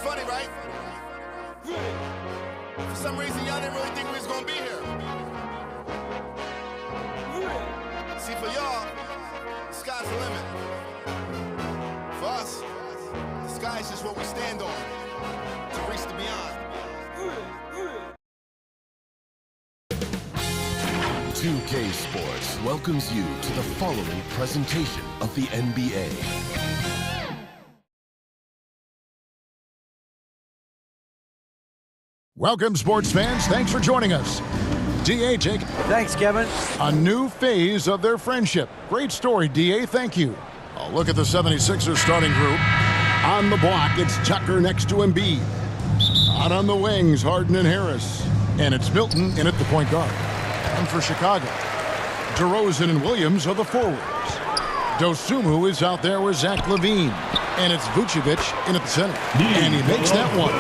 funny, right? For some reason, y'all didn't really think we was gonna be here. See, for y'all, the sky's the limit. For us, the sky is just what we stand on to reach the beyond. 2K Sports welcomes you to the following presentation of the NBA. Welcome, sports fans. Thanks for joining us. D.A., Jake. Thanks, Kevin. A new phase of their friendship. Great story, D.A. Thank you. A look at the 76ers starting group. On the block, it's Tucker next to Embiid. Out on the wings, Harden and Harris. And it's Milton in at the point guard. And for Chicago, DeRozan and Williams are the forwards. Dosunmu is out there with Zach LaVine. And it's Vucevic in at the center. And he makes that one.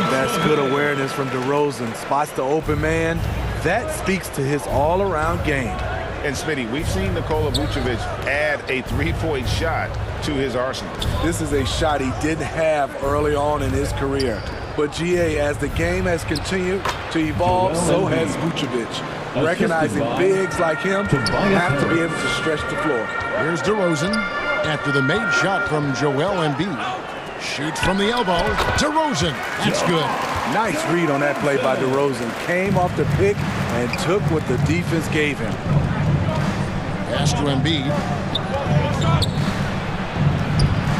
That's good awareness from DeRozan. Spots the open man. That speaks to his all-around game. And Smitty, we've seen Nikola Vucevic add a three-point shot to his arsenal. This is a shot he didn't have early on in his career. But GA, as the game has continued to evolve, so has Vucevic. Recognizing bigs like him have to be able to stretch the floor. Here's DeRozan after the made shot from Joel Embiid. Shoots from the elbow. DeRozan. That's good. Nice read on that play by DeRozan. Came off the pick and took what the defense gave him. Pass to Embiid.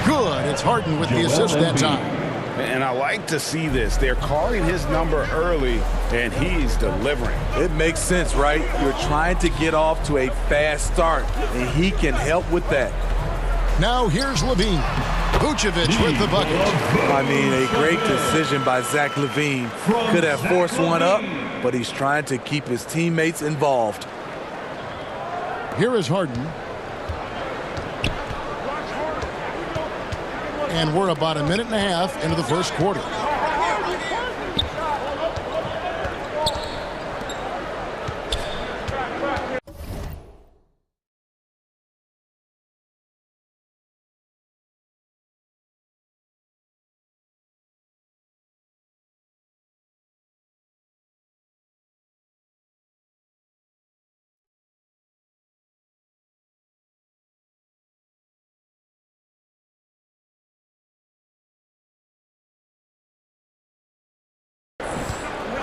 Good. It's Harden with the assist that time. And I like to see this. They're calling his number early, and he's delivering. It makes sense, right? You're trying to get off to a fast start, and he can help with that. Now here's LaVine. Vucevic with the bucket. I mean, a great decision by Zach LaVine. Could have forced one up, but he's trying to keep his teammates involved. Here is Harden. And we're about a minute and a half into the first quarter.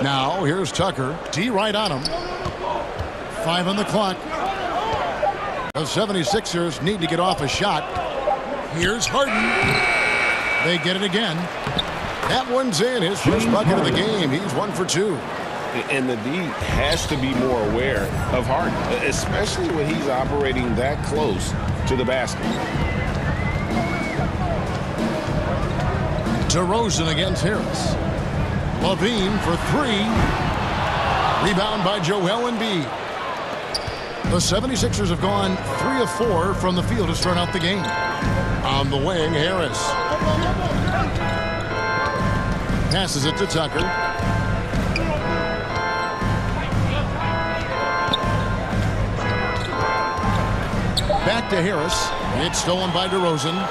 Now, here's Tucker. D right on him. 5 on the clock. The 76ers need to get off a shot. Here's Harden. They get it again. That one's in. His first bucket of the game. He's 1 for 2. And the D has to be more aware of Harden, especially when he's operating that close to the basket. DeRozan against Harris. LaVine for 3. Rebound by Joel Embiid. The 76ers have gone 3 of 4 from the field to start out the game. On the wing, Harris. Passes it to Tucker. Back to Harris. It's stolen by DeRozan.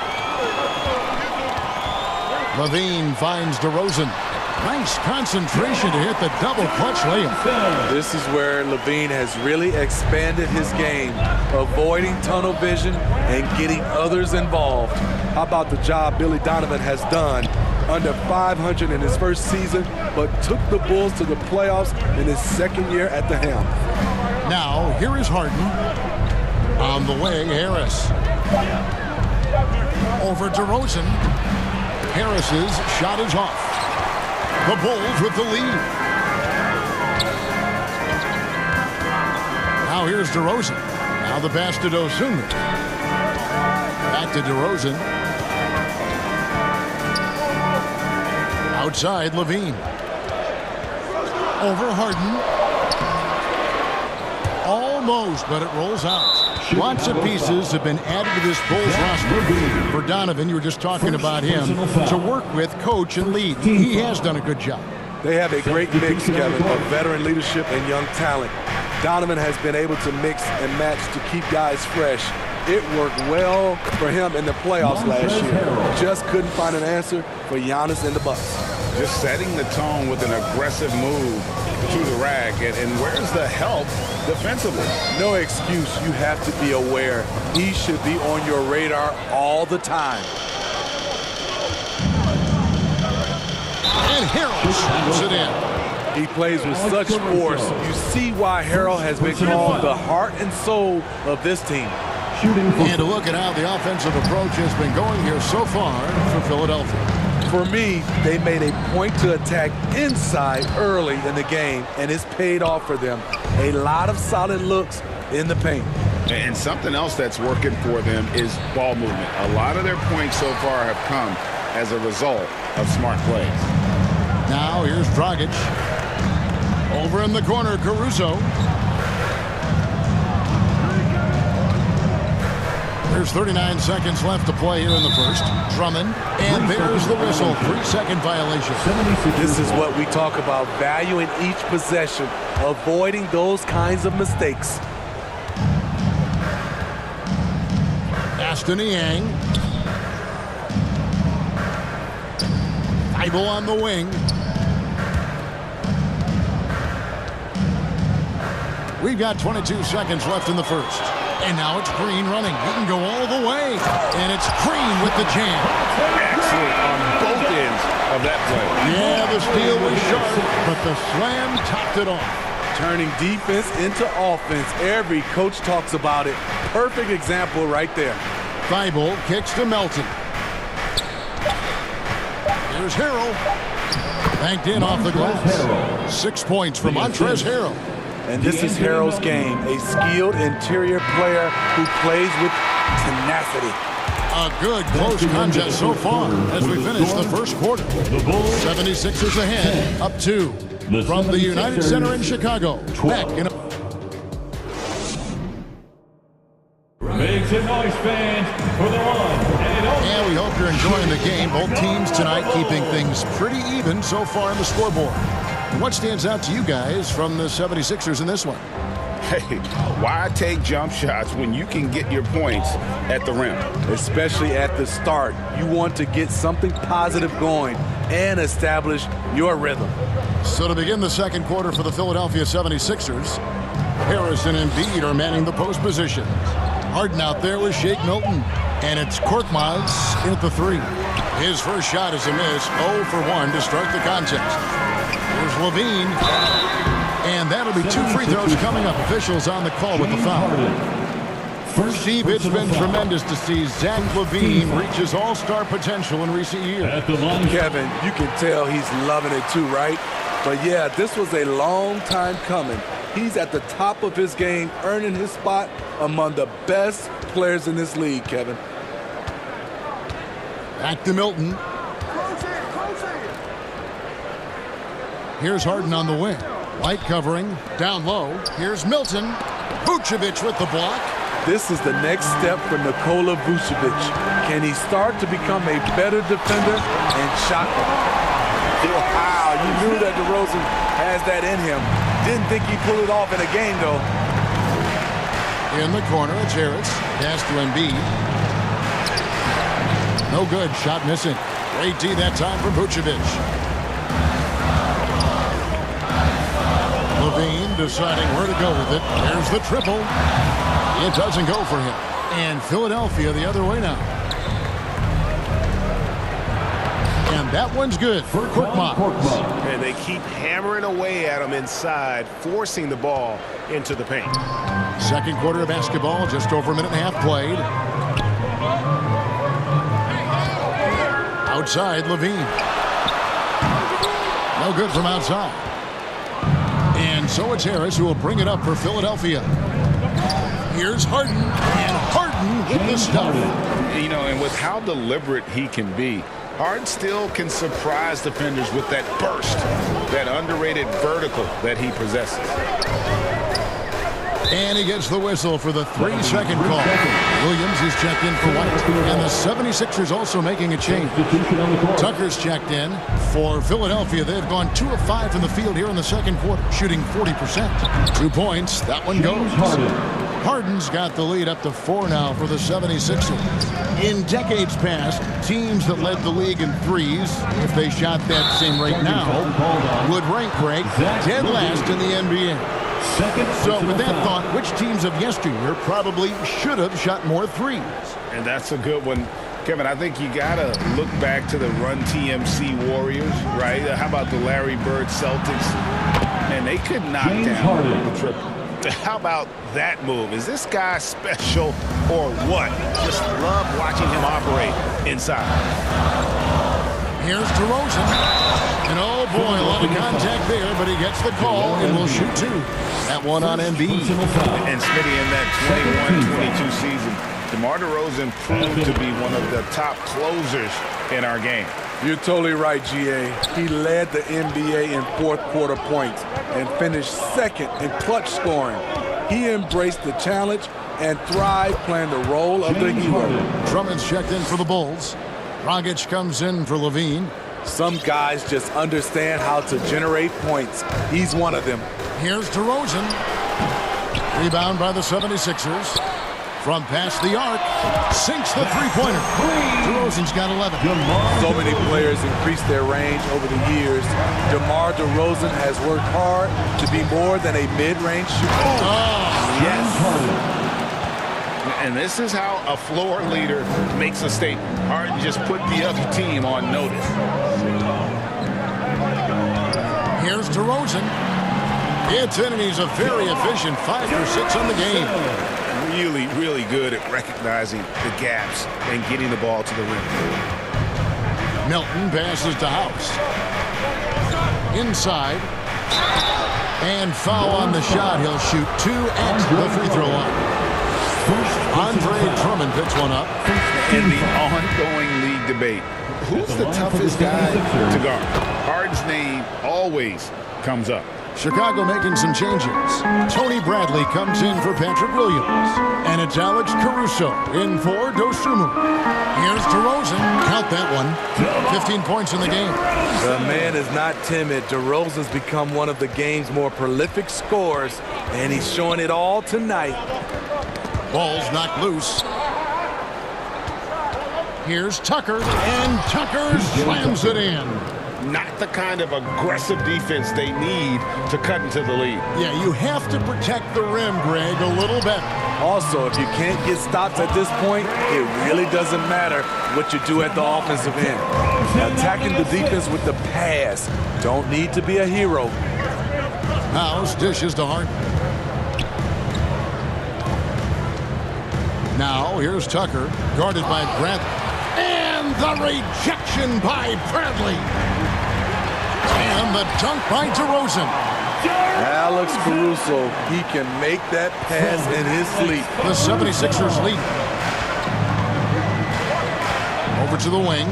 LaVine finds DeRozan. Nice concentration to hit the double clutch layup. This is where LaVine has really expanded his game, avoiding tunnel vision and getting others involved. How about the job Billy Donovan has done? Under 500 in his first season, but took the Bulls to the playoffs in his second year at the helm. Now, here is Harden. On the wing, Harris. Over DeRozan. Harris's shot is off. The Bulls with the lead. Now here's DeRozan. Now the pass to Dosunmu. Back to DeRozan. Outside, LaVine. Over Harden. Almost, but it rolls out. Lots of pieces have been added to this Bulls roster. For Donovan, you were just talking about him, to work with, coach, and lead. He has done a good job. They have a great mix, Kevin, of veteran leadership and young talent. Donovan has been able to mix and match to keep guys fresh. It worked well for him in the playoffs last year. Just couldn't find an answer for Giannis and the Bucks. Just setting the tone with an aggressive move to the rack. And where's the help defensively? No excuse. You have to be aware. He should be on your radar all the time. And Harrell slams it in. He plays with such force. You see why Harrell has been called the heart and soul of this team. And to look at how the offensive approach has been going here so far for Philadelphia. For me, they made a point to attack inside early in the game, and it's paid off for them. A lot of solid looks in the paint. And something else that's working for them is ball movement. A lot of their points so far have come as a result of smart plays. Now here's Dragic. Over in the corner, Caruso. There's 39 seconds left to play here in the first. Drummond, and there's the whistle. 3-second violation. This is what we talk about, valuing each possession, avoiding those kinds of mistakes. Aston Yang. Thibault on the wing. We've got 22 seconds left in the first. And now it's Green running. He can go all the way. And it's Green with the jam. Excellent on both ends of that play. Yeah, the steal was sharp, but the slam topped it off. Turning defense into offense. Every coach talks about it. Perfect example right there. Thibault kicks to Melton. Here's Harrell. Banked in off the glass. 6 points for Montrezl Harrell. And this is Harrell's game, a skilled interior player who plays with tenacity. A good close contest so far as we finish the first quarter. 76ers ahead, up 2 from the United Center in Chicago. Back in Make some noise, fans, for the one. And we hope you're enjoying the game. Both teams tonight keeping things pretty even so far on the scoreboard. What stands out to you guys from the 76ers in this one? Hey, why take jump shots when you can get your points at the rim? Especially at the start. You want to get something positive going and establish your rhythm. So to begin the second quarter for the Philadelphia 76ers, Harrison and Embiid are manning the post position. Harden out there with Shake Milton. And it's Korkmaz in at the 3. His first shot is a miss, 0 for 1 to start the contest. Here's Levine. And that'll be 2 free throws coming up. Officials on the call with the foul. Steve, it's been tremendous to see Zach LaVine reach his all-star potential in recent years. Kevin, you can tell he's loving it too, right? But yeah, this was a long time coming. He's at the top of his game, earning his spot among the best players in this league, Kevin. Back to Milton. Here's Harden on the wing. White covering, down low. Here's Milton. Vucevic with the block. This is the next step for Nikola Vucevic. Can he start to become a better defender and shot? Wow, you knew that DeRozan has that in him. Didn't think he'd pull it off in a game, though. In the corner, it's Harris. Pass to Embiid. No good. Shot missing. Great D that time for Vucevic. LaVine deciding where to go with it. There's the triple. It doesn't go for him. And Philadelphia the other way now. And that one's good for Korkmaz. And they keep hammering away at him inside, forcing the ball into the paint. Second quarter of basketball, just over a minute and a half played. Outside, LaVine. No good from outside. And so it's Harris who will bring it up for Philadelphia. Here's Harden, and Harden with the stuff. You know, and with how deliberate he can be, Harden still can surprise defenders with that burst, that underrated vertical that he possesses. And he gets the whistle for the 3-second call. Williams is checked in for White. And the 76ers also making a change. Tucker's checked in for Philadelphia. They've gone 2 of 5 from the field here in the second quarter, shooting 40%. 2 points. That one goes. Harden's got the lead up to 4 now for the 76ers. In decades past, teams that led the league in threes, if they shot that same rate now, would rank Greg dead last in the NBA. So with that thought, which teams of yesteryear probably should have shot more threes? And that's a good one. Kevin, I think you got to look back to the Run TMC Warriors, right? How about the Larry Bird Celtics? And they could knock down the triple. How about that move? Is this guy special or what? Just love watching him operate inside. Here's DeRozan. And oh boy, a lot of contact there, but he gets the call and will shoot 2. That one on Embiid. And Smitty, in that 21-22 season, DeMar DeRozan proved to be one of the top closers in our game. You're totally right, GA. He led the NBA in fourth quarter points and finished second in clutch scoring. He embraced the challenge and thrived playing the role of the hero. Drummond's checked in for the Bulls. Dragic comes in for Levine. Some guys just understand how to generate points. He's one of them. Here's DeRozan. Rebound by the 76ers. From past the arc, sinks the three-pointer. DeRozan's got 11. So many players increased their range over the years. DeMar DeRozan has worked hard to be more than a mid-range shooter. Yes. And this is how a floor leader makes a statement. Harden just put the other team on notice. Here's DeRozan. It's in, and he's a very efficient 5 for 6 on the game. Really, really good at recognizing the gaps and getting the ball to the rim. Milton passes to House. Inside. And foul on the shot. He'll shoot 2 at the free throw line. Andre Drummond picks one up. In the ongoing league debate, who's the toughest guy to guard? Harden's name always comes up. Chicago making some changes. Tony Bradley comes in for Patrick Williams. And it's Alex Caruso in for Dosunmu. Here's DeRozan. Count that one. 15 points in the game. The man is not timid. DeRozan's become one of the game's more prolific scorers, and he's showing it all tonight. Ball's knocked loose. Here's Tucker. And Tucker slams it in. Not the kind of aggressive defense they need to cut into the lead. Yeah, you have to protect the rim, Greg, a little better. Also, if you can't get stops at this point, it really doesn't matter what you do at the offensive end. Attacking the defense with the pass. Don't need to be a hero. House dishes to Harden. Now, here's Tucker, guarded by Bradley. And the rejection by Bradley. And the dunk by DeRozan. Alex Caruso, he can make that pass in his sleep. The 76ers lead. Over to the wing.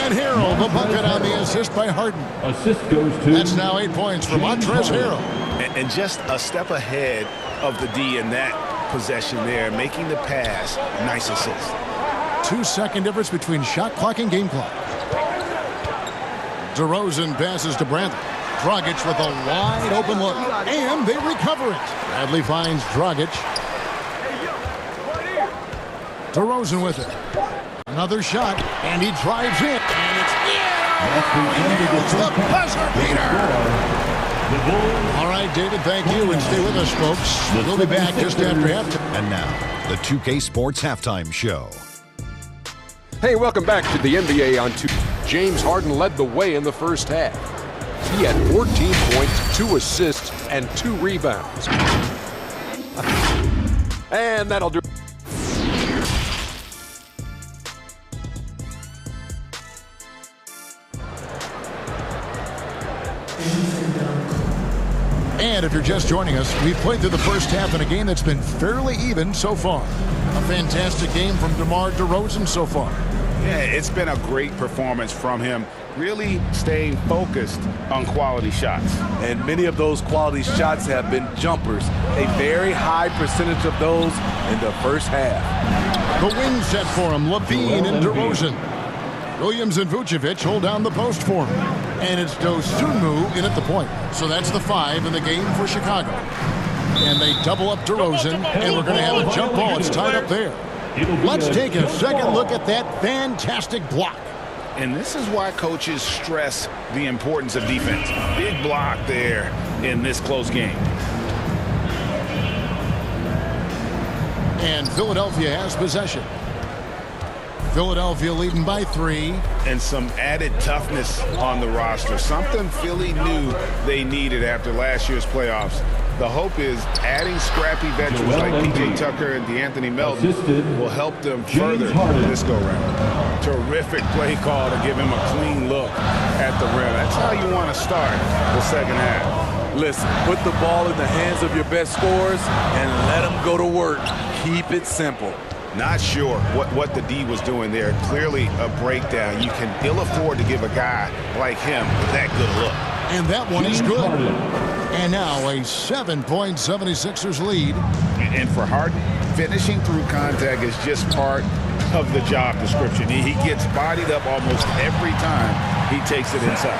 And Harrell, the bucket on the assist by Harden. Assist goes to... That's now 8 points for Montrezl Harrell. And just a step ahead of the D in that possession there, making the pass. Nice assist. 2-second difference between shot clock and game clock. DeRozan passes to Bradley. Dragic with a wide open look. And they recover it. Bradley finds Dragic. DeRozan with it. Another shot. And he drives in. And it's it's the buzzer beater. All right, David, thank you. And stay with us, folks. We'll be back just after halftime. And now, the 2K Sports Halftime Show. Hey, welcome back to the NBA on 2. James Harden led the way in the first half. He had 14 points, 2 assists, and 2 rebounds. And that'll do. And if you're just joining us, we've played through the first half in a game that's been fairly even so far. A fantastic game from DeMar DeRozan so far. Yeah, it's been a great performance from him, really staying focused on quality shots. And many of those quality shots have been jumpers, a very high percentage of those in the first half. The wing set for him, Levine and DeRozan. Williams and Vucevic hold down the post for him. And it's Dosunmu in at the point. So that's the 5 in the game for Chicago. And they double up DeRozan, and we're going to have a jump ball. It's tied up there. Let's take a second look at that fantastic block. And this is why coaches stress the importance of defense. Big block there in this close game. And Philadelphia has possession. Philadelphia leading by 3. And some added toughness on the roster. Something Philly knew they needed after last year's playoffs. The hope is adding scrappy veterans like P.J. Tucker and DeAnthony Melton will help them further this go-round. Terrific play call to give him a clean look at the rim. That's how you want to start the second half. Listen, put the ball in the hands of your best scorers and let them go to work. Keep it simple. Not sure what the D was doing there. Clearly a breakdown. You can ill afford to give a guy like him that good look. And that one is good. And now a 7-point 76ers lead. And for Harden, finishing through contact is just part of the job description. He gets bodied up almost every time he takes it inside.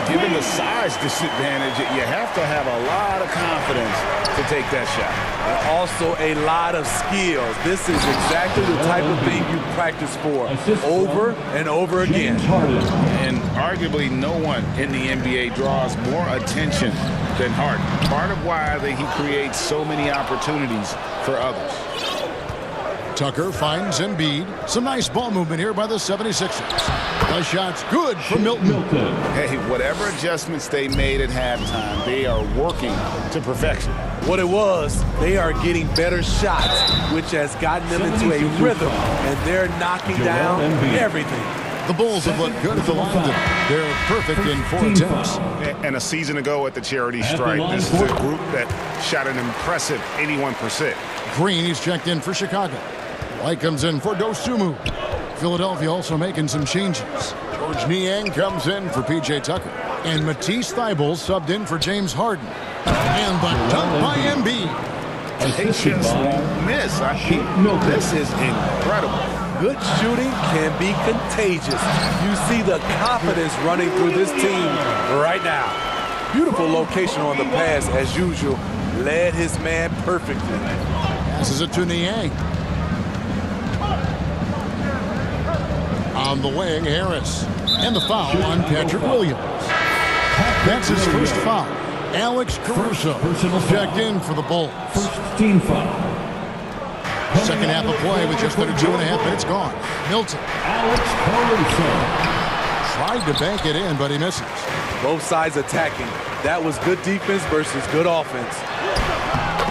Given the size disadvantage, you have to have a lot of confidence to take that shot. And also a lot of skills. This is exactly the type of thing you practice for over and over again. And arguably no one in the NBA draws more attention than Harden. Part of why I think he creates so many opportunities for others. Tucker finds Embiid. Some nice ball movement here by the 76ers. The shot's good for Milton. Hey, whatever adjustments they made at halftime, they are working to perfection. What it was, they are getting better shots, which has gotten them into a rhythm, and they're knocking down everything. The Bulls have looked good at the line. They're perfect in 4 attempts. And a season ago at the charity stripe, this is a group that shot an impressive 81%. Green, he's checked in for Chicago. White comes in for Dosunmu. Philadelphia also making some changes. George Niang comes in for P.J. Tucker. And Matisse Thybulle subbed in for James Harden. And the dunk by Embiid. They just won't miss. This is incredible. Good shooting can be contagious. You see the confidence running through this team right now. Beautiful location on the pass as usual. Led his man perfectly. Passes it to Niang. On the wing, Harris. And the foul on Patrick Williams. That's his first foul. Alex Caruso checked in for the Bulls. First team foul. Second half of play with just under 2.5 minutes gone. Milton. Alex Caruso. Tried to bank it in, but he misses. Both sides attacking. That was good defense versus good offense.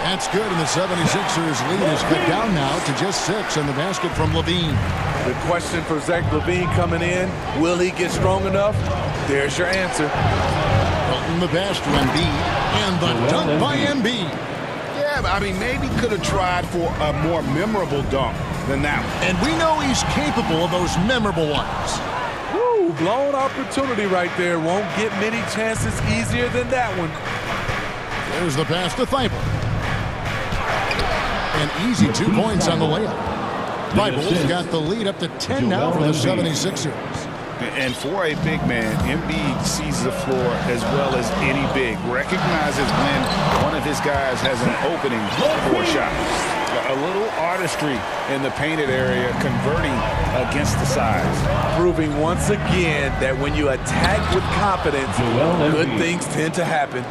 That's good, and the 76ers lead is cut down now to just 6 on the basket from Levine. The question for Zach LaVine coming in, will he get strong enough? There's your answer. Hilton the pass to Embiid, and the dunk by Embiid. Yeah, I mean, maybe could have tried for a more memorable dunk than that one. And we know he's capable of those memorable ones. Woo, blown opportunity right there. Won't get many chances easier than that one. There's the pass to Thybulle. An easy 2 points on the layup. Thybulle's got the lead up to 10 now for the 76ers. And for a big man, Embiid sees the floor as well as any big. Recognizes when one of his guys has an opening for a shot. A little artistry in the painted area, converting against the size. Proving once again that when you attack with confidence, good things tend to happen.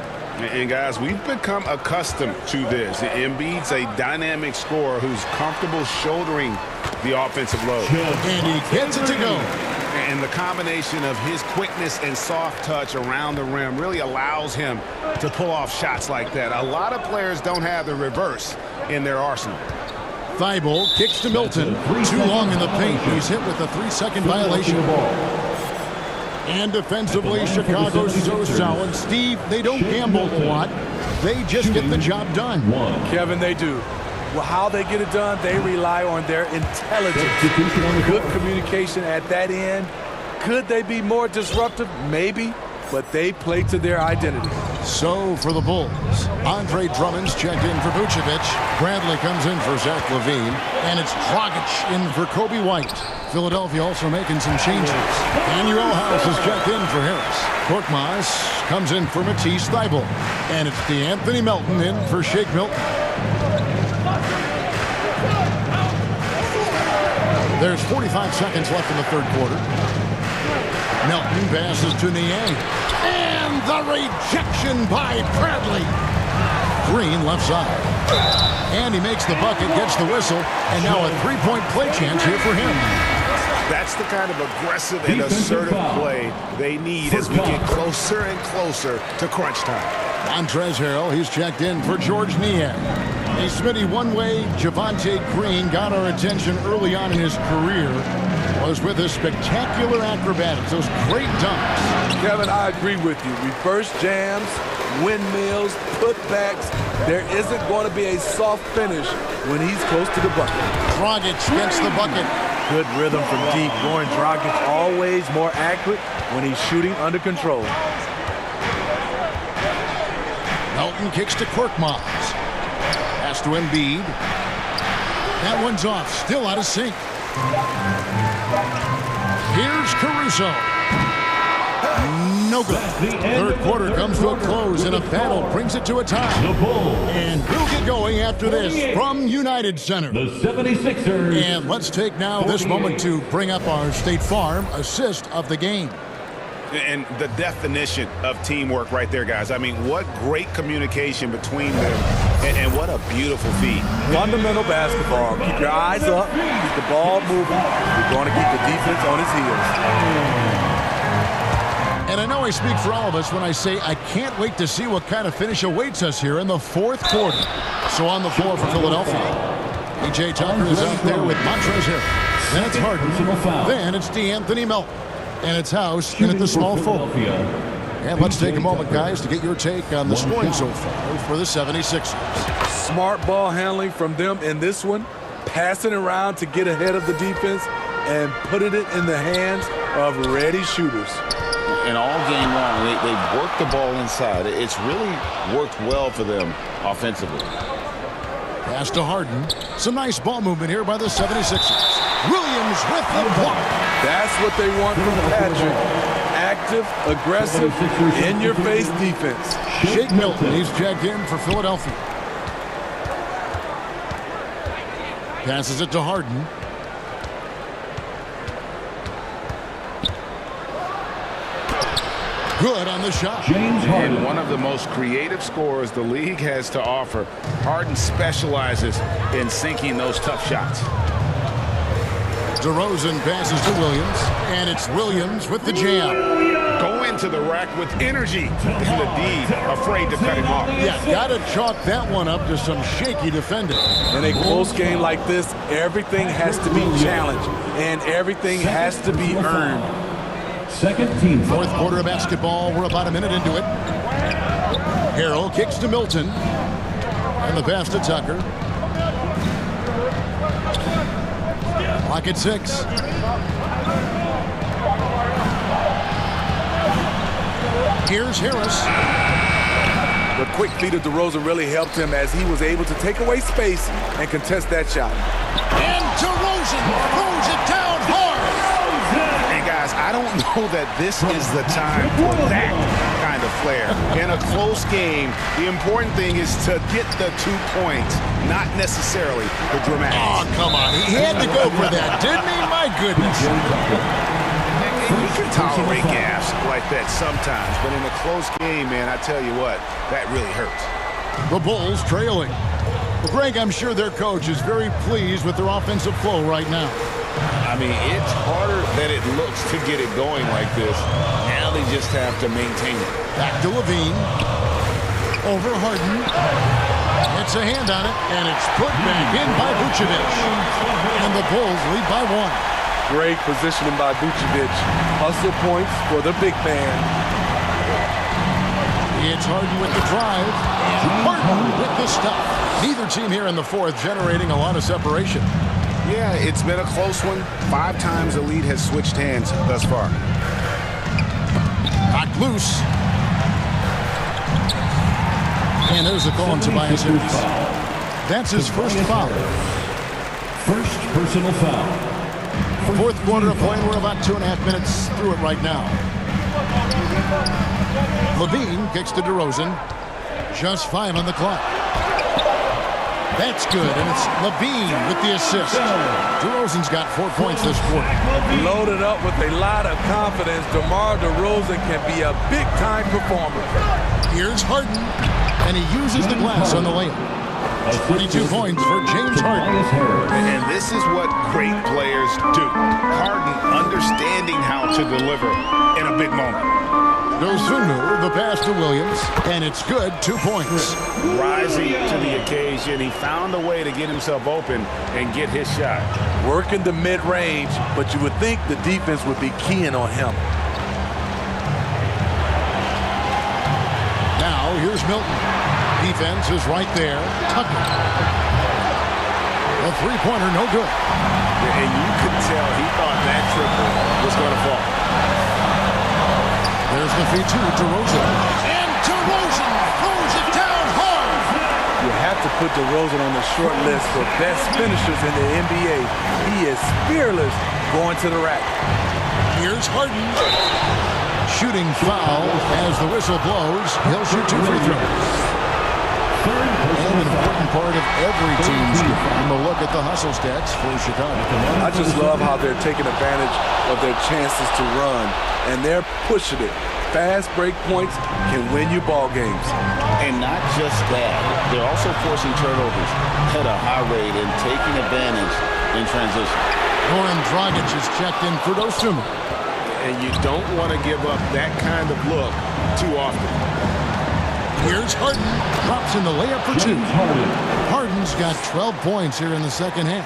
And guys, we've become accustomed to this. Embiid's a dynamic scorer who's comfortable shouldering the offensive load. And he gets it to go. And the combination of his quickness and soft touch around the rim really allows him to pull off shots like that. A lot of players don't have the reverse in their arsenal. Thybulle kicks to Milton. Too long in the paint. He's hit with a 3-second violation. And defensively, Chicago's so solid. Steve, they don't gamble a lot. They just get the job done. Kevin, they do. Well, how they get it done, they rely on their intelligence. Good communication at that end. Could they be more disruptive? Maybe. But they play to their identity. So for the Bulls, Andre Drummond's checked in for Vucevic. Bradley comes in for Zach LaVine. And it's Dragic in for Kobe White. Philadelphia also making some changes. Daniel House is checked in for Harris. Korkmaz comes in for Matisse Thybulle. And it's D'Anthony Melton in for Shake Milton. There's 45 seconds left in the third quarter. Melton passes to Niang. And the rejection by Bradley. Green left side. And he makes the bucket, gets the whistle, and now a three-point play chance here for him. That's the kind of aggressive and assertive play they need as we get closer and closer to crunch time. Montrezl Harrell, he's checked in for George Niang. Hey, Smitty, one way Javonte Green got our attention early on in his career was with his spectacular acrobatics, those great dunks. Kevin, I agree with you. Reverse jams, windmills, putbacks. There isn't going to be a soft finish when he's close to the bucket. Dragic gets the bucket. Good rhythm from deep. Goran Dragic always more accurate when he's shooting under control. Melton kicks to Korkmaz. Pass to Embiid. That one's off. Still out of sync. Here's Caruso. No good. Third quarter comes to a close, and a battle brings it to a tie. And we'll get going after this from United Center. The 76ers. And let's take now this moment to bring up our State Farm assist of the game. And the definition of teamwork right there, guys. I mean, what great communication between them, and what a beautiful feat. Fundamental basketball. Keep your eyes up, keep the ball moving. You're going to keep the defense on his heels. And I know I speak for all of us when I say I can't wait to see what kind of finish awaits us here in the fourth quarter. So on the floor for Philadelphia, P.J. Tucker is out there with Montrezl Harrell. Then it's Harden. Then it's D'Anthony Melton. And it's House in at the small forward. And let's take a moment, guys, to get your take on the scoring so far for the 76ers. Smart ball handling from them in this one. Passing around to get ahead of the defense and putting it in the hands of ready shooters. And all game long, they've worked the ball inside. It's really worked well for them offensively. Pass to Harden. Some nice ball movement here by the 76ers. Williams with the block. That's what they want from Patrick. Active, aggressive, in-your-face defense. Shake Milton, he's checked in for Philadelphia. Passes it to Harden. Good on the shot. James Harden. And one of the most creative scorers the league has to offer. Harden specializes in sinking those tough shots. DeRozan passes to Williams, and it's Williams with the jam. Go into the rack with energy, and the D afraid to cut him off. Yeah, gotta chalk that one up to some shaky defending. In a close game like this, everything has to be challenged, and everything has to be earned. Second team. Fourth quarter of basketball, we're about a minute into it. Harrell kicks to Milton, and the pass to Tucker. Clock at 6. Here's Harris. The quick feet of DeRozan really helped him as he was able to take away space and contest that shot. And DeRozan throws it down hard. Hey, guys, I don't know that this is the time for that kind of flair. In a close game, the important thing is to get the 2 points, not necessarily the dramatics. Oh, come on. He had to go for that, didn't he? My goodness. You can tolerate gaffes like that sometimes, but in a close game, man, I tell you what, that really hurts. The Bulls trailing. Well, Greg, I'm sure their coach is very pleased with their offensive flow right now. I mean, it's harder than it looks to get it going like this. Now they just have to maintain it. Back to LaVine. Over Harden. It's a hand on it, and it's put back in by Vucevic. And the Bulls lead by 1. Great positioning by Vucevic. Hustle points for the big man. It's Harden with the drive, and Harden with the stop. Neither team here in the fourth generating a lot of separation. Yeah, it's been a close one. 5 times the lead has switched hands thus far. Knocked loose. And there's the call on Tobias Harris. That's his first foul. First personal foul. Fourth quarter of play. We're about 2.5 minutes through it right now. Levine kicks to DeRozan. Just 5 on the clock. That's good, and it's Levine with the assist. DeRozan's got 4 points this quarter. Loaded up with a lot of confidence, DeMar DeRozan can be a big-time performer. Here's Harden, and he uses the glass on the layup. 22 points for James Harden. And this is what great players do. Harden understanding how to deliver in a big moment. Dosunmu, the pass to Williams, and it's good, 2 points. Rising to the occasion, he found a way to get himself open and get his shot. Working the mid-range, but you would think the defense would be keying on him. Now, here's Milton. Defense is right there. Tucker. A three-pointer, no good. And you could tell he thought that triple was going to fall. There's the feed to DeRozan. And DeRozan throws it down hard. You have to put DeRozan on the short list for best finishers in the NBA. He is fearless going to the rack. Here's Harden. Shooting foul as the whistle blows. He'll shoot 2 free throws. And an important part of every team's game. A look at the hustle stats for Chicago. I just love how they're taking advantage of their chances to run, and they're pushing it. Fast break points can win you ball games. And not just that, they're also forcing turnovers at a high rate and taking advantage in transition. Goran Dragic is checked in for Dosunmu. And you don't want to give up that kind of look too often. Here's Harden. Drops in the layup for 2. Harden's got 12 points here in the second half.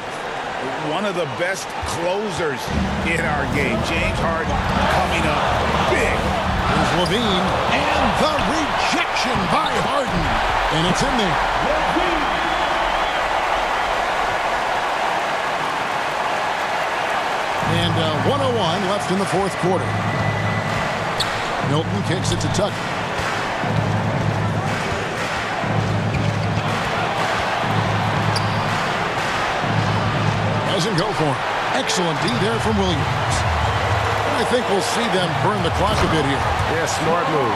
One of the best closers in our game. James Harden coming up big. Here's Levine. And the rejection by Harden. And it's in there. And 1:01 left in the fourth quarter. Milton kicks it to Tucker. Doesn't go for him. Excellent D there from Williams. I think we'll see them burn the clock a bit here. Yeah, smart move.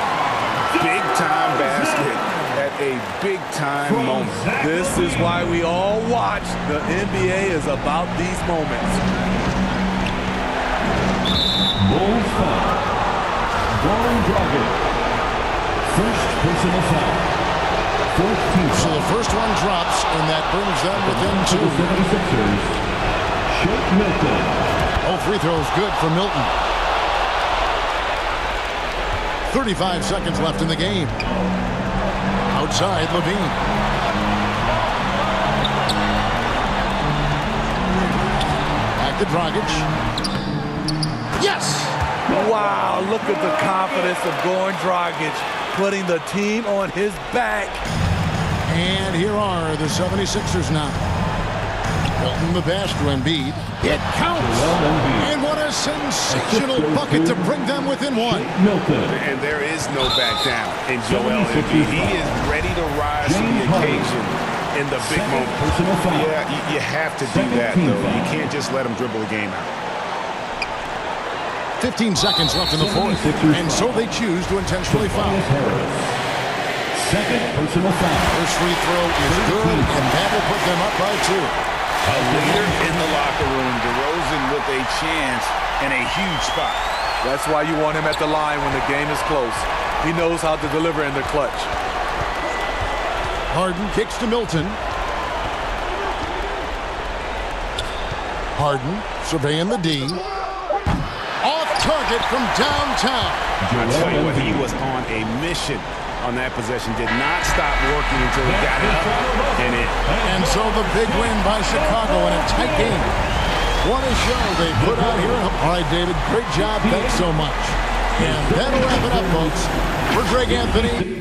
Big-time basket at a big-time moment. This is why we all watch. The NBA is about these moments. Bulls foul. Goran Dragic. First personal foul. 14. So the first one drops, and that brings them within 2. The 76ers. Milton. Oh, free throws good for Milton. 35 seconds left in the game. Outside, Levine. Back to Dragic. Yes! Wow, look at the confidence of Goran Dragic, putting the team on his back. And here are the 76ers now. Milton the pass to Embiid. It counts! And what a sensational bucket to bring them within 1. And there is no back down in Joel Embiid. He is ready to rise to the occasion in the big moment. Yeah, you have to do that, though. You can't just let him dribble the game out. 15 seconds left in the fourth. And so they choose to intentionally foul. Second personal foul. First free throw is good, and that will put them up by 2. A leader in the locker room, DeRozan with a chance and a huge spot. That's why you want him at the line when the game is close. He knows how to deliver in the clutch. Harden kicks to Milton. Harden surveying the D. Off target from downtown. I tell you what, he was on a mission on that possession. Did not stop working until he got it up and in. And so the big win by Chicago in a tight game. What a show they put out here. All right, David, great job. Thanks so much. And that'll wrap it up, folks. For Greg Anthony.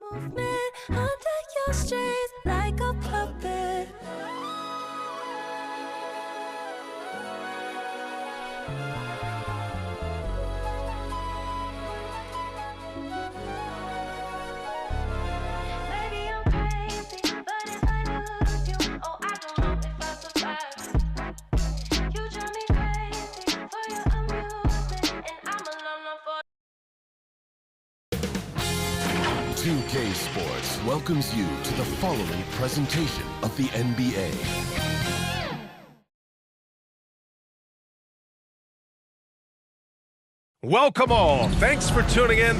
Movement under your strings like a puppet. Maybe I'm crazy, but if I lose you, oh, I don't know if I survive. You drive me crazy for your amusement, and I'm alone for 2K Sports welcomes you to the following presentation of the NBA. Welcome all. Thanks for tuning in.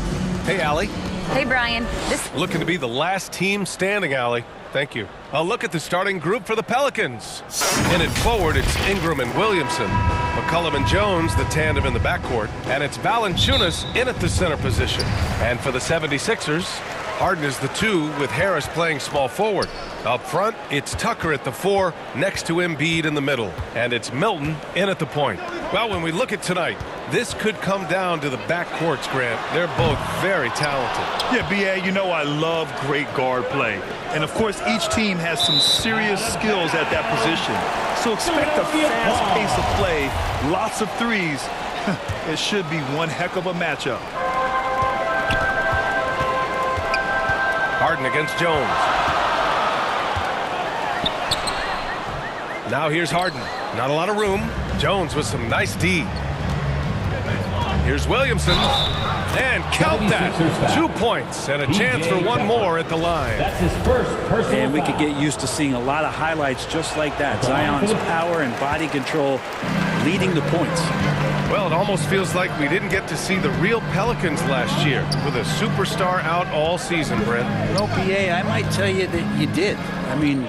Hey, Allie. Hey, Brian. Looking to be the last team standing, Allie. Thank you. A look at the starting group for the Pelicans. In it forward, it's Ingram and Williamson. McCollum and Jones, the tandem in the backcourt. And it's Valanciunas in at the center position. And for the 76ers, Harden is the 2 with Harris playing small forward. Up front, it's Tucker at the 4 next to Embiid in the middle. And it's Milton in at the point. Well, when we look at tonight, this could come down to the backcourts, Grant. They're both very talented. Yeah, B.A., you know I love great guard play. And, of course, each team has some serious skills at that position. So expect a fast pace of play, lots of threes. It should be one heck of a matchup. Harden against Jones. Now here's Harden. Not a lot of room. Jones with some nice D. Here's Williamson. And count that. 2 points and a chance for one more at the line. That's his first personal. And we could get used to seeing a lot of highlights just like that. Zion's power and body control leading the points. Well, it almost feels like we didn't get to see the real Pelicans last year with a superstar out all season, Brent. Well, BA, I might tell you that you did. I mean,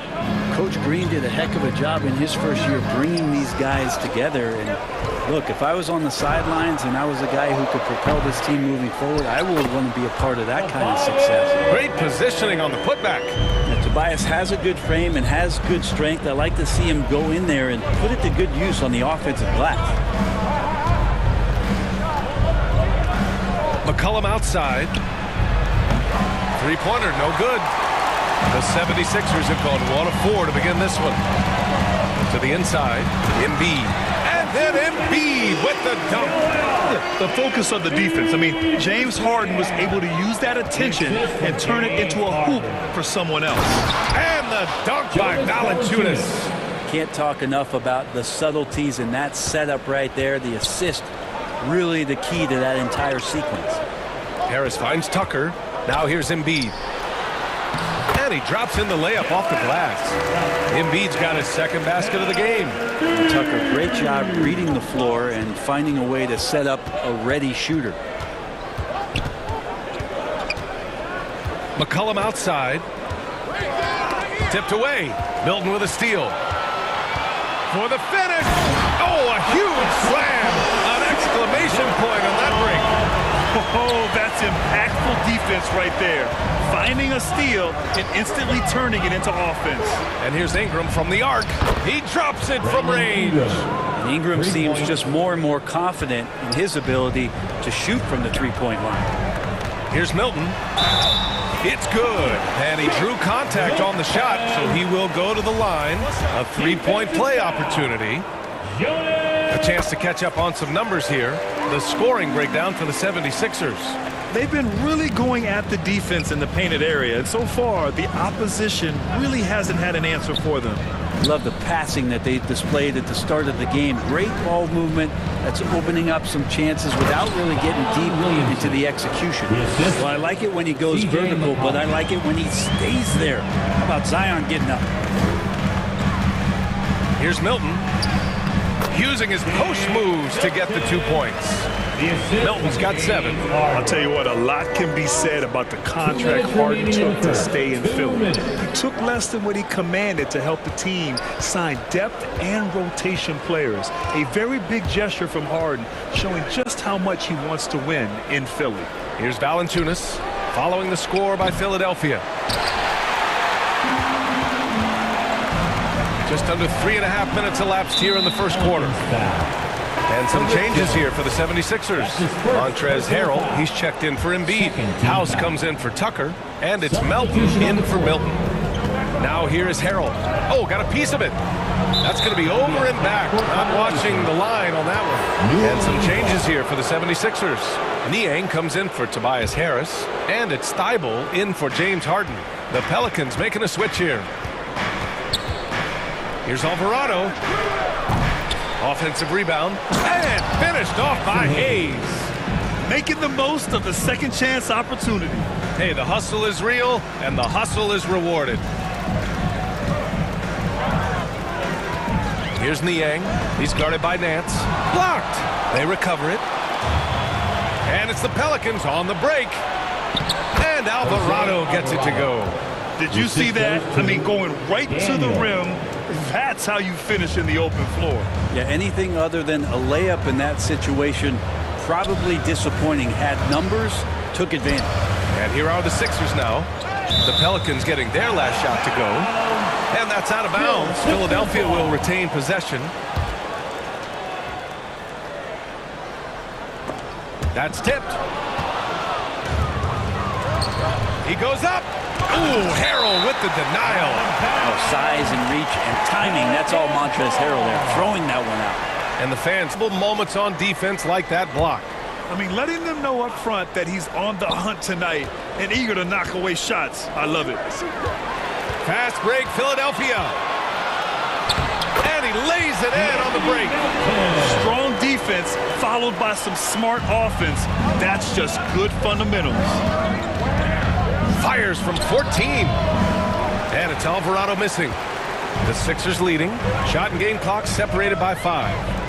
Coach Green did a heck of a job in his first year bringing these guys together. And look, if I was on the sidelines and I was a guy who could propel this team moving forward, I would want to be a part of that kind of success. Great positioning on the putback. Now, Tobias has a good frame and has good strength. I like to see him go in there and put it to good use on the offensive glass. McCollum outside. Three-pointer, no good. The 76ers have gone 1 of 4 to begin this one. To the inside, Embiid. And then Embiid with the dunk. The focus of the defense. I mean, James Harden was able to use that attention and turn it into a hoop for someone else. And the dunk by Valanciunas. Can't talk enough about the subtleties in that setup right there. The assist, really the key to that entire sequence. Harris finds Tucker. Now here's Embiid. And he drops in the layup off the glass. Embiid's got his second basket of the game. And Tucker, great job reading the floor and finding a way to set up a ready shooter. McCollum outside. Tipped away. Milton with a steal. For the finish. Oh, a huge slam. An exclamation point on that break. Oh, that's impactful defense right there. Finding a steal and instantly turning it into offense. And here's Ingram from the arc. He drops it from range. And Ingram seems just more and more confident in his ability to shoot from the three-point line. Here's Milton. It's good. And he drew contact on the shot, so he will go to the line. A three-point play opportunity. A chance to catch up on some numbers here. The scoring breakdown for the 76ers. They've been really going at the defense in the painted area, and so far the opposition really hasn't had an answer for them. Love the passing that they displayed at the start of the game. Great ball movement that's opening up some chances without really getting deep into the execution. Well, I like it when he goes vertical, but I like it when he stays there. How about Zion getting up? Here's Milton. Using his post moves to get the 2 points. Milton's got 7. I'll tell you what, a lot can be said about the contract Harden took to stay in Philly. He took less than what he commanded to help the team sign depth and rotation players. A very big gesture from Harden, showing just how much he wants to win in Philly. Here's Valanciunas following the score by Philadelphia. Just under 3.5 minutes elapsed here in the first quarter. And some changes here for the 76ers. Montrezl Harrell, he's checked in for Embiid. House comes in for Tucker, and it's Melton in for Milton. Now here is Harrell. Oh, got a piece of it. That's going to be over and back. Not watching the line on that one. And some changes here for the 76ers. Niang comes in for Tobias Harris, and it's Thibault in for James Harden. The Pelicans making a switch here. Here's Alvarado. Offensive rebound, and finished off by Hayes. Making the most of the second chance opportunity. Hey, the hustle is real, and the hustle is rewarded. Here's Niang. He's guarded by Nance. Blocked. They recover it. And it's the Pelicans on the break. And Alvarado gets it to go. Did you see that? I mean, going right to the rim. That's how you finish in the open floor. Yeah, anything other than a layup in that situation, probably disappointing. Had numbers, took advantage. And here are the Sixers now. The Pelicans getting their last shot to go. And that's out of bounds. Philadelphia will retain possession. That's tipped. He goes up. Ooh, Harrell with the denial. Oh, size and reach and timing. That's all Montrezl Harrell there, throwing that one out. And the fans, moments on defense like that block. I mean, letting them know up front that he's on the hunt tonight and eager to knock away shots. I love it. Fast break, Philadelphia. And he lays it in on the break. Strong defense followed by some smart offense. That's just good fundamentals. Fires from 14. And it's Alvarado missing. The Sixers leading. Shot and game clock separated by 5.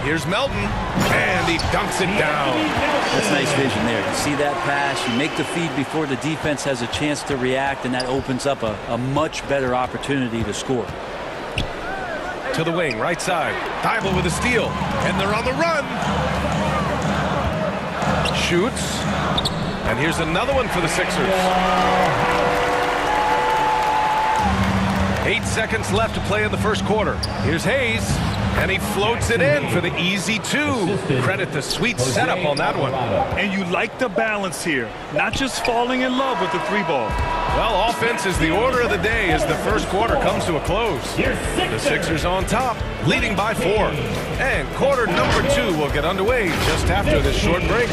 Here's Melton, and he dunks it down. That's nice vision there. You see that pass, you make the feed before the defense has a chance to react, and that opens up a much better opportunity to score. To the wing, right side. Thibault with a steal, and they're on the run. Shoots, and here's another one for the Sixers. 8 seconds left to play in the first quarter. Here's Hayes. And he floats it in for the easy 2. Credit the sweet setup on that one. And you like the balance here. Not just falling in love with the 3-ball. Well, offense is the order of the day as the first quarter comes to a close. The Sixers on top, leading by 4. And quarter number 2 will get underway just after this short break.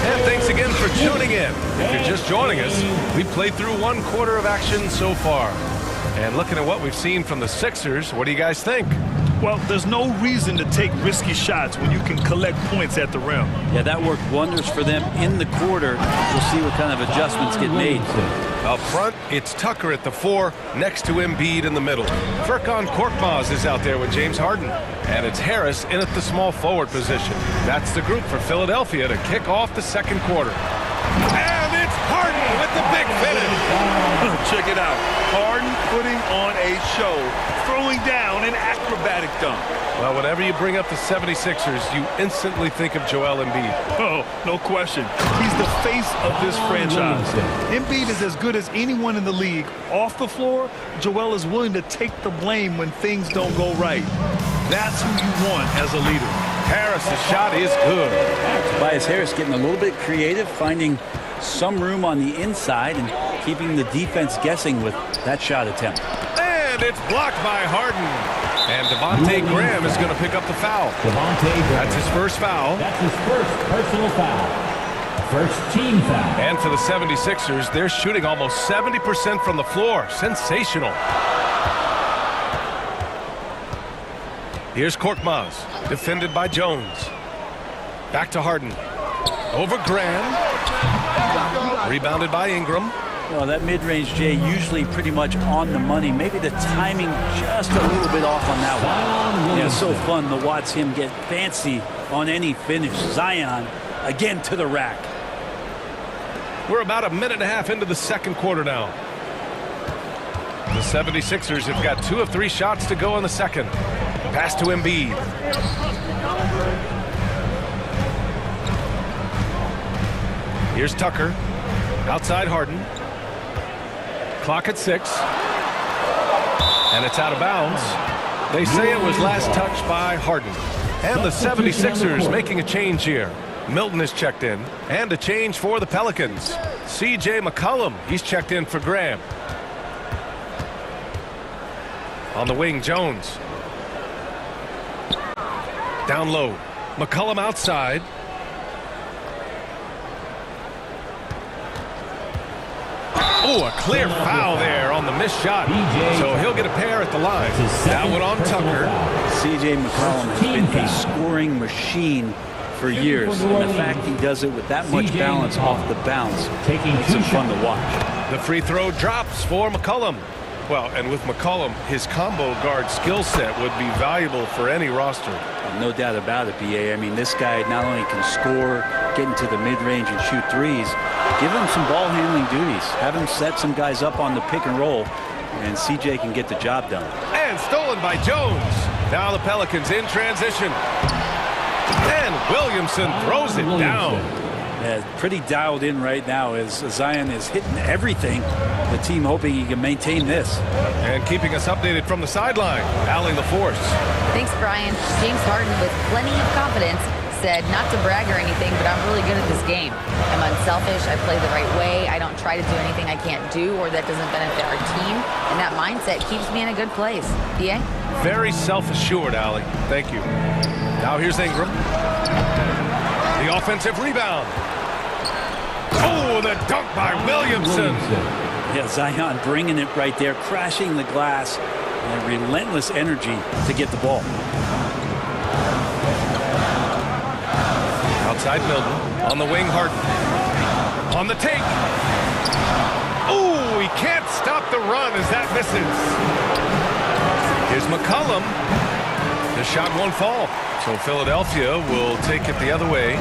And thanks again for tuning in. If you're just joining us, we've played through 1 quarter of action so far. And looking at what we've seen from the Sixers, what do you guys think? Well, there's no reason to take risky shots when you can collect points at the rim. Yeah, that worked wonders for them in the quarter. We'll see what kind of adjustments get made. Up front, it's Tucker at the 4, next to Embiid in the middle. Furkan Korkmaz is out there with James Harden. And it's Harris in at the small forward position. That's the group for Philadelphia to kick off the second quarter. And it's Harden with the big finish. Check it out. Harden putting on a show, throwing down an acrobatic dunk. Well, whenever you bring up the 76ers, you instantly think of Joel Embiid. Oh, no question. He's the face of this franchise. Embiid is as good as anyone in the league. Off the floor, Joel is willing to take the blame when things don't go right. That's who you want as a leader. Harris's shot is good. Tobias Harris getting a little bit creative, finding some room on the inside and keeping the defense guessing with that shot attempt. And it's blocked by Harden. And Devontae Graham is going to pick up the foul. That's his first foul. That's his first personal foul. First team foul. And for the 76ers, they're shooting almost 70% from the floor. Sensational. Here's Korkmaz, defended by Jones. Back to Harden. Over Graham. Rebounded by Ingram. Well, that mid-range, Jay, usually pretty much on the money. Maybe the timing just a little bit off on that one. Yeah, so fun to watch him get fancy on any finish. Zion, again to the rack. We're about a minute and a half into the second quarter now. The 76ers have got 2 of 3 shots to go in the second. Pass to Embiid. Here's Tucker. Outside Harden. Clock at 6. And it's out of bounds. They say it was last touched by Harden. And the 76ers making a change here. Milton is checked in. And a change for the Pelicans. C.J. McCollum, he's checked in for Graham. On the wing, Jones. Down low. McCollum outside. Oh, a clear foul there on the missed shot. So he'll get a pair at the line. That one on Tucker. C.J. McCollum has been a scoring machine for years. And the fact he does it with that much balance off the bounce makes him fun to watch. The free throw drops for McCollum. Well, and with McCollum, his combo guard skill set would be valuable for any roster. No doubt about it, B.A. I mean, this guy not only can score, get into the mid-range and shoot threes, give him some ball handling duties. Have him set some guys up on the pick and roll, and C.J. can get the job done. And stolen by Jones. Now the Pelicans in transition. And Williamson throws it down. Yeah, pretty dialed in right now as Zion is hitting everything. The team hoping he can maintain this. And keeping us updated from the sideline, Allie LaForce. Thanks, Brian. James Harden, with plenty of confidence, said not to brag or anything, but I'm really good at this game. I'm unselfish. I play the right way. I don't try to do anything I can't do or that doesn't benefit our team. And that mindset keeps me in a good place. D.A.? Very self-assured, Allie. Thank you. Now here's Ingram. The offensive rebound. Oh, the dunk by Williamson. Yeah, Zion bringing it right there, crashing the glass, and relentless energy to get the ball. Outside Milton. On the wing, Harden. On the take. Oh, he can't stop the run as that misses. Here's McCollum. The shot won't fall. So Philadelphia will take it the other way.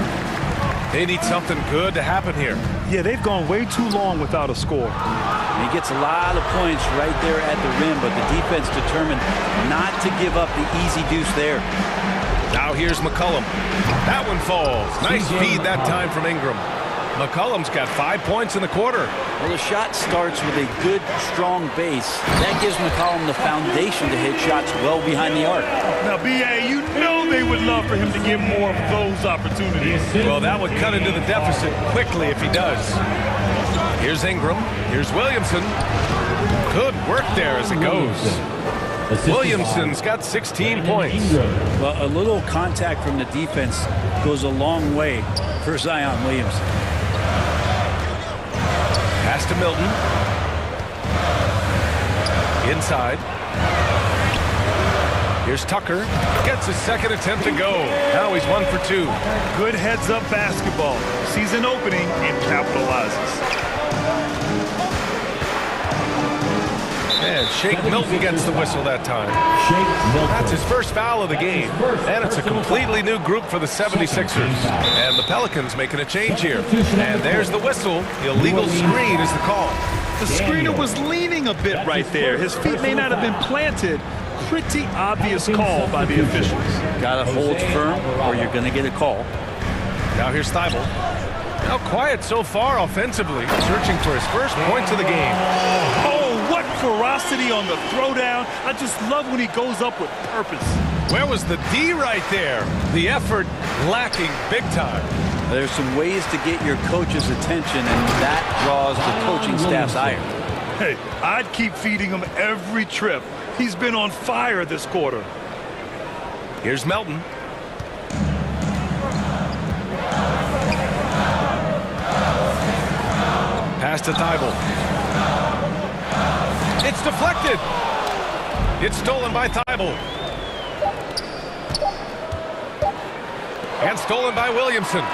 They need something good to happen here. Yeah, they've gone way too long without a score. And he gets a lot of points right there at the rim, but the defense determined not to give up the easy deuce there. Now here's McCollum. That one falls. Nice feed that time from Ingram. McCollum's got 5 points in the quarter. Well, the shot starts with a good, strong base. That gives McCollum the foundation to hit shots well behind the arc. Now, B.A., you know they would love for him to get more of those opportunities. Well, that would cut into the deficit quickly if he does. Here's Ingram. Here's Williamson. Good work there as it goes. Williamson's got 16 points. Well, a little contact from the defense goes a long way for Zion Williamson. Pass to Milton. Inside. Here's Tucker. Gets his second attempt to go. Now he's 1 for 2. Good heads-up basketball. Sees an opening and capitalizes. And Shake Milton gets the whistle that time. That's his first foul of the game. And it's a completely new group for the 76ers. And the Pelicans making a change here. And there's the whistle. Illegal screen is the call. The screener was leaning a bit right there. His feet may not have been planted. Pretty obvious call by the officials. Got to hold firm or you're going to get a call. Now here's Thibault. Now quiet so far offensively. Searching for his first points of the game. Oh, what ferocity on the throwdown. I just love when he goes up with purpose. Where was the D right there? The effort lacking big time. There's some ways to get your coach's attention, and that draws the coaching staff's ire. Hey, I'd keep feeding him every trip. He's been on fire this quarter. Here's Melton. Pass to Thibault. It's deflected. It's stolen by Thibault. And stolen by Williamson.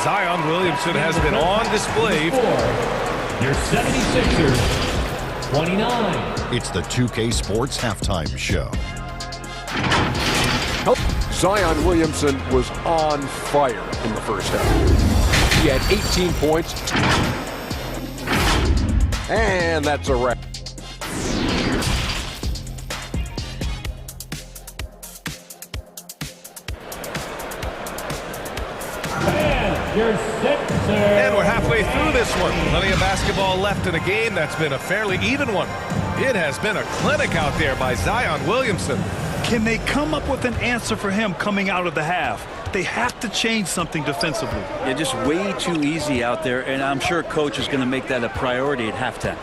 Zion Williamson has been on display. Your 76ers, 29. It's the 2K Sports Halftime Show. Zion Williamson was on fire in the first half. He had 18 points. And that's a wrap. And we're halfway through this one. Plenty of basketball left in a game that's been a fairly even one. It has been a clinic out there by Zion Williamson. Can they come up with an answer for him coming out of the half? They have to change something defensively. Yeah, just way too easy out there, and I'm sure coach is going to make that a priority at halftime.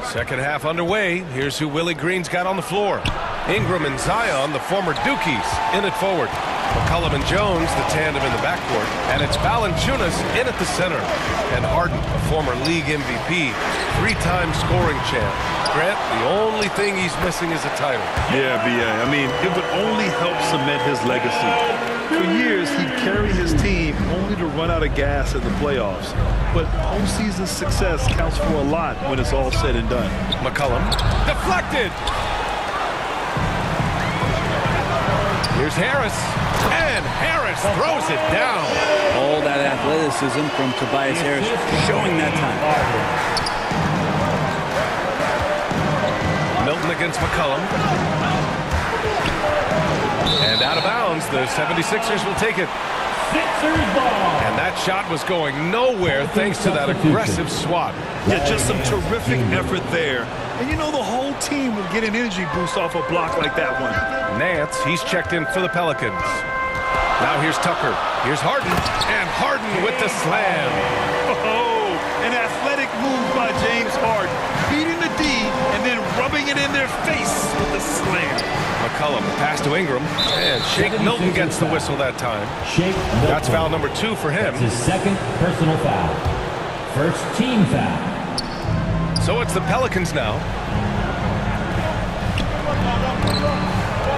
Second half underway. Here's who Willie Green's got on the floor. Ingram and Zion, the former Dukies, in it forward. McCollum and Jones, the tandem in the backcourt. And it's Valanciunas in at the center. And Harden, a former league MVP, three-time scoring champ. Grant, the only thing he's missing is a title. Yeah, B.A. I mean, it would only help cement his legacy. For years, he'd carry his team only to run out of gas in the playoffs. But postseason success counts for a lot when it's all said and done. McCollum, deflected! Here's Harris, and Harris throws it down. All that athleticism from Tobias Harris showing that time. Milton against McCollum. And out of bounds, the 76ers will take it. And that shot was going nowhere thanks to that aggressive swat. Yeah, just some terrific effort there. And you know the whole team will get an energy boost off a block like that one. Nance, he's checked in for the Pelicans. Now here's Tucker. Here's Harden. And Harden with the slam. Oh, an athletic move by James Harden. Beating the D and then rubbing it in their face with the slam. McCollum, pass to Ingram. And Shake Milton gets the whistle that time. That's foul number 2 for him. That's his second personal foul. First team foul. So it's the Pelicans now.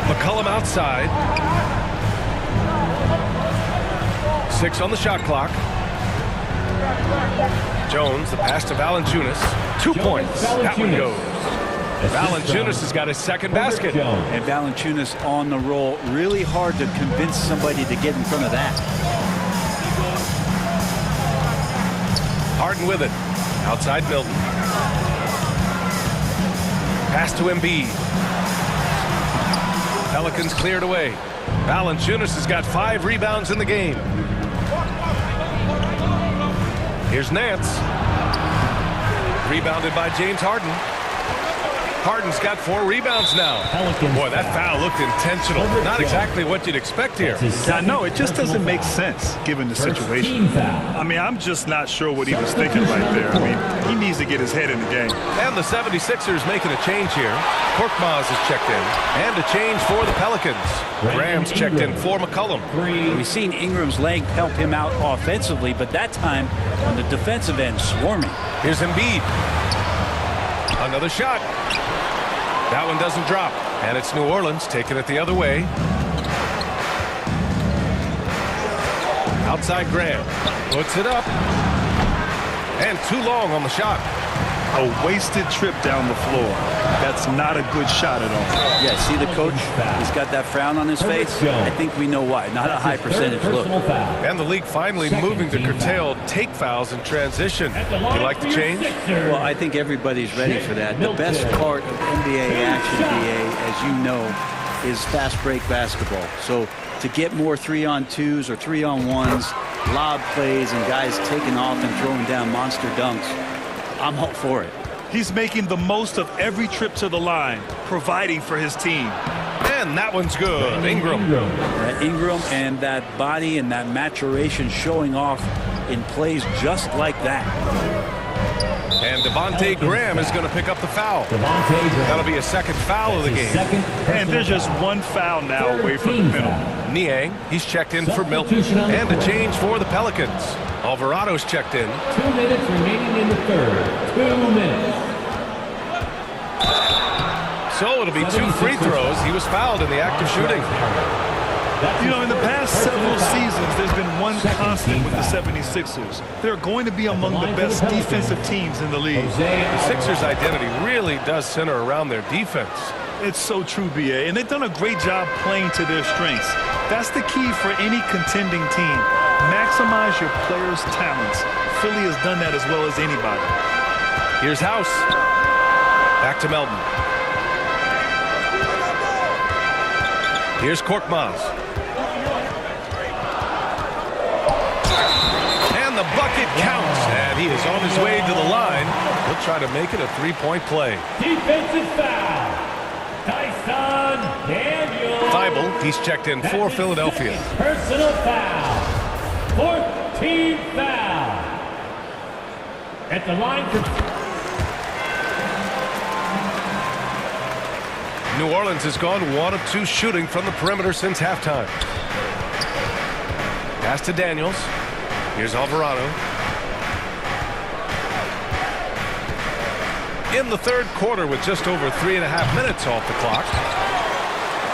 McCollum outside. 6 on the shot clock. Jones, the pass to Valanciunas. 2 points. That one goes. Valanciunas has got his second basket. And Valanciunas on the roll. Really hard to convince somebody to get in front of that. Harden with it. Outside Milton. Pass to Embiid. Pelicans cleared away. Valanciunas has got 5 rebounds in the game. Here's Nance. Rebounded by James Harden. Harden's got 4 rebounds now. Boy, that foul looked intentional. Not exactly what you'd expect here. I know, it just doesn't make sense given the situation. I mean, I'm just not sure what he was thinking right there. I mean, he needs to get his head in the game. And the 76ers making a change here. Korkmaz is checked in. And a change for the Pelicans. Graham's checked in for McCollum. We've seen Ingram's leg help him out offensively, but that time on the defensive end, swarming. Here's Embiid. Another shot. That one doesn't drop. And it's New Orleans taking it the other way. Outside Graham. Puts it up. And too long on the shot. A wasted trip down the floor. That's not a good shot at all. Yeah, see the coach? He's got that frown on his face. I think we know why. Not a high percentage look. And the league finally moving to curtail take fouls in transition. You like the change? Well, I think everybody's ready for that. The best part of NBA action, BA, as you know, is fast break basketball. So to get more 3-on-2s or 3-on-1s, lob plays, and guys taking off and throwing down monster dunks, I'm all for it. He's making the most of every trip to the line, providing for his team. And that one's good. Ingram. Ingram and that body and that maturation showing off in plays just like that. And Devontae Graham is going to pick up the foul. That'll be a second foul of the game. And there's just one foul now away from the middle. Niang, he's checked in for Milton. And a change for the Pelicans. Alvarado's checked in. 2 minutes remaining in the third. 2 minutes. So it'll be 2 free throws. He was fouled in the act of shooting. You know, in the past several seasons, there's been one constant with the 76ers. They're going to be among the best defensive teams in the league. The Sixers' identity really does center around their defense. It's so true, B.A., and they've done a great job playing to their strengths. That's the key for any contending team. Maximize your players' talents. Philly has done that as well as anybody. Here's House. Back to Melton. Here's Korkmaz. And the bucket counts. And he is on his way to the line. He'll try to make it a three-point play. Defensive foul. Tyson Daniels. Thibault, he's checked in for Philadelphia. Personal foul. Fourth team foul. At the line for... New Orleans has gone 1 of 2 shooting from the perimeter since halftime. Pass to Daniels. Here's Alvarado. In the third quarter with just over 3.5 minutes off the clock.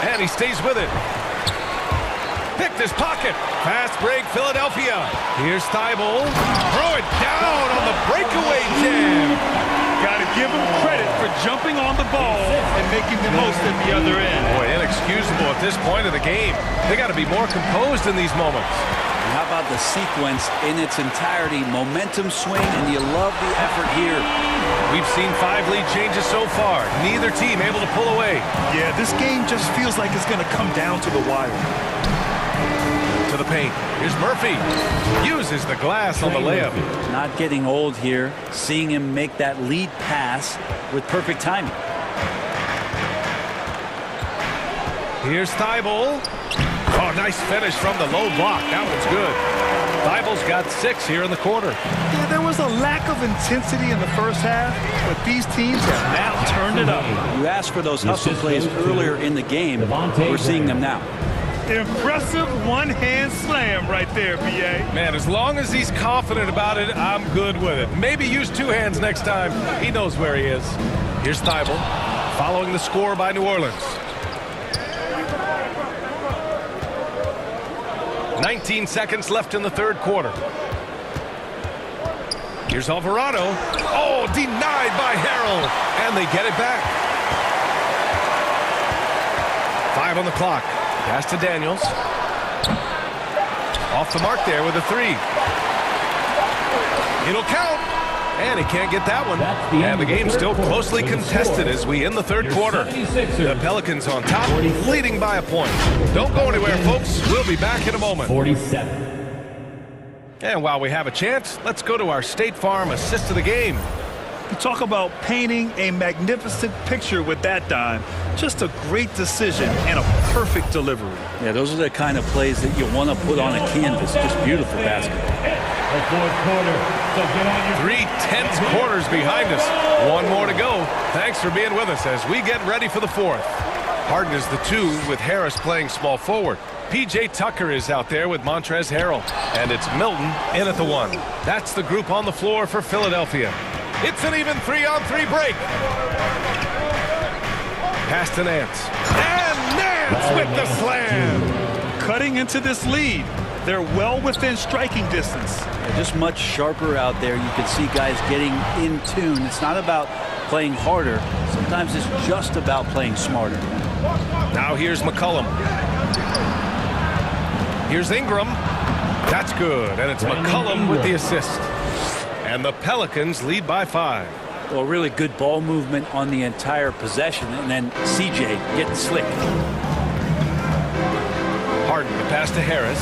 And he stays with it. Picked his pocket. Fast break, Philadelphia. Here's Thibault. Throw it down on the breakaway jam. Got to give him credit for jumping on the ball and making the most at the other end. Boy, inexcusable at this point of the game. They got to be more composed in these moments. And how about the sequence in its entirety? Momentum swing, and you love the effort here. We've seen 5 lead changes so far. Neither team able to pull away. Yeah, this game just feels like it's going to come down to the wire. To the paint. Here's Murphy. Uses the glass on the layup. Not getting old here. Seeing him make that lead pass with perfect timing. Here's Thibault. Oh, nice finish from the low block. That one's good. Thibault's got 6 here in the quarter. Yeah, there was a lack of intensity in the first half, but these teams have now turned it up. You asked for those hustle plays earlier in the game. We're seeing them now. Impressive one-hand slam right there, B.A. Man, as long as he's confident about it, I'm good with it. Maybe use 2 hands next time. He knows where he is. Here's Thibault, following the score by New Orleans. 19 seconds left in the third quarter. Here's Alvarado. Oh, denied by Harrell. And they get it back. 5 on the clock. Pass to Daniels. Off the mark there with a 3. It'll count. And he can't get that one. And the game's still closely contested as we end the third quarter. The Pelicans on top, leading by a point. Don't go anywhere, folks. We'll be back in a moment. 47. And while we have a chance, let's go to our State Farm assist of the game. You talk about painting a magnificent picture with that dime. Just a great decision and a perfect delivery. Yeah, those are the kind of plays that you want to put on a canvas. Just beautiful basketball. The fourth quarter. So get on your 3 tense quarters behind us. 1 more to go. Thanks for being with us as we get ready for the fourth. Harden is the 2 with Harris playing small forward. P.J. Tucker is out there with Montrezl Harrell. And it's Milton in at the 1. That's the group on the floor for Philadelphia. It's an even 3-on-3 break. Pass to Nance. And Nance with the slam. Cutting into this lead. They're well within striking distance. They're just much sharper out there. You can see guys getting in tune. It's not about playing harder. Sometimes it's just about playing smarter. Now here's McCollum. Here's Ingram. That's good. And it's McCollum with the assist. And the Pelicans lead by 5. Well, really good ball movement on the entire possession. And then CJ getting slick. Harden, the pass to Harris.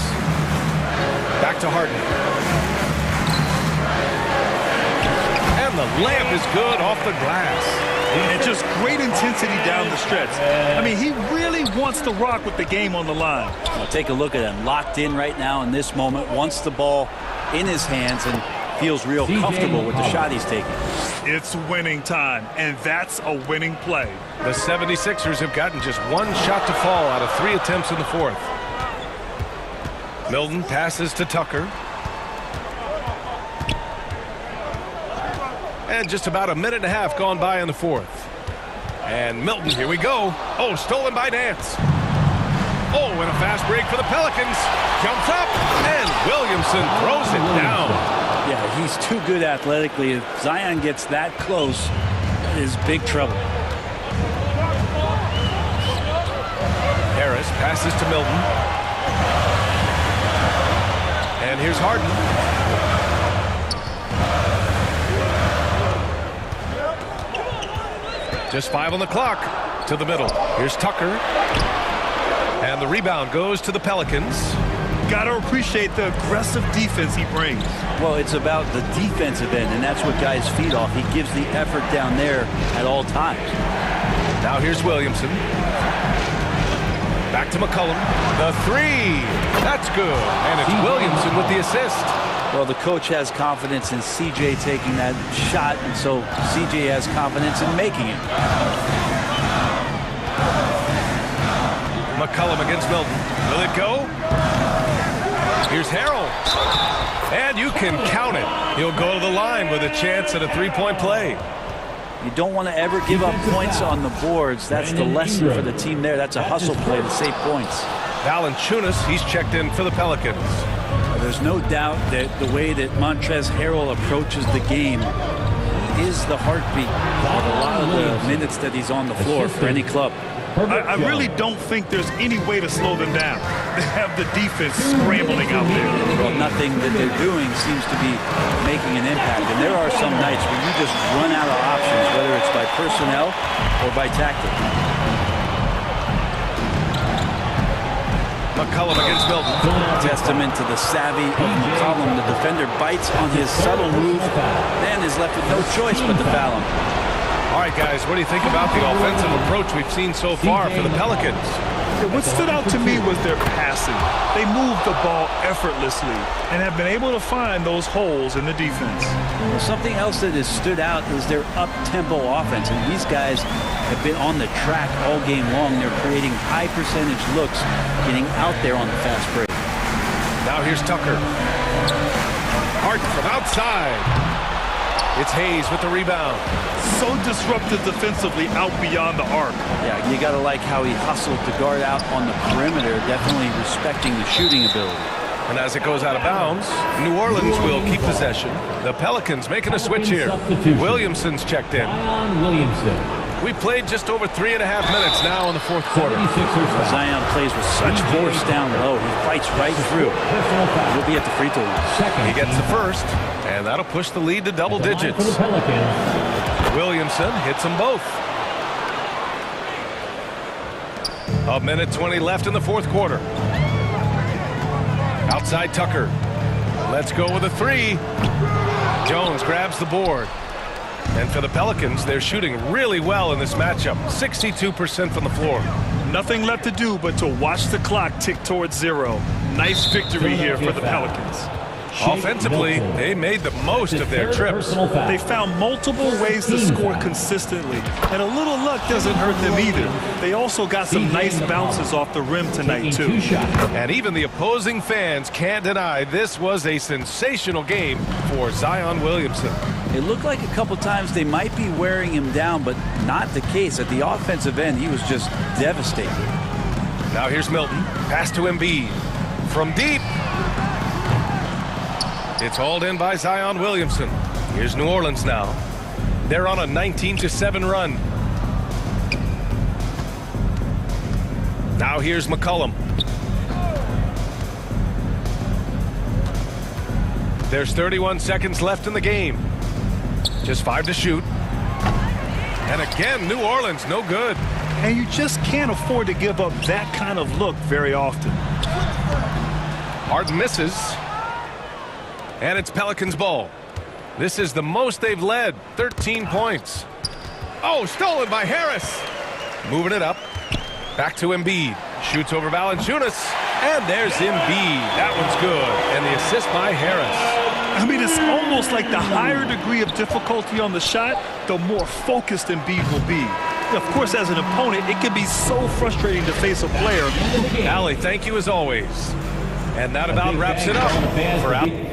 Back to Harden. And the layup is good off the glass. And just great intensity down the stretch. I mean, he really wants to rock with the game on the line. Well, take a look at him. Locked in right now in this moment. Wants the ball in his hands and feels real comfortable with the shot he's taking. It's winning time, and that's a winning play. The 76ers have gotten just 1 shot to fall out of 3 attempts in the fourth. Milton passes to Tucker. And just about 1.5 minutes gone by in the fourth. And Milton, here we go. Oh, stolen by Nance. Oh, and a fast break for the Pelicans. Jumps up, and Williamson throws it down. Yeah, he's too good athletically. If Zion gets that close, it is big trouble. Harris passes to Milton. And here's Harden. Just 5 on the clock. To the middle. Here's Tucker. And the rebound goes to the Pelicans. Got to appreciate the aggressive defense he brings. Well, it's about the defensive end, and that's what guys feed off. He gives the effort down there at all times. Now here's Williamson. Back to McCollum. The three. That's good. And it's Williamson with the assist. Well, the coach has confidence in CJ taking that shot, and so CJ has confidence in making it. McCollum against Milton. Will it go? Here's Harrell. And you can count it. He'll go to the line with a chance at a three-point play. You don't want to ever give up points on the boards. That's the lesson for the team there. That's a hustle play to save points. Valanciunas, he's checked in for the Pelicans. There's no doubt that the way that Montrezl Harrell approaches the game is the heartbeat of a lot of the minutes that he's on the floor for any club. I really don't think there's any way to slow them down. They have the defense scrambling out there. Well, nothing that they're doing seems to be making an impact. And there are some nights where you just run out of options, whether it's by personnel or by tactic. McCollum against Milton. Testament to the savvy of McCollum. The defender bites on his subtle move, then is left with no choice but to foul him. All right, guys, what do you think about the offensive approach we've seen so far for the Pelicans? What stood out to me was their passing. They moved the ball effortlessly and have been able to find those holes in the defense. Well, something else that has stood out is their up-tempo offense. And these guys have been on the track all game long. They're creating high-percentage looks, getting out there on the fast break. Now here's Tucker. Hart from outside. It's Hayes with the rebound. So disruptive defensively out beyond the arc. Yeah, you got to like how he hustled to guard out on the perimeter, definitely respecting the shooting ability. And as it goes out of bounds, New Orleans will keep possession. The Pelicans making a switch here. Williamson's checked in. We played just over 3.5 minutes now in the fourth quarter. Zion plays with such force down low. He fights right through. He'll be at the free throw line. He gets the first, and that'll push the lead to double digits. Williamson hits them both. A minute 20 left in the fourth quarter. Outside Tucker. Let's go with a three. Jones grabs the board. And for the Pelicans, they're shooting really well in this matchup. 62% from the floor. Nothing left to do but to watch the clock tick towards zero. Nice victory here for the Pelicans. Offensively, they made the most of their trips. They found multiple ways to score consistently, and a little luck doesn't hurt them either. They also got some nice bounces off the rim tonight, too. And even the opposing fans can't deny this was a sensational game for Zion Williamson. It looked like a couple times they might be wearing him down, but not the case. At the offensive end, he was just devastating. Now here's Milton. Pass to Embiid. From deep. It's hauled in by Zion Williamson. Here's New Orleans now. They're on a 19-7 run. Now here's McCollum. There's 31 seconds left in the game. Just 5 to shoot. And again, New Orleans, no good. And you just can't afford to give up that kind of look very often. Harden misses. And it's Pelicans ball. This is the most they've led, 13 points. Oh, stolen by Harris. Moving it up. Back to Embiid. Shoots over Valanciunas. And there's Embiid. That one's good. And the assist by Harris. I mean, it's almost like the higher degree of difficulty on the shot, the more focused Embiid will be. Of course, as an opponent, it can be so frustrating to face a player. Allie, thank you as always. And that about wraps it up for Al.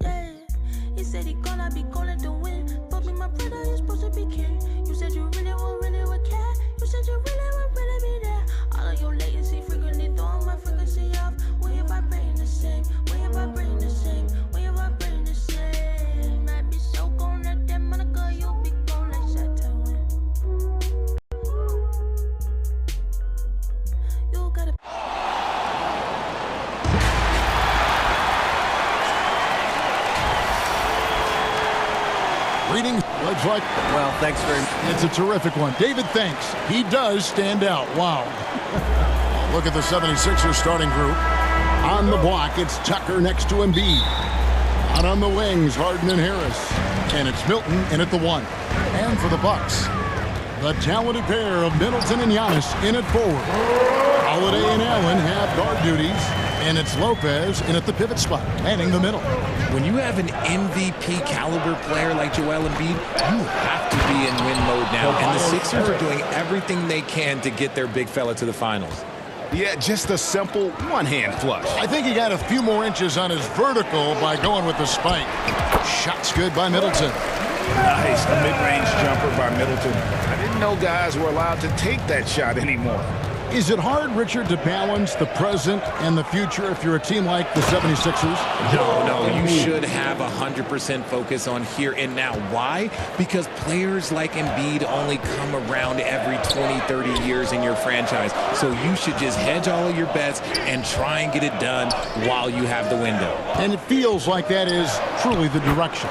Yeah. He said he gonna be calling to win. Fuck me, my brother, you're supposed to be king. You said you really would care. You said you really would be there. All of your latency frequently throwing my frequency off. When you vibrating the same, when you vibrating the same, when you vibrating the same. Might be so gone like that, Monica, you'll be gone like Saturn. You gotta. Reading looks like, well, thanks very much. It's a terrific one. David thanks. He does stand out. Wow. Look at the 76ers starting group. On the block, it's Tucker next to Embiid. Out on the wings, Harden and Harris. And it's Milton in at the 1. And for the Bucks, the talented pair of Middleton and Giannis in at forward. Holiday and Allen have guard duties. And it's Lopez in at the pivot spot, manning the middle. When you have an MVP caliber player like Joel Embiid, you have to be in win mode now. And the Sixers are doing everything they can to get their big fella to the finals. Yeah, just a simple one-hand flush. I think he got a few more inches on his vertical by going with the spike. Shot's good by Middleton. Nice, a mid-range jumper by Middleton. I didn't know guys were allowed to take that shot anymore. Is it hard, Richard, to balance the present and the future if you're a team like the 76ers? No, you should have 100% focus on here and now. Why? Because players like Embiid only come around every 20, 30 years in your franchise. So you should just hedge all of your bets and try and get it done while you have the window. And it feels like that is truly the direction.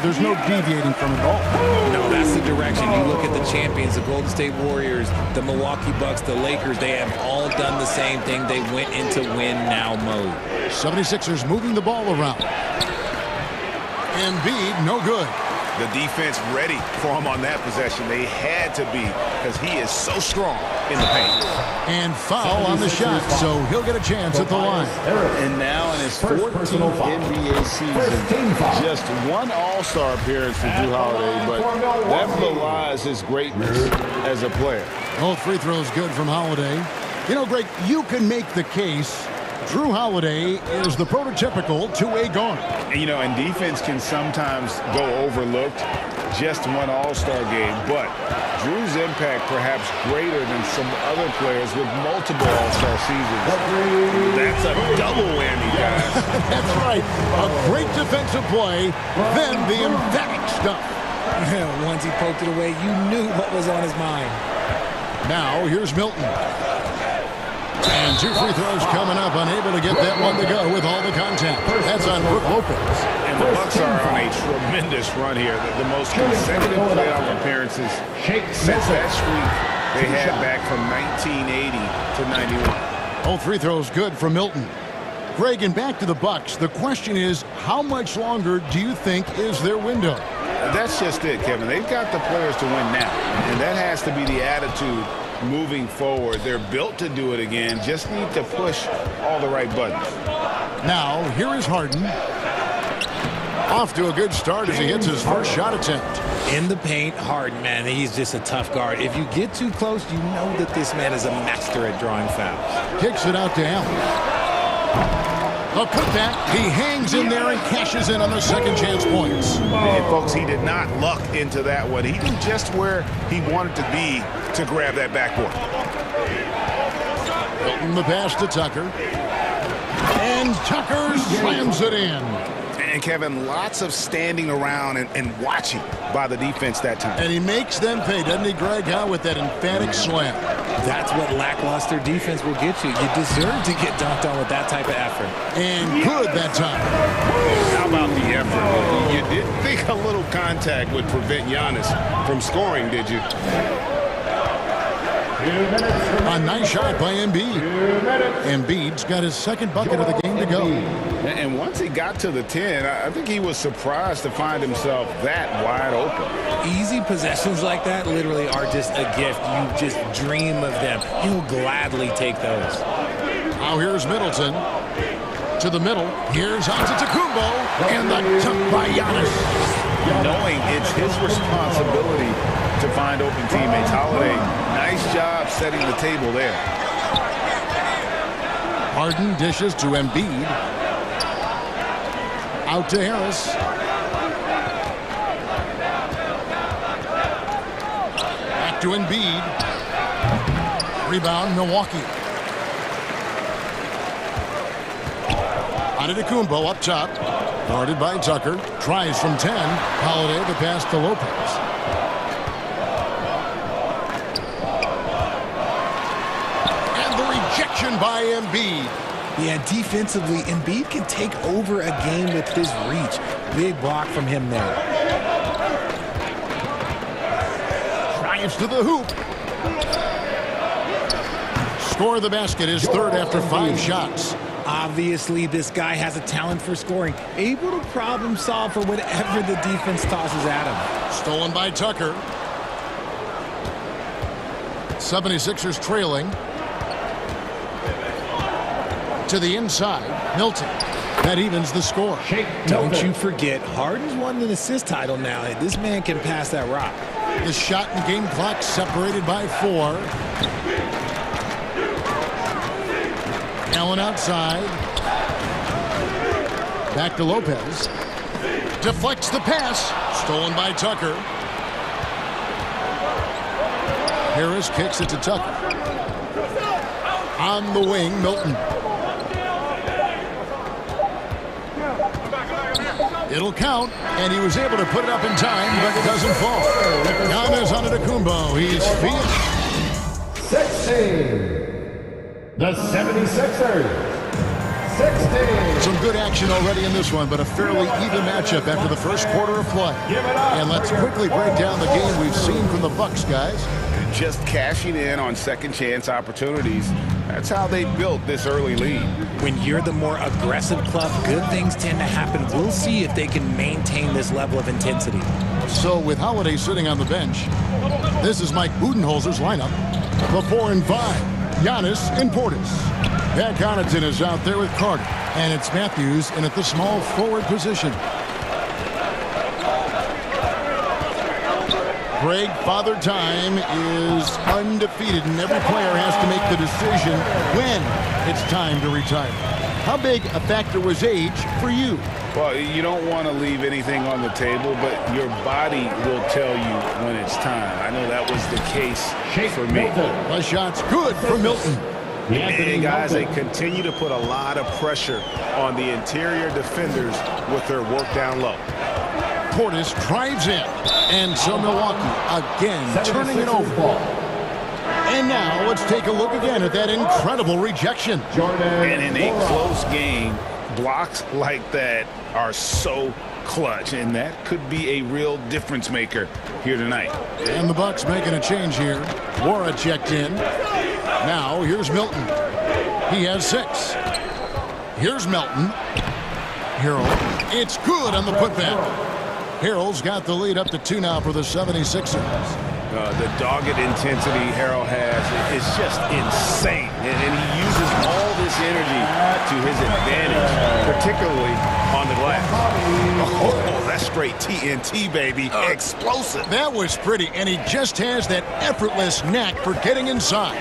There's no deviating from it all. No, that's the direction. You look at the champions, the Golden State Warriors, the Milwaukee Bucks, the Lakers. They have all done the same thing. They went into win-now mode. 76ers moving the ball around. Embiid, no good. The defense ready for him on that possession. They had to be because he is so strong in the paint. And foul on the shot, so he'll get a chance at the line. And now in his 14th NBA season, just one All-Star appearance for Drew Holiday, but that belies his greatness as a player. Both free throws good from Holiday. You know, Greg, you can make the case Drew Holiday is the prototypical two-way guard. And, you know, and defense can sometimes go overlooked. Just one All-Star game, but Drew's impact perhaps greater than some other players with multiple All-Star seasons. That's a double whammy, guys. That's right. A great defensive play, then the emphatic stuff. Once he poked it away, you knew what was on his mind. Now, here's Milton. And two free throws coming up, unable to get that one to go with all the contact. That's on Brook Lopez. And the Bucks are on a tremendous run here. The most consecutive playoff appearances since that streak they had back from 1980 to 91. All free throws good from Milton. Greg, and back to the Bucks. The question is, how much longer do you think is their window? That's just it, Kevin. They've got the players to win now, and that has to be the attitude moving forward. They're built to do it again. Just need to push all the right buttons. Now, here is Harden. Off to a good start as he hits his first shot attempt. In the paint, Harden, man, he's just a tough guard. If you get too close, you know that this man is a master at drawing fouls. Kicks it out to Allen. A putback. He hangs in there and cashes in on the second chance points. And folks, he did not luck into that one. He knew just where he wanted to be to grab that backboard. Hilton the pass to Tucker. And Tucker slams it in. And Kevin, lots of standing around and watching by the defense that time. And he makes them pay, doesn't he, Greg? With that emphatic slam. That's what lackluster defense will get you. You deserve to get dunked on with that type of effort. And good that time. How about the effort? You didn't think a little contact would prevent Giannis from scoring, did you? A nice shot by Embiid. Embiid's got his second bucket of the game to go. And once he got to the 10, I think he was surprised to find himself that wide open. Easy possessions like that literally are just a gift. You just dream of them. You'll gladly take those. Now here's Middleton. To the middle. Here's Antetokounmpo. And the dunk by Giannis. Knowing it's his responsibility to find open teammates. Holiday, nice job setting the table there. Harden dishes to Embiid. Out to Harris. Back to Embiid. Rebound, Milwaukee. Antetokounmpo up top. Guarded by Tucker. Tries from 10. Holiday the pass to Lopez. And the rejection by Embiid. Yeah, defensively, Embiid can take over a game with his reach. Big block from him there. Drives to the hoop. Score the basket is third after 5 shots. Obviously, this guy has a talent for scoring. Able to problem solve for whatever the defense tosses at him. Stolen by Tucker. 76ers trailing. To the inside, Milton. That evens the score. Don't you forget, Harden's won an assist title now. This man can pass that rock. The shot and game clock separated by 4. Allen outside. Back to Lopez. Deflects the pass. Stolen by Tucker. Harris kicks it to Tucker. On the wing, Milton. It'll count, and he was able to put it up in time, but it doesn't fall. Giannis Antetokounmpo. He's finished. 16. The 76ers. 16. Some good action already in this one, but a fairly even matchup after the first quarter of play. And let's quickly break down the game we've seen from the Bucks, guys. Just cashing in on second chance opportunities. That's how they built this early lead. When you're the more aggressive club, good things tend to happen. We'll see if they can maintain this level of intensity. So with Holiday sitting on the bench, this is Mike Budenholzer's lineup. The 4 and 5, Giannis and Portis. Pat Connaughton is out there with Carter. And it's Matthews in at the small forward position. Greg, Father Time is undefeated, and every player has to make the decision when it's time to retire. How big a factor was age for you? Well, you don't want to leave anything on the table, but your body will tell you when it's time. I know that was the case for me. The shot's good for Milton. Hey, guys, they continue to put a lot of pressure on the interior defenders with their work down low. Portis drives in, and so Milwaukee again turning it over. And now let's take a look again at that incredible rejection. And in a close game, blocks like that are so clutch, and that could be a real difference maker here tonight. And the Bucks making a change here. Wara checked in. Now here's Milton. He has 6. Here's Melton. Harrell. It's good on the putback. Harrell's got the lead up to 2 now for the 76ers. The dogged intensity Harrell has is just insane. And he uses all this energy to his advantage, particularly on the glass. Oh, that's straight TNT, baby. Explosive. That was pretty, and he just has that effortless knack for getting inside.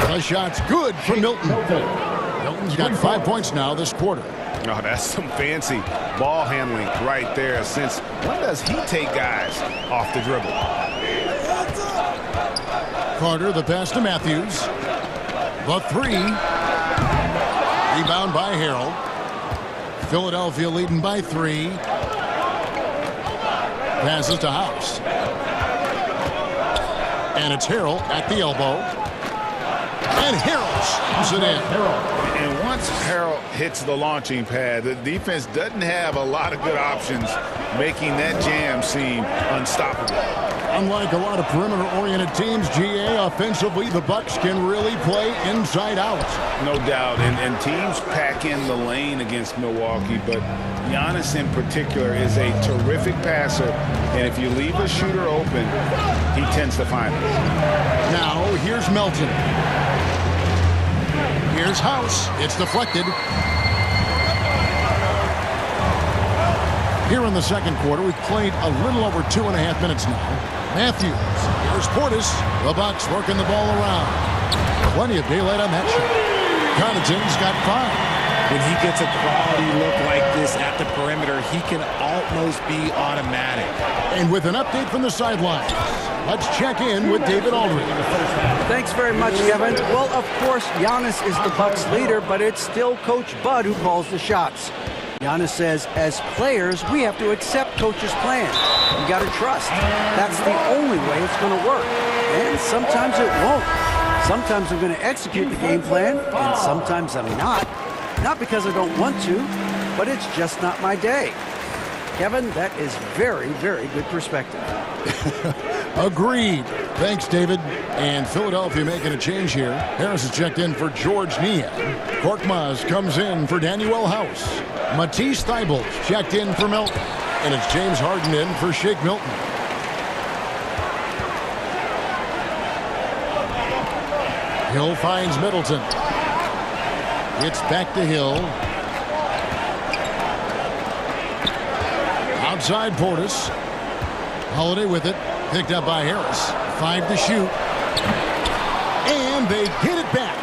The shot's good for Milton. Milton's got 5 points now this quarter. Oh, that's some fancy ball handling right there. Since when does he take guys off the dribble? Carter, the pass to Matthews. The 3. Rebound by Harrell. Philadelphia leading by 3. Passes to House. And it's Harrell at the elbow. And Harrell shoots it in. And once Harrell hits the launching pad, the defense doesn't have a lot of good options, making that jam seem unstoppable. Unlike a lot of perimeter-oriented teams, GA, offensively, the Bucks can really play inside out. No doubt, and teams pack in the lane against Milwaukee, but Giannis in particular is a terrific passer, and if you leave a shooter open, he tends to find it. Now, here's Melton. Here's House. It's deflected. Here in the second quarter, we've played a little over 2.5 minutes now. Matthews. Here's Portis. The Bucks working the ball around. Plenty of daylight on that shot. Connaughton's got 5. when he gets a quality look like this at the perimeter, he can almost be automatic. And with an update from the sidelines, let's check in with David Aldridge. Thanks very much, Kevin. Well, of course, Giannis is the Bucks leader, but it's still Coach Bud who calls the shots. Giannis says, as players, we have to accept Coach's plan. You got to trust. That's the only way it's going to work. And sometimes it won't. Sometimes I'm going to execute the game plan, and sometimes I'm not. Not because I don't want to, but it's just not my day. Kevin, that is very, very good perspective. Agreed. Thanks, David. And Philadelphia making a change here. Harris is checked in for George Niang. Korkmaz comes in for Danuel House. Matisse Thybulle checked in for Milton. And it's James Harden in for Shake Milton. Hill finds Middleton. It's back to Hill. Outside Portis. Holiday with it. Picked up by Harris. 5 to shoot. And they get it back.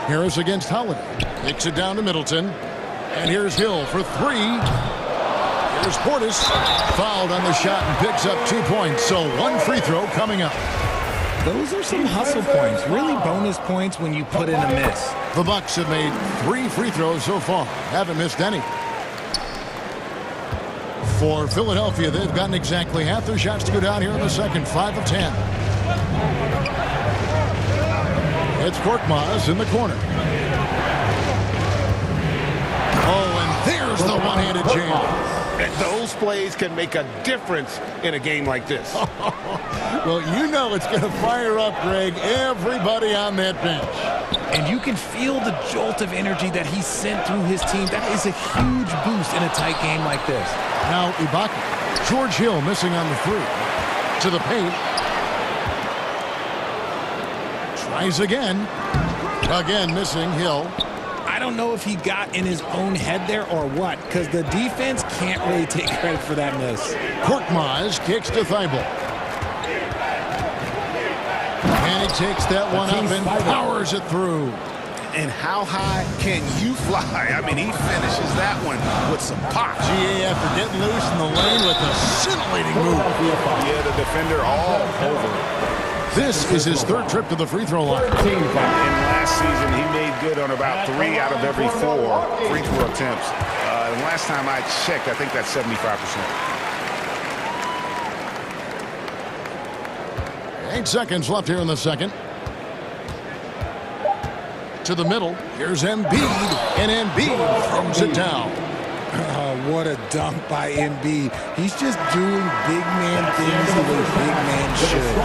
Harris against Holiday. Kicks it down to Middleton. And here's Hill for 3. Here's Portis. Fouled on the shot and picks up 2 points. So 1 free throw coming up. Those are some hustle points. Really bonus points when you put in a miss. The Bucks have made 3 free throws so far. Haven't missed any. For Philadelphia, they've gotten exactly half their shots to go down here in the second. 5 of 10. It's Korkmaz in the corner. Oh, and there's the one-handed jam. Those plays can make a difference in a game like this. Well, you know it's going to fire up, Greg, everybody on that bench. And you can feel the jolt of energy that he sent through his team. That is a huge boost in a tight game like this. Now Ibaka. George Hill missing on the 3. To the paint. Tries again. Again missing Hill. I don't know if he got in his own head there or what, because the defense can't really take credit for that miss. Korkmaz kicks to Thybulle. And he takes that one up and powers it through. And how high can you fly? I mean, he finishes that one with some pop. GA after getting loose in the lane with a scintillating move. Yeah, the defender all over. This is his 3rd trip to the free throw line. And last season, he made good on about 3 out of every 4 free throw attempts. And last time I checked, I think that's 75%. 8 seconds left here in the second. To the middle. Here's Embiid. And Embiid throws it down. Oh, what a dunk by Embiid. He's just doing big man things the way big man should.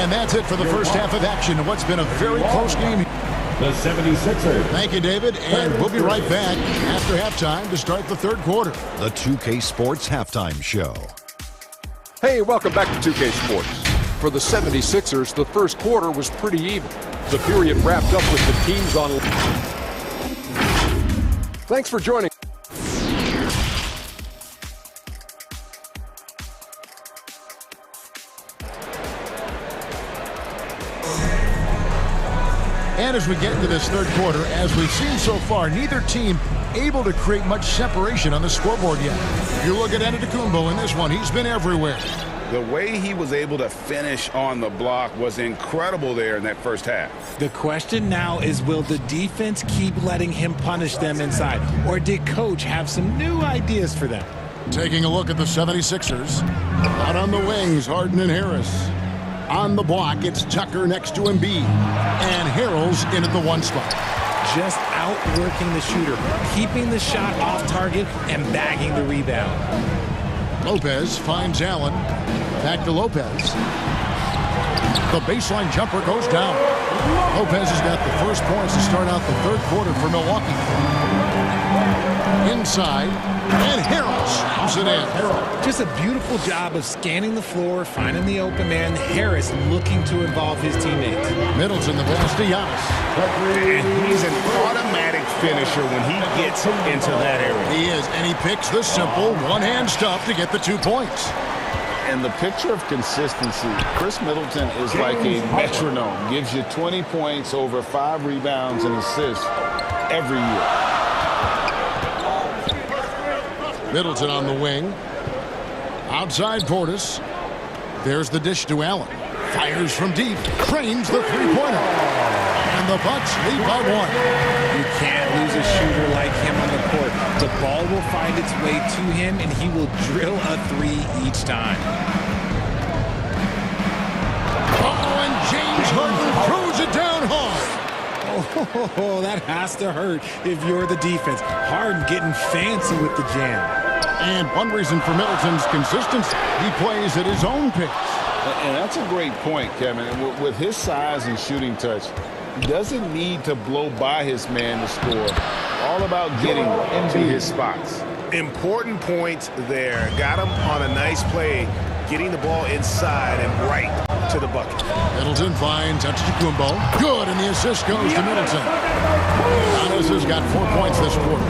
And that's it for the first half of action. What's been a very close game. The 76ers. Thank you, David. And we'll be right back after halftime to start the 3rd quarter. The 2K Sports Halftime Show. Hey, welcome back to 2K Sports. For the 76ers, the first quarter was pretty even. The period wrapped up with the teams on. Thanks for joining. And as we get into this 3rd quarter, as we've seen so far, neither team able to create much separation on the scoreboard yet. You look at Antetokounmpo in this one, he's been everywhere. The way he was able to finish on the block was incredible there in that first half. The question now is, will the defense keep letting him punish them inside? Or did Coach have some new ideas for them? Taking a look at the 76ers. Out on the wings, Harden and Harris. On the block, it's Tucker next to Embiid. And Harrell's in at the 1 spot. Just outworking the shooter, keeping the shot off target, and bagging the rebound. Lopez finds Allen. Back to Lopez. The baseline jumper goes down. Lopez has got the first points to start out the 3rd quarter for Milwaukee. Inside, and Harrell slams it in. Just a beautiful job of scanning the floor, finding the open man. Harris looking to involve his teammates. Middleton the pass to Giannis. And he's an automatic finisher when he gets into that area. He is, and he picks the simple one-hand stuff to get the 2 points. And the picture of consistency, Chris Middleton is like a metronome. Gives you 20 points, over 5 rebounds and assists every year. Middleton on the wing. Outside Portis. There's the dish to Allen. Fires from deep. Trains the three-pointer. And the Bucks lead by 1. You can't lose a shooter like him on the court. The ball will find its way to him, and he will drill a 3 each time. Oh, and James Harden throws it down hard. Oh, that has to hurt if you're the defense. Harden getting fancy with the jam. And one reason for Middleton's consistency, he plays at his own pace. And that's a great point, Kevin. And with his size and shooting touch, he doesn't need to blow by his man to score. All about getting into his spots. Important points there. Got him on a nice play, getting the ball inside and right to the bucket. Middleton finds Antetokounmpo. Good, and the assist goes to Middleton. Giannis has got 4 points this quarter.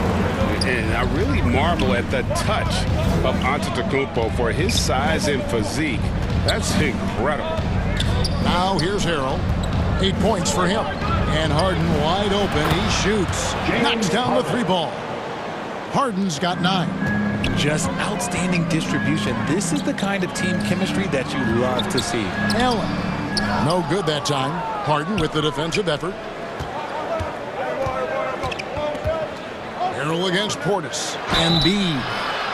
And I really marvel at the touch of Antetokounmpo for his size and physique. That's incredible. Now here's Harrell. 8 points for him. And Harden wide open. He shoots. Knocks down the 3-ball. Harden's got 9. Just outstanding distribution. This is the kind of team chemistry that you love to see. Allen. No good that time. Harden with the defensive effort. Harrell against Portis. Embiid.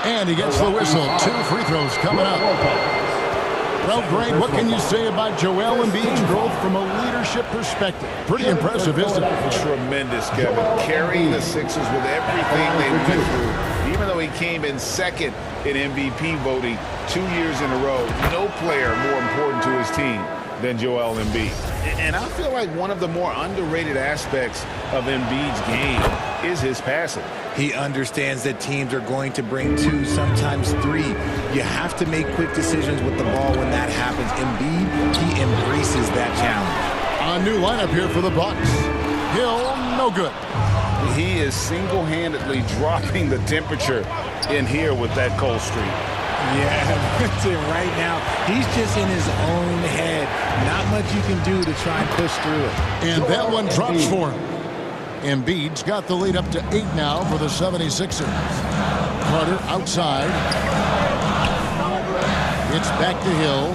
And he gets the whistle. 2 free throws coming up. Well, Greg, what can you say about Joel Embiid's growth from a leadership perspective? Pretty impressive, isn't it? Tremendous, Kevin. Carrying the Sixers with everything they went through. Even though he came in second in MVP voting 2 years in a row, no player more important to his team than Joel Embiid. And I feel like one of the more underrated aspects of Embiid's game is his passing. He understands that teams are going to bring 2, sometimes 3. You have to make quick decisions with the ball when that happens. Embiid, he embraces that challenge. A new lineup here for the Bucks. Hill, no good. He is single-handedly dropping the temperature in here with that cold streak. Yeah, right now, he's just in his own head. Not much you can do to try and push through it. And that one drops for him. Embiid's got the lead up to 8 now for the 76ers. Carter outside. It's back to Hill.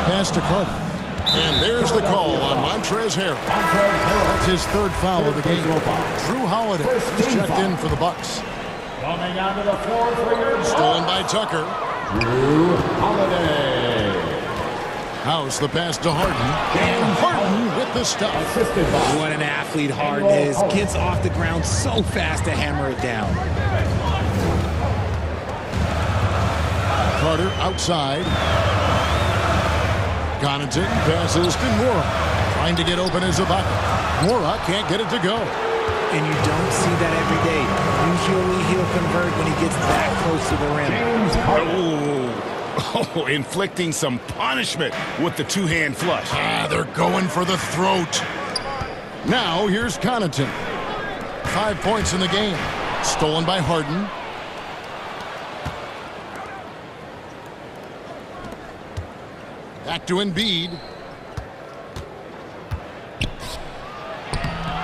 Pass to Carter. And there's the call on Montrezl Harrell. That's his 3rd foul of the game. Drew Holiday is checked in for the Bucks. Coming onto the floor for your Stolen by Tucker. Drew Holiday. House the pass to Harden. And Harden with the stuff. What an athlete Harden is. Gets off the ground so fast to hammer it down. Carter outside. Connaughton passes to Mora. Trying to get open as Ibaka. Mora can't get it to go. And you don't see that every day. Usually he'll convert when he gets that close to the rim. Oh, inflicting some punishment with the 2-hand flush. They're going for the throat. Now here's Connaughton. 5 points in the game. Stolen by Harden. Back to Embiid.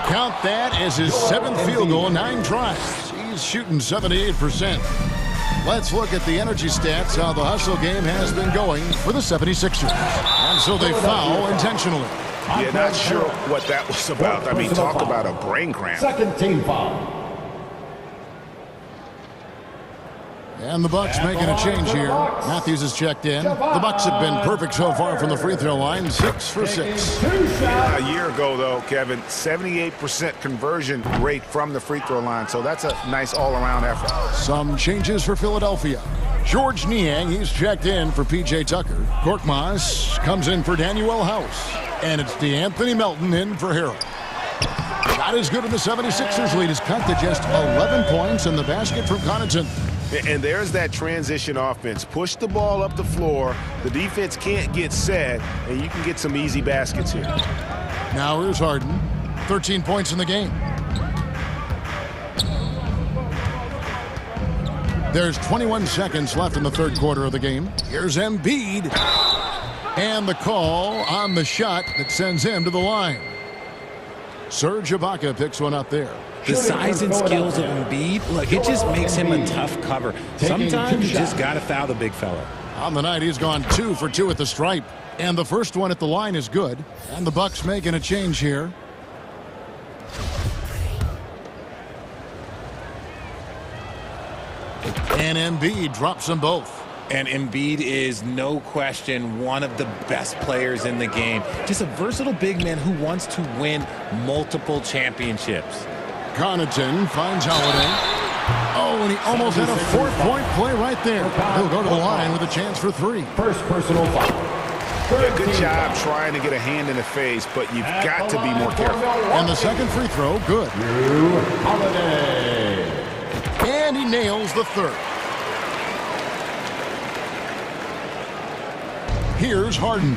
Count that as his 7th field goal, 9 tries. He's shooting 78%. Let's look at the energy stats, how the hustle game has been going for the 76ers. And so they foul intentionally. Yeah, not sure what that was about. I mean, talk about a brain cramp. Second team foul. And the Bucks making a change here. Matthews is checked in. The Bucks have been perfect so far from the free throw line, 6 for 6. A year ago, though, Kevin, 78% conversion rate from the free throw line. So that's a nice all-around effort. Some changes for Philadelphia. George Niang, he's checked in for P.J. Tucker. Korkmaz comes in for Danuel House. And it's DeAnthony Melton in for Harrell. Not as good in the 76ers lead is cut to just 11 points in the basket from Connaughton. And there's that transition offense. Push the ball up the floor. The defense can't get set, and you can get some easy baskets here. Now here's Harden. 13 points in the game. There's 21 seconds left in the third quarter of the game. Here's Embiid. And the call on the shot that sends him to the line. Serge Ibaka picks one up there. The size and skills of Embiid, look, it just makes him a tough cover. Sometimes you just got to foul the big fella. On the night, he's gone 2 for 2 at the stripe. And the first one at the line is good. And the Bucks making a change here. And Embiid drops them both. And Embiid is, no question, one of the best players in the game. Just a versatile big man who wants to win multiple championships. Connaughton finds Holiday. Oh, and he almost had a 4-point play right there. He'll go to the line with a chance for 3. First personal foul. Yeah, good job trying to get a hand in the face, but you've got to be more careful. And the second free throw, good. Holiday. And he nails the third. Here's Harden.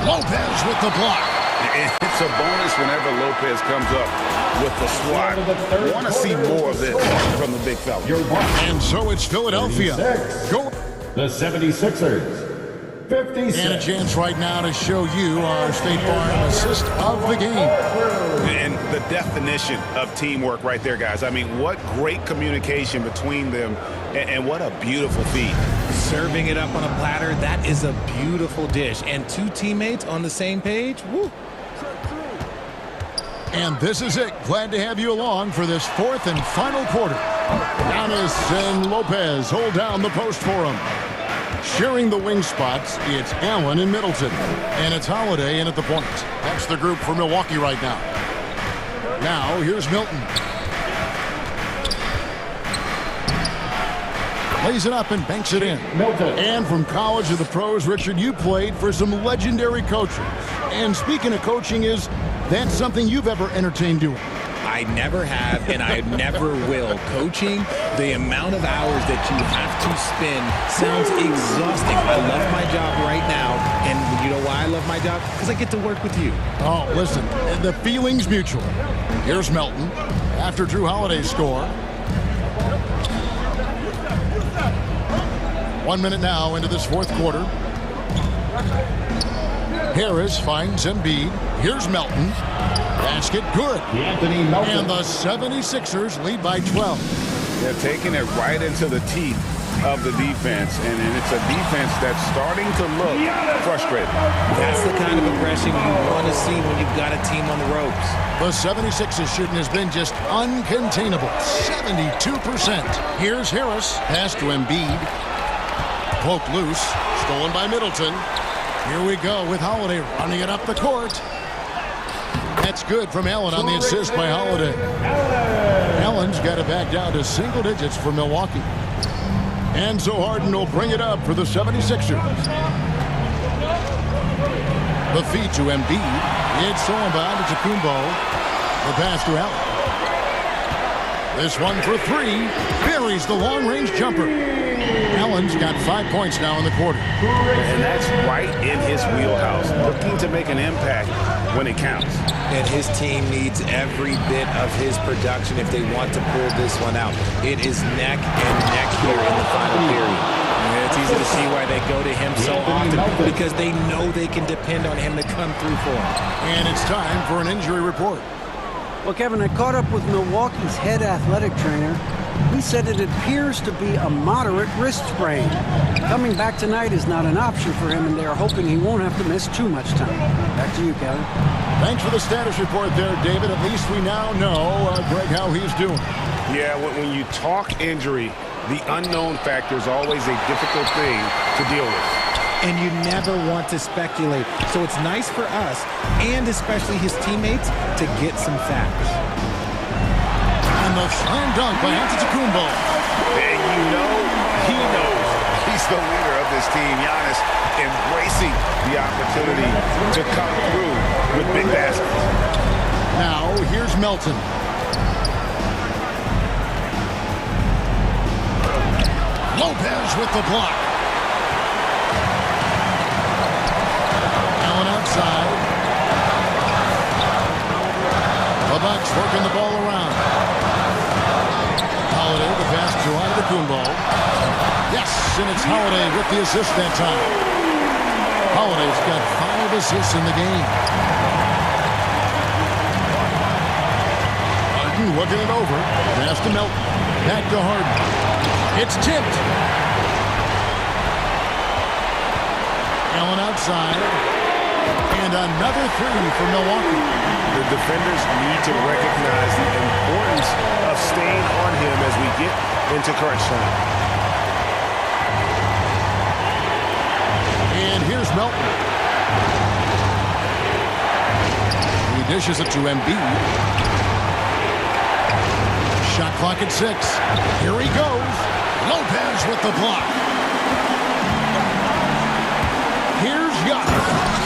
Lopez with the block. It's a bonus whenever Lopez comes up with the swat. Want to see more of this from the big fella. And so it's Philadelphia. Go. The 76ers. 56. And a chance right now to show you our State Farm assist of the game. And the definition of teamwork right there, guys. I mean, what great communication between them, and what a beautiful feed. Serving it up on a platter, that is a beautiful dish. And 2 teammates on the same page, woo. And this is it. Glad to have you along for this 4th and final quarter. Giannis and Lopez hold down the post for him. Sharing the wing spots, it's Allen and Middleton. And it's Holiday in at the point. That's the group for Milwaukee right now. Now, here's Milton. Plays it up and banks it in. Milton. And from college to the pros, Richard, you played for some legendary coaches. And speaking of coaching, is that something you've ever entertained doing? I never have, and I never will. Coaching, the amount of hours that you have to spend sounds exhausting. I love my job right now, and you know why I love my job? Because I get to work with you. Oh, listen, the feeling's mutual. Here's Melton after Drew Holiday's score. 1 minute now into this 4th quarter. Harris finds Embiid. Here's Melton. Basket good. Anthony Melton. And the 76ers lead by 12. They're taking it right into the teeth of the defense, and it's a defense that's starting to look frustrated. That's the kind of aggression you want to see when you've got a team on the ropes. The 76ers shooting has been just uncontainable. 72%. Here's Harris. Pass to Embiid. Poked loose. Stolen by Middleton. Here we go with Holiday running it up the court. That's good from Allen on the assist by Holiday. Allen's got it back down to single digits for Milwaukee. And so Harden will bring it up for the 76ers. The feed to Embiid. It's stolen by Antetokounmpo. The pass to Allen. This one for 3. Buries the long-range jumper. Allen's got 5 points now in the quarter. And that's right in his wheelhouse. Looking to make an impact when it counts. And his team needs every bit of his production if they want to pull this one out. It is neck and neck here in the final period. And it's easy to see why they go to him so often, because they know they can depend on him to come through for them. And it's time for an injury report. Well, Kevin, I caught up with Milwaukee's head athletic trainer. He said it appears to be a moderate wrist sprain. Coming back tonight is not an option for him, and they are hoping he won't have to miss too much time. Back to you, Kevin. Thanks for the status report there, David. At least we now know, Greg, how he's doing. Yeah, when you talk injury, the unknown factor is always a difficult thing to deal with. And you never want to speculate. So it's nice for us, and especially his teammates, to get some facts. And the slam dunk by Antetokounmpo. And you know, he knows he's the leader of this team. Giannis embracing the opportunity to come through with big baskets. Now, here's Melton. Lopez with the block. Allen outside. Bucks working the ball around. Holiday, the pass to Antetokounmpo. Yes, and it's Holiday with the assist that time. Holiday's got 5 assists in the game. Harden looking it over. Pass to Melton. Back to Harden. It's tipped. Allen outside. And another three for Milwaukee. The defenders need to recognize the importance of staying on him as we get into crunch time. And here's Melton. He dishes it to Embiid. Shot clock at 6. Here he goes. Lopez with the block. Here's Giannis.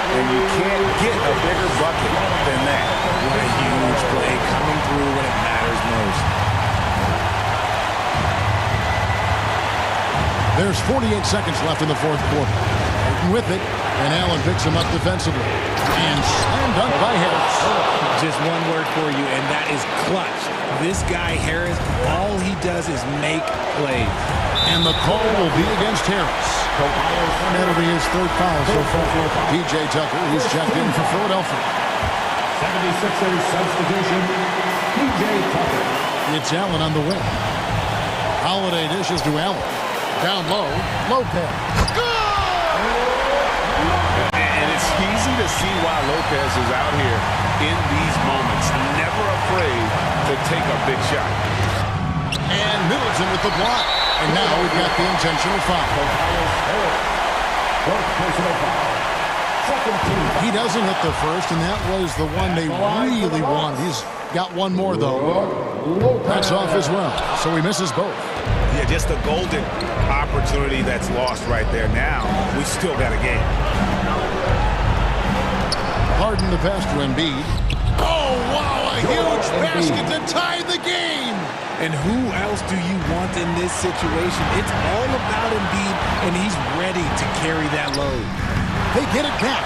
And you can't get a bigger bucket than that. What a huge play coming through when it matters most. There's 48 seconds left in the fourth quarter. With it, and Allen picks him up defensively. And slam dunk by Harris. Just one word for you, and that is clutch. This guy, Harris, all he does is make plays. And the call will be against Harris. That'll be his third foul so far. P.J. Tucker, who's checked in for Philadelphia. 76ers substitution, P.J. Tucker. It's Allen on the wing. Holiday dishes to Allen. Down low, Lopez. And it's easy to see why Lopez is out here in these moments. Never afraid to take a big shot. And Middleton with the block. And now we've got the intentional foul. He doesn't hit the first, and that was the one they really wanted. He's got one more, though. That's off as well, so he misses both. Yeah, just a golden opportunity that's lost right there. Now, we still got a game. Harden the pass to Embiid. Oh, wow, a huge basket to tie the game. And who else do you want in this situation? It's all about Embiid, and he's ready to carry that load. They get it back.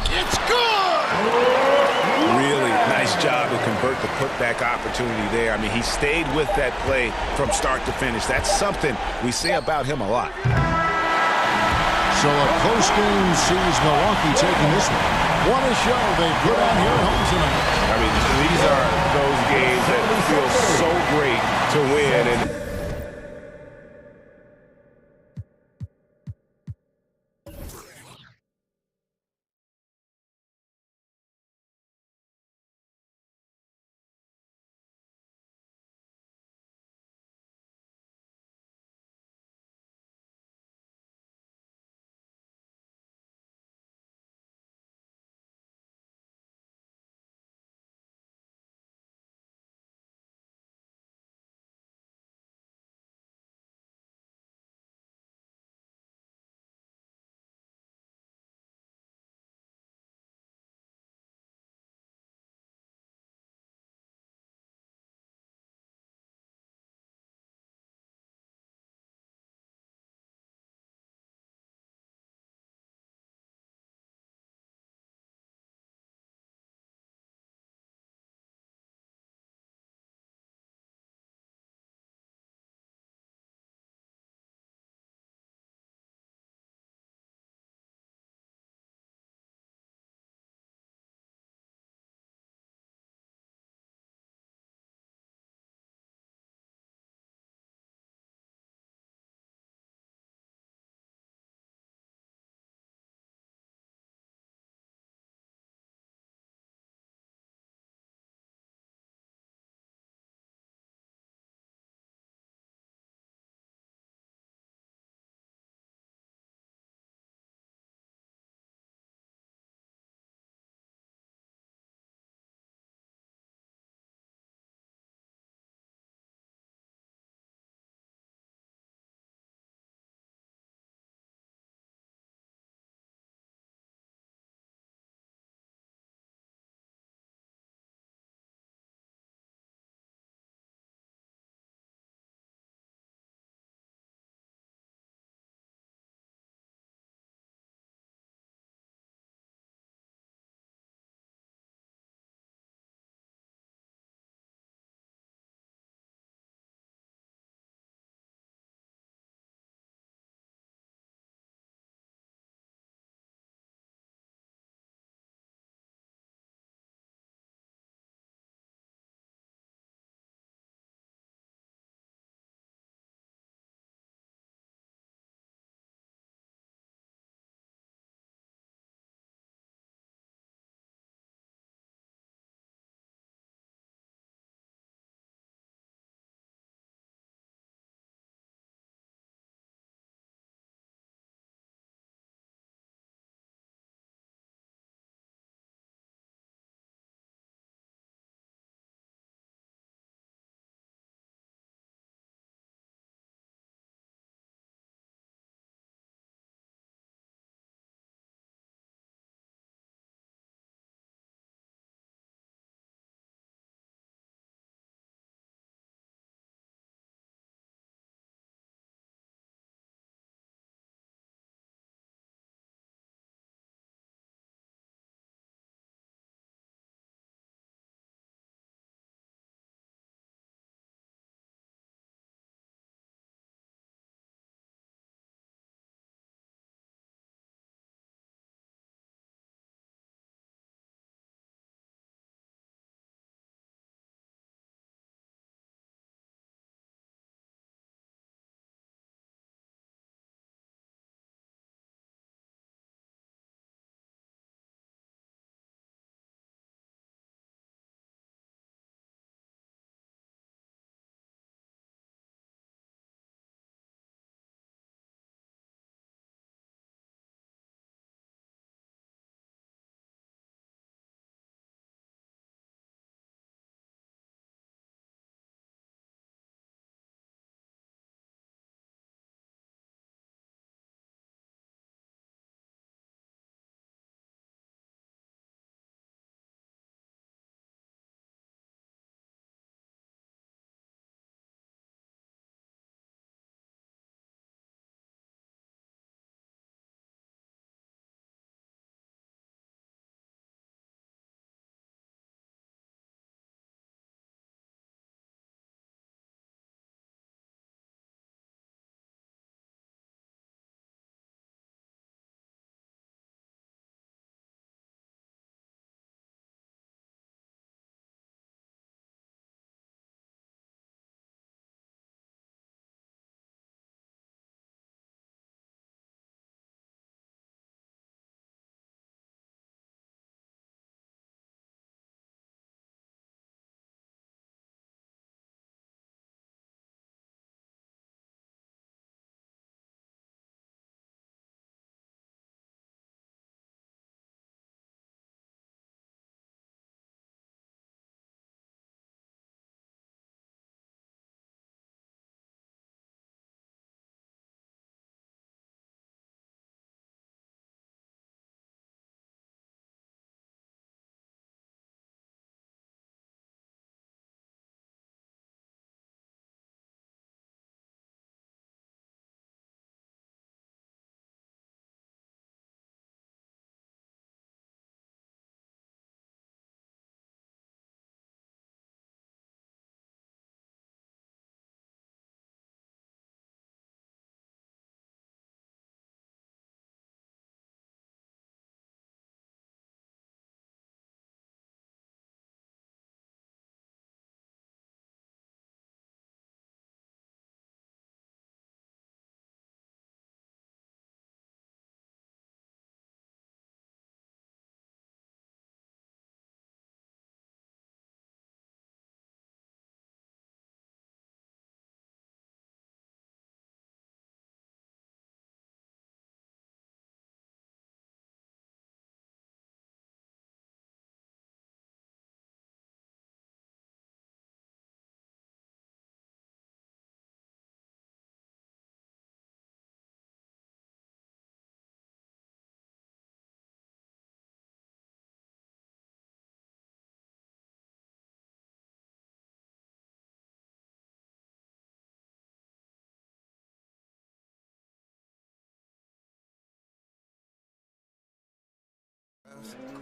It's good! Really nice job to convert the putback opportunity there. I mean, he stayed with that play from start to finish. That's something we say about him a lot. So a close game sees Milwaukee taking this one. What a show they put on here at home tonight. I mean, these are those games that feel so great to win. And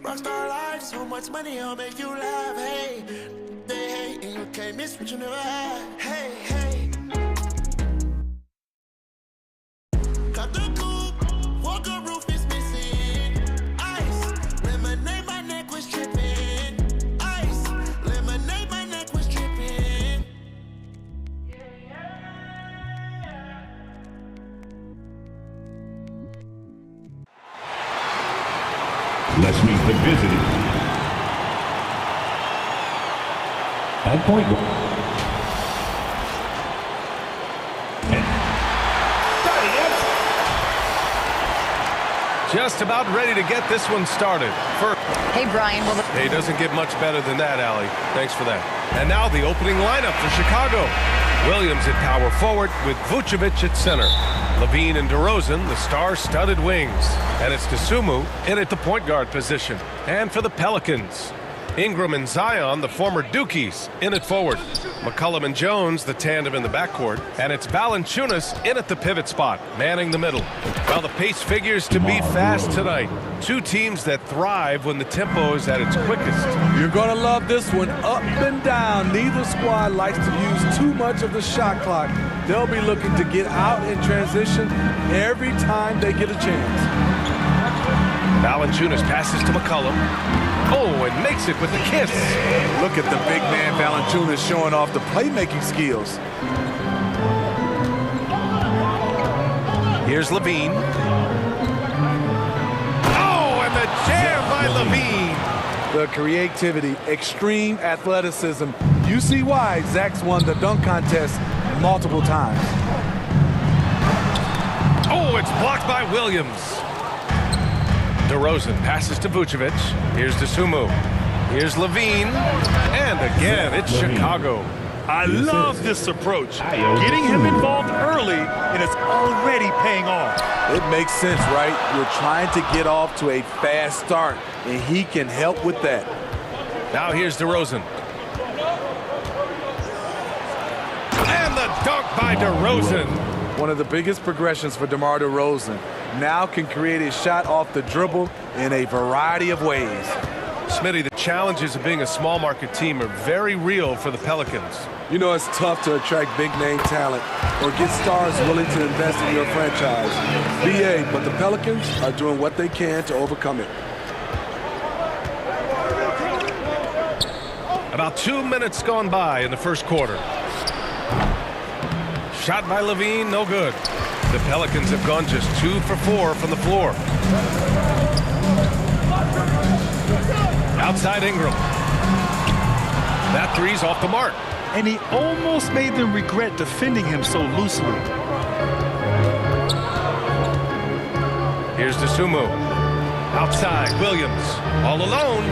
Rockstar life, so much money, I'll make you laugh. Hey, they hate and you can't miss what you never had. Hey, hey. Cut the coupe, walker roof is missing. Ice, lemonade, my neck was tripping. Ice, lemonade, my neck was tripping. Let's meet the visitors. At point guard. Just about ready to get this one started. Hey, Brian. Hey, doesn't get much better than that, Allie. Thanks for that. And now the opening lineup for Chicago. Williams at power forward with Vucevic at center. Levine and DeRozan, the star-studded wings. And it's Dosunmu in at the point guard position. And for the Pelicans, Ingram and Zion, the former Dukies, in at forward. McCollum and Jones, the tandem in the backcourt. And it's Valanciunas in at the pivot spot, manning the middle. Well, the pace figures to be fast tonight. Two teams that thrive when the tempo is at its quickest. You're going to love this one, up and down. Neither squad likes to use too much of the shot clock. They'll be looking to get out in transition every time they get a chance. Valanciunas passes to McCollum. Oh, and makes it with the kiss. Look at the big man Valanciunas showing off the playmaking skills. Here's Levine. Oh, and the jam by Levine. The creativity, extreme athleticism. You see why Zach's won the dunk contest multiple times. Oh, it's blocked by Williams. DeRozan passes to Vucevic. Here's Dosunmu. Here's Levine. And again, it's Chicago. I love this approach. Getting him involved early, and it's already paying off. It makes sense, right? You're trying to get off to a fast start, and he can help with that. Now here's DeRozan. And the dunk by DeRozan. One of the biggest progressions for DeMar DeRozan. Now can create a shot off the dribble in a variety of ways. Smitty, the challenges of being a small market team are very real for the Pelicans. You know, it's tough to attract big name talent or get stars willing to invest in your franchise. BA, but the Pelicans are doing what they can to overcome it. About 2 minutes gone by in the first quarter. Shot by Levine, no good. The Pelicans have gone just 2 for 4 from the floor. Outside Ingram. That three's off the mark. And he almost made them regret defending him so loosely. Here's Dosunmu. Outside, Williams. All alone.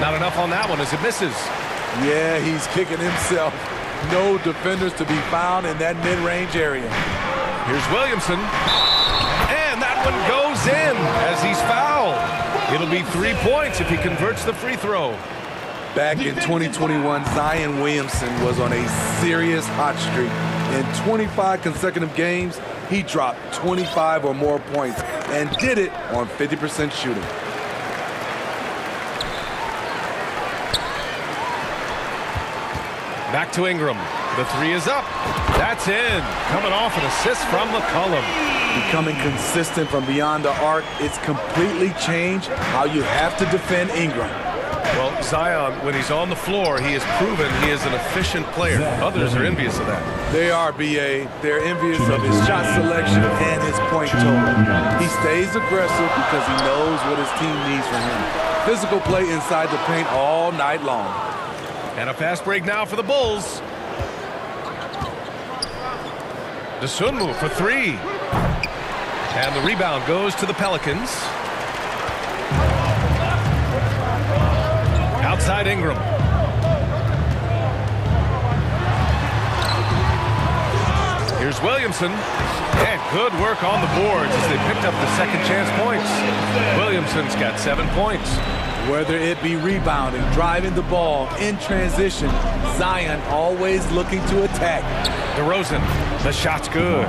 Not enough on that one as it misses. Yeah, he's kicking himself. No defenders to be found in that mid-range area. Here's Williamson. And that one goes in as he's fouled. It'll be 3 points if he converts the free throw. Back in 2021, Zion Williamson was on a serious hot streak. In 25 consecutive games, he dropped 25 or more points and did it on 50% shooting. Back to Ingram. The three is up. That's in. Coming off an assist from McCollum. Becoming consistent from beyond the arc, it's completely changed how you have to defend Ingram. Well, Zion, when he's on the floor, he has proven he is an efficient player. Others are envious of that. They are, BA. They're envious of his shot selection and his point total. He stays aggressive because he knows what his team needs from him. Physical play inside the paint all night long. And a fast break now for the Bulls. Dosunmu for three. And the rebound goes to the Pelicans. Outside Ingram. Here's Williamson. And good work on the boards as they picked up the second chance points. Williamson's got 7 points. Whether it be rebounding, driving the ball, in transition, Zion always looking to attack. DeRozan, the shot's good.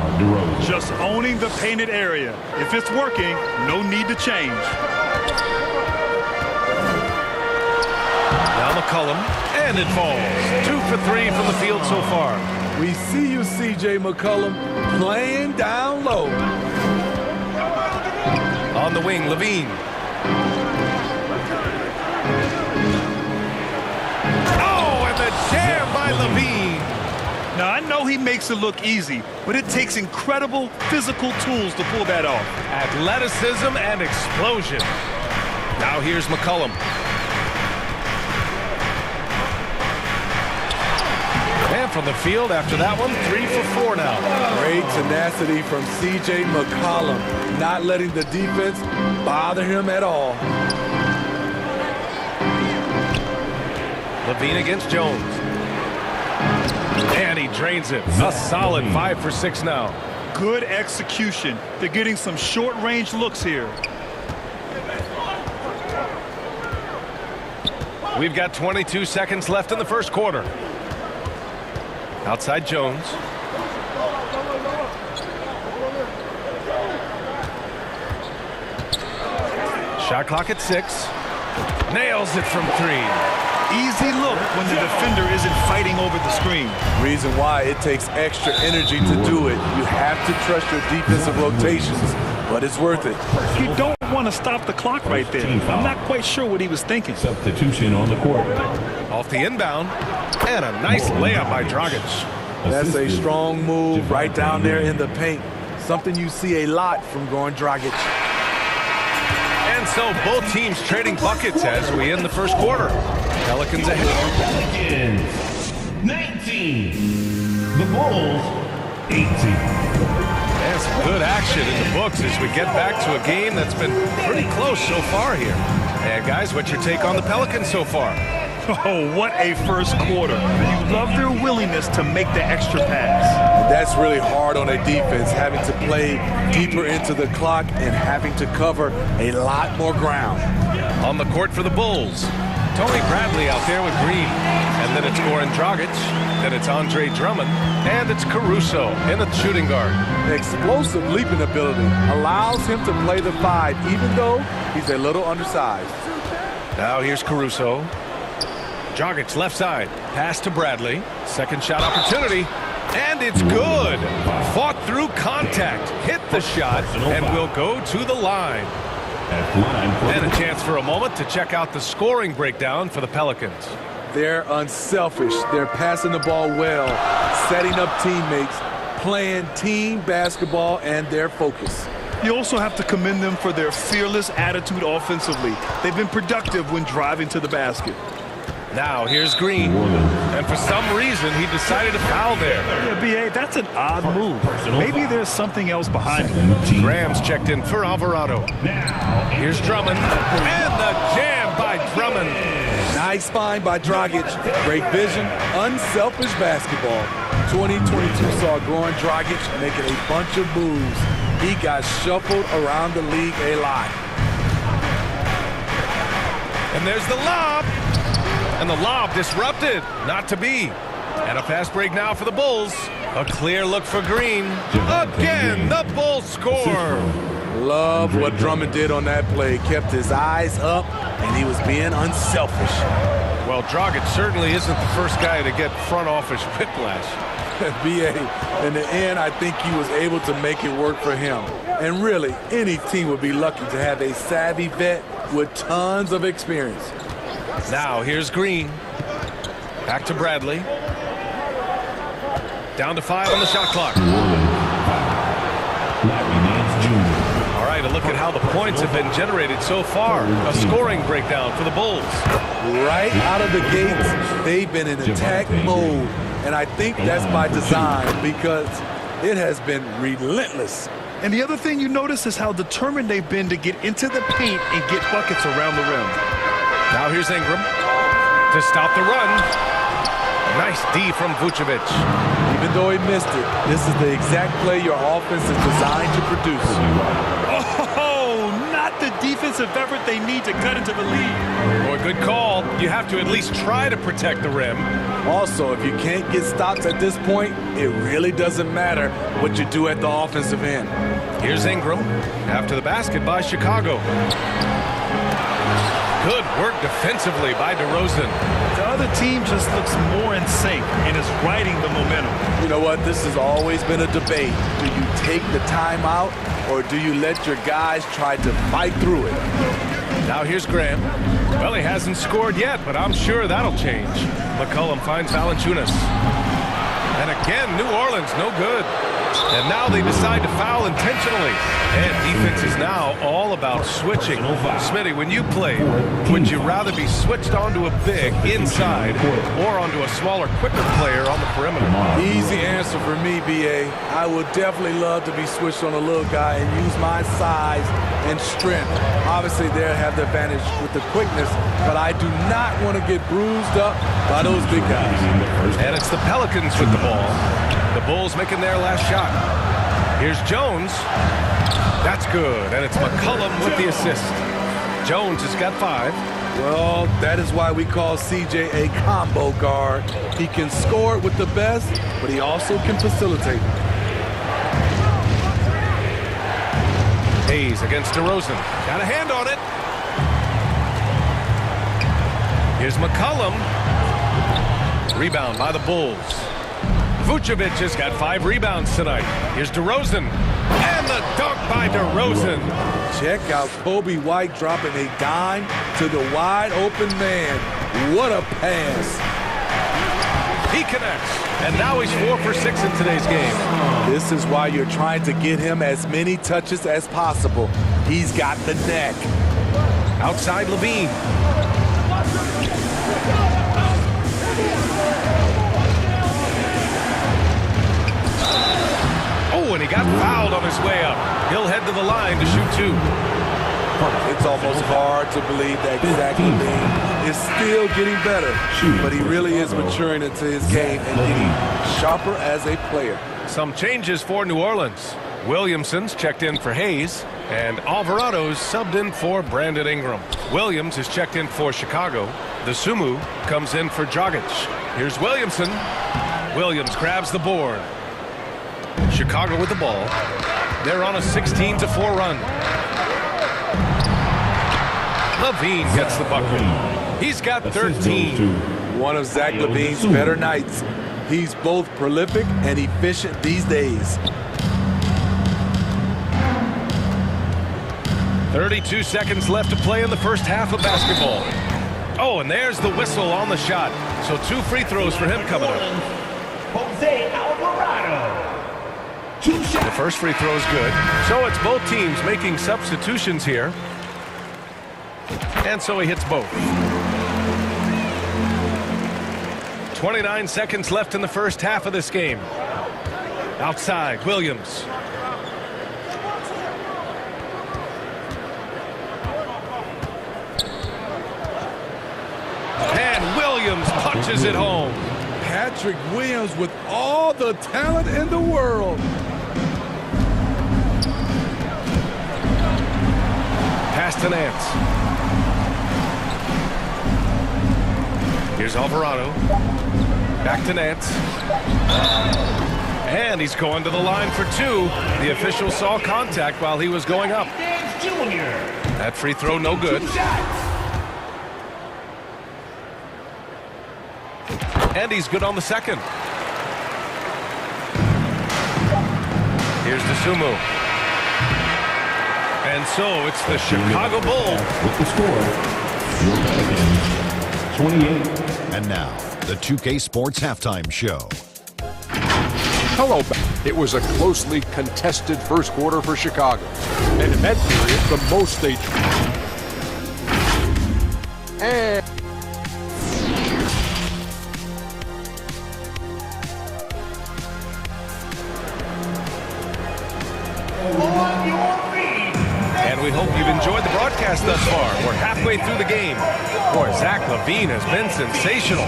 Just owning the painted area. If it's working, no need to change. McCollum, and it falls. 2 for 3 from the field so far. We see you, C.J. McCollum, playing down low. On the wing, Levine. Oh, and the jam by Levine. Now, I know he makes it look easy, but it takes incredible physical tools to pull that off. Athleticism and explosion. Now here's McCollum. And from the field after that one, 3 for 4 now. Great tenacity from C.J. McCollum, not letting the defense bother him at all. Levine against Jones. And he drains it. A solid 5 for 6 now. Good execution. They're getting some short-range looks here. We've got 22 seconds left in the first quarter. Outside Jones. Shot clock at 6. Nails it from 3. Easy look when the defender isn't fighting over the screen. Reason why it takes extra energy to do it. You have to trust your defensive rotations, but it's worth it. You don't want to stop the clock right there. I'm not quite sure what he was thinking. Substitution on the court. Off the inbound. And a nice layup by Dragic. That's a strong move right down there in the paint. Something you see a lot from Goran Dragic. And so both teams trading buckets as we end the first quarter. Pelicans ahead. Pelicans 19. The Bulls 18. And some good action in the books as we get back to a game that's been pretty close so far here. And guys, what's your take on the Pelicans so far? Oh, what a first quarter. You love their willingness to make the extra pass. That's really hard on a defense, having to play deeper into the clock and having to cover a lot more ground. On the court for the Bulls, Tony Bradley out there with Green. And then it's Goran Dragic. Then it's Andre Drummond. And it's Caruso in the shooting guard. Explosive leaping ability allows him to play the 5, even though he's a little undersized. Now here's Caruso. Dragic left side. Pass to Bradley. Second shot opportunity. And it's good. Fought through contact. Hit the shot. And will go to the line. And a chance for a moment to check out the scoring breakdown for the Pelicans. They're unselfish. They're passing the ball well, setting up teammates, playing team basketball, and their focus. You also have to commend them for their fearless attitude offensively. They've been productive when driving to the basket. Now here's Green. And for some reason, he decided to foul there. Yeah, B.A., that's an odd move. Maybe there's something else behind it. Graham's checked in for Alvarado. Here's Drummond. And the jam by Drummond. Nice find by Dragic. Great vision, unselfish basketball. 2022 saw Goran Dragic making a bunch of moves. He got shuffled around the league a lot. And there's the lob. And the lob disrupted. Not to be. And a fast break now for the Bulls. A clear look for Green. Again, the Bulls score. Love what Drummond did on that play. Kept his eyes up, and he was being unselfish. Well, Dragic certainly isn't the first guy to get front office whiplash. B.A., in the end, I think he was able to make it work for him. And really, any team would be lucky to have a savvy vet with tons of experience. Now here's Green. Back to Bradley. Down to 5 on the shot clock. All right, a look at how the points have been generated so far. A scoring breakdown for the Bulls. Right out of the gates, they've been in attack mode. And I think that's by design because it has been relentless. And the other thing you notice is how determined they've been to get into the paint and get buckets around the rim. Now here's Ingram to stop the run. Nice D from Vucevic. Even though he missed it, this is the exact play your offense is designed to produce. Oh, not the defensive effort they need to cut into the lead. Boy, good call. You have to at least try to protect the rim. Also, if you can't get stops at this point, it really doesn't matter what you do at the offensive end. Here's Ingram after the basket by Chicago. Good work defensively by DeRozan. other team just looks more in sync and is riding the momentum. You know what? This has always been a debate. Do you take the timeout or do you let your guys try to fight through it? Now here's Graham. Well, he hasn't scored yet, but I'm sure that'll change. McCollum finds Valanciunas. And again, New Orleans, no good. And now they decide to foul intentionally. And defense is now all about switching. Smitty, when you play, would you rather be switched onto a big inside or onto a smaller, quicker player on the perimeter? Easy answer for me, B.A. I would definitely love to be switched on a little guy and use my size and strength. Obviously, they'll have the advantage with the quickness, but I do not want to get bruised up by those big guys. And it's the Pelicans with the ball. The Bulls making their last shot. Here's Jones. That's good, and it's McCollum with the assist. Jones has got 5. Well, that is why we call CJ a combo guard. He can score with the best, but he also can facilitate. Hayes against DeRozan. Got a hand on it. Here's McCollum. Rebound by the Bulls. Vucevic has got 5 rebounds tonight. Here's DeRozan. And the dunk by DeRozan. Check out Kobe White dropping a dime to the wide open man. What a pass. He connects. And now he's 4 for 6 in today's game. This is why you're trying to get him as many touches as possible. He's got the neck. Outside Levine. Oh, and he got fouled on his way up. He'll head to the line to shoot 2. It's almost hard to believe that Zach LaVine is still getting better, but he really is maturing into his game and getting sharper as a player. Some changes for New Orleans. Williamson's checked in for Hayes, and Alvarado's subbed in for Brandon Ingram. Williams is checked in for Chicago. The Sumu comes in for Dragic. Here's Williamson. Williams grabs the board. Chicago with the ball. They're on a 16-4 run. Levine gets the bucket. He's got 13. One of Zach LaVine's better nights. He's both prolific and efficient these days. 32 seconds left to play in the first half of basketball. Oh, and there's the whistle on the shot. So 2 free throws for him coming up. Jose Alvarado. The first free throw is good. So it's both teams making substitutions here. And so he hits both. 29 seconds left in the first half of this game. Outside, Williams. And Williams punches it home. Patrick Williams with all the talent in the world. Pass to Nance. Here's Alvarado. Back to Nance. And he's going to the line for 2. The official saw contact while he was going up. That free throw no good. And he's good on the second. Here's DeSumo. And so it's the Chicago Bulls. With the score, 28. And now, the 2K Sports Halftime Show. Hello. It was a closely contested first quarter for Chicago. And in that period, the most they... And... And we hope you've enjoyed the broadcast thus far. We're halfway through the game. Boy, Zach LaVine has been sensational.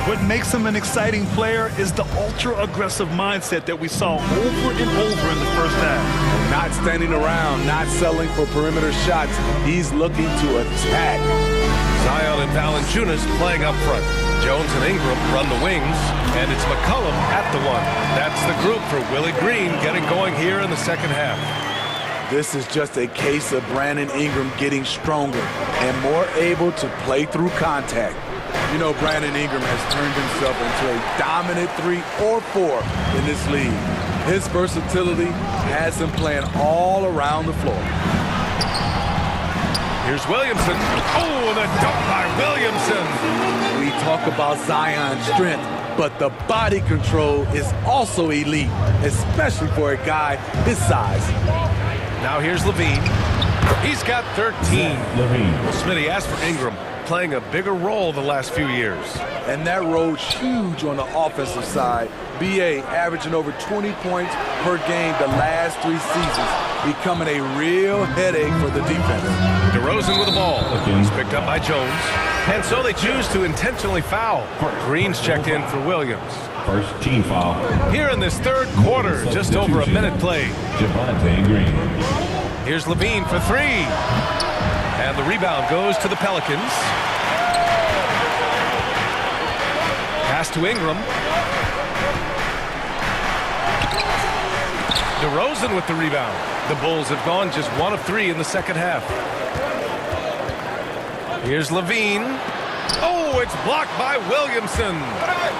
What makes him an exciting player is the ultra-aggressive mindset that we saw over and over in the first half. Not standing around, not settling for perimeter shots. He's looking to attack. Zion and Valanciunas playing up front. Jones and Ingram run the wings, and it's McCollum at the 1. That's the group for Willie Green getting going here in the second half. This is just a case of Brandon Ingram getting stronger and more able to play through contact. You know, Brandon Ingram has turned himself into a dominant 3 or 4 in this league. His versatility has him playing all around the floor. Here's Williamson. Oh, the dunk by Williamson. We talk about Zion's strength, but the body control is also elite, especially for a guy his size. Now here's Levine. He's got 13. Well, Smitty, as for Ingram, playing a bigger role the last few years. And that role's huge on the offensive side. BA averaging over 20 points per game the last 3 seasons, becoming a real headache for the defense. DeRozan with the ball. He's picked up by Jones. And so they choose to intentionally foul. Green's checked in for Williams. First team foul. Here in this third quarter, just over a minute played. Javante Green. Here's Levine for 3. And the rebound goes to the Pelicans. Pass to Ingram. DeRozan with the rebound. The Bulls have gone just 1 of 3 in the second half. Here's Levine. Oh, it's blocked by Williamson.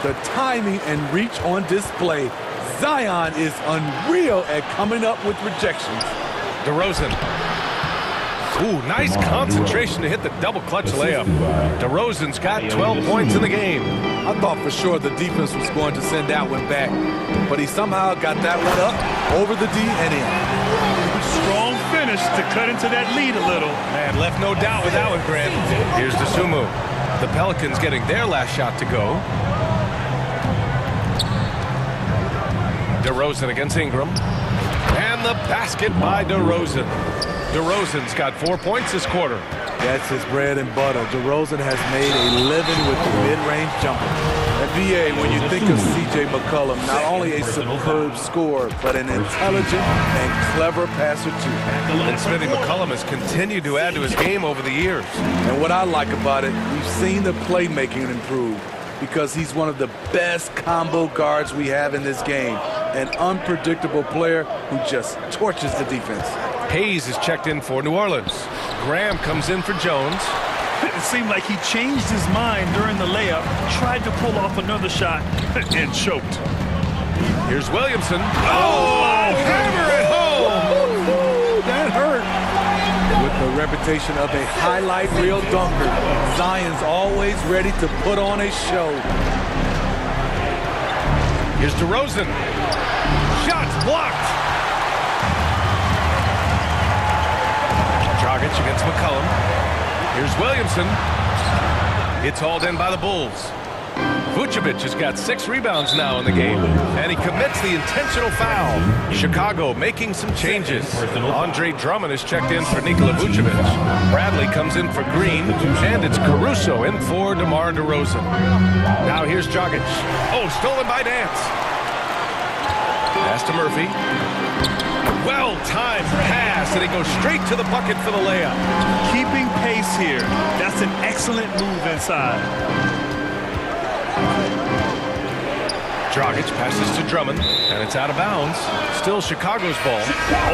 The timing and reach on display. Zion is unreal at coming up with rejections. DeRozan. Ooh, nice concentration to hit the double clutch layup. DeRozan's got 12 points in the game. I thought for sure the defense was going to send that one back, but he somehow got that one up over the D and in. Strong finish to cut into that lead a little. Man, left no doubt with that one, Grant. Here's DeSumo. The Pelicans getting their last shot to go. DeRozan against Ingram. And the basket by DeRozan. DeRozan's got 4 points this quarter. That's his bread and butter. DeRozan has made a living with the mid-range jumper. And BA, when you think of C.J. McCollum, not only a superb scorer, but an intelligent and clever passer too. And Smitty, McCollum has continued to add to his game over the years. And what I like about it, we've seen the playmaking improve because he's one of the best combo guards we have in this game. An unpredictable player who just torches the defense. Hayes is checked in for New Orleans. Graham comes in for Jones. It seemed like he changed his mind during the layup, tried to pull off another shot, and choked. Here's Williamson. Oh, hammer it home! That hurt. With the reputation of a highlight reel dunker, Zion's always ready to put on a show. Here's DeRozan. Shots blocked. Dragic against McCollum. Here's Williamson. It's hauled in by the Bulls. Vucevic has got 6 rebounds now in the game, and he commits the intentional foul. Chicago making some changes. Andre Drummond is checked in for Nikola Vucevic. Bradley comes in for Green, and it's Caruso in for DeMar DeRozan. Now here's Dragic. Oh, stolen by Nance. Pass to Murphy. Well-timed pass, and he goes straight to the bucket for the layup. Keeping pace here. That's an excellent move inside. Dragic passes to Drummond, and it's out of bounds. Still Chicago's ball.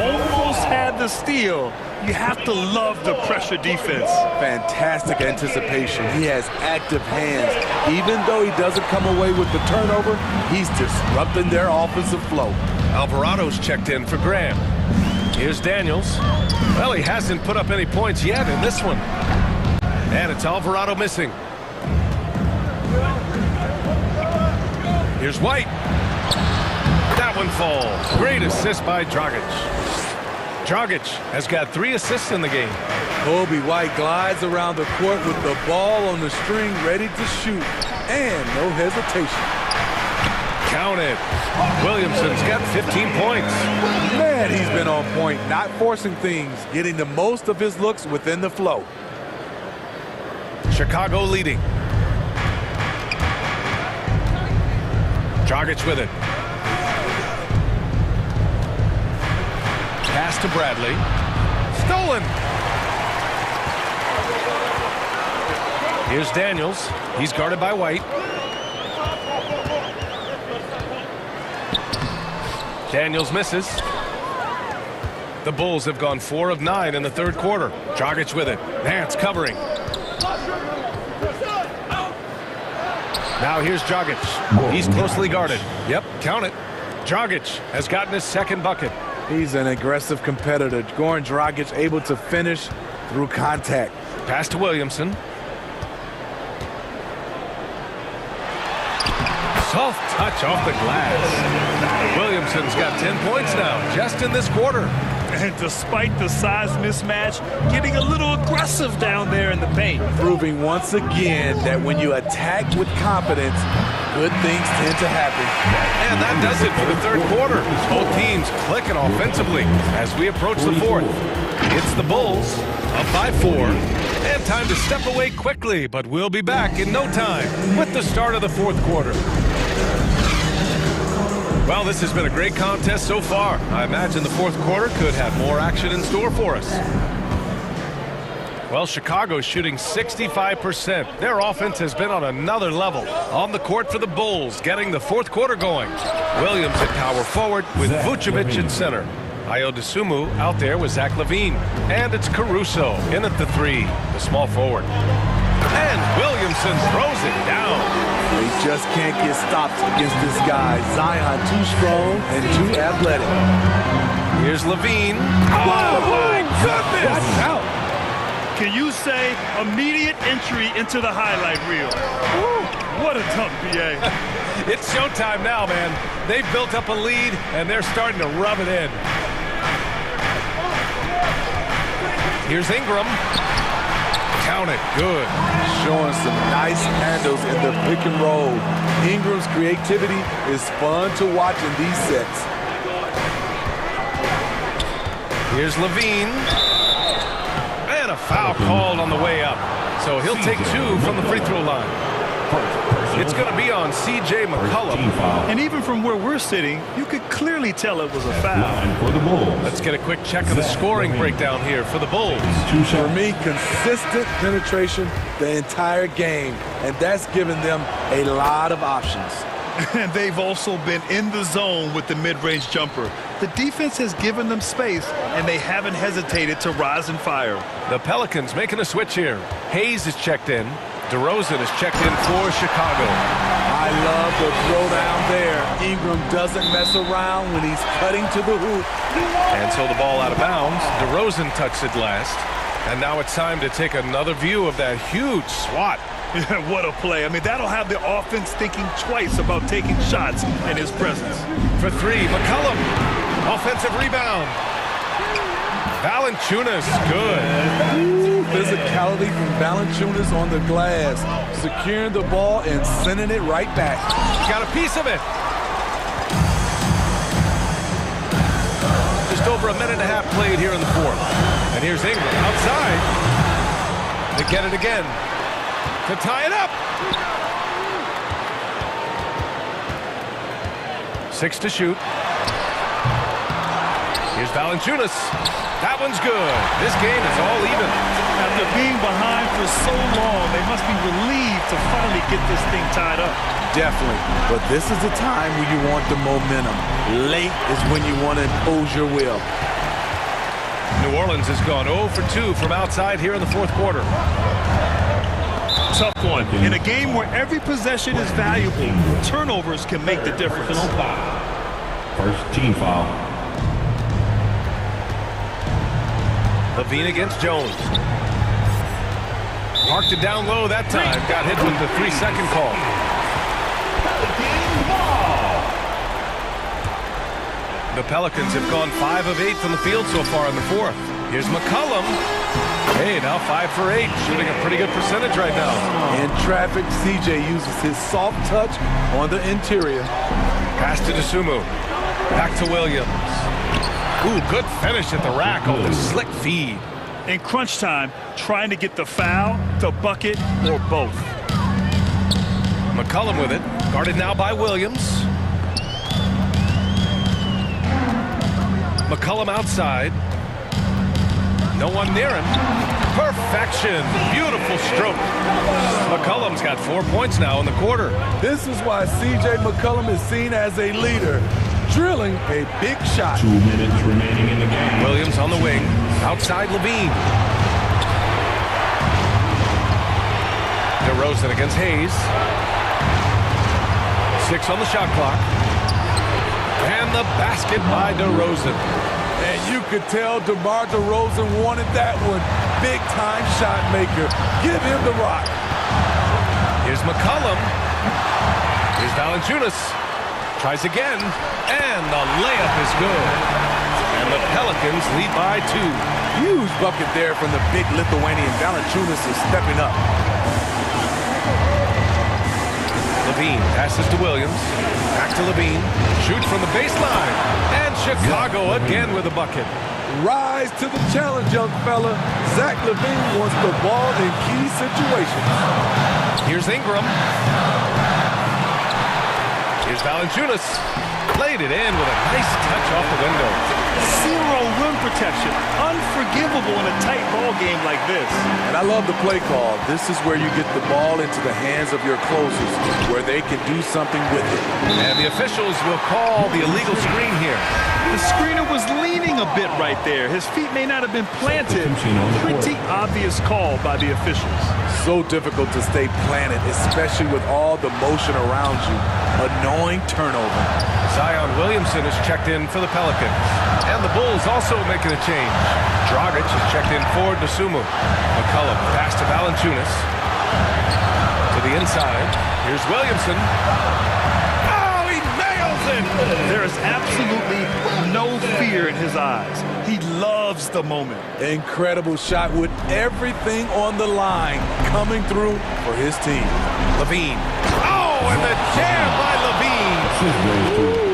Almost had the steal. You have to love the pressure defense. Fantastic anticipation. He has active hands. Even though he doesn't come away with the turnover, he's disrupting their offensive flow. Alvarado's checked in for Graham. Here's Daniels. Well, he hasn't put up any points yet in this one. And it's Alvarado missing. Here's White. That one falls. Great assist by Dragic. Dragic has got 3 assists in the game. Kobe White glides around the court with the ball on the string ready to shoot. And no hesitation. Count it. Williamson's got 15 points. Man, he's been on point, not forcing things, getting the most of his looks within the flow. Chicago leading. Dragic with it. Pass to Bradley. Stolen. Here's Daniels. He's guarded by White. Daniels misses. The Bulls have gone 4 of 9 in the third quarter. Dragic with it. Nance covering. Now here's Dragic. He's closely guarded. Yep, count it. Dragic has gotten his second bucket. He's an aggressive competitor. Goran Dragic able to finish through contact. Pass to Williamson. Soft touch off the glass. Williamson's got 10 points now, just in this quarter. And despite the size mismatch, getting a little aggressive down there in the paint. Proving once again that when you attack with confidence, good things tend to happen. And that does it for the third quarter. Both teams clicking offensively as we approach the fourth. It's the Bulls, up by 4. And time to step away quickly, but we'll be back in no time with the start of the fourth quarter. Well, this has been a great contest so far. I imagine the fourth quarter could have more action in store for us. Well, Chicago's shooting 65%. Their offense has been on another level. On the court for the Bulls, getting the fourth quarter going. Williams at power forward with Vucevic in center. Ayo Dosunmu out there with Zach LaVine. And it's Caruso in at the 3, the small forward. And Williamson throws it down. They just can't get stopped against this guy. Zion too strong and too athletic. Here's LaVine. Oh, my goodness! Watch out. Can you say immediate entry into the highlight reel? Woo, what a dunk, BA. It's showtime now, man. They've built up a lead, and they're starting to rub it in. Here's Ingram. Count it. Good. Showing some nice handles in the pick and roll. Ingram's creativity is fun to watch in these sets. Here's LaVine. And a foul called on the way up. So he'll take 2 from the free throw line. It's going to be on C.J. McCollum. And even from where we're sitting, you could clearly tell it was a foul. For the Bulls. Let's get a quick check of the scoring breakdown here for the Bulls. For me, consistent penetration the entire game, and that's given them a lot of options. And they've also been in the zone with the mid-range jumper. The defense has given them space, and they haven't hesitated to rise and fire. The Pelicans making a switch here. Hayes is checked in. DeRozan is checked in for Chicago. I love the throwdown there. Ingram doesn't mess around when he's cutting to the hoop. And so the ball out of bounds. DeRozan touched it last. And now it's time to take another view of that huge swat. What a play. I mean, that'll have the offense thinking twice about taking shots in his presence. For 3, McCollum. Offensive rebound. Valanciunas, good. Physicality from Valanciunas on the glass. Securing the ball and sending it right back. Got a piece of it. Just over a minute and a half played here in the fourth. And here's Ingram outside. They get it again. To tie it up. 6 to shoot. Here's Valanciunas. That one's good. This game is all even. After being behind for so long, they must be relieved to finally get this thing tied up. Definitely. But this is the time when you want the momentum. Late is when you want to impose your will. New Orleans has gone 0 for 2 from outside here in the fourth quarter. Tough one. In a game where every possession is valuable, turnovers can make the difference. First team foul. LaVine against Jones. Marked it down low that time. Got hit with the 3-second call. The Pelicans have gone 5 of 8 from the field so far in the fourth. Here's McCollum. Hey, now 5 for 8. Shooting a pretty good percentage right now. In traffic, CJ uses his soft touch on the interior. Pass to Dosunmu. Back to Williams. Ooh, good finish at the rack on the slick feed. In crunch time, trying to get the foul, the bucket, or both. McCollum with it. Guarded now by Williams. McCollum outside. No one near him. Perfection. Beautiful stroke. McCollum's got 4 points now in the quarter. This is why C.J. McCollum is seen as a leader. Drilling a big shot. 2 minutes remaining in the game. Williams on the wing. Outside LaVine. DeRozan against Hayes. 6 on the shot clock. And the basket by DeRozan. And you could tell DeMar DeRozan wanted that one. Big-time shot maker. Give him the rock. Here's McCollum. Here's Valanciunas. Tries again. And the layup is good. And the Pelicans lead by 2. Huge bucket there from the big Lithuanian. Valanciunas is stepping up. Levine passes to Williams. Back to Levine. Shoots from the baseline. And Chicago again with a bucket. Rise to the challenge, young fella. Zach LaVine wants the ball in key situations. Here's Ingram. Here's Valanciunas. Laid it in with a nice touch off the window. Zero rim protection. Unforgivable in a tight ball game like this. And I love the play call. This is where you get the ball into the hands of your closers, where they can do something with it. And the officials will call the illegal screen here. The screener was leaning a bit right there. His feet may not have been planted. Pretty obvious call by the officials. So difficult to stay planted, especially with all the motion around you. Annoying turnover. Zion Williamson is checked in for the Pelicans. And the Bulls also making a change. Dragic is checked in for Dosunmu. McCollum pass to Valanciunas. To the inside. Here's Williamson. Oh, he nails it! There is absolutely no fear in his eyes. He loves the moment. Incredible shot with everything on the line coming through for his team. Levine. Oh, and the jam by Levine.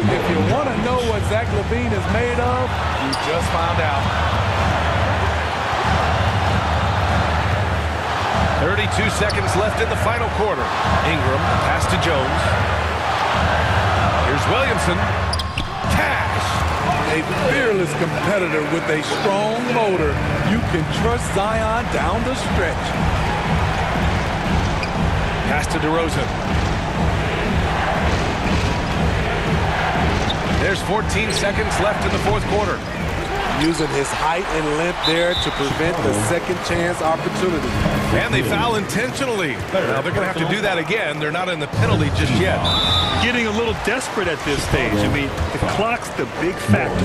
If you want to know what Zach LaVine is made of, you just found out. 32 seconds left in the final quarter. Ingram pass to Jones. Here's Williamson. Cash. A fearless competitor with a strong motor. You can trust Zion down the stretch. Pass to DeRozan. There's 14 seconds left in the fourth quarter. Using his height and length there to prevent the second chance opportunity. And they foul intentionally. Now they're going to have to do that again. They're not in the penalty just yet. Getting a little desperate at this stage. I mean, the clock's the big factor.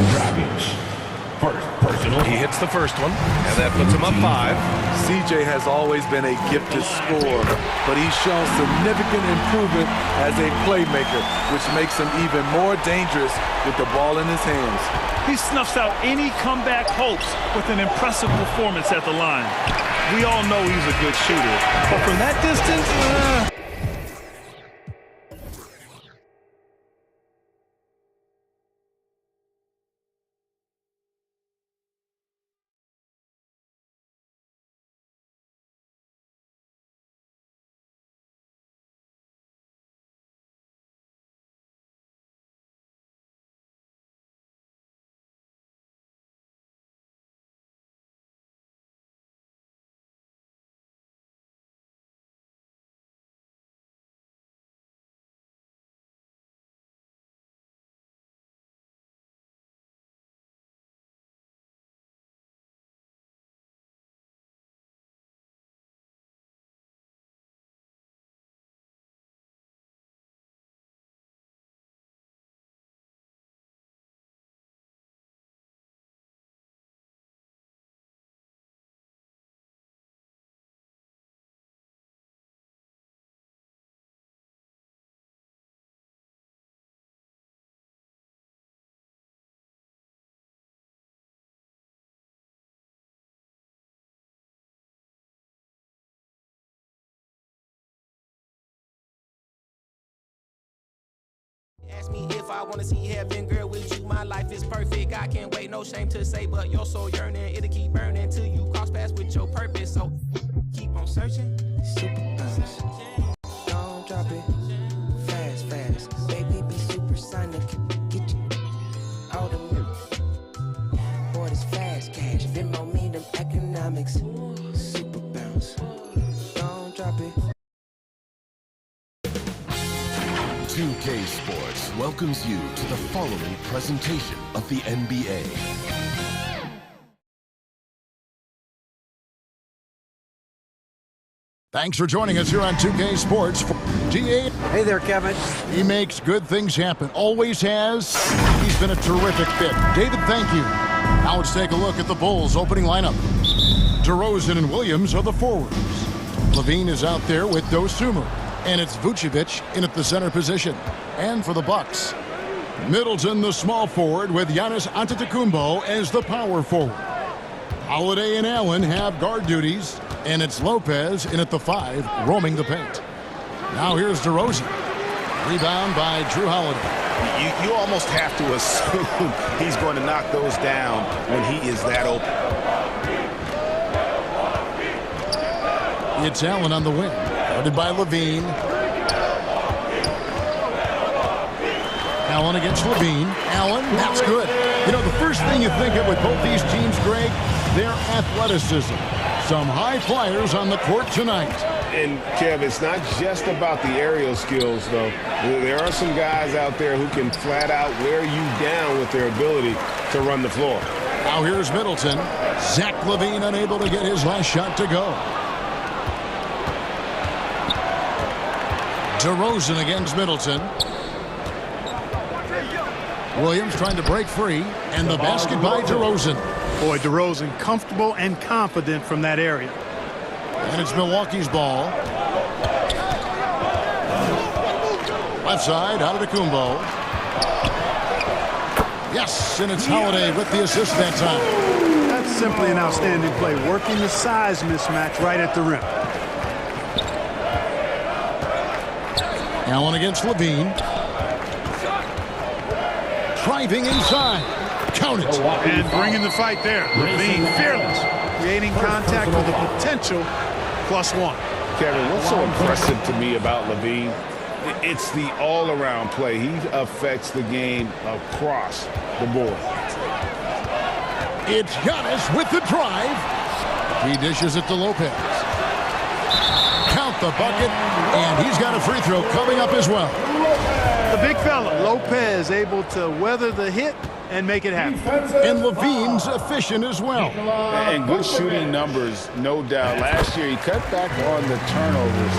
He hits the first one, and that puts him up 5. CJ has always been a gifted scorer, but he's shown significant improvement as a playmaker, which makes him even more dangerous with the ball in his hands. He snuffs out any comeback hopes with an impressive performance at the line. We all know he's a good shooter, but from that distance, Ask me if I want to see heaven, girl, with you, my life is perfect. I can't wait, no shame to say, but you're so yearning, it'll keep burning till you cross paths with your purpose. So keep on searching. Super nice. Don't drop it. Fast, fast. Baby, be supersonic. Get you all the milk. Boy, this fast cash. Venmo me them economics. Super bounce. Don't drop it. 2K Sports welcomes you to the following presentation of the NBA. Thanks for joining us here on 2K Sports. GA. Hey there, Kevin. He makes good things happen. Always has. He's been a terrific fit. David, thank you. Now let's take a look at the Bulls' opening lineup. DeRozan and Williams are the forwards. Levine is out there with Dosunmu. And it's Vucevic in at the center position. And for the Bucks, Middleton, the small forward, with Giannis Antetokounmpo as the power forward. Holiday and Allen have guard duties. And it's Lopez in at the 5, roaming the paint. Now here's DeRozan. Rebound by Drew Holiday. You almost have to assume he's going to knock those down when he is that open. It's Allen on the wing. Guarded by Levine. Allen against Levine. Allen, that's good. You know, the first thing you think of with both these teams, Greg, their athleticism. Some high flyers on the court tonight. And, Kev, it's not just about the aerial skills, though. There are some guys out there who can flat out wear you down with their ability to run the floor. Now here's Middleton. Zach LaVine unable to get his last shot to go. DeRozan against Middleton. Williams trying to break free, and the basket by DeRozan. Boy, DeRozan comfortable and confident from that area. And it's Milwaukee's ball. Left side, Antetokounmpo. Yes, and it's Holiday with the assist that time. That's simply an outstanding play, working the size mismatch right at the rim. Allen against Levine. Driving inside. Count it. And bringing the fight there. Levine fearless. Creating contact with a potential +1. Kevin, what's so impressive to me about Levine? It's the all-around play. He affects the game across the board. It's Giannis with the drive. He dishes it to Lopez. Count the bucket, and he's got a free throw coming up as well. The big fella, Lopez, able to weather the hit and make it happen. And Levine's efficient as well. And good shooting numbers, no doubt. Last year, he cut back on the turnovers.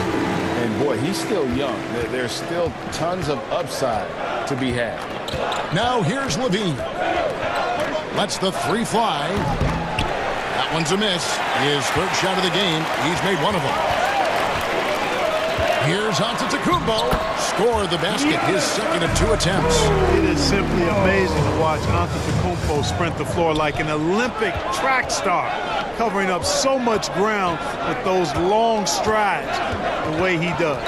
And, boy, he's still young. There's still tons of upside to be had. Now here's Levine. Lets the three fly. That one's a miss. His third shot of the game. He's made one of them. Here's Antetokounmpo. Scored the basket, his second of 2 attempts. It is simply amazing to watch Antetokounmpo sprint the floor like an Olympic track star, covering up so much ground with those long strides the way he does.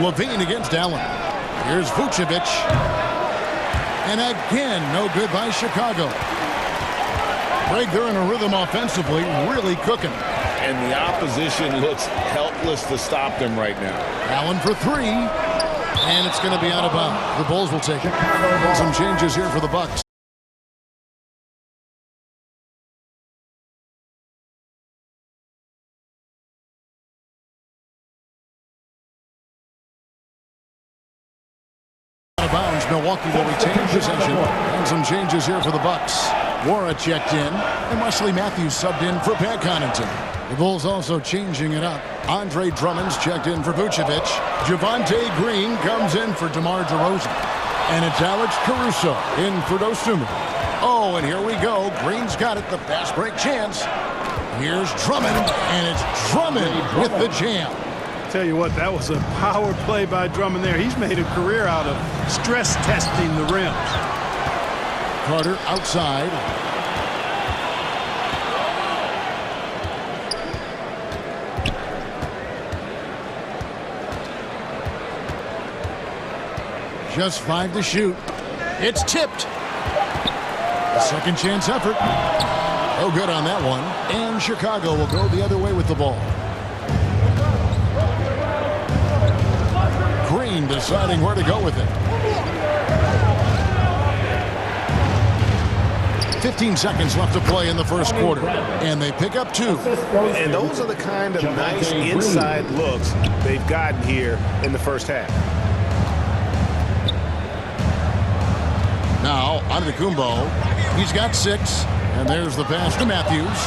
Levine against Allen. Here's Vucevic. And again, no good by Chicago. Greg, they're in a rhythm offensively, really cooking. And the opposition looks helpless to stop them right now. Allen for 3. And it's going to be out of bounds. The Bulls will take it. And some changes here for the Bucks. Out of bounds, Milwaukee will retain possession. And some changes here for the Bucks. Wara checked in, and Wesley Matthews subbed in for Pat Connaughton. The Bulls also changing it up. Andre Drummond's checked in for Vucevic. Javonte Green comes in for DeMar DeRozan. And it's Alex Caruso in for Dosunmu. Oh, and here we go. Green's got it, the fast break chance. Here's Drummond, and it's Drummond with the jam. Tell you what, that was a power play by Drummond there. He's made a career out of stress testing the rims. Carter outside. Just 5 to shoot. It's tipped. A second chance effort. No good on that one. And Chicago will go the other way with the ball. Green deciding where to go with it. 15 seconds left to play in the first quarter. And they pick up 2. And those are the kind of nice inside looks they've gotten here in the first half. Now, Antetokounmpo, he's got 6. And there's the pass to Matthews.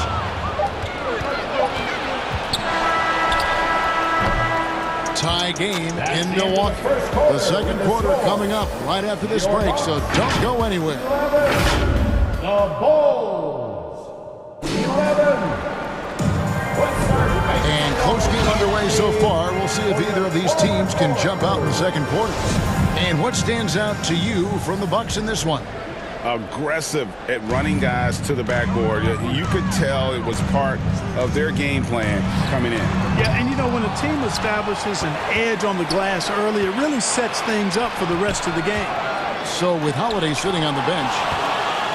tie game in Milwaukee. The second quarter coming up right after this break, so don't go anywhere. The Bulls, 11. And close game underway so far. We'll see if either of these teams can jump out in the second quarter. And what stands out to you from the Bucks in this one? Aggressive at running guys to the backboard. You could tell it was part of their game plan coming in. Yeah, and you know, when a team establishes an edge on the glass early, it really sets things up for the rest of the game. So with Holiday sitting on the bench,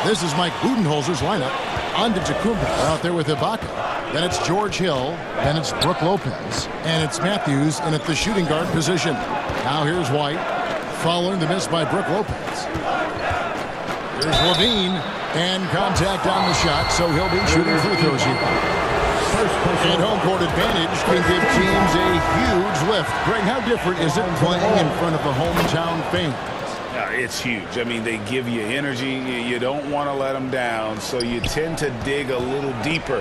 this is Mike Budenholzer's lineup. Antetokounmpo out there with Ibaka. Then it's George Hill. Then it's Brook Lopez. And it's Matthews in at the shooting guard position. Now here's White, following the miss by Brook Lopez. Here's Levine, and contact on the shot, so he'll be shooting free throws here. And home court advantage can give teams a huge lift. Greg, how different is it playing in front of the hometown fans? It's huge. I mean, they give you energy. You don't want to let them down, so you tend to dig a little deeper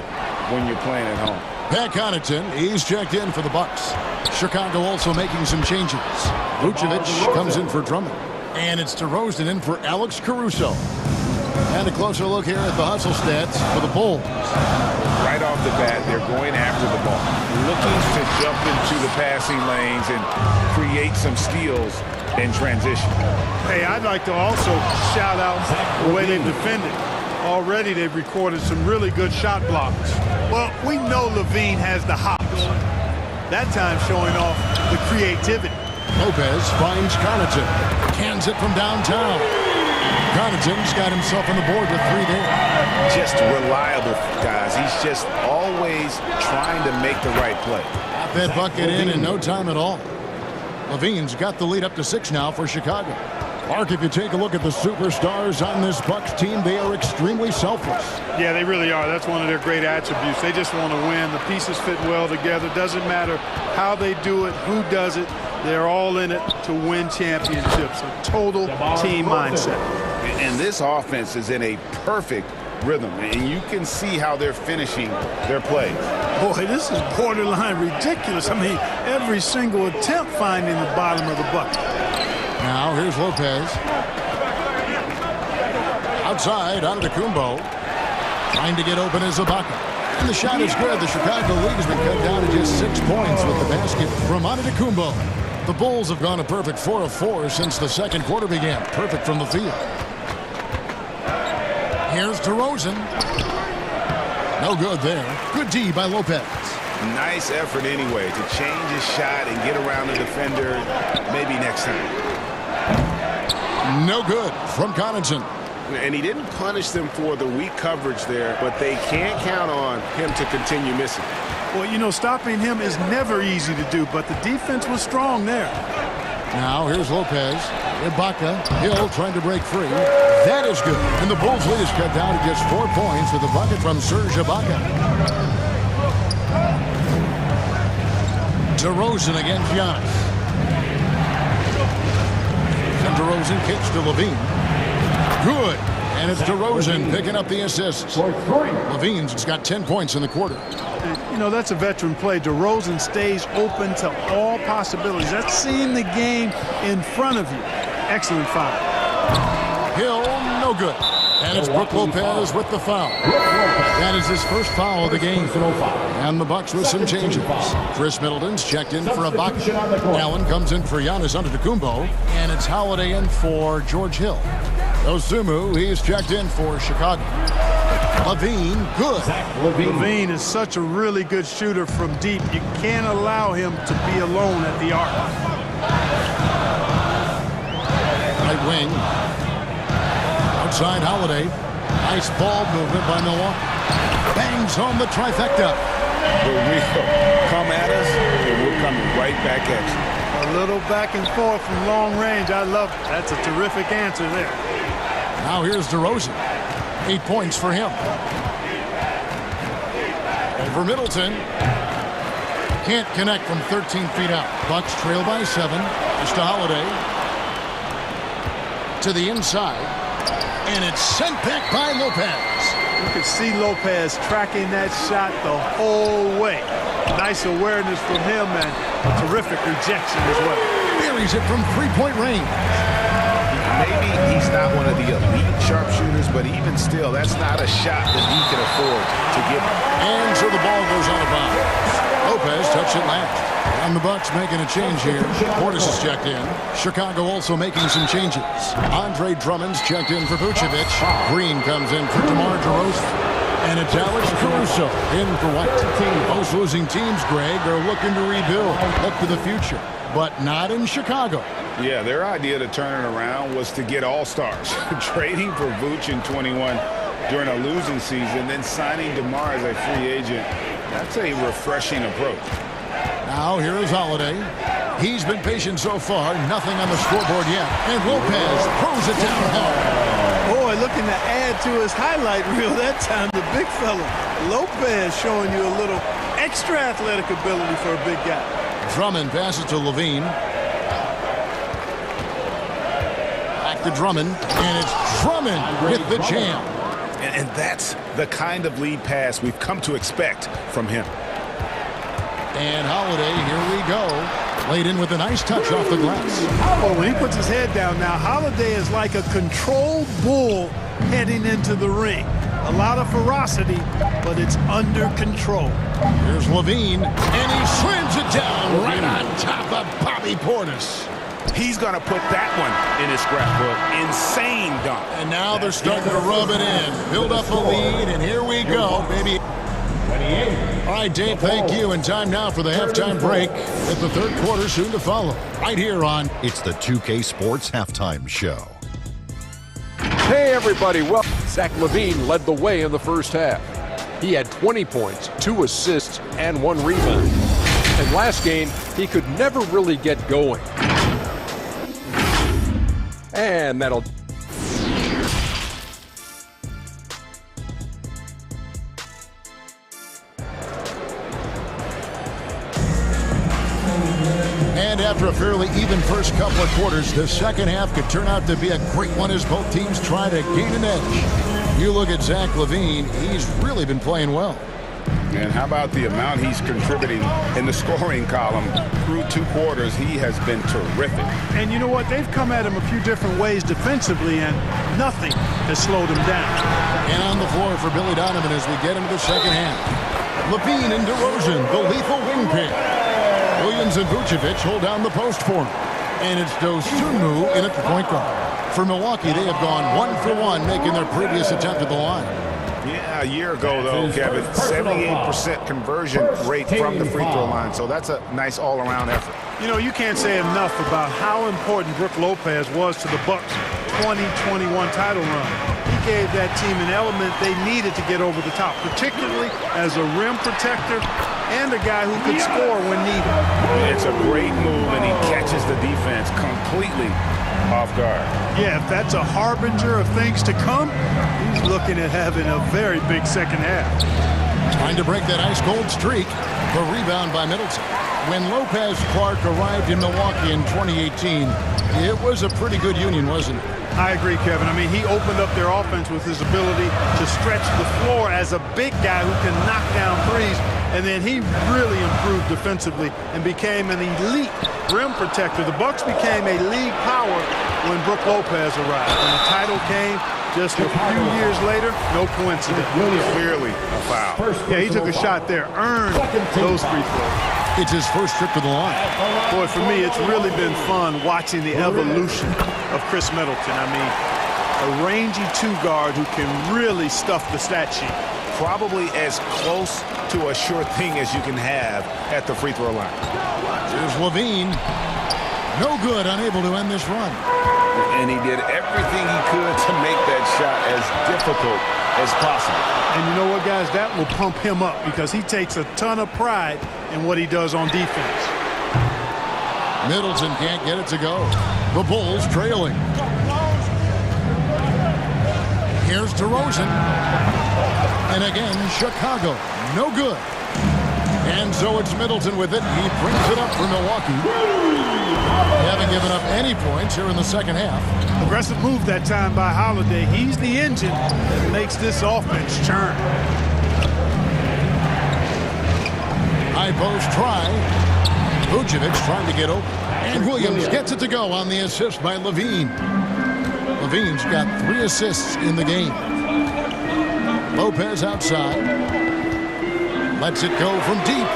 when you're playing at home. Pat Connaughton, he's checked in for the Bucks. Chicago also making some changes. Vucevic comes in for Drummond. And it's DeRozan in for Alex Caruso. And a closer look here at the hustle stats for the Bulls. Right off the bat, they're going after the ball, looking to jump into the passing lanes and create some steals in transition. Hey, I'd like to also shout out the way they've defended. Already they've recorded some really good shot blocks. Well, we know Levine has the hops. That time showing off the creativity. Lopez finds Connaughton. Cans it from downtown. Connaughton's got himself on the board with 3 there. Just reliable, guys. He's just always trying to make the right play. Got that bucket in no time at all. Levine's got the lead up to 6 now for Chicago. Mark, if you take a look at the superstars on this Bucks team, they are extremely selfless. Yeah, they really are. That's one of their great attributes. They just want to win. The pieces fit well together. Doesn't matter how they do it, who does it. They're all in it to win championships. A total team mindset. And this offense is in a perfect rhythm, and you can see how they're finishing their plays. Boy, this is borderline ridiculous. I mean, every single attempt finding the bottom of the bucket. Now here's Lopez. Outside, Antetokounmpo. Trying to get open is Ibaka. And the shot is good. The Chicago League has been cut down to just 6 points with the basket from Antetokounmpo. The Bulls have gone a perfect 4 of 4 since the second quarter began. Perfect from the field. Here's DeRozan. No good there. Good D by Lopez. Nice effort anyway to change his shot and get around the defender maybe next time. No good from Connaughton. And he didn't punish them for the weak coverage there, but they can't count on him to continue missing. Well, you know, stopping him is never easy to do, but the defense was strong there. Now here's Lopez. Ibaka. Hill trying to break free. That is good. And the Bulls lead is cut down to just 4 points with a bucket from Serge Ibaka. DeRozan against Giannis. And DeRozan kicks to Levine. Good. And it's DeRozan picking up the assists. Levine's got 10 points in the quarter. You know, that's a veteran play. DeRozan stays open to all possibilities. That's seeing the game in front of you. Excellent foul. Hill, no good. And it's Brook Lopez with the foul. That is his first foul of the game. And the Bucks with some changes. Chris Middleton's checked in for Ibaka. Allen comes in for Giannis Antetokounmpo. And it's Holiday in for George Hill. Osumu, he's checked in for Chicago. Levine, good. Levine is such a really good shooter from deep. You can't allow him to be alone at the arc. Right wing. Outside Holiday. Nice ball movement by Milwaukee. Bangs home the trifecta. Come at us, and we're coming right back at you. A little back and forth from long range. I love it. That's a terrific answer there. Now here's DeRozan. 8 points for him. Over Middleton. Can't connect from 13 feet out. Bucks trail by 7. Just to Holiday. To the inside. And it's sent back by Lopez. You can see Lopez tracking that shot the whole way. Nice awareness from him and a terrific rejection as well. Buries it from three-point range. Maybe he's not one of the elite sharpshooters, but even still, that's not a shot that he can afford to give him. And so the ball goes out of bounds. Lopez touched it last. And the Bucks making a change here. Portis is checked in. Chicago also making some changes. Andre Drummond's checked in for Vucevic. Green comes in for DeMar DeRozan. And it's Alex Caruso in for White. Most losing teams, Greg, are looking to rebuild, look to the future, but not in Chicago. Yeah, their idea to turn it around was to get all-stars. Trading for Vooch in 21 during a losing season, then signing DeMar as a free agent. That's a refreshing approach. Now here is Holiday. He's been patient so far, nothing on the scoreboard yet. And Lopez throws it down hard. Boy, looking to add to his highlight reel that time, the big fella. Lopez showing you a little extra athletic ability for a big guy. Drummond passes to Levine. Back to Drummond, and it's Drummond with the jam. And that's the kind of lead pass we've come to expect from him. And Holiday, here we go. Laid in with a nice touch off the glass. Oh, when he puts his head down now, Holiday is like a controlled bull heading into the ring. A lot of ferocity, but it's under control. Here's Levine, and he slams it down right on top of Bobby Portis. He's going to put that one in his scrapbook. Insane dunk. And now they're starting to rub it in. Build up a lead, and here we go, baby. All right, Dave, thank you. And time now for the halftime break with the third quarter soon to follow. Right here on... It's the 2K Sports Halftime Show. Hey, everybody. Well, Zach LaVine led the way in the first half. He had 20 points, 2 assists, and 1 rebound. And last game, he could never really get going. And that'll... And after a fairly even first couple of quarters, the second half could turn out to be a great one as both teams try to gain an edge. You look at Zach LaVine, he's really been playing well. And how about the amount he's contributing in the scoring column through 2 quarters? He has been terrific. And you know what? They've come at him a few different ways defensively, and nothing has slowed him down. And on the floor for Billy Donovan as we get into the second half. LaVine and DeRozan, the lethal wing pick. Williams and Vucevic hold down the post for him. And it's Dosunmu in at the point guard. For Milwaukee, they have gone 1 for 1, making their previous attempt at the line. Yeah, a year ago, though, Kevin, 78% conversion rate from the free throw line. So that's a nice all-around effort. You know, you can't say enough about how important Brook Lopez was to the Bucks' 2021 title run. He gave that team an element they needed to get over the top, particularly as a rim protector and a guy who could score when needed. It's a great move, and he catches the defense completely off guard. Yeah, if that's a harbinger of things to come, he's looking at having a very big second half. Trying to break that ice-cold streak. The rebound by Middleton. When Lopez Clark arrived in Milwaukee in 2018, it was a pretty good union, wasn't it? I agree, Kevin. I mean, he opened up their offense with his ability to stretch the floor as a big guy who can knock down threes. And then he really improved defensively and became an elite rim protector. The Bucks became a league power when Brook Lopez arrived. When the title came just a few years later, no coincidence. Clearly a foul. Yeah, he took a shot there, earned those free throws. It's his first trip to the line. Boy, for me, it's really been fun watching the evolution of Chris Middleton. I mean, a rangy 2-guard who can really stuff the stat sheet. Probably as close to a sure thing as you can have at the free throw line. Here's LaVine. No good, unable to end this run. And he did everything he could to make that shot as difficult as possible. And you know what, guys? That will pump him up because he takes a ton of pride in what he does on defense. Middleton can't get it to go. The Bulls trailing. Here's DeRozan. And again, Chicago. No good. And so it's Middleton with it. He brings it up for Milwaukee. They haven't given up any points here in the second half. Aggressive move that time by Holiday. He's the engine that makes this offense churn. High post try. Vucevic trying to get open. And Williams gets it to go on the assist by Levine. Levine's got 3 assists in the game. Lopez outside. Lets it go from deep.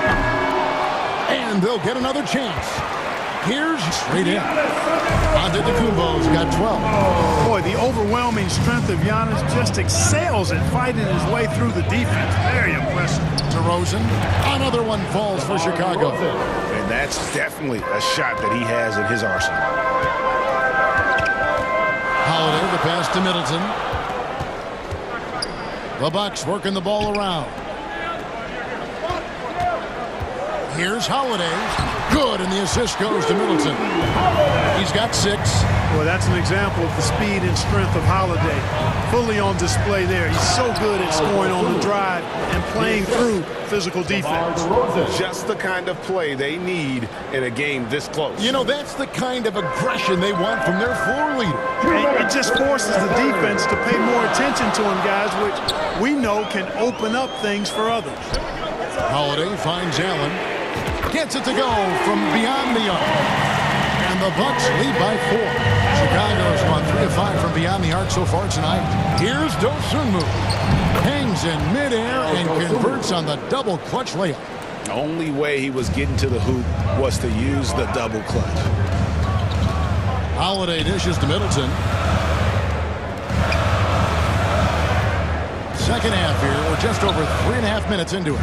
And they'll get another chance. Here's straight in. Antetokounmpo's got 12. Boy, the overwhelming strength of Giannis just excels at fighting his way through the defense. Very impressive. DeRozan. Another one falls for Chicago. And that's definitely a shot that he has in his arsenal. Holiday, the pass to Middleton. The Bucks working the ball around. Here's Holiday. Good, and the assist goes to Middleton. He's got 6. Well, that's an example of the speed and strength of Holiday. Fully on display there. He's so good at scoring on the drive and playing through physical defense. Just the kind of play they need in a game this close. You know, that's the kind of aggression they want from their floor leader. It just forces the defense to pay more attention to him, guys, which we know can open up things for others. Holiday finds Allen. Gets it to go from beyond the arc. And the Bucks lead by 4. Chicago's gone 3 of 5 from beyond the arc so far tonight. Here's Dosunmu. Hangs in midair and converts on the double clutch layup. The only way he was getting to the hoop was to use the double clutch. Holiday dishes to Middleton. Second half here. We're just over 3.5 minutes into it.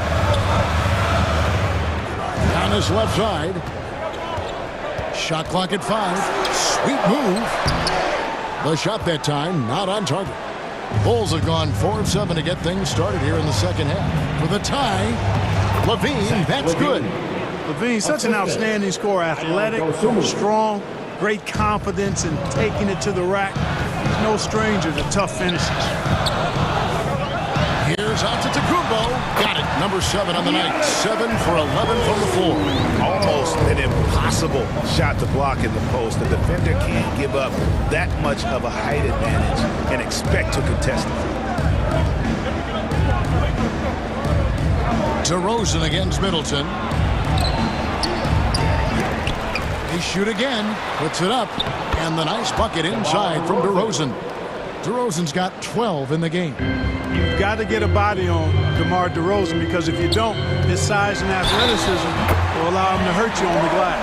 On his left side. Shot clock at 5. Sweet move. The shot that time not on target. Bulls have gone 4 of 7 to get things started here in the second half. For the tie, Levine, that's good. Levine's such an outstanding scorer. Athletic, strong, great confidence in taking it to the rack. He's no stranger to tough finishes. Here's Antetokounmpo. Got it. Number 7 on the night. 7 for 11 from the floor. Almost an impossible shot to block in the post. The defender can't give up that much of a height advantage and expect to contest it. DeRozan against Middleton. They shoot again. Puts it up. And the nice bucket inside from DeRozan. DeRozan's got 12 in the game. You've got to get a body on DeMar DeRozan, because if you don't, his size and athleticism will allow him to hurt you on the glass.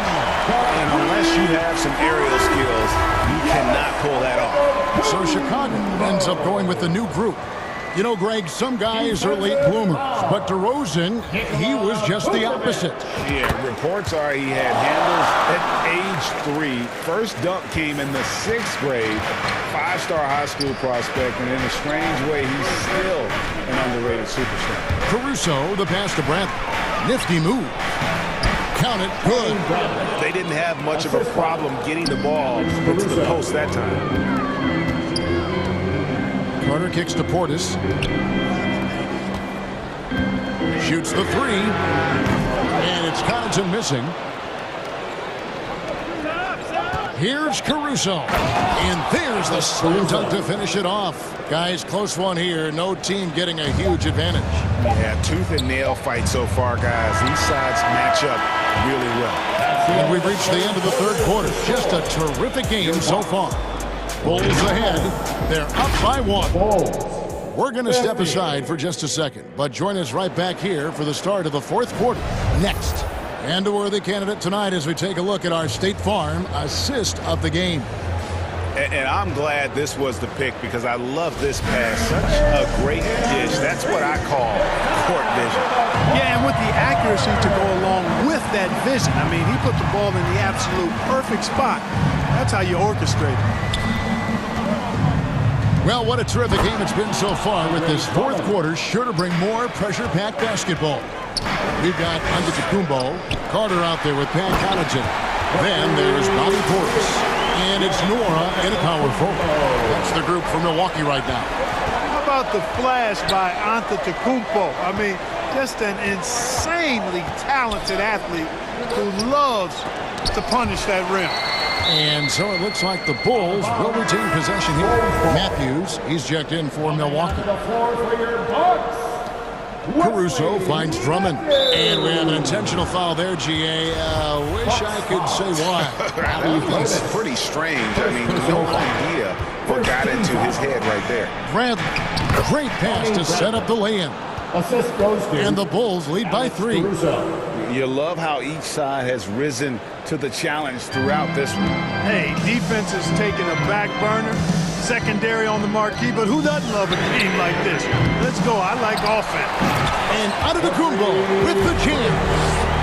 And unless you have some aerial skills, you cannot pull that off. So Chicago ends up going with the new group. You know, Greg, some guys are late bloomers, but DeRozan, he was just the opposite. Yeah, reports are he had handles at age 3. First dunk came in the 6th grade. 5-star high school prospect, and in a strange way, he's still an underrated superstar. Caruso, the pass to Bradley. Nifty move. Count it, good. They didn't have much of a problem getting the ball into the post that time. Carter kicks to Portis. Shoots the 3. And it's Connaughton missing. Here's Caruso. And there's the slam dunk to finish it off. Guys, close one here. No team getting a huge advantage. Yeah, tooth and nail fight so far, guys. These sides match up really well. And we've reached the end of the third quarter. Just a terrific game so far. Bulls ahead. They're up by 1. We're going to step aside for just a second, but join us right back here for the start of the fourth quarter next. And a worthy candidate tonight as we take a look at our State Farm assist of the game. And I'm glad this was the pick, because I love this pass. Such a great dish. That's what I call court vision. Yeah, and with the accuracy to go along with that vision. I mean, he put the ball in the absolute perfect spot. That's how you orchestrate it. Well, what a terrific game it's been so far, with this fourth quarter sure to bring more pressure-packed basketball. We've got Antetokounmpo, Carter out there with Pat Connaughton. Then there's Bobby Portis. And it's Nora in a power forward. That's the group from Milwaukee right now. How about the flash by Antetokounmpo? I mean, just an insanely talented athlete who loves to punish that rim. And so it looks like the Bulls will retain possession here. Matthews, he's checked in for Milwaukee. Caruso finds Drummond. And we have an intentional foul there, GA. Wish I could say why. How do you think? That's pretty strange. I mean, no idea what got into his head right there. Bradley, great pass to set up the lay-in. And the Bulls lead by 3. You love how each side has risen to the challenge throughout this one. Hey, defense is taking a back burner, secondary on the marquee, but who doesn't love a game like this? Let's go. I like offense. And Antetokounmpo with the jam.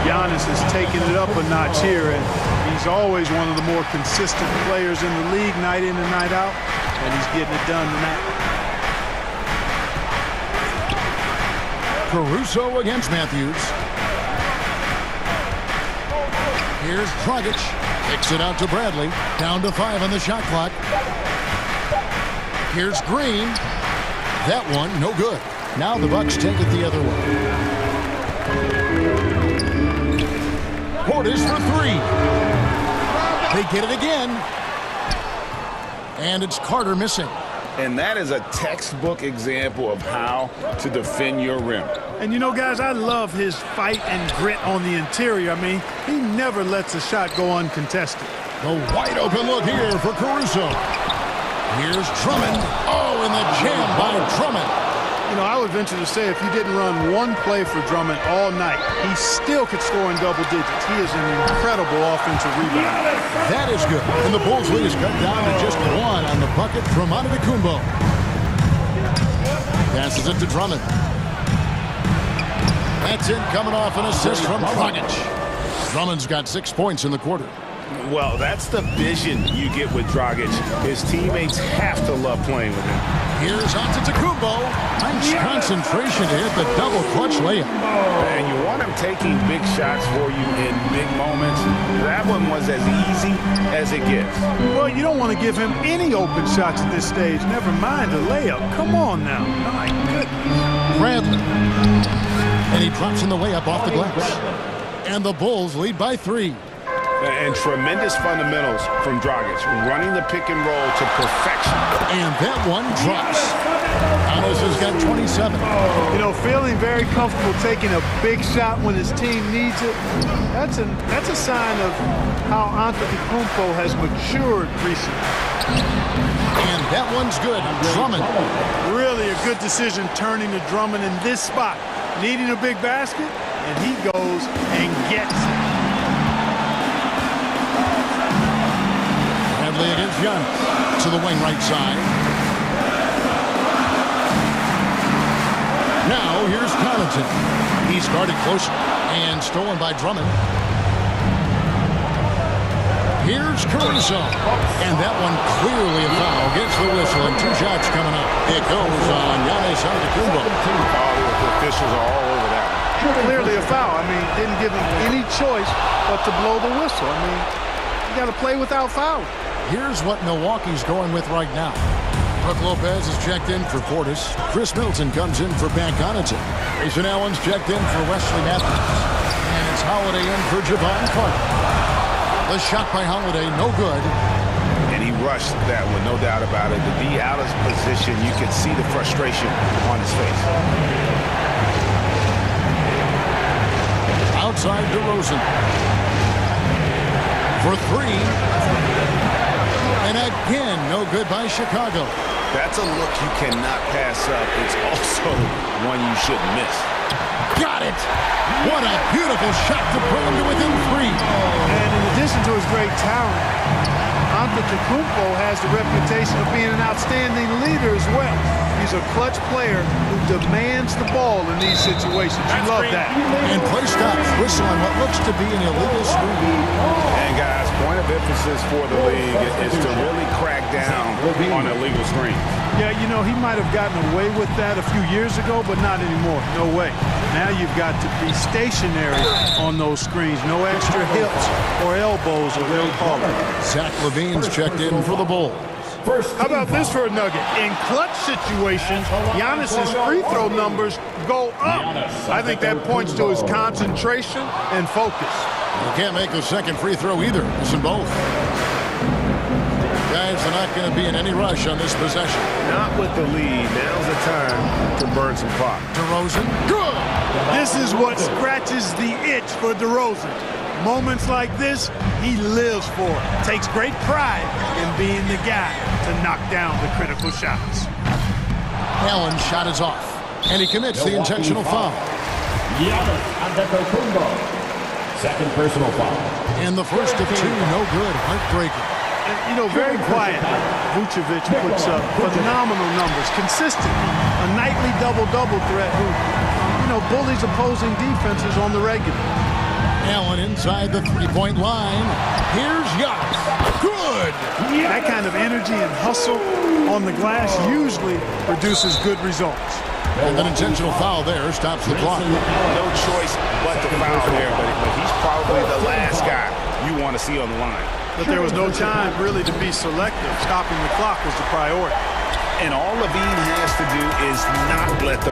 Giannis is taking it up a notch here, and he's always one of the more consistent players in the league night in and night out, and he's getting it done tonight. Caruso against Matthews. Here's Dragic. Kicks it out to Bradley. Down to 5 on the shot clock. Here's Green. That one, no good. Now the Bucks take it the other way. Portis for 3. They get it again. And it's Carter missing. And that is a textbook example of how to defend your rim. And you know, guys, I love his fight and grit on the interior. I mean, he never lets a shot go uncontested. The wide open look here for Caruso. Here's Drummond. Oh, and the jam by Drummond. You know, I would venture to say if you didn't run one play for Drummond all night, he still could score in double digits. He is an incredible offensive rebounder. That is good. And the Bulls lead is cut down to just 1 on the bucket from Antetokounmpo. Passes it to Drummond. That's it, coming off an assist from Dragic. Drummond's got 6 points in the quarter. Well, that's the vision you get with Dragic. His teammates have to love playing with him. Here's Antetokounmpo. Nice concentration to hit the double clutch layup. And you want him taking big shots for you in big moments. That one was as easy as it gets. Well, you don't want to give him any open shots at this stage. Never mind a layup. Come on now. My goodness. Bradley. And he drops in the layup off the glass. And the Bulls lead by 3. And tremendous fundamentals from Dragic, running the pick and roll to perfection. And that one drops. Giannis has got 27. You know, feeling very comfortable taking a big shot when his team needs it. That's a sign of how Antetokounmpo has matured recently. And that one's good. Drummond. Really a good decision turning to Drummond in this spot. Needing a big basket, and he goes and gets it. Against Giannis to the wing right side. Now here's Connaughton. He's guarded closer and stolen by Drummond. Here's Caruso. And that one clearly a foul. Gets the whistle and 2 shots coming up. It goes on Giannis Antetokounmpo. The officials are all over that. Clearly a foul. I mean, didn't give him any choice but to blow the whistle. I mean, you got to play without foul. Here's what Milwaukee's going with right now. Brook Lopez is checked in for Portis. Chris Middleton comes in for Ben Connaughton. Grayson Allen's checked in for Wesley Matthews. And it's Holiday in for Javon Carter. The shot by Holiday, no good. And he rushed that one, no doubt about it. To be out of position, you could see the frustration on his face. Outside DeRozan. For 3. And again, no good by Chicago. That's a look you cannot pass up. It's also one you shouldn't miss. Got it! What a beautiful shot to bring him to within 3. And in addition to his great talent, Antetokounmpo has the reputation of being an outstanding leader as well. He's a clutch player who demands the ball in these situations. You love that. And play stops. Whistle on what looks to be an illegal screen. And guys, point of emphasis for the league is to really crack down on illegal screens. Yeah, you know, he might have gotten away with that a few years ago, but not anymore. No way. Now you've got to be stationary on those screens. No extra hips or elbows, or they'll call it. Zach LaVine's checked in for the Bulls. How about this for a nugget? In clutch situations, Giannis's free throw numbers go up. I think that points to his concentration and focus. You can't make a second free throw either. It's in both. guys, they're not going to be in any rush on this possession. Not with the lead. Now's the time to burn some clock. DeRozan, good! This is what scratches the itch for DeRozan. Moments like this, he lives for. Takes great pride in being the guy to knock down the critical shots. Allen's shot is off, and he commits the intentional foul. Giannis Antetokounmpo. Second personal foul. And the first of two, no good, heartbreaking. And, you know, very quiet. Vucevic puts up phenomenal numbers, consistent. A nightly double-double threat who, you know, bullies opposing defenses on the regular. Allen inside the three-point line. Here's Giannis. Good! That kind of energy and hustle on the glass usually produces good results. And an intentional foul there stops the clock. No choice but to foul there, but he's probably the last guy you want to see on the line. But there was no time really to be selective. Stopping the clock was the priority. And all Levine has to do is not let the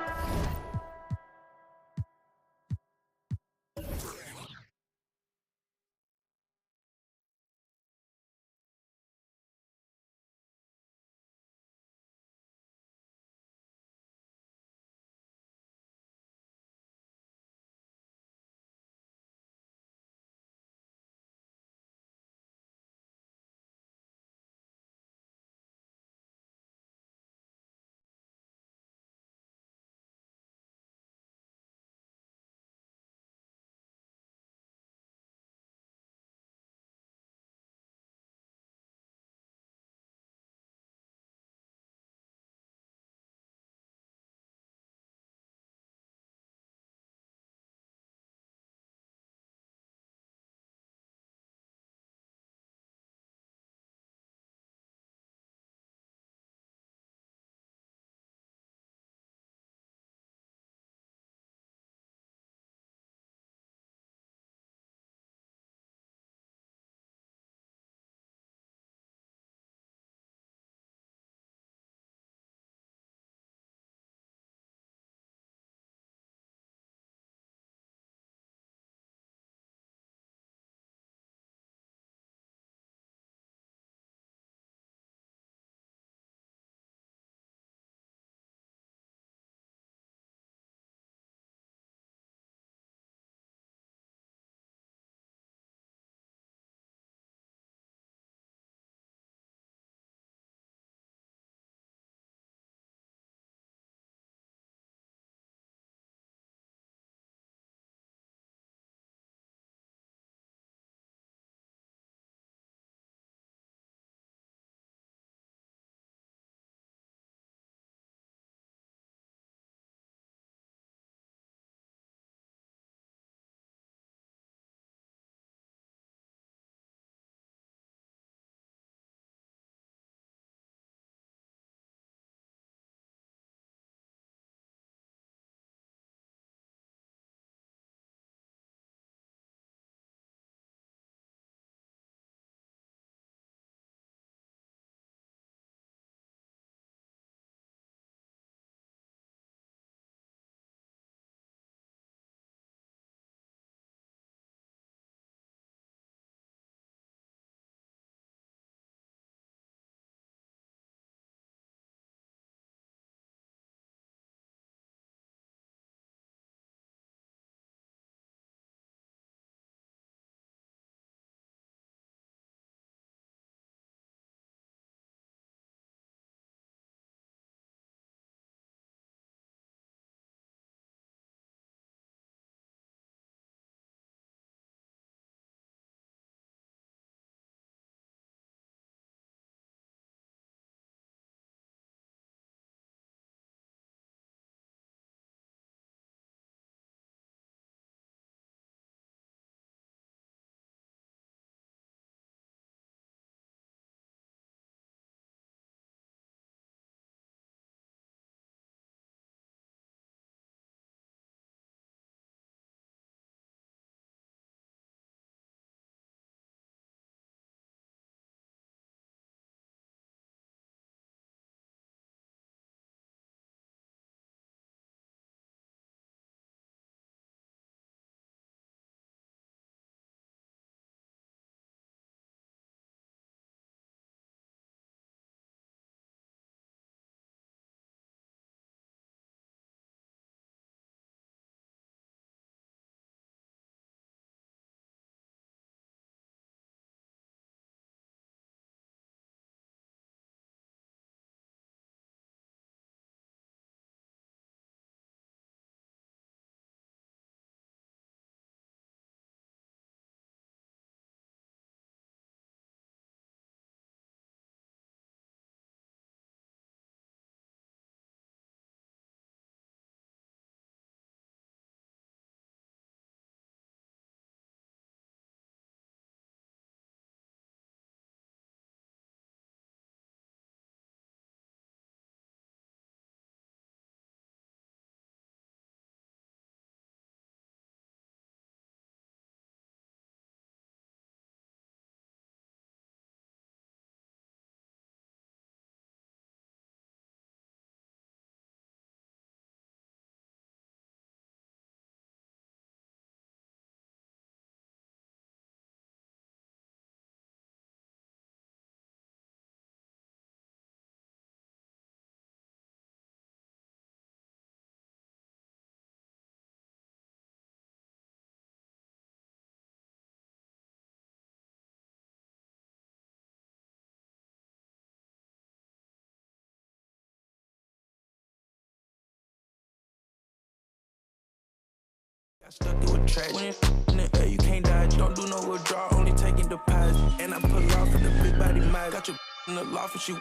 Stuck it with trash. When it's in the air, you can't dodge. Don't do no withdrawal, only taking deposits. And I pull off in the big body mag. Got your in the loft and she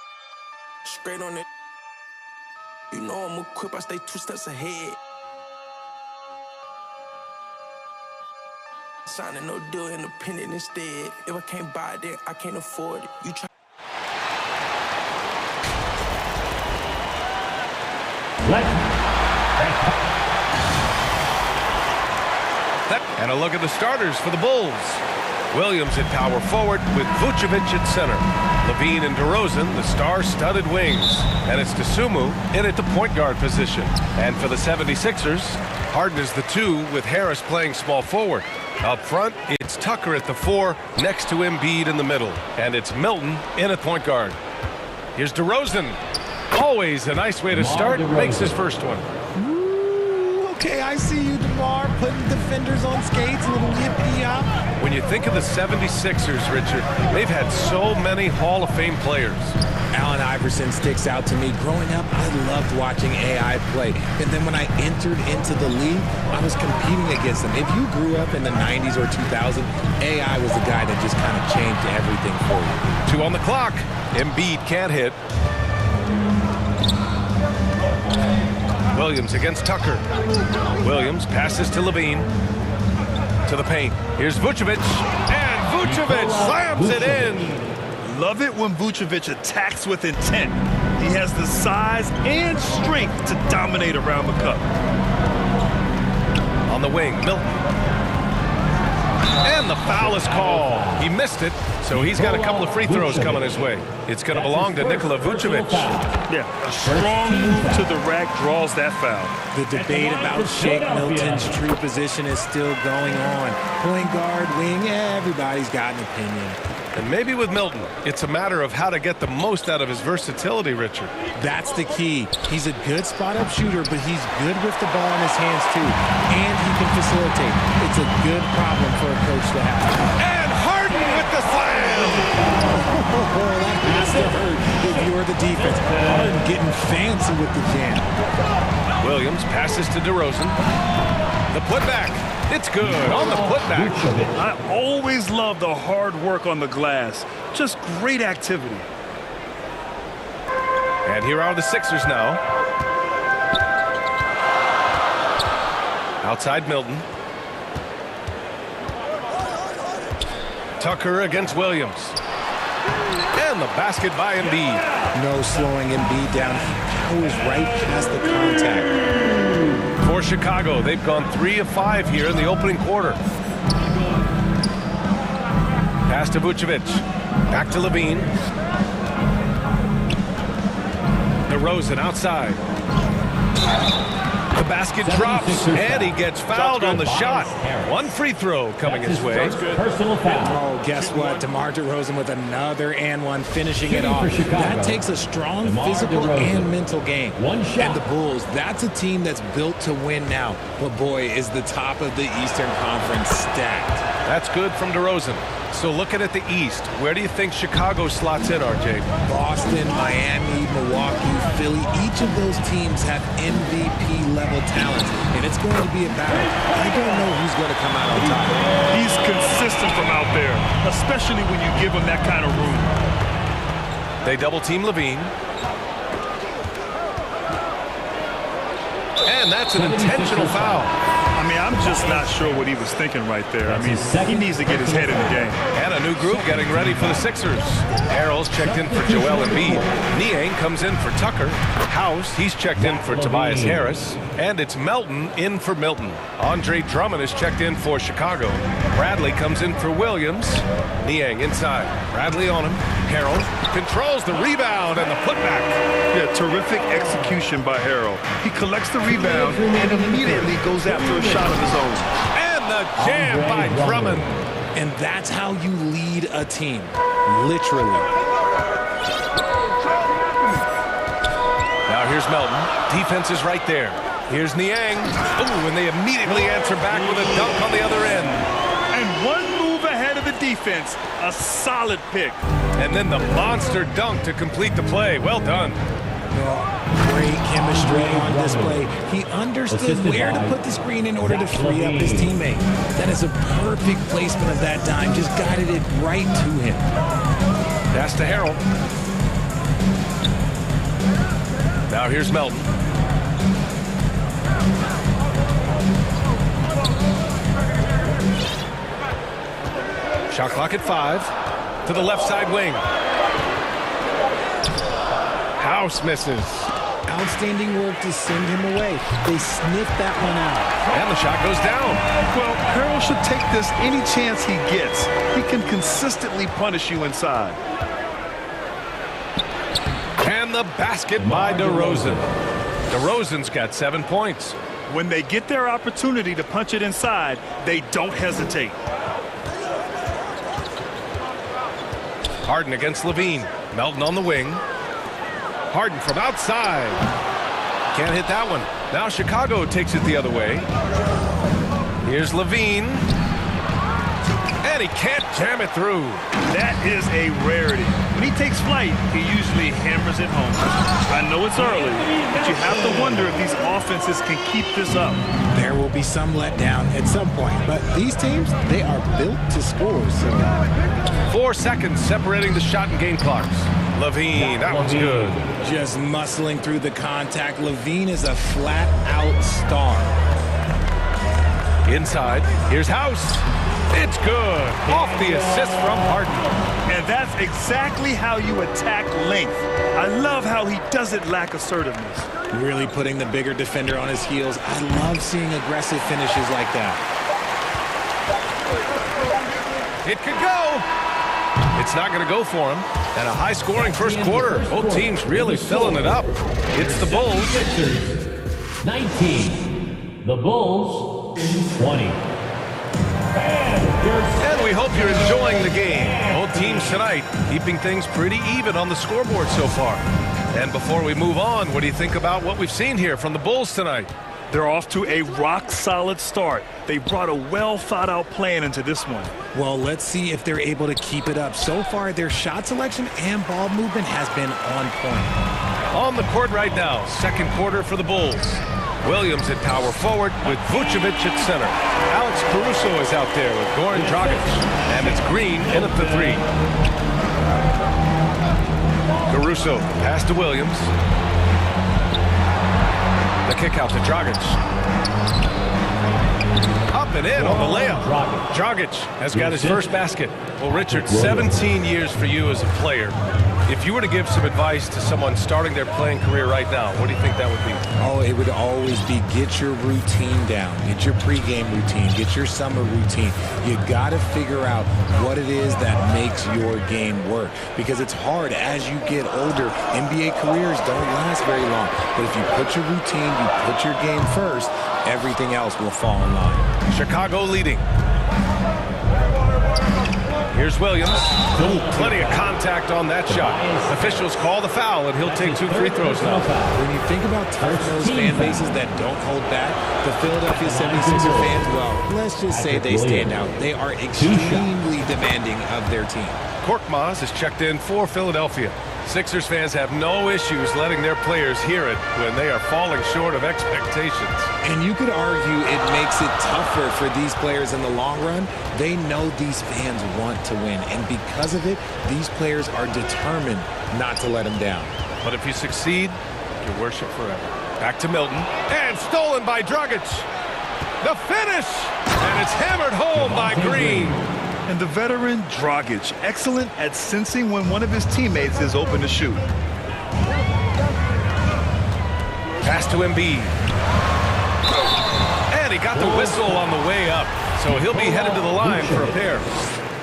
straight on it. You know I'm equipped, I stay 2 steps ahead. Signing no deal, independent instead. If I can't buy it, then I can't afford it. You try. And a look at the starters for the Bulls. Williams at power forward with Vucevic at center. Levine and DeRozan, the star-studded wings. And it's Dosunmu in at the point guard position. And for the 76ers, Harden is the 2 with Harris playing small forward. Up front, it's Tucker at the 4 next to Embiid in the middle. And it's Milton in at point guard. Here's DeRozan. Always a nice way to start. Makes his first one. Okay, I see you, DeMar, putting defenders on skates, a little yippee-yop. When you think of the 76ers, Richard, they've had so many Hall of Fame players. Allen Iverson sticks out to me. Growing up, I loved watching AI play. And then when I entered into the league, I was competing against them. If you grew up in the 90s or 2000, AI was the guy that just kind of changed everything for you. 2 on the clock. Embiid can't hit. Williams against Tucker. Williams passes to Levine. To the paint. Here's Vucevic. And Vucevic slams it in. Love it when Vucevic attacks with intent. He has the size and strength to dominate around the cup. On the wing, Milton. And the foul is called. He missed it, so he's got a couple of free throws coming his way. It's going to belong to Nikola Vucevic. Yeah, a strong move to the rack draws that foul. The debate about Shake Milton's true position is still going on. Point guard, wing, everybody's got an opinion. And maybe with Milton, it's a matter of how to get the most out of his versatility, Richard. That's the key. He's a good spot-up shooter, but he's good with the ball in his hands, too. And he can facilitate. It's a good problem for a coach to have. And Harden with the slam! That has to hurt if you're the defense. Harden getting fancy with the jam. Williams passes to DeRozan. The putback. It's good on the putback. I always love the hard work on the glass. Just great activity. And here are the Sixers now. Outside Milton. Tucker against Williams. And the basket by Embiid. No slowing Embiid down. He goes right past the contact. For Chicago, they've gone 3 of 5 here in the opening quarter. Pass to Vucevic. Back to Levine. DeRozan outside. The basket drops, and he gets fouled on the shot. 1 free throw coming his way. Oh, guess what? DeMar DeRozan with another and one, finishing it off. That takes a strong physical and mental game. And the Bulls, that's a team that's built to win now. But boy, is the top of the Eastern Conference stacked. That's good from DeRozan. So looking at the East, where do you think Chicago slots in, RJ? Boston, Miami, Milwaukee, Philly, each of those teams have MVP-level talent, and it's going to be a battle. I don't know who's going to come out on top. He's consistent from out there, especially when you give him that kind of room. They double-team Levine. And that's an intentional foul. I mean, I'm just not sure what he was thinking right there. I mean, he needs to get his head in the game. And a new group getting ready for the Sixers. Harrell's checked in for Joel Embiid. Niang comes in for Tucker. House, he's checked in for Tobias Harris. And it's Melton in for Milton. Andre Drummond is checked in for Chicago. Bradley comes in for Williams. Niang inside. Bradley on him. Harrell controls the rebound and the putback. Yeah, terrific execution by Harrell. He collects the rebound and immediately goes after a shot of his own. And the jam by Drummond. And that's how you lead a team. Literally. Now here's Melton. Defense is right there. Here's Niang. Ooh, and they immediately answer back with a dunk on the other end. And one move ahead of the defense. A solid pick. And then the monster dunk to complete the play. Well done. Great chemistry on display. He understood where to put the screen in order to free up his teammate. That is a perfect placement of that dime. Just guided it right to him. Pass to Harrell. Now here's Melton. Shot clock at 5. To the left side wing. House misses. Outstanding work to send him away. They sniffed that one out. And the shot goes down. Well, Harrell should take this any chance he gets. He can consistently punish you inside. And the basket by DeRozan. DeRozan's got 7 points. When they get their opportunity to punch it inside, they don't hesitate. Harden against Levine. Melton on the wing. Harden from outside. Can't hit that one. Now Chicago takes it the other way. Here's Levine. And he can't jam it through. That is a rarity. When he takes flight, he usually hammers it home. I know it's early, but you have to wonder if these offenses can keep this up. There will be some letdown at some point, but these teams, they are built to score. So 4 seconds separating the shot and game clocks. Levine, that one's good. Just muscling through the contact. Levine is a flat-out star. Inside, here's House. It's good. Off the assist from Harden. And that's exactly how you attack length. I love how he doesn't lack assertiveness. Really putting the bigger defender on his heels. I love seeing aggressive finishes like that. It could go. It's not going to go for him. And a high-scoring first quarter. Both teams really filling it up. It's the Bulls. 19. The Bulls, 20. And we hope you're enjoying the game. Both teams tonight keeping things pretty even on the scoreboard so far. And before we move on, what do you think about what we've seen here from the Bulls tonight? They're off to a rock-solid start. They brought a well-thought-out plan into this one. Well, let's see if they're able to keep it up. So far, their shot selection and ball movement has been on point. On the court right now, second quarter for the Bulls. Williams at power forward with Vucevic at center. Alex Caruso is out there with Goran Dragic. And it's Green in at the 3. Caruso, pass to Williams. The kick out to Dragic. Up and in on the layup. Dragic has got his first basket. Well, Richard, 17 years for you as a player. If you were to give some advice to someone starting their playing career right now, what do you think that would be? Oh, it would always be get your routine down. Get your pregame routine. Get your summer routine. You got to figure out what it is that makes your game work. Because it's hard as you get older. NBA careers don't last very long. But if you put your routine, you put your game first, everything else will fall in line. Chicago leading. Here's Williams. Plenty of contact on that shot. Officials call the foul, and he'll take 2 free throws now. When you think about tough-nosed fan bases that don't hold back, the Philadelphia 76er fans, well, let's just say they stand out. They are extremely demanding of their team. Korkmaz is checked in for Philadelphia. Sixers fans have no issues letting their players hear it when they are falling short of expectations. And you could argue it makes it tougher for these players in the long run. They know these fans want to win, and because of it, these players are determined not to let them down. But if you succeed, you worship forever. Back to Milton, and stolen by Dragic. The finish, and it's hammered home by Green. And the veteran Dragic, excellent at sensing when one of his teammates is open to shoot. Pass to Embiid. And he got the whistle on the way up, so he'll be headed to the line for a pair.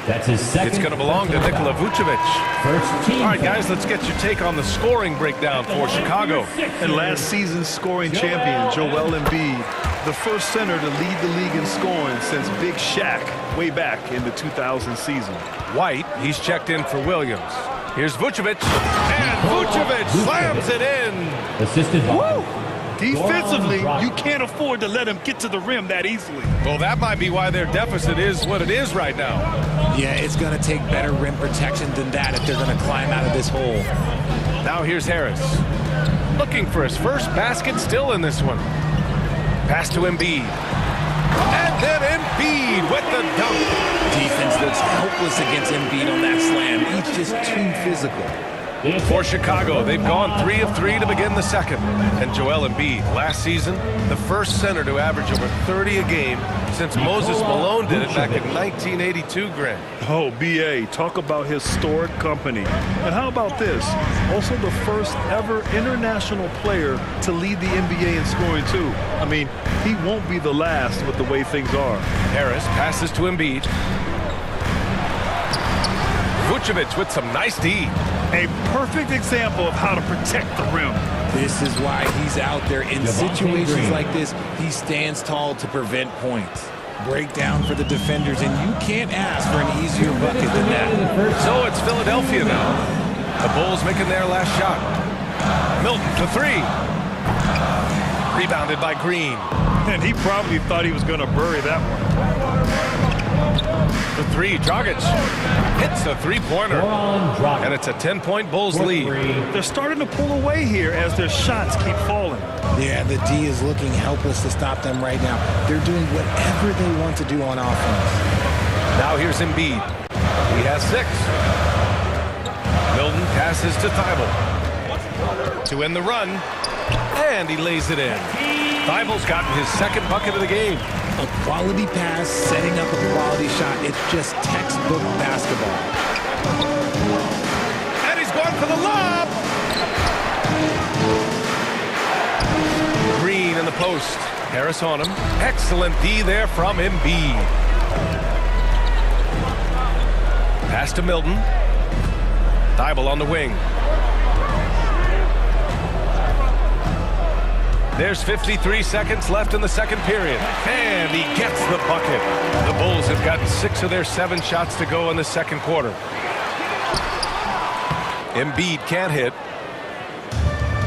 That's his second. It's going to belong to Nikola Vucevic. First team. All right, guys, let's get your take on the scoring breakdown for Chicago. And last season's scoring champion, Joel Embiid, the first center to lead the league in scoring since Big Shaq way back in the 2000 season. White, he's checked in for Williams. Here's Vucevic, and Vucevic slams it in. Assisted by. Defensively, you can't afford to let him get to the rim that easily. Well, that might be why their deficit is what it is right now. Yeah, it's going to take better rim protection than that if they're going to climb out of this hole. Now here's Harris. looking for his first basket still in this one. Pass to Embiid. And then Embiid with the dunk. Defense looks helpless against Embiid on that slam. He's just too physical. For Chicago, they've gone 3 of 3 to begin the second. And Joel Embiid, last season, the first center to average over 30 a game since Moses Malone did it back in 1982, Grant. Oh, B.A., talk about historic company. And how about this? Also the first ever international player to lead the NBA in scoring, too. I mean, he won't be the last with the way things are. Harris passes to Embiid. Vucevic with some nice D. A perfect example of how to protect the rim. This is why he's out there in situations like this. He stands tall to prevent points. Breakdown for the defenders, and you can't ask for an easier bucket than that. So it's Philadelphia now. The Bulls making their last shot. Milton for 3. Rebounded by Green. And he probably thought he was going to bury that one. The 3, Dragic hits a three-pointer, and it's a 10-point Bulls lead. They're starting to pull away here as their shots keep falling. Yeah, the D is looking helpless to stop them right now. They're doing whatever they want to do on offense. Now here's Embiid. He has 6. Milton passes to Thibault to end the run, and he lays it in. Thibault's gotten his second bucket of the game. A quality pass, setting up a quality shot. It's just textbook basketball. And he's going for the lob. Green in the post. Harris on him. Excellent D there from Embiid. Pass to Milton. Thibault on the wing. There's 53 seconds left in the second period. And he gets the bucket. The Bulls have gotten 6 of their 7 shots to go in the second quarter. Embiid can't hit.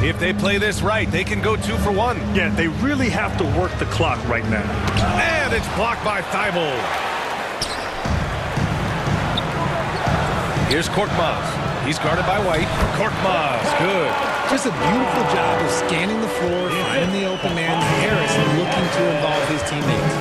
If they play this right, they can go 2 for 1. Yeah, they really have to work the clock right now. And it's blocked by Thibault. Here's Korkmaz. He's guarded by White. Korkmaz, good. Just a beautiful job of scanning the floor, finding the open man. Harris looking to involve his teammates.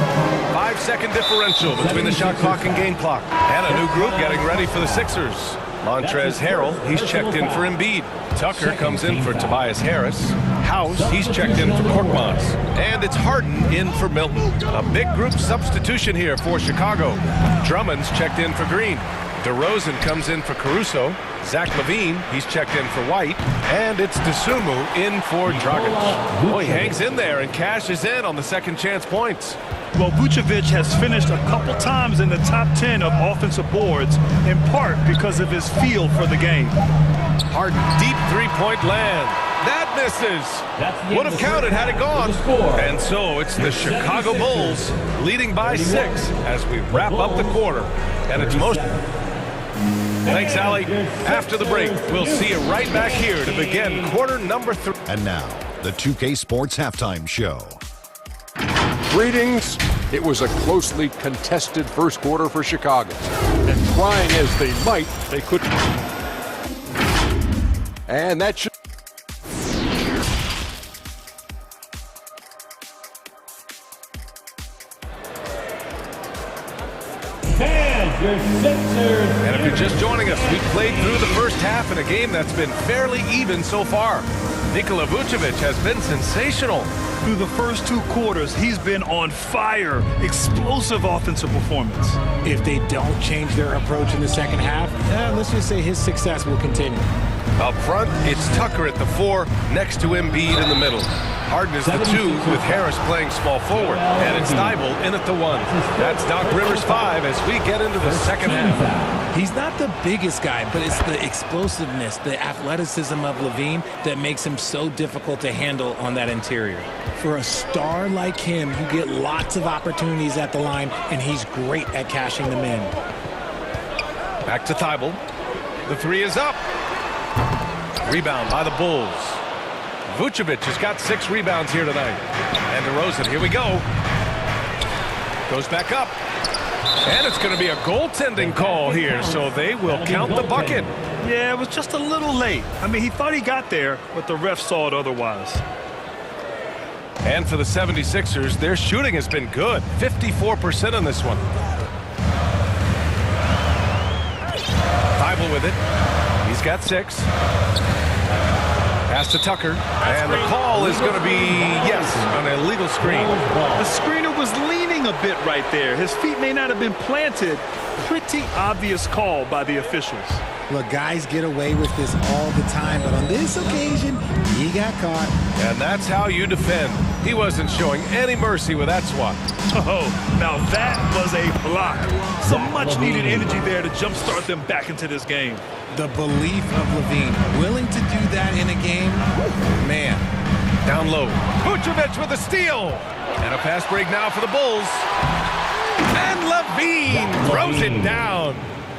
5-second differential between the shot clock and game clock. And a new group getting ready for the Sixers. Montrezl Harrell, he's checked in for Embiid. Tucker comes in for Tobias Harris. House, he's checked in for Korkmaz. And it's Harden in for Milton. A big group substitution here for Chicago. Drummond's checked in for Green. DeRozan comes in for Caruso. Zach LaVine, he's checked in for White. And it's Dosunmu in for Dragic. Boy, he hangs in there and cashes in on the second chance points. Well, Vucevic has finished a couple times in the top 10 of offensive boards, in part because of his feel for the game. Harden, deep three-point land. That misses. Would have counted had it gone. And so it's the Chicago Bulls leading by 6 as we wrap up the quarter. And it's most... Thanks, Allie. After the break, we'll see you right back here to begin quarter number 3. And now, the 2K Sports Halftime Show. Greetings. It was a closely contested first quarter for Chicago. And trying as they might, they couldn't. And that should... And if you're just joining us, we played through the first half in a game that's been fairly even so far. Nikola Vucevic has been sensational. Through the first 2 quarters, he's been on fire. Explosive offensive performance. If they don't change their approach in the second half, let's just say his success will continue. Up front, it's Tucker at the 4, next to Embiid in the middle. Harden is the 2, with Harris playing small forward. And it's Thibault in at the 1. That's Doc Rivers' 5 as we get into the second half. He's not the biggest guy, but it's the explosiveness, the athleticism of LaVine that makes him so difficult to handle on that interior. For a star like him, you get lots of opportunities at the line, and he's great at cashing them in. Back to Thibault. The 3 is up. Rebound by the Bulls. Vucevic has got 6 rebounds here tonight. And DeRozan, here we go. Goes back up. And it's going to be a goaltending call here, so they will count the bucket. Yeah, it was just a little late. I mean, he thought he got there, but the ref saw it otherwise. And for the 76ers, their shooting has been good. 54% on this one. Bible with it. He's got 6. Pass to Tucker. And the call is going to be, yes, an illegal screen. The screener was leaning a bit right there. His feet may not have been planted. Pretty obvious call by the officials. Look, guys get away with this all the time, but on this occasion, he got caught. And that's how you defend. He wasn't showing any mercy with that swat. Oh, now that was a block. Some much-needed energy there to jumpstart them back into this game. The belief of Levine, willing to do that in a game, man. Down low. Vucevic with a steal. And a pass break now for the Bulls. And Levine throws it down.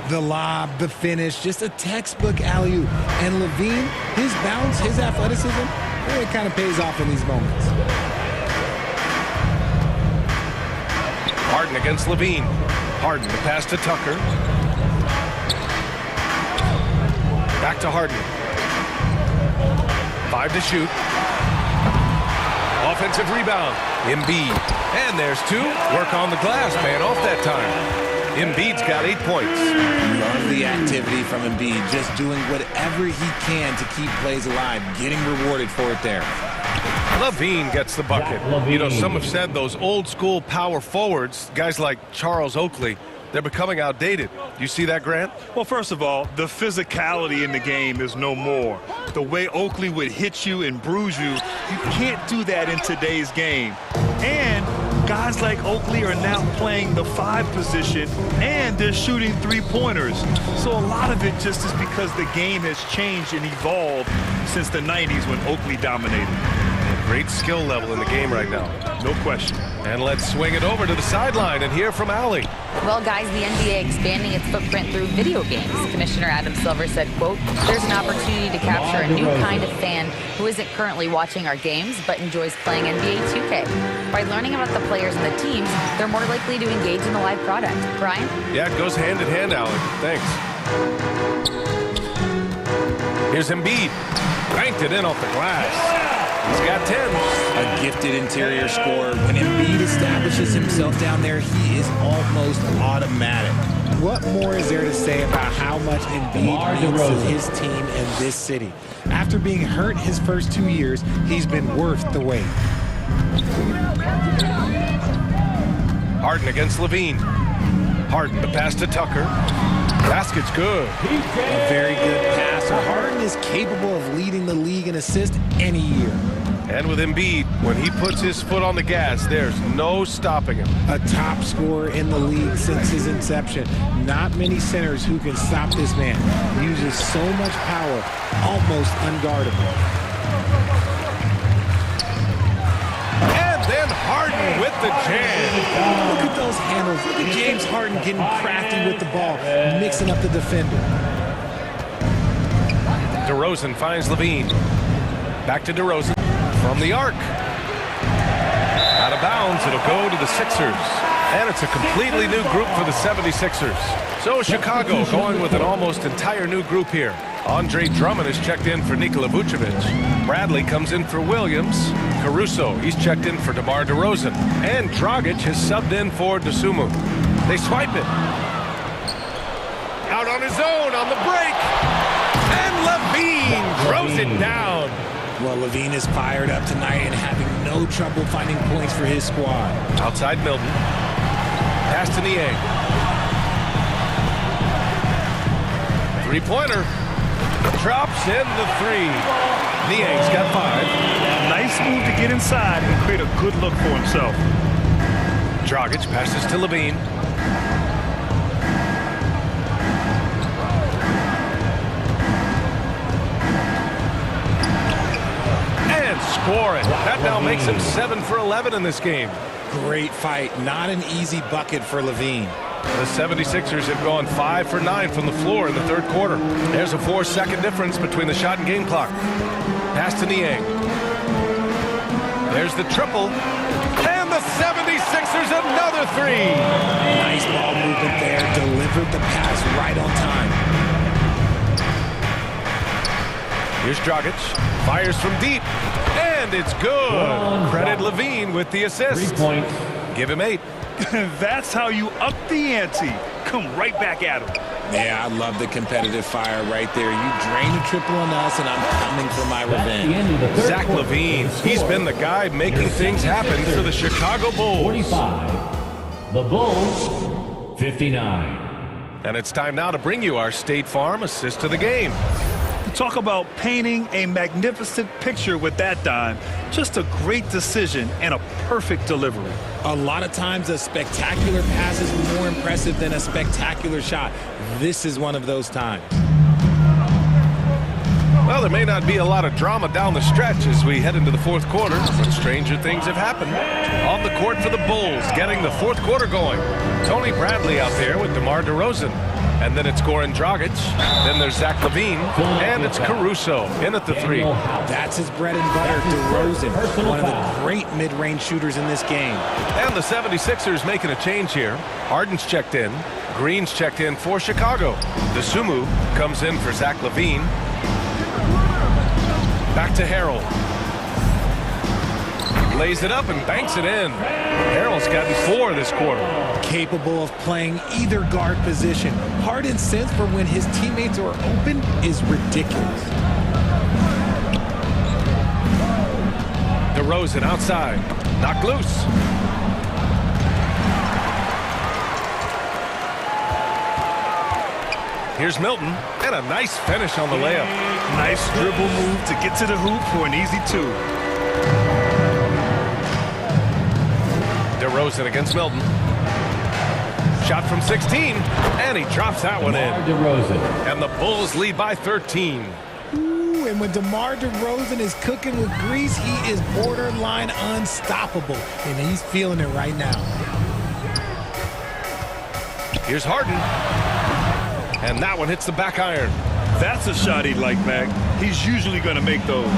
The lob, the finish, just a textbook alley-oop. And Levine, his bounce, his athleticism, really kind of pays off in these moments. Harden against Levine. Harden, the pass to Tucker. Back to Harden. 5 to shoot. Offensive rebound. Embiid. And there's 2. Work on the glass, man off that time. Embiid's got 8 points. Love the activity from Embiid, just doing whatever he can to keep plays alive, getting rewarded for it there. Levine gets the bucket. You know, some have said those old school power forwards, guys like Charles Oakley, they're becoming outdated. Do you see that, Grant? Well, first of all, the physicality in the game is no more. The way Oakley would hit you and bruise you, you can't do that in today's game. And guys like Oakley are now playing the 5 position, and they're shooting 3-pointers. So a lot of it just is because the game has changed and evolved since the 90s when Oakley dominated. Great skill level in the game right now. No question. And let's swing it over to the sideline and hear from Allie. Well, guys, the NBA expanding its footprint through video games. Commissioner Adam Silver said, quote, there's an opportunity to capture a new kind of fan who isn't currently watching our games but enjoys playing NBA 2K. By learning about the players and the teams, they're more likely to engage in the live product. Brian? Yeah, it goes hand in hand, Allie. Thanks. Here's Embiid. Banked it in off the glass. He's got 10. A gifted interior scorer. When Embiid establishes himself down there, he is almost automatic. What more is there to say about how much Embiid means to his team and this city? After being hurt his first 2 years, he's been worth the wait. Harden against Levine. Harden, the pass to Tucker. Basket's good. A very good passer. Harden is capable of leading the league in assists any year. And with Embiid, when he puts his foot on the gas, there's no stopping him. A top scorer in the league since his inception. Not many centers who can stop this man. He uses so much power, almost unguardable. And then Harden with the jam. Look at those handles. Look at James Harden getting crafty with the ball, mixing up the defender. DeRozan finds Levine. Back to DeRozan. From the arc. Out of bounds, it'll go to the Sixers. And it's a completely new group for the 76ers. So Chicago going with an almost entire new group here. Andre Drummond is checked in for Nikola Vucevic. Bradley comes in for Williams. Caruso, he's checked in for DeMar DeRozan. And Dragic has subbed in for Dosunmu. They swipe it. Out on his own on the break. And Levine throws it down. Well, Levine is fired up tonight and having no trouble finding points for his squad. Outside Milton. Pass to Niang. 3-pointer. Drops in the 3. Niang's got 5. Nice move to get inside and create a good look for himself. Dragic passes to Levine. Score it. That now makes him 7 for 11 in this game. Great fight. Not an easy bucket for Levine. The 76ers have gone 5 for 9 from the floor in the third quarter. There's a 4-second difference between the shot and game clock. Pass to Niang. There's the triple. And the 76ers another three. Nice ball movement there. Delivered the pass right on time. Here's Dragic. Fires from deep. And it's good. Credit Levine with the assist. 3 points. Give him 8. That's how you up the ante. Come right back at him. Yeah, I love the competitive fire right there. You drain a triple on us, and I'm coming for my revenge. Zach LaVine, he's been the guy making things happen for the Chicago Bulls. 45. The Bulls, 59. And it's time now to bring you our State Farm assist of the game. Talk about painting a magnificent picture with that dime. Just a great decision and a perfect delivery. A lot of times a spectacular pass is more impressive than a spectacular shot. This is one of those times. Well, there may not be a lot of drama down the stretch as we head into the fourth quarter, but stranger things have happened. On the court for the Bulls, getting the fourth quarter going. Tony Bradley out there with DeMar DeRozan. And then it's Goran Dragic. Then there's Zach LaVine. And it's Caruso in at the 3. That's his bread and butter, DeRozan. One of the great mid-range shooters in this game. And the 76ers making a change here. Harden's checked in. Green's checked in for Chicago. DeSumo comes in for Zach LaVine. Back to Harrell. Lays it up and banks it in. Harrell's gotten 4 this quarter. Capable of playing either guard position. Harden's sense for when his teammates are open is ridiculous. DeRozan outside. Knocked loose. Here's Milton, and a nice finish on the layup. Nice dribble move to get to the hoop for an easy 2. DeRozan against Milton. Shot from 16, and he drops that one in. DeRozan. And the Bulls lead by 13. Ooh, and when DeMar DeRozan is cooking with grease, he is borderline unstoppable, and he's feeling it right now. Here's Harden. And that one hits the back iron. That's a shot he'd like, Mac. He's usually going to make those.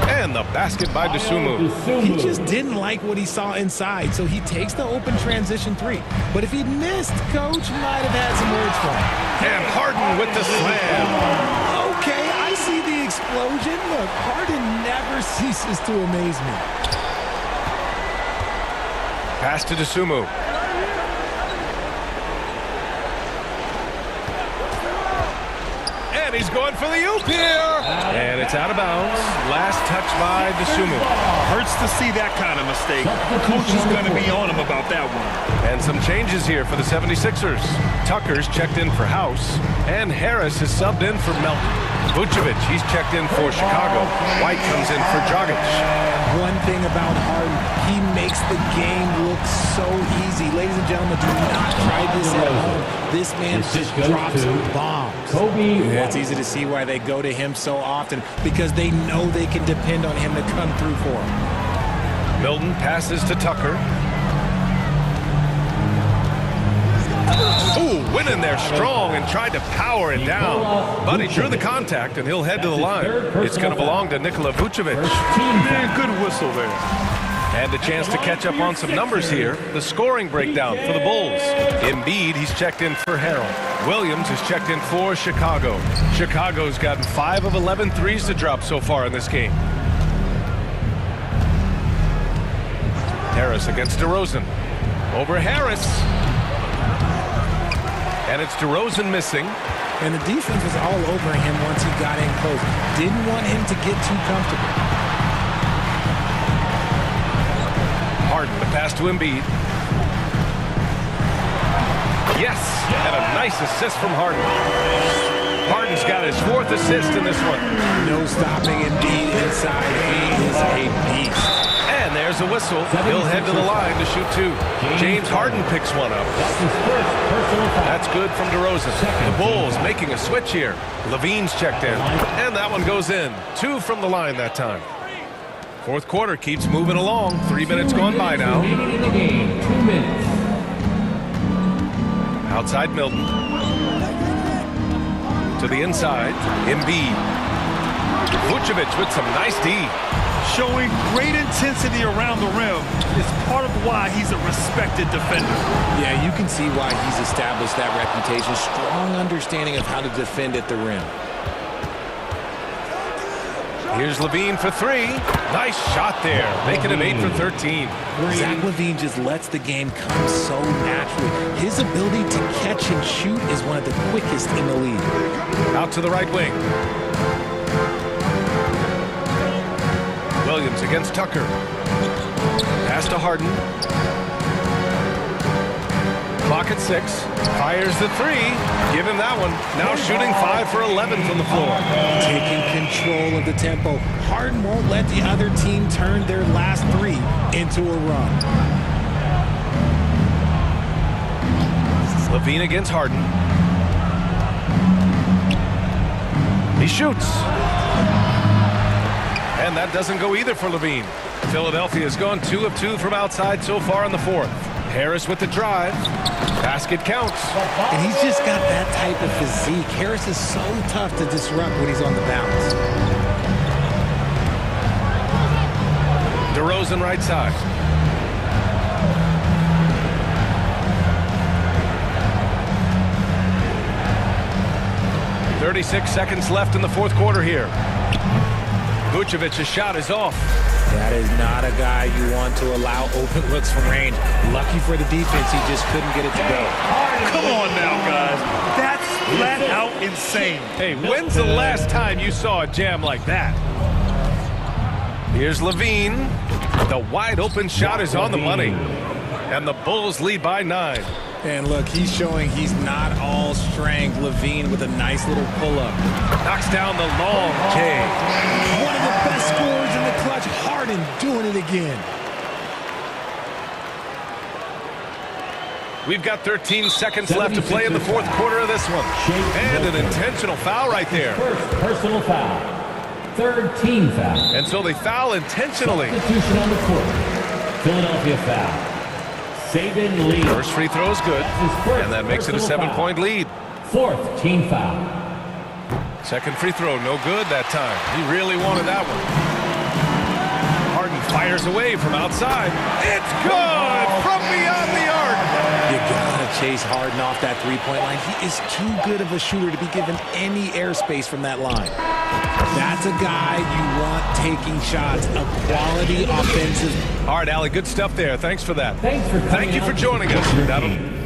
And the basket by DeSumo. He just didn't like what he saw inside, so he takes the open transition 3. But if he'd missed, Coach might have had some words for him. And Harden with the slam. Okay, I see the explosion. Look, Harden never ceases to amaze me. Pass to DeSumo. And he's going for the oop here. And it's out of bounds. Last touch by DeSumo. Hurts to see that kind of mistake. Coach is going to be on him about that one. And some changes here for the 76ers. Tucker's checked in for House. And Harris is subbed in for Melton. Vucevic, he's checked in for Chicago. White comes in for Dragic. One thing about Harden, he makes the game look so easy. Ladies and gentlemen, do not try this at home. This man just drops bombs. Yeah, it's easy to see why they go to him so often, because they know they can depend on him to come through for them. Milton passes to Tucker. Ooh, went in there strong and tried to power it down. But he drew the contact, and he'll head to the line. It's going to belong to Nikola Vucevic. Man, good whistle there. And a chance to catch up on some numbers here. The scoring breakdown for the Bulls. Embiid, he's checked in for Harrell. Williams is checked in for Chicago. Chicago's gotten 5 of 11 threes to drop so far in this game. Harris against DeRozan. Over Harris. And it's DeRozan missing. And the defense was all over him once he got in close. Didn't want him to get too comfortable. Harden, the pass to Embiid. Yes, and a nice assist from Harden. Harden's got his 4th assist in this one. No stopping Embiid inside. He is a beast. And there's a whistle. He'll head to the line to shoot 2. James Harden picks one up. That's good from DeRozan. The Bulls making a switch here. Levine's checked in. And that one goes in. 2 from the line that time. Fourth quarter keeps moving along. 3 minutes gone by now. 2 minutes. Outside Milton. To the inside. Embiid. Vucevic with some nice D. Showing great intensity around the rim is part of why he's a respected defender. Yeah, you can see why he's established that reputation. Strong understanding of how to defend at the rim. Here's Levine for three. Nice shot there, making it 8 for 13. Zach LaVine just lets the game come so naturally. His ability to catch and shoot is one of the quickest in the league. Out to the right wing. Williams against Tucker. Pass to Harden. Clock at 6. Fires the three. Give him that one. Now shooting 5 for 11 from the floor. Taking control of the tempo. Harden won't let the other team turn their last three into a run. Levine against Harden. He shoots. And that doesn't go either for Levine. Philadelphia's gone 2 of 2 from outside so far in the fourth. Harris with the drive. Basket counts. And he's just got that type of physique. Harris is so tough to disrupt when he's on the bounce. DeRozan right side. .36 seconds left in the fourth quarter here. Vucevic's shot is off. That is not a guy you want to allow open looks from range. Lucky for the defense, he just couldn't get it to go. Come on now, guys. That's flat out insane. Hey, when's the last time you saw a jam like that? Here's Levine. The wide open shot is on the money. And the Bulls lead by 9. And look, he's showing he's not all strength. Levine with a nice little pull-up. Knocks down the long J. One of the best scorers in the clutch. Harden doing it again. We've got 13 seconds left to play in the fourth quarter of this one. And an intentional foul right there. First personal foul. Third team foul. And so they foul intentionally. Substitution on the court. Philadelphia foul. Saban lead. First free throw is good. And that makes it a 7-point lead. Fourth team foul. Second free throw, no good that time. He really wanted that one. Harden fires away from outside. It's good from beyond the arc. You gotta chase Harden off that three-point line. He is too good of a shooter to be given any airspace from that line. That's a guy you want taking shots, a quality offensive. All right, Allie, good stuff there. Thanks for that. Thank you for joining us. That'll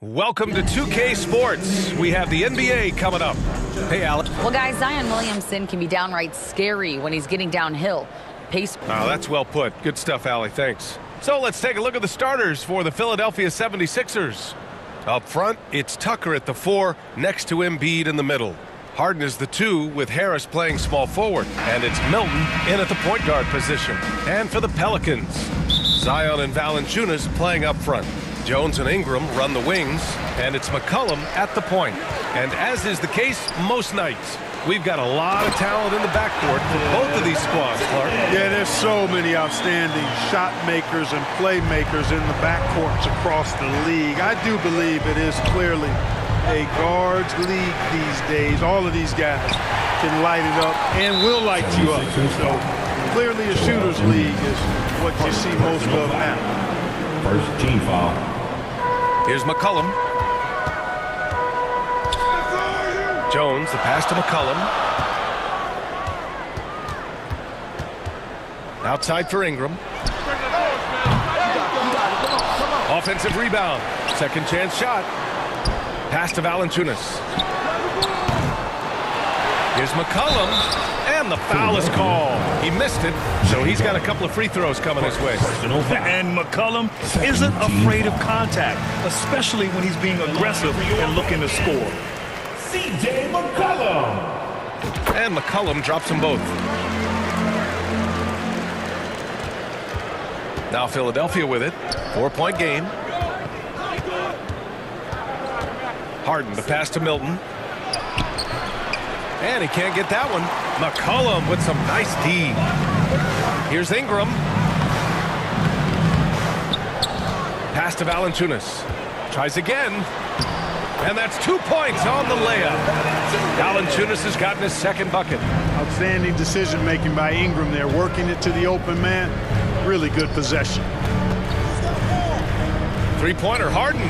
Welcome to 2K Sports. We have the NBA coming up. Hey, Alex. Well, guys, Zion Williamson can be downright scary when he's getting downhill. Pace. Oh, that's well put. Good stuff, Allie. Thanks. So let's take a look at the starters for the Philadelphia 76ers. Up front, it's Tucker at the 4, next to Embiid in the middle. Harden is the 2, with Harris playing small forward. And it's Milton in at the point guard position. And for the Pelicans, Zion and Valanciunas playing up front. Jones and Ingram run the wings, and it's McCollum at the point. And as is the case most nights, we've got a lot of talent in the backcourt for both of these squads, Clark. Yeah, there's so many outstanding shot makers and playmakers in the backcourts across the league. I do believe it is clearly a guards league these days. All of these guys can light it up and will light you up. So clearly a shooter's league is what you see most of now. First team foul. Here's McCollum. Jones, the pass to McCollum. Outside for Ingram. Offensive rebound. Second chance shot. Pass to Valanciunas. Here's McCollum. And the foul is called. He missed it, so he's got a couple of free throws coming his way. And McCollum isn't afraid of contact, especially when he's being aggressive and looking to score. C.J. McCollum. And McCollum drops them both. Now Philadelphia with it. 4-point game. Harden, the pass to Milton. And he can't get that one. McCollum with some nice D. Here's Ingram. Pass to Valanciunas. Tries again. And that's 2 points on the layup. Valanciunas has gotten his second bucket. Outstanding decision-making by Ingram there, working it to the open man. Really good possession. Three-pointer, Harden.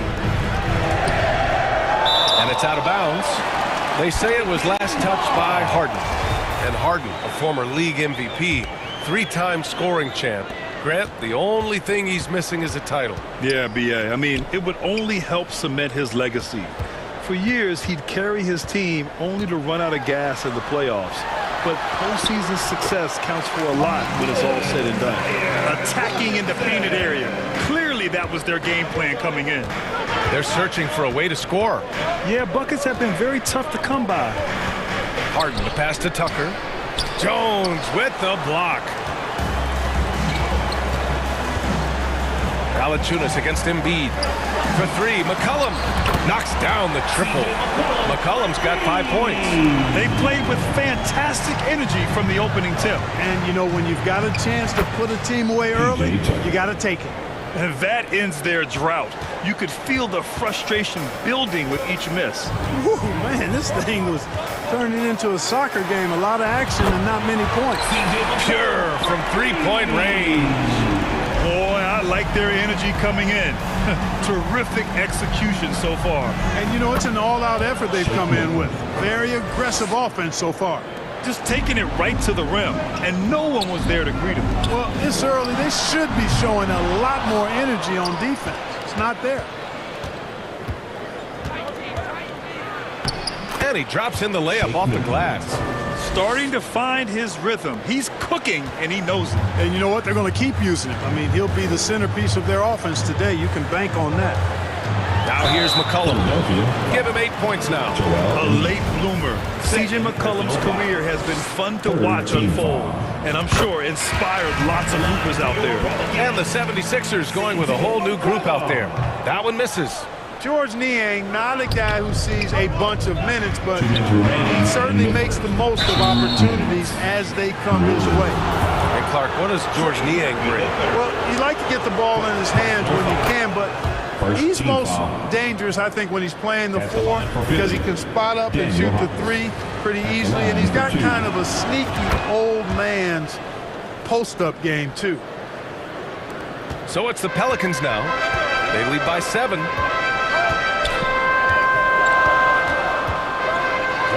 And it's out of bounds. They say it was last touched by Harden. And Harden, a former league MVP, 3-time scoring champ. Grant, the only thing he's missing is a title. Yeah, B.A. I mean, it would only help cement his legacy. For years, he'd carry his team only to run out of gas in the playoffs. But postseason success counts for a lot when it's all said and done. Attacking in the painted area. Clearly, that was their game plan coming in. They're searching for a way to score. Yeah, buckets have been very tough to come by. Harden, the pass to Tucker. Jones with the block. Valanciunas against Embiid. For 3, McCollum knocks down the triple. McCollum's got 5 points. They played with fantastic energy from the opening tip. And, you know, when you've got a chance to put a team away early, you got to take it. And that ends their drought. You could feel the frustration building with each miss. Woo, man, this thing was turning into a soccer game. A lot of action and not many points. Pure from 3-point range. Boy, I like their energy coming in. Terrific execution so far. And, you know, it's an all-out effort they've come in with. Very aggressive offense so far. Just taking it right to the rim, and no one was there to greet him. Well, this early, they should be showing a lot more energy on defense. It's not there. And he drops in the layup off the glass. Starting to find his rhythm. He's cooking, and he knows it. And you know what? They're going to keep using him. I mean, he'll be the centerpiece of their offense today. You can bank on that. Now here's McCollum. Give him 8 points now. A late bloomer. C.J. McCollum's career has been fun to watch unfold, and I'm sure inspired lots of hoopers out there. And the 76ers going with a whole new group out there. That one misses. George Niang, not a guy who sees a bunch of minutes, but he certainly makes the most of opportunities as they come his way. And Clark, what does George Niang bring? Well, you like to get the ball in his hands when you can, but He's most dangerous, I think, when he's playing the 4 because he can spot up and shoot the 3 pretty easily, and he's got kind of a sneaky old man's post-up game, too. So it's the Pelicans now. They lead by 7.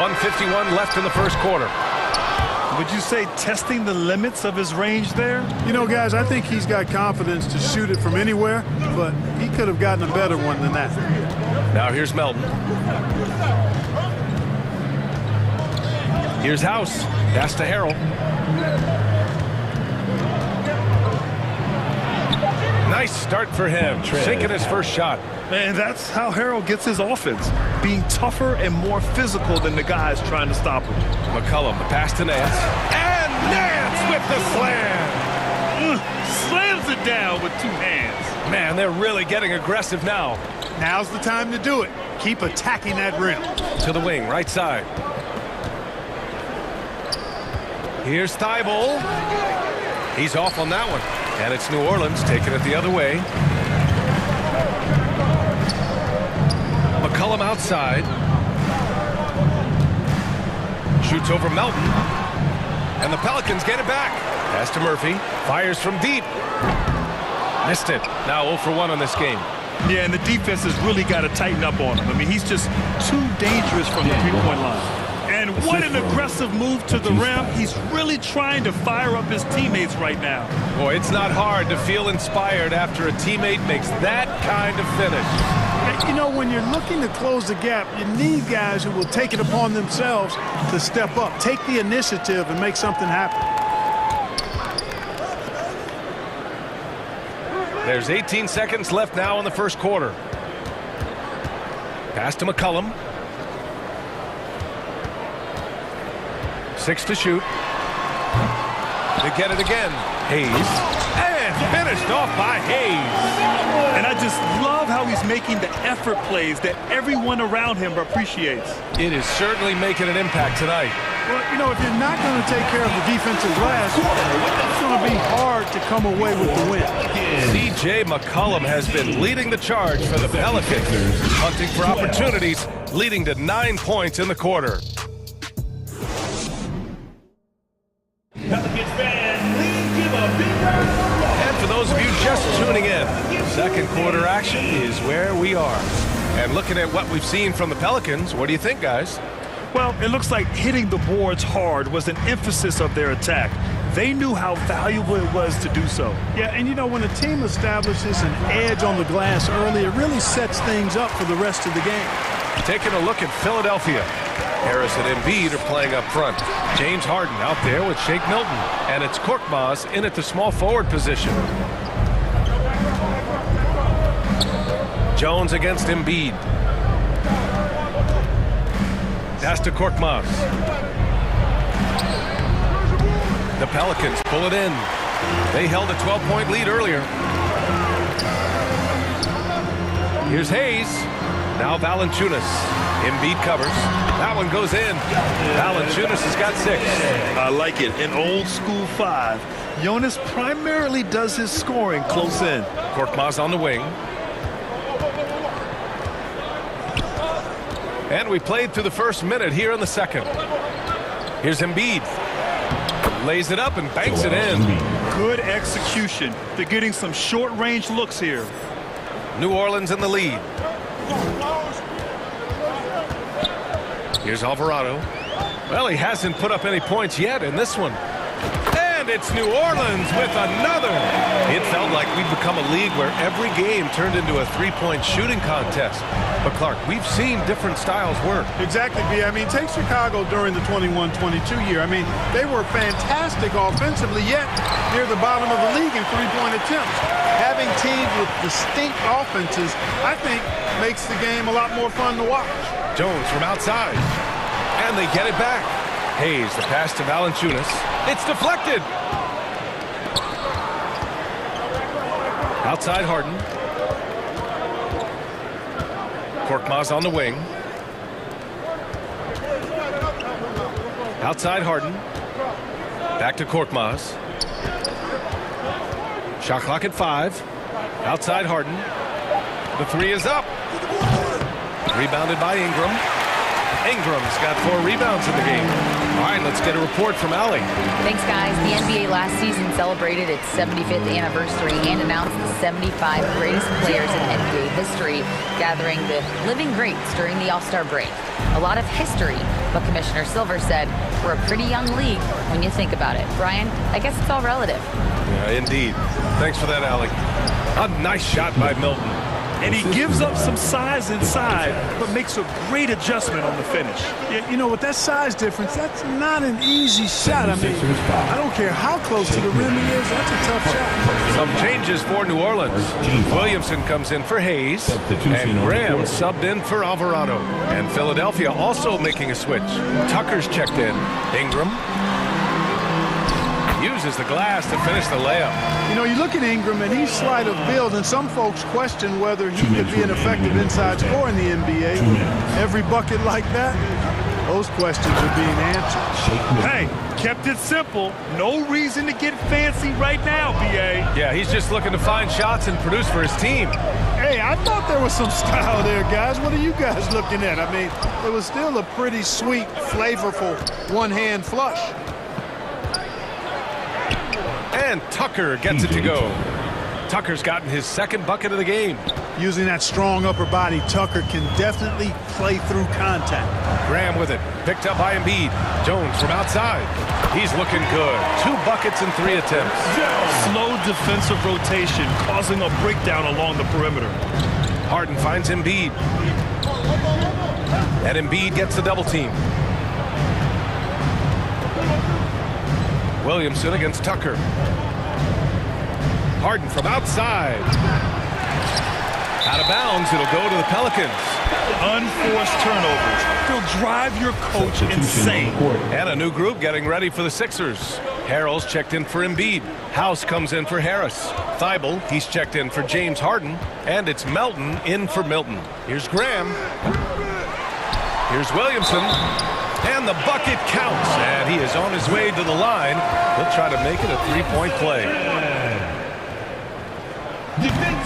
1:51 left in the first quarter. Would you say testing the limits of his range there? You know, guys, I think he's got confidence to shoot it from anywhere, but he could have gotten a better one than that. Now here's Melton. Here's House. Pass to Harrell. Nice start for him, sinking his first shot. Man, that's how Harrell gets his offense, being tougher and more physical than the guys trying to stop him. McCollum, the pass to Nance. And Nance with the slam. Slams it down with 2 hands. Man, they're really getting aggressive now. Now's the time to do it. Keep attacking that rim. To the wing, right side. Here's Thibault. He's off on that one. And it's New Orleans taking it the other way. McCollum outside. Shoots over Melton. And the Pelicans get it back. Pass to Murphy. Fires from deep. Missed it. Now 0 for 1 on this game. Yeah, and the defense has really got to tighten up on him. I mean, he's just too dangerous from the three-point line. And what an aggressive move to the rim. He's really trying to fire up his teammates right now. Boy, it's not hard to feel inspired after a teammate makes that kind of finish. You know, when you're looking to close the gap, you need guys who will take it upon themselves to step up, take the initiative, and make something happen. There's 18 seconds left now in the first quarter. Pass to McCollum. 6 to shoot. They get it again. Hayes. And finished off by Hayes. And I just love how he's making the effort plays that everyone around him appreciates. It is certainly making an impact tonight. Well, you know, if you're not going to take care of the defensive glass, it's going to be hard to come away with the win. C.J. McCollum has been leading the charge for the Pelicans, hunting for opportunities, leading to 9 points in the quarter. And for those of you just tuning in, second quarter action is where we are. And looking at what we've seen from the Pelicans, what do you think, guys? Well, it looks like hitting the boards hard was an emphasis of their attack. They knew how valuable it was to do so. Yeah, and you know, when a team establishes an edge on the glass early, it really sets things up for the rest of the game. Taking a look at Philadelphia. Harris and Embiid are playing up front. James Harden out there with Shake Milton. And it's Korkmaz in at the small forward position. Jones against Embiid. Pass to Korkmaz. The Pelicans pull it in. They held a 12-point lead earlier. Here's Hayes. Now Valanciunas. Embiid covers. That one goes in. Valanciunas has got 6. I like it. In old school 5, Jonas primarily does his scoring close in. Korkmaz on the wing. And we played through the first minute here in the second. Here's Embiid. Lays it up and banks it in. Good execution. They're getting some short-range looks here. New Orleans in the lead. Here's Alvarado. Well, he hasn't put up any points yet in this one. And it's New Orleans with another. It felt like we'd become a league where every game turned into a three-point shooting contest. But, Clark, we've seen different styles work. Exactly, B. I mean, take Chicago during the 21-22 year. I mean, they were fantastic offensively, yet near the bottom of the league in three-point attempts. Having teams with distinct offenses, I think, makes the game a lot more fun to watch. Jones from outside. And they get it back. Hayes, the pass to Valanciunas. It's deflected. Outside Harden. Korkmaz on the wing. Outside Harden. Back to Korkmaz. Shot clock at 5. Outside Harden. The three is up. Rebounded by Ingram. Ingram's got 4 rebounds in the game. All right, let's get a report from Allie. Thanks, guys. The NBA last season celebrated its 75th anniversary and announced the 75 greatest players in NBA history, gathering the living greats during the All-Star break. A lot of history, but Commissioner Silver said we're a pretty young league when you think about it. Brian, I guess it's all relative. Yeah, indeed. Thanks for that, Allie. A nice shot by Milton. And he gives up some size inside, but makes a great adjustment on the finish. Yeah, you know, with that size difference, that's not an easy shot. I mean, I don't care how close to the rim he is, that's a tough shot. Some changes for New Orleans. Williamson comes in for Hayes, and Graham subbed in for Alvarado. And Philadelphia also making a switch. Tucker's checked in. Ingram uses the glass to finish the layup. You know, you look at Ingram, and he's slight of build, and some folks question whether he could be an effective inside scorer in the NBA. Every bucket like that, those questions are being answered. Hey, kept it simple. No reason to get fancy right now, B.A. Yeah, he's just looking to find shots and produce for his team. Hey, I thought there was some style there, guys. What are you guys looking at? I mean, it was still a pretty sweet, flavorful one-hand flush. And Tucker gets it to go. Tucker's gotten his second bucket of the game. Using that strong upper body, Tucker can definitely play through contact. Graham with it. Picked up by Embiid. Jones from outside. He's looking good. 2 buckets in 3 attempts. Slow defensive rotation causing a breakdown along the perimeter. Harden finds Embiid. And Embiid gets the double team. Williamson against Tucker. Harden from outside. Out of bounds, it'll go to the Pelicans. Unforced turnovers. They'll drive your coach insane. And a new group getting ready for the Sixers. Harrell's checked in for Embiid. House comes in for Harris. Thibault, he's checked in for James Harden. And it's Melton in for Milton. Here's Graham. Here's Williamson. And the bucket counts. And he is on his way to the line. He'll try to make it a 3-point play.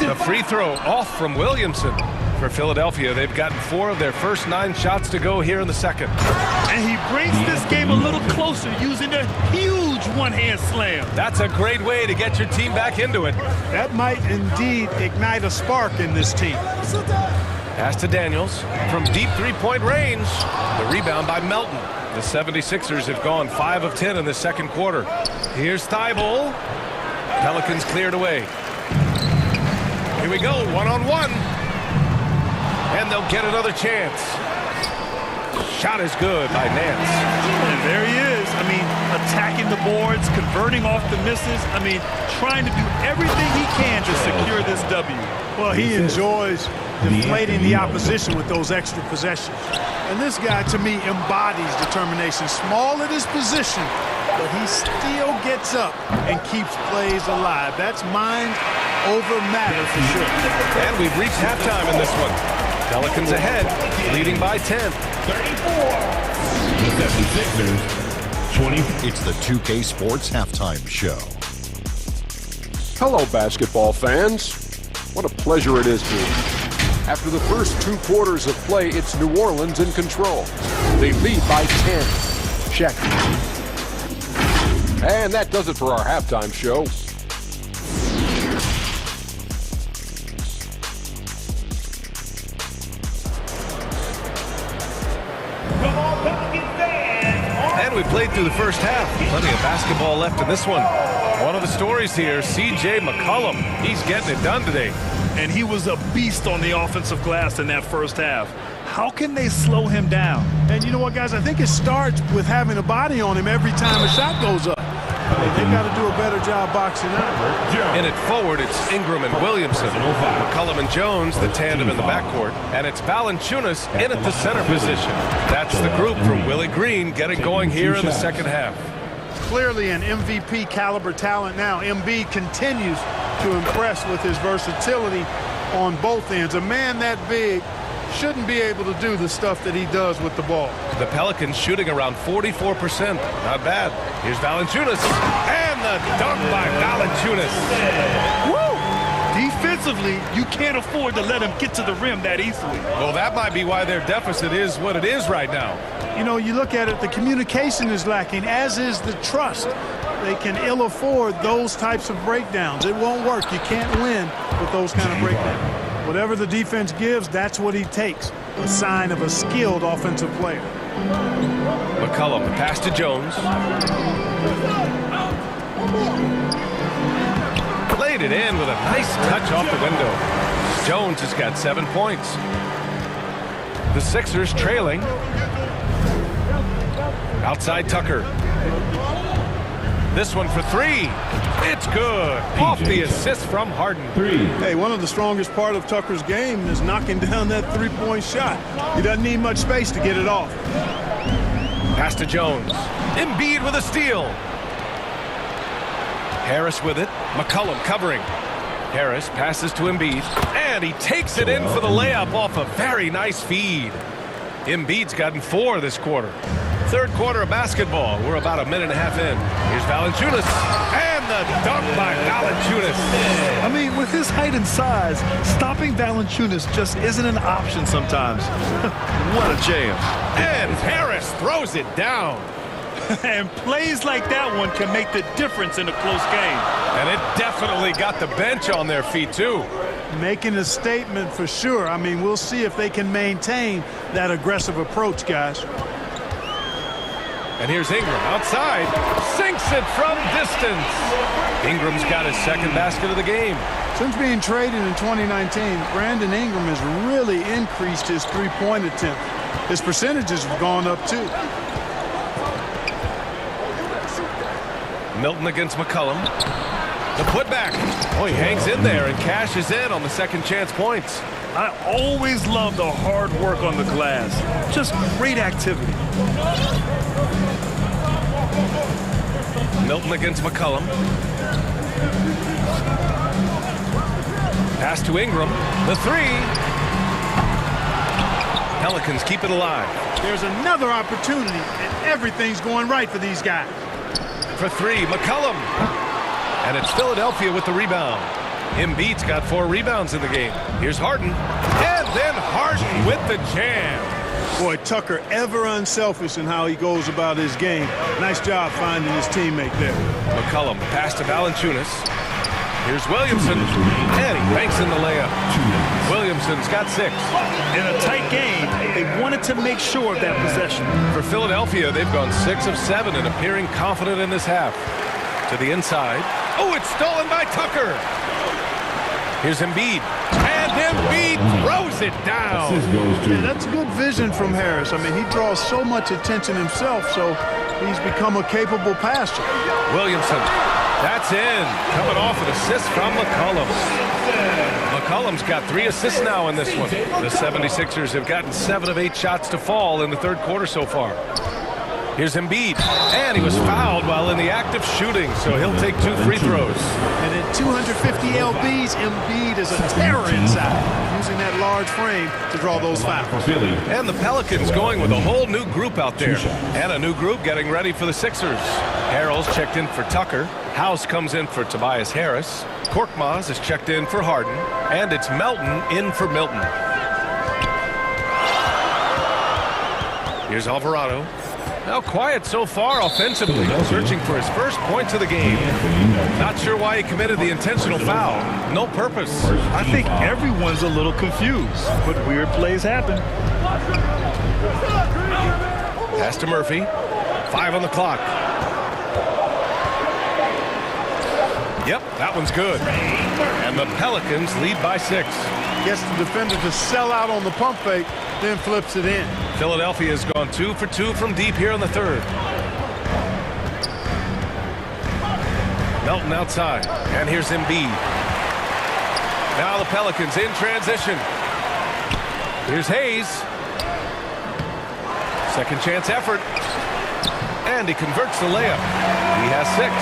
The free throw off from Williamson. For Philadelphia, they've gotten 4 of their first 9 shots to go here in the second. And he brings this game a little closer using a huge one-hand slam. That's a great way to get your team back into it. That might indeed ignite a spark in this team. Pass to Daniels from deep 3-point range. The rebound by Melton. The 76ers have gone 5 of 10 in the second quarter. Here's Thibault. Pelicans cleared away. Here we go, one-on-one. And they'll get another chance. Shot is good by Nance. And there he is. I mean, attacking the boards, converting off the misses. I mean, trying to do everything he can to secure this W. Well, he enjoys deflating the opposition with those extra possessions. And this guy, to me, embodies determination. Small at his position, but he still gets up and keeps plays alive. That's mind over matter for sure. And we've reached halftime in this one. Pelicans ahead, leading by 10. 34. The 76ers, 20. It's the 2K Sports Halftime Show. Hello, basketball fans. What a pleasure it is to. After the first 2 quarters of play, it's New Orleans in control. They lead by 10. Check. And that does it for our halftime show. And we played through the first half. Plenty of basketball left in this one. One of the stories here, C.J. McCollum. He's getting it done today. And he was a beast on the offensive glass in that first half. How can they slow him down? And you know what, guys? I think it starts with having a body on him every time a shot goes up. They've got to do a better job boxing out. In it forward, it's Ingram and Williamson. McCollum and Jones, the tandem in the backcourt. And it's Valanciunas in at the center position. That's the group from Willie Green getting going here in the second half. Clearly an MVP caliber talent now. Embiid continues to impress with his versatility on both ends. A man that big shouldn't be able to do the stuff that he does with the ball. The Pelicans shooting around 44%. Not bad. Here's Valanciunas. And the dunk by Valanciunas. Woo! Defensively, you can't afford to let him get to the rim that easily. Well, that might be why their deficit is what it is right now. You know, you look at it, the communication is lacking, as is the trust. They can ill afford those types of breakdowns. It won't work. You can't win with those kind of breakdowns. Whatever the defense gives, that's what he takes. A sign of a skilled offensive player. McCollum, the pass to Jones. Played it in with a nice touch off the window. Jones has got 7 points. The Sixers trailing. Outside Tucker. This one for three. It's good. Off the assist from Harden. Hey, one of the strongest part of Tucker's game is knocking down that three-point shot. He doesn't need much space to get it off. Pass to Jones. Embiid with a steal. Harris with it. McCollum covering. Harris passes to Embiid. And he takes it in for the layup off a very nice feed. Embiid's gotten 4 this quarter. Third quarter of basketball. We're about a minute and a half in. Here's Valanciunas. And the dunk by Valanciunas. I mean, with his height and size, stopping Valanciunas just isn't an option sometimes. What a jam. And Harris throws it down. And plays like that one can make the difference in a close game. And it definitely got the bench on their feet, too. Making a statement for sure. I mean, we'll see if they can maintain that aggressive approach, guys. And here's Ingram outside. Sinks it from distance. Ingram's got his second basket of the game. Since being traded in 2019, Brandon Ingram has really increased his three-point attempt. His percentages have gone up, too. Milton against McCollum. The putback. Oh, he hangs in there and cashes in on the second chance points. I always love the hard work on the glass. Just great activity. Milton against McCollum. Pass to Ingram. The three. Pelicans keep it alive. There's another opportunity, and everything's going right for these guys. For three, McCollum. And it's Philadelphia with the rebound. Embiid's got 4 rebounds in the game. Here's Harden. And then Harden with the jam. Boy, Tucker ever unselfish in how he goes about his game. Nice job finding his teammate there. McCollum, pass to Valanciunas. Here's Williamson. And he banks in the layup. Williamson's got 6. In a tight game, they wanted to make sure of that possession. For Philadelphia, they've gone 6 of 7 and appearing confident in this half. To the inside. Oh, it's stolen by Tucker. Here's Embiid. And Embiid throws it down. Yeah, that's good vision from Harris. I mean, he draws so much attention himself, so he's become a capable passer. Williamson. That's in. Coming off an assist from McCollum. McCollum's got 3 assists now in this one. The 76ers have gotten 7 of 8 shots to fall in the third quarter so far. Here's Embiid. And he was fouled while in the act of shooting, so he'll take 2 free throws. And at 250 lbs, Embiid is a terror inside, using that large frame to draw those fouls. And the Pelicans going with a whole new group out there. And a new group getting ready for the Sixers. Harrell's checked in for Tucker. House comes in for Tobias Harris. Korkmaz is checked in for Harden. And it's Melton in for Milton. Here's Alvarado. Now quiet so far offensively, searching for his first points of the game. Not sure why he committed the intentional foul. No purpose. I think everyone's a little confused, but weird plays happen. Pass to Murphy. 5 on the clock. Yep, that one's good. And the Pelicans lead by 6. Gets the defender to sell out on the pump fake, then flips it in. Philadelphia has gone 2 for 2 from deep here in the third. Melton outside. And here's Embiid. Now the Pelicans in transition. Here's Hayes. Second chance effort. And he converts the layup. He has 6.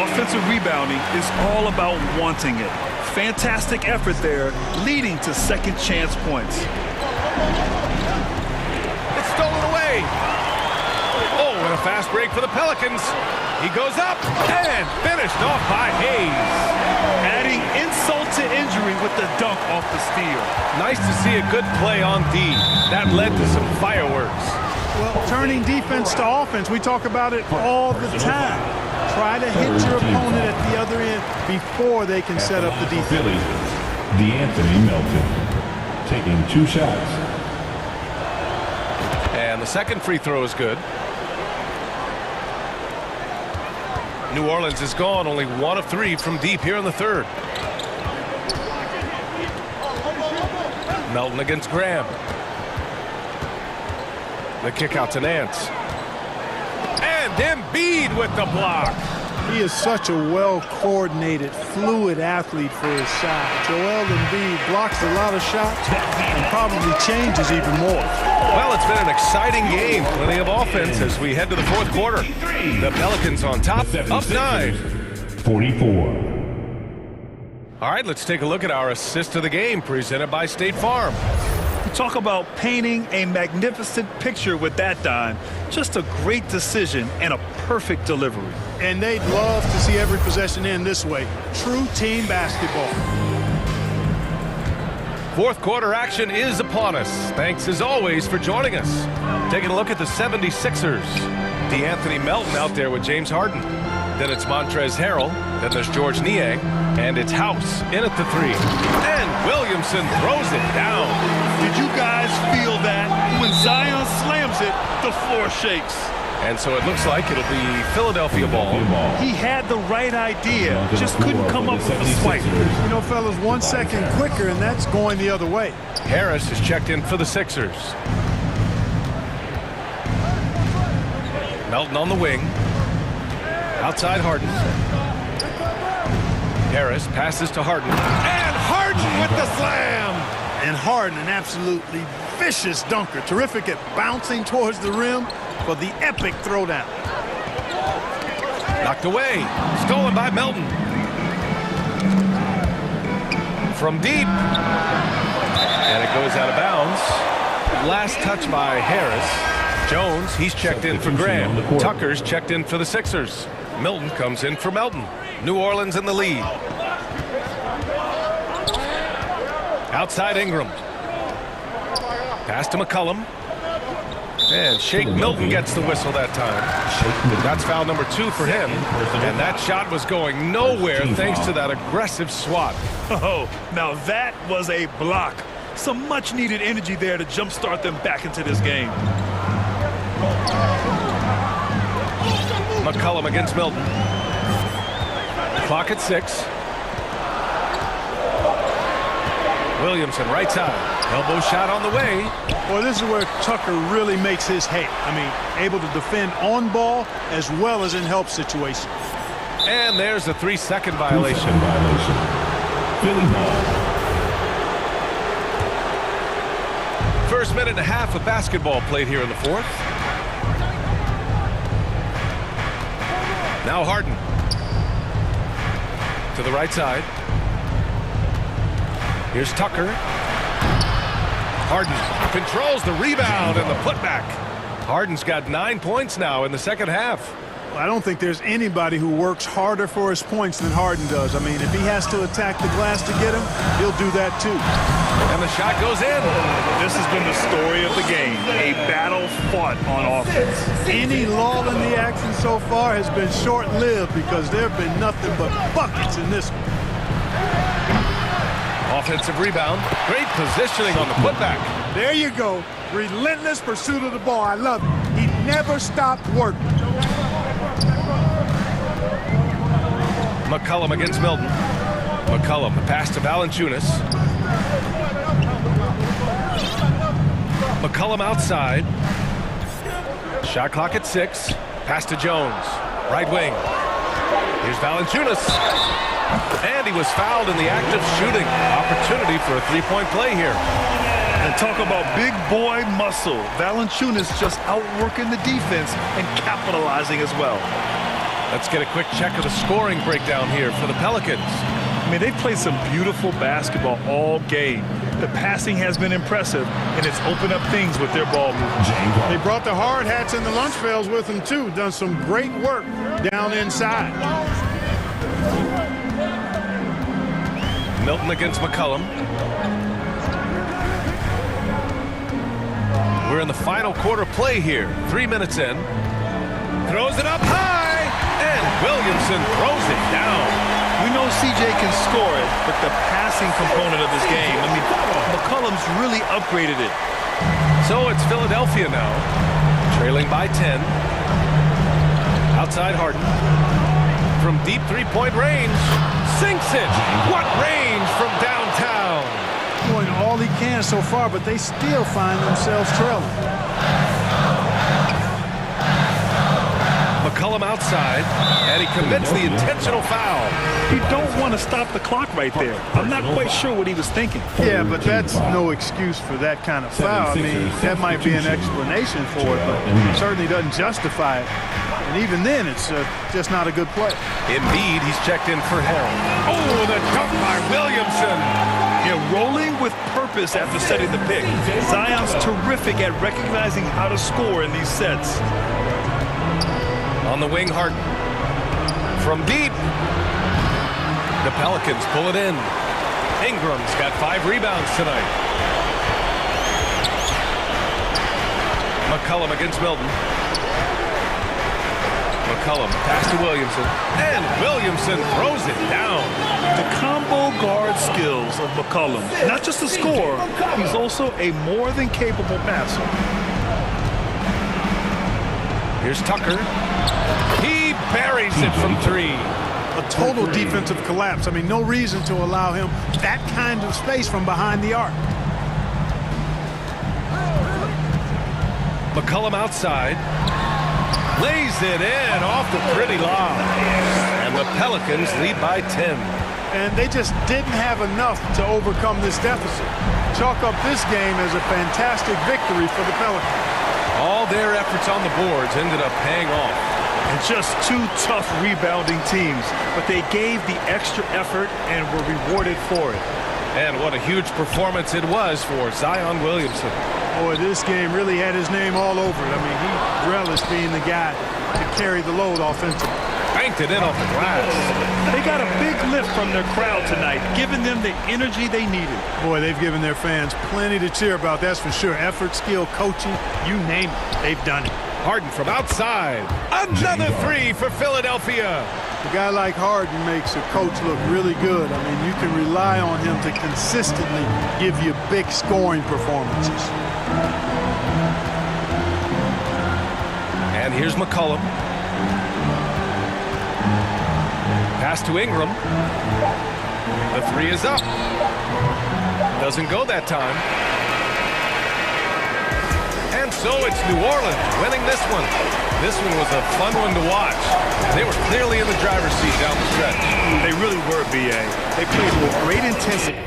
Offensive rebounding is all about wanting it. Fantastic effort there, leading to second chance points. It's stolen away. Oh, and a fast break for the Pelicans. He goes up and finished off by Hayes. Adding insult to with the dunk off the steal. Nice to see a good play on D. That led to some fireworks. Well, turning defense to offense, we talk about it all the time. Try to hit your opponent at the other end before they can set up the defense. D'Anthony Melton taking 2 shots. And the second free throw is good. New Orleans is gone, only 1 of 3 from deep here in the third. Melton against Graham. The kick out to Nance. And Embiid with the block. He is such a well-coordinated, fluid athlete for his size. Joel Embiid blocks a lot of shots and probably changes even more. Well, it's been an exciting game. Plenty of offense as we head to the fourth quarter. The Pelicans on top, up 9. 44. All right, let's take a look at our assist of the game presented by State Farm. Talk about painting a magnificent picture with that dime. Just a great decision and a perfect delivery. And they'd love to see every possession end this way. True team basketball. Fourth quarter action is upon us. Thanks as always for joining us. Taking a look at the 76ers. D'Anthony Melton out there with James Harden. Then it's Montrezl Harrell. Then there's George Niang. And it's House in at the 3. And Williamson throws it down. Did you guys feel that? When Zion slams it, the floor shakes. And so it looks like it'll be Philadelphia ball. He had the right idea, just couldn't come up with the swipe. You know, fellas, 1 second quicker, and that's going the other way. Harris is checked in for the Sixers. Melton on the wing. Outside Harden. Harris passes to Harden. And Harden with the slam! And Harden, an absolutely vicious dunker. Terrific at bouncing towards the rim for the epic throwdown. Knocked away. Stolen by Melton. From deep. And it goes out of bounds. Last touch by Harris. Jones, he's checked in for Graham. Tucker's checked in for the Sixers. Milton comes in for Melton. New Orleans in the lead. Outside Ingram. Pass to McCollum. And Shake Milton gets the whistle that time. That's foul number 2 for him. And that shot was going nowhere thanks to that aggressive swat. Oh, now that was a block. Some much-needed energy there to jumpstart them back into this game. McCollum against Milton. Clock at 6. Williamson, right side. Elbow shot on the way. Boy, this is where Tucker really makes his hay. I mean, able to defend on ball as well as in help situations. And there's a 3-second violation. Philly ball. First minute and a half of basketball played here in the fourth. Now Harden. To the right side. Here's Tucker. Harden controls the rebound and the putback. Harden's got 9 points now in the second half. I don't think there's anybody who works harder for his points than Harden does. I mean, if he has to attack the glass to get him, he'll do that too. And the shot goes in. This has been the story of the game. A battle fought on offense. Any lull in the action so far has been short-lived because there have been nothing but buckets in this one. Offensive rebound. Great positioning on the putback. There you go. Relentless pursuit of the ball. I love it. He never stopped working. McCollum against Milton. McCollum, the pass to Valanciunas. McCollum outside. Shot clock at 6. Pass to Jones. Right wing. Here's Valanciunas. And he was fouled in the act of shooting. Opportunity for a three-point play here. And talk about big boy muscle. Valanciunas just outworking the defense and capitalizing as well. Let's get a quick check of the scoring breakdown here for the Pelicans. I mean, they've played some beautiful basketball all game. The passing has been impressive, and it's opened up things with their ball movement. They brought the hard hats and the lunch pails with them, too. Done some great work down inside. Milton against McCullum. We're in the final quarter play here. 3 minutes in. Throws it up high, and Williamson throws it down. We know CJ can score it, but the passing component of his game, I mean, McCullum's really upgraded it. So it's Philadelphia now, trailing by 10. Outside Harden. From deep three-point range, sinks it. What range from downtown. Doing all he can so far, but they still find themselves trailing. McCullum outside, and he commits the intentional foul. You don't want to stop the clock right there. I'm not quite sure what he was thinking. Yeah, but that's no excuse for that kind of foul. I mean, that might be an explanation for it, but it certainly doesn't justify it. And even then, it's just not a good play. Embiid, he's checked in for Harrell. Oh, the dunk by Williamson. Yeah, rolling with purpose after setting the pick. Zion's terrific at recognizing how to score in these sets. On the wing, Harden. From deep. The Pelicans pull it in. Ingram's got 5 rebounds tonight. McCullum against Milton. McCullum pass to Williamson. And Williamson throws it down. The combo guard skills of McCullum. Not just a scorer, he's also a more than capable passer. Here's Tucker. He buries it from 3. A total defensive collapse. I mean, no reason to allow him that kind of space from behind the arc. McCullum outside. Lays it in off the pretty lob. And the Pelicans lead by 10. And they just didn't have enough to overcome this deficit. Chalk up this game as a fantastic victory for the Pelicans. All their efforts on the boards ended up paying off. And just 2 tough rebounding teams, but they gave the extra effort and were rewarded for it. And what a huge performance it was for Zion Williamson. Boy, this game really had his name all over it. I mean, he relished being the guy to carry the load offensively. Banked it in off the glass. They got a big lift from their crowd tonight, giving them the energy they needed. Boy, they've given their fans plenty to cheer about, that's for sure. Effort, skill, coaching, you name it, they've done it. Harden from outside. Another 3 for Philadelphia. A guy like Harden makes a coach look really good. I mean, you can rely on him to consistently give you big scoring performances. And here's McCullum. Pass to Ingram. The 3 is up. Doesn't go that time. And so it's New Orleans winning this one. This one was a fun one to watch. They were clearly in the driver's seat down the stretch. They really were, B.A. They played with great intensity.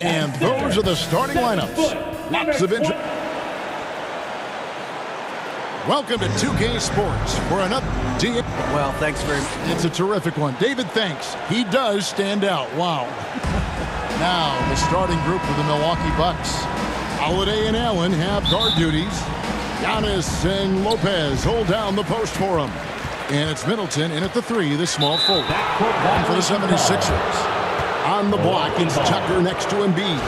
And those are the starting lineups. Lots of interest. Welcome to 2K Sports for another DA. Well, thanks very much. It's a terrific one. David, thanks. He does stand out. Wow. Now, the starting group for the Milwaukee Bucks. Holiday and Allen have guard duties. Giannis and Lopez hold down the post for him. And it's Middleton in at the 3, the small forward. And for the 76ers. On the block, it's Tucker next to Embiid.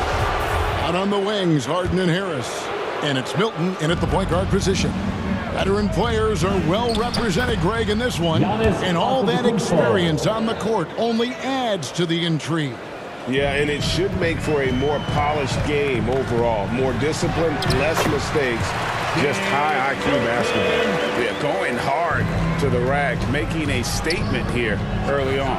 Out on the wings, Harden and Harris. And it's Milton in at the point guard position. Veteran players are well represented, Greg, in this one. And all that experience on the court only adds to the intrigue. Yeah, and it should make for a more polished game overall. More disciplined, less mistakes, just high IQ basketball. Yeah, going hard to the rack, making a statement here early on.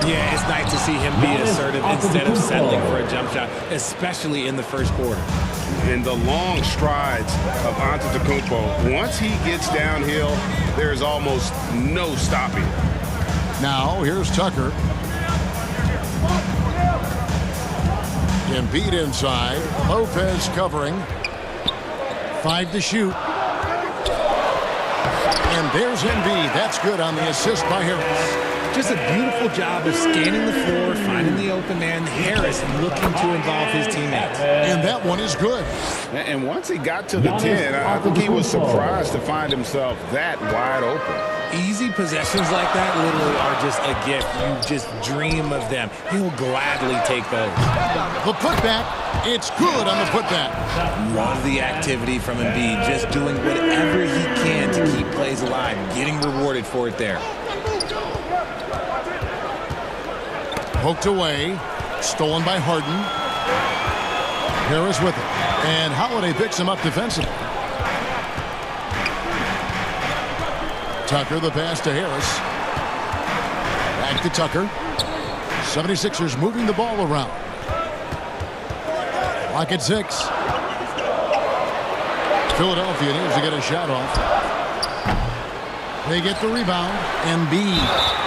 Yeah, it's nice to see him be assertive instead of settling for a jump shot, especially in the first quarter. And the long strides of Antetokounmpo, once he gets downhill, there's almost no stopping. Now, here's Tucker. Embiid inside. Lopez covering. 5 to shoot. And there's Embiid. That's good on the assist by Harris. Just a beautiful job of scanning the floor, finding the open man. Harris looking to involve his teammates. And that one is good. And once he got to the 10, I think he was surprised to find himself that wide open. Easy possessions like that literally are just a gift. You just dream of them. He'll gladly take those. The putback, it's good on the putback. Love the activity from Embiid, just doing whatever he can to keep plays alive, getting rewarded for it there. Poked away, stolen by Harden. Harris with it. And Holiday picks him up defensively. Tucker, the pass to Harris. Back to Tucker. 76ers moving the ball around. Clock at 6. Philadelphia needs to get a shot off. They get the rebound. Embiid.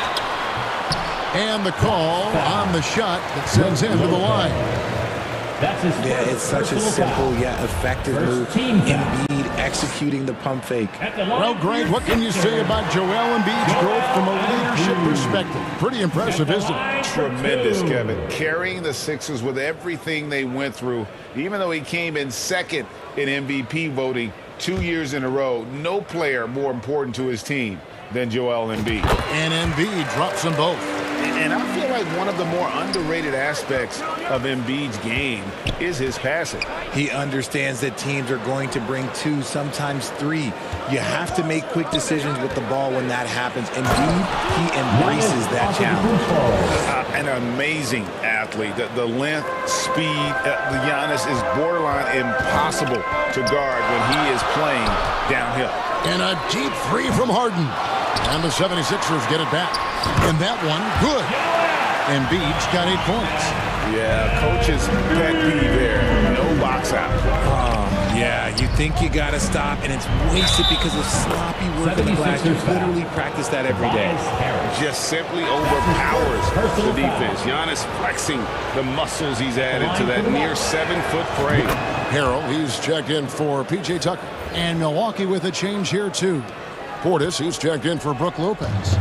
And the call on the shot that sends him to the line. Yeah, it's such a simple yet effective move. Embiid executing the pump fake. Well, Greg, what can you say about Joel Embiid's growth from a leadership perspective? Pretty impressive, isn't it? Tremendous, Kevin. Carrying the Sixers with everything they went through, even though he came in second in MVP voting 2 years in a row. No player more important to his team than Joel Embiid. And Embiid drops them both. And I feel like one of the more underrated aspects of Embiid's game is his passing. He understands that teams are going to bring 2, sometimes 3. You have to make quick decisions with the ball when that happens. Embiid, he embraces that challenge. An amazing athlete. The length, speed, Giannis is borderline impossible to guard when he is playing downhill. And a deep 3 from Harden. And the 76ers get it back. And that one, good. Embiid's got 8 points. Yeah, coach's pet peeve there. No box out. Yeah, you think you got to stop, and it's wasted because of sloppy work in the glass. You literally practice that every day. Just simply overpowers the defense. Giannis flexing the muscles he's added to that near 7-foot frame. Harrell, he's checked in for P.J. Tucker. And Milwaukee with a change here, too. Portis, he's checked in for Brook Lopez.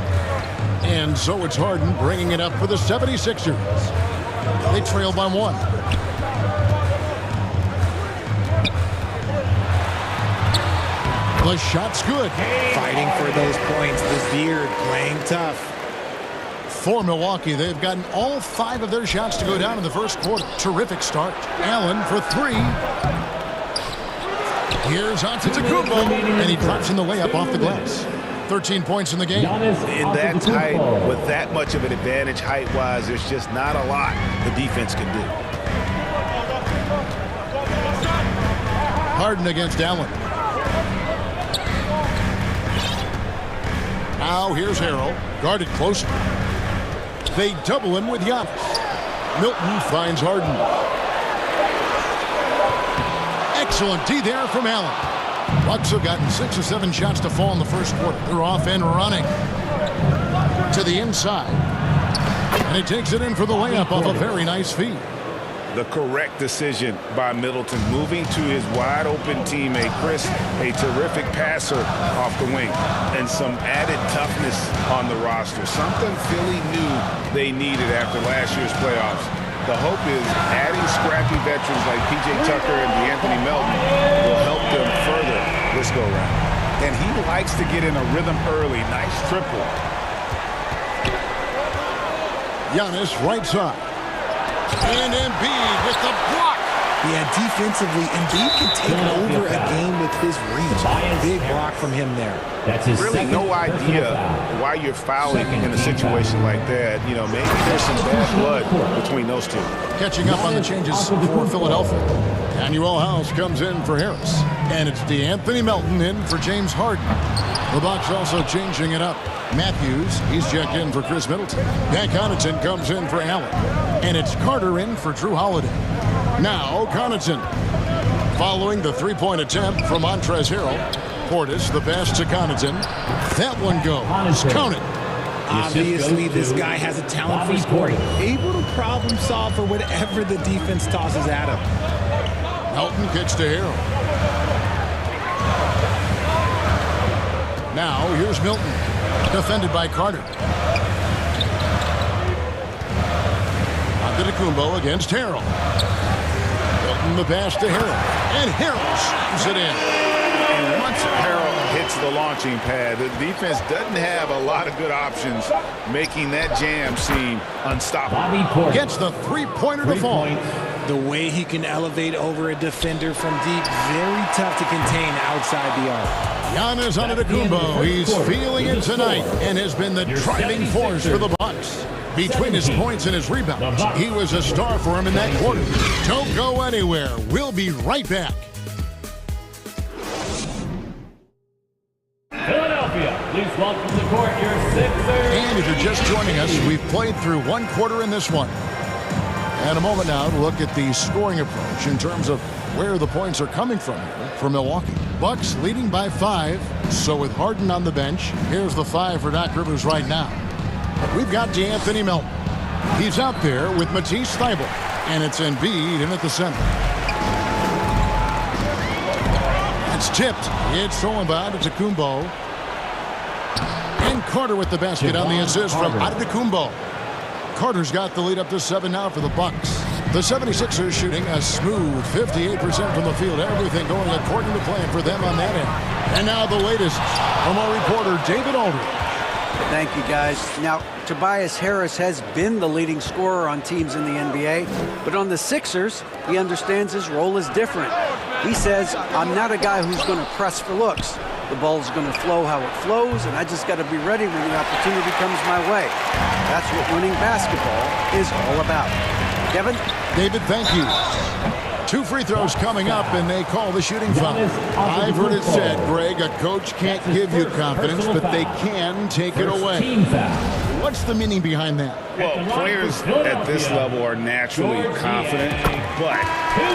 And so it's Harden bringing it up for the 76ers. They trail by 1. The shot's good. Fighting for those points. The Beard playing tough. For Milwaukee, they've gotten all 5 of their shots to go down in the first quarter. Terrific start. Allen for 3. Here's Antetokounmpo, and he drops in the layup off the glass. 13 points in the game. In that tight, with that much of an advantage height-wise, there's just not a lot the defense can do. Harden against Allen. Now here's Harrell, guarded closely. They double him with Giannis. Milton finds Harden. Excellent D there from Allen. Bucks have gotten 6 or 7 shots to fall in the first quarter. They're off and running to the inside. And he takes it in for the layup off a very nice feed. The correct decision by Middleton, moving to his wide-open teammate, Chris, a terrific passer off the wing, and some added toughness on the roster, something Philly knew they needed after last year's playoffs. The hope is adding scrappy veterans like P.J. Tucker and D'Anthony Melton will help them further this go-round. And he likes to get in a rhythm early. Nice triple. Giannis right side. And Embiid with the block. Yeah, defensively, Embiid can take over a game with his reach. Big block from him there. That's his really no idea why you're fouling in a situation like that. You know, maybe there's some bad blood between those two. Catching up on the changes for Philadelphia. Daniel House comes in for Harris. And it's D'Anthony Melton in for James Harden. The Bucks also changing it up. Matthews, he's checked in for Chris Middleton. Dan Connaughton comes in for Allen. And it's Carter in for Drew Holiday. Now Connaughton. Following the three-point attempt from Montrezl Harrell. Portis, the pass to Connaughton. That one goes. Count it. Obviously, this guy has a talent for scoring. Able to problem solve for whatever the defense tosses at him. Melton kicks to Harrell. Now, here's Milton. Defended by Carter. Antetokounmpo against Harrell. Milton the pass to Harrell. And Harrell shoots it in. And once Harrell hits the launching pad, the defense doesn't have a lot of good options, making that jam seem unstoppable. Gets the three-pointer to fall. The way he can elevate over a defender from deep, very tough to contain outside the arc. Giannis Antetokounmpo, he's feeling it tonight and has been the driving force for the Bucks. Between his points and his rebounds, he was a star for him in that quarter. Don't go anywhere. We'll be right back. Philadelphia, please welcome to the court your Sixers. And if you're just joining us, we've played through one quarter in this one. And a moment now to look at the scoring approach in terms of where the points are coming from here for Milwaukee. Bucks leading by 5. So with Harden on the bench, here's the 5 for Doc Rivers right now. We've got D'Anthony Melton. He's out there with Matisse Thybulle. And it's Embiid in at the center. It's tipped. It's stolen by Antetokounmpo. And Carter with the basket on the assist from Antetokounmpo. Carter's got the lead up to 7 now for the Bucks. The 76ers shooting a smooth 58% from the field. Everything going according to plan for them on that end. And now the latest from our reporter, David Aldridge. Thank you, guys. Now, Tobias Harris has been the leading scorer on teams in the NBA, but on the Sixers, he understands his role is different. He says, I'm not a guy who's going to press for looks. The ball's going to flow how it flows, and I just got to be ready when the opportunity comes my way. That's what winning basketball is all about. Kevin? David, thank you. 2 free throws coming up, and they call the shooting foul. I've heard it said, Greg, a coach can't give you confidence, but they can take it away. What's the meaning behind that? Well, players at this level are naturally confident, but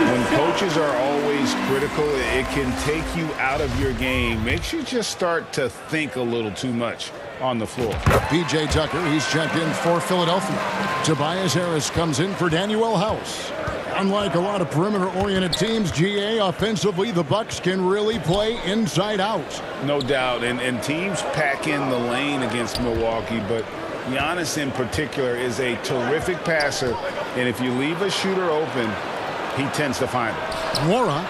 when coaches are always critical, it can take you out of your game. Makes you just start to think a little too much on the floor. P.J. Tucker, he's checked in for Philadelphia. Tobias Harris comes in for Daniel House. Unlike a lot of perimeter-oriented teams, GA, offensively, the Bucks can really play inside out. No doubt, and teams pack in the lane against Milwaukee, but Giannis in particular is a terrific passer, and if you leave a shooter open, he tends to find it. Mora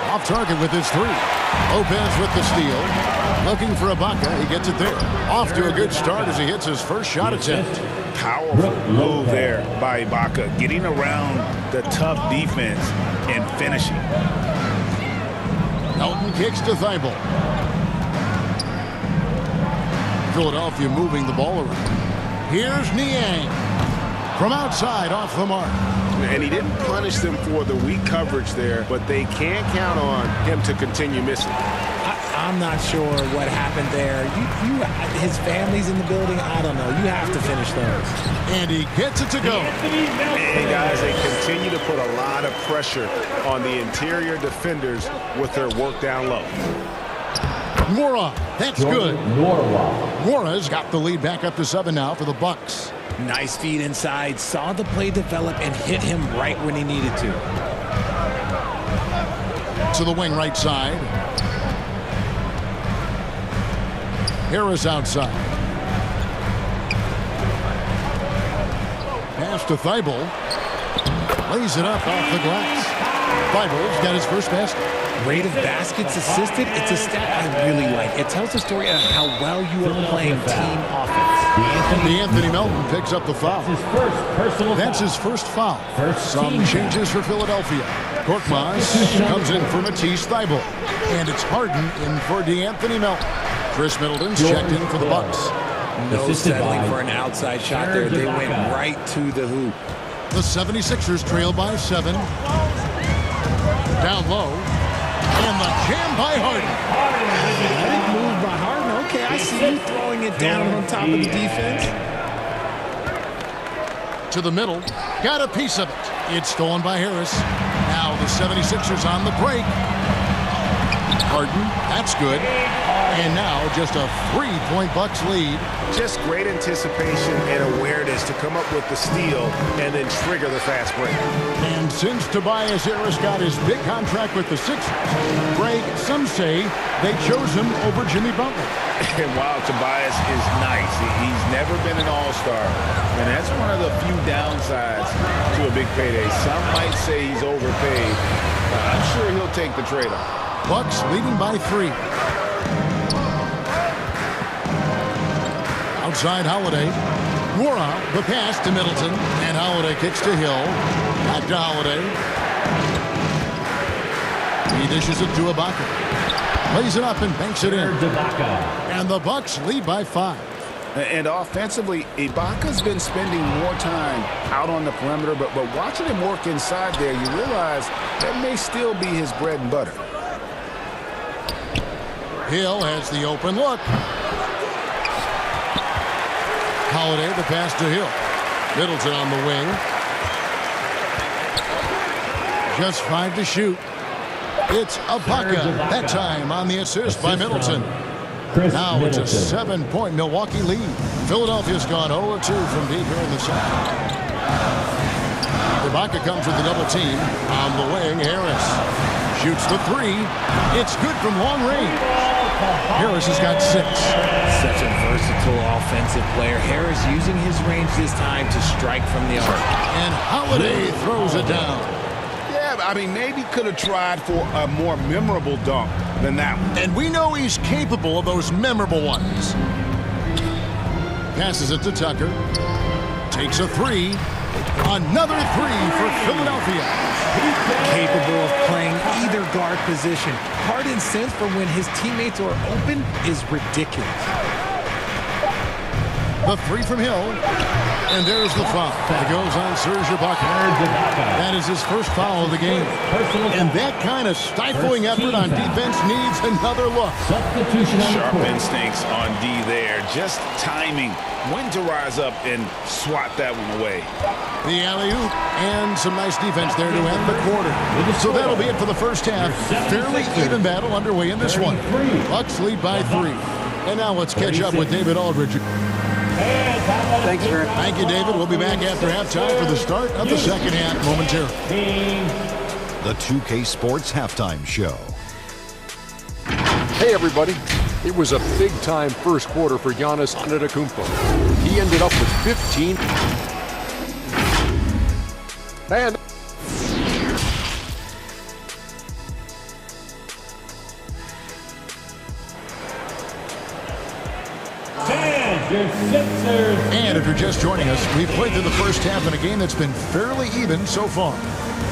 off target with his 3. Lopez with the steal. Looking for Ibaka. He gets it there. Off to a good start as he hits his first shot attempt. Powerful move there by Ibaka, getting around the tough defense and finishing. Melton kicks to Thybulle. Philadelphia moving the ball around. Here's Niang from outside off the mark. And he didn't punish them for the weak coverage there, but they can't count on him to continue missing. I'm not sure what happened there. His family's in the building. I don't know. You have to finish those. And he gets it to go. And guys, they continue to put a lot of pressure on the interior defenders with their work down low. Mora, that's good. Mora's got the lead back up to 7 now for the Bucks. Nice feed inside. Saw the play develop and hit him right when he needed to. To the wing right side. Harris outside. Pass to Thibault. Lays it up off the glass. Thibault's got his first basket. Rate of baskets assisted, it's a stat I really like. It tells the story of how well you are playing team offense. Anthony Melton picks up the foul. That's his first foul. Some changes for Philadelphia. Korkmaz comes in for Matisse Thibault. And it's Harden in for DeAnthony Melton. Chris Middleton's checked in for the Bucks. No settling for an outside shot there. They went right to the hoop. The 76ers trail by 7. Down low. And the jam by Harden. Big move by Harden. Okay, I see you throwing it down on top of the defense. To the middle. Got a piece of it. It's stolen by Harris. Now the 76ers on the break. Harden, that's good. And now just a 3-point Bucks lead. Just great anticipation and awareness to come up with the steal and then trigger the fast break. And since Tobias Harris got his big contract with the Sixers, Greg, some say they chose him over Jimmy Butler. And while Tobias is nice, he's never been an all-star. And that's one of the few downsides to a big payday. Some might say he's overpaid. I'm sure he'll take the trade-off. Bucks leading by 3. Outside Holiday. Mora, the pass to Middleton. And Holiday kicks to Hill. Back to Holiday. He dishes it to Ibaka. Plays it up and banks it in. And the Bucks lead by 5. And offensively, Ibaka's been spending more time out on the perimeter, but watching him work inside there, you realize that may still be his bread and butter. Hill has the open look. Holiday, the pass to Hill. Middleton on the wing. Just 5 to shoot. It's Ibaka. That time on the assist by Middleton. Now it's a 7-point Milwaukee lead. Philadelphia's gone 0-2 from deep here in the second. Ibaka comes with the double team. On the wing, Harris shoots the 3. It's good from long range. Harris has got 6. Such a versatile offensive player. Harris using his range this time to strike from the arc. And Holiday throws it down. Yeah, I mean, maybe could have tried for a more memorable dunk than that one. And we know he's capable of those memorable ones. Passes it to Tucker. Takes a 3. Another 3 for Philadelphia. Capable of playing either guard position. Harden's sense for when his teammates are open is ridiculous. The 3 from Hill. And there's the foul. It goes on Serge Ibaka. That is his first foul of the game. And that kind of stifling effort on defense needs another look. Sharp instincts on D there. Just timing when to rise up and swat that one away. The alley-oop and some nice defense there to end the quarter. So that'll be it for the first half. Fairly even battle underway in this one. Bucks lead by 3. And now let's catch up with David Aldridge. Thanks, Greg. Thank you, David. We'll be back after halftime for the start of the second half momentarily. The 2K Sports Halftime Show. Hey, everybody. It was a big-time first quarter for Giannis Antetokounmpo. He ended up with 15. And And if you're just joining us, we've played through the first half in a game that's been fairly even so far.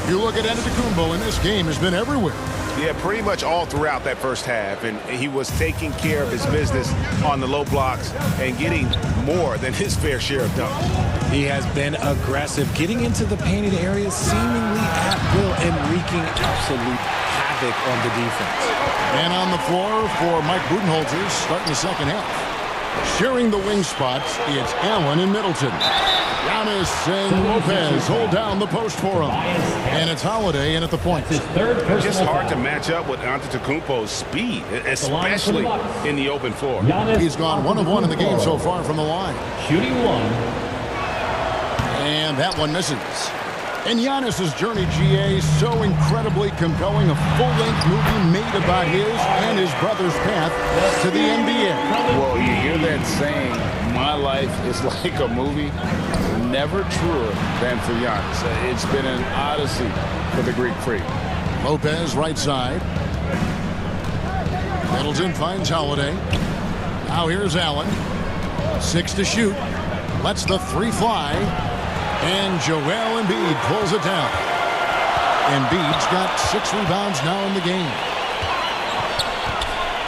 You look at Antetokounmpo, and this game has been everywhere. Yeah, pretty much all throughout that first half, and he was taking care of his business on the low blocks and getting more than his fair share of dunks. He has been aggressive, getting into the painted areas seemingly at will and wreaking absolute havoc on the defense. And on the floor for Mike Budenholzer starting the second half. Sharing the wing spots, it's Allen and Middleton. Giannis and Lopez hold down the post for him. And it's Holiday in at the point. It's just hard to match up with Antetokounmpo's speed, especially in the open floor. He's gone 1 of 1 in the game so far from the line. Shooting 1. And that one misses. And Giannis's journey, GA, so incredibly compelling. A full-length movie made about his and his brother's path to the NBA. Well, you hear that saying, my life is like a movie. Never truer than for Giannis. It's been an odyssey for the Greek freak. Lopez, right side. Middleton finds Holiday. Now here's Allen. 6 to shoot. Lets the 3 fly. And Joel Embiid pulls it down. Embiid's got 6 rebounds now in the game.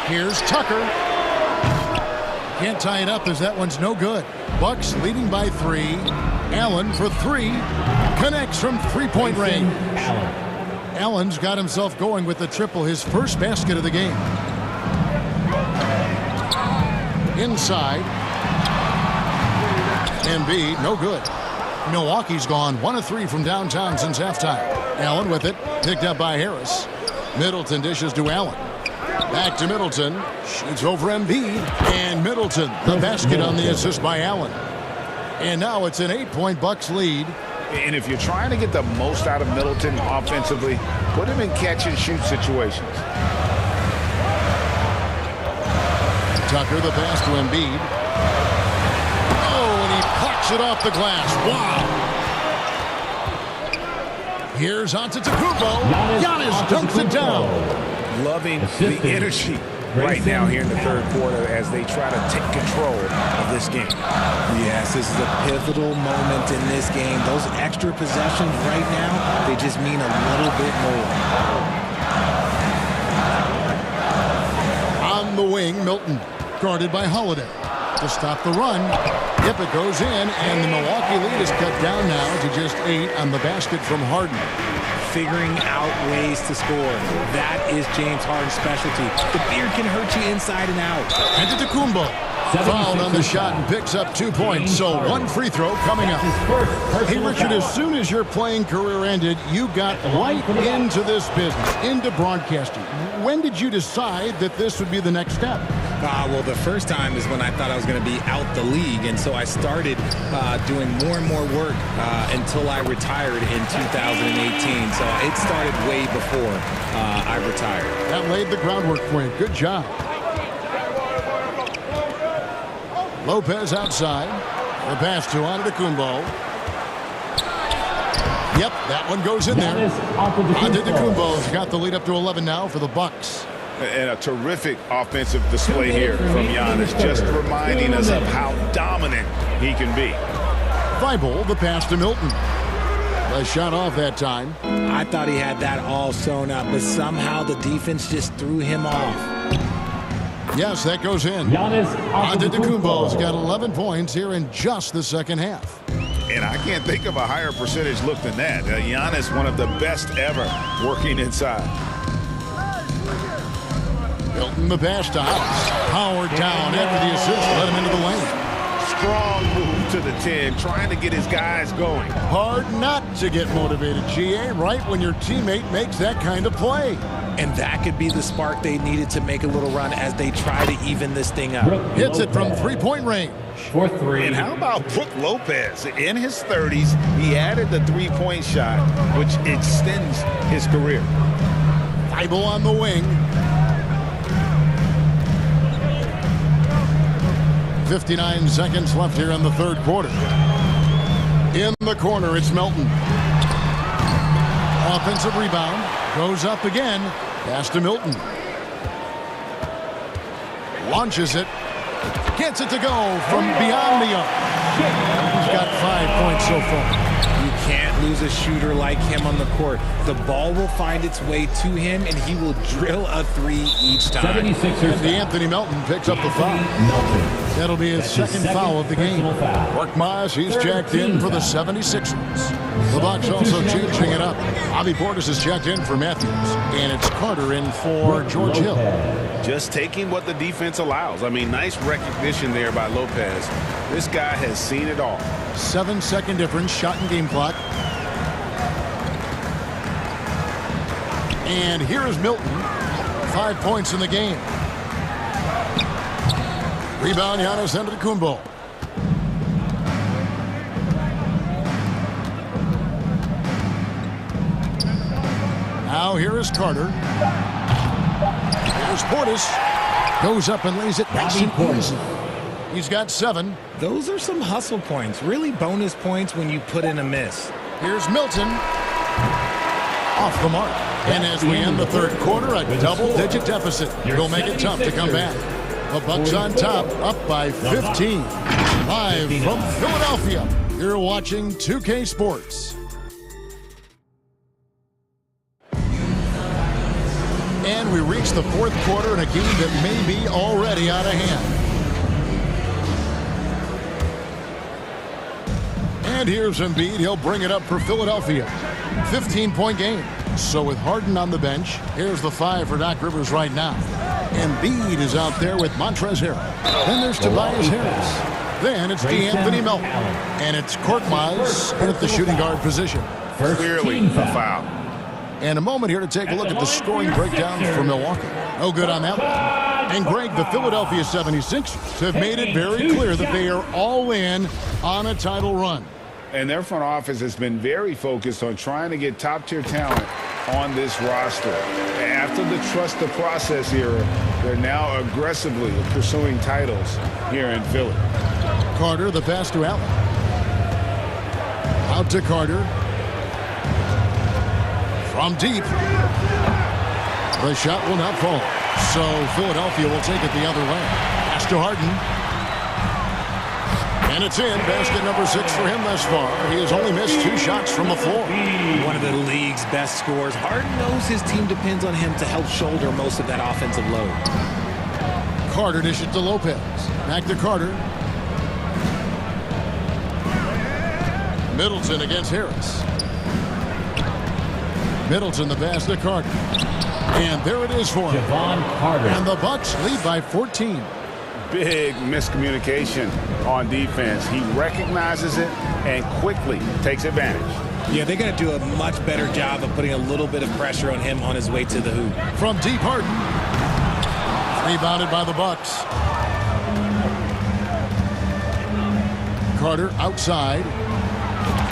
Here's Tucker. Can't tie it up as that one's no good. Bucks leading by 3. Allen for 3. Connects from three-point range. Allen's got himself going with the triple, his first basket of the game. Inside. Embiid, no good. Milwaukee's gone 1 of 3 from downtown since halftime. Allen with it, picked up by Harris. Middleton dishes to Allen. Back to Middleton. Shoots over Embiid. And Middleton, the basket on the assist by Allen. And now it's an 8-point Bucks lead. And if you're trying to get the most out of Middleton offensively, put him in catch-and-shoot situations. Tucker, the pass to Embiid. It off the glass. Wow. Here's Antetokounmpo. Giannis dunks it down. Loving the energy right now here in the third quarter as they try to take control of this game. Yes, this is a pivotal moment in this game. Those extra possessions right now, they just mean a little bit more. On the wing, Milton, guarded by Holiday. To stop the run. Yep, it goes in, and the Milwaukee lead is cut down now to just 8 on the basket from Harden. Figuring out ways to score. That is James Harden's specialty. The beard can hurt you inside and out. Antetokounmpo fouled on the shot and picks up 2 points, so 1 free throw coming up. Hey, Richard, as soon as your playing career ended, you got right into this business, into broadcasting. When did you decide that this would be the next step? Well, the first time is when I thought I was going to be out the league, and so I started doing more and more work until I retired in 2018. So it started way before I retired. That laid the groundwork for you. Good job. Lopez outside. The pass to Antetokounmpo. Yep, that one goes in there. Antetokounmpo's got the lead up to 11 now for the Bucks. And a terrific offensive display here from Giannis, just reminding us of how dominant he can be. Thibault, the pass to Milton. The shot off that time. I thought he had that all sewn up, but somehow the defense just threw him off. Yes, that goes in. Antetokounmpo's got 11 points here in just the second half. And I can't think of a higher percentage look than that. Giannis, one of the best ever working inside. Milton, the pass to House. Howard down after the assist, let him into the lane. Strong move to the 10, trying to get his guys going. Hard not to get motivated, GA, right when your teammate makes that kind of play. And that could be the spark they needed to make a little run as they try to even this thing up. Hits it from three-point range. For 3. And how about Brook Lopez? In his 30s, he added the three-point shot, which extends his career. Thibault on the wing. 59 seconds left here in the third quarter. In the corner, it's Milton. Offensive rebound. Goes up again. Pass to Milton. Launches it. Gets it to go from beyond the arc. He's got 5 points so far. You can't lose a shooter like him on the court. The ball will find its way to him, and he will drill a 3 each time. 76ers. And Anthony Melton picks up the foul. That'll be his second foul of the game. Korkmaz, he's jacked in for the 76ers. The Bucks also changing it up. Bobby Portis is checked in for Matthews. And it's Carter in for George Hill. Just taking what the defense allows. I mean, nice recognition there by Lopez. This guy has seen it all. 7-second difference, shot and game clock. And here is Milton. 5 points in the game. Rebound, Giannis Antetokounmpo. Now here is Carter. Here's Portis. Goes up and lays it nice and easy. He's got 7. Those are some hustle points. Really bonus points when you put in a miss. Here's Milton. Off the mark. And as we end the third quarter, a double-digit deficit will make it tough to come back. The Bucks on top, up by 15. Live from Philadelphia, you're watching 2K Sports. And we reach the fourth quarter in a game that may be already out of hand. And here's Embiid. He'll bring it up for Philadelphia. 15-point game. So with Harden on the bench, here's the 5 for Doc Rivers right now. Embiid is out there with Montrezl Harrell. Then there's Tobias Harris. Then it's DeAnthony Melton. And it's Korkmaz at the shooting guard position. Clearly a foul. And a moment here to take a look at the scoring breakdown for Milwaukee. No good on that one. And Greg, the Philadelphia 76ers have made it very clear that they are all in on a title run. And their front office has been very focused on trying to get top-tier talent on this roster. After the trust the process era, they're now aggressively pursuing titles here in Philly. Carter, the pass to Allen. Out to Carter. From deep. The shot will not fall. So Philadelphia will take it the other way. Pass to Harden. And it's in. Basket number 6 for him thus far. He has only missed 2 shots from the floor. One of the league's best scorers. Harden knows his team depends on him to help shoulder most of that offensive load. Carter dishes to Lopez. Back to Carter. Middleton against Harris. Middleton the pass to Carter. And there it is for him. Carter. And the Bucks lead by 14. Big miscommunication on defense. He recognizes it and quickly takes advantage. Yeah, they're going to do a much better job of putting a little bit of pressure on him on his way to the hoop. From deep, Harden. Rebounded by the Bucks. Carter outside.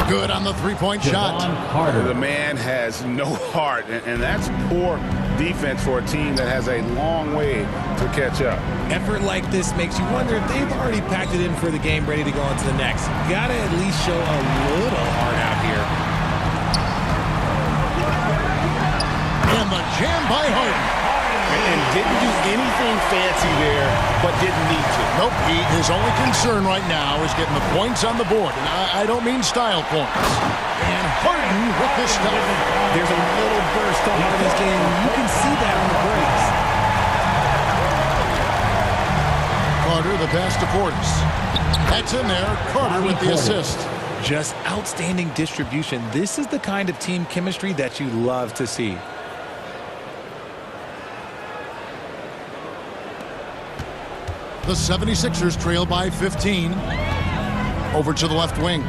Good on the three-point shot. Carter. The man has no heart, and that's poor defense for a team that has a long way to catch up. Effort like this makes you wonder if they've already packed it in for the game, ready to go on to the next. Got to at least show a little heart out here. And the jam by Harden. And didn't do anything fancy there, but didn't need to. Nope, his only concern right now is getting the points on the board. And I don't mean style points. And Harden with this stuff. There's a little burst off in his game. You can see that on the breaks. Carter, the pass to Portis. That's in there. Carter with the assist. Just outstanding distribution. This is the kind of team chemistry that you love to see. The 76ers trail by 15. Over to the left wing.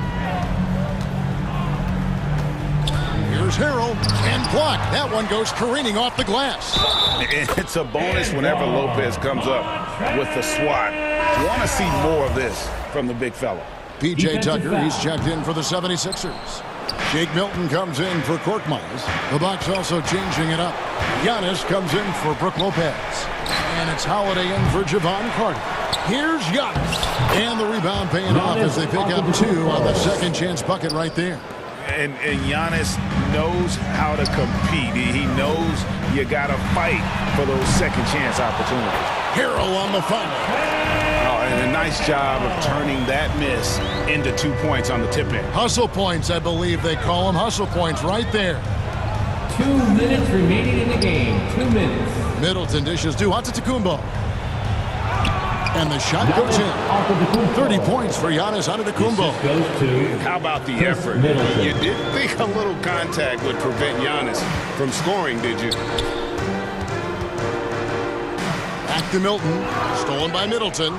Here's Harrell and blocked. That one goes careening off the glass. It's a bonus whenever Lopez comes up with the swat. Want to see more of this from the big fella. P.J. Tucker, he's checked in for the 76ers. Shake Milton comes in for Korkmaz. The Bucks also changing it up. Giannis comes in for Brook Lopez. And it's Holiday in for Javon Carter. Here's Giannis. And the rebound paying off as they pick up 2 on the second chance bucket right there. And Giannis knows how to compete. He knows you got to fight for those second chance opportunities. Harrell on the foul. And a nice job of turning that miss into 2 points on the tip-in. Hustle points, I believe they call them. Hustle points right there. 2 minutes remaining in the game. 2 minutes. Middleton dishes to Antetokounmpo. And the shot goes in. 30 points for Giannis Antetokounmpo. How about the effort? You didn't think a little contact would prevent Giannis from scoring, did you? Back to Milton. Stolen by Middleton.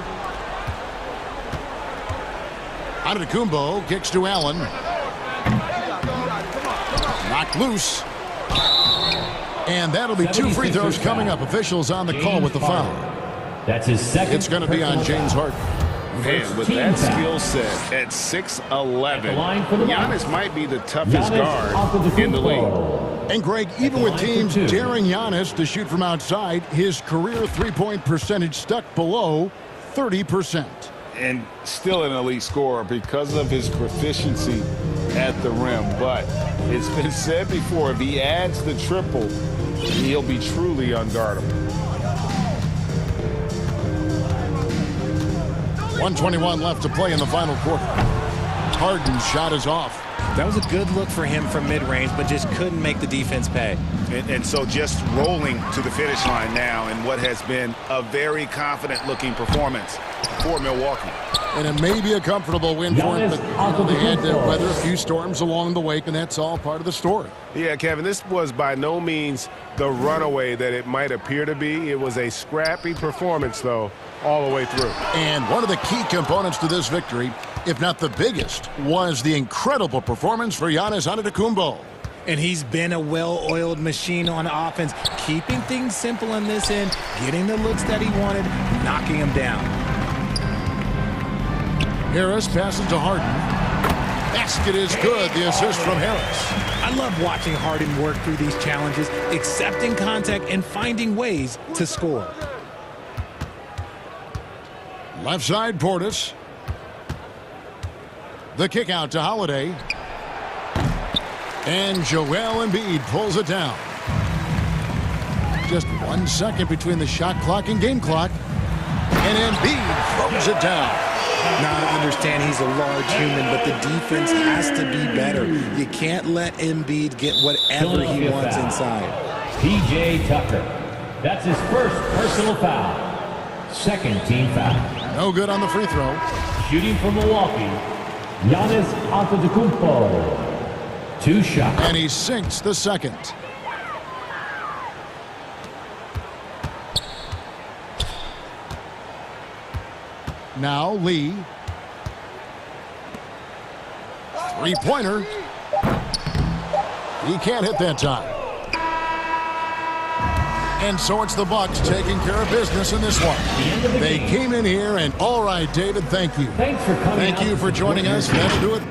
Antetokounmpo kicks to Allen. Knocked loose. And that'll be 2 free throws coming up. Officials on the call with the foul. That's his second. It's going to be on James Harden. Man, with that skill set at 6'11", Giannis might be the toughest guard in the league. And Greg, even with teams daring Giannis to shoot from outside, his career three-point percentage stuck below 30%. And still an elite scorer because of his proficiency at the rim. But it's been said before, if he adds the triple, he'll be truly unguardable. 1:21 left to play in the final quarter. Harden's shot is off. That was a good look for him from mid-range, but just couldn't make the defense pay. And so just rolling to the finish line now in what has been a very confident-looking performance for Milwaukee. And it may be a comfortable win for him, but they had to weather a few storms along the way, and that's all part of the story. Yeah, Kevin, this was by no means the runaway that it might appear to be. It was a scrappy performance, though, all the way through. And one of the key components to this victory, if not the biggest, was the incredible performance for Giannis Antetokounmpo. And he's been a well-oiled machine on offense, keeping things simple on this end, getting the looks that he wanted, knocking them down. Harris passes to Harden. Basket is good. The assist from Harris. I love watching Harden work through these challenges, accepting contact and finding ways to score. Left side, Portis. The kick out to Holiday. And Joel Embiid pulls it down. Just 1 second between the shot clock and game clock. And Embiid throws it down. Now, I understand he's a large human, but the defense has to be better. You can't let Embiid get whatever he wants inside. P.J. Tucker. That's his first personal foul. Second team foul. No good on the free throw. Shooting for Milwaukee, Giannis Antetokounmpo. 2 shots. And he sinks the second. Now Lee. Three-pointer. He can't hit that time. And so it's the Bucks taking care of business in this one. They came in here and, all right, David, thank you. Thanks for coming. Thank you for joining us. That'll do it.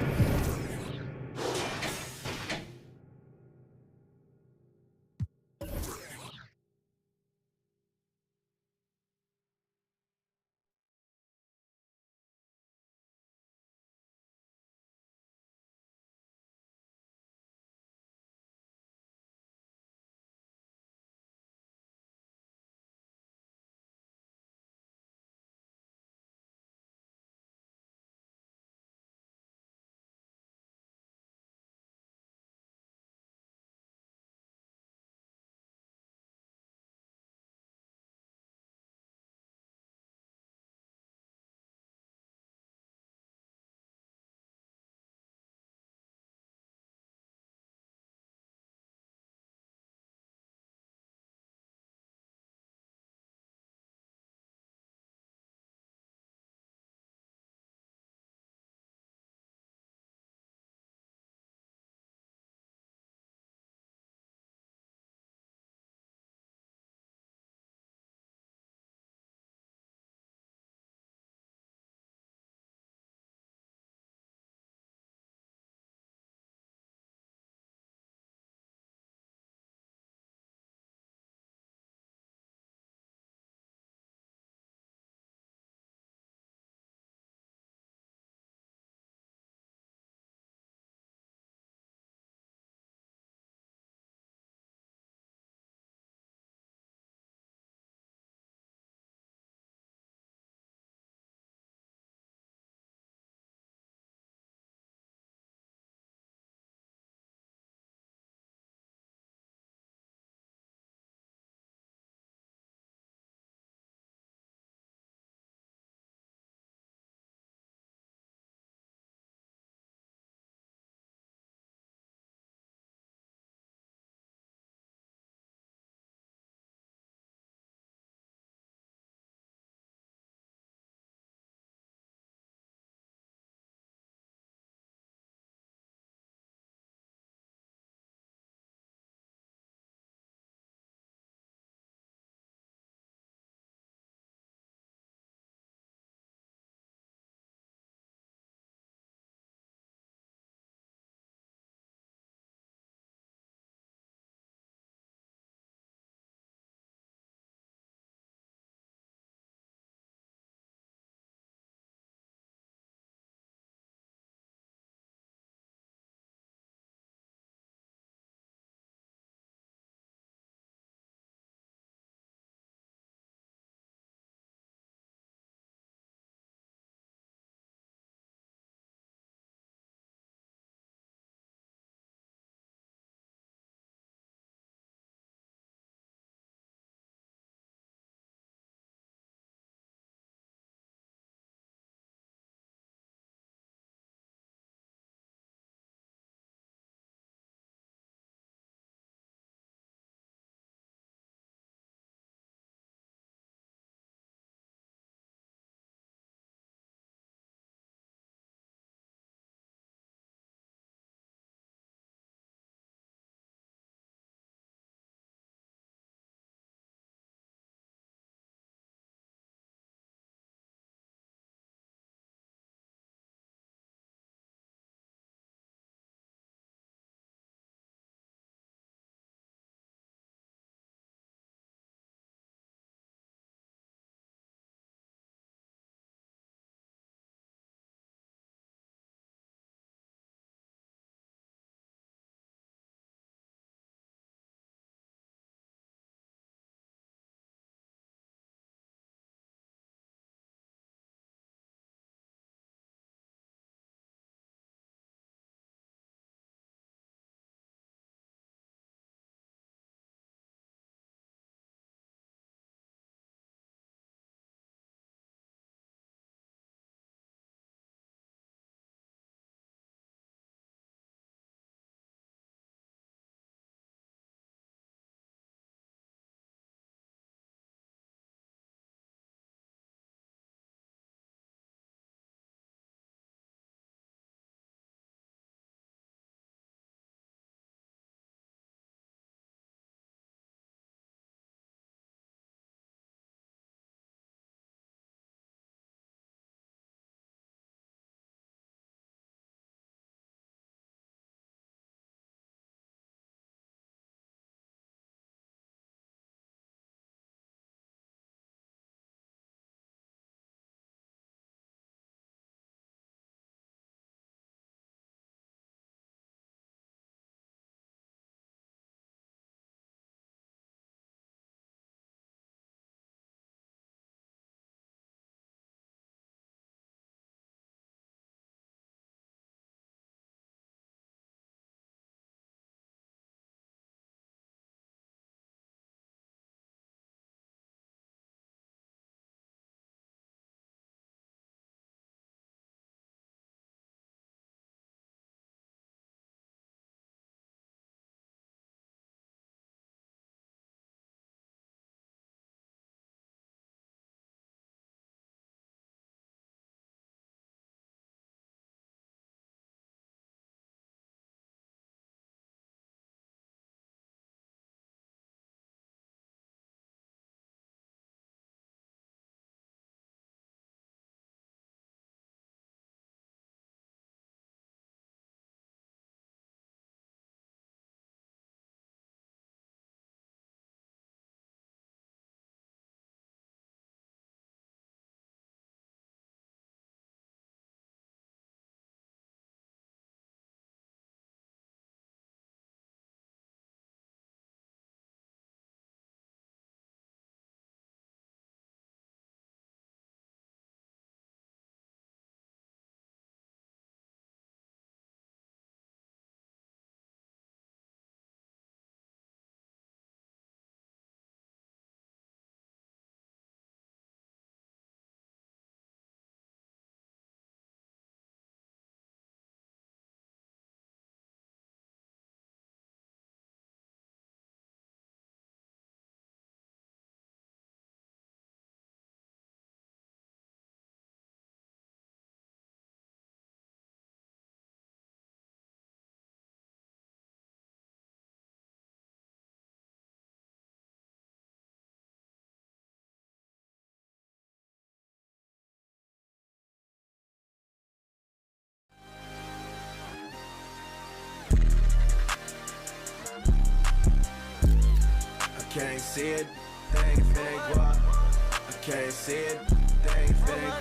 see it, thing, guap. I can't see it, thing,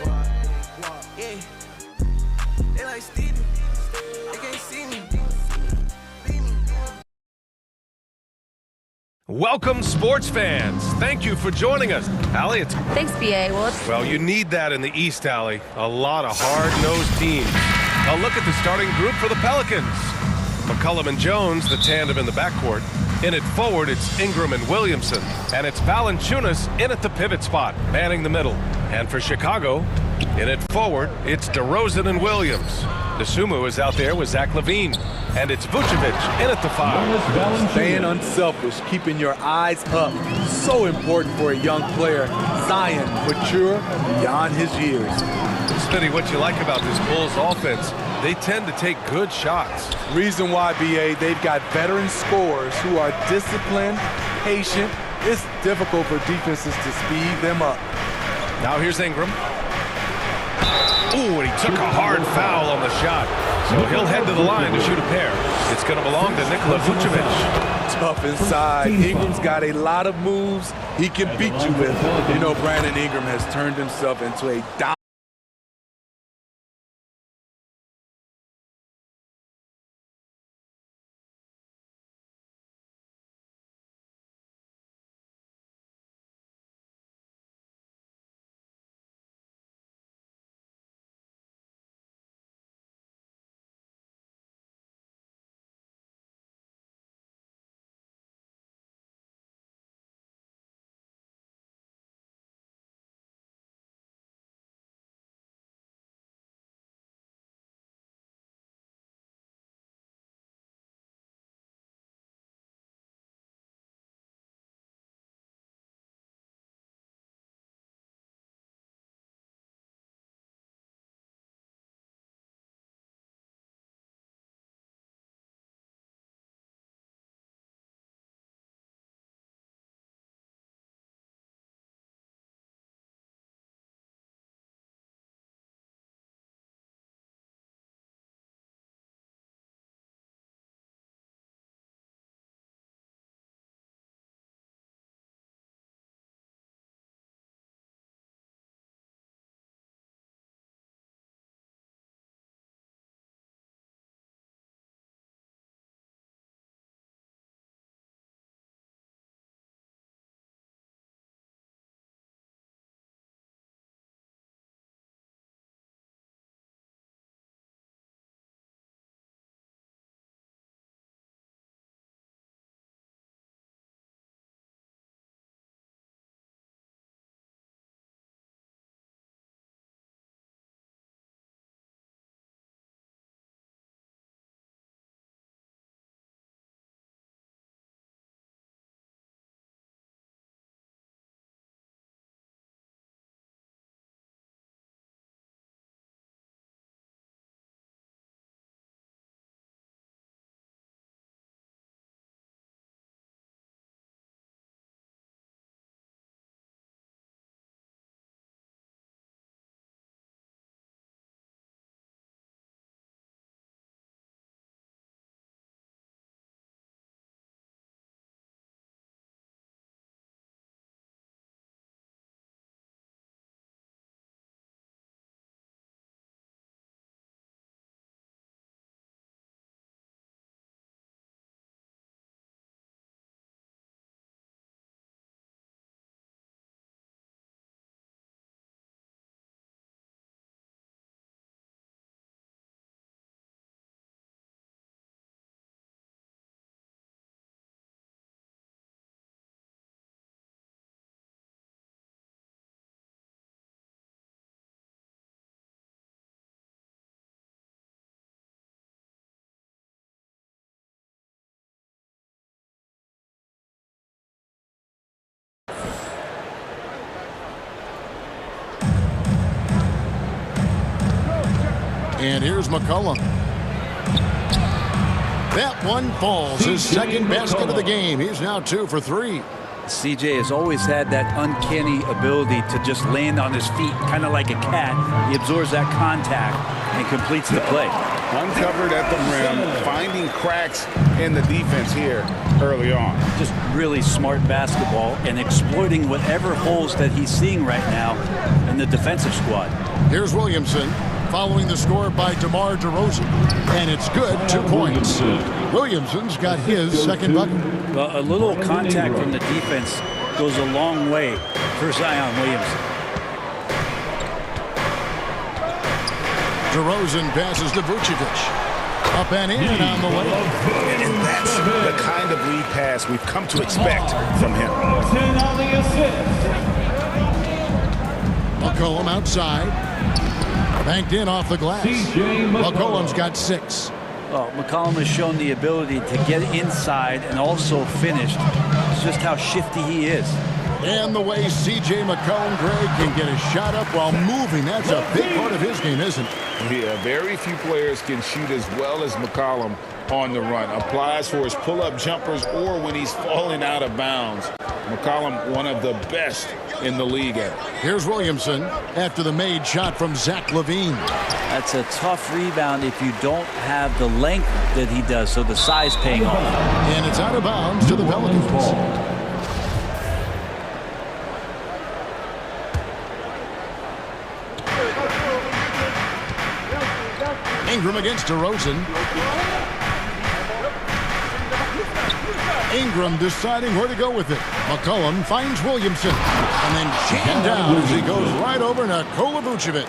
guap. Yeah, they like Stevie, they can't see me. Welcome, sports fans. Thank you for joining us. Allie, Thanks, BA. Well, you need that in the East, Allie. A lot of hard-nosed teams. A look at the starting group for the Pelicans. McCollum and Jones, the tandem in the backcourt. In at forward, it's Ingram and Williamson. And it's Valanciunas in at the pivot spot, manning the middle. And for Chicago, in at forward, it's DeRozan and Williams. Dosunmu is out there with Zach LaVine. And it's Vucevic in at the 5. Staying unselfish, keeping your eyes up. So important for a young player. Zion, mature beyond his years. Smitty, what you like about this Bulls offense, they tend to take good shots. Reason why, BA, they've got veteran scorers who are disciplined, patient. It's difficult for defenses to speed them up. Now here's Ingram. Ooh, and he took a hard foul on the shot. So he'll head to the line to shoot a pair. It's going to belong to Nikola Vucevic. Tough inside. Ingram's got a lot of moves he can beat you with. You know, Brandon Ingram has turned himself into a dominant. And here's McCollum. That one falls. His second basket of the game. He's now 2 for 3. CJ has always had that uncanny ability to just land on his feet, kind of like a cat. He absorbs that contact and completes the play. Uncovered at the rim, finding cracks in the defense here early on. Just really smart basketball and exploiting whatever holes that he's seeing right now in the defensive squad. Here's Williamson following the score by DeMar DeRozan. And it's good, 2 points. Williamson's got his second bucket. Well, a little contact from the defense goes a long way for Zion Williamson. DeRozan passes to Vucevic. Up and in on the way. And that's the kind of lead pass we've come to expect from him. McCollum outside. Banked in off the glass. McCollum's got 6. Well, McCollum has shown the ability to get inside and also finish. It's just how shifty he is. And the way C.J. McCollum, Greg, can get a shot up while moving. That's a big part of his game, isn't it? Yeah, very few players can shoot as well as McCollum on the run. Applies for his pull-up jumpers or when he's falling out of bounds. McCollum, one of the best in the league at it. Here's Williamson after the made shot from Zach LaVine. That's a tough rebound if you don't have the length that he does, so the size paying off. And it's out of bounds to the Pelicans. Ingram against DeRozan. Ingram deciding where to go with it. McCollum finds Williamson and then jammed down as he goes right over Nikola Vucevic.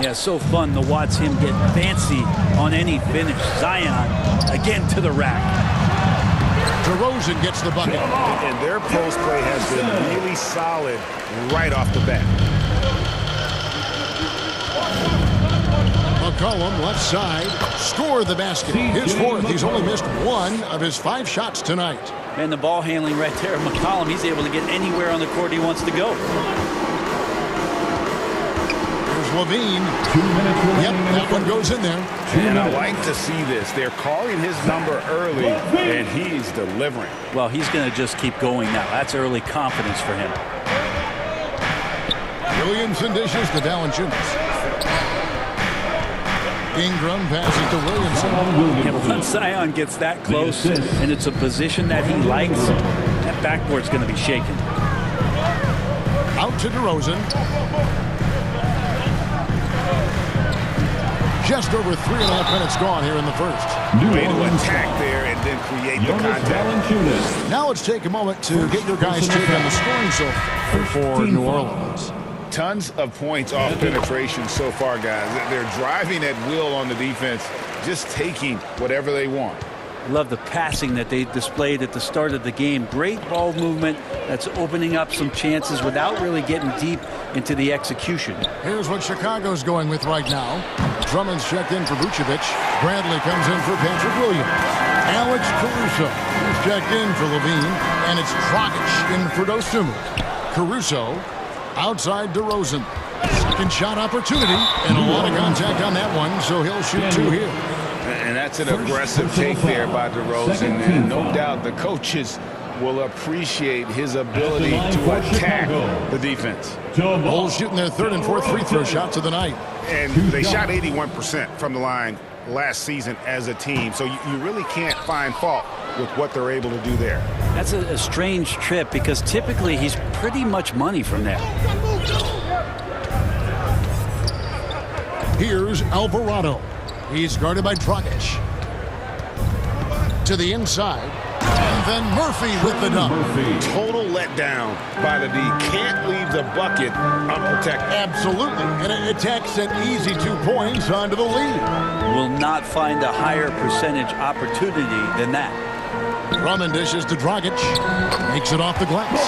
Yeah, so fun to watch him get fancy on any finish. Zion again to the rack. DeRozan gets the bucket. And their post play has been really solid right off the bat. McCollum left side, scored the basket. His 4th. He's only missed 1 of his 5 shots tonight. And the ball handling right there of McCollum. He's able to get anywhere on the court he wants to go. There's LaVine. Yep, that one goes in there. And I like to see this. They're calling his number early, and he's delivering. Well, he's going to just keep going now. That's early confidence for him. Williamson dishes to Valanciunas. Ingram passes to Williamson. And once Zion gets that close and it's a position that he likes, that backboard's going to be shaken. Out to DeRozan. Just over 3.5 minutes gone here in the first. Way to attack there and then create the contact. Now let's take a moment to get your guys' take on the scoring so far for New Orleans. Tons of points off penetration so far, guys. They're driving at will on the defense, just taking whatever they want. Love the passing that they displayed at the start of the game. Great ball movement that's opening up some chances without really getting deep into the execution. Here's what Chicago's going with right now. Drummond's checked in for Vucevic. Bradley comes in for Patrick Williams. Alex Caruso is checked in for LaVine. And it's Dragic in for Dosunmu. Caruso outside DeRozan. Second shot opportunity. And a lot of contact on that one, so he'll shoot 2 here. And that's an aggressive take there by DeRozan. And no doubt the coaches will appreciate his ability to attack the defense. Bulls shooting their 3rd and 4th free throw shots of the night. And they shot 81% from the line last season as a team. So you really can't find fault with what they're able to do there. That's a strange trip because typically he's pretty much money from there. Here's Alvarado. He's guarded by Dragic. To the inside. And then Murphy with the dunk. Total letdown by the D. Can't leave the bucket unprotected. Absolutely. And it attacks an easy 2 points onto the lead. Will not find a higher percentage opportunity than that. Drummond dishes to Dragic. Makes it off the glass.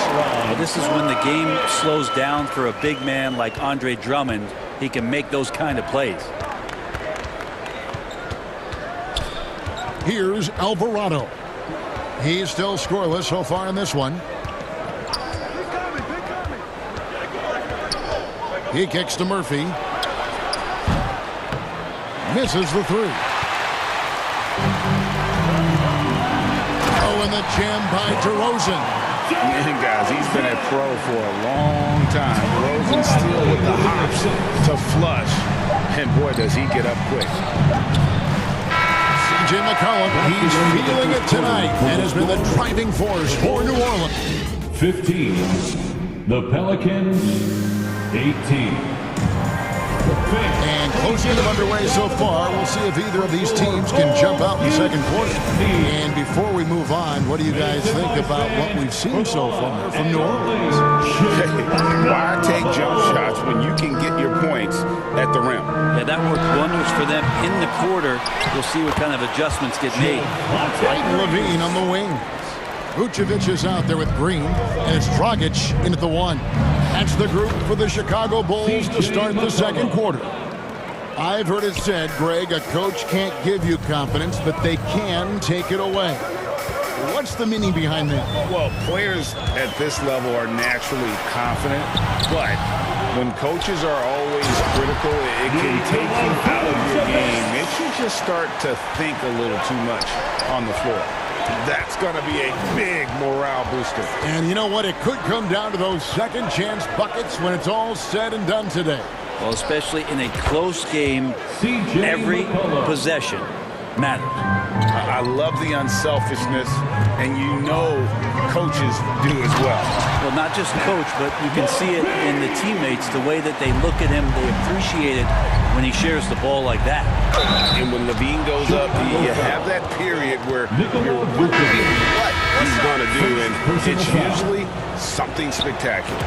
Well, this is when the game slows down for a big man like Andre Drummond. He can make those kind of plays. Here's Alvarado. He's still scoreless so far in this one. He kicks to Murphy. Misses the 3. Oh, and the jam by DeRozan. And guys, he's been a pro for a long time. DeRozan still with the hops to flush. And boy, does he get up quick. C.J. McCollum, he's feeling it tonight and has been the driving force for New Orleans. 15, the Pelicans, 18. And close game underway so far. We'll see if either of these teams can jump out in the second quarter. And before we move on, what do you guys think about what we've seen so far from New Orleans? Why take jump shots when you can get your points at the rim? Yeah, that worked wonders for them in the quarter. We'll see what kind of adjustments get made. Right, Levine on the wing. Vucevic is out there with Green, and it's Dragic in at the 1. That's the group for the Chicago Bulls to start the second quarter. I've heard it said, Greg, a coach can't give you confidence, but they can take it away. What's the meaning behind that? Well, players at this level are naturally confident, but when coaches are always critical, it can take you out of your game. Makes you just start to think a little too much on the floor. That's going to be a big morale booster. And you know what? It could come down to those second chance buckets when it's all said and done today. Well, especially in a close game, every possession matters. I love the unselfishness, and you know coaches do as well. Well, not just coach, but you can see it in the teammates, the way that they look at him, they appreciate it when he shares the ball like that. And when Levine goes up, you have that period where you're wondering what he's going to do, and it's usually something spectacular.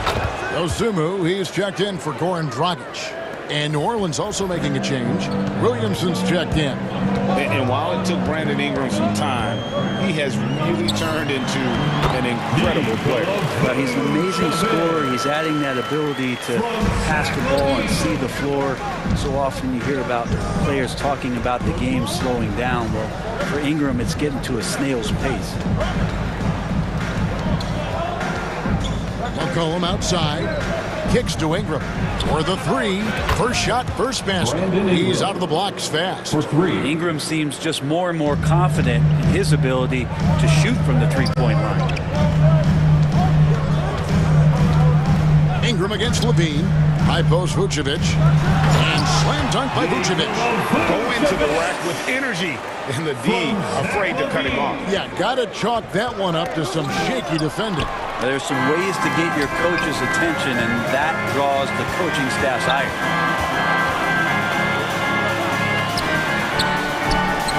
Osumu, he's checked in for Goran Dragic. And New Orleans also making a change. Williamson's checked in. And while it took Brandon Ingram some time, he has really turned into an incredible player. But he's an amazing scorer. He's adding that ability to pass the ball and see the floor. So often you hear about players talking about the game slowing down. Well, for Ingram, it's getting to a snail's pace. McCollum outside. Kicks to Ingram for the 3. First shot, first basket. He's out of the blocks fast. For 3. Ingram seems just more and more confident in his ability to shoot from the three-point line. Ingram against Levine. High post Vucevic. And slam dunk by Vucevic. Go into the rack with energy. And the D afraid to cut him off. Yeah, got to chalk that one up to some shaky defending. There's some ways to get your coach's attention, and that draws the coaching staff's ire.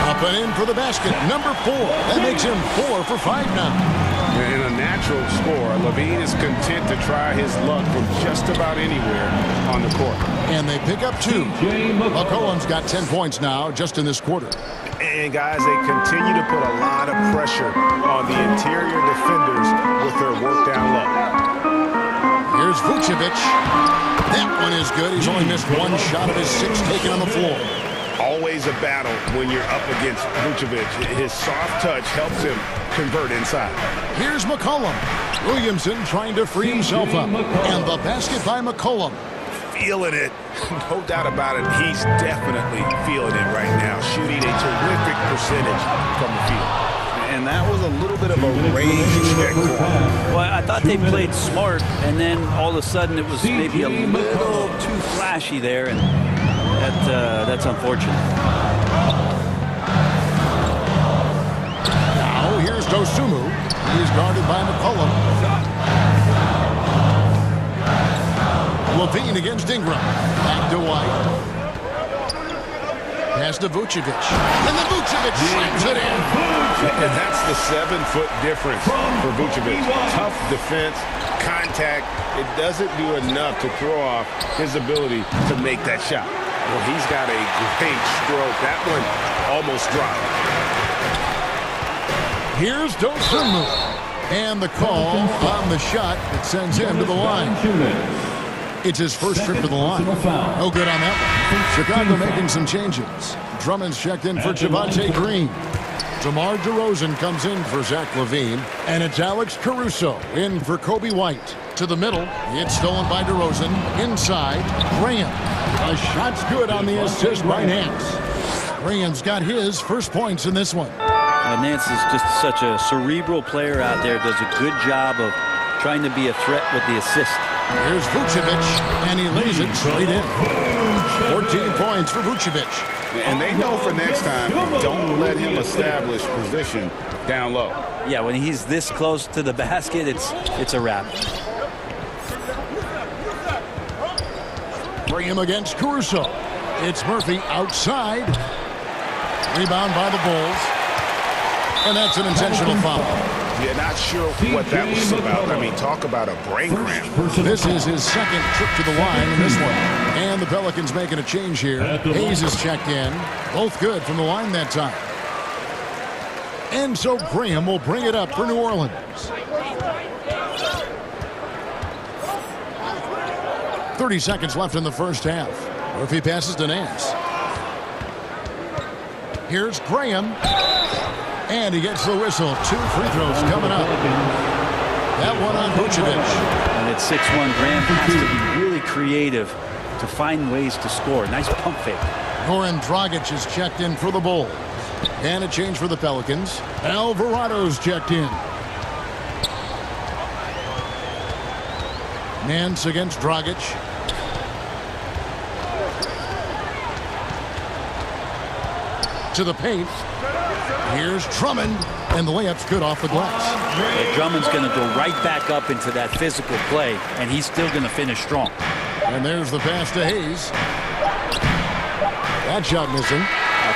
Up and in for the basket, number 4. That makes him 4 for 5 now. In a natural score, Levine is content to try his luck from just about anywhere on the court. And they pick up 2. McCollum's got 10 points now just in this quarter. And guys, they continue to put a lot of pressure on the interior defenders with their work down low. Here's Vucevic. That one is good. He's only missed 1 shot of his 6 taken on the floor. Always a battle when you're up against Vucevic. His soft touch helps him convert inside. Here's McCollum. Williamson trying to free himself up. And the basket by McCollum. Feeling it. No doubt about it. He's definitely feeling it right now. Shooting a terrific percentage from the field. And that was a little bit of a range check for him. Well, I thought they played smart, and then all of a sudden it was maybe a little too flashy there, and that's unfortunate. Now here's Dosunmu. He's guarded by McCollum. Levine against Ingram. Back to White. Pass to Vucevic. And then Vucevic slams it in. And that's the 7-foot difference for Vucevic. Tough defense, contact. It doesn't do enough to throw off his ability to make that shot. Well, he's got a great stroke. That one almost dropped. Here's Dosunmu. And the call on the shot that sends him to the line. It's his first trip to the line. No good on that one. Chicago making some changes. Drummond's checked in for Javonte Green. DeMar DeRozan comes in for Zach LaVine. And it's Alex Caruso in for Kobe White. To the middle. It's stolen by DeRozan. Inside. Graham. A shot's good on the assist by Nance. Graham's got his first points in this one. Nance is just such a cerebral player out there. Does a good job of trying to be a threat with the assist. Here's Vucevic, and he lays it straight in. 14 points for Vucevic. And they know for next time, don't let him establish position down low. Yeah, when he's this close to the basket, it's a wrap. Graham against Caruso. It's Murphy outside. Rebound by the Bulls. And that's an intentional foul. Yeah, not sure what that was about. I mean, talk about a brain cramp. This is his second trip to the line in this one. And the Pelicans making a change here. Hayes is checked in. Both good from the line that time. And so Graham will bring it up for New Orleans. .30 seconds left in the first half. Murphy passes to Nance. Here's Graham. And he gets the whistle. 2 free throws coming up. That one on Vucevic. And at 6'1", Graham has to be really creative to find ways to score. Nice pump fake. Goran Dragic is checked in for the Bulls. And a change for the Pelicans. Alvarado's checked in. Nance against Dragic. To the paint. Here's Drummond. And the layup's good off the glass. Yeah, Drummond's going to go right back up into that physical play, and he's still going to finish strong. And there's the pass to Hayes. That shot missing.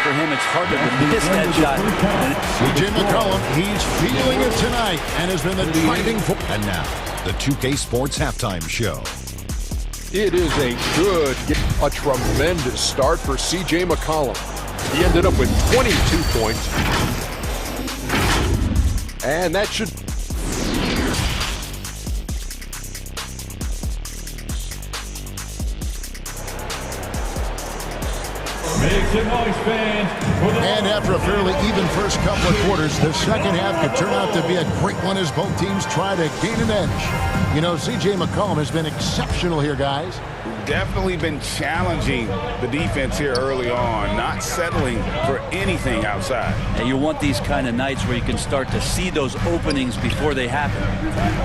For him, it's harder to miss that shot. C.J. McCollum, he's feeling it tonight and has been the driving force. And now, the 2K Sports Halftime Show. It is a tremendous start for C.J. McCollum. He ended up with 22 points. And that should... Make some noise, fans. And after a fairly even first couple of quarters, the second half could turn out to be a great one as both teams try to gain an edge. You know, C.J. McCollum has been exceptional here, guys. Definitely been challenging the defense here early on, not settling for anything outside. And you want these kind of nights where you can start to see those openings before they happen.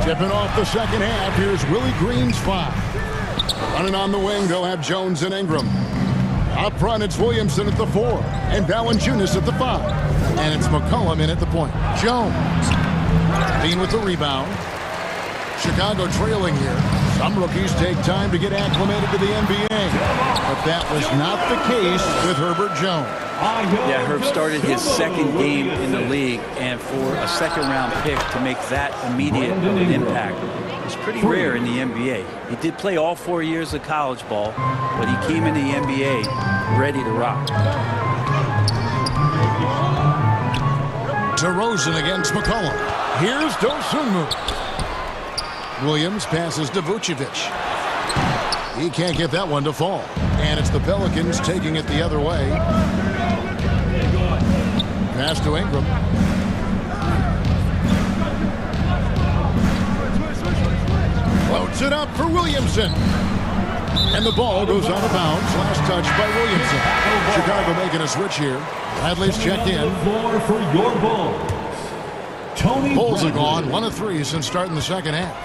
Tipping off the second half, here's Willie Green's 5. Running on the wing, they'll have Jones and Ingram. Up front, it's Williamson at the 4, and Valanciunas at the 5. And it's McCollum in at the point. Jones. Dean with the rebound. Chicago trailing here. Some rookies take time to get acclimated to the NBA. But that was not the case with Herbert Jones. Yeah, Herb started his second game in the league, and for a second-round pick to make that immediate impact is pretty rare in the NBA. He did play all 4 years of college ball, but he came in the NBA ready to rock. DeRozan against McCollum. Here's Dosunmu. Williams passes to Vucevic. He can't get that one to fall. And it's the Pelicans taking it the other way. Pass to Ingram. Floats it up for Williamson. And the ball goes out of bounds. Last touch by Williamson. Chicago making a switch here. Bradley's checked in. For your Bulls. Bulls are gone 1 of 3 since starting the second half.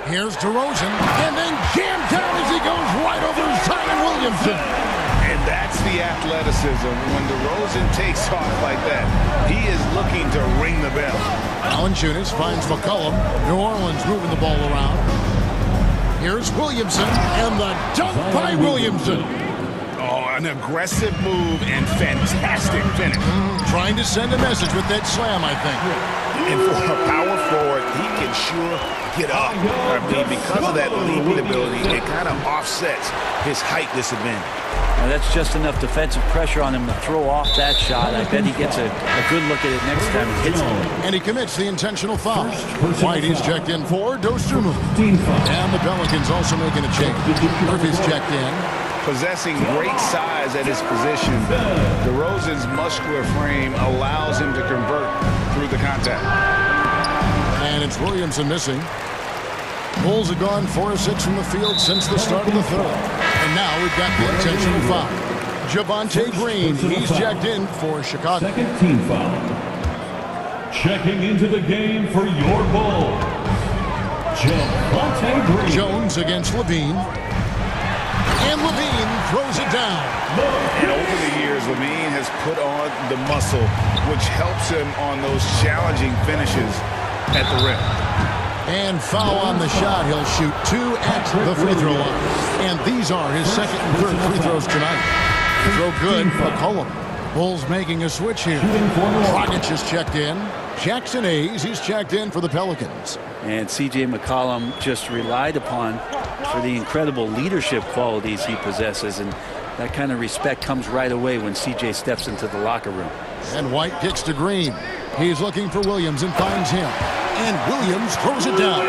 Here's DeRozan, and then jammed down as he goes right over Zion Williamson. And that's the athleticism. When DeRozan takes off like that, he is looking to ring the bell. Valanciunas finds McCollum. New Orleans moving the ball around. Here's Williamson, and the dunk by Williamson. Oh, an aggressive move and fantastic finish. Trying to send a message with that slam, I think. And for a power forward, he can sure get up. I mean, because of that leaping ability, it kind of offsets his height disadvantage. Now that's just enough defensive pressure on him to throw off that shot. I bet he gets a good look at it next time he hits it. And he commits the intentional foul. Whitey's checked in for Dosunmu. And the Pelicans also making a change. Murphy's checked in. Possessing great size at his position, DeRozan's muscular frame allows him to convert through the contact. And it's Williamson missing. Bulls have gone 4 of 6 from the field since the start of the third. And now we've got the intentional foul. Javonte Green, he's checked in for Chicago. Second team foul. Checking into the game for your Bulls. Javonte Green. Jones against Levine. And Levine throws it down. And over the years, Levine has put on the muscle, which helps him on those challenging finishes at the rim. And foul on the shot. He'll shoot 2 at the free throw line. And these are his second and third free throws tonight. Throw good, McCollum. Bulls making a switch here. Dragic is checked in. Jackson Hayes, he's checked in for the Pelicans. And C.J. McCollum just relied upon for the incredible leadership qualities he possesses. And that kind of respect comes right away when C.J. steps into the locker room. And White kicks to Green. He's looking for Williams and finds him. And Williams throws it down.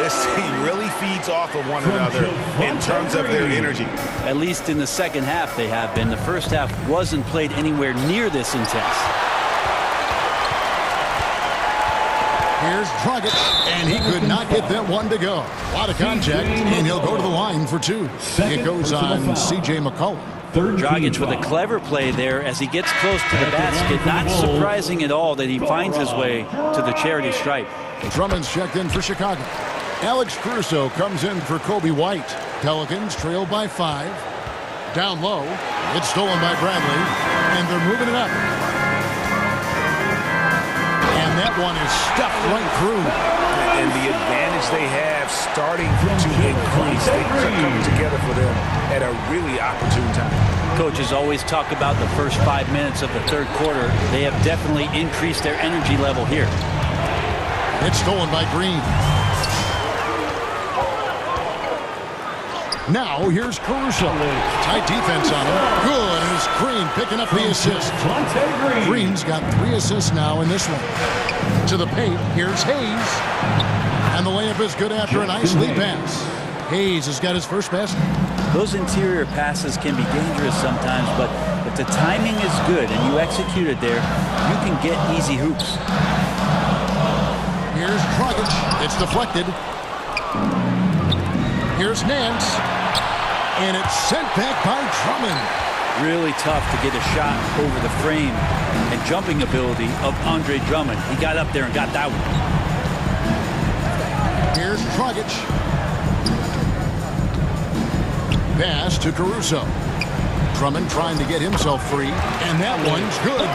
This team really feeds off of one another in terms of their energy. At least in the second half they have been. The first half wasn't played anywhere near this intense. Here's Dragic, and he could not get that one to go. A lot of contact, and he'll go to the line for 2. It goes on C.J. McCollum. Dragic with a clever play there as he gets close to the basket. Not surprising at all that he finds his way to the charity stripe. Drummond's checked in for Chicago. Alex Caruso comes in for Kobe White. Pelicans trail by 5. Down low. It's stolen by Bradley, and they're moving it up. And that one is stuffed right through. And the advantage they have starting to increase. Things are coming together for them at a really opportune time. Coaches always talk about the first 5 minutes of the third quarter. They have definitely increased their energy level here. It's stolen by Green. Now here's Caruso. Tight defense on him. Good, and it's Green picking up the assist. Green's got 3 assists now in this one. To the paint, here's Hayes. And the layup is good after a nice lead pass. Hayes has got his first basket. Those interior passes can be dangerous sometimes, but if the timing is good and you execute it there, you can get easy hoops. Here's Dragic. It's deflected. Here's Nance. And it's sent back by Drummond. Really tough to get a shot over the frame and jumping ability of Andre Drummond. He got up there and got that one. Here's Dragic. Pass to Caruso. Drummond trying to get himself free. And that one's good.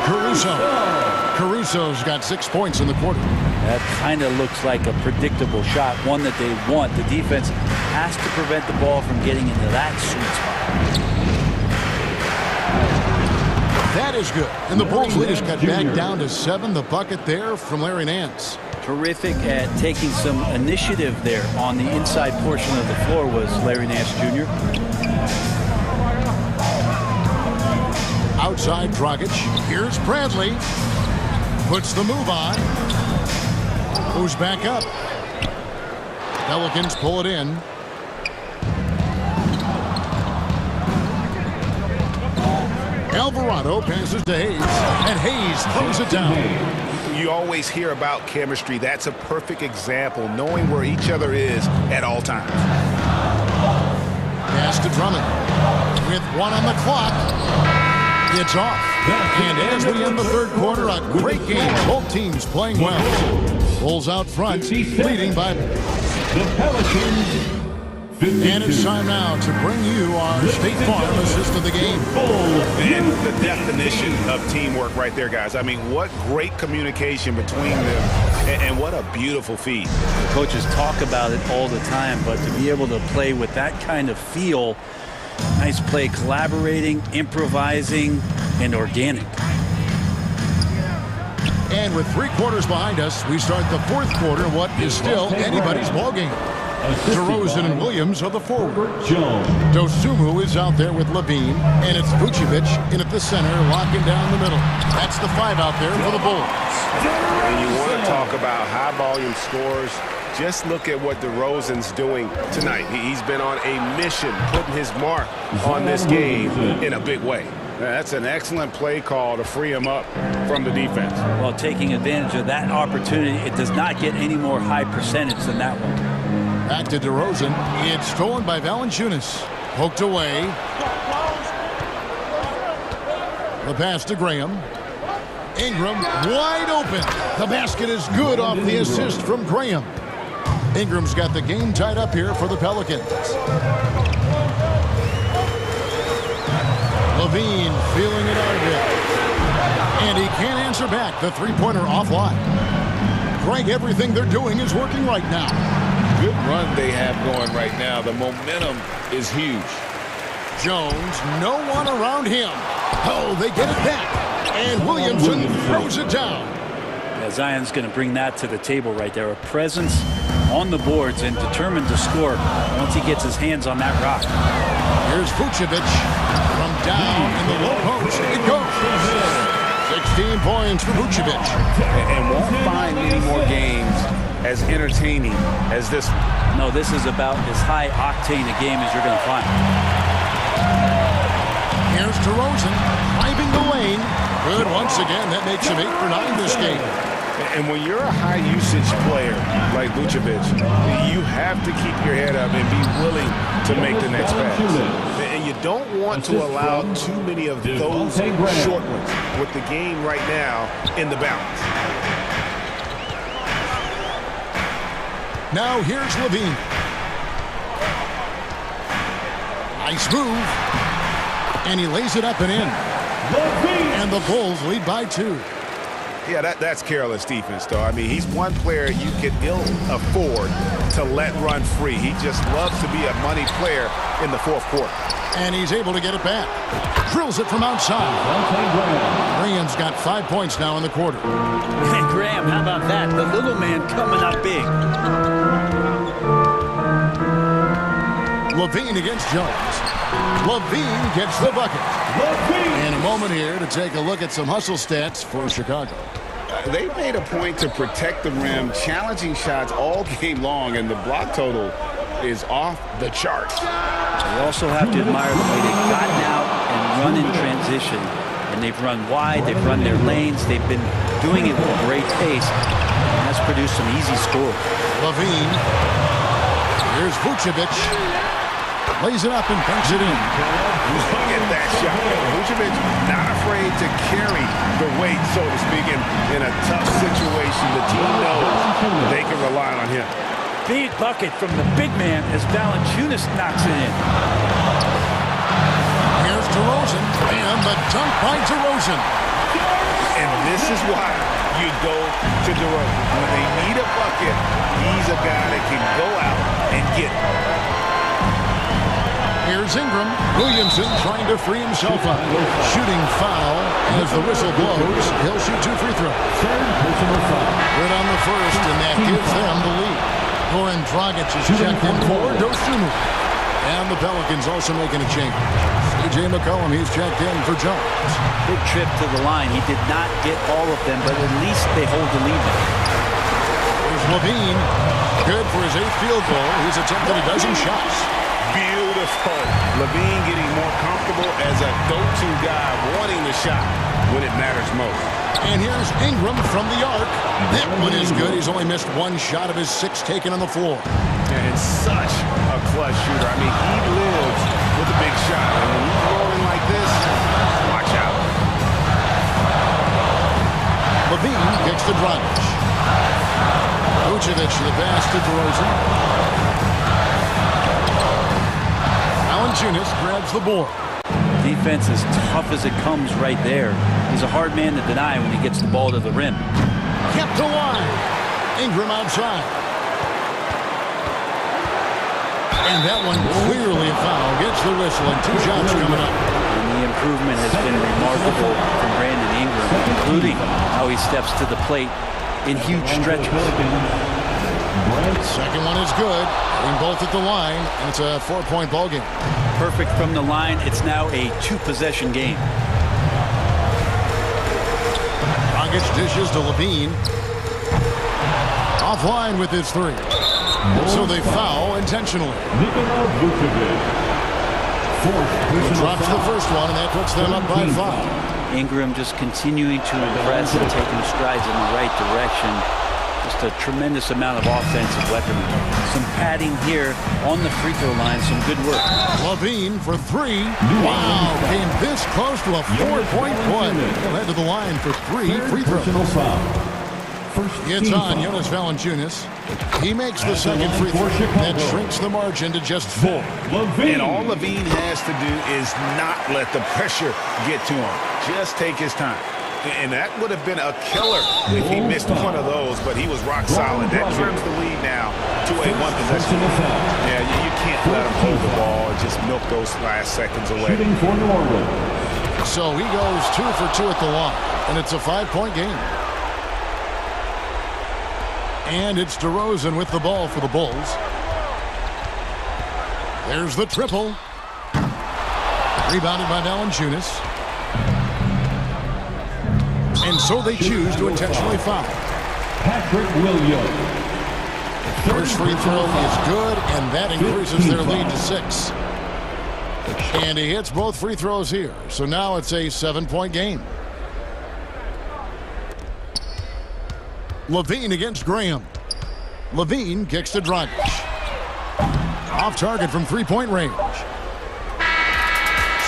Caruso's got 6 points in the quarter. That kind of looks like a predictable shot, one that they want. The defense has to prevent the ball from getting into that sweet spot. That is good. And the Bulls lead is cut back down to 7. The bucket there from Larry Nance. Terrific at taking some initiative there on the inside portion of the floor was Larry Nance Jr. Outside Dragic. Here's Bradley. Puts the move on. Moves back up. Pelicans pull it in. Alvarado passes to Hayes, and Hayes throws it down. You always hear about chemistry. That's a perfect example, knowing where each other is at all times. Pass to Drummond. With 1 on the clock. It's off. And as we end the third quarter, a great game. Both teams playing well. Bulls out front, leading by the Pelicans. And it's time now to bring you our State Farm assist of the game. And the definition of teamwork right there, guys. I mean, what great communication between them, and what a beautiful feat. Coaches talk about it all the time, but to be able to play with that kind of feel, nice play, collaborating, improvising, and organic. And with 3 quarters behind us, we start the fourth quarter, what is still anybody's ballgame. DeRozan and Williams are the forward. Dosunmu is out there with Levine, and it's Vucevic in at the center, locking down the middle. That's the 5 out there for the Bulls. And you want to talk about high-volume scores, just look at what DeRozan's doing tonight. He's been on a mission, putting his mark on this game in a big way. That's an excellent play call to free him up from the defense. Well, taking advantage of that opportunity, it does not get any more high percentage than that one. Back to DeRozan. It's stolen by Valanciunas. Poked away. The pass to Graham. Ingram wide open. The basket is good off the assist from Graham. Ingram's got the game tied up here for the Pelicans. Levine feeling it out a bit. And he can't answer back. The three-pointer offline. Greg, everything they're doing is working right now. Good run they have going right now. The momentum is huge. Jones, no one around him. Oh, they get it back. And Williamson throws it down. Yeah, Zion's going to bring that to the table right there. A presence on the boards and determined to score once he gets his hands on that rock. Here's Vucevic from down in the low post. It goes. 16 points for Vucevic. And won't find many more games as entertaining as this one. No, this is about as high octane a game as you're going to find. Here's DeRozan driving the lane. Good once again. That makes him 8 for 9 this game. And when you're a high-usage player like Vucevic, you have to keep your head up and be willing to make the next pass. And you don't want to allow too many of those short ones with the game right now in the balance. Now here's Levine. Nice move. And he lays it up and in. And the Bulls lead by 2. Yeah, that's careless defense, though. I mean, he's one player you can ill afford to let run free. He just loves to be a money player in the fourth quarter. And he's able to get it back. Drills it from outside. Graham's got 5 points now in the quarter. Hey, Graham, how about that? The little man coming up big. Levine against Jones. Levine gets the bucket. And a moment here to take a look at some hustle stats for Chicago. They made a point to protect the rim, challenging shots all game long, and the block total is off the charts. You also have to admire the way they've gotten out and run in transition. And they've run wide, they've run their lanes, they've been doing it with a great pace, and that's produced some easy scores. Levine. Here's Vucevic. Lays it up and banks it in. Look at that shot. Vucevic not afraid to carry the weight, so to speak, in a tough situation. The team knows they can rely on him. Big bucket from the big man as Valanciunas knocks it in. Here's DeRozan, and the dunk by DeRozan. And this is why you go to DeRozan. When they need a bucket, he's a guy that can go out and get it. Here's Ingram. Williamson trying to free himself up. Shooting foul as the whistle blows. He'll shoot 2 free throws. Good on the first, and that gives them the lead. Goran Dragic is checked in for Dosunmu. And the Pelicans also making a change. C.J. McCollum, he's checked in for Jones. Big trip to the line. He did not get all of them, but at least they hold the lead. Here's Levine. Good for his 8th field goal. He's attempted a dozen shots. Beautiful. Levine getting more comfortable as a go-to guy, wanting the shot when it matters most. And here's Ingram from the arc. That one is good. He's only missed 1 shot of his 6 taken on the floor. And such a clutch shooter. I mean, he lives with a big shot. And when he's rolling like this, watch out. Levine kicks to Dragic. Vucevic the pass to DeRozan. Valanciunas grabs the board. Defense as tough as it comes right there. He's a hard man to deny when he gets the ball to the rim. Kept alive. Ingram outside. And that one clearly a foul. Gets the whistle and 2 shots coming up. And the improvement has been remarkable from Brandon Ingram, including how he steps to the plate in huge stretches. Second one is good. Getting both at the line, and it's a 4-point ball game. Perfect from the line. It's now a 2-possession game. Dragic dishes to Levine. Offline with his 3. So they foul intentionally. He drops the first one, and that puts them up by 5. Ingram just continuing to impress and taking strides in the right direction. Just a tremendous amount of offensive weaponry. Some padding here on the free throw line. Some good work. Levine for 3. Wow, came this close to a 4-point play. He'll head to the line for 3 free throws. It's on Jonas Valanciunas. He makes the second free throw. That shrinks the margin to just 4. And all Levine has to do is not let the pressure get to him. Just take his time. And that would have been a killer if he missed one of those, but he was rock solid. That trims the lead now to a 1 possession. Yeah, you can't let him hold the ball and just milk those last seconds away. So he goes 2 for 2 at the line, and it's a 5-point game. And it's DeRozan with the ball for the Bulls. There's the triple. Rebounded by Valanciunas. And so they choose to intentionally foul. Patrick Williams. First free throw is good, and that increases their lead to 6. And he hits both free throws here. So now it's a 7-point game. Levine against Graham. Levine kicks to Dragic. Off target from 3-point range.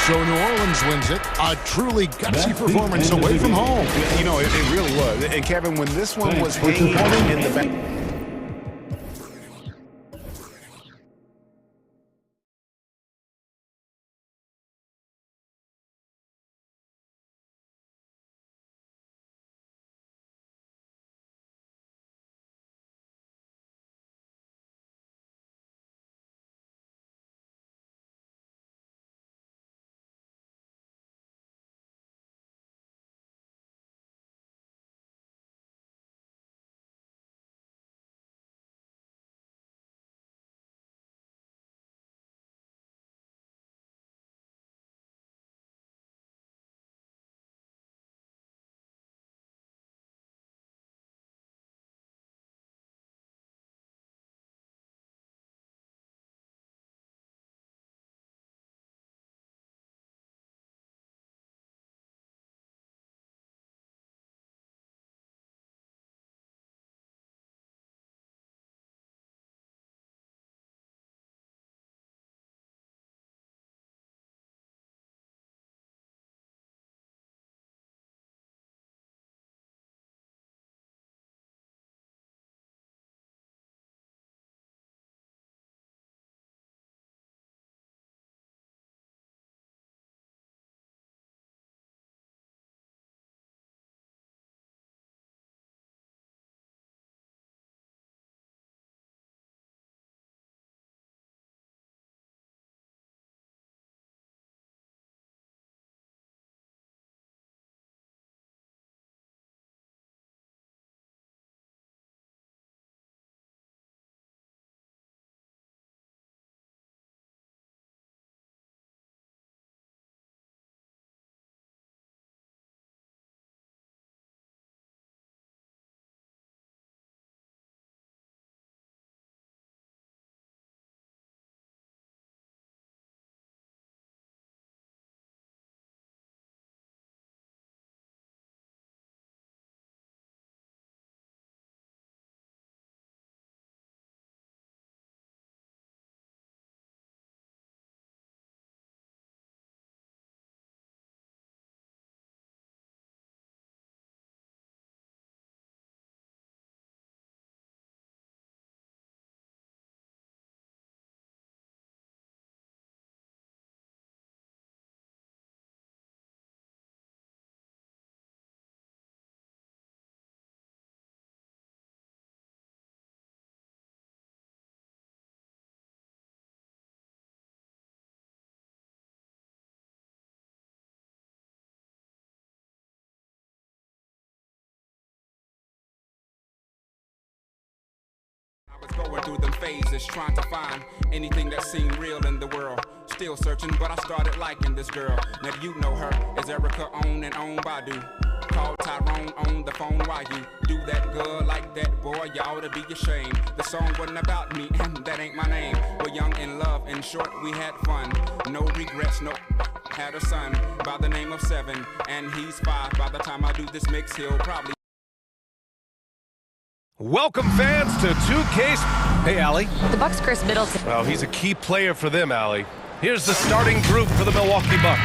So New Orleans wins it. A truly gutsy performance away from home. You know, it really was. And Kevin, when this one was hanging in the back. Going through them phases, trying to find anything that seemed real in the world. Still searching, but I started liking this girl. Now you know her as Erica on and on Badu. Call Tyrone on the phone while you do that good like that, boy, you ought to be ashamed. The song wasn't about me, and that ain't my name. We're young in love, in short, we had fun. No regrets, no. Had a son by the name of 7, and he's 5. By the time I do this mix, he'll probably. Welcome, fans, to 2K. Hey, Allie. The Bucks' Chris Middleton. Well, he's a key player for them, Allie. Here's the starting group for the Milwaukee Bucks.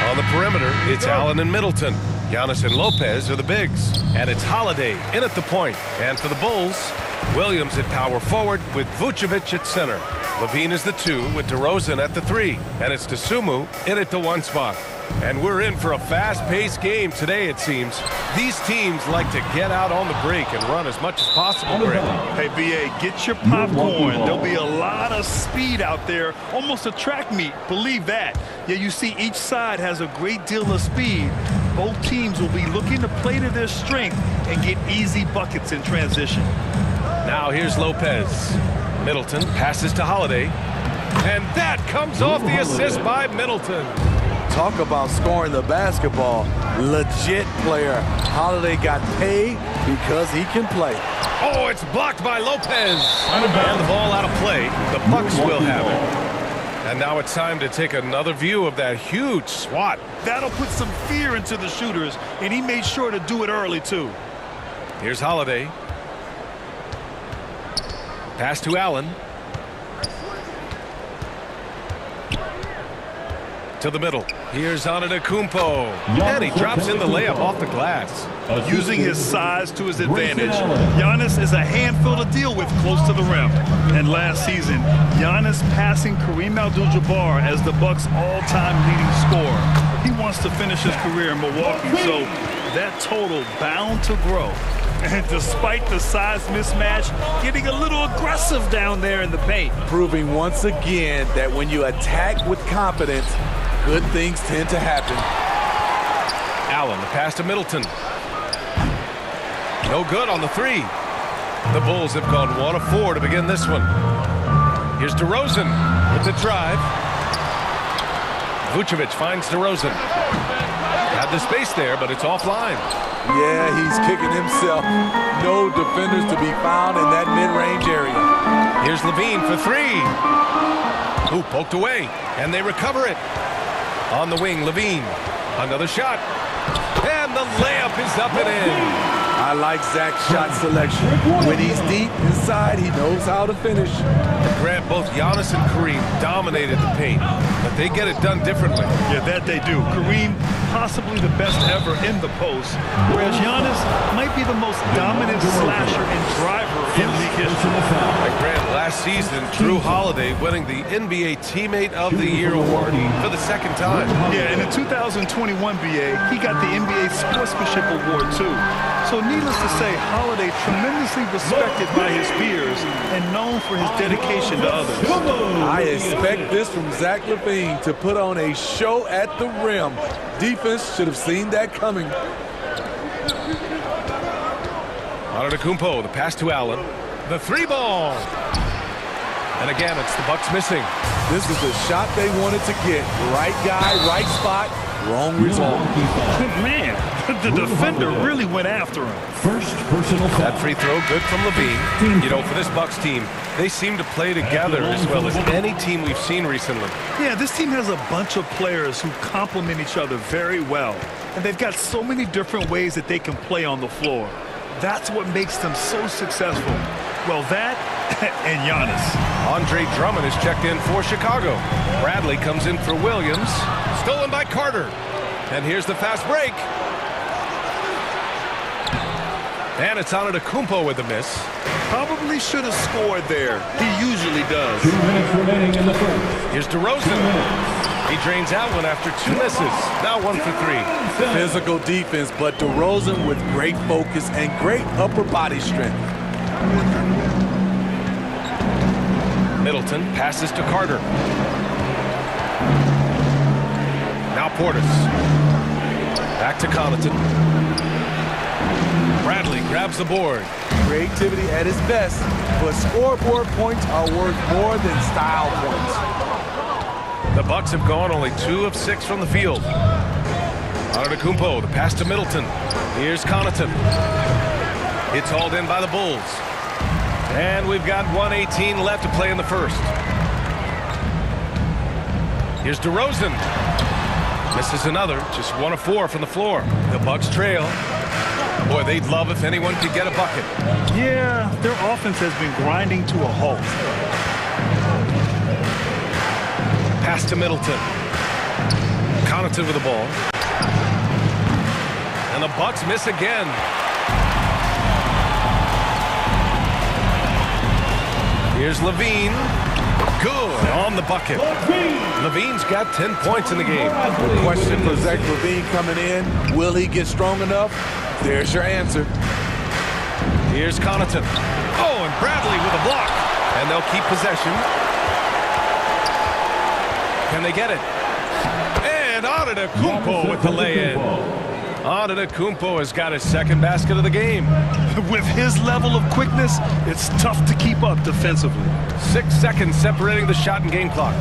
On the perimeter, it's Allen and Middleton. Giannis and Lopez are the bigs. And it's Holiday in at the point. And for the Bulls, Williams at power forward with Vucevic at center. Levine is the 2 with DeRozan at the 3. And it's Dosunmu in at the 1 spot. And we're in for a fast-paced game today, it seems. These teams like to get out on the break and run as much as possible, Greg. Hey, B.A., get your popcorn. There'll be a lot of speed out there, almost a track meet. Believe that. Yeah, you see each side has a great deal of speed. Both teams will be looking to play to their strength and get easy buckets in transition. Now here's Lopez. Middleton passes to Holiday. And that comes off the assist by Middleton. Talk about scoring the basketball. Legit player. Holiday got paid because he can play. Oh, it's blocked by Lopez. And the ball out of play. The Bucks will have it. And now it's time to take another view of that huge swat. That'll put some fear into the shooters, and he made sure to do it early, too. Here's Holiday. Pass to Allen. To the middle. Here's Antetokounmpo. And he drops in the layup off the glass. Using his size to his advantage. Giannis is a handful to deal with close to the rim. And last season, Giannis passing Kareem Abdul-Jabbar as the Bucks' all-time leading scorer. He wants to finish his career in Milwaukee, so that total bound to grow. And despite the size mismatch, getting a little aggressive down there in the paint. Proving once again that when you attack with confidence, good things tend to happen. Allen, the pass to Middleton. No good on the 3. The Bulls have gone 1 of 4 to begin this one. Here's DeRozan with the drive. Vucevic finds DeRozan. Had the space there, but it's offline. Yeah, he's kicking himself. No defenders to be found in that mid-range area. Here's Levine for 3. Ooh, poked away, and they recover it. On the wing, Levine. Another shot. And the layup is up and in. I like Zach's shot selection. When he's deep inside, he knows how to finish. Grant, both Giannis and Kareem dominated the paint, but they get it done differently. Yeah, that they do. Kareem, possibly the best ever in the post, whereas Giannis might be the most dominant slasher and driver in league history. And Grant, last season, Drew Holiday winning the NBA Teammate of the Year award for the 2nd time. Yeah, and in 2021 BA, he got the NBA Sportsmanship Award too. So needless to say, Holiday tremendously respected by his peers and known for his dedication to others. I expect this from Zach LaVine to put on a show at the rim. Defense should have seen that coming. Antetokounmpo, the pass to Allen. The 3-ball. And again, it's the Bucks missing. This is the shot they wanted to get. Right guy, right spot, wrong result. Man, the defender really went after him. First personal foul. That free throw good from Levine. You know, for this Bucks team, they seem to play together as well as any team we've seen recently. Yeah, this team has a bunch of players who complement each other very well. And they've got so many different ways that they can play on the floor. That's what makes them so successful. Well, that and Giannis. Andre Drummond is checked in for Chicago. Bradley comes in for Williams. Stolen by Carter. And here's the fast break. And it's Antetokounmpo with the miss. Probably should have scored there. He usually does. 2 minutes remaining in the first. Here's DeRozan. He drains out one after 2 misses. Now 1 for 3. Physical defense, but DeRozan with great focus and great upper body strength. Middleton passes to Carter. Now Portis. Back to Connaughton. Bradley grabs the board. Creativity at his best, but scoreboard points are worth more than style points. The Bucks have gone only 2 of 6 from the field. Antetokounmpo, the pass to Middleton. Here's Connaughton. It's hauled in by the Bulls. And we've got 1:18 left to play in the first. Here's DeRozan. Misses another, just 1 of 4 from the floor. The Bucks trail. Boy, they'd love if anyone could get a bucket. Yeah, their offense has been grinding to a halt. Pass to Middleton. Connaughton with the ball. the Bucks miss again. Here's Levine. Good on the bucket. Levine's got 10 points in the game. The question for Zach Levine coming in, will he get strong enough? There's your answer. Here's Connaughton. Oh, and Bradley with a block. And they'll keep possession. Can they get it? And Antetokounmpo with the lay-in. Antetokounmpo has got his second basket of the game. With his level of quickness, it's tough to keep up defensively. 6 seconds separating the shot and game clocks.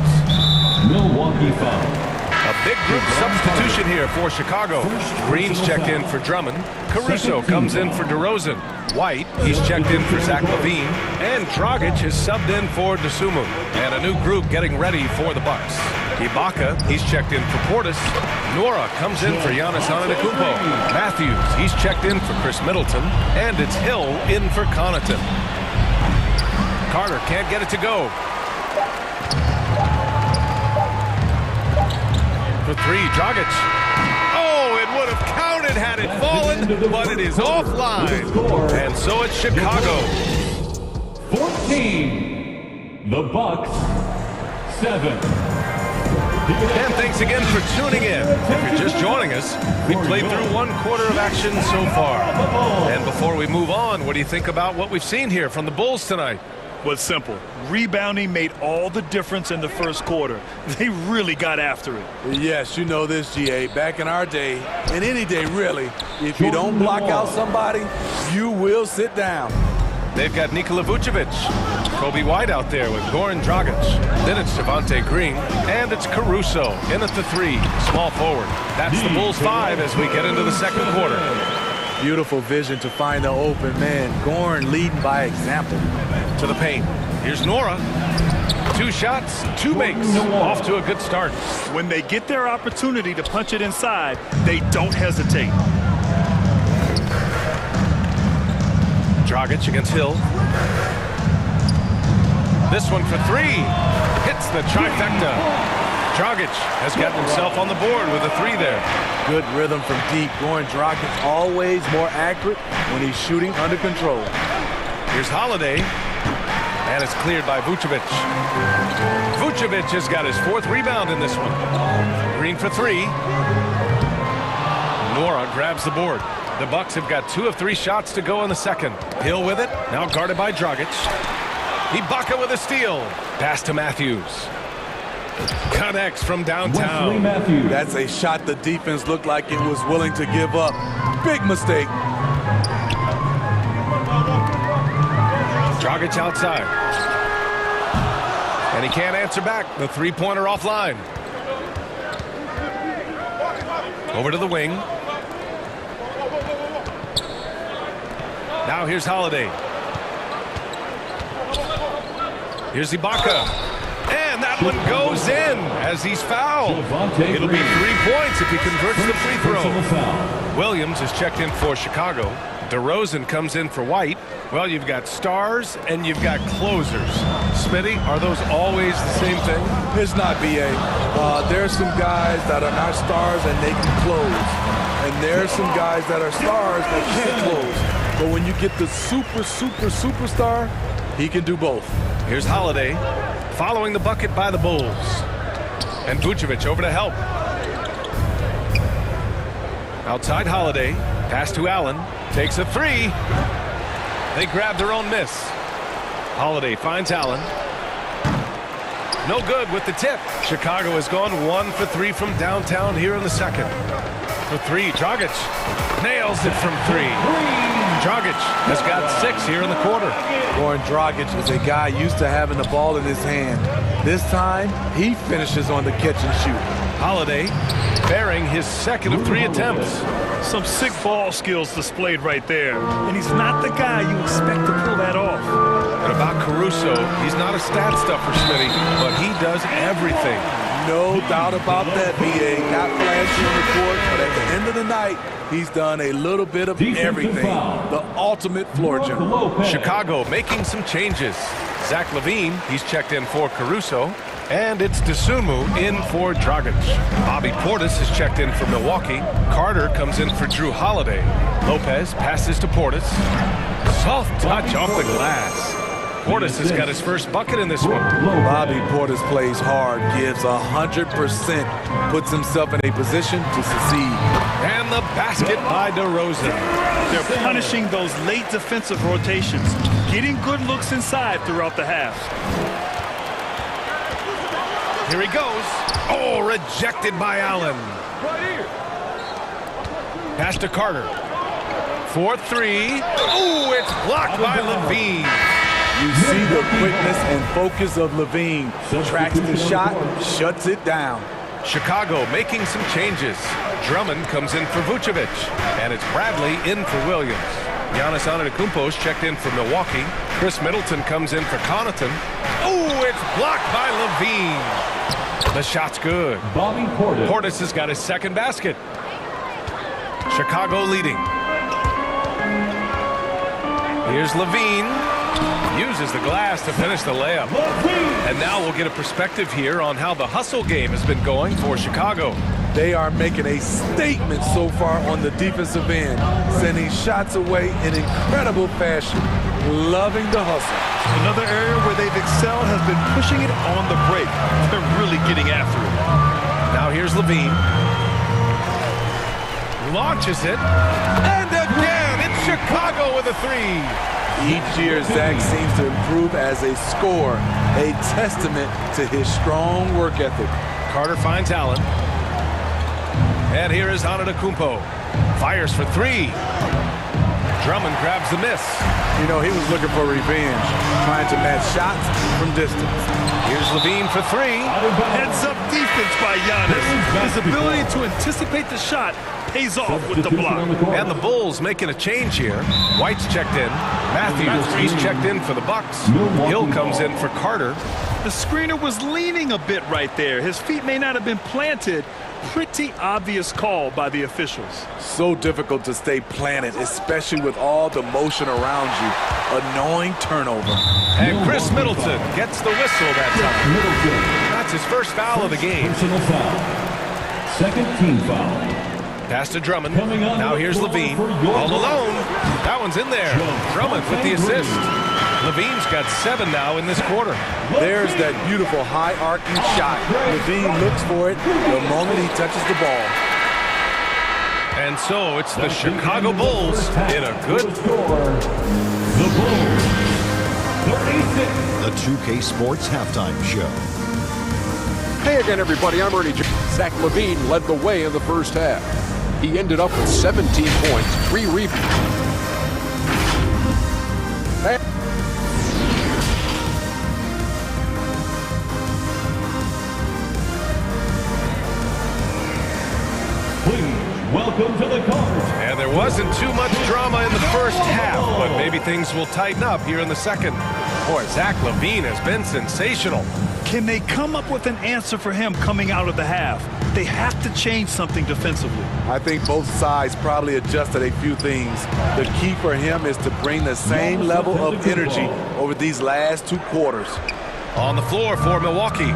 Milwaukee foul. A big group substitution here for Chicago. Green's checked in for Drummond. Caruso comes in for DeRozan. White, he's checked in for Zach Levine. And Dragic is subbed in for Dosunmu. And a new group getting ready for the Bucks. Ibaka, he's checked in for Portis. Nora comes in for Giannis Antetokounmpo. Matthews, he's checked in for Chris Middleton. And it's Hill in for Connaughton. Carter can't get it to go. For three, Dragic. Oh, it would have counted had it fallen, but it is offline. And so it's Chicago. 14. The Bucks. 7. And thanks again for tuning in. If you're just joining us, we played through 1 quarter of action so far. And before we move on, what do you think about what we've seen here from the Bulls tonight? Well, it's simple. Rebounding made all the difference in the first quarter. They really got after it. Yes, you know this, GA. Back in our day, and any day really, if you don't block out somebody, you will sit down. They've got Nikola Vucevic, Kobe White out there with Goran Dragic. Then it's Javonte Green, and it's Caruso in at the 3, small forward. That's the Bulls 5 as we get into the second quarter. Beautiful vision to find the open man. Goran leading by example. To the paint. Here's Nora. 2 shots, 2 makes. Off to a good start. When they get their opportunity to punch it inside, they don't hesitate. Dragic against Hill. This one for 3. Hits the trifecta. Dragic has gotten himself on the board with a 3 there. Good rhythm from deep. Goran Dragic always more accurate when he's shooting under control. Here's Holiday. And it's cleared by Vucevic. Vucevic has got his 4th rebound in this one. Green for 3. Nora grabs the board. The Bucks have got 2 of 3 shots to go in the second. Hill with it. Now guarded by Dragic. Ibaka with a steal. Pass to Matthews. Connects from downtown. That's a shot the defense looked like it was willing to give up. Big mistake. Dragic outside. And he can't answer back. The 3-pointer offline. Over to the wing. Now here's Holiday. Here's Ibaka. And that one goes in as he's fouled. It'll be 3 points if he converts the free throw. Williams is checked in for Chicago. DeRozan comes in for White. Well, you've got stars and you've got closers. Smitty, are those always the same thing? It's not, BA. There's some guys that are not stars and they can close. And there's some guys that are stars that can't close. But when you get the superstar, he can do both. Here's Holiday following the bucket by the Bulls. And Vucevic over to help. Outside Holiday. Pass to Allen. Takes a 3. They grab their own miss. Holiday finds Allen. No good with the tip. Chicago has gone 1 for 3 from downtown here in the second. For 3, Dragic nails it from 3. Dragic has got 6 here in the quarter. Goran Dragic is a guy used to having the ball in his hand. This time, he finishes on the catch and shoot. Holiday bearing his 2nd of 3 attempts. Some sick ball skills displayed right there. And he's not the guy you expect to pull that off. And about Caruso, he's not a stat stuffer, Smitty, but he does everything. No doubt about that, BA. Not flashy on the court, but at the end of the night, he's done a little bit of everything. The ultimate floor general. Chicago making some changes. Zach Levine, he's checked in for Caruso. And it's Dosunmu in for Dragic. Bobby Portis is checked in for Milwaukee. Carter comes in for Drew Holiday. Lopez passes to Portis. Soft touch off the glass. Portis has got his first bucket in this one. Bobby Portis plays hard, gives 100%, puts himself in a position to succeed. And the basket by DeRozan. They're punishing those late defensive rotations, getting good looks inside throughout the half. Here he goes. Oh, rejected by Allen. Pass to Carter. 4-3. Oh, it's blocked by Levine. You see the quickness and focus of Levine. Tracks the shot, shuts it down. Chicago making some changes. Drummond comes in for Vucevic. And it's Bradley in for Williams. Giannis Antetokounmpo's checked in for Milwaukee. Chris Middleton comes in for Connaughton. Oh, it's blocked by Levine. The shot's good. Bobby Portis. Portis has got his second basket. Chicago leading. Here's Levine. Uses the glass to finish the layup. And now we'll get a perspective here on how the hustle game has been going for Chicago. They are making a statement so far on the defensive end, sending shots away in incredible fashion. Loving the hustle. Another area where they've excelled has been pushing it on the break. They're really getting after it. Now here's Levine. Launches it. And again, it's Chicago with a three. Each year, Zach seems to improve as a scorer, a testament to his strong work ethic. Carter finds Allen. And here is Antetokounmpo. Fires for three. Drummond grabs the miss. You know, he was looking for revenge, trying to match shots from distance. Here's Levine for three. Heads-up defense by Giannis. His ability to anticipate the shot pays off with the block. And the Bulls making a change here. White's checked in. Matthews checked in for the Bucks. Hill comes in for Carter. The screener was leaning a bit right there. His feet may not have been planted. Pretty obvious call by the officials. So difficult to stay planted, especially with all the motion around you. Annoying turnover. And Chris Middleton gets the whistle that time. That's his first foul of the game. Personal foul. Second team foul. Pass to Drummond. Now here's Levine. All alone. That one's in there. Drummond with the assist. Levine's got 7 now in this quarter. There's that beautiful high arcing shot. Levine looks for it the moment he touches the ball. And so it's the Chicago Bulls in a good score. The Bulls 36. The 2K Sports Halftime Show. Hey again, everybody. I'm Ernie Jones. Zach LaVine led the way in the first half. He ended up with 17 points, 3 rebounds. Welcome to the court. And there wasn't too much drama in the first half, but maybe things will tighten up here in the second. Boy, Zach LaVine has been sensational. Can they come up with an answer for him coming out of the half? They have to change something defensively. I think both sides probably adjusted a few things. The key for him is to bring the same level of energy over these last 2 quarters. On the floor for Milwaukee.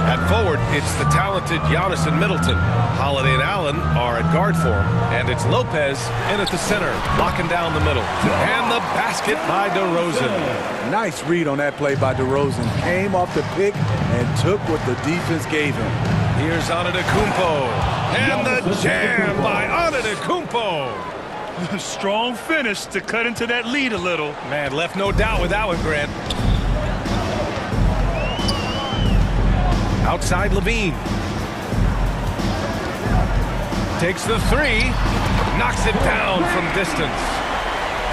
At forward, it's the talented Giannis and Middleton. Holiday and Allen are at guard for him. And it's Lopez in at the center, blocking down the middle. And the basket by DeRozan. Nice read on that play by DeRozan. Came off the pick and took what the defense gave him. Here's Antetokounmpo. And the jam by Antetokounmpo. Strong finish to cut into that lead a little. Man, left no doubt with that one, Grant. Outside Levine. Takes the 3. Knocks it down from distance.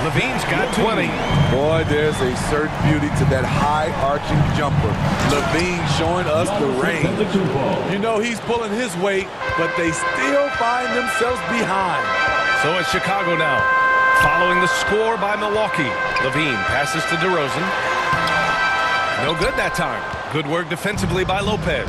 Levine's got 20. Boy, there's a certain beauty to that high arching jumper. Levine showing us the range. You know he's pulling his weight, but they still find themselves behind. So it's Chicago now. Following the score by Milwaukee. Levine passes to DeRozan. No good that time. Good work defensively by Lopez.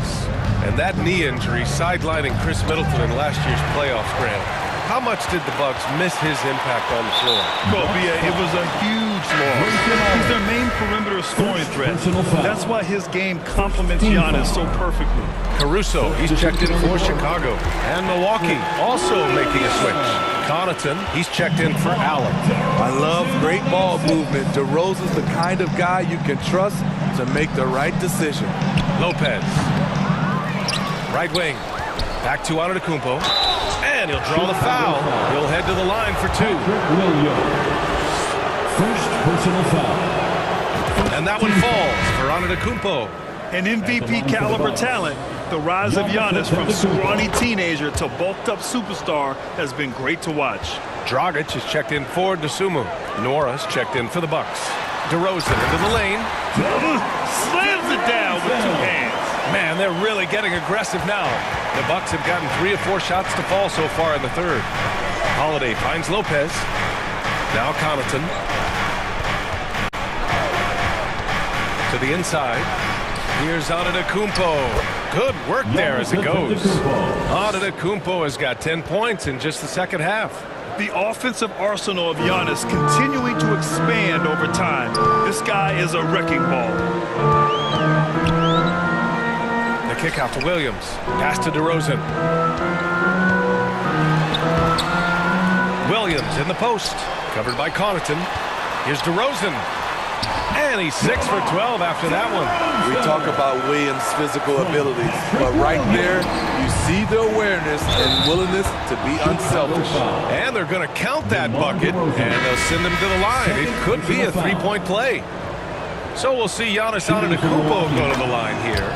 And that knee injury sidelining Chris Middleton in last year's playoffs, Grant. How much did the Bucks miss his impact on the floor? Well, it was a huge huge loss. He's their main perimeter scoring threat. That's why his game complements Giannis so perfectly. Caruso, he's checked in for Chicago. And Milwaukee also making a switch. Connaughton, he's checked in for Allen. I love great ball movement. DeRozan's the kind of guy you can trust to make the right decision. Lopez. Right wing. Back to Antetokounmpo. And he'll draw the foul. He'll head to the line for 2. First personal foul. And that one falls for Antetokounmpo. An MVP caliber talent, the rise of Giannis from scrawny teenager to bulked up superstar has been great to watch. Dragic is checked in for Dosunmu. Nora's checked in for the Bucks. DeRozan into the lane. Slams it down with 2 hands. Man, they're really getting aggressive now. The Bucks have gotten 3 or 4 shots to fall so far in the third. Holiday finds Lopez. Now Connaughton. To the inside. Here's Antetokounmpo. Good work there as it goes. Antetokounmpo has got 10 points in just the second half. The offensive arsenal of Giannis continuing to expand over time. This guy is a wrecking ball. The kick out to Williams. Pass to DeRozan. Williams in the post. Covered by Connaughton. Here's DeRozan. And he's 6 for 12 after that one. We talk about Williams' physical abilities, but right there, you see the awareness and willingness to be unselfish. And they're going to count that bucket, and they'll send him to the line. It could be a 3-point play. So we'll see Giannis Antetokounmpo go to the line here.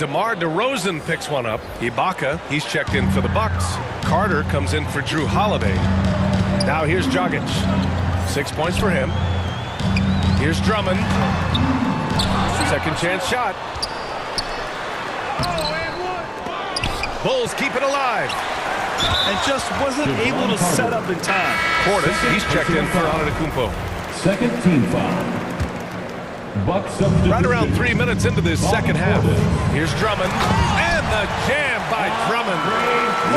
DeMar DeRozan picks one up. Ibaka, he's checked in for the Bucks. Carter comes in for Drew Holiday. Now here's Dragic. 6 points for him. Here's Drummond. Second chance shot. Bulls keep it alive. And just wasn't able to set up in time. Portis, he's checked in for Antetokounmpo. Second team foul. Bucks substitution. Right around 3 minutes into this second half. Here's Drummond. And the jam by Drummond.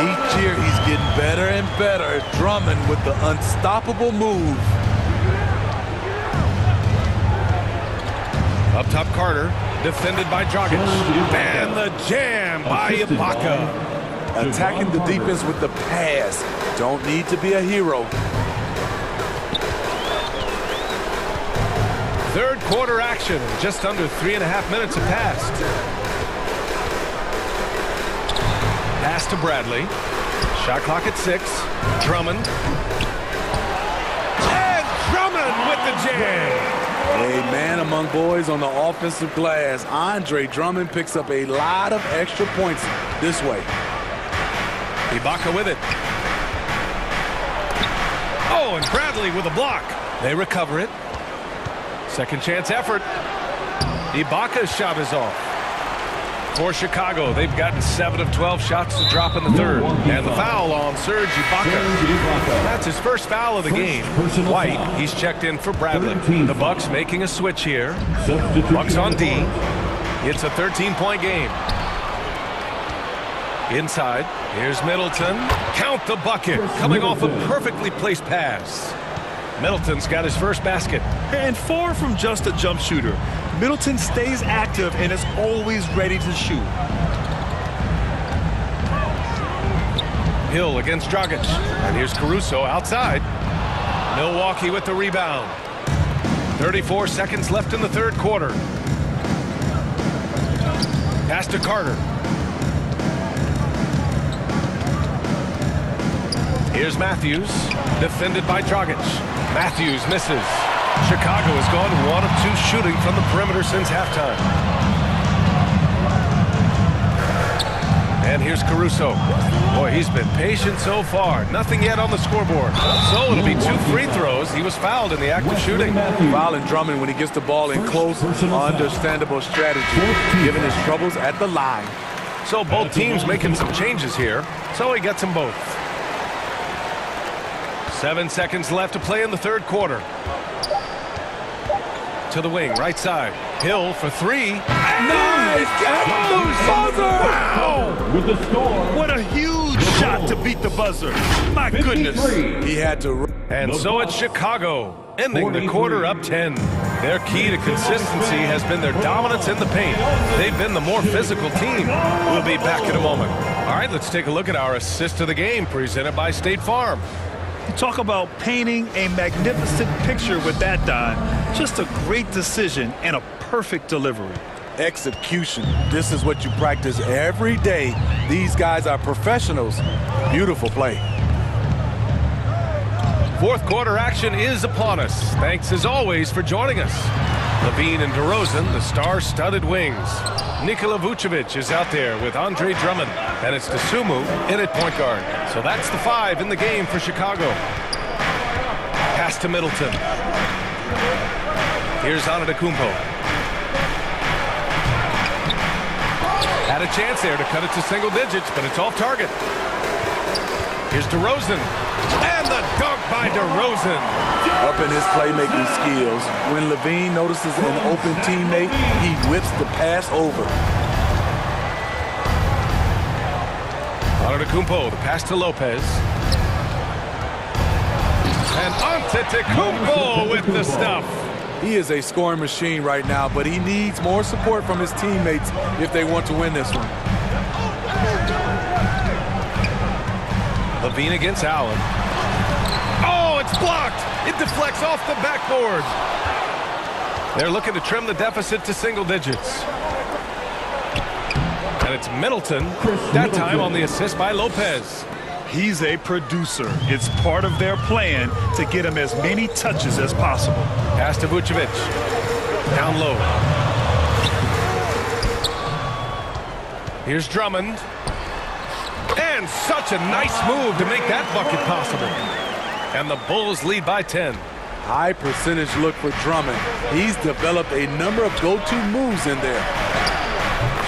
Each year he's getting better and better. Drummond with the unstoppable move. Up top, Carter, defended by Dragic. And the jam by Ibaka. Attacking the defense with the pass. Don't need to be a hero. Third quarter action. Just under 3.5 minutes have passed. Pass to Bradley. Shot clock at 6. Drummond. And Drummond with the jam. A man among boys on the offensive glass. Andre Drummond picks up a lot of extra points this way. Ibaka with it. Oh, and Bradley with a block. They recover it. Second chance effort. Ibaka's shot is off. For Chicago, they've gotten 7 of 12 shots to drop in the third. And the foul on Serge Ibaka. That's his first foul of the game. White, he's checked in for Bradley. The Bucks making a switch here. Bucks on D. It's a 13-point game. Inside, here's Middleton. Count the bucket. Coming off a perfectly placed pass. Middleton's got his first basket. And far from just a jump shooter, Middleton stays active and is always ready to shoot. Hill against Dragic. And here's Caruso outside. Milwaukee with the rebound. 34 seconds left in the third quarter. Pass to Carter. Here's Matthews, defended by Dragic. Matthews misses. Chicago has gone 1 of 2 shooting from the perimeter since halftime. And here's Caruso. Boy, he's been patient so far. Nothing yet on the scoreboard. So it'll be 2 free throws. He was fouled in the act of shooting. Fouling Drummond when he gets the ball in close, understandable strategy, given his troubles at the line. So both teams making some changes here. So he gets them both. 7 seconds left to play in the third quarter. To the wing, right side. Hill for 3. Nice! Buzzer! Wow! With the score. What a huge shot to beat the buzzer. My goodness. He had to. And so it's Chicago ending the quarter up 10. Their key to consistency has been their dominance in the paint. They've been the more physical team. We'll be back in a moment. All right, let's take a look at our assist of the game presented by State Farm. You talk about painting a magnificent picture with that, Don. Just a great decision and a perfect delivery. Execution. This is what you practice every day. These guys are professionals. Beautiful play. Fourth quarter action is upon us. Thanks as always for joining us. Levine and DeRozan, the star-studded wings. Nikola Vucevic is out there with Andre Drummond, and it's Dosunmu in at point guard. So that's the 5 in the game for Chicago. Pass to Middleton. Here's Antetokounmpo. Had a chance there to cut it to single digits, but it's off target. Here's DeRozan. And the dunk by DeRozan. Up in his playmaking skills, when Levine notices an open teammate, he whips the pass over. Antetokounmpo, the pass to Lopez. And Antetokounmpo with the stuff. He is a scoring machine right now, but he needs more support from his teammates if they want to win this one. Levine against Allen. Oh, it's blocked. It deflects off the backboard. They're looking to trim the deficit to single digits. And it's Middleton, that time on the assist by Lopez. He's a producer. It's part of their plan to get him as many touches as possible. Pass to Vucevic. Down low. Here's Drummond. And such a nice move to make that bucket possible. And the Bulls lead by 10. High percentage look for Drummond. He's developed a number of go-to moves in there.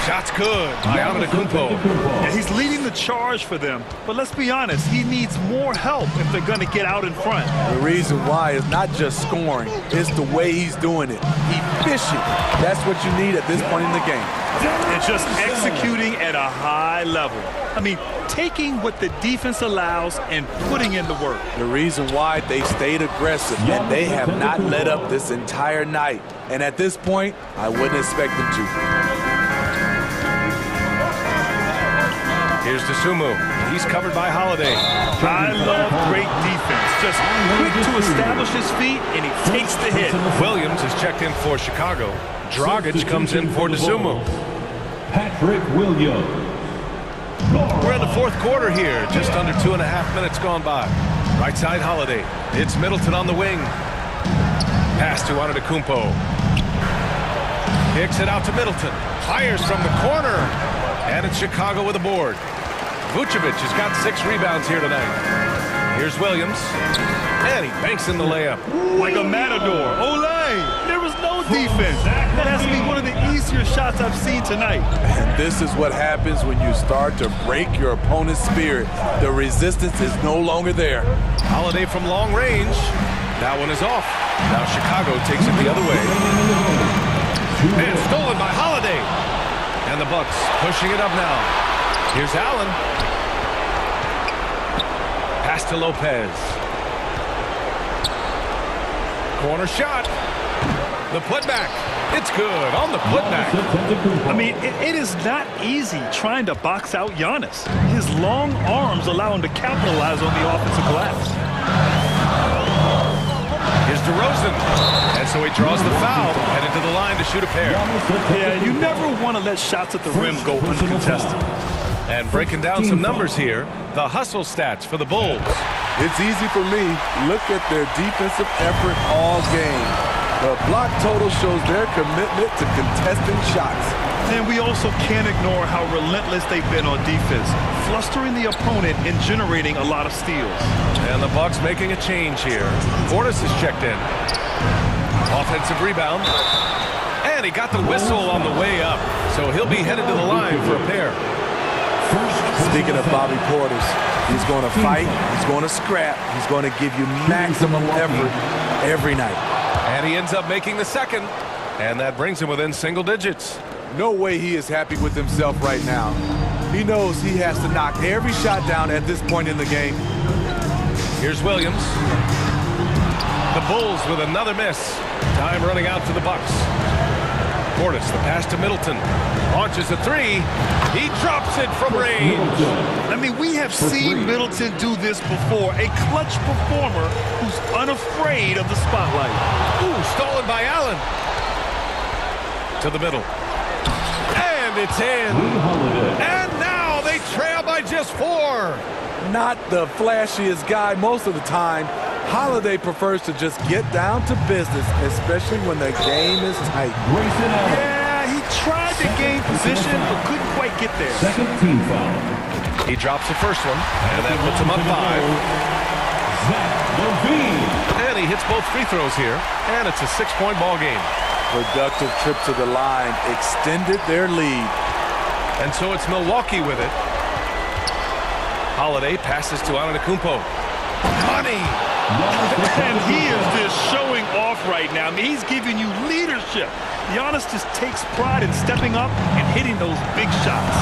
Shots good by Antetokounmpo. Yeah, he's leading the charge for them. But let's be honest, he needs more help if they're going to get out in front. The reason why is not just scoring. It's the way he's doing it. Efficient. That's what you need at this point in the game. And just executing at a high level. I mean, taking what the defense allows and putting in the work. The reason why they stayed aggressive and they have not let up this entire night. And at this point, I wouldn't expect them to. Here's Dosunmu. He's covered by Holiday. I love great defense. Just quick to establish his feet, and he takes the hit. Williams is checked in for Chicago. Dragic comes in for Dosunmu. Patrick Williams. We're in the fourth quarter here. Just under 2.5 minutes gone by. Right side Holiday. It's Middleton on the wing. Pass to Antetokounmpo. Kicks it out to Middleton. Fires from the corner. And it's Chicago with a board. Vucevic has got 6 rebounds here tonight. Here's Williams. And he banks in the layup. Like a matador. Olay! There was no defense. That has to be one of the easier shots I've seen tonight. And this is what happens when you start to break your opponent's spirit. The resistance is no longer there. Holiday from long range. That one is off. Now Chicago takes it the other way. And stolen by Holiday. And the Bucks pushing it up now. Here's Allen. Pass to Lopez. Corner shot. The putback. It's good on the putback. I mean, it is not easy trying to box out Giannis. His long arms allow him to capitalize on the offensive glass. Here's DeRozan. And so he draws the foul, headed to the line to shoot a pair. Yeah, you never want to let shots at the rim go uncontested. And breaking down some numbers here, the hustle stats for the Bulls. It's easy for me. Look at their defensive effort all game. The block total shows their commitment to contesting shots. And we also can't ignore how relentless they've been on defense, flustering the opponent and generating a lot of steals. And the Bucks making a change here. Portis is checked in. Offensive rebound. And he got the whistle on the way up. So he'll be headed to the line for a pair. Speaking of Bobby Portis, he's going to fight, he's going to scrap, he's going to give you maximum effort every night. And he ends up making the second. And that brings him within single digits. No way he is happy with himself right now. He knows he has to knock every shot down at this point in the game. Here's Williams. The Bulls with another miss. Time running out for the Bucks. Portis, the pass to Middleton. Launches a three. He drops it from range. I mean, we have seen Middleton do this before. A clutch performer who's unafraid of the spotlight. Ooh, stolen by Allen. To the middle. And it's in. And now they trail by just 4. Not the flashiest guy most of the time. Holiday prefers to just get down to business, especially when the game is tight. Yeah, he tried to gain position, but couldn't quite get there. Second team foul. He drops the first one, and that puts him up 5. And he hits both free throws here, and it's a 6-point ball game. Productive trip to the line extended their lead. And so it's Milwaukee with it. Holiday passes to Antetokounmpo. Money! And he is just showing off right now. I mean, he's giving you leadership. Giannis just takes pride in stepping up and hitting those big shots.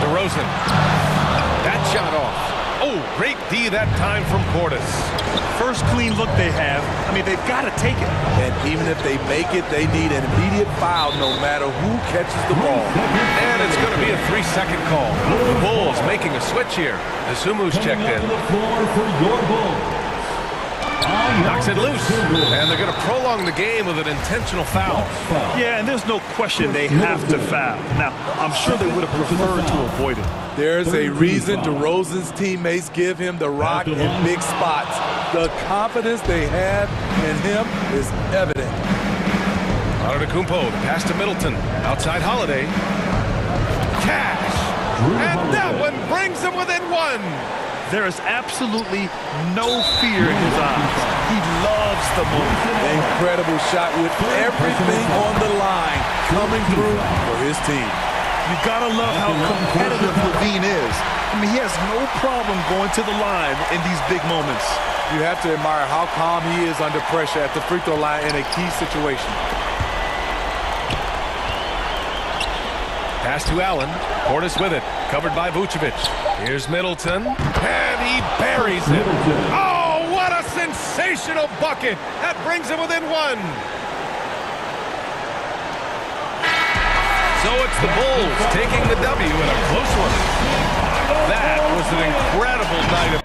DeRozan. That shot off. Oh, great D that time from Portis. First clean look they have. I mean, they've got to take it. And even if they make it, they need an immediate foul no matter who catches the ball. And it's going to be a 3-second call. The Bulls making a switch here. Asumu's checked in. Knocks it loose. And they're going to prolong the game with an intentional foul. Yeah, and there's no question they have to foul. Now, I'm sure they would have preferred to avoid it. There's a reason DeRozan's teammates give him the rock in big spots. The confidence they have in him is evident. Antetokounmpo, the pass to Middleton. Outside Holiday. Cash. And that one brings him within 1. There is absolutely no fear in his eyes. He loves the moment. Incredible shot with everything on the line coming through for his team. You gotta love how competitive Levine is. I mean, he has no problem going to the line in these big moments. You have to admire how calm he is under pressure at the free throw line in a key situation. Pass to Allen. Portis with it. Covered by Vucevic. Here's Middleton. And he buries it. Oh, what a sensational bucket. That brings him within 1. So it's the Bulls taking the W in a close one. That was an incredible night of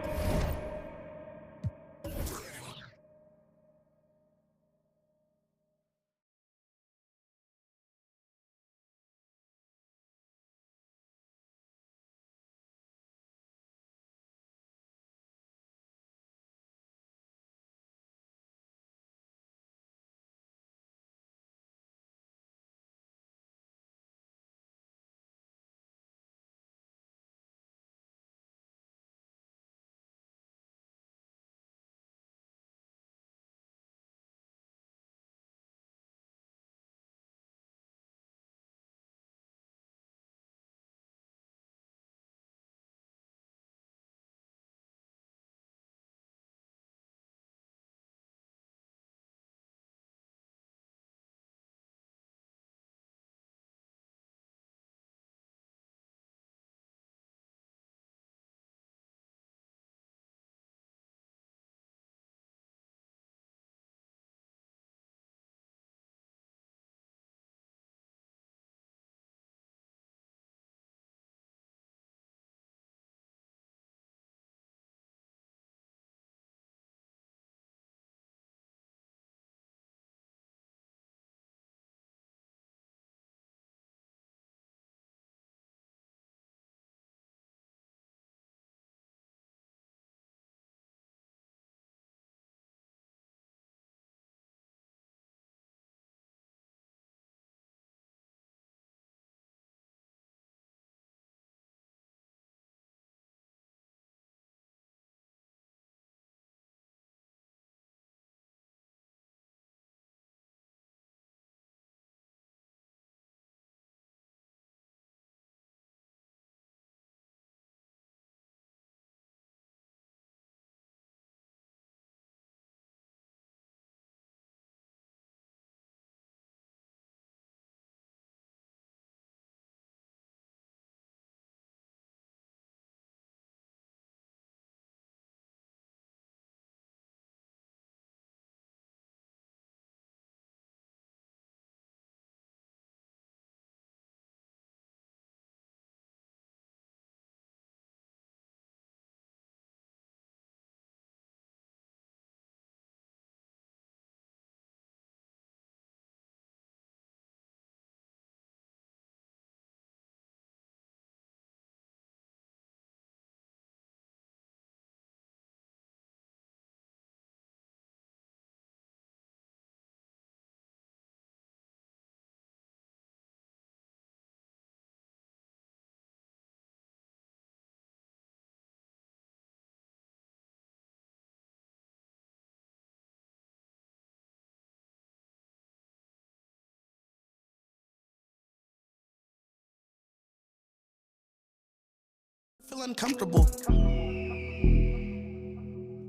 feel uncomfortable.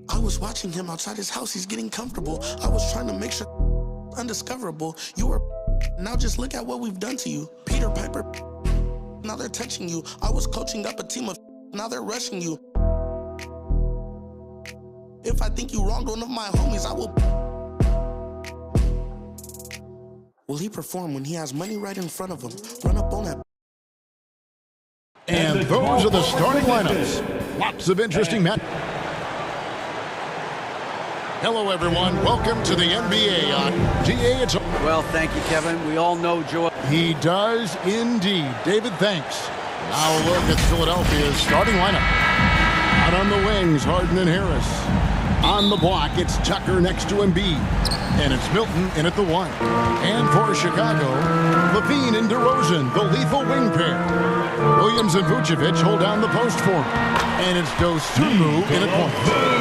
I was watching him outside his house. He's getting comfortable. I was trying to make sure undiscoverable. You were now just look at what we've done to you. Peter Piper. Now they're touching you. I was coaching up a team of now they're rushing you. If I think you wronged one of my homies, I will. Will he perform when he has money right in front of him? Run up on that. And those are the starting lineups. Lots of interesting matches. Hello, everyone. Welcome to the NBA on DA. It's well, thank you, Kevin. We all know Joel. He does indeed. David, thanks. Now a look at Philadelphia's starting lineup. Out on the wings, Harden and Harris. On the block, it's Tucker next to Embiid. And it's Milton in at the 1. And for Chicago, Levine and DeRozan, the lethal wing pair. Williams and Vucevic hold down the post for him. And it's Dosunmu in at point.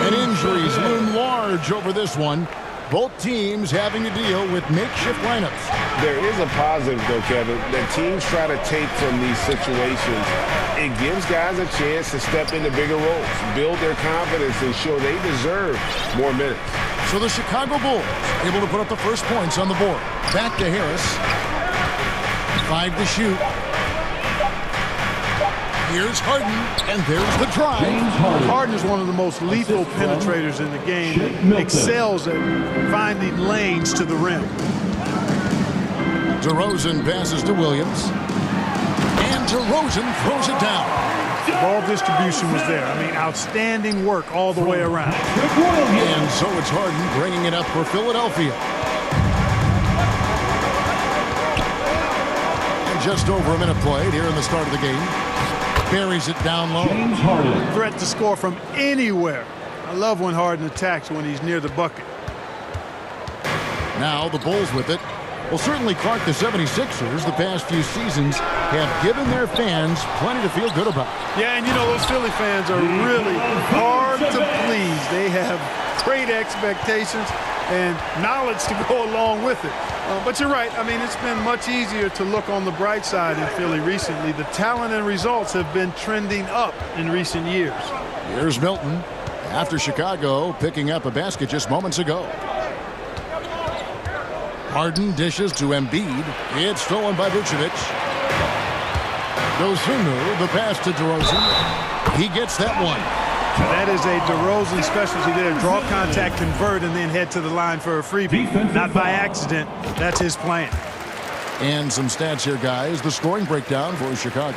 And injuries loom large over this one. Both teams having to deal with makeshift lineups. There is a positive, though, Kevin, that teams try to take from these situations. It gives guys a chance to step into bigger roles, build their confidence, and show they deserve more minutes. So the Chicago Bulls able to put up the first points on the board. Back to Harris. 5 to shoot. Here's Harden, and there's the drive. Harden is one of the most lethal penetrators in the game that excels at finding lanes to the rim. DeRozan passes to Williams. And DeRozan throws it down. The ball distribution was there. I mean, outstanding work all the way around. And so it's Harden bringing it up for Philadelphia. And just over a minute played here in the start of the game. Buries it down low. Threat to score from anywhere. I love when Harden attacks when he's near the bucket. Now the Bulls with it. Well, certainly, Clark, the 76ers the past few seasons have given their fans plenty to feel good about. Yeah, and you know, those Philly fans are really hard to please. They have great expectations and knowledge to go along with it. But you're right. I mean, it's been much easier to look on the bright side in Philly recently. The talent and results have been trending up in recent years. Here's Milton after Chicago picking up a basket just moments ago. Harden dishes to Embiid. It's stolen by Vucevic. Dosunmu, the pass to DeRozan. He gets that one. That is a DeRozan specialty there. Draw contact, convert, and then head to the line for a freebie. Not by accident. That's his plan. And some stats here, guys. The scoring breakdown for Chicago.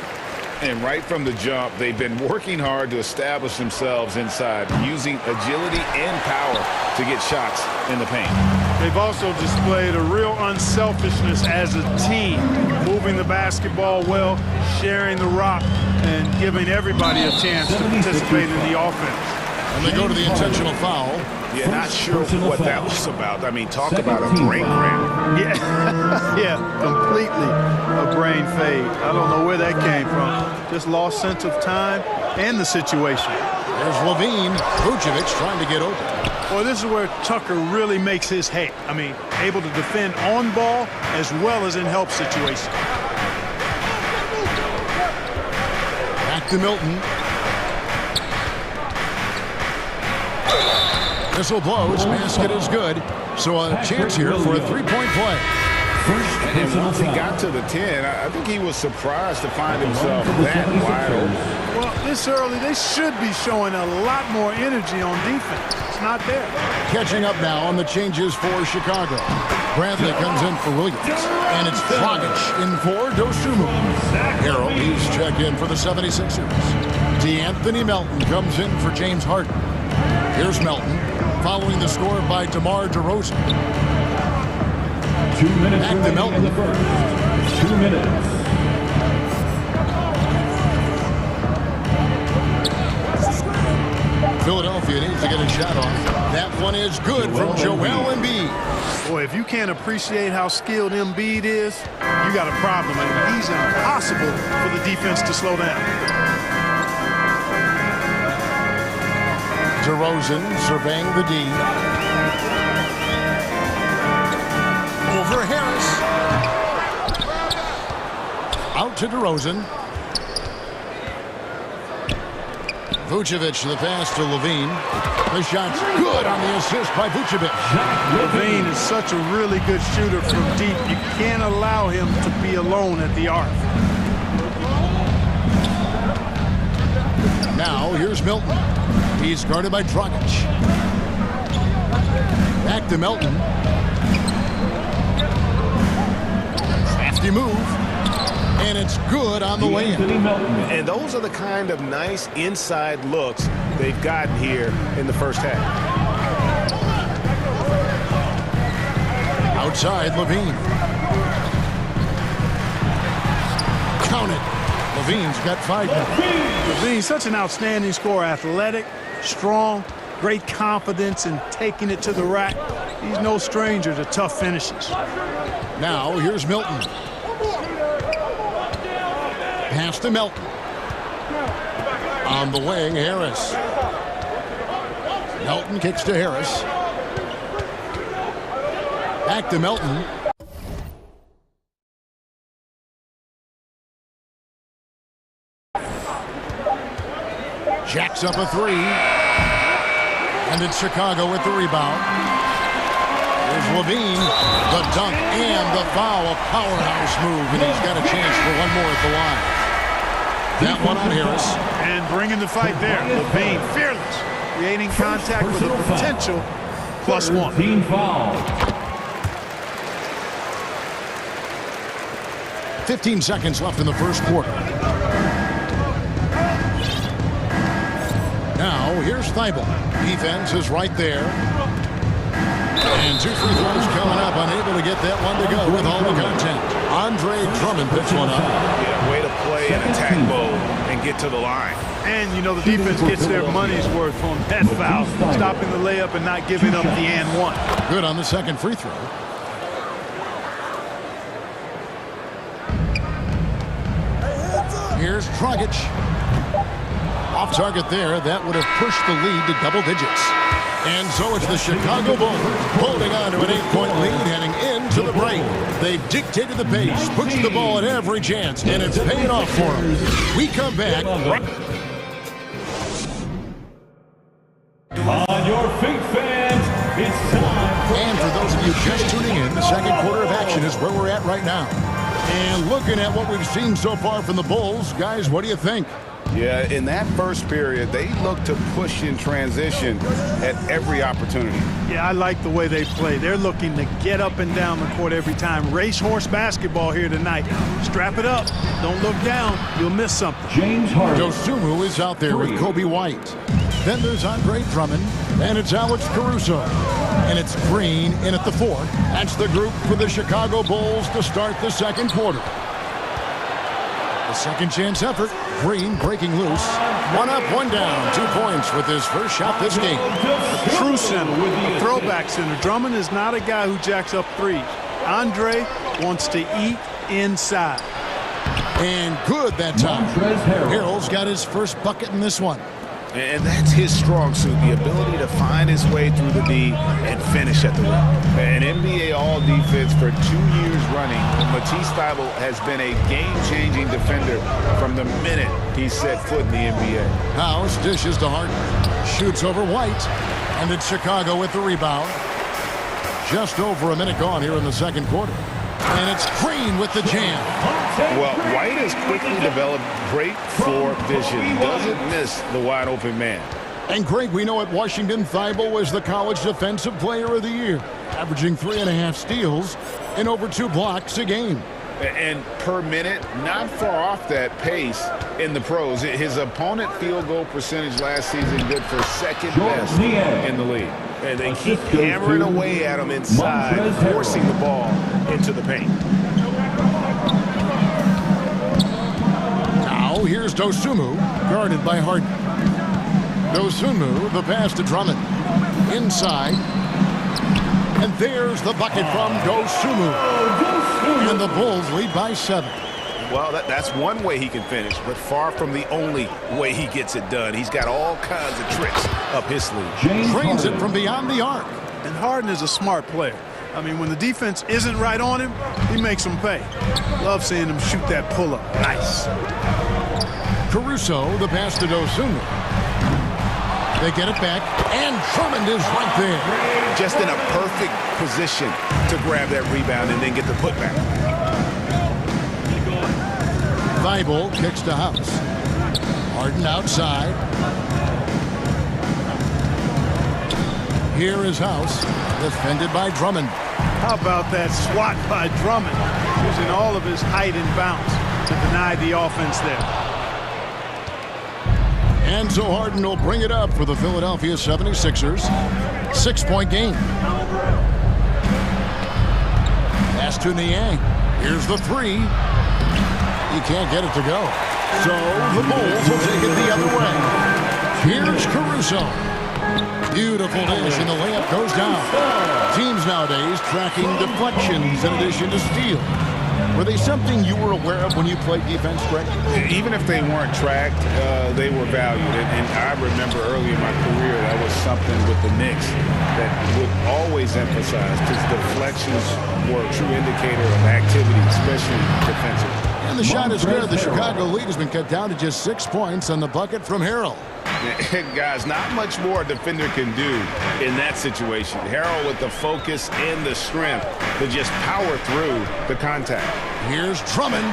And right from the jump, they've been working hard to establish themselves inside, using agility and power to get shots in the paint. They've also displayed a real unselfishness as a team, moving the basketball well, sharing the rock, and giving everybody a chance to participate in the offense. And they go to the intentional foul. Yeah, not sure what that was about. I mean, talk about a brain cramp. Yeah, yeah, completely a brain fade. I don't know where that came from. Just lost sense of time and the situation. There's Levine. Vucevic trying to get open. Well, this is where Tucker really makes his hay. I mean, able to defend on ball as well as in help situations. Back to Milton. Whistle blows. Basket is good. So a chance here for a three-point play. And once he got to the 10, I think he was surprised to find himself that wide open. Well, this early, they should be showing a lot more energy on defense. It's not there. Catching up now on the changes for Chicago. Bradley comes in for Williams. And it's Dragic in for Dosunmu. Harrell, he's checked in for the 76ers. DeAnthony Melton comes in for James Harden. Here's Melton, following the score by DeMar DeRozan. 2 minutes back to Melton. In the first. 2 minutes. Philadelphia needs to get a shot off. That one is good from Joel Embiid. Boy, if you can't appreciate how skilled Embiid is, you got a problem. I mean, he's impossible for the defense to slow down. DeRozan surveying the D. Over Harris. Out to DeRozan. Vucevic, the pass to Levine. The shot's good on the assist by Vucevic. Levine is such a really good shooter from deep. You can't allow him to be alone at the arc. Now, here's Milton. He's guarded by Dragic. Back to Milton. Crafty move. And it's good on the way in. And those are the kind of nice inside looks they've gotten here in the first half. Outside, Levine. Count it. Levine's got 5 now. Levine's such an outstanding scorer. Athletic, strong, great confidence in taking it to the rack. He's no stranger to tough finishes. Now, here's Milton. Pass to Milton. On the wing, Harris. Milton kicks to Harris. Back to Milton. Jacks up a 3. And it's Chicago with the rebound. Here's Levine. The dunk and the foul. A powerhouse move. And he's got a chance for one more at the line. That one on Harris. And bringing the fight there. Levine, fearless. Creating contact with a potential +1. Team foul. 15 seconds left in the first quarter. Now, here's Thibault. Defense is right there. And 2 free throws coming up. Unable to get that one to go with all the content. Andre Drummond picks one up. Yeah, way to play in attack mode and get to the line. And, you know, the defense gets their money's worth on that foul. Stopping the layup and not giving up the and one. Good on the second free throw. Here's Dragic. Off target there. That would have pushed the lead to double digits. And so it's the Chicago Bulls holding on to an 8-point lead heading into the break. They've dictated the pace, pushed the ball at every chance, and it's paying off for them. We come back. On your feet, fans, it's time. And for those of you just tuning in, the second quarter of action is where we're at right now. And looking at what we've seen so far from the Bulls, guys, what do you think? Yeah, in that first period, they looked to push in transition at every opportunity. Yeah, I like the way they play. They're looking to get up and down the court every time. Racehorse basketball here tonight. Strap it up. Don't look down. You'll miss something. James Harden. Dosunmu is out there with Kobe White. Then there's Andre Drummond, and it's Alex Caruso. And it's Green in at the 4. That's the group for the Chicago Bulls to start the second quarter. The second chance effort. Green breaking loose. 1 up, 1 down. 2 points with his first shot this game. True center, a throwback center. Drummond is not a guy who jacks up threes. Andre wants to eat inside. And good that time. Harrell's got his first bucket in this one. And that's his strong suit, the ability to find his way through the D and finish at the rim. An NBA All-Defense for 2 years running, Matisse Thybulle has been a game-changing defender from the minute he set foot in the NBA. House dishes to Harden. Shoots over White. And it's Chicago with the rebound. Just over a minute gone here in the second quarter. And it's Green with the jam. Well, White has quickly developed great floor vision. Doesn't miss the wide open man. And Greg, we know at Washington, Thybulle was the college defensive player of the year, averaging 3.5 steals and over 2 blocks a game. And per minute, not far off that pace in the pros. His opponent field goal percentage last season good for second best in the league. And they keep hammering away at him inside, forcing the ball into the paint. Now here's Dosunmu, guarded by Harden. Dosunmu, the pass to Drummond. Inside. And there's the bucket from Dosunmu. And the Bulls lead by 7. Well, that's one way he can finish, but far from the only way he gets it done. He's got all kinds of tricks up his sleeve. Drains it from beyond the arc. And Harden is a smart player. I mean, when the defense isn't right on him, he makes them pay. Love seeing him shoot that pull-up. Nice. Caruso, the pass to Dosunmu. They get it back, and Drummond is right there. Just in a perfect position to grab that rebound and then get the putback. Thibault kicks to House. Harden outside. Here is House, defended by Drummond. How about that swat by Drummond, using all of his height and bounce to deny the offense there. And so Harden will bring it up for the Philadelphia 76ers. 6-point game. Pass to Niang. Here's the three. He can't get it to go. So the Bulls will take it the other way. Here's Caruso. Beautiful dish, and the layup goes down. Teams nowadays tracking deflections in addition to steal. Were they something you were aware of when you played defense, Greg? Even if they weren't tracked, they were valued. And I remember early in my career, that was something with the Knicks that would always emphasize, because deflections were a true indicator of activity, especially defensively. And the shot is good. The Chicago lead has been cut down to just 6 points on the bucket from Harrell. Guys, not much more a defender can do in that situation. Harrell with the focus and the strength to just power through the contact. Here's Drummond,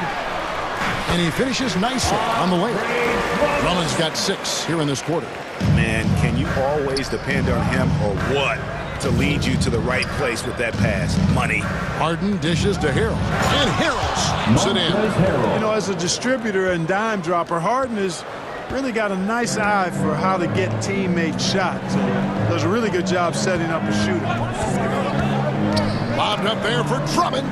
and he finishes nicely on the layup. Drummond's got 6 here in this quarter. Man, can you always depend on him or what to lead you to the right place with that pass? Money. Harden dishes to Harrell, and Harrell slams it in. You know, as a distributor and dime dropper, Harden has really got a nice eye for how to get teammate shots. Does a really good job setting up a shooter. Lobbed up there for Drummond.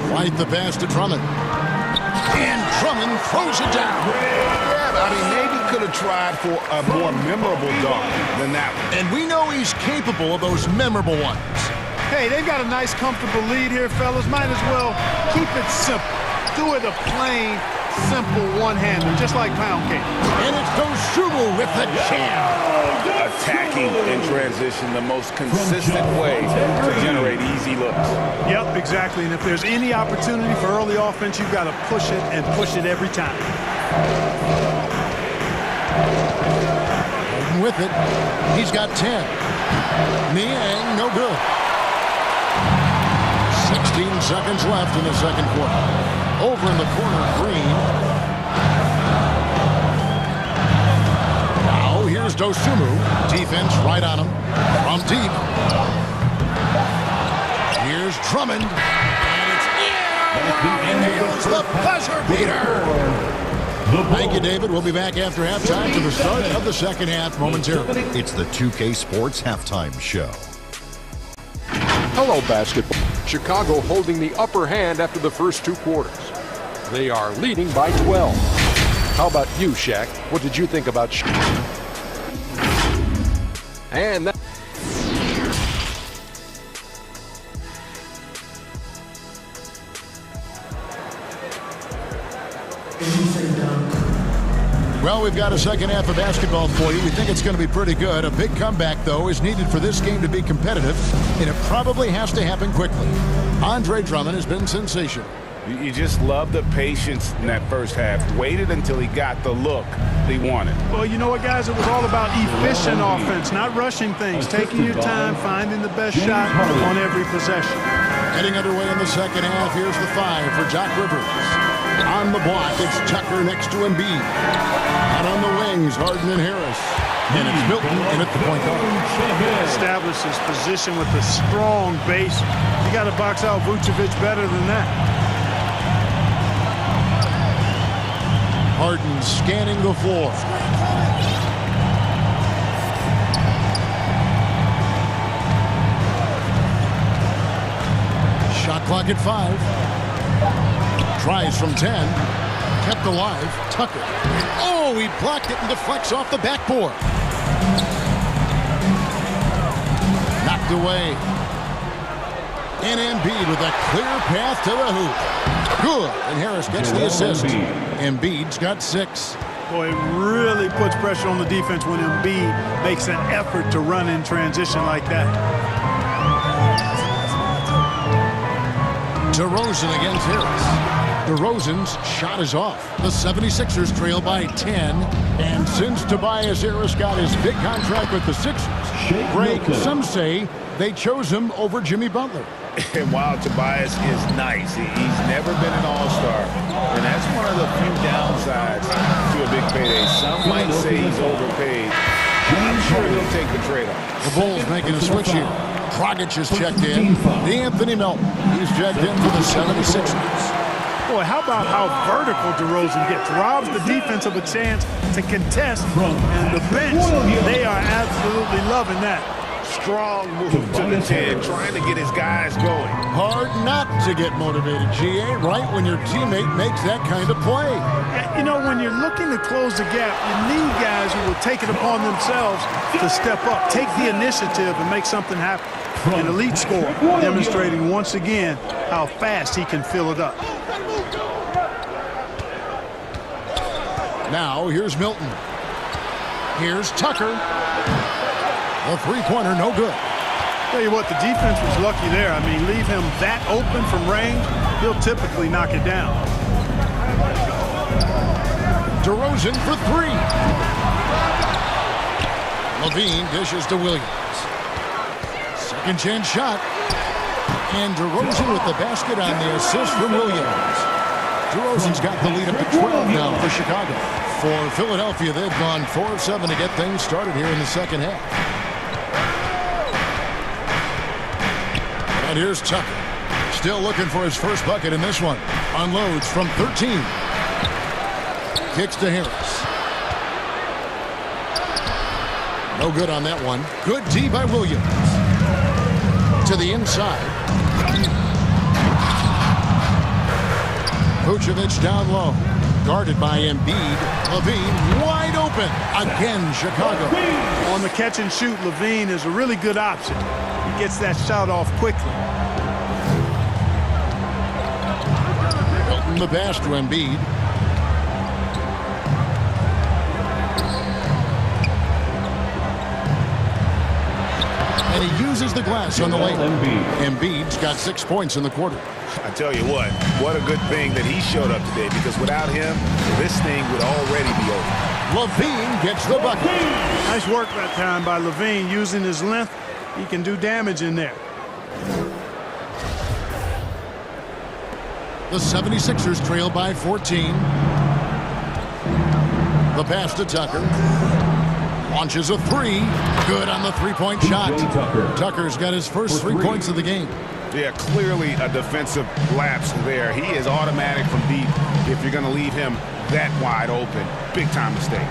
Right the pass to Drummond. And Drummond throws it down. Yeah, I mean, maybe could have tried for a more memorable dunk than that one. And we know he's capable of those memorable ones. Hey, they've got a nice, comfortable lead here, fellas. Might as well keep it simple. Do it a plain, simple one-hander, just like pound cake. And it's Dosunmu with the jam. Attacking in transition, the most consistent way to generate easy looks. Yep, exactly. And if there's any opportunity for early offense, you've got to push it and push it every time. Harden with it. He's got 10. Niang, no good. 16 seconds left in the second quarter. Over in the corner, Green. Now here's Dosunmu. Defense right on him. From deep. Here's Drummond. And it's in. Here's the buzzer beater. Thank you, David. We'll be back after halftime to the start of the second half momentarily. It's the 2K Sports Halftime Show. Hello, basketball. Chicago holding the upper hand after the first 2 quarters. They are leading by 12. How about you, Shaq? What did you think about And that Well, we've got a second half of basketball for you. We think it's going to be pretty good. A big comeback, though, is needed for this game to be competitive, and it probably has to happen quickly. Andre Drummond has been sensational. You just love the patience in that first half. Waited until he got the look he wanted. Well, you know what, guys? It was all about efficient offense, not rushing things, taking your time, finding the best shot on every possession. Getting underway in the second half, here's the 5 for Doc Rivers. On the block, it's Tucker next to Embiid. Out on the wings, Harden and Harris. And it's Milton in at the point guard. Establish his position with a strong base. You got to box out Vucevic better than that. Harden scanning the floor. Shot clock at 5. Tries from 10. Kept alive. Tucker. Oh, he blocked it and deflects off the backboard. Knocked away. And Embiid with a clear path to the hoop. Good. And Harris gets the assist. Embiid's got 6. Boy, it really puts pressure on the defense when Embiid makes an effort to run in transition like that. DeRozan against Harris. DeRozan's shot is off. The 76ers trail by 10. And since Tobias Harris got his big contract with the Sixers, Greg, some say they chose him over Jimmy Butler. And while Tobias is nice, he's never been an all-star. And that's one of the few downsides to a big payday. Some might say he's overpaid. I'm sure he'll take the trade-off. The Bulls making a switch here. Dragic is checked in. Anthony Melton, he's checked in for the 76ers. Boy, how about how vertical DeRozan gets? Robs the defense of a chance to contest. And the bench, they are absolutely loving that. Strong move to the 10, trying to get his guys going. Hard not to get motivated, GA, right when your teammate makes that kind of play. You know, when you're looking to close the gap, you need guys who will take it upon themselves to step up, take the initiative, and make something happen. An elite scorer, demonstrating once again how fast he can fill it up. Now, here's Milton. Here's Tucker. The three-pointer, no good. Tell you what, the defense was lucky there. I mean, leave him that open from range, he'll typically knock it down. DeRozan for three. Levine dishes to Williams. Second chance shot. And DeRozan with the basket on the assist from Williams. DeRozan's got the lead up to 12 now for Chicago. For Philadelphia, they've gone 4 of 7 to get things started here in the second half. And here's Tucker. Still looking for his first bucket in this one. Unloads from 13. Kicks to Harris. No good on that one. Good D by Williams. To the inside. Vucevic down low. Guarded by Embiid. Levine wide open. Again, Chicago. On the catch and shoot, Levine is a really good option. He gets that shot off quickly. Milton the pass to Embiid. And he uses the glass on the lane. Embiid's got 6 points in the quarter. I tell you what a good thing that he showed up today, because without him, this thing would already be over. Levine gets the bucket. Nice work that time by Levine, using his length. He can do damage in there. The 76ers trail by 14. The pass to Tucker. Launches a three. Good on the three-point shot. Tucker's got his first 3 points of the game. Yeah, clearly a defensive lapse there. He is automatic from deep if you're going to leave him that wide open. Big-time mistake.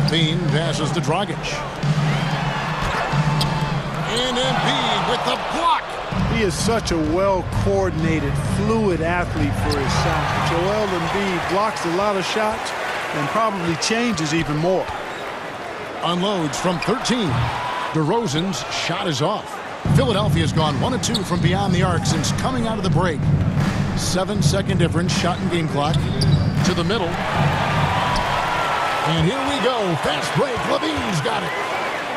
Bean passes to Dragic. And Embiid with the block. He is such a well-coordinated, fluid athlete for his size. Joel Embiid blocks a lot of shots and probably changes even more. Unloads from 13. DeRozan's shot is off. Philadelphia's gone 1 of 2 from beyond the arc since coming out of the break. 7-second difference, shot and game clock. To the middle. And here we go. Fast break. Levine's got it.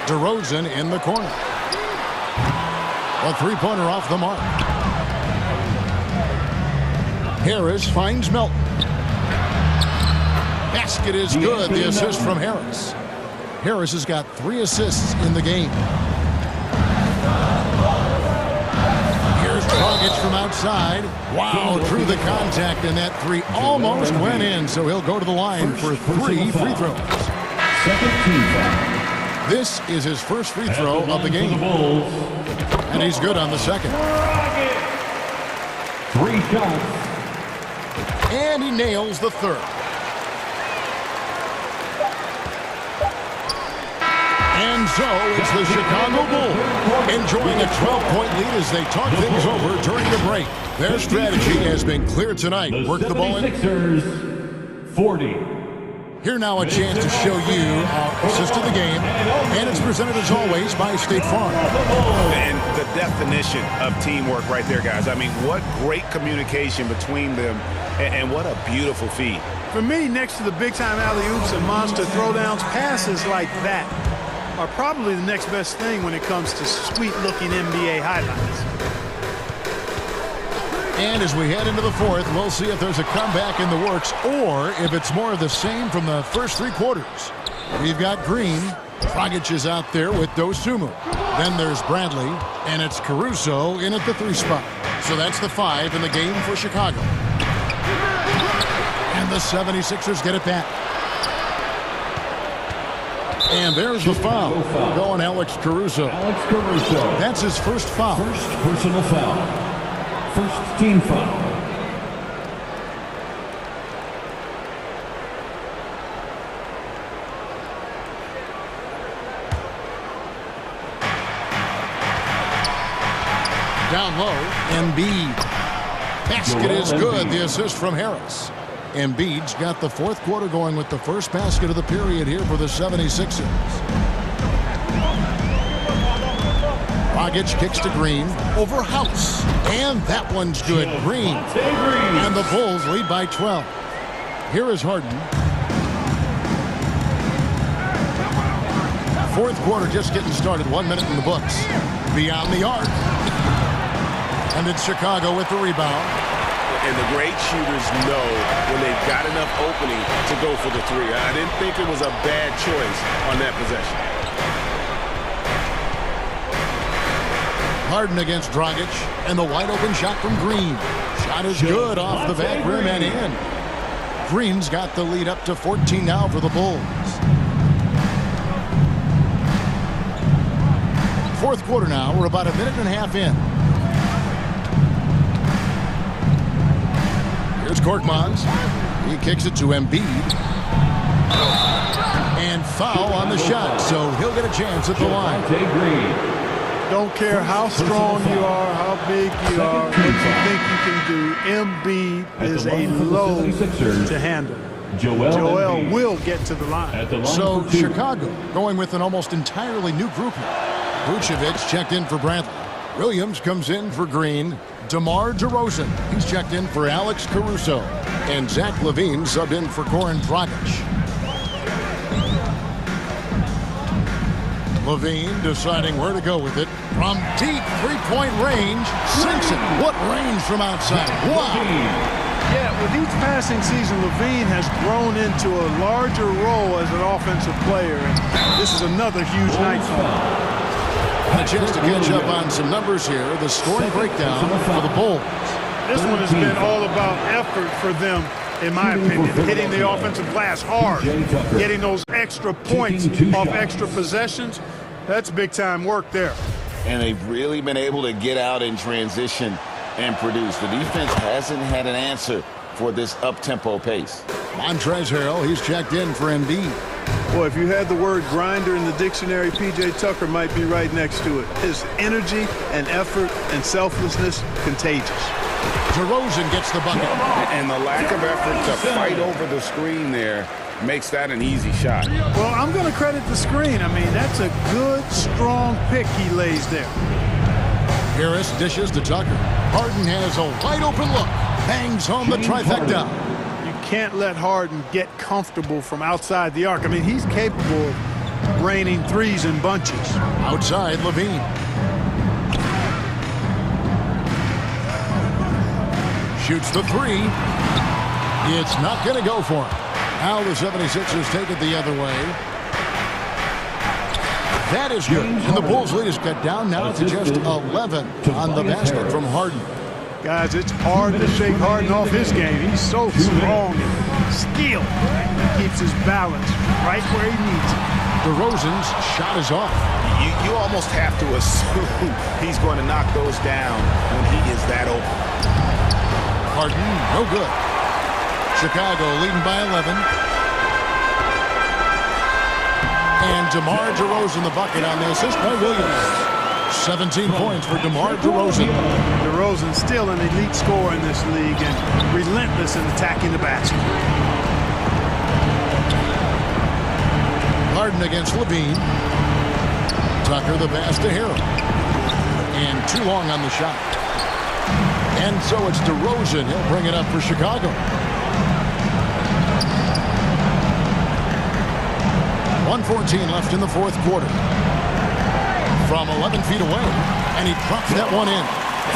DeRozan in the corner. A three-pointer off the mark. Harris finds Melton. Basket is good. The assist from Harris. Harris has got 3 assists in the game. Here's Dragic from outside. Wow, through the contact, and that 3 almost went in, so he'll go to the line for 3 free throws. Second team foul. This is his first free throw of the game. And he's good on the second. 3 shots. And he nails the third. And so it's the Chicago Bulls enjoying a 12-point lead as they talk things over during the break. Their strategy has been clear tonight. Work the ball in. 40. Here now a chance to show you our assist of the game. And it's presented as always by State Farm. And the definition of teamwork right there, guys. I mean, what great communication between them, and what a beautiful feed. For me, next to the big-time alley-oops and monster throwdowns, passes like that are probably the next best thing when it comes to sweet-looking NBA highlights. And as we head into the fourth, we'll see if there's a comeback in the works or if it's more of the same from the first three quarters. We've got Green. Dragic is out there with Dosunmu. Then there's Bradley, and it's Caruso in at the 3 spot. So that's the 5 in the game for Chicago. And the 76ers get it back. And there's the foul. Going Alex Caruso. That's his first foul. First personal foul. First team foul. Down low, Embiid. Basket is good. The assist from Harris. Embiid's got the fourth quarter going with the first basket of the period here for the 76ers. Dragic kicks to Green over House. And that one's good. Green. And the Bulls lead by 12. Here is Harden. Fourth quarter just getting started. 1 minute in the books. Beyond the arc. And it's Chicago with the rebound. And the great shooters know when they've got enough opening to go for the 3. I didn't think it was a bad choice on that possession. Harden against Dragic, and the wide open shot from Green. Shot is good off the back rim and in. Green's got the lead up to 14 now for the Bulls. Fourth quarter now. We're about a minute and a half in. Here's Korkmaz. He kicks it to Embiid. And foul on the shot, so he'll get a chance at the line. Don't care how strong you are, how big you are, what you think you can do. Embiid is a load to handle. Joel will get to the line. So Chicago going with an almost entirely new group here. Vucevic checked in for Bradley. Williams comes in for Green. DeMar DeRozan, he's checked in for Alex Caruso. And Zach LaVine subbed in for Goran Dragic. LaVine deciding where to go with it. From deep three-point range, sinks it. What range from outside? Wow! Yeah, with each passing season, LaVine has grown into a larger role as an offensive player. And this is another huge night for him. And a chance to catch up on some numbers here. The scoring breakdown for the Bulls. This one has been all about effort for them, in my opinion. Hitting the offensive glass hard. Getting those extra points off extra possessions. That's big-time work there. And they've really been able to get out in transition and produce. The defense hasn't had an answer for this up-tempo pace. Montrezl Harrell, he's checked in for Embiid. Boy, if you had the word grinder in the dictionary, P.J. Tucker might be right next to it. His energy and effort and selflessness, contagious. DeRozan gets the bucket. And the lack of effort to fight over the screen there makes that an easy shot. Well, I'm going to credit the screen. I mean, that's a good, strong pick he lays there. Harris dishes to Tucker. Harden has a wide open look. Bangs home the trifecta. Can't let Harden get comfortable from outside the arc. I mean, he's capable of raining threes in bunches. Outside, LaVine. Shoots the 3. It's not going to go for him. Now the 76ers take it the other way. That is good. And the Bulls lead is cut down now to just 11 on the basket from Harden. Guys, it's hard to shake Harden off his game. He's so strong and skilled. He keeps his balance right where he needs it. DeRozan's shot is off. You almost have to assume he's going to knock those down when he is that open. Harden, no good. Chicago leading by 11. And DeMar DeRozan the bucket on the assist by Williams. 17 points for DeMar DeRozan. DeRozan still an elite scorer in this league and relentless in attacking the basket. Harden against LaVine. Tucker the pass to Harrell. And too long on the shot. And so it's DeRozan. He'll bring it up for Chicago. 1:14 left in the fourth quarter. From 11 feet away, and he drops that one in.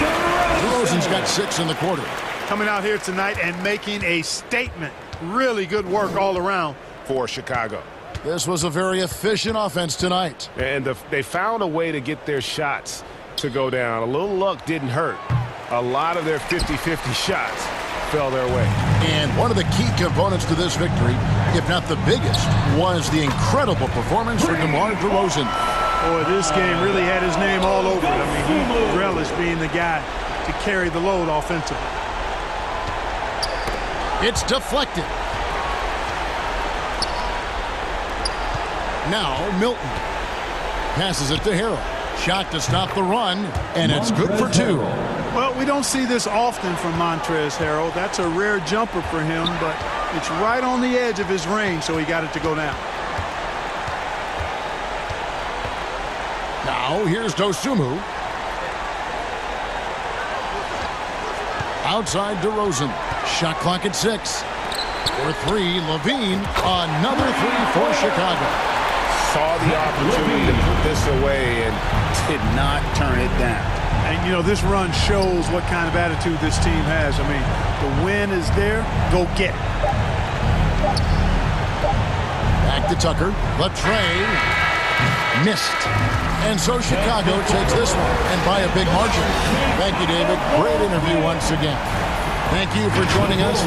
DeRozan's got 6 in the quarter. Coming out here tonight and making a statement. Really good work all around for Chicago. This was a very efficient offense tonight. And they found a way to get their shots to go down. A little luck didn't hurt. A lot of their 50-50 shots fell their way. And one of the key components to this victory, if not the biggest, was the incredible performance from DeMar DeRozan. Boy, this game really had his name all over it. I mean, he relished being the guy to carry the load offensively. It's deflected. Now Milton passes it to Harrell. Shot to stop the run, and it's good for 2. Well, we don't see this often from Montrezl Harrell. That's a rare jumper for him, but it's right on the edge of his range, so he got it to go down. Now here's Dosunmu. Outside DeRozan. Shot clock at 6. For 3, Levine. Another 3 for Chicago. Saw the opportunity to put this away and did not turn it down. And, you know, this run shows what kind of attitude this team has. I mean, the win is there. Go get it. Back to Tucker. Latrey. Missed. And so Chicago takes this one, and by a big margin. Thank you, David. Great interview once again. Thank you for joining us.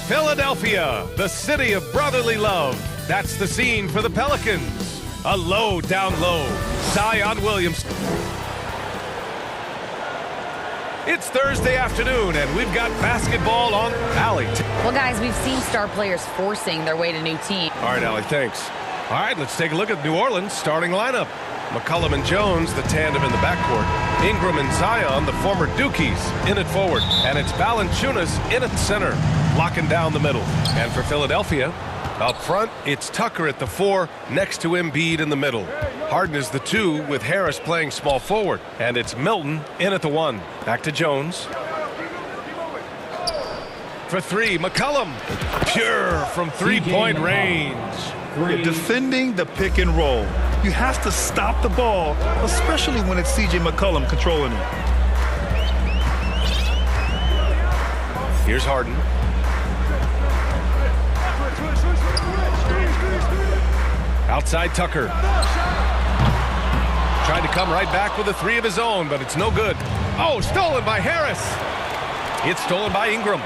Philadelphia, the city of brotherly love. That's the scene for the Pelicans. A low down low. Zion Williamson. It's Thursday afternoon, and we've got basketball on Allie. Well, guys, we've seen star players forcing their way to new teams. All right, Allie, thanks. All right, let's take a look at New Orleans' starting lineup. McCollum and Jones, the tandem in the backcourt. Ingram and Zion, the former Dukies, in at forward. And it's Valanciunas in at center, locking down the middle. And for Philadelphia, up front, it's Tucker at the 4, next to Embiid in the middle. Harden is the 2, with Harris playing small forward. And it's Milton in at the 1. Back to Jones. For 3, McCollum. Pure from three-point range. You're defending the pick and roll. You have to stop the ball, especially when it's C.J. McCollum controlling it. Here's Harden. Outside Tucker. Trying to come right back with a 3 of his own, but it's no good. Oh, stolen by Harris. It's stolen by Ingram.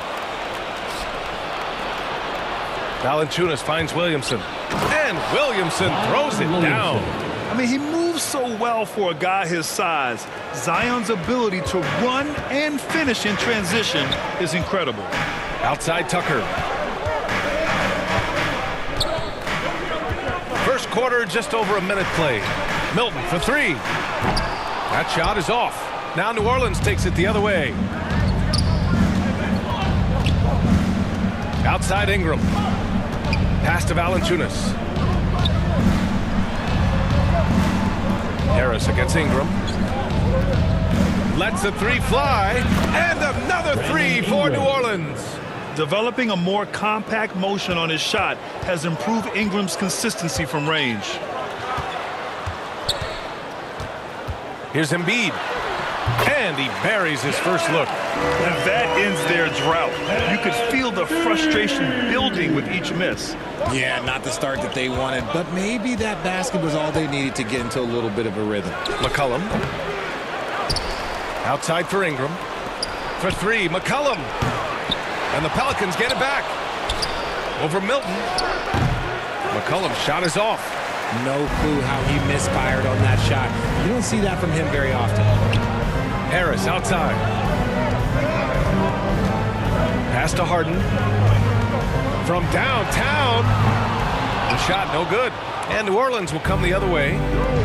Valanciunas finds Williamson. And Williamson throws it down. I mean, he moves so well for a guy his size. Zion's ability to run and finish in transition is incredible. Outside Tucker. First quarter, just over a minute played. Milton for 3. That shot is off. Now New Orleans takes it the other way. Outside Ingram. Pass to Valanciunas. Harris against Ingram. Lets the 3 fly. And another 3 for New Orleans. Developing a more compact motion on his shot has improved Ingram's consistency from range. Here's Embiid. And he buries his first look. And that ends their drought. You could feel the frustration building with each miss. Yeah, not the start that they wanted, but maybe that basket was all they needed to get into a little bit of a rhythm. McCollum. Outside for Ingram. For 3, McCollum. And the Pelicans get it back. Over Milton. McCollum's shot is off. No clue how he misfired on that shot. You don't see that from him very often. Harris outside. Pass to Harden. From downtown. The shot no good. And New Orleans will come the other way.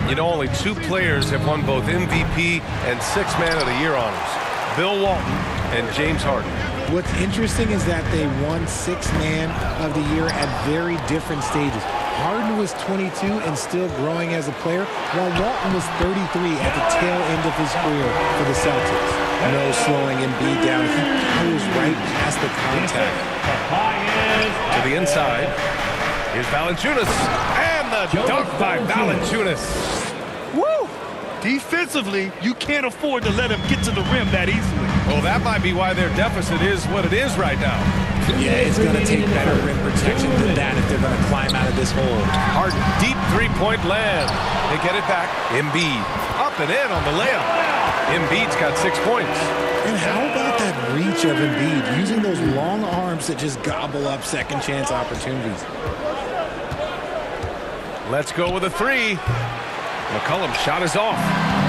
You know, only 2 players have won both MVP and 6th Man of the Year honors. Bill Walton and James Harden. What's interesting is that they won 6th Man of the Year at very different stages. Harden was 22 and still growing as a player, while Walton was 33 at the tail end of his career for the Celtics. No slowing Embiid down. He goes right past the contact. To the inside. Here's Valanciunas. And the dunk by Valanciunas. Woo! Defensively, you can't afford to let him get to the rim that easily. Well, that might be why their deficit is what it is right now. Yeah, it's going to take better rim protection than that if they're going to climb out of this hole. Harden, deep 3-point land. They get it back. Embiid, up and in on the layup. Embiid's got 6 points. And how about that reach of Embiid, using those long arms that just gobble up second chance opportunities? Let's go with a 3. McCollum's shot is off.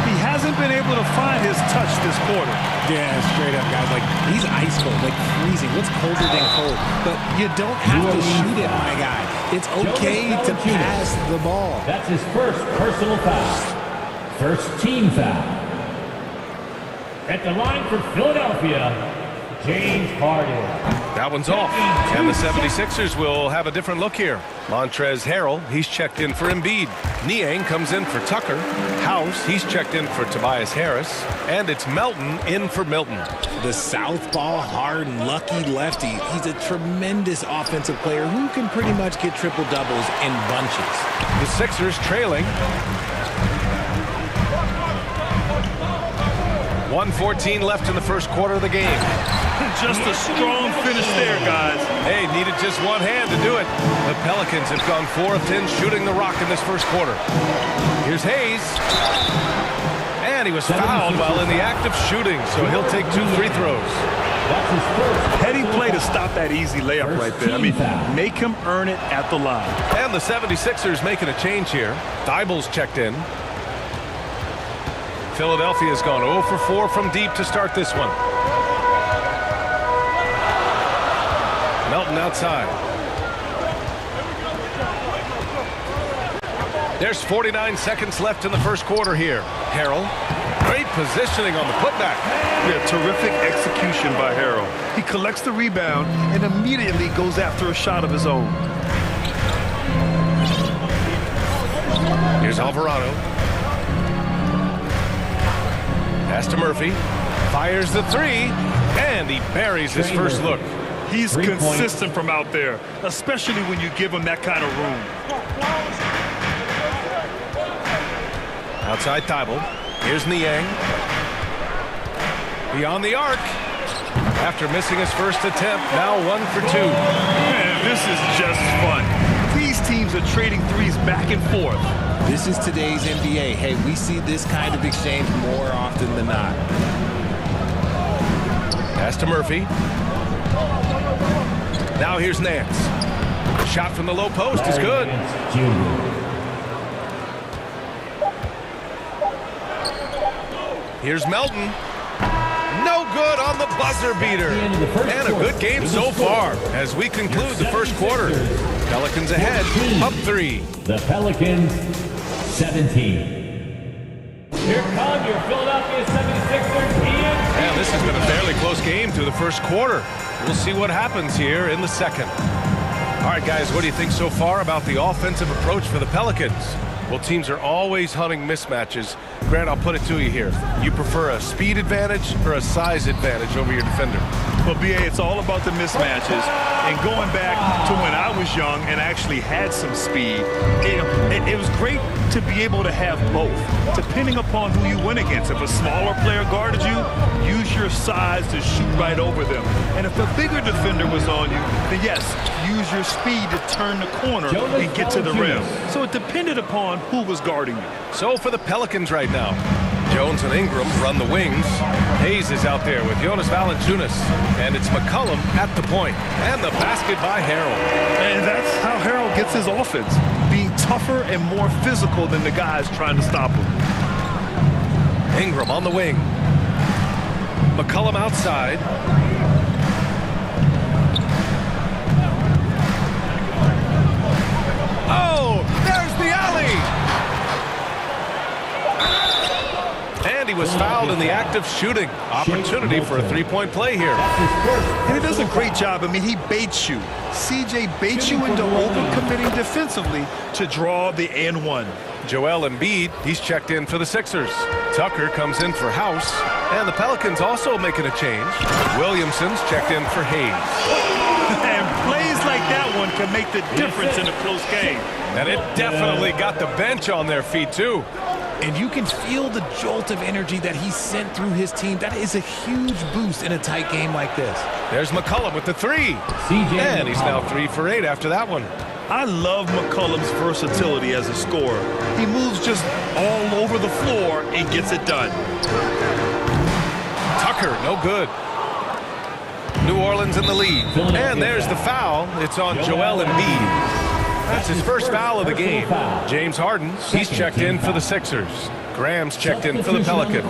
He hasn't been able to find his touch this quarter. Yeah, straight up, guys. Like, he's ice cold, like freezing. What's colder than cold? But you don't have to shoot it, my guy. It's okay to pass the ball. That's his first personal foul. First team foul. At the line for Philadelphia, James Harden. That one's off. And the 76ers will have a different look here. Montrezl Harrell, he's checked in for Embiid. Niang comes in for Tucker. House, he's checked in for Tobias Harris. And it's Melton in for Milton. The southpaw, hard, lucky lefty. He's a tremendous offensive player who can pretty much get triple-doubles in bunches. The Sixers trailing. 1:14 left in the first quarter of the game. Just a strong finish there, guys. Hey, needed just one hand to do it. The Pelicans have gone 4 of 10 shooting the rock in this first quarter. Here's Hayes. And he was fouled while in the act of shooting, so he'll take 2 free throws. That's his first. Heady play to stop that easy layup right there. I mean, make him earn it at the line. And the 76ers making a change here. Thibault's checked in. Philadelphia's gone 0 for 4 from deep to start this one. Melton outside. There's 49 seconds left in the first quarter here. Harrell, great positioning on the putback. Yeah, terrific execution by Harrell. He collects the rebound and immediately goes after a shot of his own. Here's Alvarado. Pass to Murphy. Fires the 3, and he buries his first look. He's consistent from out there, especially when you give him that kind of room. Outside Thibault. Here's Niang. Beyond the arc. After missing his first attempt, now 1 for 2. Man, this is just fun. These teams are trading threes back and forth. This is today's NBA. Hey, we see this kind of exchange more often than not. Pass to Murphy. Now here's Nance. Shot from the low post is good. Here's Melton. No good on the buzzer beater. And a good game so far as we conclude the first quarter. Pelicans ahead, up 3. The Pelicans, 17. Here come your Philadelphia 76ers. And this has been a fairly close game through the first quarter. We'll see what happens here in the second. All right, guys, what do you think so far about the offensive approach for the Pelicans? Well, teams are always hunting mismatches. Grant, I'll put it to you here. You prefer a speed advantage or a size advantage over your defender? Well, B.A., it's all about the mismatches. And going back to when I was young and actually had some speed, it was great to be able to have both, depending upon who you went against. If a smaller player guarded you, use your size to shoot right over them. And if a bigger defender was on you, then yes, use your speed to turn the corner and get to the rim. So it depended upon who was guarding you. So for the Pelicans right now, Jones and Ingram run the wings. Hayes is out there with Jonas Valanciunas. And it's McCollum at the point. And the basket by Harrell. And that's how Harrell gets his offense, being tougher and more physical than the guys trying to stop him. Ingram on the wing. McCollum outside. Oh, there's the alley! And he was fouled in the act of shooting. Opportunity for a 3-point play here. And he does a great job. I mean, he baits you. CJ baits you into overcommitting defensively to draw the and 1. Joel Embiid, he's checked in for the Sixers. Tucker comes in for House. And the Pelicans also making a change. Williamson's checked in for Hayes. And plays like that one can make the difference in a close game. And it definitely got the bench on their feet, too. And you can feel the jolt of energy that he sent through his team. That is a huge boost in a tight game like this. There's McCollum with the 3. And he's now 3 for 8 after that one. I love McCollum's versatility as a scorer. He moves just all over the floor and gets it done. Tucker, no good. New Orleans in the lead. And there's the foul. It's on Joel Embiid. That's his first foul of the game. James Harden, he's checked in for the Sixers. Graham's checked in for the Pelicans.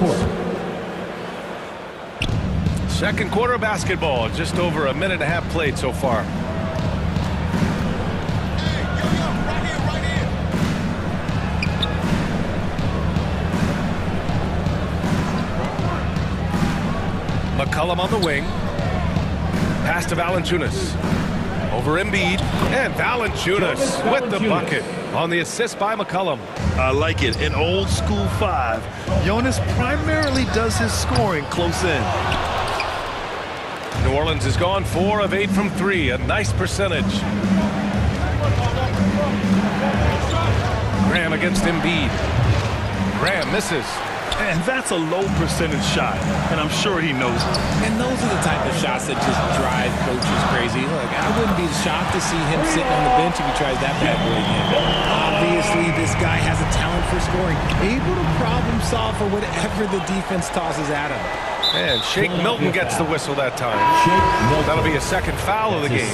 Second quarter of basketball, just over a minute and a half played so far. McCollum on the wing. Pass to Valanciunas. Over Embiid, and Valanciunas with the bucket on the assist by McCollum. I like it. An old school 5. Jonas primarily does his scoring close in. New Orleans has gone 4 of 8 from 3, a nice percentage. Graham against Embiid. Graham misses. And that's a low percentage shot, and I'm sure he knows it. And those are the type of shots that just drive coaches crazy. Look, I wouldn't be shocked to see him sitting on the bench if he tries that bad boy again. Obviously, this guy has a talent for scoring, able to problem solve for whatever the defense tosses at him. And Shake Milton gets the whistle that time. That'll be a second foul of the game.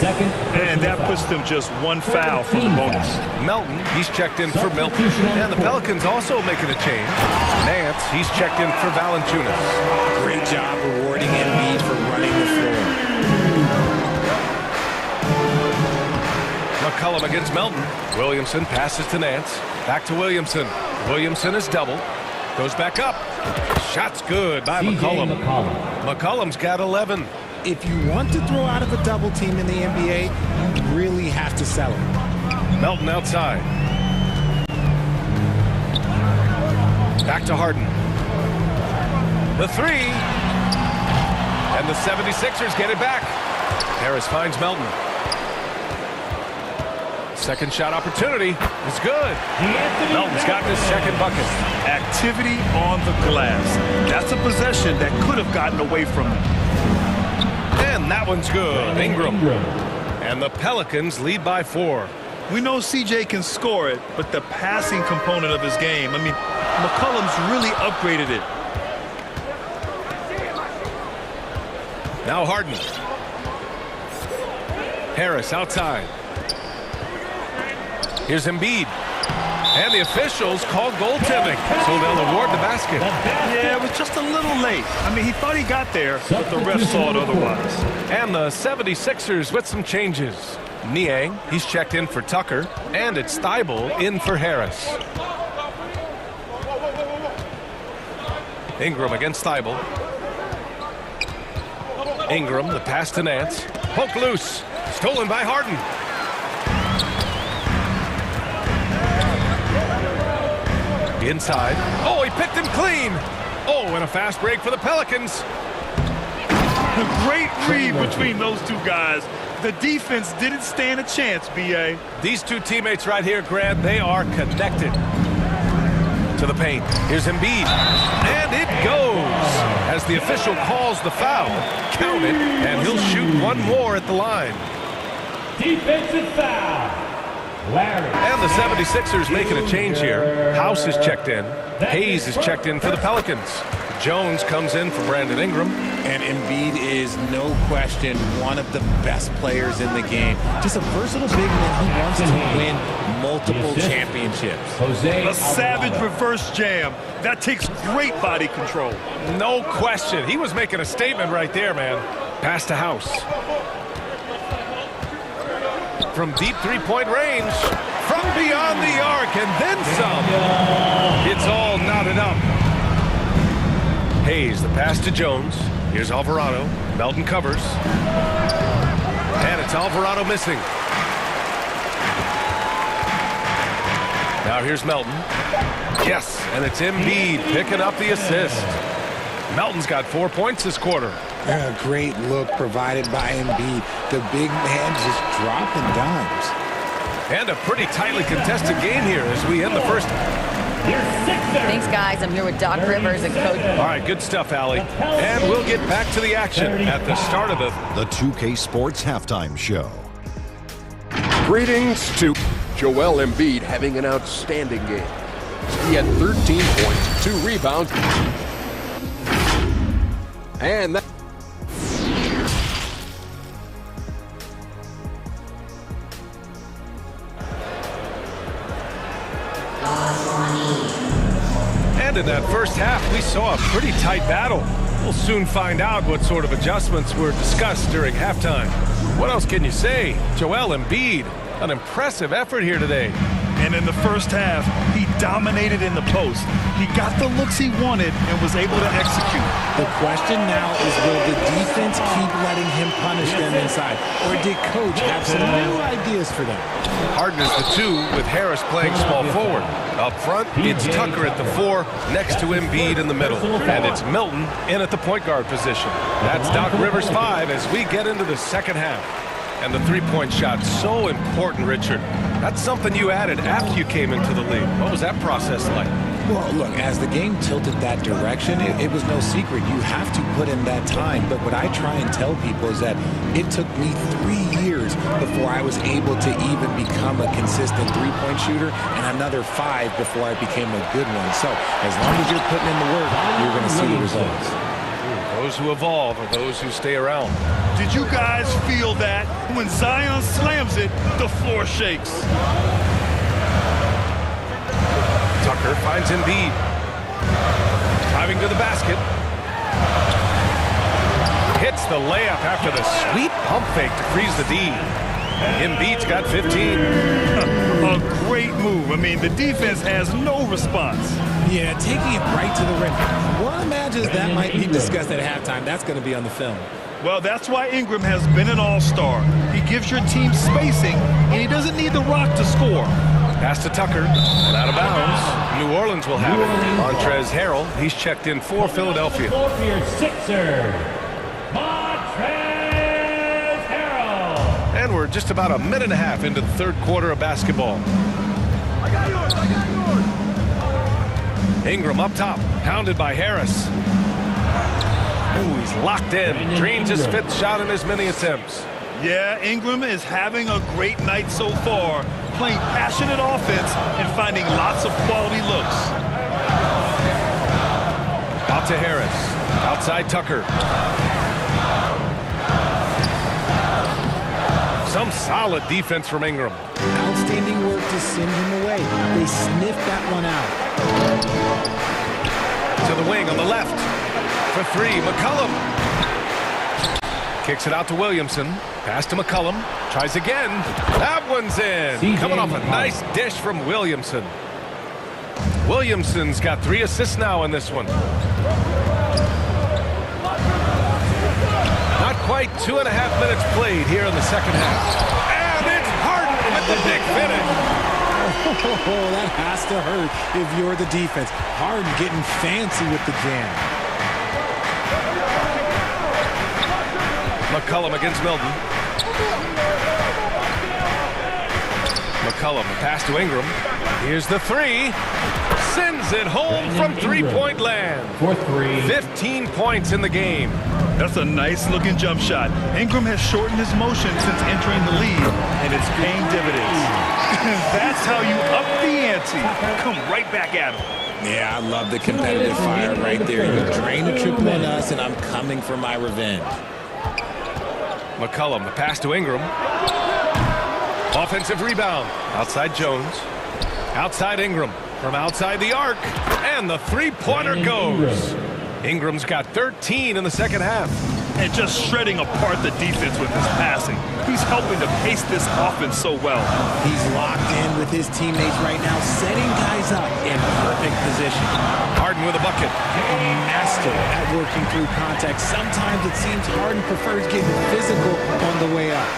And that puts them just 1 foul from the bonus. Melton, he's checked in for Milton. And the Pelicans also making a change. Nance, he's checked in for Valanciunas. Great job rewarding Embiid for running the floor. McCollum against Melton. Williamson passes to Nance. Back to Williamson. Williamson is doubled. Goes back up. Shot's good by McCollum. McCollum's got 11. If you want to throw out of a double team in the NBA, you really have to sell it. Melton outside. Back to Harden. The 3. And the 76ers get it back. Harris finds Melton. Second shot opportunity is good. Melton's gotten his second bucket. Activity on the glass. That's a possession that could have gotten away from him. And that one's good. Ingram. And the Pelicans lead by 4. We know CJ can score it, but the passing component of his game, I mean, McCollum's really upgraded it. Now Harden. Harris outside. Here's Embiid. And the officials called goaltending, so they'll award the basket. Yeah, it was just a little late. I mean, he thought he got there, but the ref saw it otherwise. And the 76ers with some changes. Niang, he's checked in for Tucker, and it's Thibault in for Harris. Ingram against Thibault. Ingram, the pass to Nance. Poke loose. Stolen by Harden. Inside. Oh, he picked him clean. Oh, and a fast break for the Pelicans. A great read between those two guys. The defense didn't stand a chance, B.A. These two teammates right here, Grant, they are connected. To the paint. Here's Embiid. And it goes. As the official calls the foul. Count it, and he'll shoot one more at the line. Defensive foul. Larry. And the 76ers making a change here. House is checked in. Hayes is checked in for the Pelicans. Jones comes in for Brandon Ingram. And Embiid is, no question, one of the best players in the game. Just a versatile big man who wants to win multiple championships. A savage reverse jam. That takes great body control. No question. He was making a statement right there, man. Pass to House. From deep three-point range, from beyond the arc, and then some. It's all knotted up. Hayes, the pass to Jones. Here's Alvarado. Melton covers. And it's Alvarado missing. Now here's Melton. Yes, and it's Embiid picking up the assist. Melton's got 4 points this quarter. A great look provided by Embiid. The big man just dropping dimes. And a pretty tightly contested game here as we end the first. Thanks, guys. I'm here with Doc Rivers and Coach. All right, good stuff, Allie. And we'll get back to the action at the start of the 2K Sports Halftime Show. Greetings to Joel Embiid having an outstanding game. He had 13 points, 2 rebounds, and that. And in that first half, we saw a pretty tight battle. We'll soon find out what sort of adjustments were discussed during halftime. What else can you say? Joel Embiid, an impressive effort here today. And in the first half, he dominated in the post. He got the looks he wanted and was able to execute. The question now is, will the defense keep letting him punish them inside? Or did Coach have some new ideas for them? Harden is the 2 with Harris playing small forward. Up front, it's Tucker at the 4 next to Embiid in the middle. And it's Milton in at the point guard position. That's Doc Rivers' 5 as we get into the second half. And the three-point shot, so important, Richard. That's something you added after you came into the league. What was that process like? Well, look, as the game tilted that direction, it was no secret. You have to put in that time. But what I try and tell people is that it took me 3 years before I was able to even become a consistent three-point shooter, and another 5 before I became a good one. So as long as you're putting in the work, you're going to see the results. Those who evolve are those who stay around. Did you guys feel that? When Zion slams it, the floor shakes. Tucker finds Embiid. Driving to the basket. Hits the layup after the sweet pump fake to freeze the D. Embiid's got 15. A great move. I mean, the defense has no response. Yeah, taking it right to the rim. One imagines that might be discussed at halftime. That's going to be on the film. Well, that's why Ingram has been an all-star. He gives your team spacing, and he doesn't need the rock to score. Pass to Tucker, and out of bounds. New Orleans will have it. Montrezl Harrell, he's checked in for Philadelphia. Philadelphia Sixers, Montrezl Harrell. And we're just about a minute and a half into the third quarter of basketball. I got yours, I got yours. Ingram up top, pounded by Harris. Ooh, he's locked in. Drains his 5th shot in as many attempts. Yeah, Ingram is having a great night so far, playing passionate offense and finding lots of quality looks. Out to Harris. Outside Tucker. Some solid defense from Ingram. Outstanding work to send him away. They sniffed that one out. To the wing on the left. For 3, McCollum. Kicks it out to Williamson. Pass to McCollum. Tries again. That one's in. Coming off a nice dish from Williamson. Williamson's got 3 assists now in this one. Not quite 2.5 minutes played here in the second half. And it's Harden with the big finish. Oh, that has to hurt if you're the defense. Harden getting fancy with the jam. McCollum against Milton. McCollum, a pass to Ingram. Here's the 3. Sends it home from three-point land. For 3. 15 points in the game. That's a nice-looking jump shot. Ingram has shortened his motion since entering the league, and it's paying dividends. That's how you up the ante. Come right back at him. Yeah, I love the competitive fire right there. You drain the triple on us, and I'm coming for my revenge. McCollum, the pass to Ingram. Offensive rebound. Outside Jones. Outside Ingram. From outside the arc. And the three-pointer goes. Ingram's got 13 in the second half. And just shredding apart the defense with his passing. He's helping to pace this offense so well. He's locked in with his teammates right now, setting guys up in perfect position. Harden with a bucket. A master at working through contact. Sometimes it seems Harden prefers getting physical on the way up.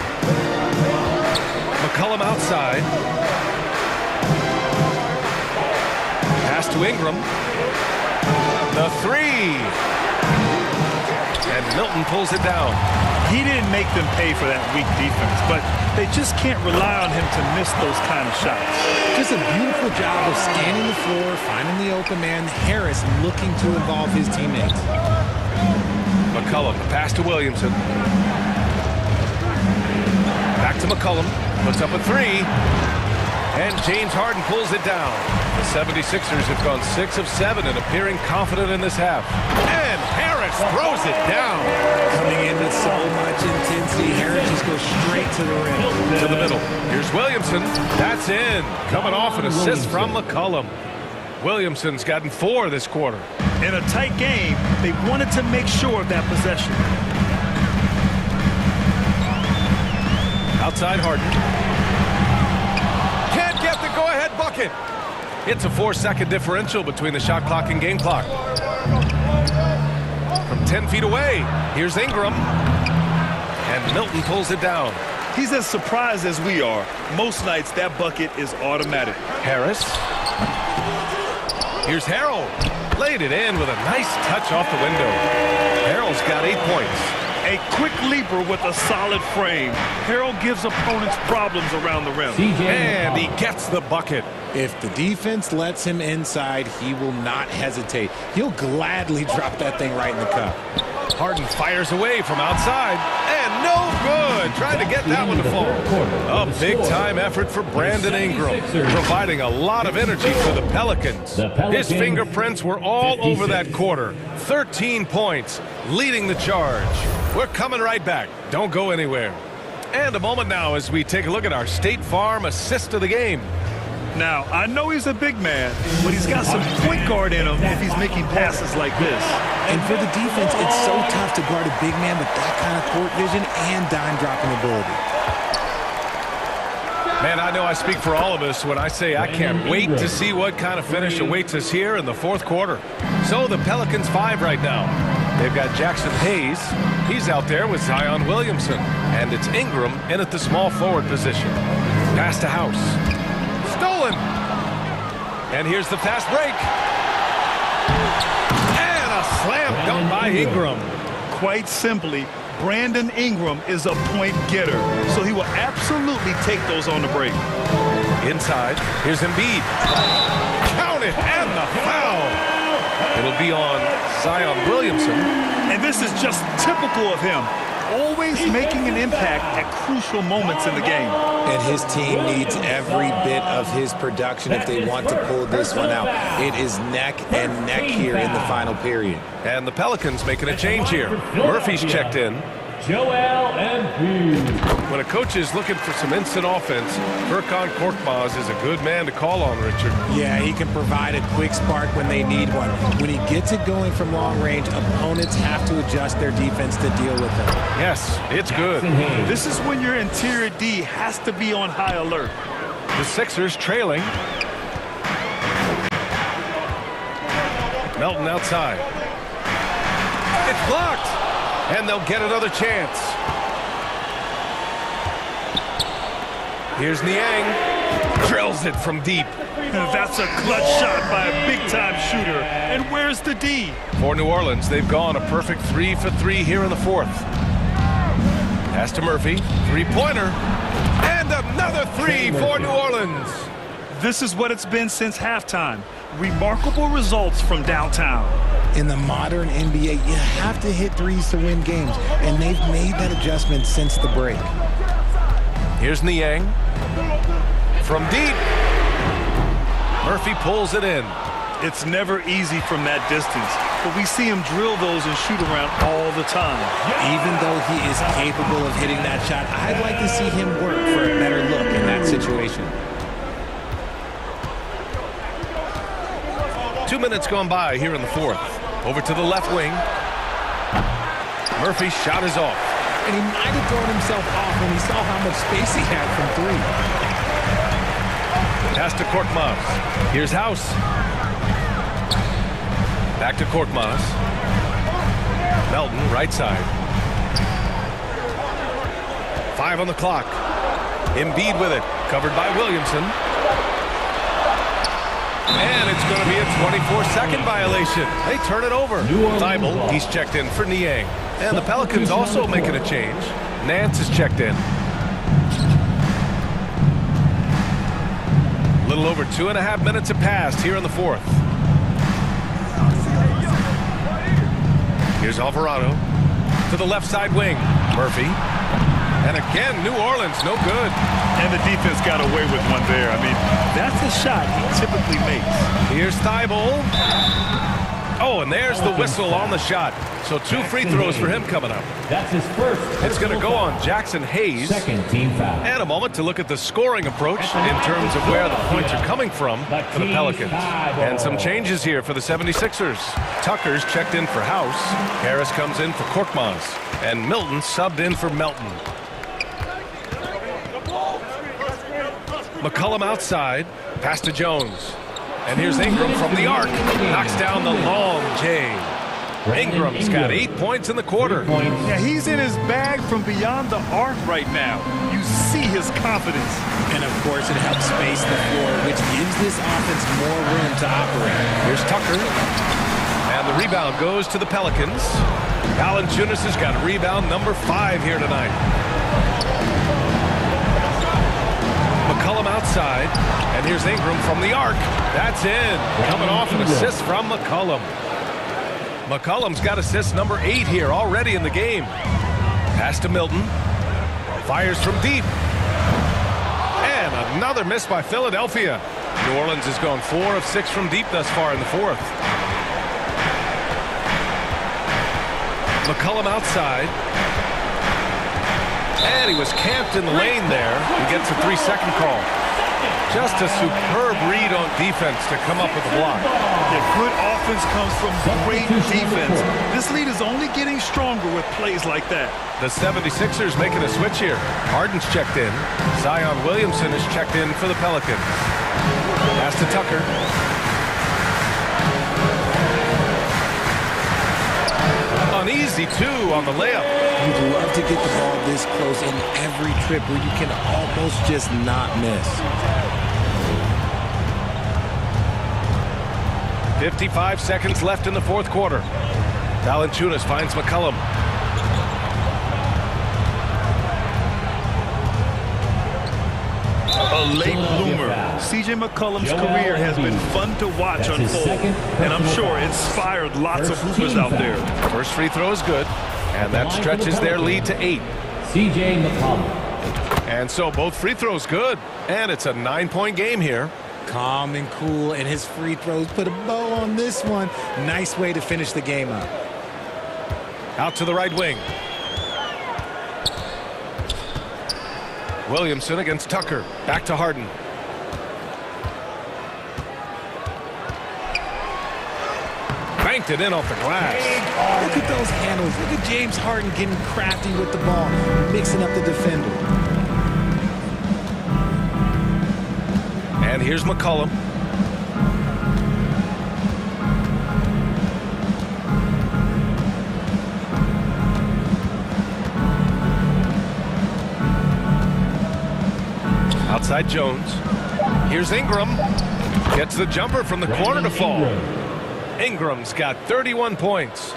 McCollum outside. Pass to Ingram. The 3. And Milton pulls it down. He didn't make them pay for that weak defense, but they just can't rely on him to miss those kind of shots. Just a beautiful job of scanning the floor, finding the open man. Harris looking to involve his teammates. McCollum, the pass to Williamson. Back to McCollum. Puts up a 3. And James Harden pulls it down. The 76ers have gone 6 of 7 and appearing confident in this half. And Harris throws it down. Coming in with so much intensity, Harris just goes straight to the rim. To the middle. Here's Williamson. That's in. Coming off an assist from McCollum. Williamson's gotten 4 this quarter. In a tight game, they wanted to make sure of that possession. Outside Harden. Can't get the go-ahead bucket. It's a 4-second differential between the shot clock and game clock. From 10 feet away, here's Ingram. And Milton pulls it down. He's as surprised as we are. Most nights, that bucket is automatic. Harris. Here's Harrell. Laid it in with a nice touch off the window. Harrell's got 8 points. A quick leaper with a solid frame. Harrell gives opponents problems around the rim. And he gets the bucket. If the defense lets him inside, he will not hesitate. He'll gladly drop that thing right in the cup. Harden fires away from outside. And no good. Trying to get that one to fall. A big-time effort for Brandon Ingram, providing a lot of energy for the Pelicans. His fingerprints were all over that quarter. 13 points, leading the charge. We're coming right back. Don't go anywhere. And a moment now as we take a look at our State Farm assist of the game. Now, I know he's a big man, but he's got some point guard in him if he's making passes like this. And for the defense, it's so tough to guard a big man with that kind of court vision and dime-dropping ability. Man, I know I speak for all of us when I say I can't wait to see what kind of finish awaits us here in the fourth quarter. So the Pelicans 5 right now. They've got Jackson Hayes. He's out there with Zion Williamson. And it's Ingram in at the small forward position. Pass to House. Stolen. And here's the fast break. And a slam dunk by Ingram. Quite simply, Brandon Ingram is a point getter, so he will absolutely take those on the break. Inside, here's Embiid. Count it, and the foul. It'll be on Zion Williamson. And this is just typical of him. Always making an impact at crucial moments in the game. And his team needs every bit of his production if they want to pull this one out. It is neck and neck here in the final period. And the Pelicans making a change here. Murphy's checked in. Joel Embiid. When a coach is looking for some instant offense, Furkan Korkmaz is a good man to call on, Richard. Yeah, he can provide a quick spark when they need one. When he gets it going from long range, opponents have to adjust their defense to deal with him. Yes, it's good. This is when your interior D has to be on high alert. The Sixers trailing. Melton outside. It's blocked. And they'll get another chance. Here's Niang. Drills it from deep. That's a clutch shot by a big-time shooter. And where's the D? For New Orleans, they've gone a perfect 3 for 3 here in the fourth. Pass to Murphy. Three-pointer. And another 3 for New Orleans. This is what it's been since halftime. Remarkable results from downtown. In the modern NBA, you have to hit threes to win games, and they've made that adjustment since the break. Here's Niang. From deep. Murphy pulls it in. It's never easy from that distance, but we see him drill those and shoot around all the time. Even though he is capable of hitting that shot, I'd like to see him work for a better look in that situation. 2 minutes gone by here in the fourth. Over to the left wing. Murphy's shot is off. And he might have thrown himself off when he saw how much space he had from three. Pass to Korkmaz. Here's House. Back to Korkmaz. Melton, right side. 5 on the clock. Embiid with it. Covered by Williamson. And it's going to be a 24-second violation. They turn it over. Thibault, he's checked in for Niang. And the Pelicans also making a change. Nance is checked in. A little over 2.5 minutes have passed here in the fourth. Here's Alvarado to the left side wing. Murphy. And again, New Orleans, no good. And the defense got away with one there. I mean, that's a shot he typically makes. Here's Thibault. Oh, and there's the whistle on the shot. So 2 free throws for him coming up. That's his first. It's going to go on Jackson Hayes. Second team foul. And a moment to look at the scoring approach in terms of where the points are coming from for the Pelicans. And some changes here for the 76ers. Tucker's checked in for House. Harris comes in for Korkmaz. And Milton subbed in for Melton. McCollum outside. Pass to Jones. And here's Ingram from the arc. Knocks down the long J. Ingram's got 8 points in the quarter. Yeah, he's in his bag from beyond the arc right now. You see his confidence. And of course, it helps space the floor, which gives this offense more room to operate. Here's Tucker. And the rebound goes to the Pelicans. Valanciunas has got rebound number 5 here tonight. McCollum outside. And here's Ingram from the arc. That's in. Coming off an assist from McCollum. McCollum's got assist number 8 here already in the game. Pass to Milton. Fires from deep. And another miss by Philadelphia. New Orleans has gone 4 of 6 from deep thus far in the fourth. McCollum outside. And he was camped in the lane there. He gets a 3-second call. Just a superb read on defense to come up with a block. Yeah, good offense comes from great defense. This lead is only getting stronger with plays like that. The 76ers making a switch here. Harden's checked in. Zion Williamson is checked in for the Pelicans. Pass to Tucker. An easy 2 on the layup. You'd love to get the ball this close in every trip where you can almost just not miss. 55 seconds left in the fourth quarter. Valanciunas finds McCollum. A late bloomer. C.J. McCollum's career has been fun to watch unfold, and I'm sure inspired lots of hoopers out there. First free throw is good, and that stretches their lead to 8. C.J. McCollum. And so both free throws good, and it's a 9-point game here. Calm and cool, and his free throws put a bow on this one. Nice way to finish the game out. Out to the right wing. Williamson against Tucker. Back to Harden. Banked it in off the glass. Look at those handles. Look at James Harden getting crafty with the ball, mixing up the defender. And here's McCollum. Outside Jones. Here's Ingram. Gets the jumper from the corner to fall. Ingram's got 31 points.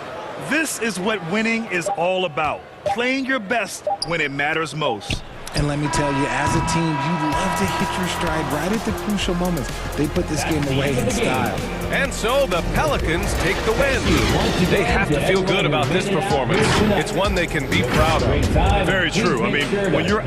This is what winning is all about. Playing your best when it matters most. And let me tell you, as a team, you love to hit your stride right at the crucial moments. They put this game away in style. And so the Pelicans take the win. They have to feel good about this performance. It's one they can be proud of. Very true. I mean, when you're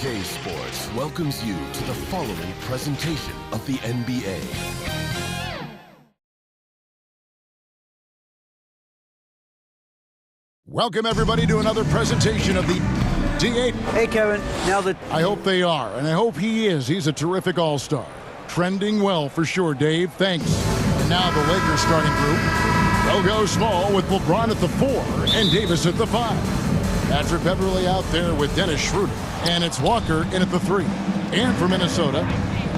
2K Sports welcomes you to the following presentation of the NBA. Welcome, everybody, to another presentation of the D8. Hey, Kevin. Now that I hope they are, and I hope he is. He's a terrific all-star. Trending well for sure, Dave. Thanks. And now the Lakers starting group. They'll go small with LeBron at the 4 and Davis at the 5. Patrick Beverley out there with Dennis Schroeder. And it's Walker in at the 3. And for Minnesota,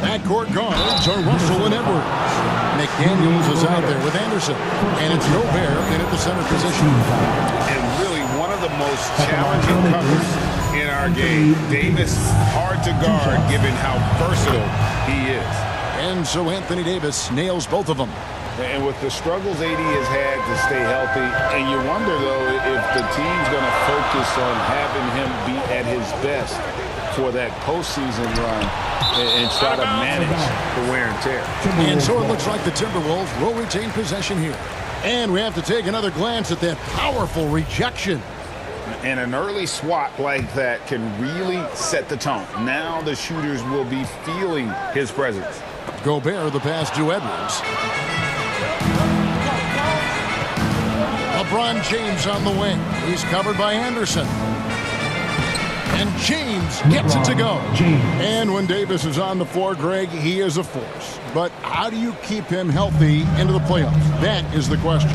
backcourt guards are Russell and Edwards. McDaniels is out there with Anderson. And it's Gobert in at the center position. And really one of the most challenging covers in our game. Davis, hard to guard given how versatile he is. And so Anthony Davis nails both of them. And with the struggles AD has had to stay healthy, and you wonder, though, if the team's going to focus on having him be at his best for that postseason run and try to manage the wear and tear. And so it looks like the Timberwolves will retain possession here. And we have to take another glance at that powerful rejection. And an early swat like that can really set the tone. Now the shooters will be feeling his presence. Gobert the pass to Edwards. LeBron James on the wing. He's covered by Anderson. And James gets it to go. And when Davis is on the floor, Greg, he is a force. But how do you keep him healthy into the playoffs? That is the question.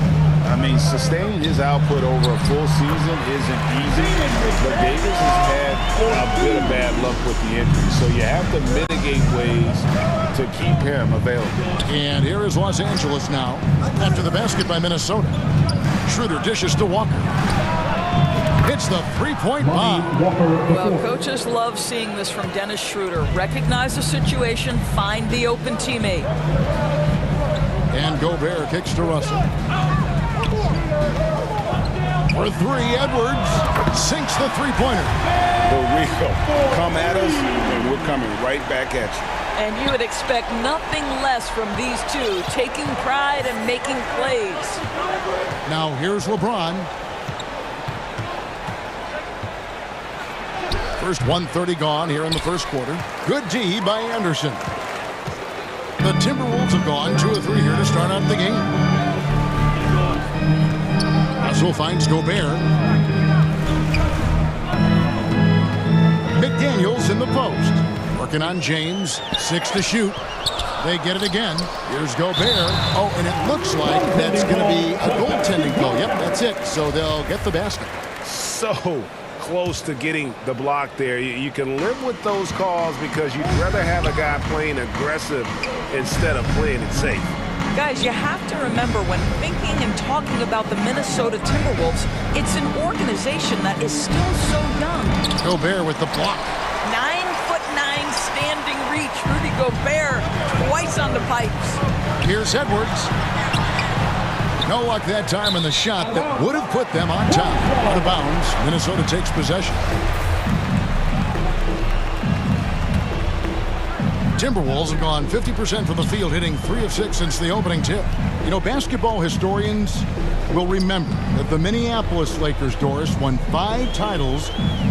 I mean, sustaining his output over a full season isn't easy, but Davis has had a bit of bad luck with the injury, so you have to mitigate ways to keep him available. And here is Los Angeles now, after the basket by Minnesota. Schroeder dishes to Walker. It's the three-point bomb. Well, coaches love seeing this from Dennis Schroeder. Recognize the situation, find the open teammate. And Gobert kicks to Russell. For 3, Edwards sinks the three-pointer. For real. Come at us, and we're coming right back at you. And you would expect nothing less from these two, taking pride and making plays. Now here's LeBron. First 1:30 gone here in the first quarter. Good D by Anderson. The Timberwolves have gone 2 of 3 here to start out the game. Russell finds Gobert. McDaniels in the post. Working on James. 6 to shoot. They get it again. Here's Gobert. Oh, and it looks like that's going to be a goaltending call. Yep, that's it. So they'll get the basket. So close to getting the block there. You can live with those calls because you'd rather have a guy playing aggressive instead of playing it safe. Guys, you have to remember when thinking and talking about the Minnesota Timberwolves, it's an organization that is still so young. Gobert with the block. 9'9" standing reach. Rudy Gobert twice on the pipes. Here's Edwards. No luck that time in the shot that would have put them on top. Out of bounds. Minnesota takes possession. Timberwolves have gone 50% from the field, hitting 3 of 6 since the opening tip. You know, basketball historians will remember that the Minneapolis Lakers, Doris, won 5 titles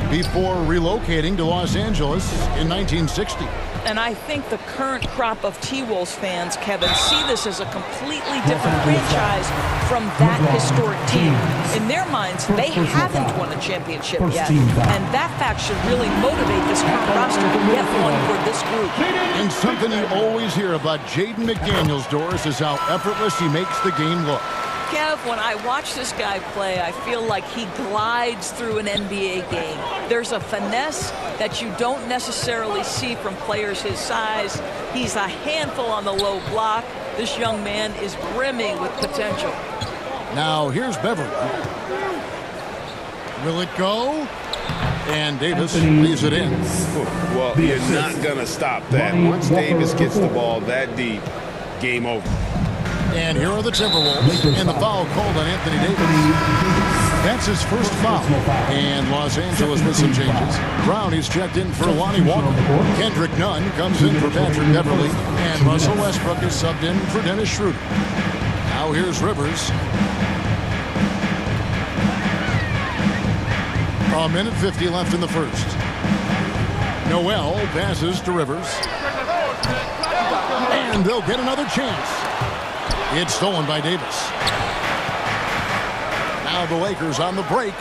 before relocating to Los Angeles in 1960. And I think the current crop of T-Wolves fans, Kevin, see this as a completely different franchise from that historic team. In their minds, they haven't won a championship yet. And that fact should really motivate this current roster to get one for this group. And something you always hear about Jaden McDaniels, Doris, is how effortless he makes the game look. Kev, when I watch this guy play, I feel like he glides through an NBA game. There's a finesse that you don't necessarily see from players his size. He's a handful on the low block. This young man is brimming with potential. Now here's Beverley. Will it go? And Davis leaves it in. Well, you're not going to stop that. Once Davis gets the ball that deep, game over. And here are the Timberwolves, and the foul called on Anthony Davis. That's his first foul. And Los Angeles with some changes. Brown is checked in for Lonnie Walker. Kendrick Nunn comes in for Patrick Beverley. And Russell Westbrook is subbed in for Dennis Schroeder. Now here's Rivers. A minute 50 left in the first. Noel passes to Rivers. And they'll get another chance. It's stolen by Davis. Now the Lakers on the break.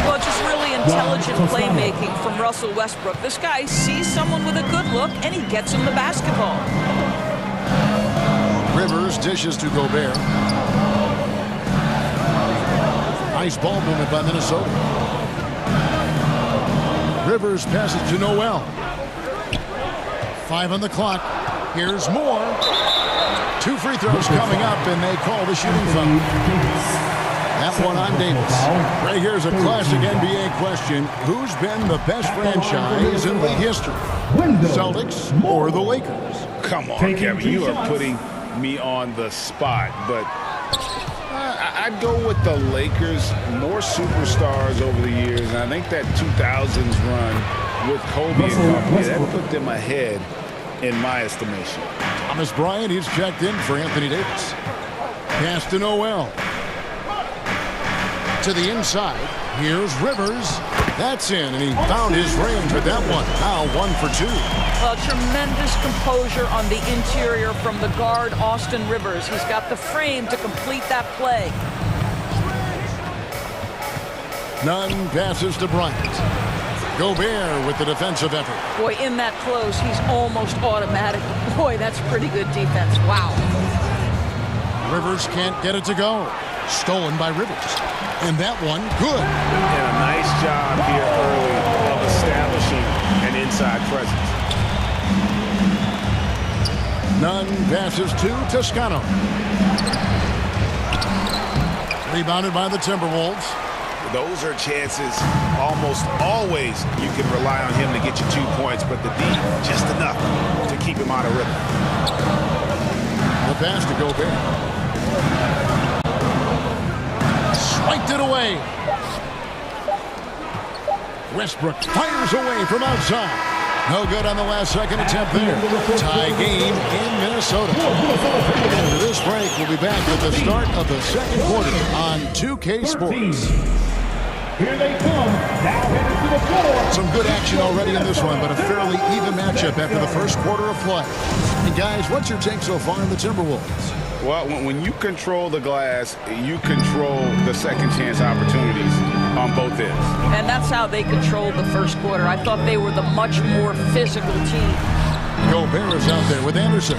Well, just really intelligent playmaking from Russell Westbrook. This guy sees someone with a good look, and he gets him the basketball. Rivers dishes to Gobert. Nice ball movement by Minnesota. Rivers passes to Noel. 5 on the clock. Here's more. 2 free throws coming up, and they call the shooting foul. That one on Davis. Right here's a classic NBA question. Who's been the best franchise in league history? Celtics or the Lakers? Come on, Kevin. You are putting me on the spot, but I'd go with the Lakers. More superstars over the years, and I think that 2000s run with Kobe and company, that put them ahead in my estimation. Thomas Bryant, he's checked in for Anthony Davis. Pass to Noel. To the inside. Here's Rivers. That's in, and he found his range with that one. Now 1 for 2. Well, tremendous composure on the interior from the guard, Austin Rivers. He's got the frame to complete that play. Nunn passes to Bryant. Gobert with the defensive effort. Boy, in that close, he's almost automatic. Boy, that's pretty good defense. Wow. Rivers can't get it to go. Stolen by Rivers. And that one, good. And a nice job here early of establishing an inside presence. Nunn passes to Toscano. Rebounded by the Timberwolves. Those are chances almost always you can rely on him to get you 2 points, but the D just enough to keep him out of rhythm. The pass to Gobert. Swiped it away. Westbrook fires away from outside. No good on the last second attempt there. Tie game in Minnesota. After this break, we'll be back with the start of the second quarter on 2K Sports. Here they come. Now headed to the floor. Some good action already in this one, but a fairly even matchup after the first quarter of play. And guys, what's your take so far on the Timberwolves? Well, when you control the glass, you control the second chance opportunities on both ends. And that's how they controlled the first quarter. I thought they were the much more physical team. Gobert is out there with Anderson.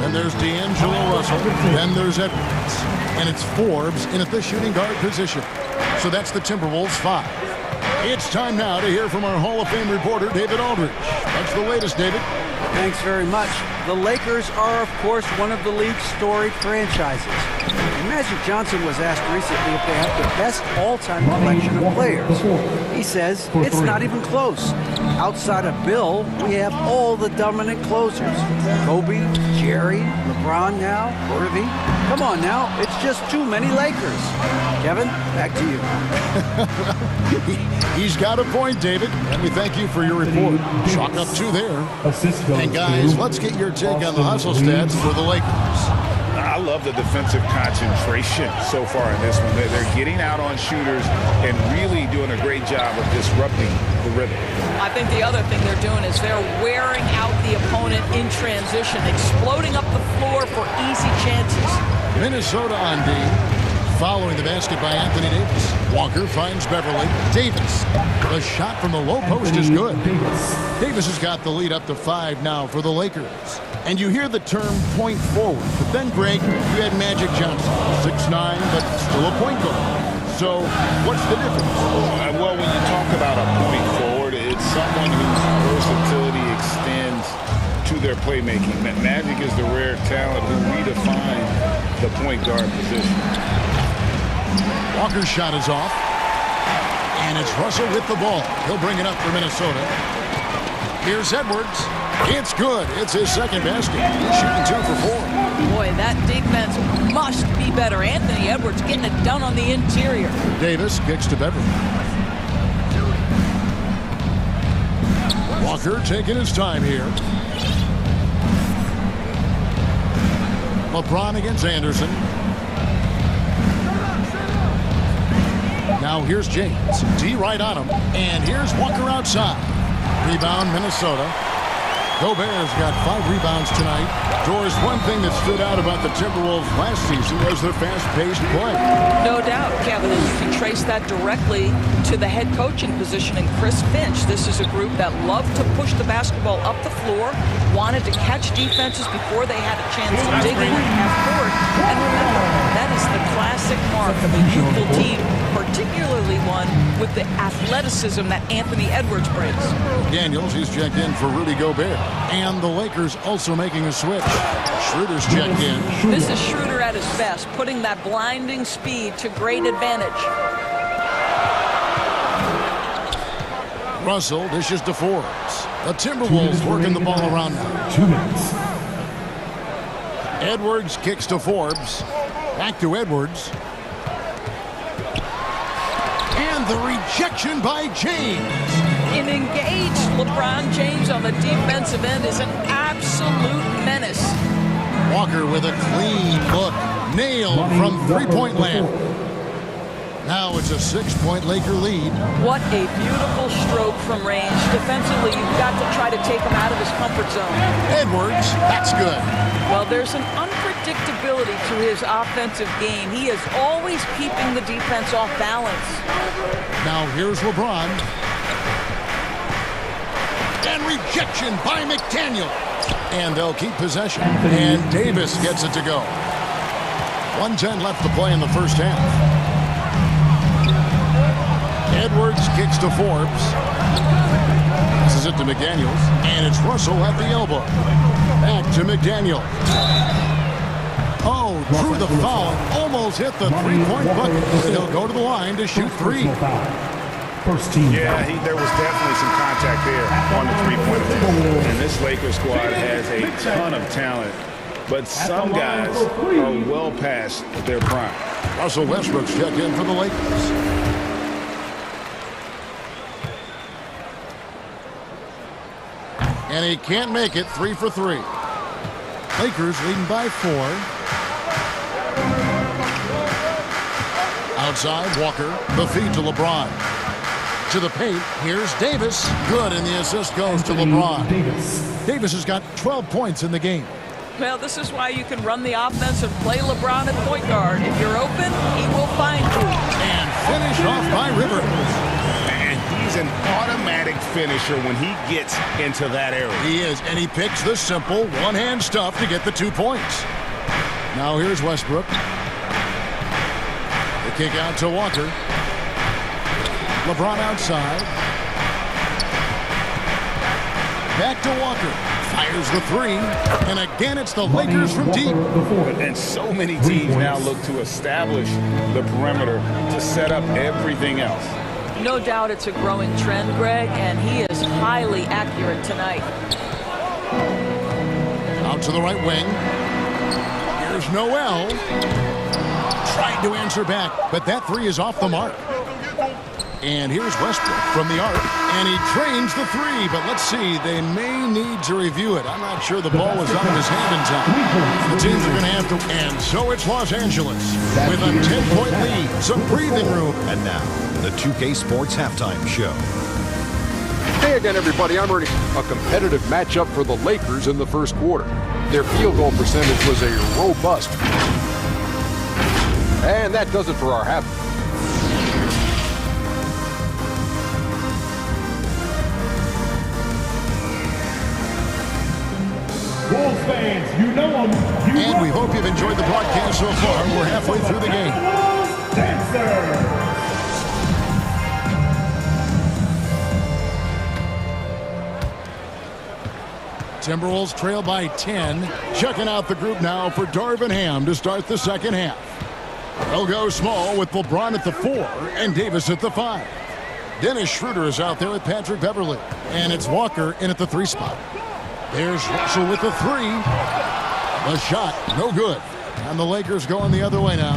Then there's D'Angelo Russell. Then there's Edwards. And it's Forbes in at the shooting guard position. So that's the Timberwolves 5. It's time now to hear from our Hall of Fame reporter, David Aldridge. What's the latest, David? Thanks very much. The Lakers are, of course, one of the league's storied franchises. And Magic Johnson was asked recently if they have the best all-time collection of players. He says it's not even close. Outside of Bill, we have all the dominant closers. Kobe, Jerry, LeBron now, Worthy. Come on now, it's just too many Lakers. Kevin, back to you. He's got a point, David. And we thank you for your report. Chalk up 2 there. And guys, let's get your take on the hustle stats for the Lakers. I love the defensive concentration so far in this one. They're getting out on shooters and really doing a great job of disrupting the rhythm. I think the other thing they're doing is they're wearing out the opponent in transition, exploding up the floor for easy chances. Minnesota on D. Following the basket by Anthony Davis. Walker finds Beverly. Davis. The shot from the low post is good. Davis has got the lead up to 5 now for the Lakers. And you hear the term point forward. But then, Greg, you had Magic Johnson. 6'9", but still a point guard. So what's the difference? Well, when you talk about a point forward, it's someone whose versatility extends to their playmaking. Magic is the rare talent who redefined the point guard position. Walker's shot is off. And it's Russell with the ball. He'll bring it up for Minnesota. Here's Edwards. It's good. It's his second basket. He's shooting 2 for 4. Boy, that defense must be better. Anthony Edwards getting it done on the interior. Davis kicks to Beverly. Walker taking his time here. LeBron against Anderson. Now here's James. D right on him. And here's Walker outside. Rebound, Minnesota. Gobert's got 5 rebounds tonight. Doris, one thing that stood out about the Timberwolves last season was their fast-paced play. No doubt, Kevin, and you can trace that directly to the head coaching position in Chris Finch. This is a group that loved to push the basketball up the floor, wanted to catch defenses before they had a chance to dig in at half court. And remember, that is the classic mark of a youthful team, particularly one with the athleticism that Anthony Edwards brings. Daniels, he's checked in for Rudy Gobert. And the Lakers also making a switch. Schroeder's checked in. This is Schroeder at his best, putting that blinding speed to great advantage. Russell dishes to Forbes. The Timberwolves working the ball around now. 2 minutes. Edwards kicks to Forbes. Back to Edwards. And the rejection by James. An engaged LeBron James on the defensive end is an absolute menace. Walker with a clean look. Nailed from three-point land. Now it's a 6-point Laker lead. What a beautiful stroke from range. Defensively, you've got to try to take him out of his comfort zone. Edwards, that's good. Well, there's an unpredictability to his offensive game. He is always keeping the defense off balance. Now here's LeBron. And rejection by McDaniel. And they'll keep possession. And Davis gets it to go. 1:10 left to play in the first half. Edwards kicks to Forbes. This is it to McDaniels. And it's Russell at the elbow. Back to McDaniel. Oh, drew the foul. Almost hit the three-point bucket. He'll go to the line to shoot 3. First team. Yeah, there was definitely some contact there on the three-point attempt. And this Lakers squad has a ton of talent, but some guys are well past their prime. Russell Westbrook's checked in for the Lakers. And he can't make it. 3 for 3. Lakers leading by 4. Outside, Walker. The feed to LeBron. To the paint. Here's Davis. Good, and the assist goes to LeBron. Davis has got 12 points in the game. Well, this is why you can run the offense and play LeBron at point guard. If you're open, he will find you. And finish off by Rivers. And he's an automatic finisher when he gets into that area. He is, and he picks the simple one-hand stuff to get the 2 points. Now here's Westbrook. The kick out to Walker. LeBron outside. Back to Walker. Fires the 3. And again, it's the Lakers from deep. And so many teams now look to establish the perimeter to set up everything else. No doubt it's a growing trend, Greg, and he is highly accurate tonight. Out to the right wing. Here's Noel. Tried to answer back, but that 3 is off the mark. And here's Westbrook from the arc, and he drains the 3, but let's see, they may need to review it. I'm not sure the ball was out of his hand in time. The teams are going to have to, and so it's Los Angeles with a 10-point lead, some breathing room. And now, the 2K Sports Halftime Show. Hey again, everybody, I'm Ernie. A competitive matchup for the Lakers in the first quarter. Their field goal percentage was a robust. And that does it for our half. Wolves fans, you know them. And we hope you've enjoyed the broadcast so far. We're halfway through the game. Timberwolves trail by 10. Checking out the group now for Darvin Ham to start the second half. They'll go small with LeBron at the 4 and Davis at the 5. Dennis Schroeder is out there with Patrick Beverley. And it's Walker in at the 3 spot. There's Russell with the 3. The shot, no good. And the Lakers going the other way now.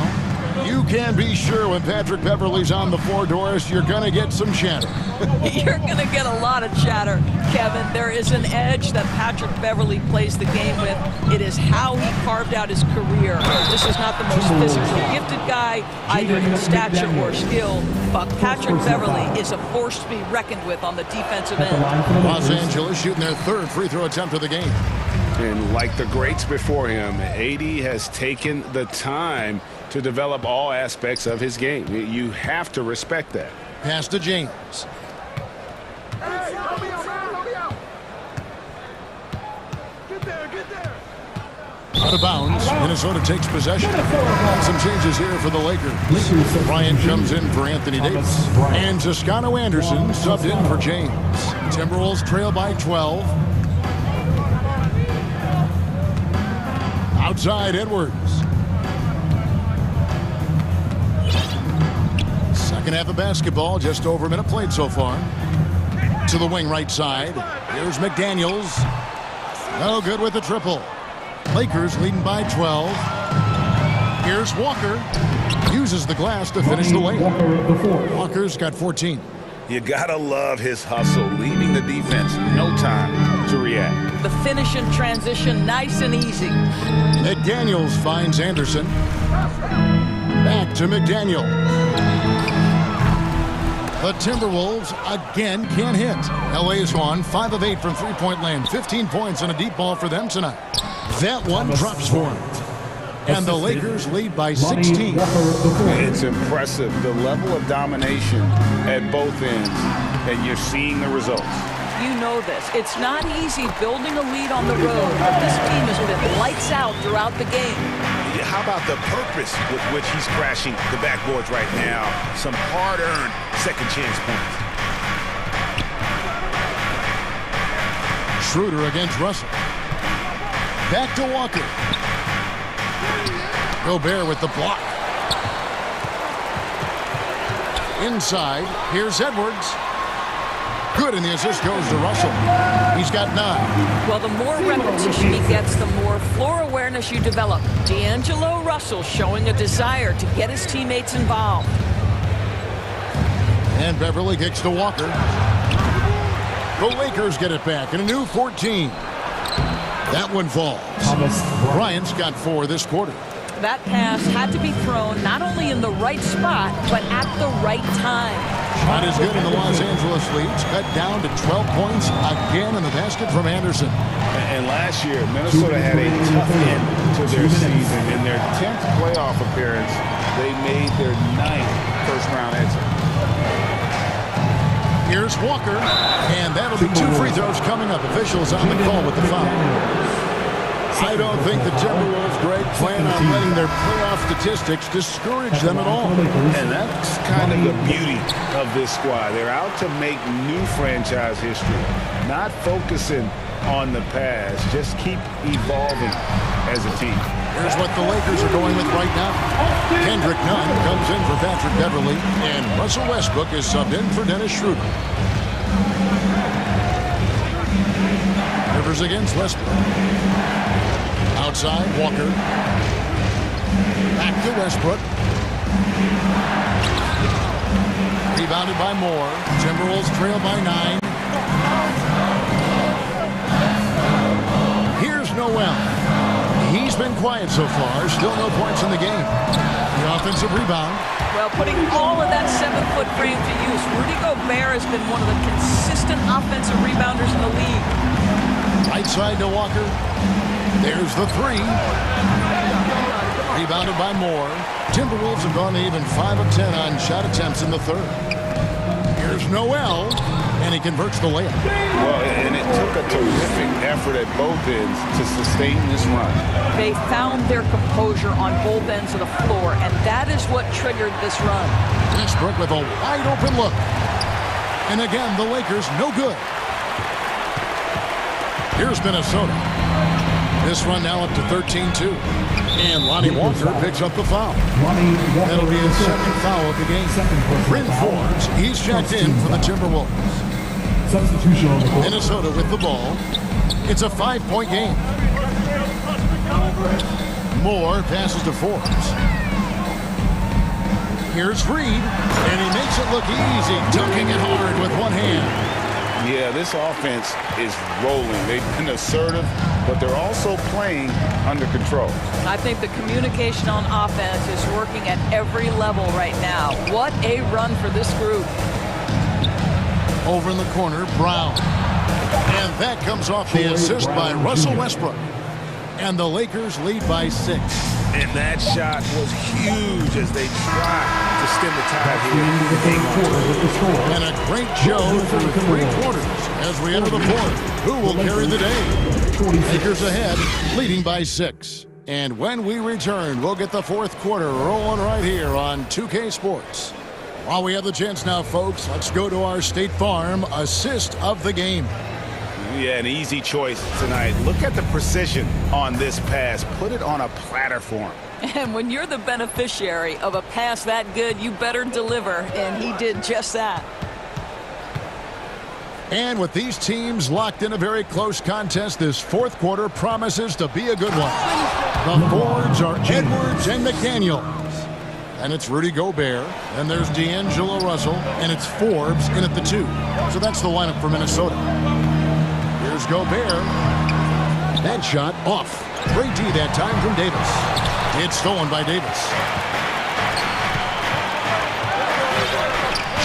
You can be sure when Patrick Beverley's on the floor, Doris, you're going to get some chatter. You're going to get a lot of chatter, Kevin. There is an edge that Patrick Beverley plays the game with. It is how he carved out his career. This is not the most physically gifted guy, either in stature or skill, but Patrick Beverley is a force to be reckoned with on the defensive end. Los Angeles shooting their third free throw attempt of the game. And like the greats before him, AD has taken the time to develop all aspects of his game. You have to respect that. Pass to James. Out of bounds. Minnesota takes possession. Some changes here for the Lakers. Bryant comes in for Anthony Davis. And Toscano Anderson subbed in for James. Timberwolves trail by 12. Outside Edwards. Second half of basketball, just over a minute played so far. To the wing right side. Here's McDaniels. No good with the triple. Lakers leading by 12. Here's Walker. Uses the glass to finish the layup. Walker's got 14. You gotta love his hustle, leaving the defense no time to react. The finish in transition, nice and easy. McDaniels finds Anderson. Back to McDaniels. The Timberwolves again can't hit. LA is on 5 of 8 from three-point land. 15 points and a deep ball for them tonight. That one drops for him. And the Lakers lead by 16. It's impressive, the level of domination at both ends, and you're seeing the results. You know this. It's not easy building a lead on the road, but this team has been lights out throughout the game. How about the purpose with which he's crashing the backboards right now? Some hard-earned second chance points. Schroeder against Russell. Back to Walker. Gobert with the block. Inside, here's Edwards. Good, and the assist goes to Russell. He's got 9. Well, the more repetition he gets, the more floor awareness you develop. D'Angelo Russell showing a desire to get his teammates involved. And Beverley kicks to Walker. The Lakers get it back in a new 14. That one falls. Bryant's got 4 this quarter. That pass had to be thrown not only in the right spot, but at the right time. Shot is good, and the Los Angeles leads cut down to 12 points again in the basket from Anderson. And last year, Minnesota had a tough end to their season. In their 10th playoff appearance, they made their 9th first-round exit. Here's Walker, and that'll be 2 free throws coming up. Officials on the call with the foul. I don't think the Timberwolves, Greg, plan on letting their playoff statistics discourage them at all. And that's kind of the beauty of this squad. They're out to make new franchise history, not focusing on the past. Just keep evolving as a team. Here's what the Lakers are going with right now. Kendrick Nunn comes in for Patrick Beverley, and Russell Westbrook is subbed in for Dennis Schroeder. Rivers against Westbrook. Outside, Walker. Back to Westbrook. Rebounded by Moore. Timberwolves trail by 9. Here's Noel. He's been quiet so far. Still no points in the game. The offensive rebound. Well, putting all of that 7-foot frame to use, Rudy Gobert has been one of the consistent offensive rebounders in the league. Right side to Walker. There's the 3. Rebounded by Moore. Timberwolves have gone to even 5 of 10 on shot attempts in the third. Here's Noel, and he converts the layup. Well, and it took a terrific effort at both ends to sustain this run. They found their composure on both ends of the floor, and that is what triggered this run. Westbrook with a wide open look. And again, the Lakers no good. Here's Minnesota. This run now up to 13-2. And Lonnie Walker picks up the foul. That'll be his second foul of the game. Bryn Forbes, he's checked in for the Timberwolves. Minnesota with the ball. It's a 5-point game. Moore passes to Forbes. Here's Reed, and he makes it look easy, dunking it hard with one hand. Yeah, this offense is rolling. They've been assertive, but they're also playing under control. I think the communication on offense is working at every level right now. What a run for this group. Over in the corner, Brown. And that comes off the assist by Russell Westbrook. And the Lakers lead by 6. And that shot was huge as they tried to stem the tide here. And a great show through 3 quarters as we enter the fourth. Who will carry the day? Lakers ahead, leading by 6. And when we return, we'll get the fourth quarter rolling right here on 2K Sports. While we have the chance now, folks, let's go to our State Farm assist of the game. Yeah, an easy choice tonight. Look at the precision on this pass. Put it on a platter for him. And when you're the beneficiary of a pass that good, you better deliver. And he did just that. And with these teams locked in a very close contest, this fourth quarter promises to be a good one. The forwards are Edwards and McDaniels. And it's Rudy Gobert. And there's D'Angelo Russell. And it's Forbes in at the 2. So that's the lineup for Minnesota. Here's Gobert. That shot off. Great D that time from Davis. It's stolen by Davis.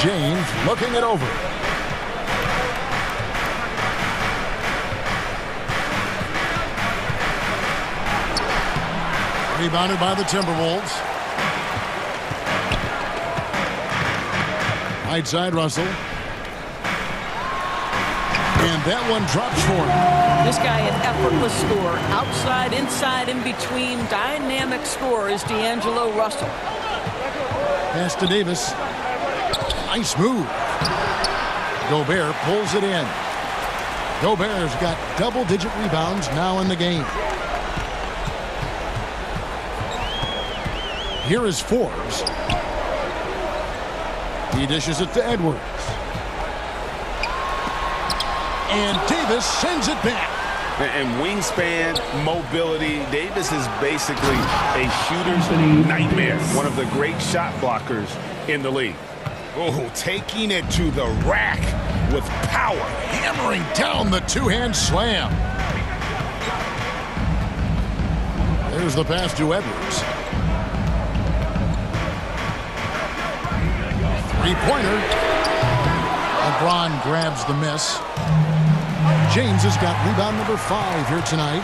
James looking it over. Rebounded by the Timberwolves. Right side, Russell. And that one drops for him. This guy, an effortless scorer. Outside, inside, in between. Dynamic scorer is D'Angelo Russell. Pass to Davis. Nice move. Gobert pulls it in. Gobert's got double-digit rebounds now in the game. Here is Forbes. He dishes it to Edwards. And Davis sends it back. And wingspan, mobility. Davis is basically a shooter's nightmare. One of the great shot blockers in the league. Oh, taking it to the rack with power. Hammering down the two-hand slam. There's the pass to Edwards. Three-pointer. LeBron grabs the miss. James has got rebound number 5 here tonight.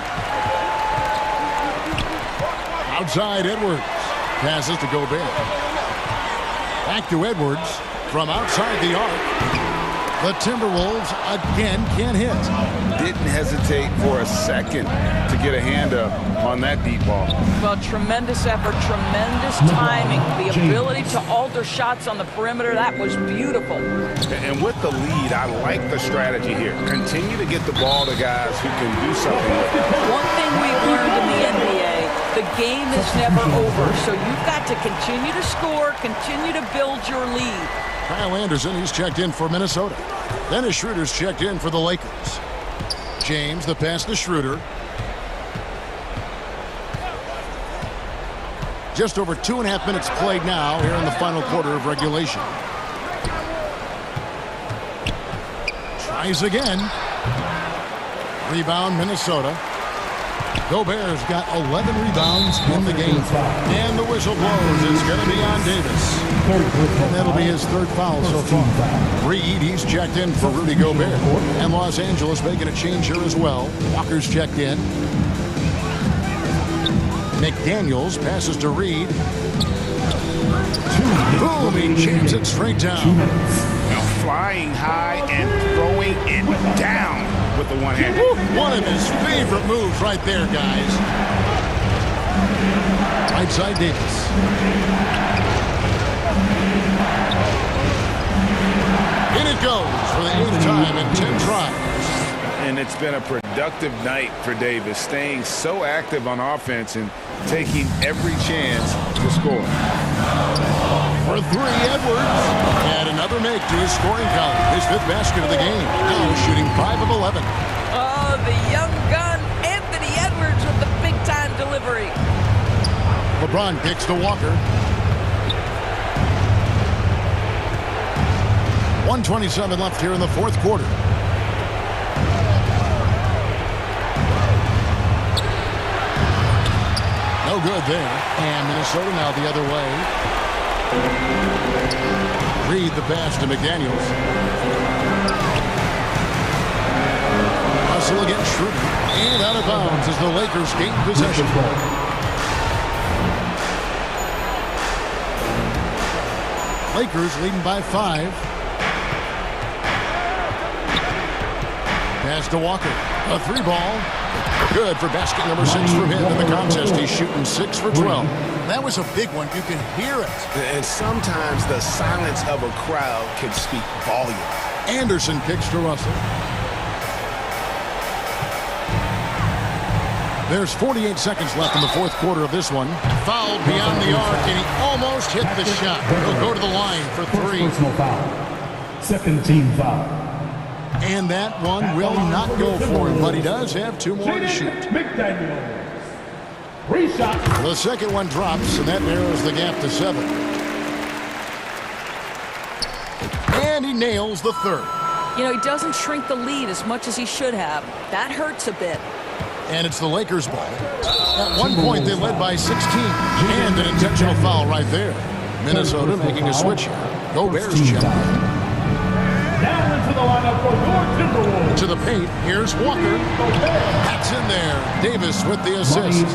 Outside Edwards. Passes to Gobert. Back to Edwards from outside the arc. The Timberwolves again can't hit. Didn't hesitate for a second to get a hand up on that deep ball. Well, tremendous effort, tremendous timing. The ability to alter shots on the perimeter, that was beautiful. And with the lead, I like the strategy here. Continue to get the ball to guys who can do something with it. One thing we've learned in the NBA, the game is never over. So you've got to continue to score, continue to build your lead. Kyle Anderson, he's checked in for Minnesota. Dennis Schroeder's checked in for the Lakers. James, the pass to Schroeder. Just over 2.5 minutes played now here in the final quarter of regulation. Tries again. Rebound, Minnesota. Gobert's got 11 rebounds in the game. And the whistle blows. It's going to be on Davis. And that'll be his 3rd foul so far. Reed, he's checked in for Rudy Gobert. And Los Angeles making a change here as well. Walker's checked in. McDaniels passes to Reed. Boom, he jams it straight down. Now flying high and throwing it down with the one hand. One of his favorite moves right there, guys. Right side Davis. In it goes for the 8th time in 10 tries. And it's been a productive night for Davis, staying so active on offense and taking every chance to score. For 3, Edwards. And another make to his scoring column. His 5th basket of the game. Now shooting 5 of 11. Oh, the young gun, Anthony Edwards with the big-time delivery. LeBron kicks to Walker. 1:27 left here in the fourth quarter. No good there. And Minnesota now the other way. Reed the pass to McDaniels. Hustle against Schroeder. And out of bounds as the Lakers gain possession. Lakers leading by 5. Pass to Walker. A 3-ball. Good for basket number 6 from him in the contest. He's shooting 6 for 12. That was a big one. You can hear it. And sometimes the silence of a crowd can speak volumes. Anderson kicks to Russell. There's 48 seconds left in the fourth quarter of this one. Fouled beyond the arc, and he almost hit the shot. He'll go to the line for 3. Personal foul. Second team foul. And that one will not go for him, but he does have 2 more to shoot. McDaniels. 3 shots. The second one drops, and that narrows the gap to 7. And he nails the third. You know, he doesn't shrink the lead as much as he should have. That hurts a bit. And it's the Lakers' ball. At one point, they led by 16. And an intentional foul right there. Minnesota making a switch here. Gobert's check. Now into the lineup for your Timberwolves. To the paint, here's Walker. That's in there. Davis with the assist.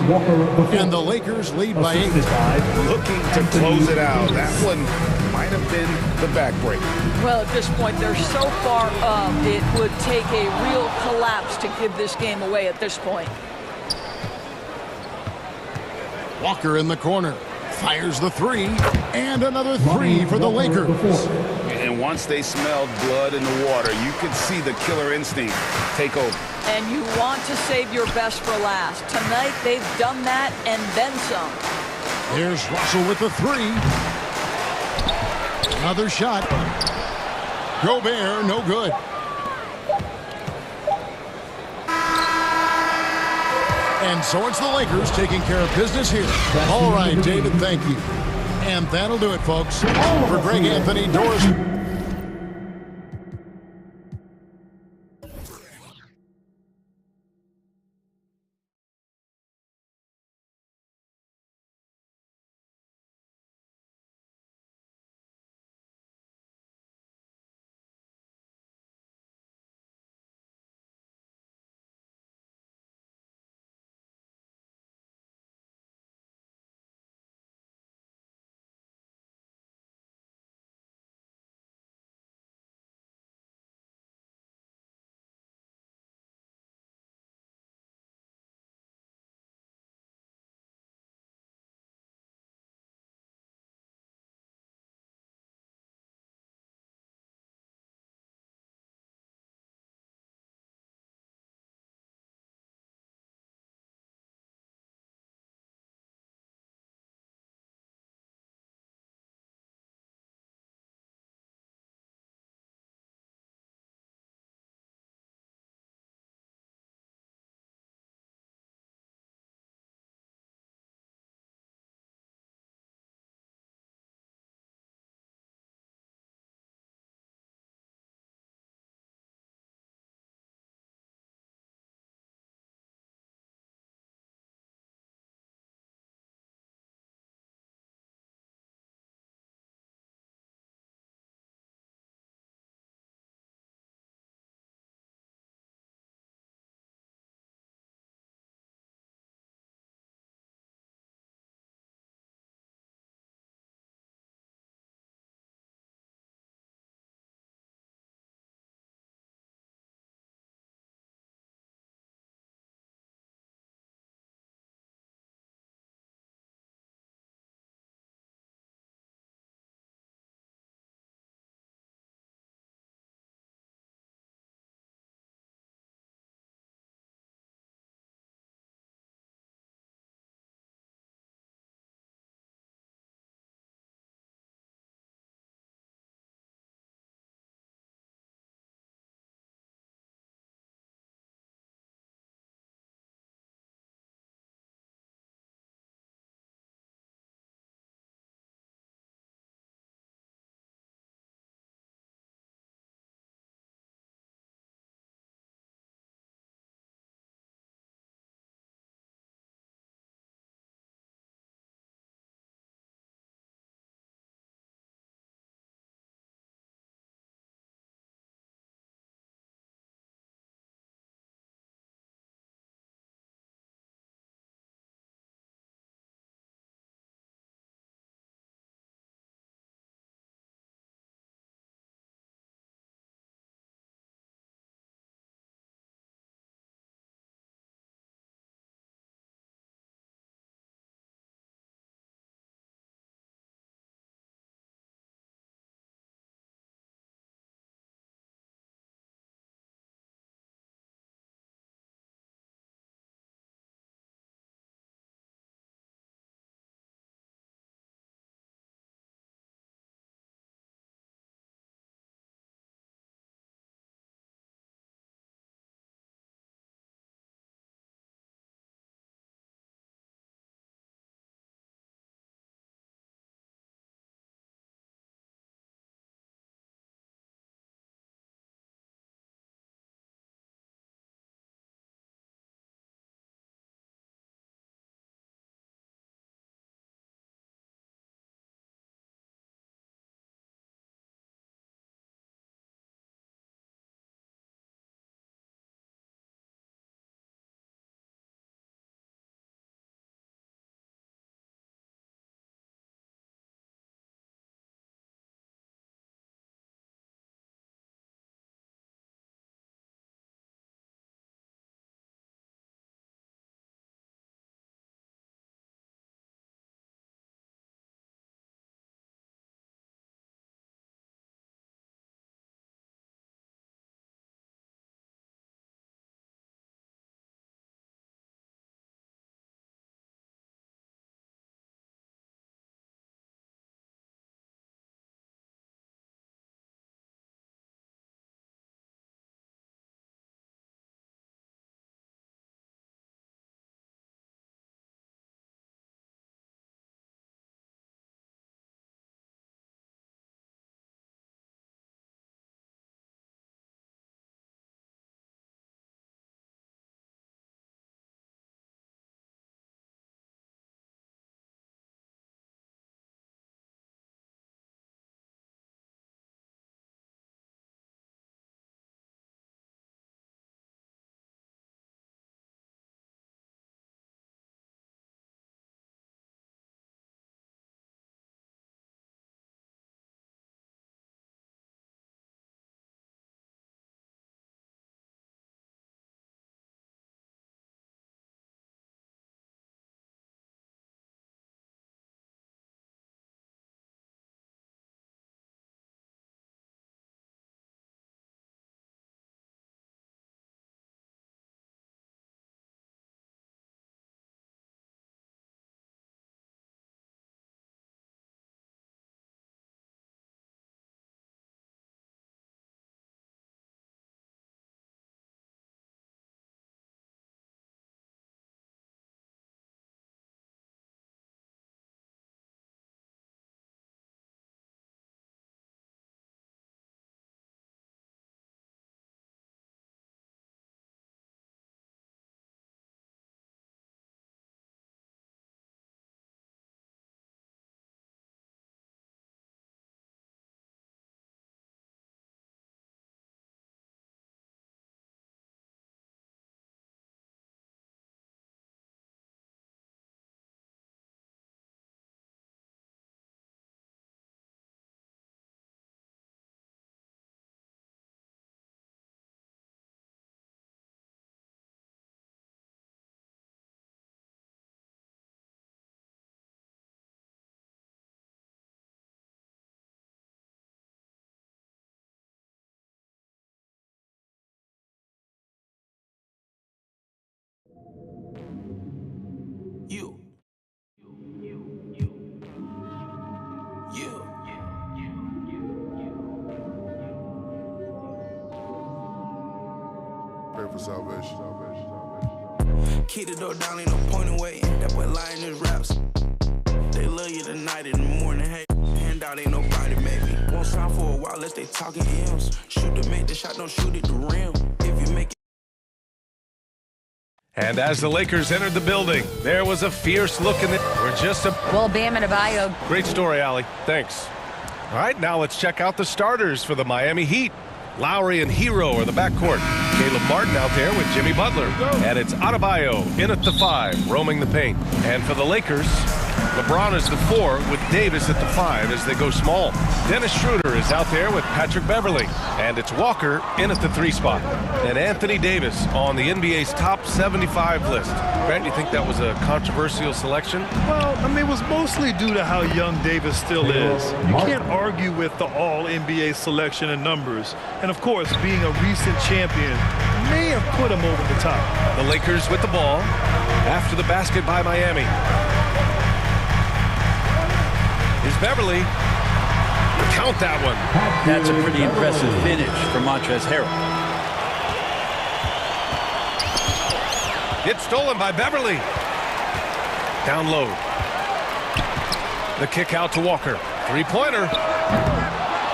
And the Lakers lead by 8. Looking to close it out. That one might have been the backbreaker. Well, at this point, they're so far up, it would take a real collapse to give this game away at this point. Walker in the corner. Fires the 3. And another 3 for the Lakers. And once they smelled blood in the water, you could see the killer instinct take over. And you want to save your best for last. Tonight, they've done that and then some. There's Russell with the 3. Another shot. Gobert, no good. And so it's the Lakers taking care of business here. All right, David, thank you. And that'll do it, folks. For Greg Anthony, Doris. You. Pray for salvation. Keep the door down, ain't no point in waiting. That boy lying his raps. They love you tonight, in the morning, hey. Handout ain't nobody, maybe. Won't sound for a while unless they talking M's. Shoot to make the shot, don't shoot at the rim. If you make it. And as the Lakers entered the building, there was a fierce look in the... We're just a... Well, Bam Adebayo. Great story, Allie. Thanks. All right, now let's check out the starters for the Miami Heat. Lowry and Hero are the backcourt. Caleb Martin out there with Jimmy Butler. And it's Adebayo in at the 5, roaming the paint. And for the Lakers, LeBron is the 4 with Davis at the 5 as they go small. Dennis Schroeder is out there with Patrick Beverly. And it's Walker in at the 3 spot. And Anthony Davis on the NBA's top 75 list. Grant, you think that was a controversial selection? Well, I mean, it was mostly due to how young Davis still is. You can't argue with the all-NBA selection and numbers. And, of course, being a recent champion may have put him over the top. The Lakers with the ball after the basket by Miami. Here's Beverly. Count that one. That's a pretty impressive finish for Montrezl Harrell. It's stolen by Beverly. Down low. The kick out to Walker. Three-pointer.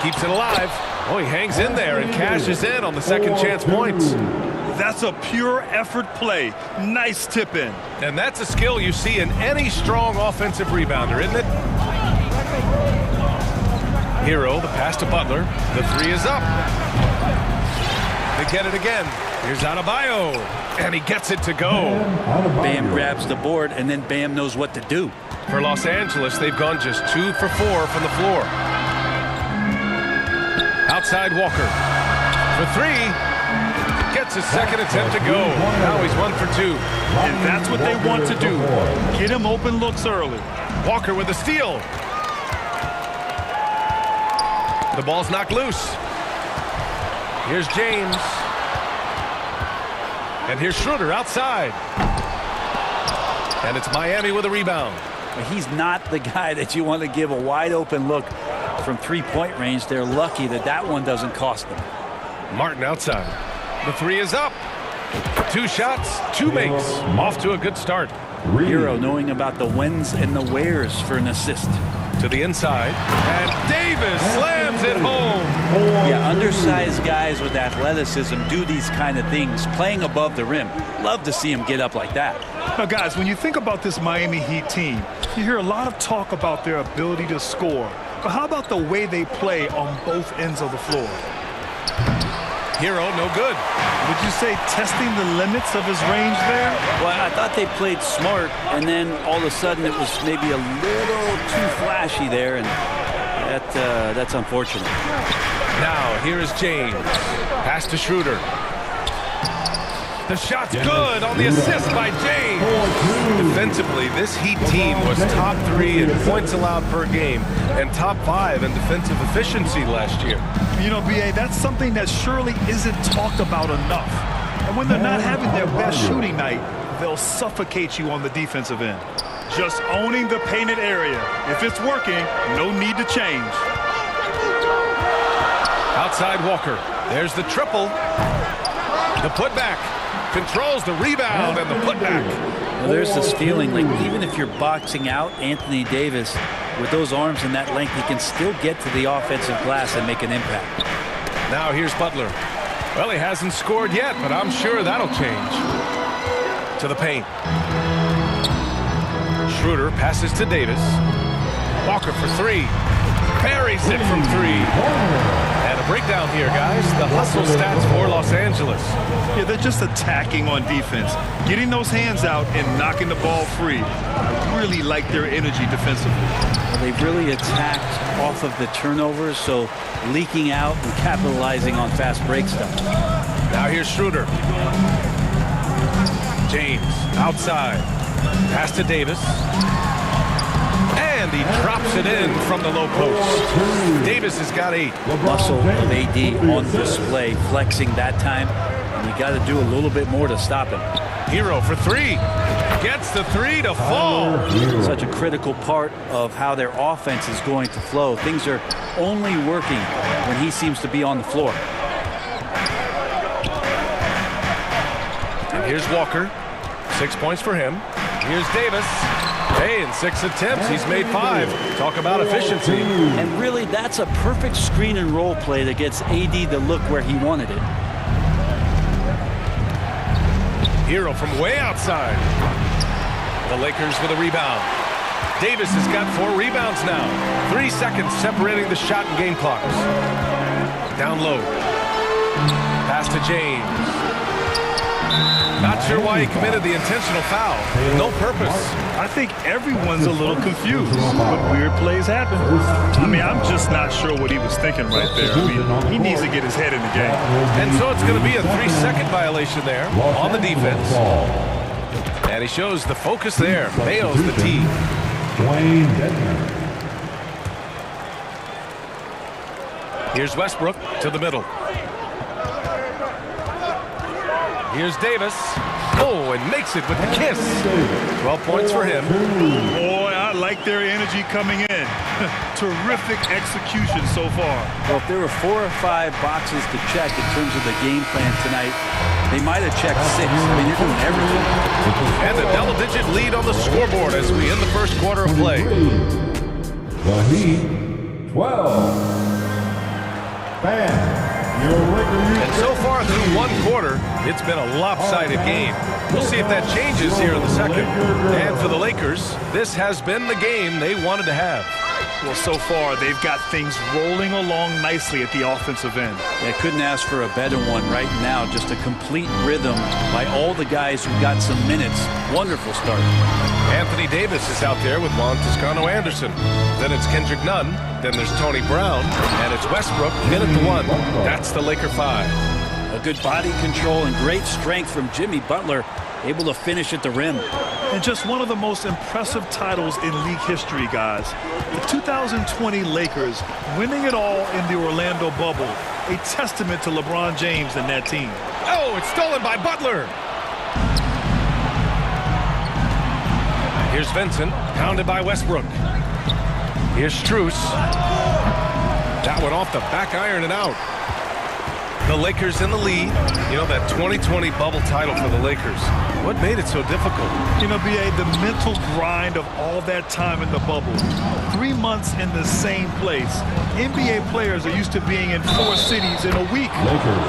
Keeps it alive. Oh, he hangs in there and cashes in on the second chance points. That's a pure effort play. Nice tip in. And that's a skill you see in any strong offensive rebounder, isn't it? Hero, the pass to Butler. The 3 is up. They get it again. Here's Adebayo. And he gets it to go. Bam grabs the board, and then Bam knows what to do. For Los Angeles, they've gone just 2 for 4 from the floor. Outside Walker. For 3. Gets his second attempt to go. Now he's 1 for 2. And that's what they want to do. Get him open looks early. Walker with a steal. The ball's knocked loose. Here's James. And here's Schroeder outside. And it's Miami with a rebound. He's not the guy that you want to give a wide open look from three-point range. They're lucky that that one doesn't cost them. Martin outside. The 3 is up. 2 shots, 2 makes. Off to a good start. Hero knowing about the whens and the wheres for an assist. To the inside. And Davis slams it home. Yeah, undersized guys with athleticism do these kind of things, playing above the rim. Love to see him get up like that. Now, guys, when you think about this Miami Heat team, you hear a lot of talk about their ability to score. But how about the way they play on both ends of the floor? Hero, no good. Would you say testing the limits of his range there? Well, I thought they played smart, and then all of a sudden it was maybe a little too flashy there, and that's unfortunate. Now, here is James. Pass to Schroeder. The shot's good on the assist by James. Defensively, this Heat team was top 3 in points allowed per game and top 5 in defensive efficiency last year. You know, B.A., that's something that surely isn't talked about enough. And when they're not having their best shooting night, they'll suffocate you on the defensive end. Just owning the painted area. If it's working, no need to change. Outside Walker. There's the triple. The putback. Controls the rebound and the putback. Well, there's the stealing. Like, even if you're boxing out Anthony Davis with those arms and that length, he can still get to the offensive glass and make an impact. Now here's Butler. Well, he hasn't scored yet, but I'm sure that'll change. To the paint. Schroeder passes to Davis. Walker for 3. Buries it from 3. And a breakdown here, guys. The hustle stats for Los Angeles. Yeah, they're just attacking on defense. Getting those hands out and knocking the ball free. I really like their energy defensively. Well, they've really attacked off of the turnovers, so leaking out and capitalizing on fast break stuff. Now here's Schroeder. James outside. Pass to Davis. And he drops it in from the low post. Davis has got 8. Muscle of AD on display, flexing that time. And you got to do a little bit more to stop him. Hero for 3. gets the three to fall. Such a critical part of how their offense is going to flow. Things are only working when he seems to be on the floor. And here's Walker. 6 points for him. Here's Davis. Hey, in 6 attempts, he's made 5. Talk about efficiency. And really, that's a perfect screen and roll play that gets AD to look where he wanted it. Hero from way outside. The Lakers with a rebound. Davis has got 4 rebounds now. 3 seconds separating the shot and game clocks. Down low. Pass to James. Not sure why he committed the intentional foul. No purpose. I think everyone's a little confused, but weird plays happen. I mean, I'm just not sure what he was thinking right there. I mean, he needs to get his head in the game. And so it's going to be a 3-second violation there on the defense. And he shows the focus there. Mayo's the tee. Here's Westbrook to the middle. Here's Davis. Oh, and makes it with the kiss. 12 points for him. Boy, I like their energy coming in. Terrific execution so far. Well, if there were 4 or 5 boxes to check in terms of the game plan tonight, they might have checked 6. I mean, you're doing everything. And a double-digit lead on the scoreboard as we end the first quarter of play. The Heat, 12. Bam. And so far through 1 quarter, it's been a lopsided game. We'll see if that changes here in the second. And for the Lakers, this has been the game they wanted to have. Well, so far, they've got things rolling along nicely at the offensive end. They couldn't ask for a better one right now. Just a complete rhythm by all the guys who got some minutes. Wonderful start. Anthony Davis is out there with Juan Toscano-Anderson. Then it's Kendrick Nunn. Then there's Tony Brown. And it's Westbrook in at the 1. That's the Laker 5. A good body control and great strength from Jimmy Butler. Able to finish at the rim. And just one of the most impressive titles in league history, guys. The 2020 Lakers winning it all in the Orlando bubble. A testament to LeBron James and that team. Oh, it's stolen by Butler. Here's Vincent, pounded by Westbrook. Here's Strus. That one off the back iron and out. The Lakers in the lead. You know, that 2020 bubble title for the Lakers. What made it so difficult? You know, B.A., the mental grind of all that time in the bubble. 3 months in the same place. NBA players are used to being in 4 cities in a week.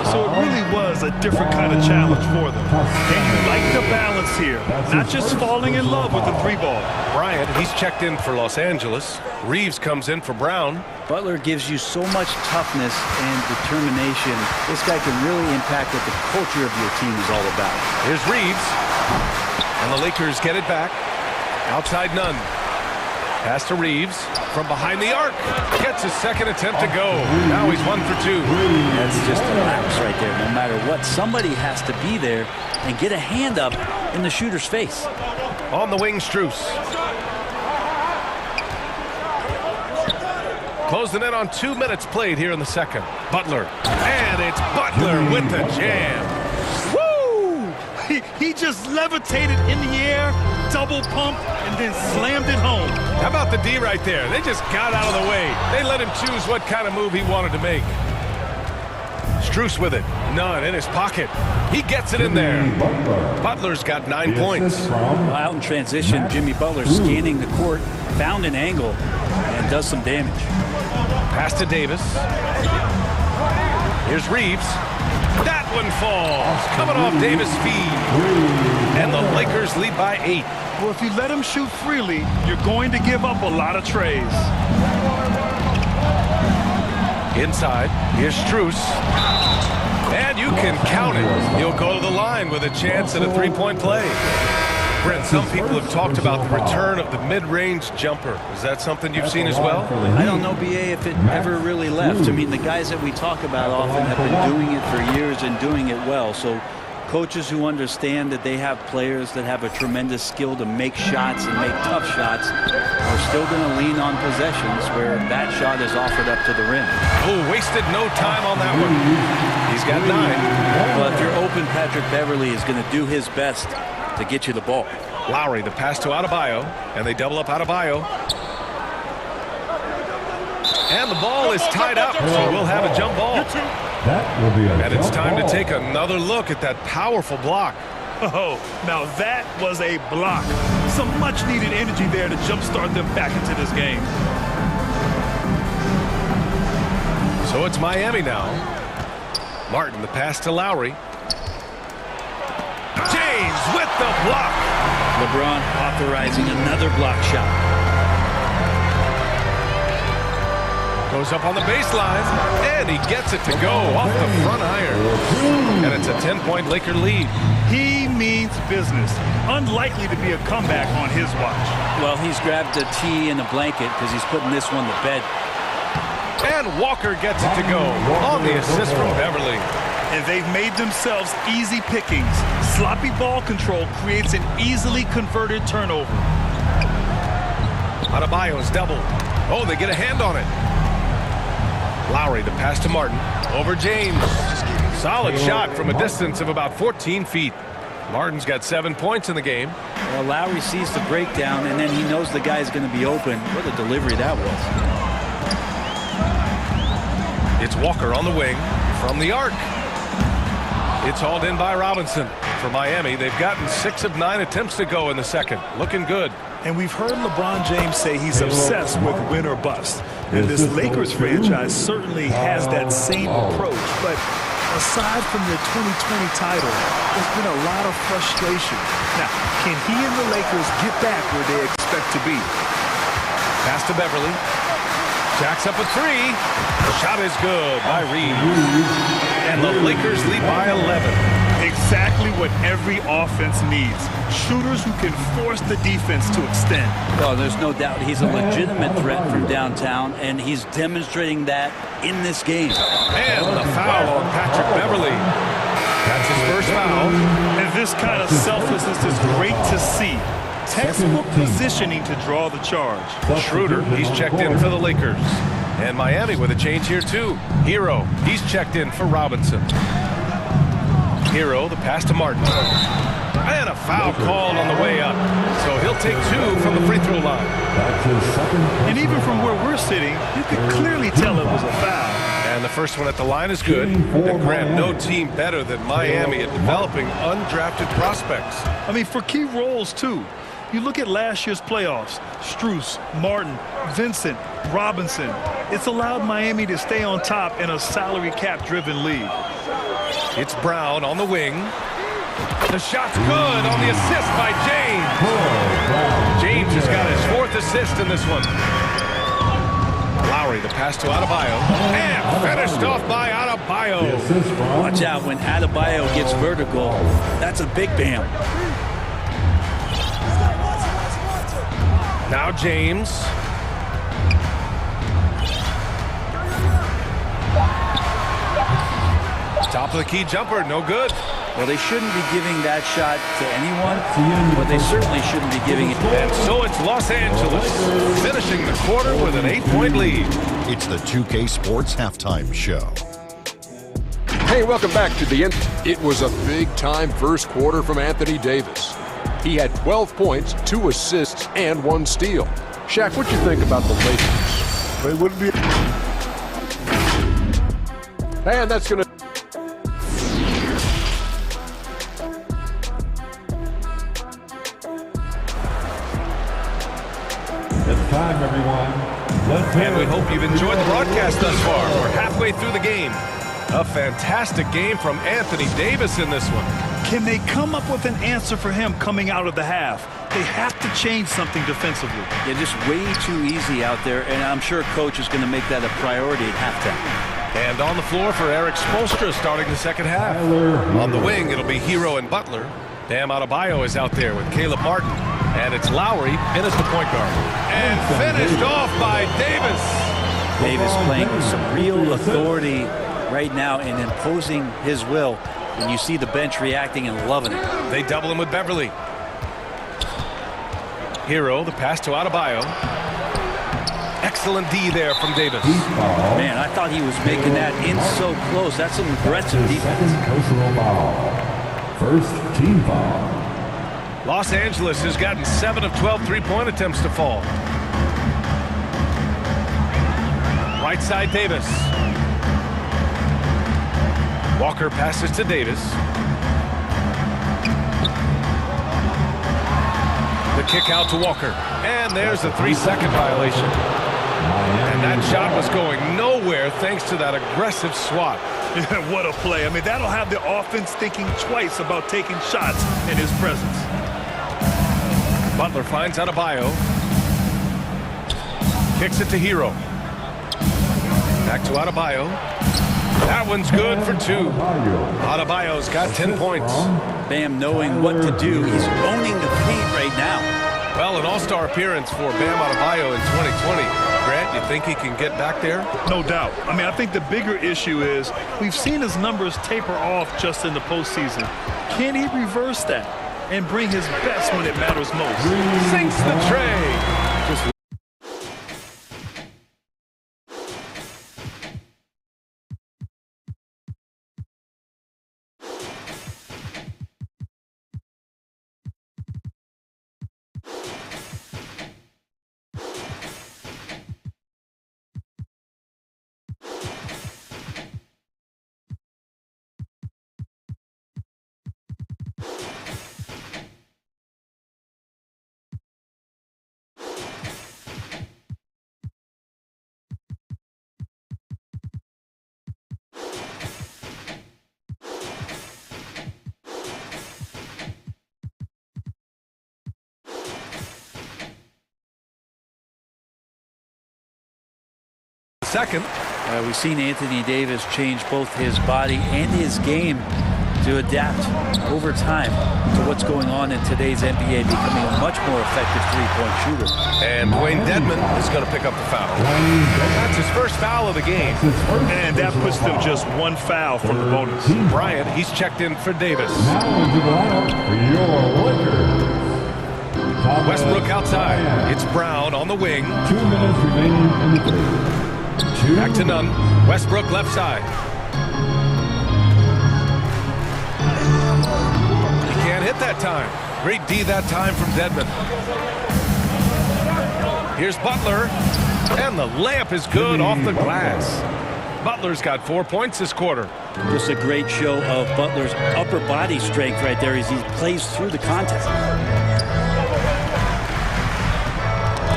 So it really was a different kind of challenge for them. And you like the balance here. Not just falling in love with the 3-ball. Bryant, he's checked in for Los Angeles. Reeves comes in for Brown. Butler gives you so much toughness and determination. This guy can really impact what the culture of your team is all about. Here's Reeves. And the Lakers get it back. Outside Nunn. Pass to Reeves from behind the arc. Gets his second attempt to go. Now he's 1 for 2. That's just a lapse right there. No matter what, somebody has to be there and get a hand up in the shooter's face. On the wing, Strus. Closing in on 2 minutes played here in the second. Butler. And it's Butler with the jam. Woo! He just levitated in the air, double pump, and then slammed it home. How about the D right there? They just got out of the way. They let him choose what kind of move he wanted to make. Strus with it. Nunn in his pocket. He gets it in there. Butler's got 9 points. Out in transition, Jimmy Butler scanning the court, found an angle, and does some damage. Pass to Davis. Here's Reeves. That one falls. Coming off Davis' feed. And the Lakers lead by 8. Well, if you let him shoot freely, you're going to give up a lot of trays. Inside, here's Strus. And you can count it. He'll go to the line with a chance at a 3-point play. Brent, some people have talked about the return of the mid-range jumper. Is that something you've seen as well? I don't know, B.A., if it ever really left. I mean, the guys that we talk about often have been doing it for years and doing it well. So coaches who understand that they have players that have a tremendous skill to make shots and make tough shots are still going to lean on possessions where that shot is offered up to the rim. Oh, wasted no time on that one. He's got 9. Well, if you're open, Patrick Beverley is going to do his best to get you the ball. Lowry, the pass to Adebayo, and they double up Adebayo. And the ball is tied up, so we'll have a jump ball. That will be a And it's jump time ball. to take another look at that powerful block. Oh, now that was a block. Some much-needed energy there to jumpstart them back into this game. So it's Miami now. Martin, the pass to Lowry. James with the block. LeBron authorizing another block shot. Goes up on the baseline, and he gets it to go off the front iron. And it's a 10-point Laker lead. He means business. Unlikely to be a comeback on his watch. Well, he's grabbed a tee and a blanket because he's putting this one to bed. And Walker gets it to go on the assist from Beverly. And they've made themselves easy pickings. Sloppy ball control creates an easily converted turnover. Adebayo's double. Oh, they get a hand on it. Lowry, the pass to Martin. Over James. Solid shot from a distance of about 14 feet. Martin's got 7 points in the game. Well, Lowry sees the breakdown, and then he knows the guy's going to be open. What a delivery that was. It's Walker on the wing from the arc. It's hauled in by Robinson. For Miami, they've gotten 6 of 9 attempts to go in the second. Looking good. And we've heard LeBron James say he's obsessed with win or bust. And this Lakers franchise certainly has that same approach. But aside from the 2020 title, there's been a lot of frustration. Now, can he and the Lakers get back where they expect to be? Pass to Beverly. Jacks up a three. Shot is good by Reeves. And the Lakers lead by 11. Exactly what every offense needs. Shooters who can force the defense to extend. Well, there's no doubt he's a legitimate threat from downtown, and he's demonstrating that in this game. And the foul on Patrick Beverly. That's his first foul. And this kind of selflessness is great to see. Textbook positioning to draw the charge. Schroeder, he's checked in for the Lakers. And Miami with a change here too. Hero, he's checked in for Robinson. Hero, the pass to Martin. And a foul called on the way up. So he'll take 2 from the free throw line. And even from where we're sitting, you could clearly tell it was a foul. And the first one at the line is good. And Grant, no team better than Miami at developing undrafted prospects. I mean, for key roles too. You look at last year's playoffs, Strus, Martin, Vincent, Robinson. It's allowed Miami to stay on top in a salary cap-driven league. It's Brown on the wing. The shot's good on the assist by James. James has got his 4th assist in this one. Lowry, the pass to Adebayo. And finished off by Adebayo. Watch out when Adebayo gets vertical. That's a big bam. Now James. Top of the key jumper, no good. Well, they shouldn't be giving that shot to anyone, but they certainly shouldn't be giving it. And so it's Los Angeles, finishing the quarter with an 8-point lead. It's the 2K Sports Halftime Show. Hey, welcome back to the end. It was a big-time first quarter from Anthony Davis. He had 12 points, 2 assists, and 1 steal. Shaq, what do you think about the Lakers? They wouldn't be. And that's going to... It's time, everyone. And we hope you've enjoyed the broadcast thus far. We're halfway through the game. A fantastic game from Anthony Davis in this one. Can they come up with an answer for him coming out of the half? They have to change something defensively. They're just way too easy out there, and I'm sure coach is going to make that a priority at halftime. And on the floor for Eric Spoelstra starting the second half. On the wing, it'll be Hero and Butler. Bam Adebayo is out there with Caleb Martin. And it's Lowry in as the point guard. And finished off by Davis. Davis playing with some real authority right now and imposing his will. And you see the bench reacting and loving it. They double him with Beverly. Hero, the pass to Adebayo. Excellent D there from Davis. Man, I thought he was making that in so close. That's some aggressive defense. First team foul. Los Angeles has gotten 7 of 12 three-point attempts to fall. Right side, Davis. Walker passes to Davis. The kick out to Walker. And there's a 3-second violation. And that shot was going nowhere thanks to that aggressive swat. What a play. I mean, that'll have the offense thinking twice about taking shots in his presence. Butler finds Adebayo. Kicks it to Hero. Back to Adebayo. That one's good for 2. Adebayo's got 10 points. Bam knowing what to do. He's owning the paint right now. Well, an all-star appearance for Bam Adebayo in 2020. Grant, you think he can get back there? No doubt. I mean, I think the bigger issue is we've seen his numbers taper off just in the postseason. Can he reverse that and bring his best when it matters most? Sinks the tray. Just second. We've seen Anthony Davis change both his body and his game to adapt over time to what's going on in today's NBA, becoming a much more effective three-point shooter. And Dwayne Dedmon is going to pick up the foul. That's his first foul of the game. And that puts them just 1 foul from the bonus. Bryant, he's checked in for Davis. Now into the lineup for your Lakers. Westbrook outside. It's Brown on the wing. 2 minutes remaining in the third. Back to Nunn. Westbrook left side. He can't hit that time. Great D that time from Dedmon. Here's Butler. And the layup is good off the glass. Butler's got 4 points this quarter. Just a great show of Butler's upper body strength right there as he plays through the contact.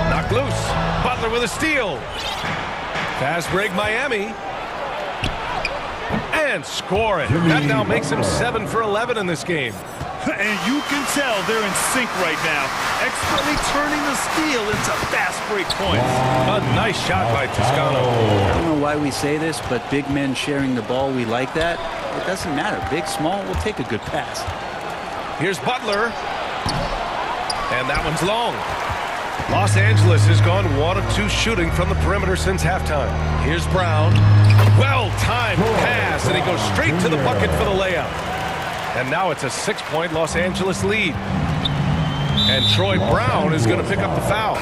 Knocked loose. Butler with a steal. Fast break Miami. And score it. That now makes him 7 for 11 in this game. And you can tell they're in sync right now. Expertly turning the steal into fast break points. A nice shot by Toscano. I don't know why we say this, but big men sharing the ball, we like that. It doesn't matter. Big, small, we'll take a good pass. Here's Butler. And that one's long. Los Angeles has gone 1 of 2 shooting from the perimeter since halftime. Here's Brown. Well-timed pass, and he goes straight to the bucket for the layup. And now it's a 6-point Los Angeles lead. And Troy Brown is going to pick up the foul.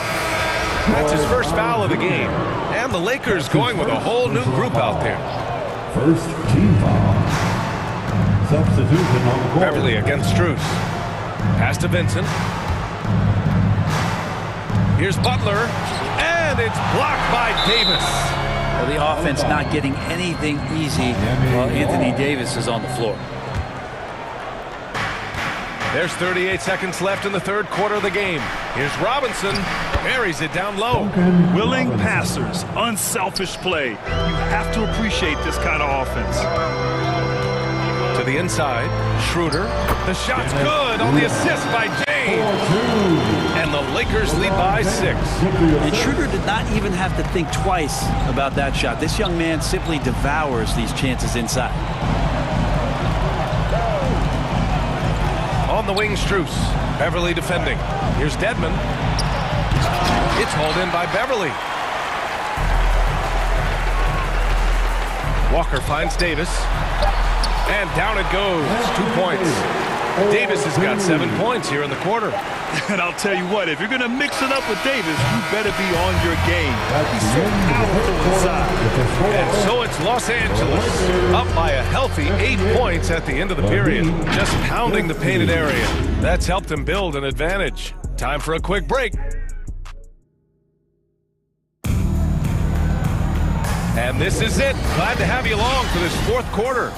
That's his first foul of the game. And the Lakers going with a whole new group out there. First team foul. Substitution on the court. Beverly against Strus. Pass to Vincent. Here's Butler, and it's blocked by Davis. Well, the offense not getting anything easy while Anthony Davis is on the floor. There's 38 seconds left in the third quarter of the game. Here's Robinson, buries it down low. Willing passers, unselfish play. You have to appreciate this kind of offense. To the inside, Schroeder. The shot's good on the assist by James. And the Lakers lead by 6. And Schroeder did not even have to think twice about that shot. This young man simply devours these chances inside. On the wing, Strus. Beverly defending. Here's Dedmon. It's hauled in by Beverly. Walker finds Davis. And down it goes. 2 points. Davis has got 7 points here in the quarter. And I'll tell you what, if you're going to mix it up with Davis, you better be on your game. He's so powerful inside. And so it's Los Angeles up by a healthy 8 points at the end of the period. Just pounding the painted area. That's helped them build an advantage. Time for a quick break. And this is it. Glad to have you along for this fourth quarter.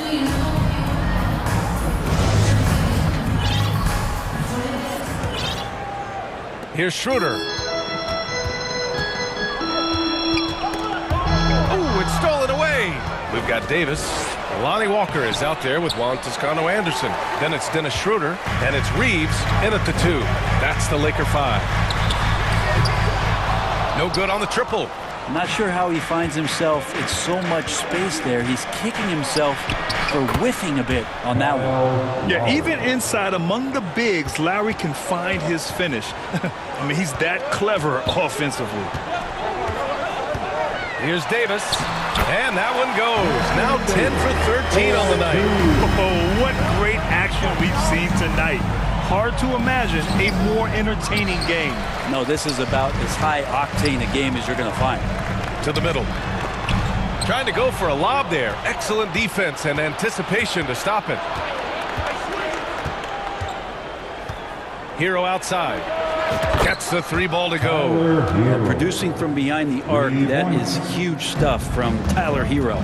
Here's Schroeder. Oh, it's stolen away. We've got Davis. Lonnie Walker is out there with Juan Toscano-Anderson. Then it's Dennis Schroeder, and it's Reeves in at the 2. That's the Laker 5. No good on the triple. I'm not sure how he finds himself. It's so much space there. He's kicking himself for whiffing a bit on that one. Yeah, even inside among the bigs, Lowry can find his finish. I mean, he's that clever offensively. Here's Davis, and that one goes. Now 10 for 13 on the night. Oh, what great action we've seen tonight. Hard to imagine a more entertaining game. No, this is about as high-octane a game as you're going to find. To the middle. Trying to go for a lob there. Excellent defense and anticipation to stop it. Hero outside. Gets the 3 ball to go. Producing from behind the arc, that is huge stuff from Tyler Hero.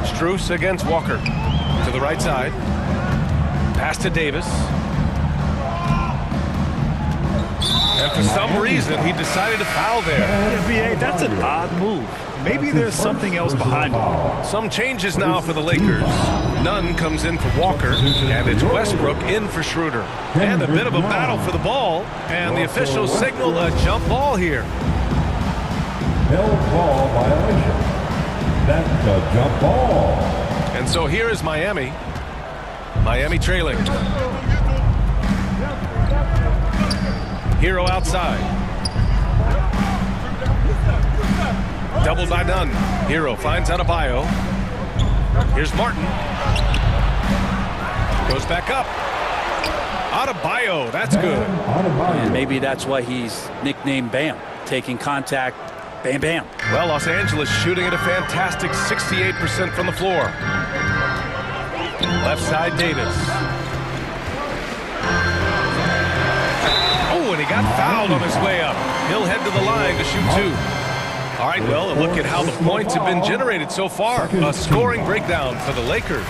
Strus against Walker. To the right side. Pass to Davis. And for some reason, he decided to foul there. Yeah, B.A., that's an odd move. Maybe there's something else behind it. Some changes now for the Lakers. Nunn comes in for Walker, and it's Westbrook in for Schroeder. And a bit of a battle for the ball, and the officials signal a jump ball here. Held ball violation. That's a jump ball. And so here is Miami. Miami trailing. Hero outside. Doubled by Nunn. Hero finds Adebayo. Here's Martin. Goes back up. Adebayo, that's good. And maybe that's why he's nicknamed Bam. Taking contact, bam, bam. Well, Los Angeles shooting at a fantastic 68% from the floor. Left side, Davis. Oh, and he got fouled on his way up. He'll head to the line to shoot 2. All right, well, a look at how the points have been generated so far. A scoring breakdown for the Lakers.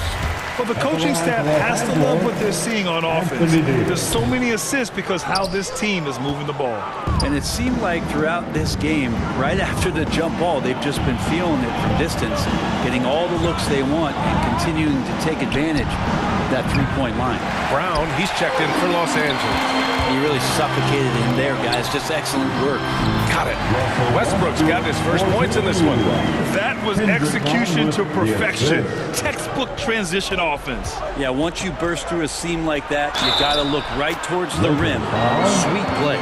Well, the coaching staff has to love what they're seeing on offense. There's so many assists because how this team is moving the ball. And it seemed like throughout this game, right after the jump ball, they've just been feeling it from distance, getting all the looks they want and continuing to take advantage of that three-point line. Brown, he's checked in for Los Angeles. He really suffocated him there, guys. Just excellent work. Got it. Westbrook's got his first points in this one. That was execution to perfection. Textbook transition offense. Yeah, once you burst through a seam like that, you got to look right towards the rim. Sweet play.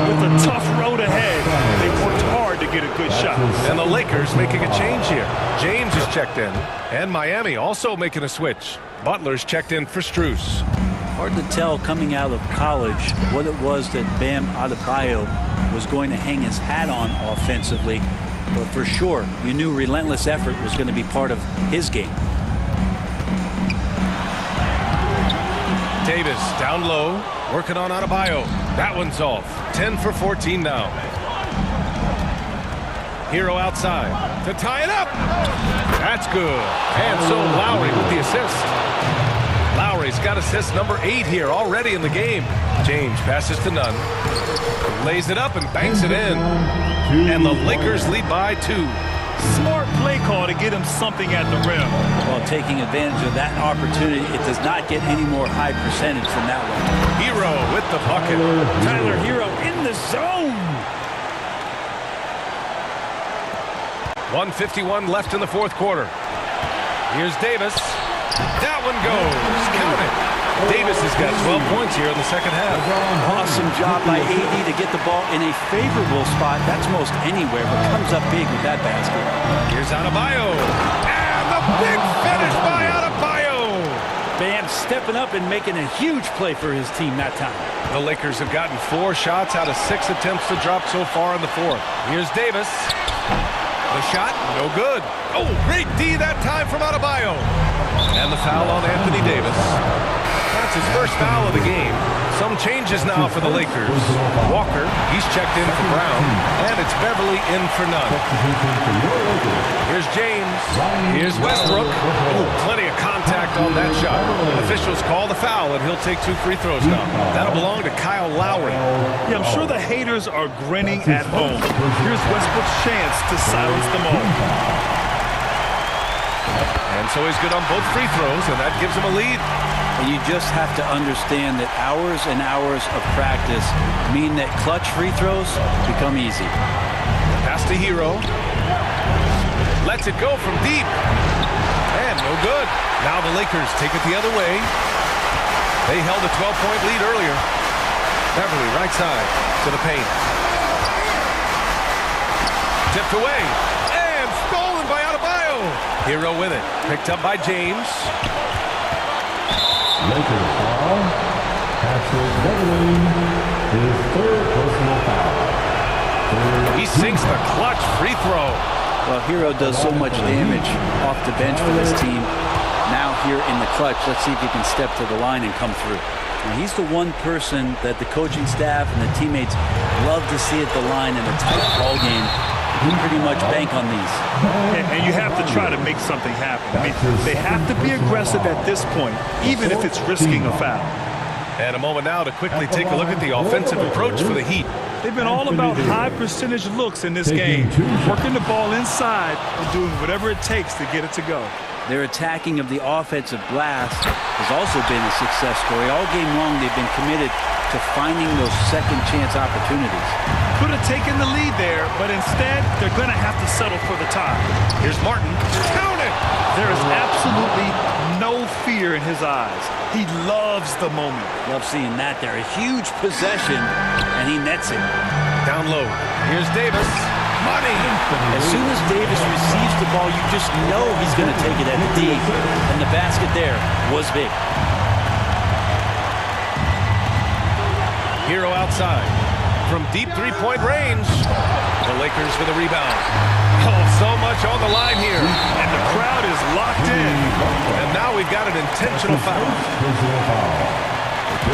With a tough road ahead, they worked hard to get a good shot. And the Lakers making a change here. James is checked in. And Miami also making a switch. Butler's checked in for Strus. Hard to tell coming out of college what it was that Bam Adebayo was going to hang his hat on offensively. But for sure, you knew relentless effort was going to be part of his game. Davis down low, working on Adebayo. That one's off. 10 for 14 now. Hero outside to tie it up. That's good. And so Lowry with the assist. Lowry's got assist number 8 here already in the game. James passes to Nunn. Lays it up and banks it in. And the Lakers lead by 2. Smart play call to get him something at the rim. Well, taking advantage of that opportunity, it does not get any more high percentage than that one. Hero with the bucket. Tyler Hero in the zone. 1:51 left in the fourth quarter. Here's Davis. That one goes. Count it. Davis has got 12 points here in the second half. Awesome job by AD to get the ball in a favorable spot. That's most anywhere, but comes up big with that basket. Here's Adebayo. And the big finish by Adebayo. Bam stepping up and making a huge play for his team that time. The Lakers have gotten 4 shots out of 6 attempts to drop so far in the fourth. Here's Davis. The shot, no good. Oh, great D that time from Adebayo. And the foul on Anthony Davis. That's his first foul of the game. Some changes now for the Lakers. Walker, he's checked in for Brown. And it's Beverly in for none. Here's James. Here's Westbrook. Ooh, plenty of contact on that shot. Officials call the foul, and he'll take 2 free throws now. That'll belong to Kyle Lowry. Yeah, I'm sure the haters are grinning at home. Here's Westbrook's chance to silence them all. And so he's good on both free throws, and that gives him a lead. And you just have to understand that hours and hours of practice mean that clutch free throws become easy. Pass to Hero. Lets it go from deep. And no good. Now the Lakers take it the other way. They held a 12-point lead earlier. Beverly, right side to the paint. Tipped away. And stolen by Adebayo. Hero with it. Picked up by James. Lakers foul. Patrick Beverly, his 3rd personal foul. He sinks the clutch free throw. Well, Hero does so much damage off the bench for this team. Now here in the clutch, let's see if he can step to the line and come through. And he's the one person that the coaching staff and the teammates love to see at the line in a tight ball game. You pretty much bank on these. And you have to try to make something happen. I mean, they have to be aggressive at this point, even if it's risking a foul. And a moment now to quickly take a look at the offensive approach for the Heat. They've been all about high percentage looks in this game, working the ball inside and doing whatever it takes to get it to go. Their attacking of the offensive glass has also been a success story. All game long, they've been committed to finding those second chance opportunities. Could have taken the lead there, but instead, they're going to have to settle for the tie. Here's Martin. Count it! There is absolutely no fear in his eyes. He loves the moment. Love seeing that there. A huge possession, and he nets it. Down low. Here's Davis. Money! As soon as Davis receives the ball, you just know he's going to take it at the D. And the basket there was big. Hero outside. From deep three-point range. The Lakers with a rebound. Oh, so much on the line here. And the crowd is locked in. And now we've got an intentional foul.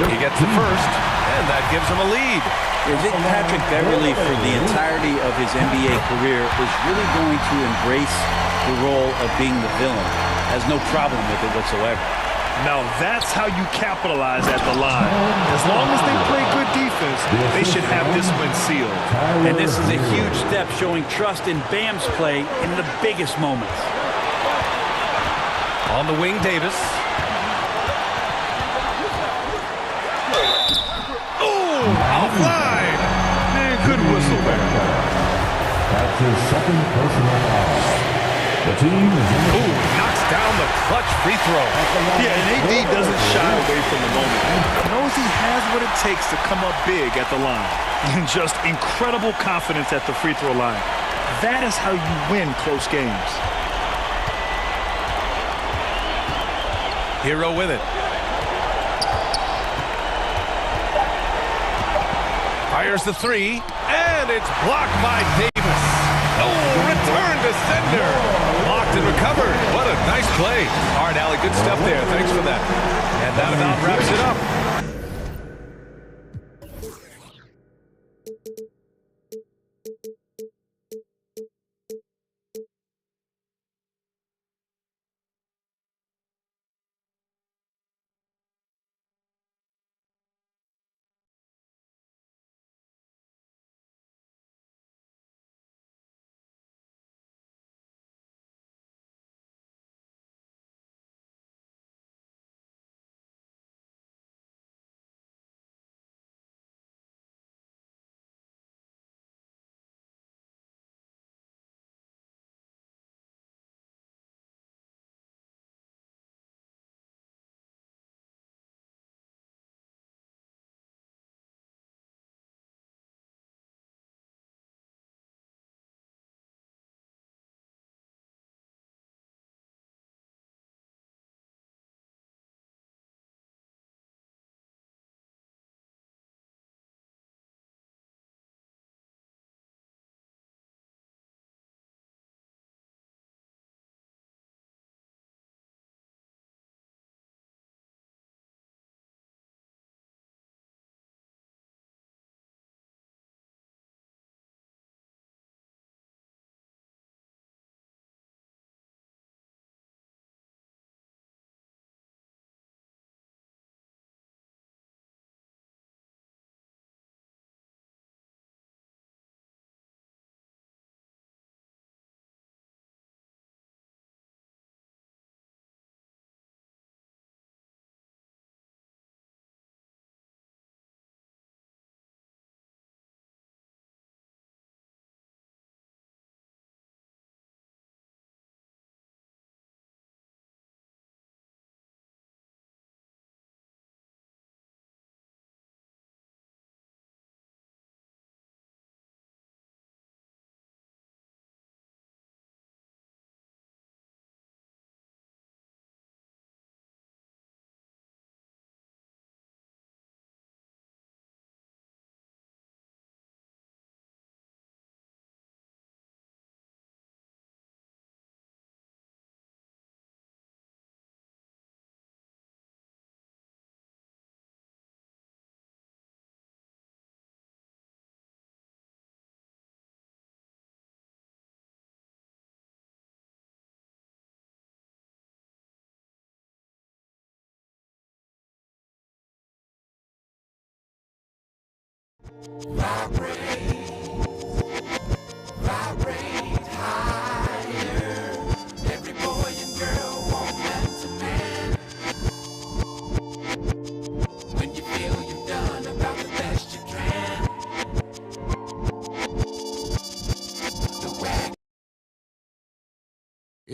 He gets the first, and that gives him a lead. I think Patrick Beverly, for the entirety of his NBA career, is really going to embrace the role of being the villain. Has no problem with it whatsoever. Now that's how you capitalize at the line. As long as they play good defense, they should have this one sealed. And this is a huge step showing trust in Bam's play in the biggest moments. On the wing, Davis. Oh, offline. And good whistle there. That's his 2nd personal foul. The team is in the knocks down the clutch free throw. Yeah, and AD doesn't shy away from the moment. He knows he has what it takes to come up big at the line. And just incredible confidence at the free throw line. That is how you win close games. Hero with it. Fires the three, and it's blocked by Davis. Oh, return to sender. Blocked and recovered. What a nice play. All right, Allie, good stuff there. Thanks for that. And that about wraps it up.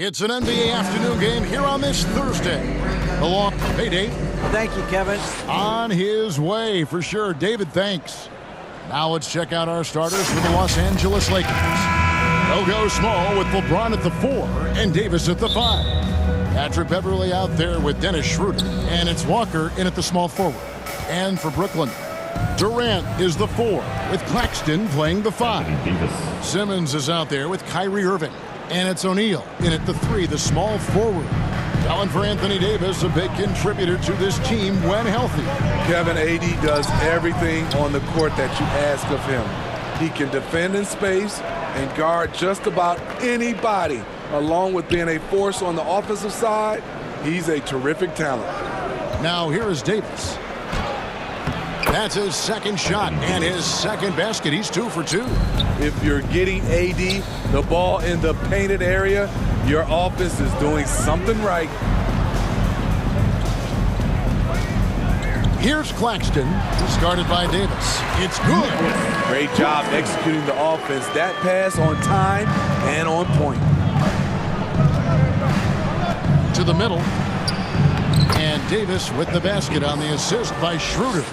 It's an NBA afternoon game here on this Thursday. Hey, Dave. Thank you, Kevin. On his way, for sure. David, thanks. Now let's check out our starters for the Los Angeles Lakers. They'll go small with LeBron at the 4 and Davis at the 5. Patrick Beverley out there with Dennis Schroeder, and it's Walker in at the small forward. And for Brooklyn, Durant is the 4 with Claxton playing the 5. Simmons is out there with Kyrie Irving. And it's O'Neal in at the 3, the small forward. Calling for Anthony Davis, a big contributor to this team when healthy. Kevin, AD does everything on the court that you ask of him. He can defend in space and guard just about anybody. Along with being a force on the offensive side, he's a terrific talent. Now here is Davis. That's his second shot and his second basket. He's 2 for 2. If you're getting AD the ball in the painted area, your offense is doing something right. Here's Claxton, discarded by Davis. It's good. Great job executing the offense. That pass on time and on point. To the middle. And Davis with the basket on the assist by Schroeder.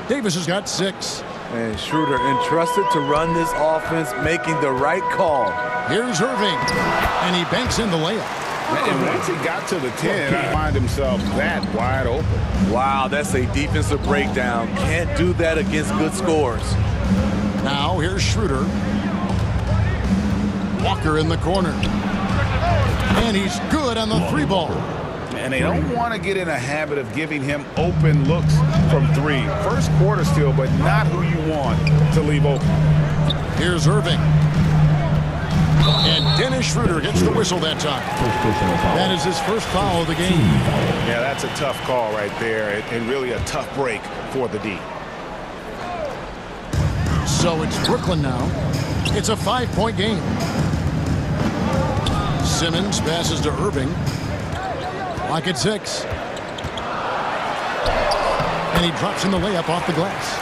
Davis has got 6. And Schroeder entrusted to run this offense, making the right call. Here's Irving, and he banks in the layup. And once he got to the 10, he find himself that wide open. Wow, that's a defensive breakdown. Can't do that against good scores. Now here's Schroeder. Walker in the corner. And he's good on the 3 ball. And they don't want to get in a habit of giving him open looks from 3. First quarter still, but not who you want to leave open. Here's Irving. And Dennis Schroeder gets the whistle that time. That is his first foul of the game. Yeah, that's a tough call right there, and really a tough break for the D. So it's Brooklyn now. It's a 5-point game. Simmons passes to Irving. Clock at 6. And he drops in the layup off the glass.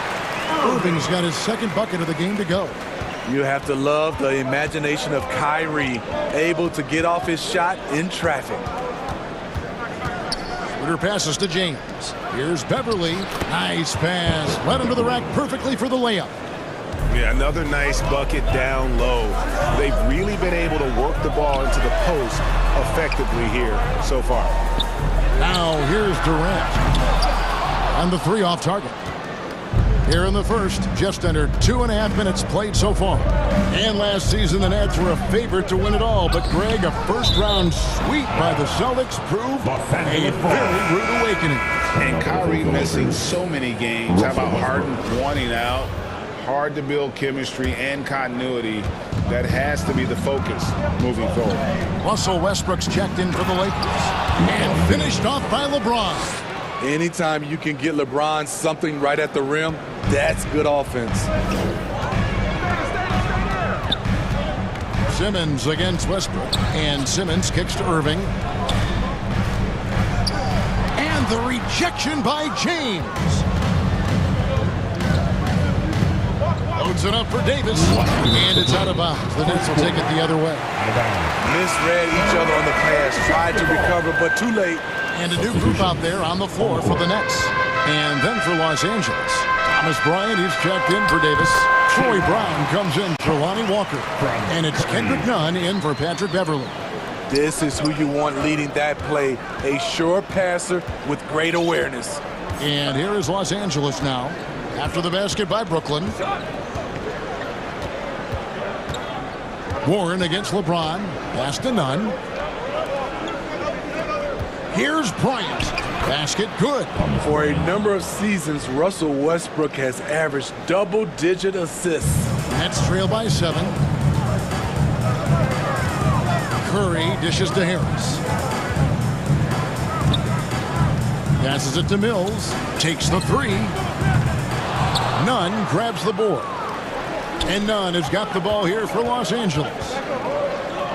Irving's got his second bucket of the game to go. You have to love the imagination of Kyrie, able to get off his shot in traffic. Schroeder passes to James. Here's Beverley. Nice pass. Led him to the rack perfectly for the layup. Yeah, another nice bucket down low. They've really been able to work the ball into the post effectively here so far. Now here's Durant. And the 3 off target. Here in the first, just under 2.5 minutes played so far. And last season, the Nets were a favorite to win it all. But, Greg, a first-round sweep by the Celtics proved a very rude awakening. And Kyrie missing so many games. How about Harden wanting out? Hard to build chemistry and continuity. That has to be the focus moving forward. Russell Westbrook's checked in for the Lakers. And finished off by LeBron. Anytime you can get LeBron something right at the rim, that's good offense. Simmons against Westbrook. And Simmons kicks to Irving. And the rejection by James. Loads it up for Davis. And it's out of bounds. The Nets will take it the other way. Misread each other on the pass. Tried to recover, but too late. And a new group out there on the floor for the Nets. And then for Los Angeles, Thomas Bryant is checked in for Davis. Troy Brown comes in for Lonnie Walker. And it's Kendrick Nunn in for Patrick Beverley. This is who you want leading that play. A sure passer with great awareness. And here is Los Angeles now. After the basket by Brooklyn. Warren against LeBron. Pass to Nunn. Here's Bryant. Basket good. For a number of seasons, Russell Westbrook has averaged double-digit assists. Nets trail by 7. Curry dishes to Harris. Passes it to Mills. Takes the 3. Nunn grabs the board. And Nunn has got the ball here for Los Angeles.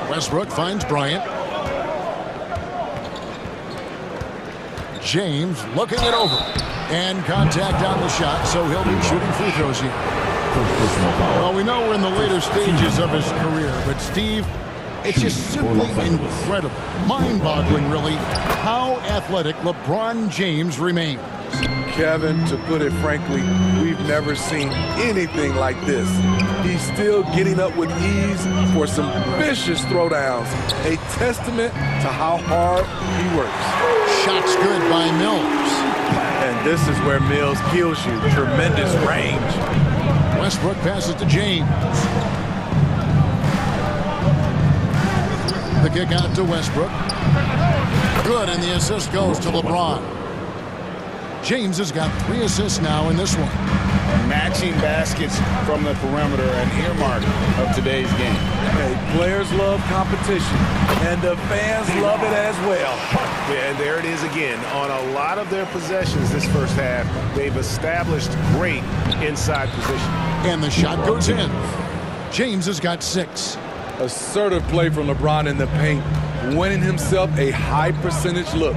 Westbrook finds Bryant. James looking it over. And contact on the shot, so he'll be shooting free throws here. Well, we know we're in the later stages of his career, but Steve, it's just simply incredible, mind-boggling really, how athletic LeBron James remains. Kevin, to put it frankly, we've never seen anything like this. He's still getting up with ease for some vicious throwdowns, a testament to how hard he works. Shots good by Mills. And this is where Mills kills you. Tremendous range. Westbrook passes to James. The kick out to Westbrook. Good, and the assist goes to LeBron. James has got 3 assists now in this one. Matching baskets from the perimeter, an earmark of today's game. Hey, players love competition, and the fans love it as well. Yeah, and there it is again. On a lot of their possessions this first half, they've established great inside position. And the shot goes in. James has got 6. Assertive play from LeBron in the paint, winning himself a high percentage look.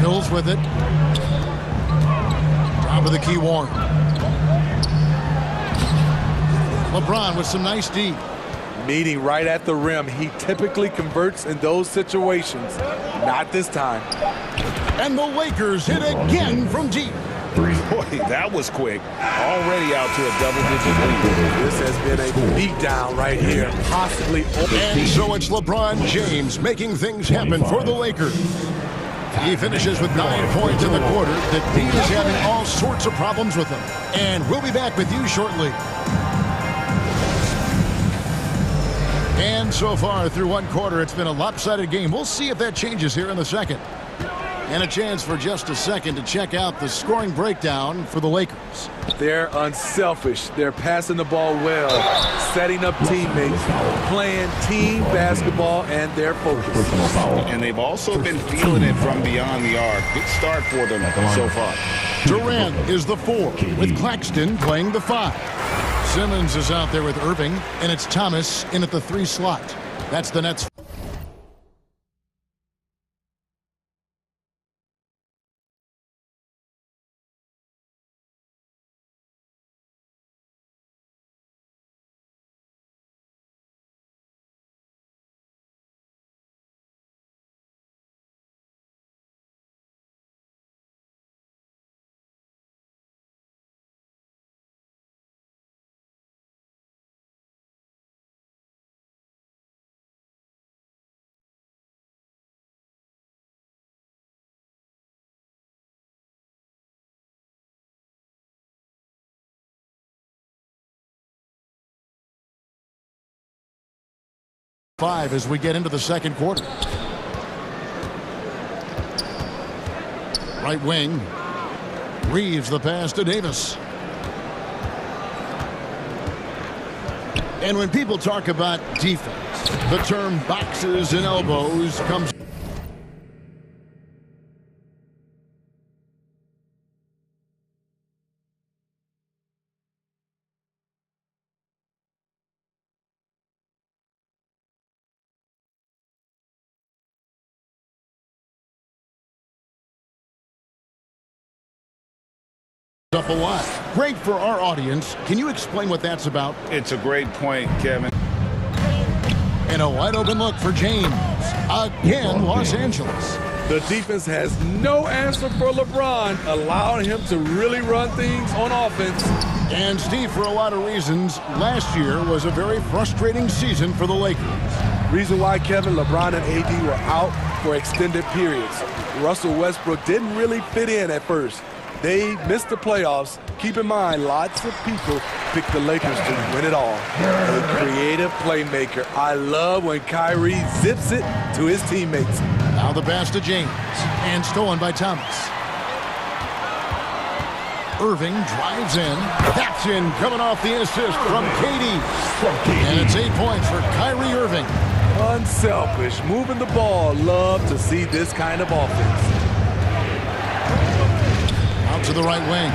Mills with it. Top of the key, Warren. LeBron with some nice D. Meeting right at the rim. He typically converts in those situations. Not this time. And the Lakers hit again from deep. Boy, that was quick. Already out to a double-digit lead. This has been a beatdown right here. Possibly. And so it's LeBron James making things happen for the Lakers. He finishes with 9 points in the quarter. The team is having all sorts of problems with him. And we'll be back with you shortly. And so far through one quarter, it's been a lopsided game. We'll see if that changes here in the second. And a chance for just a second to check out the scoring breakdown for the Lakers. They're unselfish. They're passing the ball well, setting up teammates, playing team basketball, and they're focused. And they've also been feeling it from beyond the arc. Good start for them so far. Durant is the 4, with Claxton playing the 5. Simmons is out there with Irving, and it's Thomas in at the 3 slot. That's the Nets. As we get into the second quarter. Right wing. Reeves the pass to Davis. And when people talk about defense, the term boxes and elbows comes. Up a lot. Great for our audience. Can you explain what that's about? It's a great point, Kevin. And a wide open look for James. Again, Los Angeles. The defense has no answer for LeBron, allowing him to really run things on offense. And Steve, for a lot of reasons, last year was a very frustrating season for the Lakers. Reason why, Kevin, LeBron and AD were out for extended periods. Russell Westbrook didn't really fit in at first. They missed the playoffs. Keep in mind, lots of people picked the Lakers to win it all. A creative playmaker. I love when Kyrie zips it to his teammates. Now the pass to James, and stolen by Thomas. Irving drives in. That's in, coming off the assist from KD. And it's 8 points for Kyrie Irving. Unselfish, moving the ball. Love to see this kind of offense. to the right wing.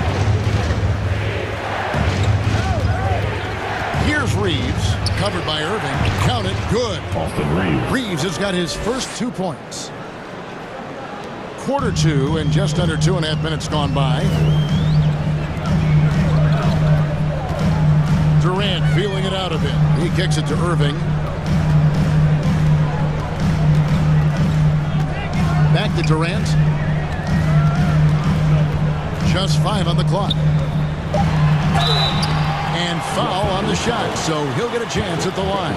Here's Reeves, covered by Irving. Count it, good. Reeves has got his first 2 points. Quarter 2 and just under 2.5 minutes gone by. Durant feeling it out a bit. He kicks it to Irving. Back to Durant. Just 5 on the clock. And foul on the shot, so he'll get a chance at the line.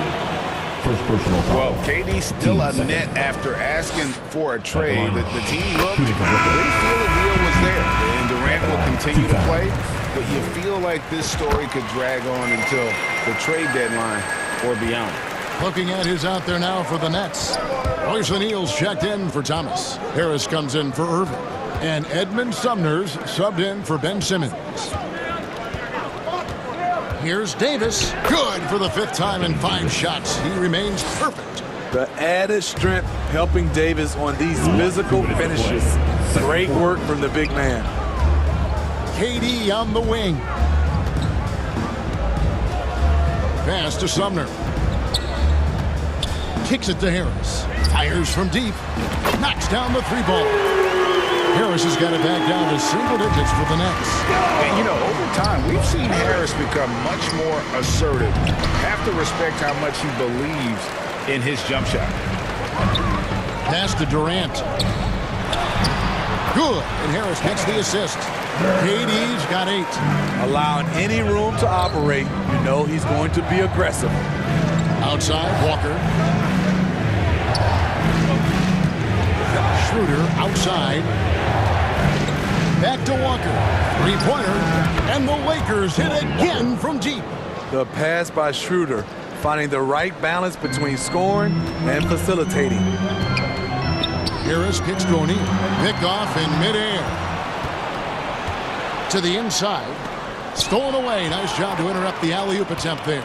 First personal foul. Well, KD's still a net after asking for a trade. The team looked, they feel the deal was there, and Durant will continue to play, but you feel like this story could drag on until the trade deadline or beyond. Looking at who's out there now for the Nets. Royce O'Neal's checked in for Thomas. Harris comes in for Irving. And Edmund Sumner's subbed in for Ben Simmons. Here's Davis. Good for the 5th time in 5 shots. He remains perfect. The added strength helping Davis on these physical finishes. Great work from the big man. KD on the wing. Pass to Sumner. Kicks it to Harris. Fires from deep. Knocks down the 3-ball. Harris has got it back down to single digits for the Nets. And, you know, over time, we've seen Harris become much more assertive. Have to respect how much he believes in his jump shot. Pass to Durant. Good. And Harris gets the assist. KD's got 8. Allowing any room to operate, you know he's going to be aggressive. Outside, Walker. Schroeder outside. Back to Walker. 3-pointer. And the Lakers hit again from deep. The pass by Schroeder, finding the right balance between scoring and facilitating. Harris kicks to O'Neal. Picked off in midair. To the inside. Stolen away. Nice job to interrupt the alley-oop attempt there.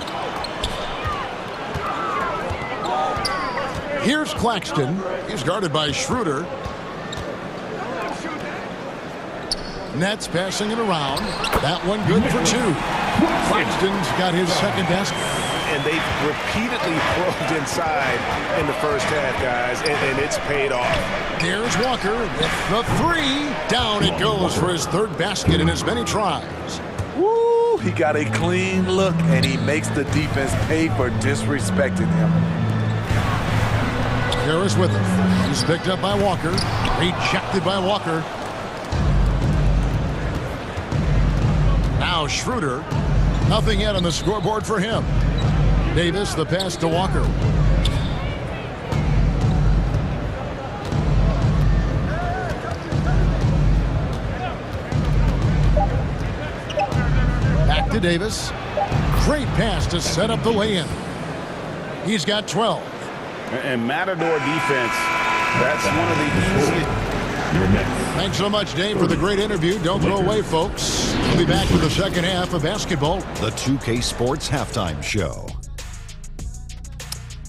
Here's Claxton. He's guarded by Schroeder. Nets passing it around. That one good for 2. Claxton's got his second basket. And they've repeatedly probed inside in the first half, guys, and it's paid off. There's Walker with the 3. Down it goes for his 3rd basket in as many tries. Woo! He got a clean look, and he makes the defense pay for disrespecting him. Harris with it. He's picked up by Walker. Rejected by Walker. Now Schroeder. Nothing yet on the scoreboard for him. Davis, the pass to Walker. Back to Davis. Great pass to set up the lay-in. He's got 12. And Matador defense, that's one of the easiest. Thanks so much, Dave, for the great interview. Don't go away, folks. We'll be back with the second half of basketball. The 2K Sports Halftime Show.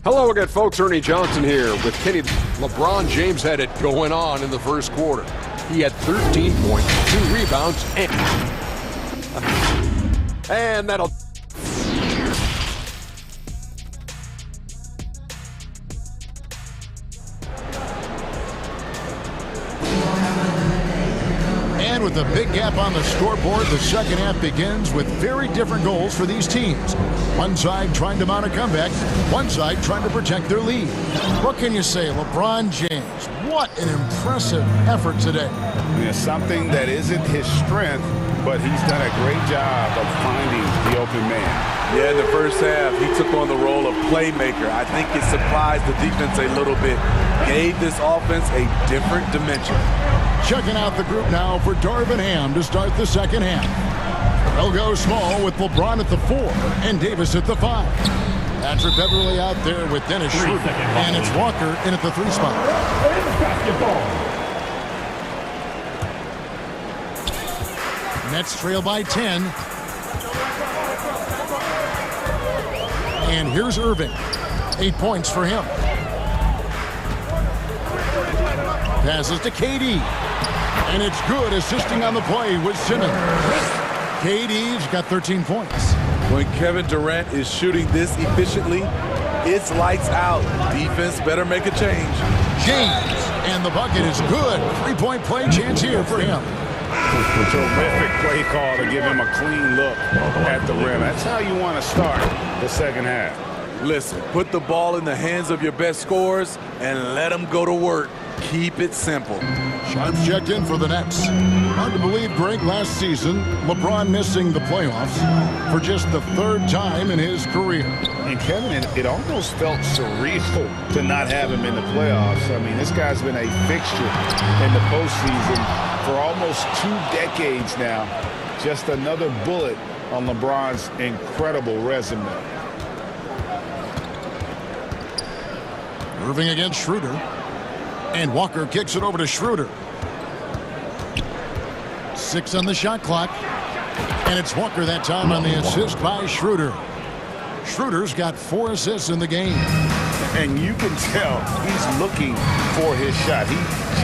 Hello again, folks. Ernie Johnson here with Kenny. LeBron James had it going on in the first quarter. He had 13 points, 2 rebounds, and that'll... And with a big gap on the scoreboard, the second half begins with very different goals for these teams. One side trying to mount a comeback, one side trying to protect their lead. What can you say, LeBron James? What an impressive effort today. Yeah, something that isn't his strength, but he's done a great job of finding the open man. Yeah, in the first half, he took on the role of playmaker. I think it surprised the defense a little bit. Gave this offense a different dimension. Checking out the group now for Darvin Ham to start the second half. They'll go small with LeBron at the 4 and Davis at the 5. Patrick Beverly out there with Dennis Schroeder. And it's Walker in at the 3 spot. Nets trail by 10. And here's Irving. 8 points for him. Passes to KD. And it's good, assisting on the play with Simmons. KD's got 13 points. When Kevin Durant is shooting this efficiently, it's lights out. Defense better make a change. James, and the bucket is good. 3-point play chance here for him. Terrific play call to give him a clean look at the rim. That's how you want to start the second half. Listen, put the ball in the hands of your best scorers and let them go to work. Keep it simple. Shots checked in for the Nets. Hard to believe, Greg, last season, LeBron missing the playoffs for just the third time in his career. And Kevin, it almost felt surreal to not have him in the playoffs. I mean, this guy's been a fixture in the postseason for almost 2 decades now. Just another bullet on LeBron's incredible resume. Irving against Schroeder. And Walker kicks it over to Schroeder. 6 on the shot clock. And it's Walker that time on the assist by Schroeder. Schroeder's got 4 assists in the game. And you can tell he's looking for his shot. He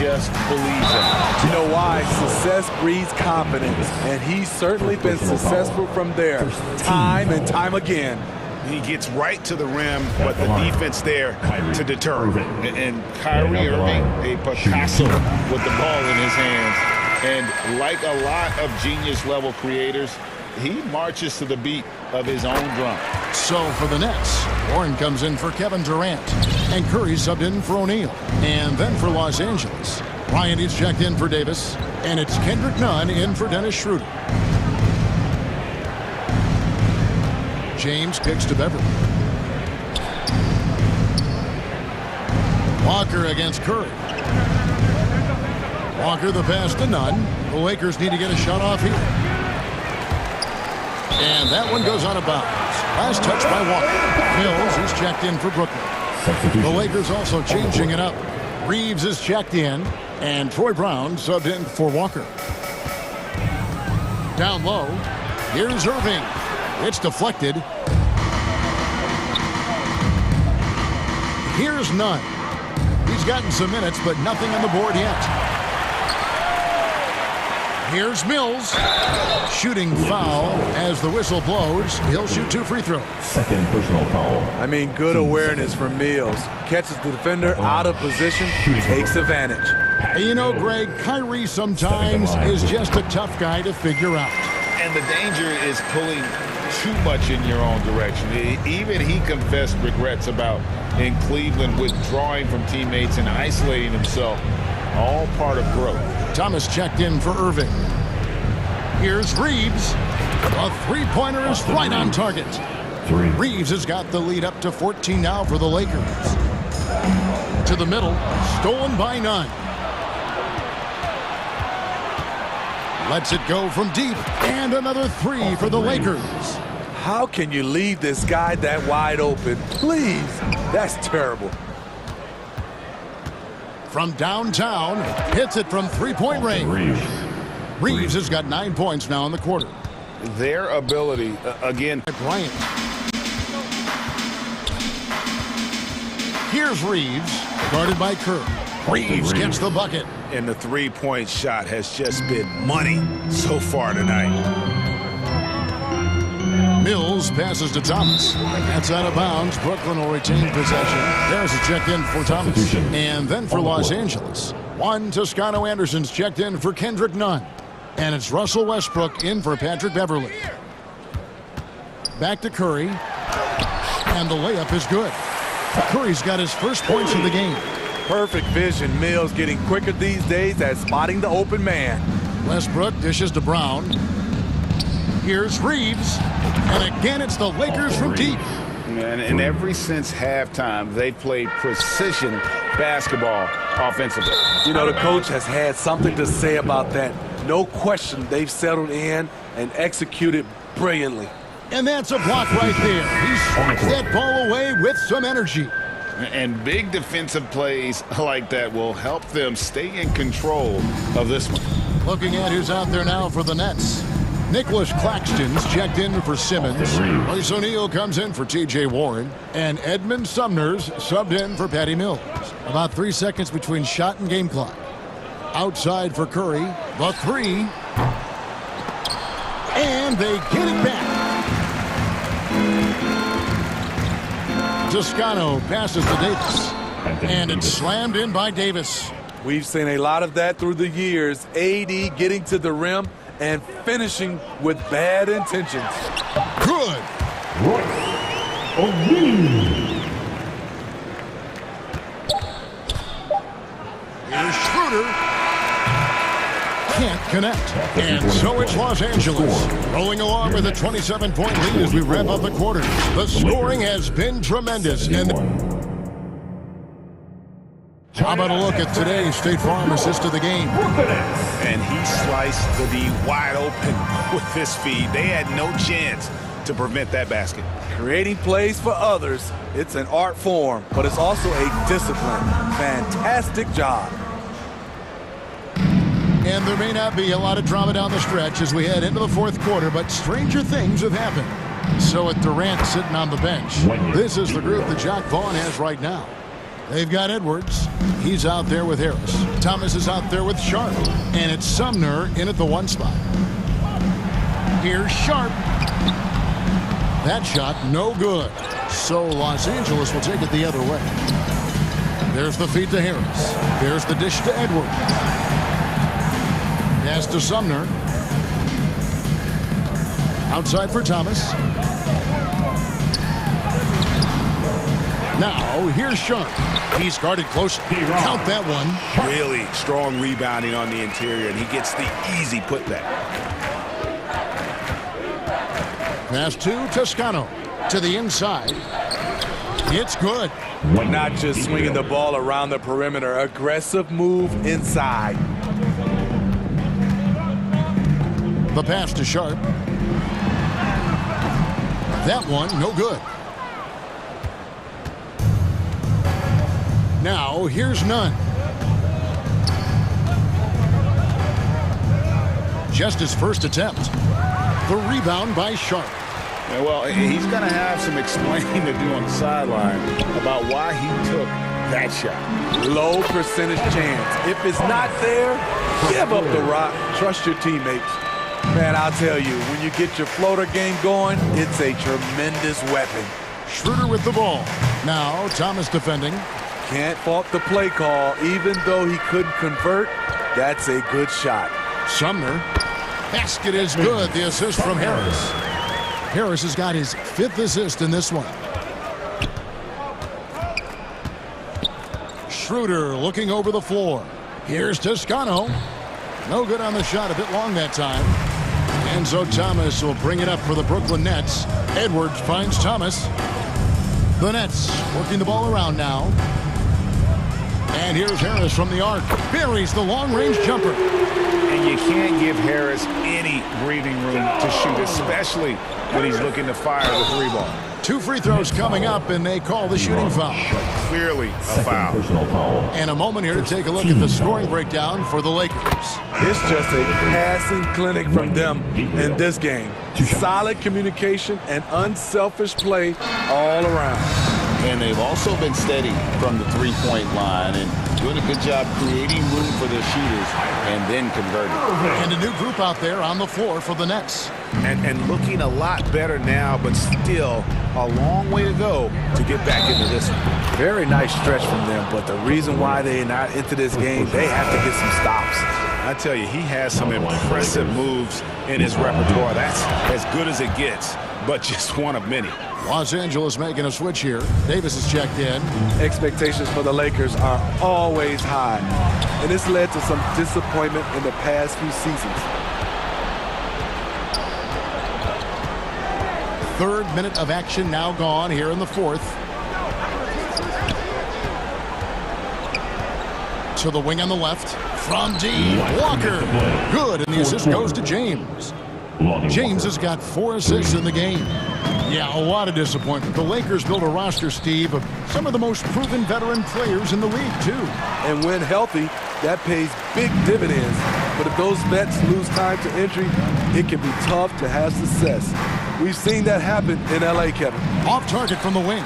just believes in it. You know why? Success breeds confidence. And he's certainly been successful from there, time and time again. He gets right to the rim, but the defense there to deter him. And Kyrie Irving, a Picasso with the ball in his hands. And like a lot of genius-level creators, he marches to the beat of his own drum. So for the Nets, Warren comes in for Kevin Durant. And Curry subbed in for O'Neal. And then for Los Angeles, Bryant is checked in for Davis. And it's Kendrick Nunn in for Dennis Schroeder. James kicks to Beverly. Walker against Curry. Walker the pass to Nunn. The Lakers need to get a shot off here. And that one goes out of bounds. Last touch by Walker. Mills is checked in for Brooklyn. The Lakers also changing it up. Reeves is checked in. And Troy Brown subbed in for Walker. Down low. Here's Irving. It's deflected. Here's Nunn. He's gotten some minutes, but nothing on the board yet. Here's Mills. Shooting foul as the whistle blows. He'll shoot 2 free throws. Second personal foul. I mean, good awareness from Mills. Catches the defender out of position, takes advantage. You know, Greg, Kyrie sometimes is just a tough guy to figure out. And the danger is pulling too much in your own direction. Even he confessed regrets about in Cleveland withdrawing from teammates and isolating himself. All part of growth. Thomas checked in for Irving. Here's Reeves. A 3-pointer is right on target. Reeves has got the lead up to 14 now for the Lakers. To the middle, stolen by Nunn. Lets it go from deep, and another 3 for the Lakers. How can you leave this guy that wide open? Please, that's terrible. From downtown, hits it from 3-point range. Reeves has got 9 points now in the quarter. Their ability, again. Bryant. Here's Reeves, guarded by Kerr. Reeves gets the bucket. And the 3-point shot has just been money so far tonight. Mills passes to Thomas. That's out of bounds. Brooklyn will retain possession. There's a check in for Thomas. And then for Los Angeles, Juan Toscano Anderson's checked in for Kendrick Nunn. And it's Russell Westbrook in for Patrick Beverly. Back to Curry. And the layup is good. Curry's got his first points of the game. Perfect vision. Mills getting quicker these days at spotting the open man. Westbrook dishes to Brown. Here's Reeves. And again, it's the Lakers from deep. And ever since halftime, they've played precision basketball offensively. You know, the coach has had something to say about that. No question, they've settled in and executed brilliantly. And that's a block right there. He swats that ball away with some energy. And big defensive plays like that will help them stay in control of this one. Looking at who's out there now for the Nets. Nicholas Claxton's checked in for Simmons. Royce O'Neal comes in for T.J. Warren. And Edmund Sumner's subbed in for Patty Mills. About 3 seconds between shot and game clock. Outside for Curry. The three. And they get it back. Toscano passes to Davis. And it's slammed in by Davis. We've seen a lot of that through the years. AD getting to the rim and finishing with bad intentions. Good. Here's Schroeder. Can't connect. And so it's Los Angeles rolling along with a 27-point lead as we wrap up the quarter. The scoring has been tremendous. And how about a look at today's State Farm assist of the game? And he sliced the D wide open with this feed. They had no chance to prevent that basket. Creating plays for others, it's an art form, but it's also a discipline. Fantastic job. And there may not be a lot of drama down the stretch as we head into the fourth quarter, but stranger things have happened. So with Durant sitting on the bench, this is the group that Jack Vaughn has right now. They've got Edwards. He's out there with Harris. Thomas is out there with Sharp. And it's Sumner in at the one spot. Here's Sharp. That shot, no good. So Los Angeles will take it the other way. There's the feed to Harris. There's the dish to Edwards. Pass to Sumner. Outside for Thomas. Now, here's Sharp. He's guarded close. Count that one. Really strong rebounding on the interior, and he gets the easy putback. Pass to Toscano. To the inside. It's good. Not just swinging the ball around the perimeter. Aggressive move inside. The pass to Sharp. That one, no good. Now, here's Nunn. Just his first attempt. The rebound by Sharp. Yeah, well, he's going to have some explaining to do on the sideline about why he took that shot. Low percentage chance. If it's not there, give up the rock. Trust your teammates. Man, I'll tell you, when you get your floater game going, it's a tremendous weapon. Schroeder with the ball. Now, Thomas defending. Can't fault the play call. Even though he couldn't convert, that's a good shot. Sumner. Basket is good. The assist from Harris. Harris has got his 5th assist in this one. Schroeder looking over the floor. Here's Toscano. No good on the shot. A bit long that time. And so Thomas will bring it up for the Brooklyn Nets. Edwards finds Thomas. The Nets working the ball around now. And here's Harris from the arc. Buries the long-range jumper. And you can't give Harris any breathing room to shoot, especially when he's looking to fire the 3-ball. 2 free throws coming up, and they call the shooting foul. Clearly a foul. And a moment here to take a look at the scoring breakdown for the Lakers. It's just a passing clinic from them in this game. Solid communication and unselfish play all around. And they've also been steady from the three-point line and doing a good job creating room for their shooters and then converting. And a new group out there on the floor for the Nets. And looking a lot better now, but still a long way to go to get back into this one. Very nice stretch from them, but the reason why they're not into this game, they have to get some stops. I tell you, he has some impressive moves in his repertoire. That's as good as it gets, but just one of many. Los Angeles making a switch here. Davis is checked in. Expectations for the Lakers are always high, and this led to some disappointment in the past few seasons. 3rd minute of action now gone here in the 4th. To the wing on the left. From D. Walker. Good, and the assist goes to James. James has got 4 assists in the game. Yeah, a lot of disappointment. The Lakers built a roster, Steve, of some of the most proven veteran players in the league, too. And when healthy, that pays big dividends. But if those vets lose time to injury, it can be tough to have success. We've seen that happen in L.A., Kevin. Off target from the wing.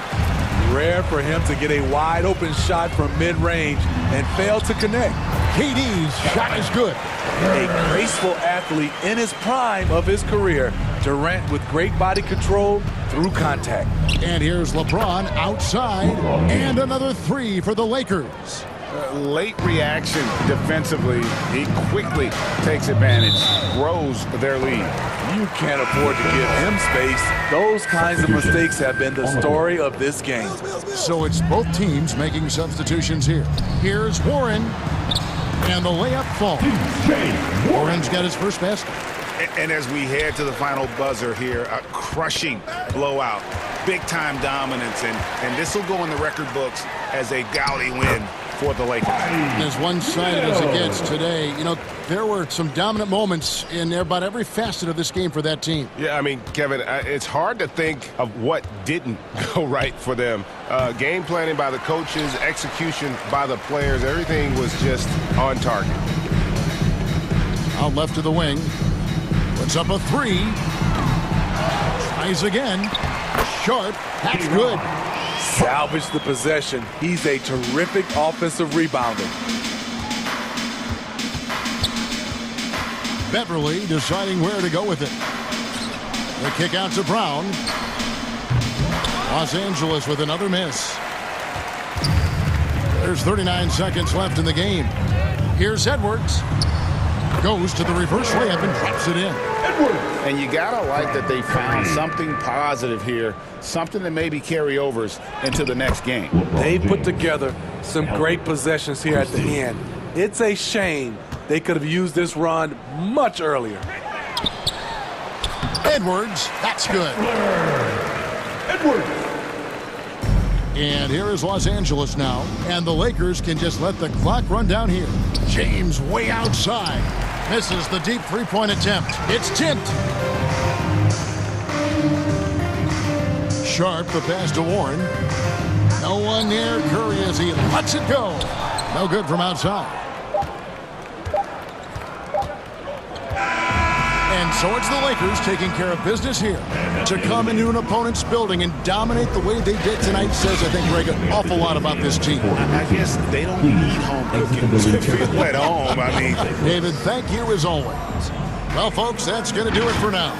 Rare for him to get a wide-open shot from mid-range and fail to connect. KD's shot is good. A graceful athlete in his prime of his career. Durant with great body control through contact. And here's LeBron outside, and another three for the Lakers. Late reaction defensively. He quickly takes advantage, grows their lead. You can't afford to give him space. Those kinds of mistakes have been the story of this game. So it's both teams making substitutions here. Here's Warren, and the layup falls. Warren's got his first basket. And as we head to the final buzzer here, a crushing blowout, big-time dominance, and this will go in the record books as a gaudy win for the Lakers. As one-sided as it gets today, you know, there were some dominant moments in about every facet of this game for that team. Yeah, I mean, Kevin, it's hard to think of what didn't go right for them. Game planning by the coaches, execution by the players, everything was just on target. Out left to the wing. Puts up a three. Tries again. Sharp. That's good. Salvage the possession. He's a terrific offensive rebounder. Beverly deciding where to go with it. The kick out to Brown. Los Angeles with another miss. There's 39 seconds left in the game. Here's Edwards. Goes to the reverse layup and drops it in. And you gotta like that they found something positive here, something that maybe carry overs into the next game. They put together some great possessions here at the end. It's a shame they could have used this run much earlier. Edwards, that's good. Edwards. And here is Los Angeles now, and the Lakers can just let the clock run down here. James way outside. Misses the deep three-point attempt. It's tipped. Sharp, the pass to Warren. No one near Curry as he lets it go. No good from outside. And so it's the Lakers taking care of business here. To come into an opponent's building and dominate the way they did tonight says, I think, Greg, an awful lot about this team. I guess they don't need home cooking to feel at home. I mean, David, thank you as always. Well, folks, that's going to do it for now.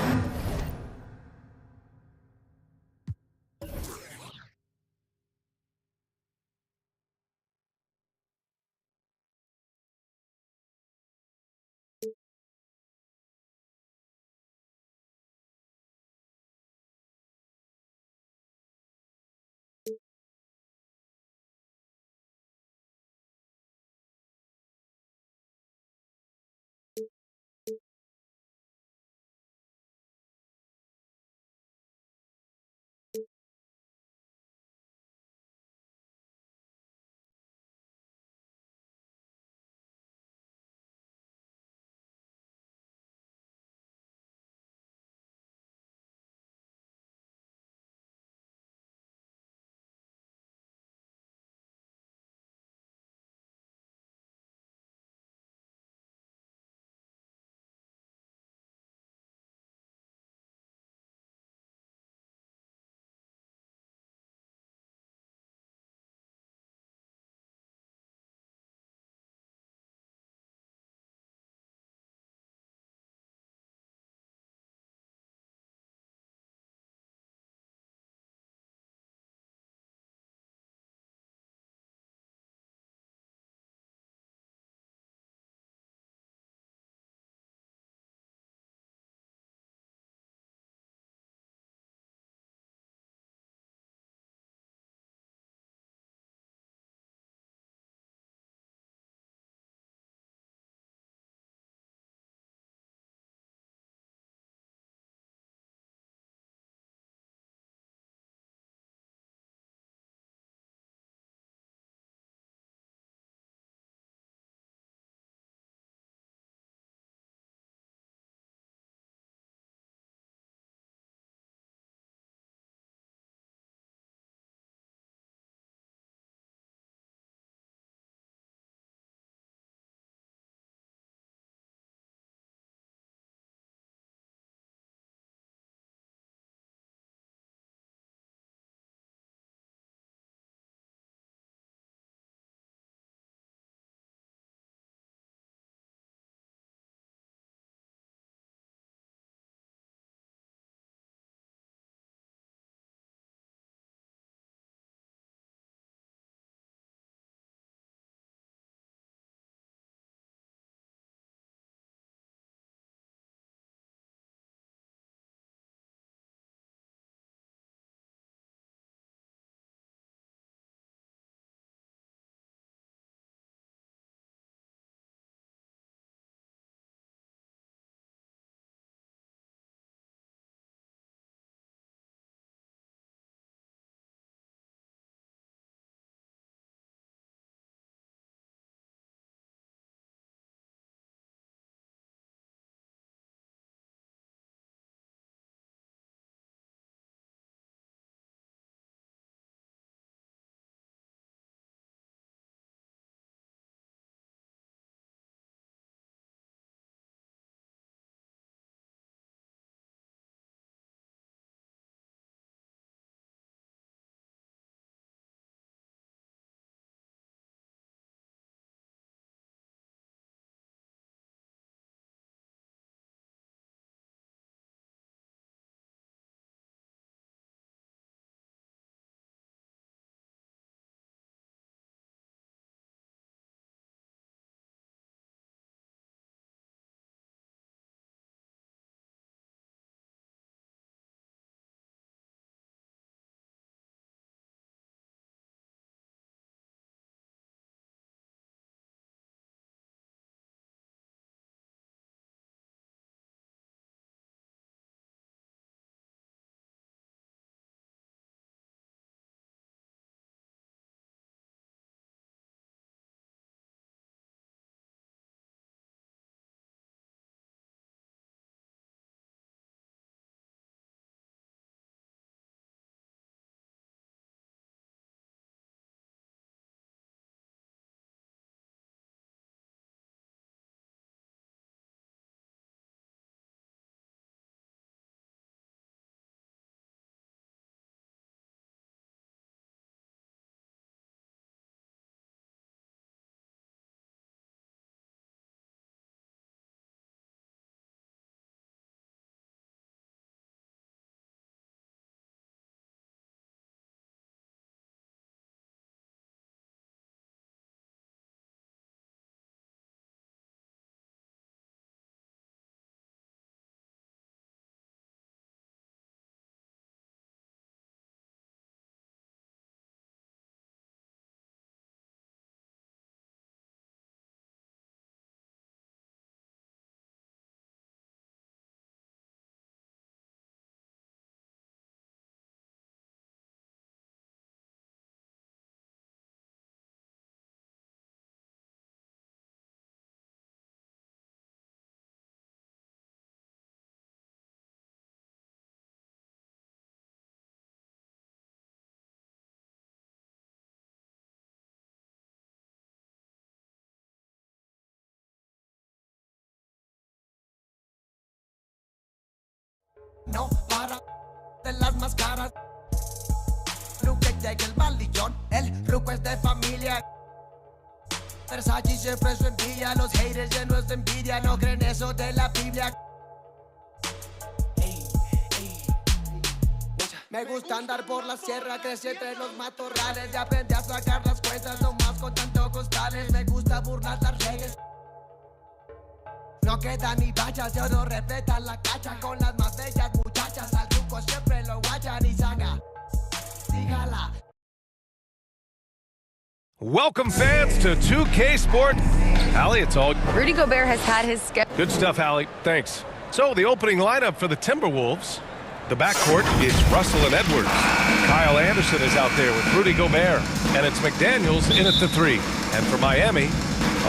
No para de las más caras. Nunca llega el malillón, el ruco es de familia. Versace siempre su envidia, los haters llenos de envidia, no creen eso de la Biblia. Me gusta andar por la sierra, crecí entre los matorrales y aprendí a sacar las cuentas, no más con tanto costales. Me gusta burlar las redes. No quedan ni bachas, yo no respetan la cacha con las más bellas muchachas. Al truco siempre lo guachan y saga. Dígala. Welcome, fans, to 2K Sport. Allie, it's all... Rudy Gobert has had his schedule. Good stuff, Allie. Thanks. So, the opening lineup for the Timberwolves. The backcourt is Russell and Edwards. Kyle Anderson is out there with Rudy Gobert. And it's McDaniels in at the 3. And for Miami,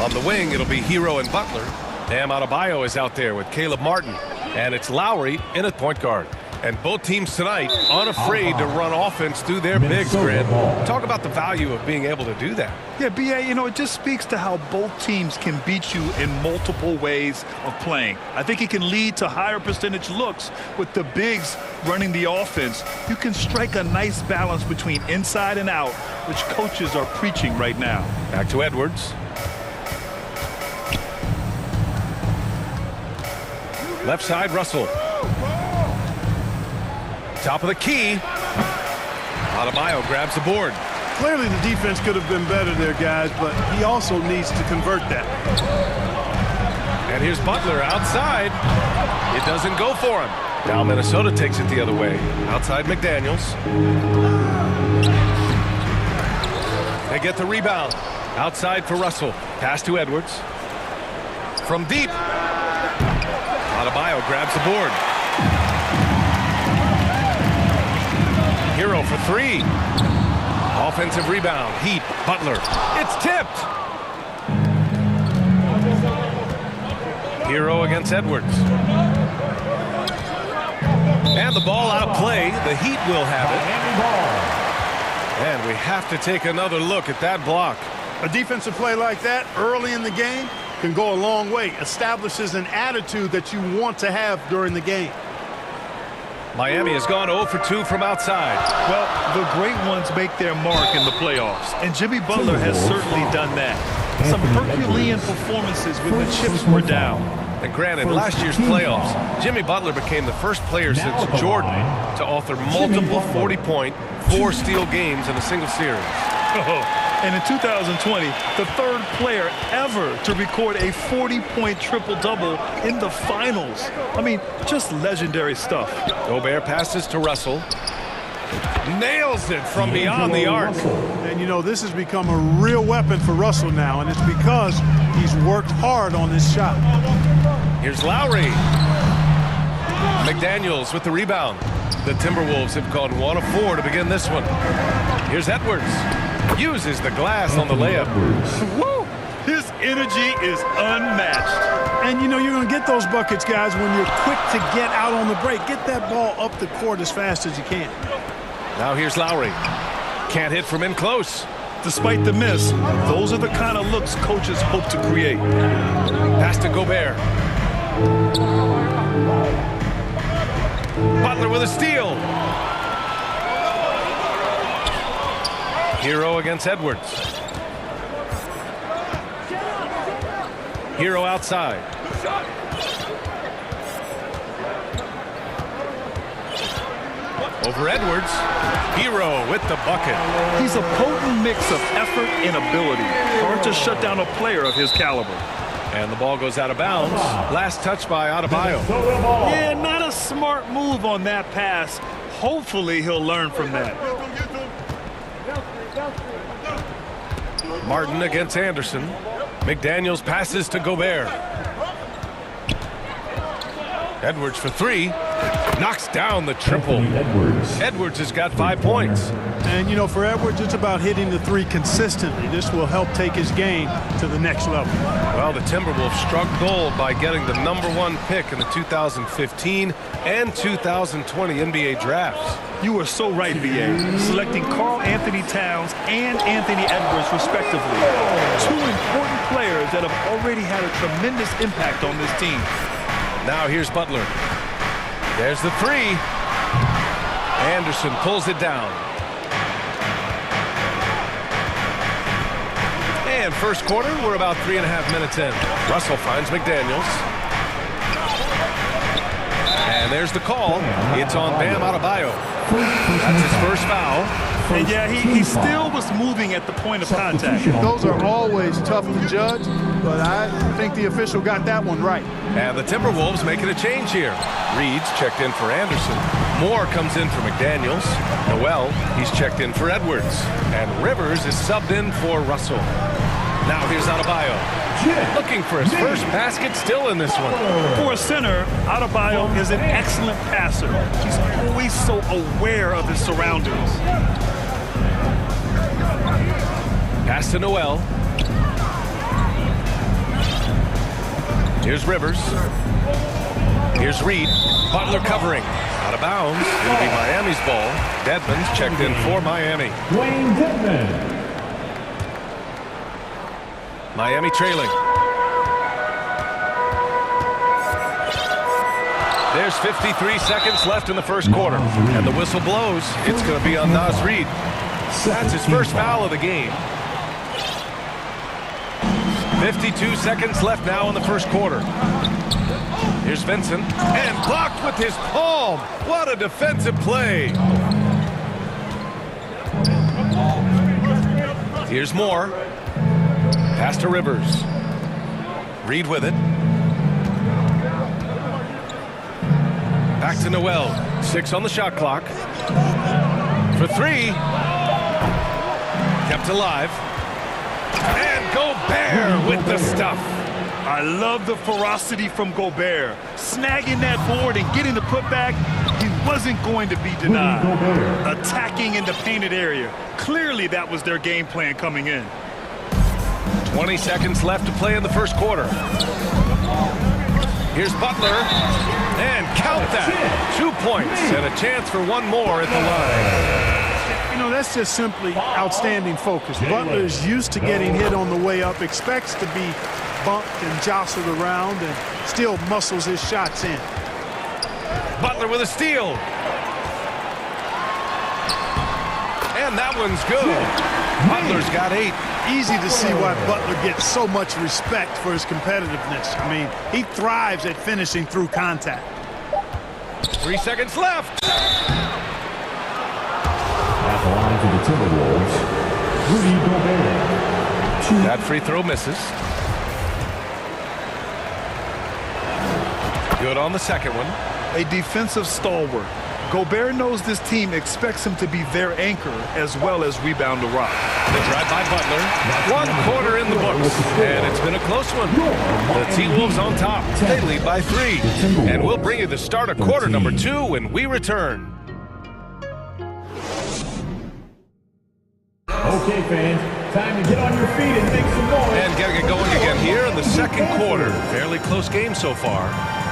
on the wing, it'll be Hero and Butler. Bam Adebayo is out there with Caleb Martin. And it's Lowry in at point guard. And both teams tonight unafraid to run offense through their bigs, Grant. Talk about the value of being able to do that. Yeah, B.A., you know, it just speaks to how both teams can beat you in multiple ways of playing. I think it can lead to higher percentage looks with the bigs running the offense. You can strike a nice balance between inside and out, which coaches are preaching right now. Back to Edwards. Left side, Russell. Top of the key. Adebayo grabs the board. Clearly the defense could have been better there, guys, but he also needs to convert that. And here's Butler outside. It doesn't go for him. Now Minnesota takes it the other way. Outside McDaniels. They get the rebound. Outside for Russell. Pass to Edwards. From deep. Adebayo grabs the board. Hero for 3. Offensive rebound. Heat. Butler. It's tipped. Hero against Edwards. And the ball out of play. The Heat will have it. And we have to take another look at that block. A defensive play like that early in the game can go a long way. Establishes an attitude that you want to have during the game. Miami has gone 0 for 2 from outside. Well, the great ones make their mark in the playoffs, and Jimmy Butler has certainly done that. Some Herculean performances when the chips were down. And granted, last year's playoffs, Jimmy Butler became the first player since Jordan to author multiple 40-point, 4-steal games in a single series. And in 2020, the third player ever to record a 40-point triple-double in the finals. I mean, just legendary stuff. Gobert passes to Russell. Nails it from beyond the arc. And, you know, this has become a real weapon for Russell now, and it's because he's worked hard on this shot. Here's Lowry. McDaniels with the rebound. The Timberwolves have gone 1 of 4 to begin this one. Here's Edwards. Uses the glass on the layup. Woo! His energy is unmatched. And, you know, you're going to get those buckets, guys, when you're quick to get out on the break. Get that ball up the court as fast as you can. Now here's Lowry. Can't hit from in close. Despite the miss, those are the kind of looks coaches hope to create. Pass to Gobert. Butler with a steal. Hero against Edwards. Hero outside. Over Edwards. Hero with the bucket. He's a potent mix of effort and ability. Hard to shut down a player of his caliber. And the ball goes out of bounds. Last touch by Adebayo. Yeah, not a smart move on that pass. Hopefully he'll learn from that. Martin against Anderson. McDaniels passes to Gobert. Edwards for 3. Knocks down the triple. Edwards has got 5 points. And, you know, for Edwards, it's about hitting the 3 consistently. This will help take his game to the next level. Well, the Timberwolves struck gold by getting the #1 pick in the 2015 and 2020 NBA drafts. You were so right, B.A. Selecting Karl Anthony Towns and Anthony Edwards, respectively. 2 important players that have already had a tremendous impact on this team. Now here's Butler. There's the three. Anderson pulls it down. And first quarter, we're about 3.5 minutes in. Russell finds McDaniels. And there's the call. It's on Bam Adebayo. That's his first foul. And yeah, he still was moving at the point of contact. Those are always tough to judge, but I think the official got that one right. And the Timberwolves making a change here. Reed's checked in for Anderson. Moore comes in for McDaniels. Noel, he's checked in for Edwards. And Rivers is subbed in for Russell. Now here's Adebayo. Looking for his first basket, still in this one. For a center, Adebayo is an excellent passer. He's always so aware of his surroundings. Pass to Noel. Here's Rivers. Here's Reed. Butler covering. Out of bounds. It'll be Miami's ball. Dedmon's checked in for Miami. Dwayne Dedmon. Miami trailing. There's 53 seconds left in the first quarter. And the whistle blows. It's going to be on Naz Reid. That's his first foul of the game. 52 seconds left now in the first quarter. Here's Vincent. And blocked with his palm. What a defensive play. Here's Moore. Pass to Rivers. Reed with it. Back to Noel. 6 on the shot clock. For 3. Kept alive. And Gobert with the stuff. I love the ferocity from Gobert. Snagging that board and getting the putback, he wasn't going to be denied. Attacking in the painted area. Clearly that was their game plan coming in. 20 seconds left to play in the first quarter. Here's Butler. And count that. 2 points and a chance for one more at the line. You know, that's just simply outstanding focus. Butler is used to getting hit on the way up, expects to be bumped and jostled around, and still muscles his shots in. Butler with a steal. And that one's good. Butler's got 8. Easy to see why Butler gets so much respect for his competitiveness. I mean, he thrives at finishing through contact. 3 seconds left. At the line for the Timberwolves, Rudy Gobert. That free throw misses. Good on the second one. A defensive stalwart. Gobert knows this team expects him to be their anchor as well as rebound the rock. The drive by Butler. 1 quarter in the books. And it's been a close one. The T-Wolves on top. They lead by 3. And we'll bring you the start of quarter number 2 when we return. Okay, fans, time to get on your feet and make some noise. And getting it going again here in the second quarter. Fairly close game so far.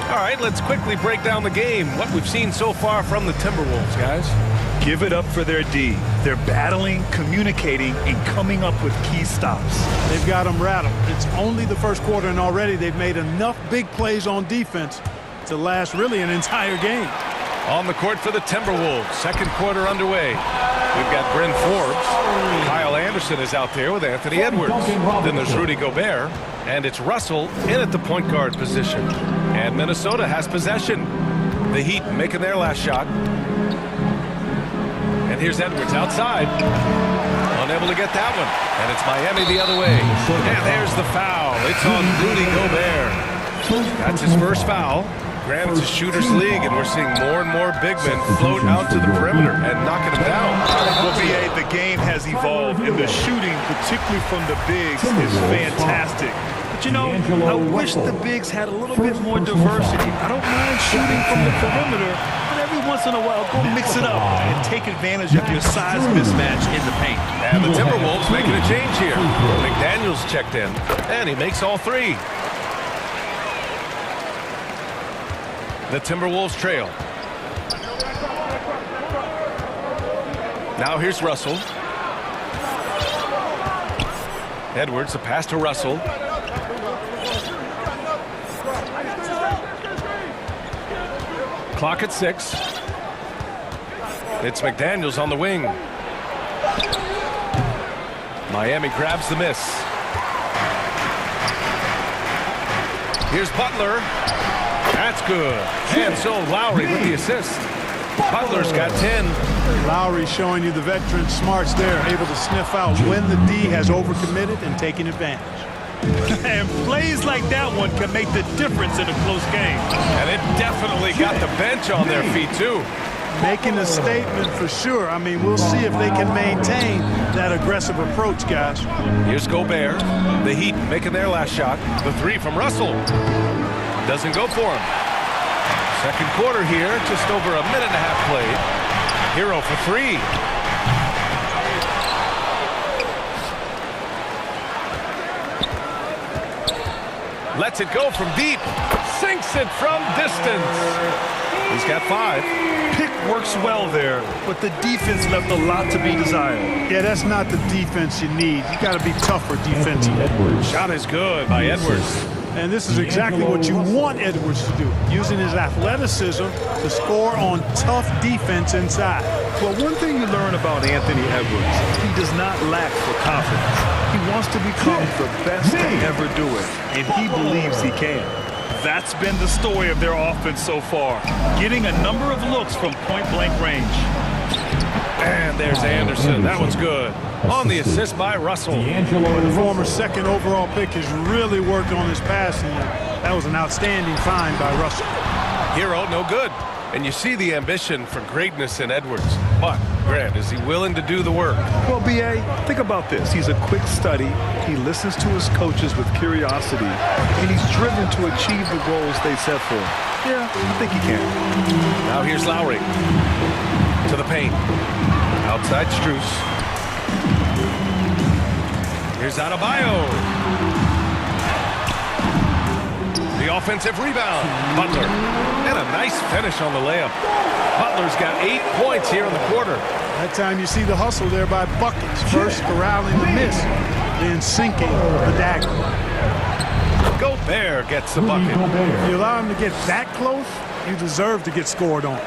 All right, let's quickly break down the game. What we've seen so far from the Timberwolves, guys. Give it up for their D. They're battling, communicating, and coming up with key stops. They've got them rattled. It's only the first quarter, and already they've made enough big plays on defense to last really an entire game. On the court for the Timberwolves. Second quarter underway. We've got Bryn Forbes. Kyle Anderson is out there with Anthony Edwards. Then there's Rudy Gobert. And it's Russell in at the point guard position. And Minnesota has possession. The Heat making their last shot. And here's Edwards outside. Unable to get that one. And it's Miami the other way. And there's the foul. It's on Rudy Gobert. That's his first foul. Granted, it's a shooter's league, and we're seeing more and more big men float out to the perimeter and knocking them down. Well, BA, the game has evolved, and the shooting, particularly from the bigs, is fantastic. But, you know, I wish the bigs had a little bit more diversity. I don't mind shooting from the perimeter, but every once in a while, go mix it up and take advantage of your size mismatch in the paint. And the Timberwolves making a change here. McDaniels checked in, and he makes all 3. The Timberwolves trail. Now here's Russell. Edwards, a pass to Russell. Clock at 6. It's McDaniels on the wing. Miami grabs the miss. Here's Butler. That's good. And so Lowry with the assist. Butler's got 10. Lowry showing you the veteran smarts there, able to sniff out when the D has overcommitted and taking advantage. And plays like that one can make the difference in a close game. And it definitely got the bench on their feet, too. Making a statement for sure. I mean, we'll see if they can maintain that aggressive approach, guys. Here's Gobert. The Heat making their last shot. The 3 from Russell. Doesn't go for him. Second quarter here, just over a minute and a half played. Hero for 3. Lets it go from deep. Sinks it from distance. He's got 5. Pick works well there, but the defense left a lot to be desired. Yeah, that's not the defense you need. You got to be tougher defensively. Shot is good by Edwards. And this is exactly what you want Edwards to do, using his athleticism to score on tough defense inside. Well, one thing you learn about Anthony Edwards, he does not lack for confidence. He wants to become the best to ever do it, and he believes he can. That's been the story of their offense so far, getting a number of looks from point-blank range. And there's Anderson. That one's good. On the assist by Russell. The former second overall pick has really worked on his passing. That was an outstanding find by Russell. Hero, no good. And you see the ambition for greatness in Edwards. But, Grant, is he willing to do the work? Well, B.A., think about this. He's a quick study. He listens to his coaches with curiosity. And he's driven to achieve the goals they set for him. Yeah, I think he can. Now here's Lowry. To the paint. Outside Strus. Here's Adebayo. The offensive rebound. Butler. And a nice finish on the layup. Butler's got 8 points here in the quarter. That time you see the hustle there by buckets. First corralling the miss, then sinking the dagger. Gobert gets the bucket. If you allow him to get that close, you deserve to get scored on.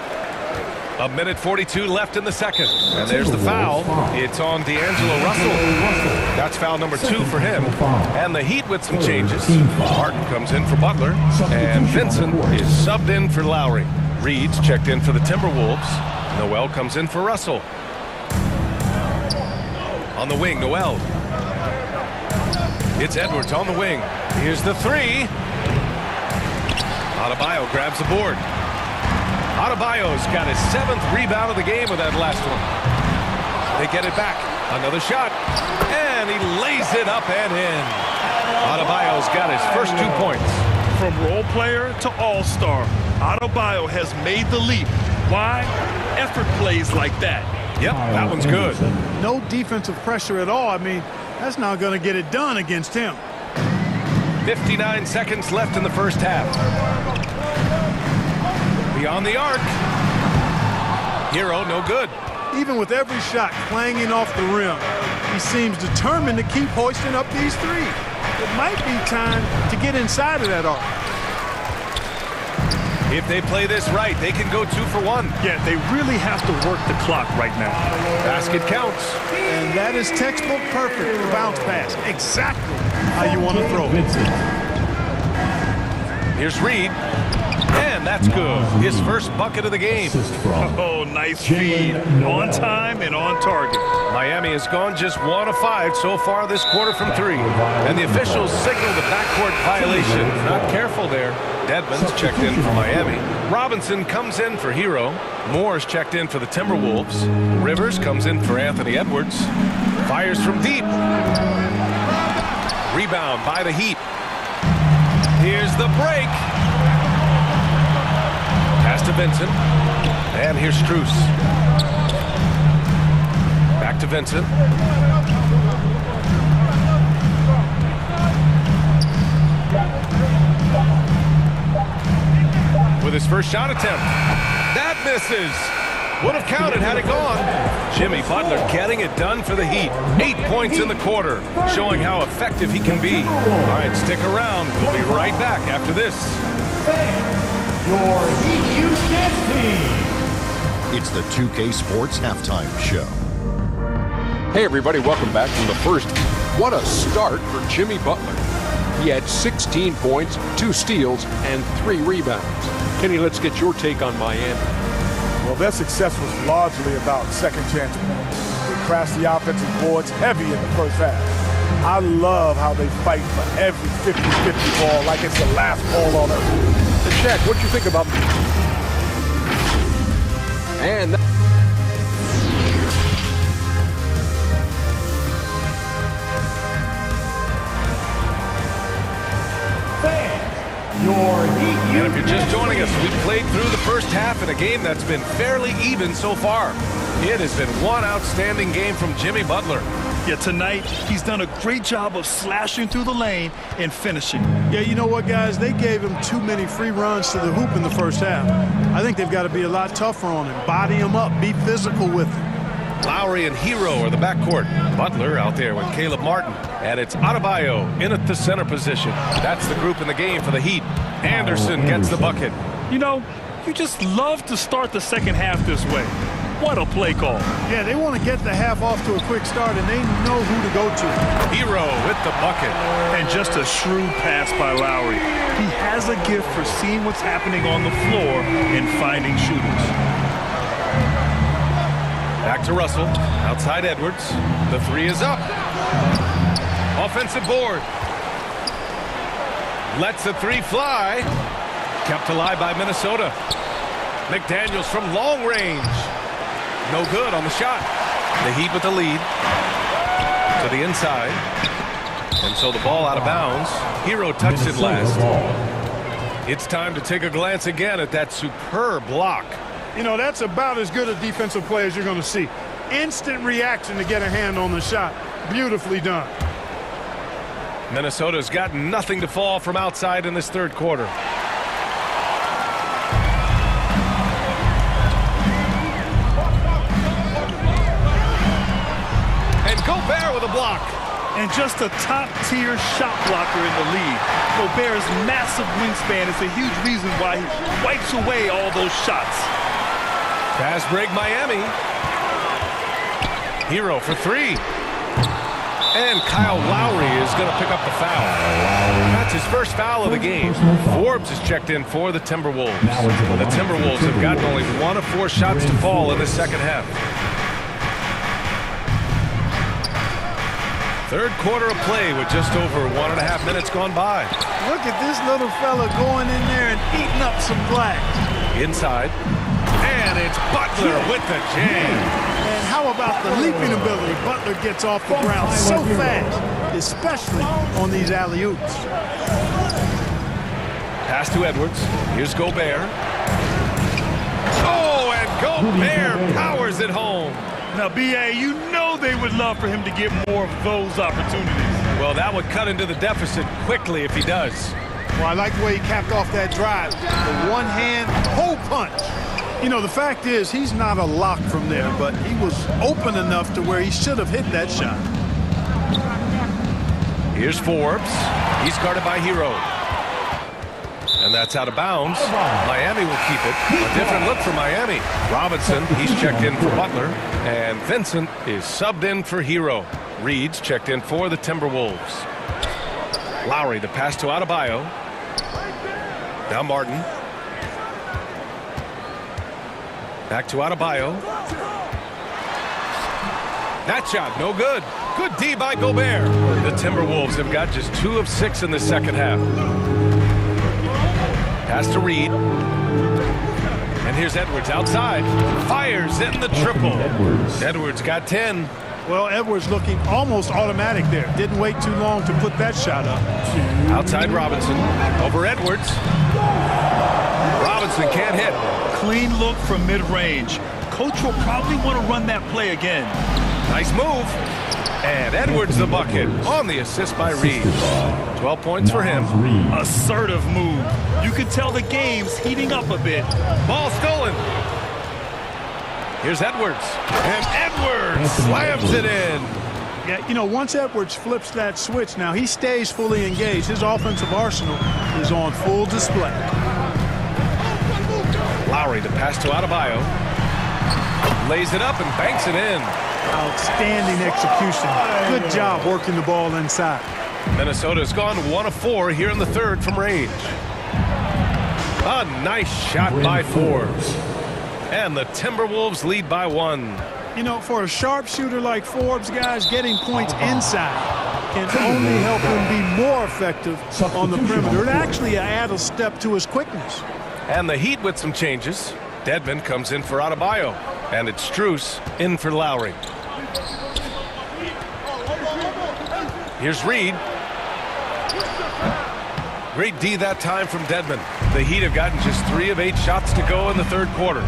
A minute 42 left in the second. And there's the foul. It's on D'Angelo Russell. That's foul number 2 for him. And the Heat with some changes. Martin comes in for Butler. And Vincent is subbed in for Lowry. Reed's checked in for the Timberwolves. Noel comes in for Russell. On the wing, Noel. It's Edwards on the wing. Here's the 3. Adebayo grabs the board. Adebayo's got his 7th rebound of the game with that last one. They get it back. Another shot. And he lays it up and in. Adebayo's got his first 2 points. From role player to all-star, Adebayo has made the leap. Why? Effort plays like that. Yep, that one's good. No defensive pressure at all. I mean, that's not going to get it done against him. 59 seconds left in the first half. Beyond the arc. Hero, no good. Even with every shot clanging off the rim, he seems determined to keep hoisting up these 3. It might be time to get inside of that arc. If they play this right, they can go 2 for 1. Yeah, they really have to work the clock right now. Basket counts. And that is textbook perfect. The bounce pass. Exactly how you want to throw it. Here's Reed. And that's good. His first bucket of the game. Oh, nice feed. On time and on target. Miami has gone just 1 of 5 so far this quarter from 3. And the officials signal the backcourt violation. Not careful there. Dedmon's checked in for Miami. Robinson comes in for Hero. Moore's checked in for the Timberwolves. Rivers comes in for Anthony Edwards. Fires from deep. Rebound by the Heat. Here's the break. Pass to Vincent. And here's Strus. Back to Vincent. With his first shot attempt. That misses. Would have counted had it gone. Jimmy Butler getting it done for the Heat. 8 points in the quarter, showing how effective he can be. All right, stick around. We'll be right back after this. Your Heat It's the 2K Sports Halftime Show. Hey everybody, welcome back from the first. What a start for Jimmy Butler. He had 16 points, 2 steals, and 3 rebounds. Kenny, let's get your take on Miami. Well, their success was largely about second chance points. They crashed the offensive boards heavy in the first half. I love how they fight for every 50-50 ball like it's the last ball on earth. And Shaq, what do you think about... And And if you're just joining us, we played through the first half in a game that's been fairly even so far. It has been one outstanding game from Jimmy Butler. Yeah, tonight he's done a great job of slashing through the lane and finishing. Yeah, you know what, guys? They gave him too many free runs to the hoop in the first half. I think they've got to be a lot tougher on him. Body him up. Be physical with him. Lowry and Hero are the backcourt. Butler out there with Caleb Martin. And it's Adebayo in at the center position. That's the group in the game for the Heat. Anderson gets the bucket. You know, you just love to start the second half this way. What a play call. Yeah, they want to get the half off to a quick start, and they know who to go to. Hero with the bucket. And just a shrewd pass by Lowry. He has a gift for seeing what's happening on the floor and finding shooters. Back to Russell. Outside Edwards. The 3 is up. Offensive board. Lets the 3 fly. Kept alive by Minnesota. McDaniels from long range. No good on the shot. The Heat with the lead. To the inside. And so the ball out of bounds. Hero touched it last. It's time to take a glance again at that superb block. You know, that's about as good a defensive play as you're going to see. Instant reaction to get a hand on the shot. Beautifully done. Minnesota's got nothing to fall from outside in this third quarter. And Gobert with a block. And just a top-tier shot blocker in the league. Gobert's massive wingspan is a huge reason why he wipes away all those shots. Fast break Miami. Hero for 3. And Kyle Lowry is going to pick up the foul. That's his first foul of the game. Forbes is checked in for the Timberwolves. The Timberwolves have gotten only 1 of 4 shots to fall in the second half. Third quarter of play with just over 1.5 minutes gone by. Look at this little fella going in there and eating up some glass. Inside. And it's Butler with the jam. And how about the leaping ability? Butler gets off the ground so fast, especially on these alley-oops. Pass to Edwards. Here's Gobert. Oh, and Gobert powers it home. Now, B.A., you know they would love for him to get more of those opportunities. Well, that would cut into the deficit quickly if he does. Well, I like the way he capped off that drive. The one-hand hole punch. You know, the fact is, he's not a lock from there, but he was open enough to where he should have hit that shot. Here's Forbes. He's guarded by Hero. And that's out of bounds. Miami will keep it. A different look for Miami. Robinson, he's checked in for Butler. And Vincent is subbed in for Hero. Reed's checked in for the Timberwolves. Lowry, the pass to Adebayo. Now Martin. Back to Adebayo. That shot, no good. Good D by Gobert. The Timberwolves have got just 2 of 6 in the second half. Pass to Reed. And here's Edwards outside. Fires in the triple. Edwards got 10. Well, Edwards looking almost automatic there. Didn't wait too long to put that shot up. Outside Robinson. Over Edwards. Robinson can't hit. Clean look from mid-range. Coach will probably want to run that play again. Nice move. And Edwards the bucket on the assist by Reed. 12 points for him. Assertive move. You can tell the game's heating up a bit. Ball stolen. Here's Edwards. And Edwards slams it in. Yeah, you know, once Edwards flips that switch now, he stays fully engaged. His offensive arsenal is on full display. Lowry to pass to Adebayo. Lays it up and banks it in. Outstanding execution. Good job working the ball inside. Minnesota's gone 1 of 4 here in the third from range. A nice shot by Forbes. And the Timberwolves lead by 1. You know, for a sharpshooter like Forbes, guys, getting points inside can only help him be more effective on the perimeter. It actually adds a step to his quickness. And the Heat with some changes. Dedmon comes in for Adebayo. And it's Strus in for Lowry. Here's Reed. Great D that time from Dedmon. The Heat have gotten just 3 of 8 shots to go in the third quarter.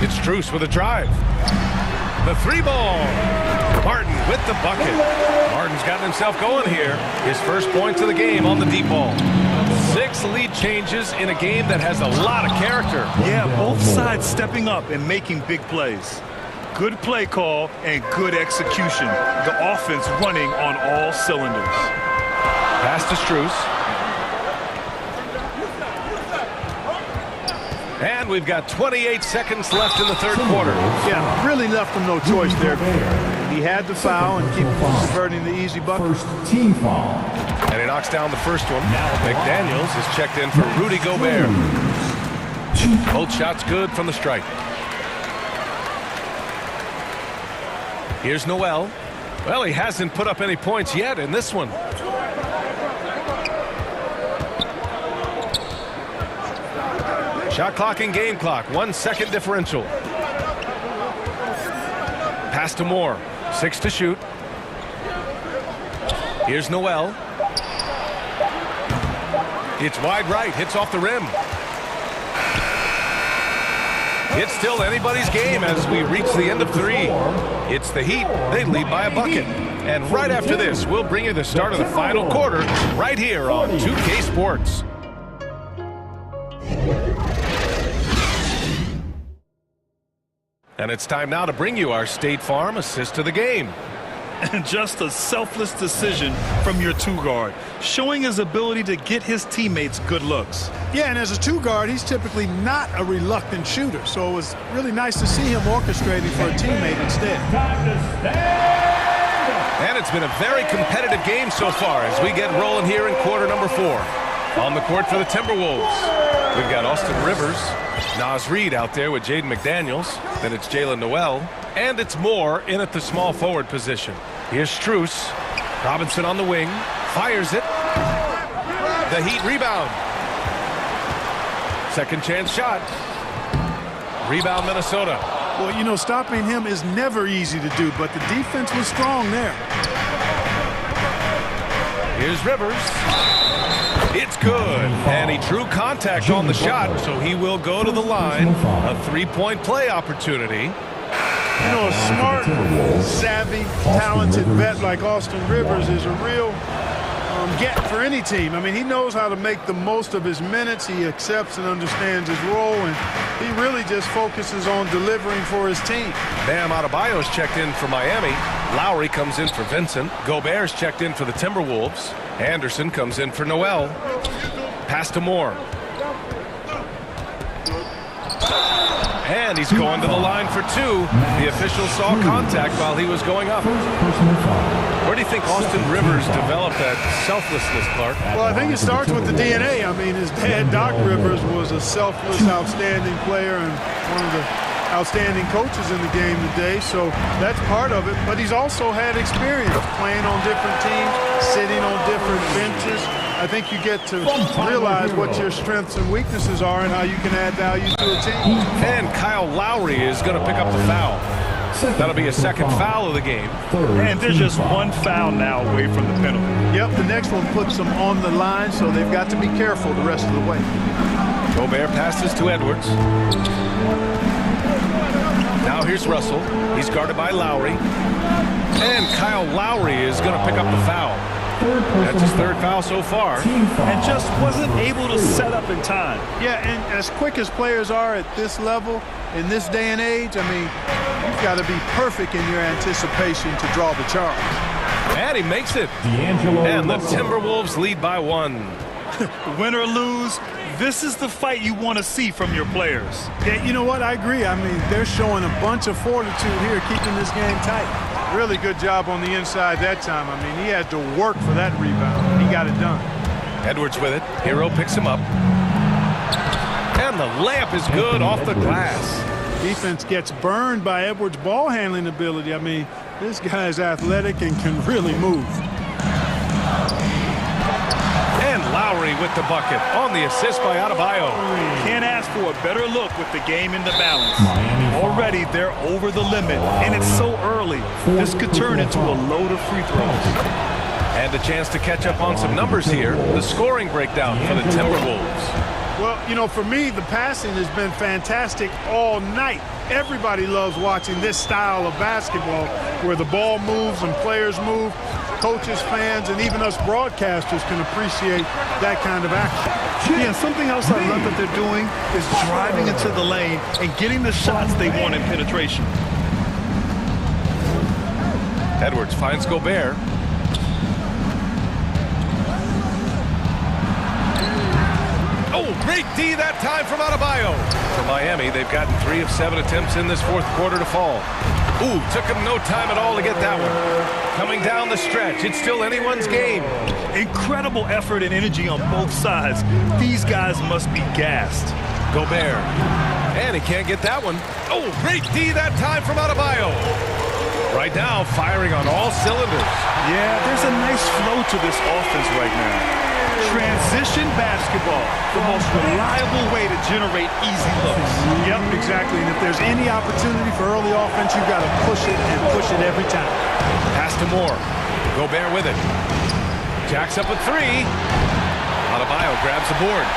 It's Strus with a drive. The 3-ball. Martin with the bucket. Martin's gotten himself going here. His first points of the game on the deep ball. 6 lead changes in a game that has a lot of character. Yeah, both sides stepping up and making big plays. Good play call and good execution. The offense running on all cylinders. Pass to Strus. And we've got 28 seconds left in the third quarter. Yeah, really left him no choice there. He had the foul and keep converting the easy bucket. First team foul. And he knocks down the first one. McDaniels is checked in for Rudy Gobert. Both shots good from the stripe. Here's Noel. Well, he hasn't put up any points yet in this one. Shot clock and game clock. 1 second differential. Pass to Moore. 6 to shoot. Here's Noel. It's wide right. Hits off the rim. It's still anybody's game as we reach the end of 3. It's the Heat. They lead by a bucket. And right after this, we'll bring you the start of the final quarter right here on 2K Sports. And it's time now to bring you our State Farm assist to the game. And just a selfless decision from your 2-guard, showing his ability to get his teammates good looks. Yeah, and as a 2-guard, he's typically not a reluctant shooter, so it was really nice to see him orchestrating for a teammate instead. And it's been a very competitive game so far as we get rolling here in quarter number 4. On the court for the Timberwolves, we've got Austin Rivers, Naz Reid out there with Jaden McDaniels. Then it's Jalen Noel. And it's Moore in at the small forward position. Here's Strus. Robinson on the wing. Fires it. The Heat rebound. Second chance shot. Rebound Minnesota. Well, you know, stopping him is never easy to do, but the defense was strong there. Here's Rivers. It's good. And he drew contact on the shot, so he will go to the line. A 3-point play opportunity. You know, a smart, savvy, talented vet like Austin Rivers is a real get for any team. I mean, he knows how to make the most of his minutes. He accepts and understands his role, and he really just focuses on delivering for his team. Bam Adebayo's checked in for Miami. Lowry comes in for Vincent. Gobert's checked in for the Timberwolves. Anderson comes in for Noel. Pass to Moore. And he's going to the line for 2. The official saw contact while he was going up. Where do you think Austin Rivers developed that selflessness, Clark? Well, I think it starts with the DNA. I mean, his dad, Doc Rivers, was a selfless, outstanding player and one of the outstanding coaches in the game today, so that's part of it. But he's also had experience playing on different teams, sitting on different benches. I think you get to realize what your strengths and weaknesses are and how you can add value to a team. And Kyle Lowry is going to pick up the foul. That'll be a second foul of the game. And there's just 1 foul now away from the penalty. Yep, the next one puts them on the line, so they've got to be careful the rest of the way. Gobert passes to Edwards. Now here's Russell. He's guarded by Lowry. And Kyle Lowry is going to pick up the foul. That's his 3rd foul so far. And just wasn't able to set up in time. Yeah, and as quick as players are at this level, in this day and age, I mean, you've got to be perfect in your anticipation to draw the charge. And he makes it. And the Timberwolves lead by 1. Win or lose, This is the fight you want to see from your players. Yeah, you know what? I agree. I mean, they're showing a bunch of fortitude here, keeping this game tight. Really good job on the inside that time. I mean, he had to work for that rebound. He got it done. Edwards with it. Hero picks him up. And the layup is good off the glass. Defense gets burned by Edwards' ball handling ability. I mean, this guy's athletic and can really move. And Lowry with the bucket on the assist by Adebayo. Can't ask for a better look with the game in the balance. Already they're over the limit, and it's so early. This could turn into a load of free throws. And a chance to catch up on some numbers here. The scoring breakdown for the Timberwolves. Well, you know, for me, the passing has been fantastic all night. Everybody loves watching this style of basketball where the ball moves and players move. Coaches, fans, and even us broadcasters can appreciate that kind of action. Yeah, something else I love that they're doing is driving into the lane and getting the shots they want in penetration. Edwards finds Gobert. Oh, great D that time from Adebayo. For Miami, they've gotten 3 of 7 attempts in this fourth quarter to fall. Ooh, took him no time at all to get that one. Coming down the stretch, it's still anyone's game. Incredible effort and energy on both sides. These guys must be gassed. Gobert. And he can't get that one. Oh, great D that time from Adebayo. Right now, firing on all cylinders. Yeah, there's a nice flow to this offense right now. Transition basketball, the most reliable way to generate easy looks. Yep, exactly. And if there's any opportunity for early offense, you've got to push it and push it every time. Pass to Moore. Gobert with it. Jacks up a 3. Adebayo grabs the board.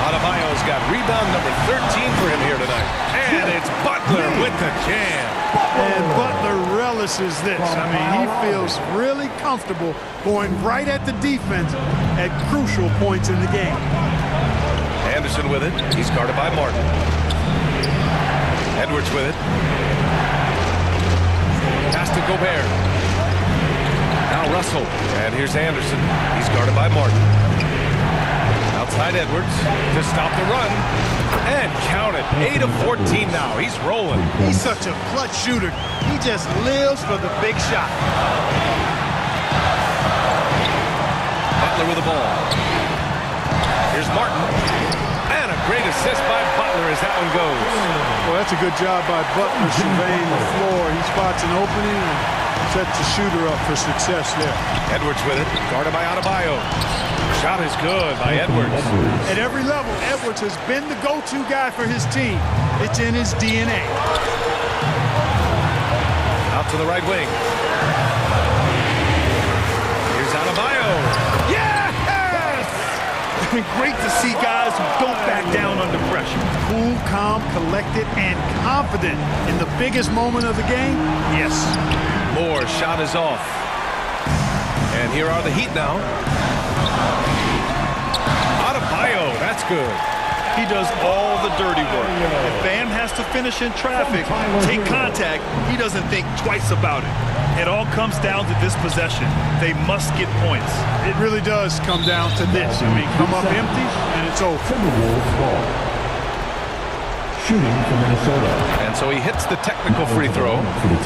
Adebayo's got rebound number 13 for him here tonight. And it's Butler with the jam. And Butler relishes this. I mean, he feels really comfortable going right at the defense at crucial points in the game. Anderson with it. He's guarded by Martin. Edwards with it. Pass to Gobert. Now Russell. And here's Anderson. He's guarded by Martin. Outside Edwards to stop the run. And count it. 8 of 14 now. He's rolling. He's such a clutch shooter. He just lives for the big shot. Butler with the ball. Here's Martin. And a great assist by Butler as that one goes. Well, that's a good job by Butler surveying the floor. He spots an opening and sets the shooter up for success there. Edwards with it. Guarded by Adebayo. Shot is good by Edwards. At every level, Edwards has been the go-to guy for his team. It's in his DNA. Out to the right wing. Here's Adebayo. Yes! Great to see guys who don't back down under pressure. Cool, calm, collected, and confident in the biggest moment of the game. Yes. Moore's shot is off. And here are the Heat now. Adebayo, that's good. He does all the dirty work. If Bam has to finish in traffic, take contact, he doesn't think twice about it. It all comes down to this possession. They must get points. It really does come down to this. I mean, come up empty, and it's over. Shooting for Minnesota. And so he hits the technical free throw.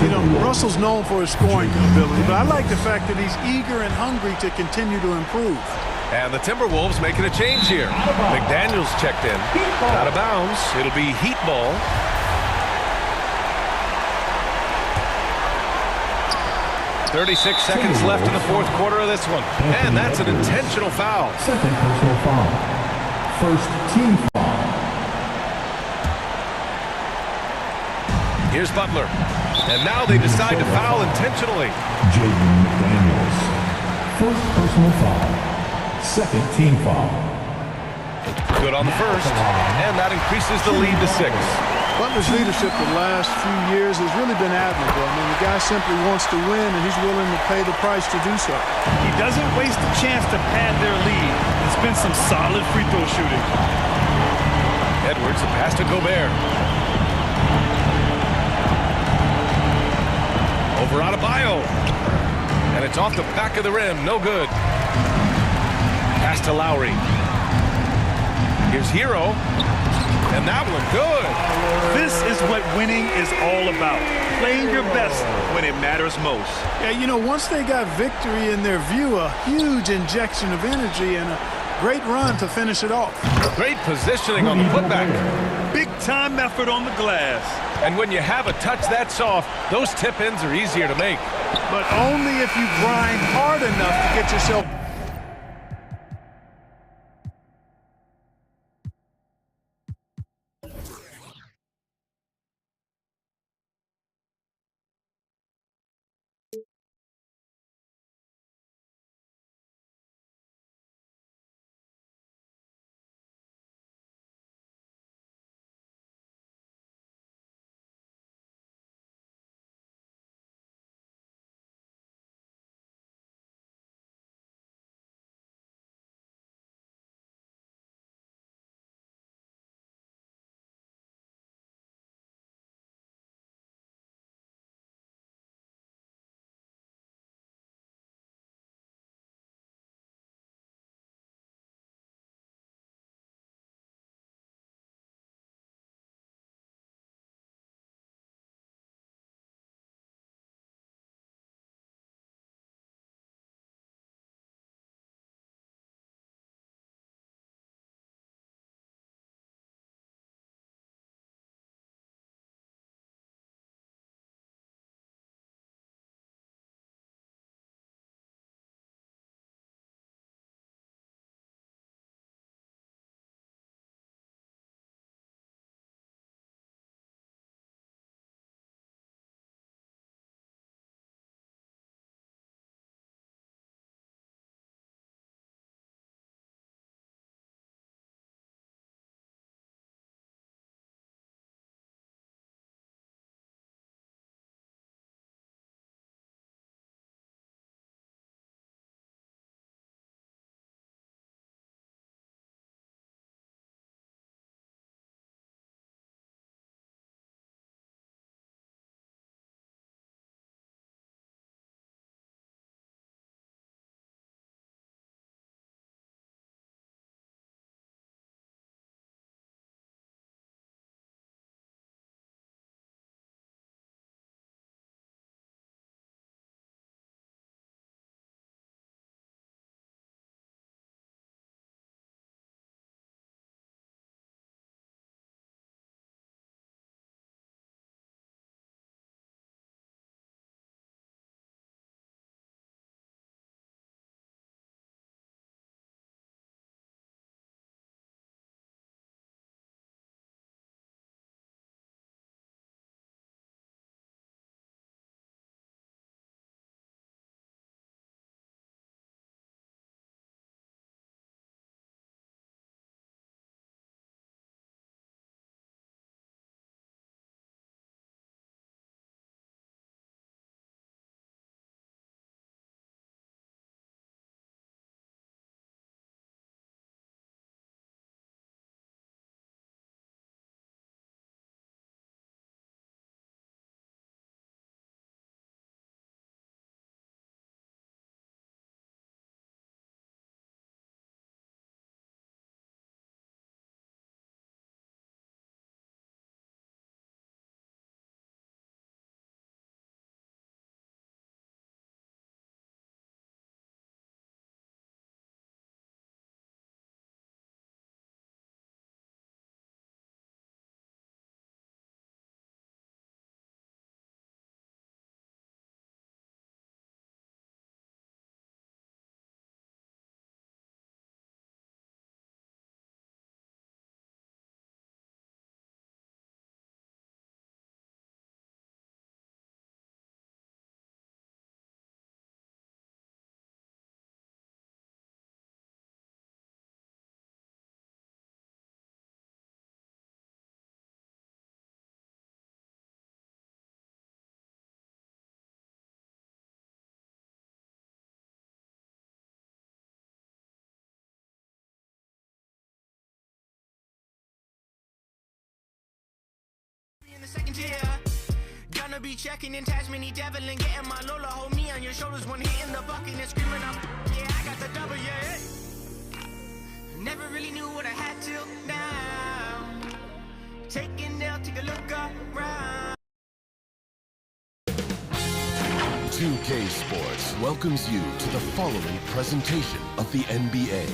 You know, Russell's known for his scoring ability, but I like the fact that he's eager and hungry to continue to improve. And the Timberwolves making a change here. McDaniels checked in. Out of bounds. It'll be Heat ball. .36 seconds left in the fourth quarter of this one. And that's an intentional foul. Second personal foul. First team foul. Here's Butler. And now they decide to foul intentionally. Jaden McDaniels. First personal foul. Second team foul. Good on the first. And that increases the lead to 6. Butler's leadership the last few years has really been admirable. I mean, the guy simply wants to win, and he's willing to pay the price to do so. He doesn't waste a chance to pad their lead. It's been some solid free throw shooting. Edwards, a pass to Gobert. Over Adebayo. And it's off the back of the rim. No good. Pass to Lowry. Here's Hero. And that one good. This is what winning is all about. Playing your best when it matters most. Yeah, you know, once they got victory in their view, a huge injection of energy and a great run to finish it off. Great positioning on the putback. Big time effort on the glass. And when you have a touch that soft, those tip-ins are easier to make. But only if you grind hard enough to get yourself. In the second tier, gonna be checking in Tasmany Devil and getting my Lola. Hold me on your shoulders when hitting the bucket and screaming out, yeah, I got the W. Never really knew what I had till now. Taking down, take a look around. 2K Sports welcomes you to the following presentation of the NBA.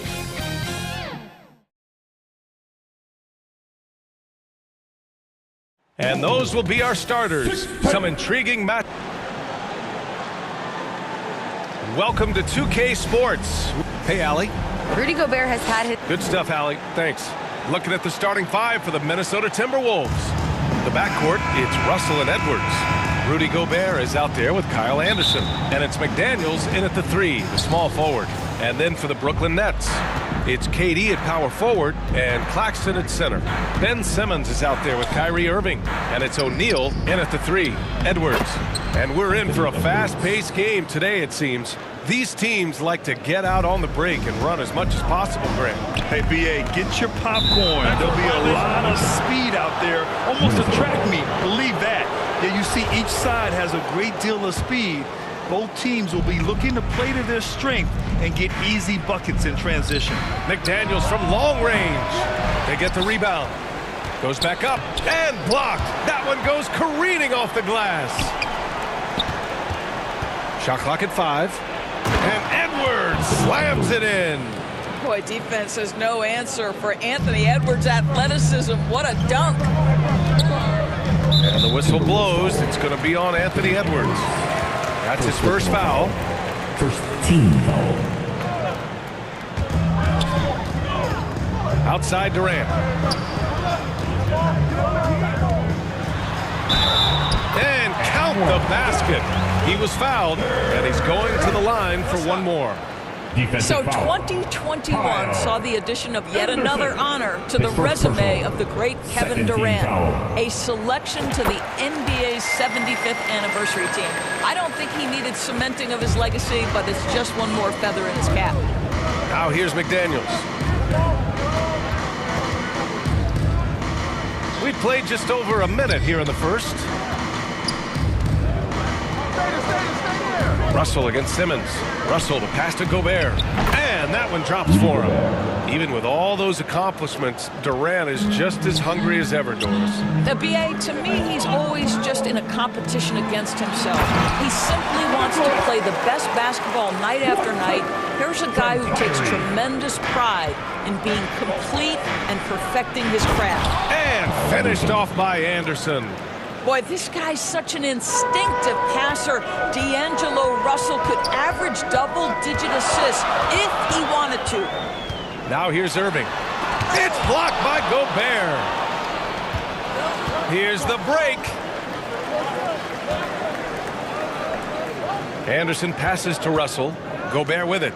And those will be our starters. Some intriguing match. Welcome to 2K Sports. Hey, Allie. Rudy Gobert has had his... Good stuff, Allie. Thanks. Looking at the starting five for the Minnesota Timberwolves. The backcourt, it's Russell and Edwards. Rudy Gobert is out there with Kyle Anderson. And it's McDaniels in at the three, the small forward. And then for the Brooklyn Nets, it's KD at power forward and Claxton at center. Ben Simmons is out there with Kyrie Irving. And it's O'Neal in at the three, Edwards. And we're in for a fast-paced game today, it seems. These teams like to get out on the break and run as much as possible, Grant. Hey, B.A., get your popcorn. There'll be a lot of speed out there, almost a track meet. Believe that. Yeah, you see each side has a great deal of speed. Both teams will be looking to play to their strength and get easy buckets in transition. McDaniels from long range. They get the rebound. Goes back up and blocked. That one goes careening off the glass. Shot clock at 5. And Edwards slams it in. Boy, defense has no answer for Anthony Edwards' athleticism. What a dunk. And the whistle blows. It's going to be on Anthony Edwards. That's his first foul. First team foul. Outside Durant. And count the basket. He was fouled, and he's going to the line for one more. So 2021 saw the addition of yet another honor to the resume of the great Kevin Durant, a selection to the NBA's 75th anniversary team. I don't think he needed cementing of his legacy, but it's just one more feather in his cap. Now here's McDaniels. We played just over a minute here in the first. Russell against Simmons. Russell, the pass to Gobert. And that one drops for him. Even with all those accomplishments, Durant is just as hungry as ever, Doris. The BA, to me, he's always just in a competition against himself. He simply wants to play the best basketball night after night. Here's a guy who takes tremendous pride in being complete and perfecting his craft. And finished off by Anderson. Boy, this guy's such an instinctive passer. D'Angelo Russell could average double-digit assists if he wanted to. Now here's Irving. It's blocked by Gobert. Here's the break. Anderson passes to Russell. Gobert with it.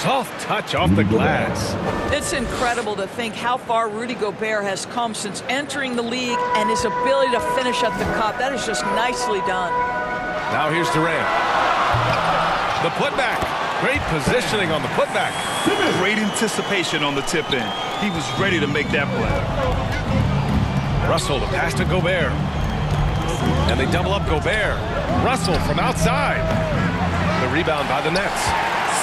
Soft touch off the glass. It's incredible to think how far Rudy Gobert has come since entering the league and his ability to finish at the cup. That is just nicely done. Now here's Durant. The putback. Great positioning on the putback. Great anticipation on the tip-in. He was ready to make that play. Russell, the pass to Gobert. And they double up Gobert. Russell from outside. The rebound by the Nets.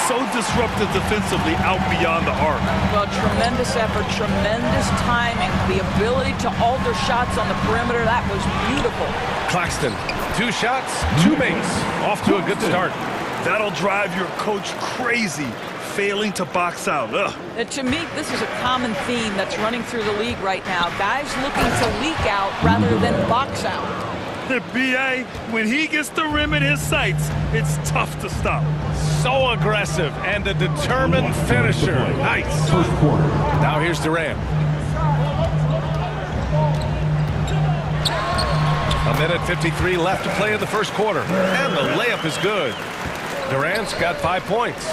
So disruptive defensively out beyond the arc. Well, tremendous effort, tremendous timing, the ability to alter shots on the perimeter. That was beautiful. Claxton, 2 shots, 2 makes. Off to a good start. That'll drive your coach crazy, failing to box out. To me, this is a common theme that's running through the league right now. Guys looking to leak out rather than box out. The BA, when he gets the rim in his sights, it's tough to stop. So aggressive and a determined finisher. Nice. First quarter. Now here's Durant. A minute 53 left to play in the first quarter. And the layup is good. Durant's got 5 points.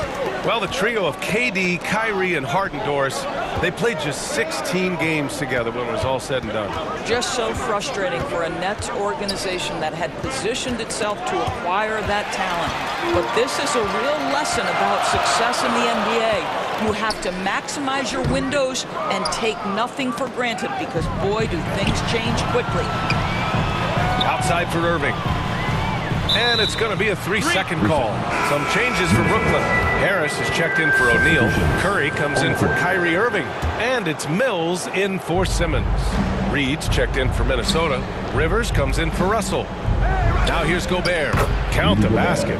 Well, the trio of KD, Kyrie, and Harden, Doris, they played just 16 games together when it was all said and done. Just so frustrating for a Nets organization that had positioned itself to acquire that talent. But this is a real lesson about success in the NBA. You have to maximize your windows and take nothing for granted because, boy, do things change quickly. Outside for Irving. And it's going to be a 3-second call. Some changes for Brooklyn. Harris is checked in for O'Neal. Curry comes in for Kyrie Irving. And it's Mills in for Simmons. Reed's checked in for Minnesota. Rivers comes in for Russell. Now here's Gobert. Count the basket.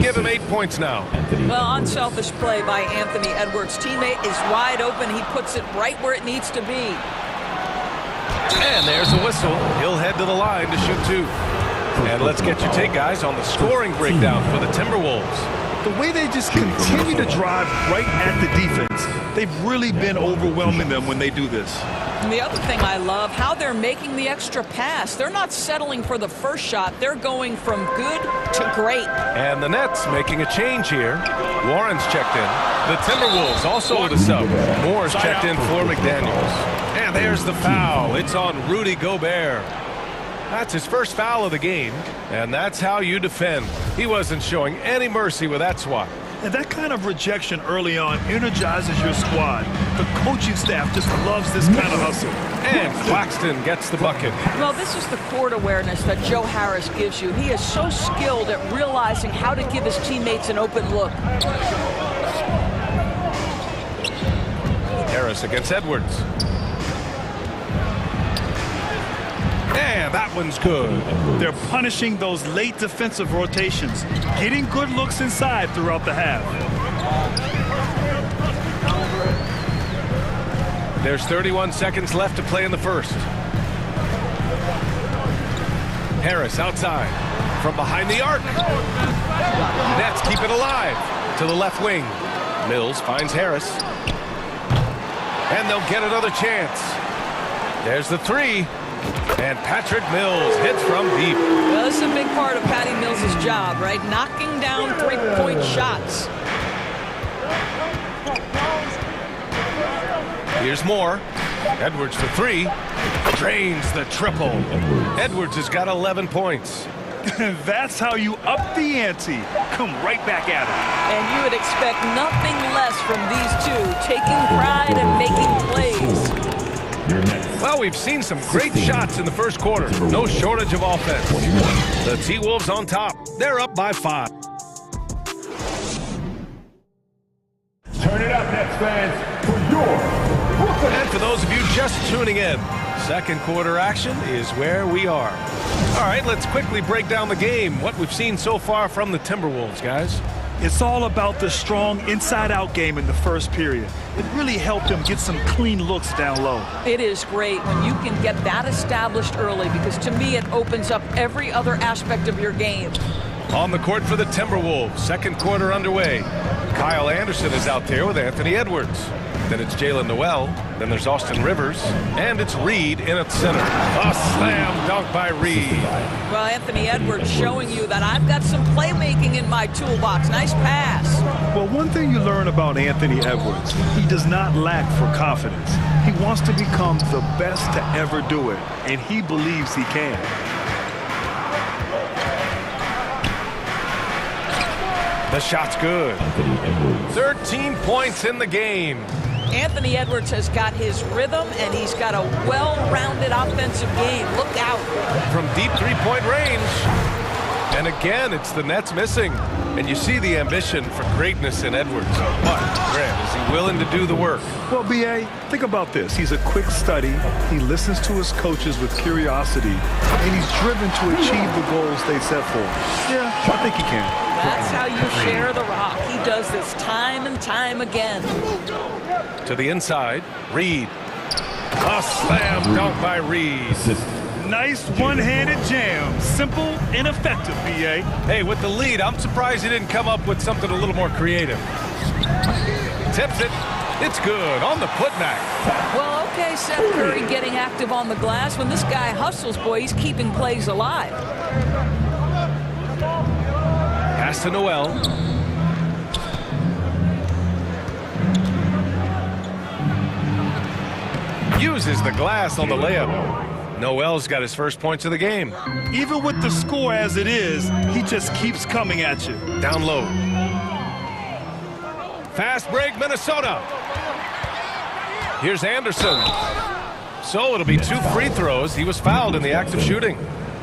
Give him 8 points now. Well, unselfish play by Anthony Edwards. Teammate is wide open. He puts it right where it needs to be. And there's a whistle. He'll head to the line to shoot 2. And let's get your take, guys, on the scoring breakdown for the Timberwolves. The way they just continue to drive right at the defense, they've really been overwhelming them when they do this. And the other thing I love, how they're making the extra pass. They're not settling for the first shot. They're going from good to great. And the Nets making a change here. Warren's checked in. The Timberwolves also with a sub. Moore's checked in for McDaniels. And there's the foul. It's on Rudy Gobert. That's his first foul of the game, and that's how you defend. He wasn't showing any mercy with that swat. And that kind of rejection early on energizes your squad. The coaching staff just loves this kind of hustle. And Claxton gets the bucket. Well, this is the court awareness that Joe Harris gives you. He is so skilled at realizing how to give his teammates an open look. Harris against Edwards. And that one's good. They're punishing those late defensive rotations, getting good looks inside throughout the half. There's 31 seconds left to play in the first. Harris outside from behind the arc. Nets keep it alive to the left wing. Mills finds Harris. And they'll get another chance. There's the 3. And Patrick Mills hits from deep. Well, this is a big part of Patty Mills' job, right? Knocking down three-point shots. Here's Moore. Edwards for 3. Drains the triple. Edwards has got 11 points. That's how you up the ante. Come right back at it. And you would expect nothing less from these two, taking pride and making plays. Well, we've seen some great shots in the first quarter. No shortage of offense. The T-Wolves on top. They're up by 5. Turn it up, Nets fans, for your Brooklyn. And for those of you just tuning in, second quarter action is where we are. All right, let's quickly break down the game. What we've seen so far from the Timberwolves, guys. It's all about the strong inside-out game in the first period. It really helped them get some clean looks down low. It is great when you can get that established early, because to me it opens up every other aspect of your game. On the court for the Timberwolves, second quarter underway. Kyle Anderson is out there with Anthony Edwards. Then it's Jalen Noel. Then there's Austin Rivers. And it's Reed in at center. A slam dunk by Reed. Well, Anthony Edwards showing you that I've got some playmaking in my toolbox. Nice pass. Well, one thing you learn about Anthony Edwards, he does not lack for confidence. He wants to become the best to ever do it, and he believes he can. The shot's good. 13 points in the game. Anthony Edwards has got his rhythm, and he's got a well-rounded offensive game. Look out. From deep three-point range. And again, it's the Nets missing. And you see the ambition for greatness in Edwards. But, Grant, is he willing to do the work? Well, B.A., think about this. He's a quick study. He listens to his coaches with curiosity. And he's driven to achieve the goals they set for him. Yeah, I think he can. That's how you share the rock. He does this time and time again. To the inside, Reed. A slam dunk by Reed. Nice one-handed jam. Simple and effective, B.A. Hey, with the lead, I'm surprised he didn't come up with something a little more creative. Tips it. It's good on the putback. Well, okay, Seth Curry getting active on the glass. When this guy hustles, boy, he's keeping plays alive. Pass to Noel. Uses the glass on the layup. Noel's got his first points of the game. Even with the score as it is, he just keeps coming at you. Down low. Fast break, Minnesota. Here's Anderson. So it'll be 2 free throws. He was fouled in the act of shooting.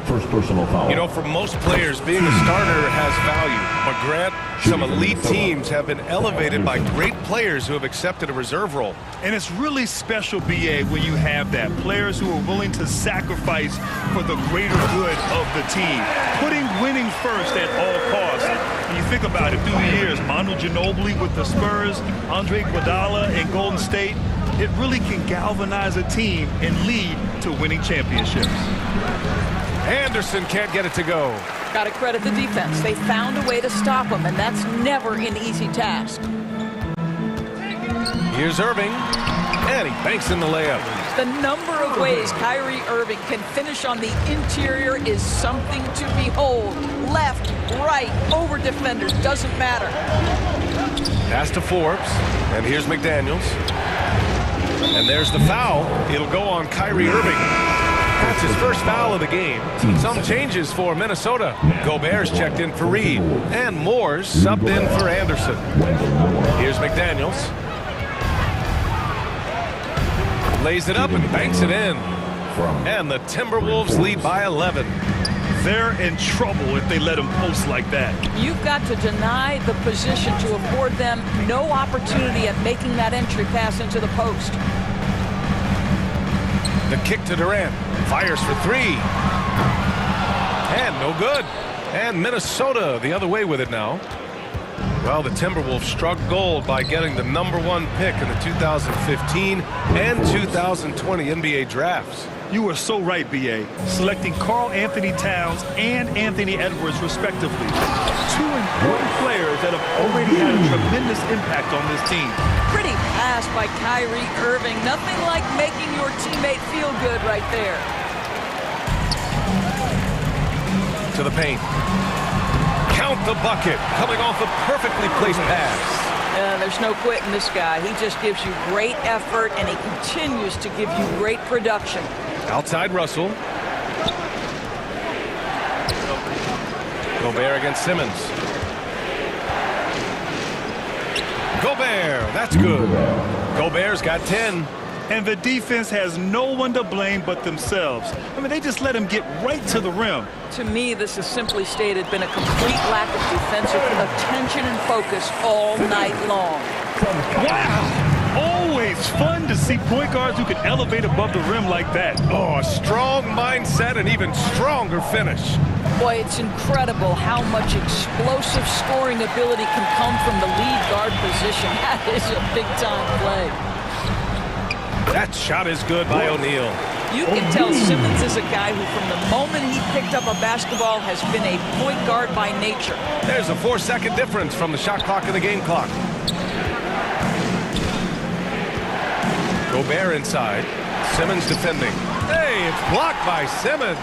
First personal foul. You know, for most players, being a starter has value. But Grant, some elite teams have been elevated by great players who have accepted a reserve role. And it's really special, B.A., when you have that. Players who are willing to sacrifice for the greater good of the team. Putting winning first at all costs. When you think about it, through the years, Manu Ginobili with the Spurs, Andre Iguodala in Golden State, it really can galvanize a team and lead to winning championships. Anderson can't get it to go. Got to credit the defense. They found a way to stop him, and that's never an easy task. Here's Irving, and he banks in the layup. The number of ways Kyrie Irving can finish on the interior is something to behold. Left, right, over defenders, doesn't matter. Pass to Forbes, and here's McDaniels. And there's the foul. It'll go on Kyrie Irving. That's his first foul of the game. Some changes for Minnesota. Gobert's checked in for Reed, and Moore's subbed in for Anderson. Here's McDaniels. Lays it up and banks it in. And the Timberwolves lead by 11. They're in trouble if they let him post like that. You've got to deny the position to afford them no opportunity at making that entry pass into the post. The kick to Durant. Fires for three. And no good. And Minnesota the other way with it now. Well, the Timberwolves struck gold by getting the #1 pick in the 2015 and 2020 NBA drafts. You were so right, B.A. Selecting Karl Anthony Towns and Anthony Edwards, respectively. Two important players that have already had a tremendous impact on this team. Pretty pass by Kyrie Irving. Nothing like making your teammate feel good right there. To the paint. Count the bucket. Coming off a perfectly placed pass. There's no quitting this guy. He just gives you great effort, and he continues to give you great production. Outside Russell. Gobert against Simmons. Gobert, that's good. Gobert's got 10. And the defense has no one to blame but themselves. I mean, they just let him get right to the rim. To me, this has simply stated been a complete lack of defensive attention and focus all night long. Wow! Always fun to see point guards who can elevate above the rim like that. Oh, a strong mindset and even stronger finish. Boy, it's incredible how much explosive scoring ability can come from the lead guard position. That is a big-time play. That shot is good by O'Neal. You can tell Simmons is a guy who, from the moment he picked up a basketball, has been a point guard by nature. There's a 4-second difference from the shot clock and the game clock. Gobert inside. Simmons defending. Hey, it's blocked by Simmons.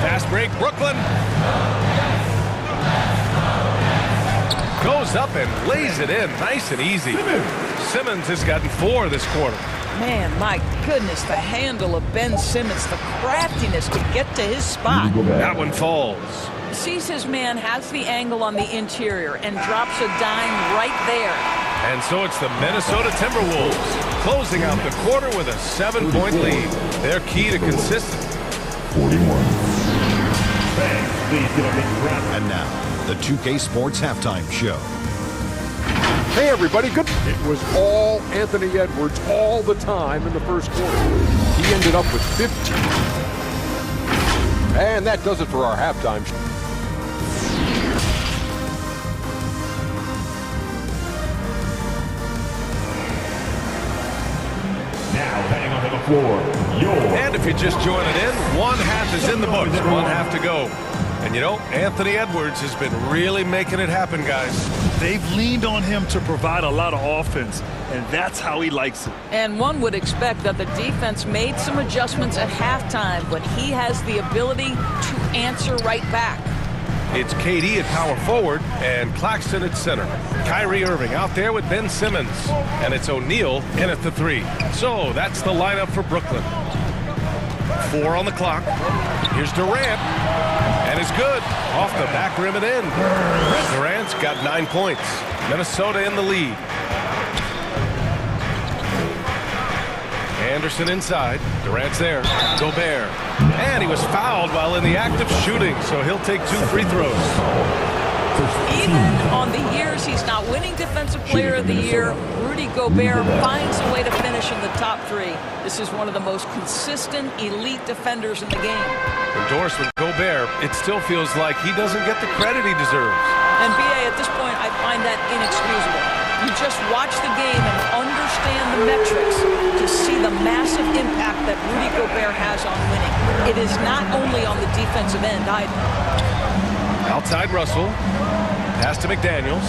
Fast break, Brooklyn. Goes up and lays it in, nice and easy. Simmons has gotten 4 this quarter. Man, my goodness, the handle of Ben Simmons, the craftiness to get to his spot. That one falls. Sees his man, has the angle on the interior, and drops a dime right there. And so it's the Minnesota Timberwolves closing out the quarter with a 7-point lead. Their key to consistency. 41. And now, the 2K Sports Halftime Show. Hey, everybody. Good. It was all Anthony Edwards all the time in the first quarter. He ended up with 15. And that does it for our halftime show. Now heading onto the floor, And if you're just joining in, 1/2 is in the books, 1/2 to go. And you know, Anthony Edwards has been really making it happen, guys. They've leaned on him to provide a lot of offense, and that's how he likes it. And one would expect that the defense made some adjustments at halftime, but he has the ability to answer right back. It's KD at power forward and Claxton at center. Kyrie Irving out there with Ben Simmons. And it's O'Neal in at the 3. So that's the lineup for Brooklyn. 4 on the clock. Here's Durant. And it's good. Off the back rim and in. Durant's got 9 points. Minnesota in the lead. Anderson inside. Durant's there. Gobert. And he was fouled while in the act of shooting, so he'll take 2 free throws. Even on the years he's not winning Defensive Player of the Year, Rudy Gobert finds a way to finish in the top 3. This is one of the most consistent, elite defenders in the game. Endorsed with Gobert, it still feels like he doesn't get the credit he deserves. And BA, at this point, I find that inexcusable. You just watch the game and understand the metrics to see the massive impact that Rudy Gobert has on winning. It is not only on the defensive end either. Outside Russell. Pass to McDaniels.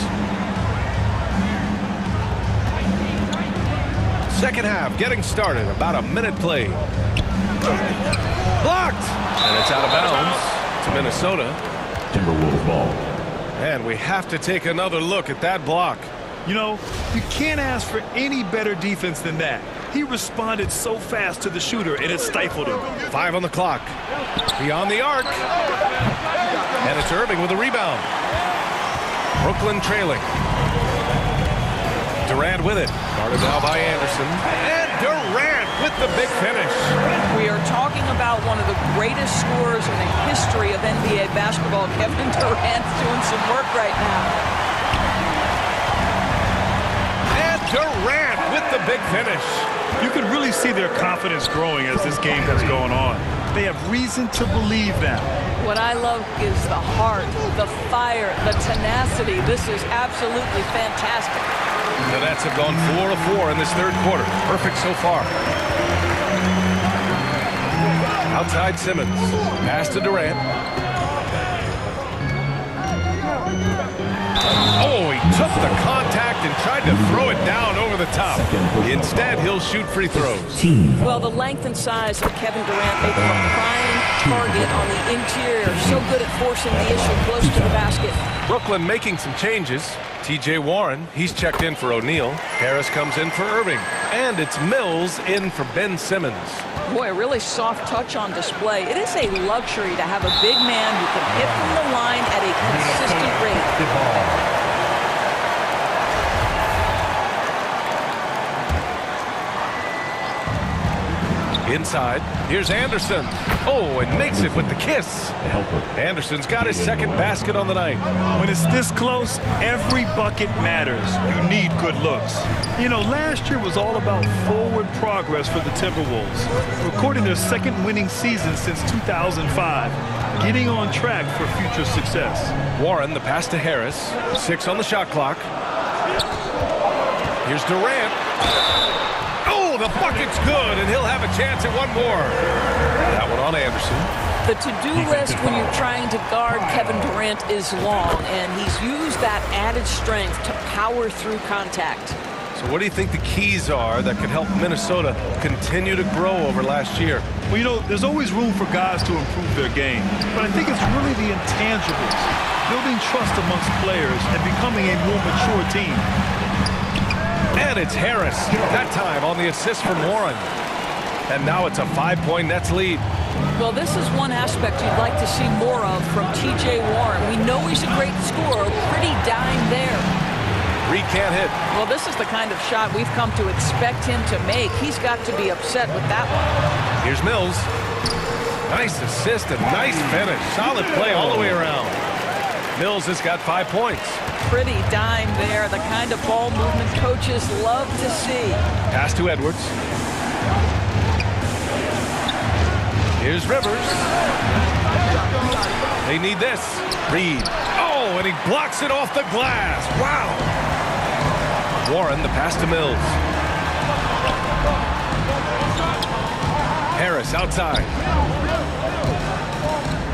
Second half getting started. About a minute played. Blocked! And it's out of bounds to Minnesota. Timberwolves ball. And we have to take another look at that block. You know, you can't ask for any better defense than that. He responded so fast to the shooter, and it stifled him. 5 on the clock. Beyond the arc. And it's Irving with a rebound. Brooklyn trailing. Durant with it. Guarded now by Anderson. And Durant with the big finish. We are talking about one of the greatest scorers in the history of NBA basketball. Kevin Durant's doing some work right now. And Durant with the big finish. You can really see their confidence growing as this game has gone on. They have reason to believe now. What I love is the heart, the fire, the tenacity. This is absolutely fantastic. The Nets have gone 4 of 4 in this third quarter. Perfect so far. Outside Simmons. Pass to Durant. Oh, he took the contact and tried to throw it down over the top. Instead, he'll shoot free throws. Well, the length and size of Kevin Durant make him a prime target on the interior. So good at forcing the issue close to the basket. Brooklyn making some changes. TJ Warren, he's checked in for O'Neal. Harris comes in for Irving. And it's Mills in for Ben Simmons. Boy, a really soft touch on display. It is a luxury to have a big man who can hit from the line at a consistent rate. Inside, here's Anderson. Oh, and makes it with the kiss. Anderson's got his second basket on the night. When it's this close, every bucket matters. You need good looks. You know, last year was all about forward progress for the Timberwolves, recording their second winning season since 2005, getting on track for future success. Warren, the pass to Harris. 6 on the shot clock. Here's Durant. The bucket's good, and he'll have a chance at one more. That one on Anderson. The to-do list when you're trying to guard Kevin Durant is long, and he's used that added strength to power through contact. So what do you think the keys are that could help Minnesota continue to grow over last year? Well, you know, there's always room for guys to improve their game, but I think it's really the intangibles, building trust amongst players and becoming a more mature team. And it's Harris, that time on the assist from Warren. And now it's a 5-point Nets lead. Well, this is one aspect you'd like to see more of from TJ Warren. We know he's a great scorer, pretty dime there. Reed can't hit. Well, this is the kind of shot we've come to expect him to make. He's got to be upset with that one. Here's Mills. Nice assist and nice finish. Solid play all the way around. Mills has got 5 points. Pretty dime there. The kind of ball movement coaches love to see. Pass to Edwards. Here's Rivers. They need this. Reed. Oh, and he blocks it off the glass. Wow. Warren, the pass to Mills. Harris outside.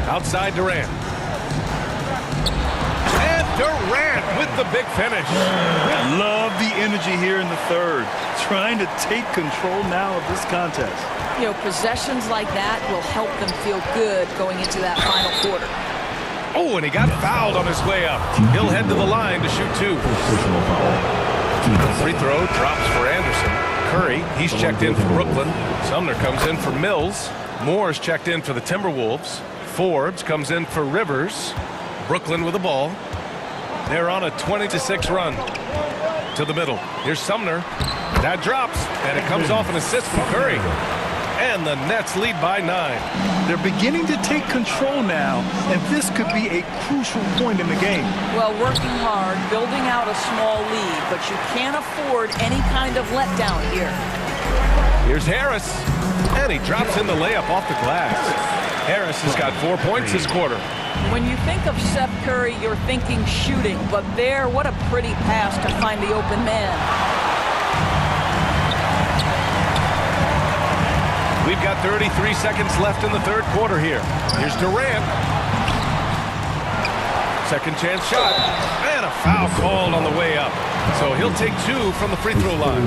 Outside Durant. Durant with the big finish. Love the energy here in the third. Trying to take control now of this contest. You know, possessions like that will help them feel good going into that final quarter. Oh, and he got fouled on his way up. He'll head to the line to shoot 2. Free throw drops for Anderson. Curry, he's checked in for Brooklyn. Sumner comes in for Mills. Moore's checked in for the Timberwolves. Forbes comes in for Rivers. Brooklyn with the ball. They're on a 20-6 run. To the middle. Here's Sumner. That drops, and it comes off an assist from Curry. And the Nets lead by 9. They're beginning to take control now, and this could be a crucial point in the game. Well, working hard, building out a small lead, but you can't afford any kind of letdown here. Here's Harris, and he drops in the layup off the glass. Harris has got 4 points this quarter. When you think of Seth Curry, you're thinking shooting, but there, what a pretty pass to find the open man. We've got 33 seconds left in the third quarter here. Here's Durant. Second chance shot, and a foul called on the way up. So he'll take 2 from the free throw line.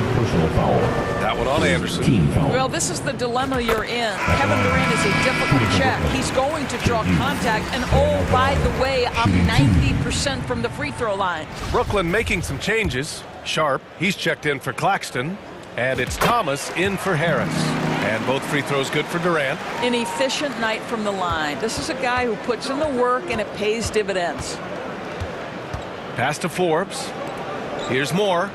That one on Anderson. Well, this is the dilemma you're in. Kevin Durant is a difficult check. He's going to draw contact, and oh, by the way, I'm 90% from the free throw line. Brooklyn making some changes. Sharp, he's checked in for Claxton, and it's Thomas in for Harris. And both free throws good for Durant. An efficient night from the line. This is a guy who puts in the work, and it pays dividends. Pass to Forbes. Here's Moore.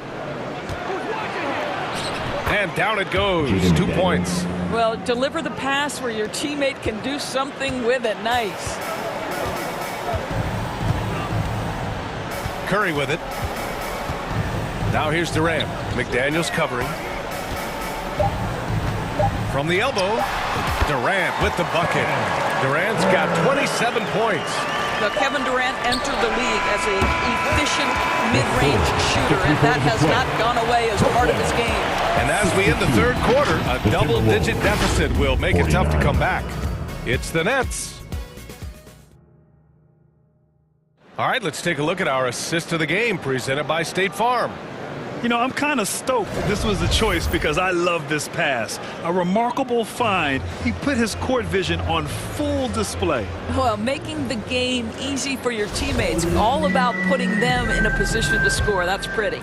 And down it goes. 2 points. Well, deliver the pass where your teammate can do something with it. Nice. Curry with it. Now here's Durant. McDaniels covering. From the elbow, Durant with the bucket. Durant's got 27 points. Now, Kevin Durant entered the league as an efficient mid-range shooter, and that has not gone away as part of his game. And as we end the third quarter, a double-digit deficit will make it tough to come back. It's the Nets. All right, let's take a look at our assist of the game presented by State Farm. You know, I'm kind of stoked that this was a choice because I love this pass. A remarkable find. He put his court vision on full display. Well, making the game easy for your teammates. All about putting them in a position to score. That's pretty.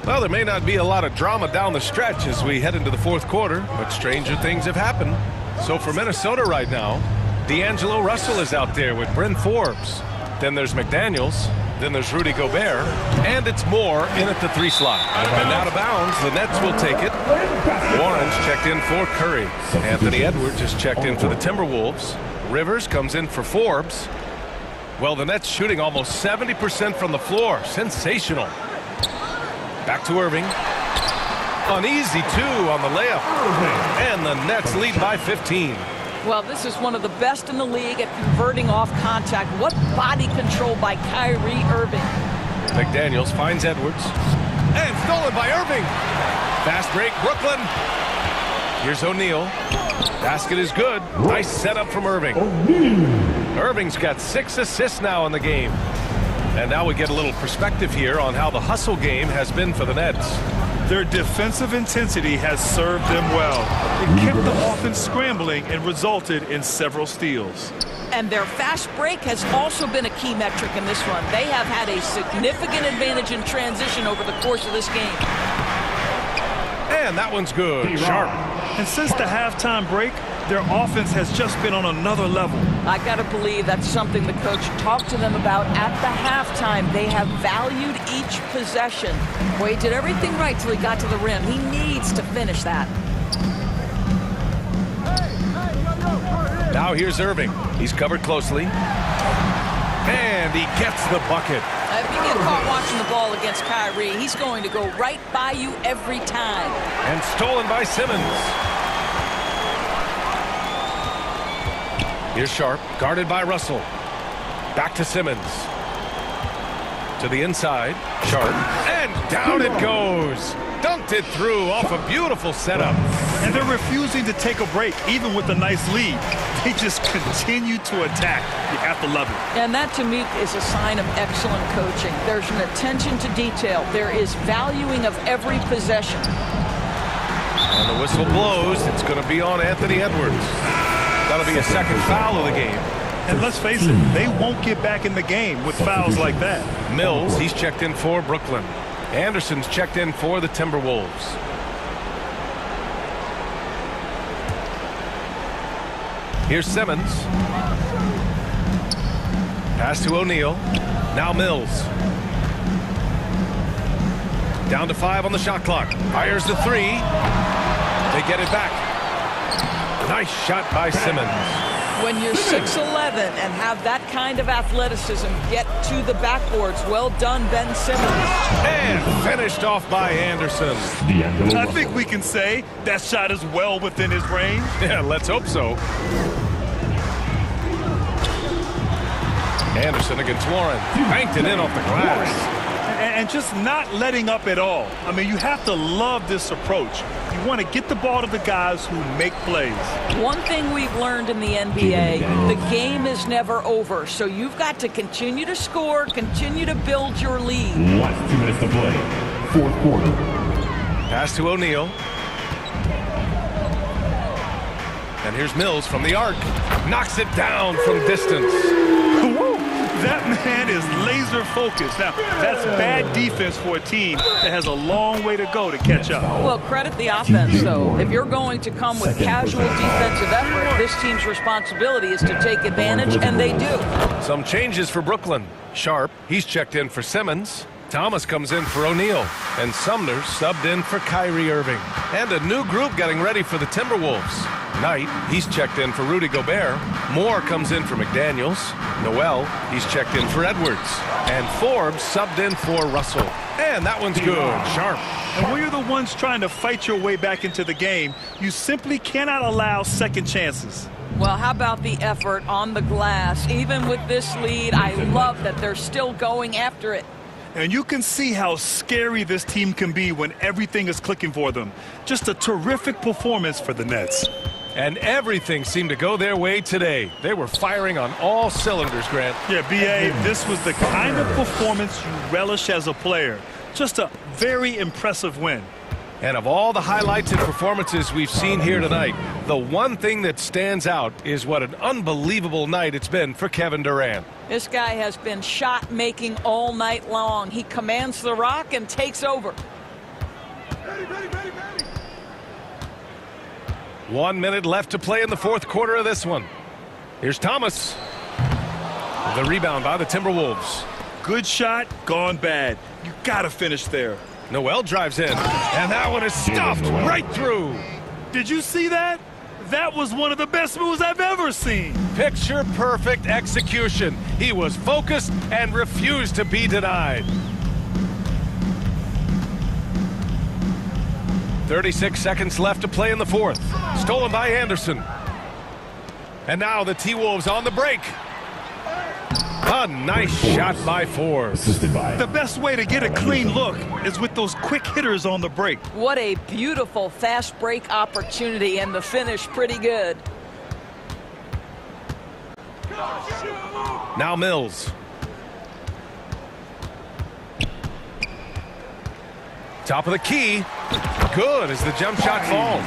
Well, there may not be a lot of drama down the stretch as we head into the fourth quarter, but stranger things have happened. So for Minnesota right now, D'Angelo Russell is out there with Bryn Forbes. Then there's McDaniels. Then there's Rudy Gobert, and it's Moore in at the 3 slot. And out of bounds, the Nets will take it. Warren's checked in for Curry. Anthony Edwards is checked in for the Timberwolves. Rivers comes in for Forbes. Well, the Nets shooting almost 70% from the floor. Sensational. Back to Irving. An easy 2 on the layup. And the Nets lead by 15. Well, this is one of the best in the league at converting off contact. What body control by Kyrie Irving. McDaniels finds Edwards. And stolen by Irving. Fast break, Brooklyn. Here's O'Neal. Basket is good. Nice setup from Irving. Irving's got 6 assists now in the game. And now we get a little perspective here on how the hustle game has been for the Nets. Their defensive intensity has served them well. It kept the offense scrambling and resulted in several steals. And their fast break has also been a key metric in this one. They have had a significant advantage in transition over the course of this game. And that one's good. Sharp. And since the halftime break, their offense has just been on another level. I got to believe that's something the coach talked to them about at the halftime. They have valued each possession. Boy, he did everything right till he got to the rim. He needs to finish that. Now here's Irving. He's covered closely. And he gets the bucket. If you get caught watching the ball against Kyrie, he's going to go right by you every time. And stolen by Simmons. Here's Sharp, guarded by Russell. Back to Simmons. To the inside, Sharp, and down it goes. Dunked it through off a beautiful setup. And they're refusing to take a break, even with a nice lead. They just continue to attack. You have to love it. And that, to me, is a sign of excellent coaching. There's an attention to detail. There is valuing of every possession. And the whistle blows. It's going to be on Anthony Edwards. That'll be a second foul of the game. And let's face it, they won't get back in the game with fouls like that. Mills, he's checked in for Brooklyn. Anderson's checked in for the Timberwolves. Here's Simmons. Pass to O'Neal. Now Mills. Down to 5 on the shot clock. Fires the 3. They get it back. Nice shot by Simmons. When you're 6'11" and have that kind of athleticism, get to the backboards. Well done, Ben Simmons. And finished off by Anderson. I think we can say that shot is well within his range. Yeah, let's hope so. Anderson against Warren. Banked it in off the glass. And just not letting up at all. I mean, you have to love this approach. You want to get the ball to the guys who make plays. One thing we've learned in the NBA, the game is never over. So you've got to continue to score, continue to build your lead. Last 2 minutes to play. Fourth quarter. Pass to O'Neal. And here's Mills from the arc. Knocks it down from distance. That man is laser focused. Now, that's bad defense for a team that has a long way to go to catch up. Well, credit the offense, though. If you're going to come with casual defensive effort, this team's responsibility is to take advantage, and they do. Some changes for Brooklyn. Sharp, he's checked in for Simmons. Thomas comes in for O'Neal. And Sumner subbed in for Kyrie Irving. And a new group getting ready for the Timberwolves. Knight, he's checked in for Rudy Gobert. Moore comes in for McDaniels. Noel, he's checked in for Edwards. And Forbes subbed in for Russell. And that one's good. Sharp. And when you're the ones trying to fight your way back into the game, you simply cannot allow second chances. Well, how about the effort on the glass? Even with this lead, I love that they're still going after it. And you can see how scary this team can be when everything is clicking for them. Just a terrific performance for the Nets. And everything seemed to go their way today. They were firing on all cylinders, Grant. Yeah, B.A., this was the kind of performance you relish as a player. Just a very impressive win. And of all the highlights and performances we've seen here tonight, the one thing that stands out is what an unbelievable night it's been for Kevin Durant. This guy has been shot making all night long. He commands the rock and takes over. 1 minute left to play in the fourth quarter of this one. Here's Thomas. The rebound by the Timberwolves. Good shot, gone bad. You gotta finish there. Noel drives in, and that one is stuffed right through. Did you see that? That was one of the best moves I've ever seen. Picture perfect execution. He was focused and refused to be denied. 36 seconds left to play in the fourth. Stolen by Anderson. And now the T-Wolves on the break. A nice shot by Forbes. The best way to get a clean look is with those quick hitters on the break. What a beautiful fast break opportunity, and the finish pretty good. Now Mills. Top of the key. Good as the jump shot falls.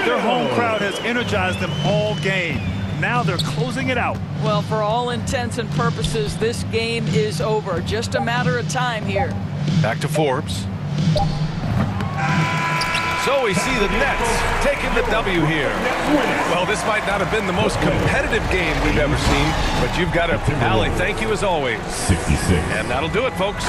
Their home crowd has energized them all game. Now they're closing it out. Well, for all intents and purposes, this game is over. Just a matter of time here. Back to Forbes. So we see the Nets taking the W here. Well, this might not have been the most competitive game we've ever seen, but you've got to, Allie, thank you as always. 66. And that'll do it, folks.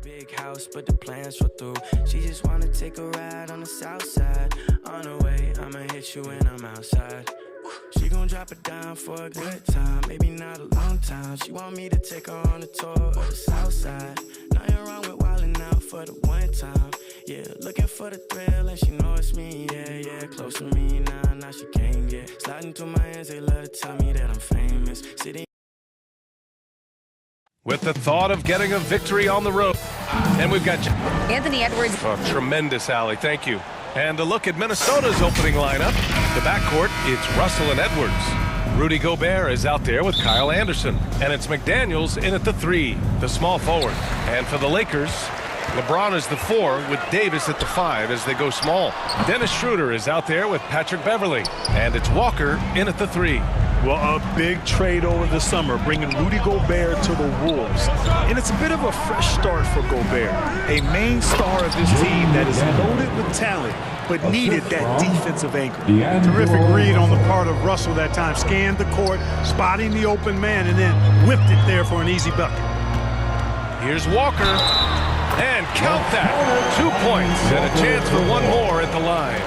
big house, but the plans fell through. She just wanna take a ride on the south side. On the way, I'ma hit you when I'm outside. She gon' drop it down for a good time, maybe not a long time. She want me to take her on a tour of the south side. Nothing wrong with wildin' out for the one time. Yeah, looking for the thrill and she know it's me. Yeah, close to me now she can't get. Sliding through my hands, they love to tell me that I'm famous. Sitting with the thought of getting a victory on the road. And we've got Anthony Edwards. Oh, tremendous, Allie. Thank you. And a look at Minnesota's opening lineup. The backcourt, it's Russell and Edwards. Rudy Gobert is out there with Kyle Anderson. And it's McDaniels in at the 3, the small forward. And for the Lakers, LeBron is the 4 with Davis at the 5 as they go small. Dennis Schroeder is out there with Patrick Beverly. And it's Walker in at the 3. Well, a big trade over the summer, bringing Rudy Gobert to the Wolves. And it's a bit of a fresh start for Gobert, a main star of this team that is loaded with talent, but needed that defensive anchor. Terrific read on the part of Russell that time. Scanned the court, spotting the open man, and then whipped it there for an easy bucket. Here's Walker, and count that. 2 points and a chance for one more at the line.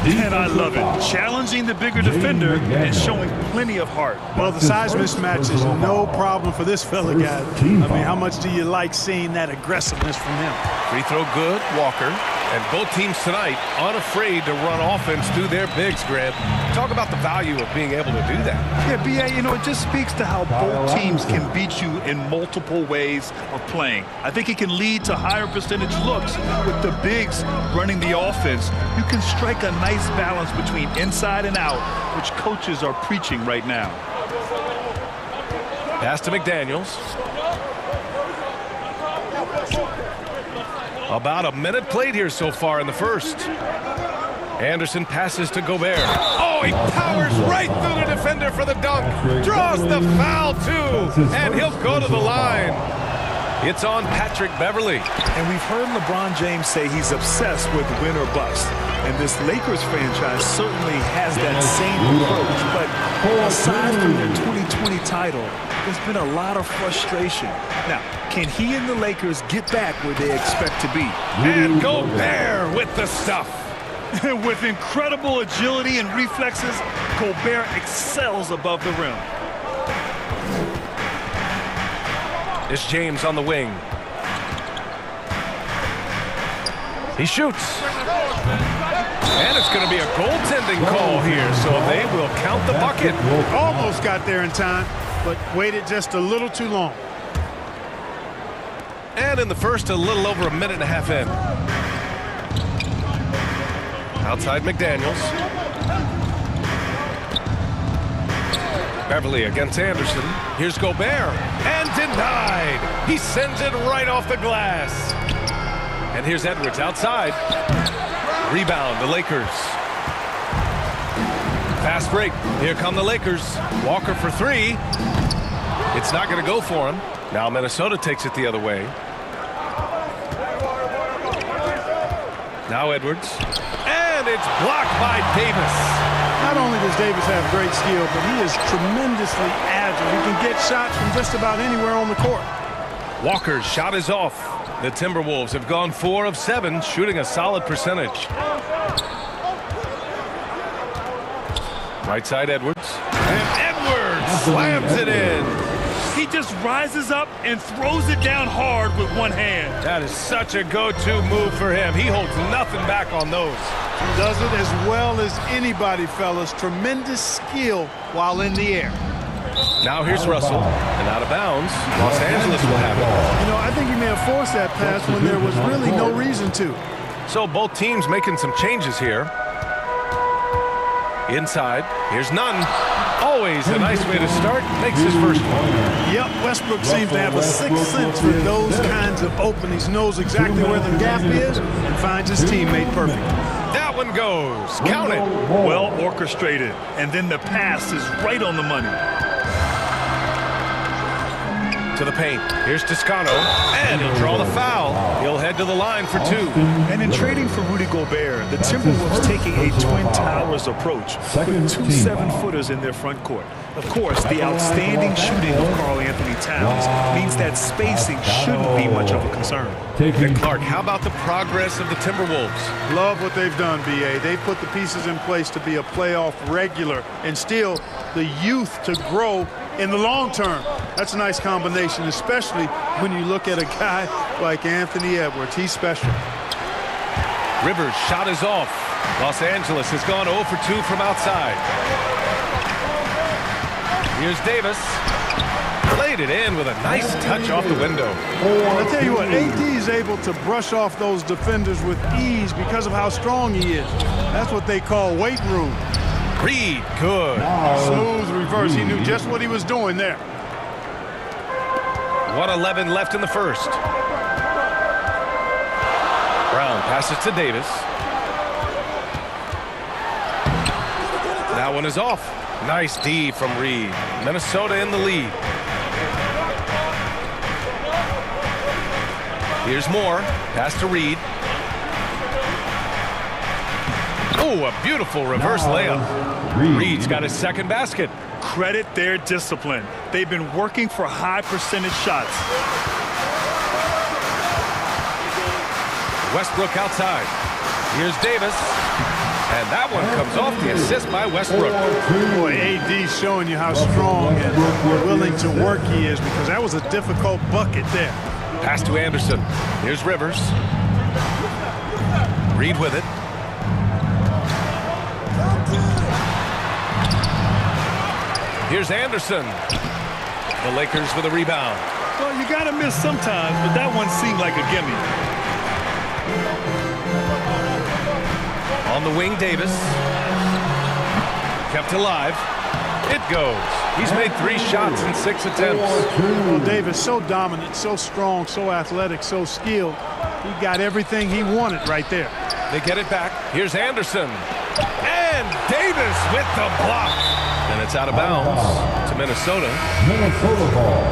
And I love it. Challenging the bigger defender and showing plenty of heart. Well, the size mismatch is no problem for this fella, guys. I mean, how much do you like seeing that aggressiveness from him? Free throw good, Walker. And both teams tonight unafraid to run offense through their bigs, Grant. Talk about the value of being able to do that. Yeah, B.A., it just speaks to how both teams can beat you in multiple ways of playing. I think it can lead to higher percentage looks with the bigs running the offense. You can strike a nice balance between inside and out, which coaches are preaching right now. Pass to McDaniels. About a minute played here so far in the first. Anderson passes to Gobert. Oh, he powers right through the defender for the dunk. Draws the foul, too. And he'll go to the line. It's on Patrick Beverly. And we've heard LeBron James say he's obsessed with win or bust. And this Lakers franchise certainly has that same approach. But aside from their 2020 title, there's been a lot of frustration. Now, can he and the Lakers get back where they expect to be? And Gobert with the stuff. With incredible agility and reflexes, Gobert excels above the rim. It's James on the wing. He shoots. And it's going to be a goaltending call here, so they will count the bucket. Almost got there in time, but waited just a little too long. And in the first, a little over a minute and a half in. Outside McDaniels. Beverly against Anderson. Here's Gobert. And denied. He sends it right off the glass. And here's Edwards outside. Rebound, the Lakers. Fast break. Here come the Lakers. Walker for 3. It's not going to go for him. Now Minnesota takes it the other way. Now Edwards. And it's blocked by Davis. Not only does Davis have great skill, but he is tremendously agile. He can get shots from just about anywhere on the court. Walker's shot is off. The Timberwolves have gone 4 of 7, shooting a solid percentage. Right side Edwards. And Edwards slams it in. He just rises up and throws it down hard with one hand. That is such a go-to move for him. He holds nothing back on those. He does it as well as anybody, fellas. Tremendous skill while in the air. Now here's Russell, and out of bounds. Los Angeles will have it. I think he may have forced that pass when there was really no reason to. So both teams making some changes here. Inside, here's Nunn. Always a nice way to start. Makes his first one. Yep, Westbrook seems to have a sixth sense for those kinds of openings. Knows exactly where the gap is and finds his teammate perfect. That one goes. Count it. Well orchestrated. And then the pass is right on the money. To the paint. Here's Toscano, and he'll draw the foul. He'll head to the line for 2. And in trading for Rudy Gobert, the Timberwolves taking a Twin Towers approach with 2 7-footers in their front court. Of course, the outstanding shooting of Karl Anthony Towns means that spacing shouldn't be much of a concern. And Clark, how about the progress of the Timberwolves? Love what they've done, B.A. They put the pieces in place to be a playoff regular and still the youth to grow in the long term. That's a nice combination, especially when you look at a guy like Anthony Edwards. He's special. Rivers' shot is off. Los Angeles has gone 0 for 2 from outside. Here's Davis. Laid it in with a nice touch off the window. I tell you what, AD is able to brush off those defenders with ease because of how strong he is. That's what they call weight room. Reed, good. Smooth reverse. He knew just what he was doing there. 1:11 left in the first. Brown passes to Davis. That one is off. Nice D from Reed. Minnesota in the lead. Here's Moore. Pass to Reed. Oh, a beautiful reverse layup. Reed's got his second basket. Credit their discipline. They've been working for high percentage shots. Westbrook outside. Here's Davis. And that one comes off the assist by Westbrook. Boy, AD's showing you how strong and willing to work he is, because that was a difficult bucket there. Pass to Anderson. Here's Rivers. Reed with it. Here's Anderson. The Lakers with a rebound. Well, you got to miss sometimes, but that one seemed like a gimme. On the wing, Davis. Kept alive. It goes. He's made 3 shots in 6 attempts. Well, Davis, so dominant, so strong, so athletic, so skilled. He got everything he wanted right there. They get it back. Here's Anderson. And Davis with the block. And it's out of bounds to Minnesota. Minnesota ball.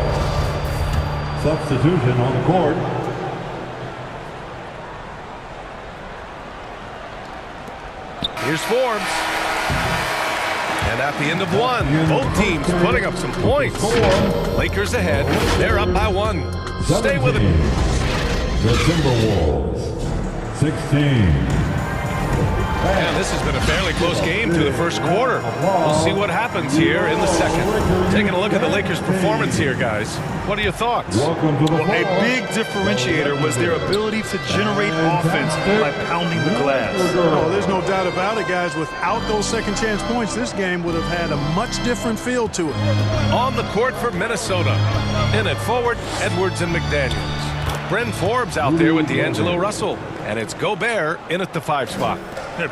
Substitution on the court. Here's Forbes. And at the end of 1, both teams putting up some points. Lakers ahead. They're up by 1. Stay with it. The Timberwolves, 16. And this has been a fairly close game through the first quarter. We'll see what happens here in the second. Taking a look at the Lakers' performance here, guys. What are your thoughts? Well, a big differentiator was their ability to generate offense by pounding the glass. Oh, there's no doubt about it, guys. Without those second chance points, this game would have had a much different feel to it. On the court for Minnesota. In at forward, Edwards and McDaniels. Bryn Forbes out there with D'Angelo Russell. And it's Gobert in at the 5 spot.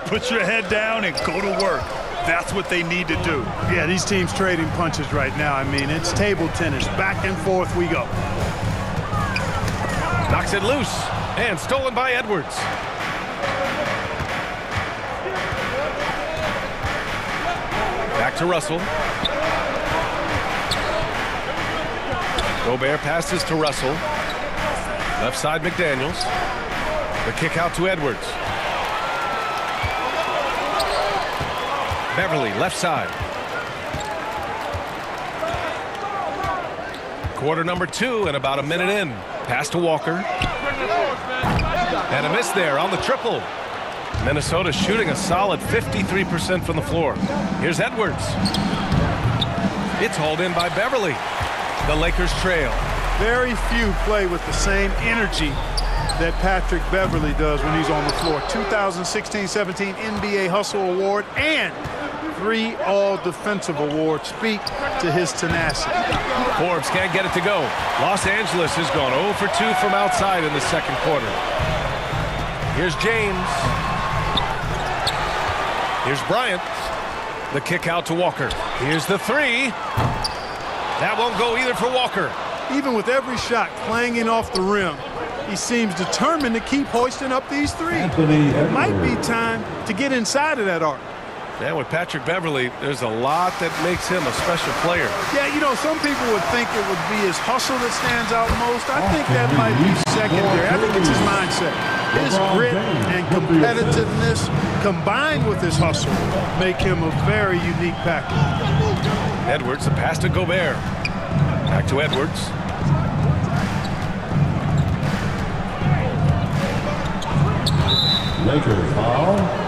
Put your head down and go to work. That's what they need to do. Yeah, these teams trading punches right now. I mean, it's table tennis. Back and forth we go. Knocks it loose. And stolen by Edwards. Back to Russell. Gobert passes to Russell. Left side, McDaniels. The kick out to Edwards. Beverly, left side. Quarter number 2 and about a minute in. Pass to Walker. And a miss there on the triple. Minnesota shooting a solid 53% from the floor. Here's Edwards. It's hauled in by Beverly. The Lakers trail. Very few play with the same energy that Patrick Beverly does when he's on the floor. 2016-17 NBA Hustle Award and 3 All-Defensive Awards speak to his tenacity. Forbes can't get it to go. Los Angeles has gone 0 for 2 from outside in the second quarter. Here's James. Here's Bryant. The kick out to Walker. Here's the 3. That won't go either for Walker. Even with every shot clanging off the rim, he seems determined to keep hoisting up these 3s. It might be time to get inside of that arc. And with Patrick Beverly, there's a lot that makes him a special player. Yeah, you know, some people would think it would be his hustle that stands out most. I think that might be secondary. I think it's his mindset. His grit and competitiveness combined with his hustle make him a very unique package. Edwards, the pass to Gobert. Back to Edwards. Lakers foul.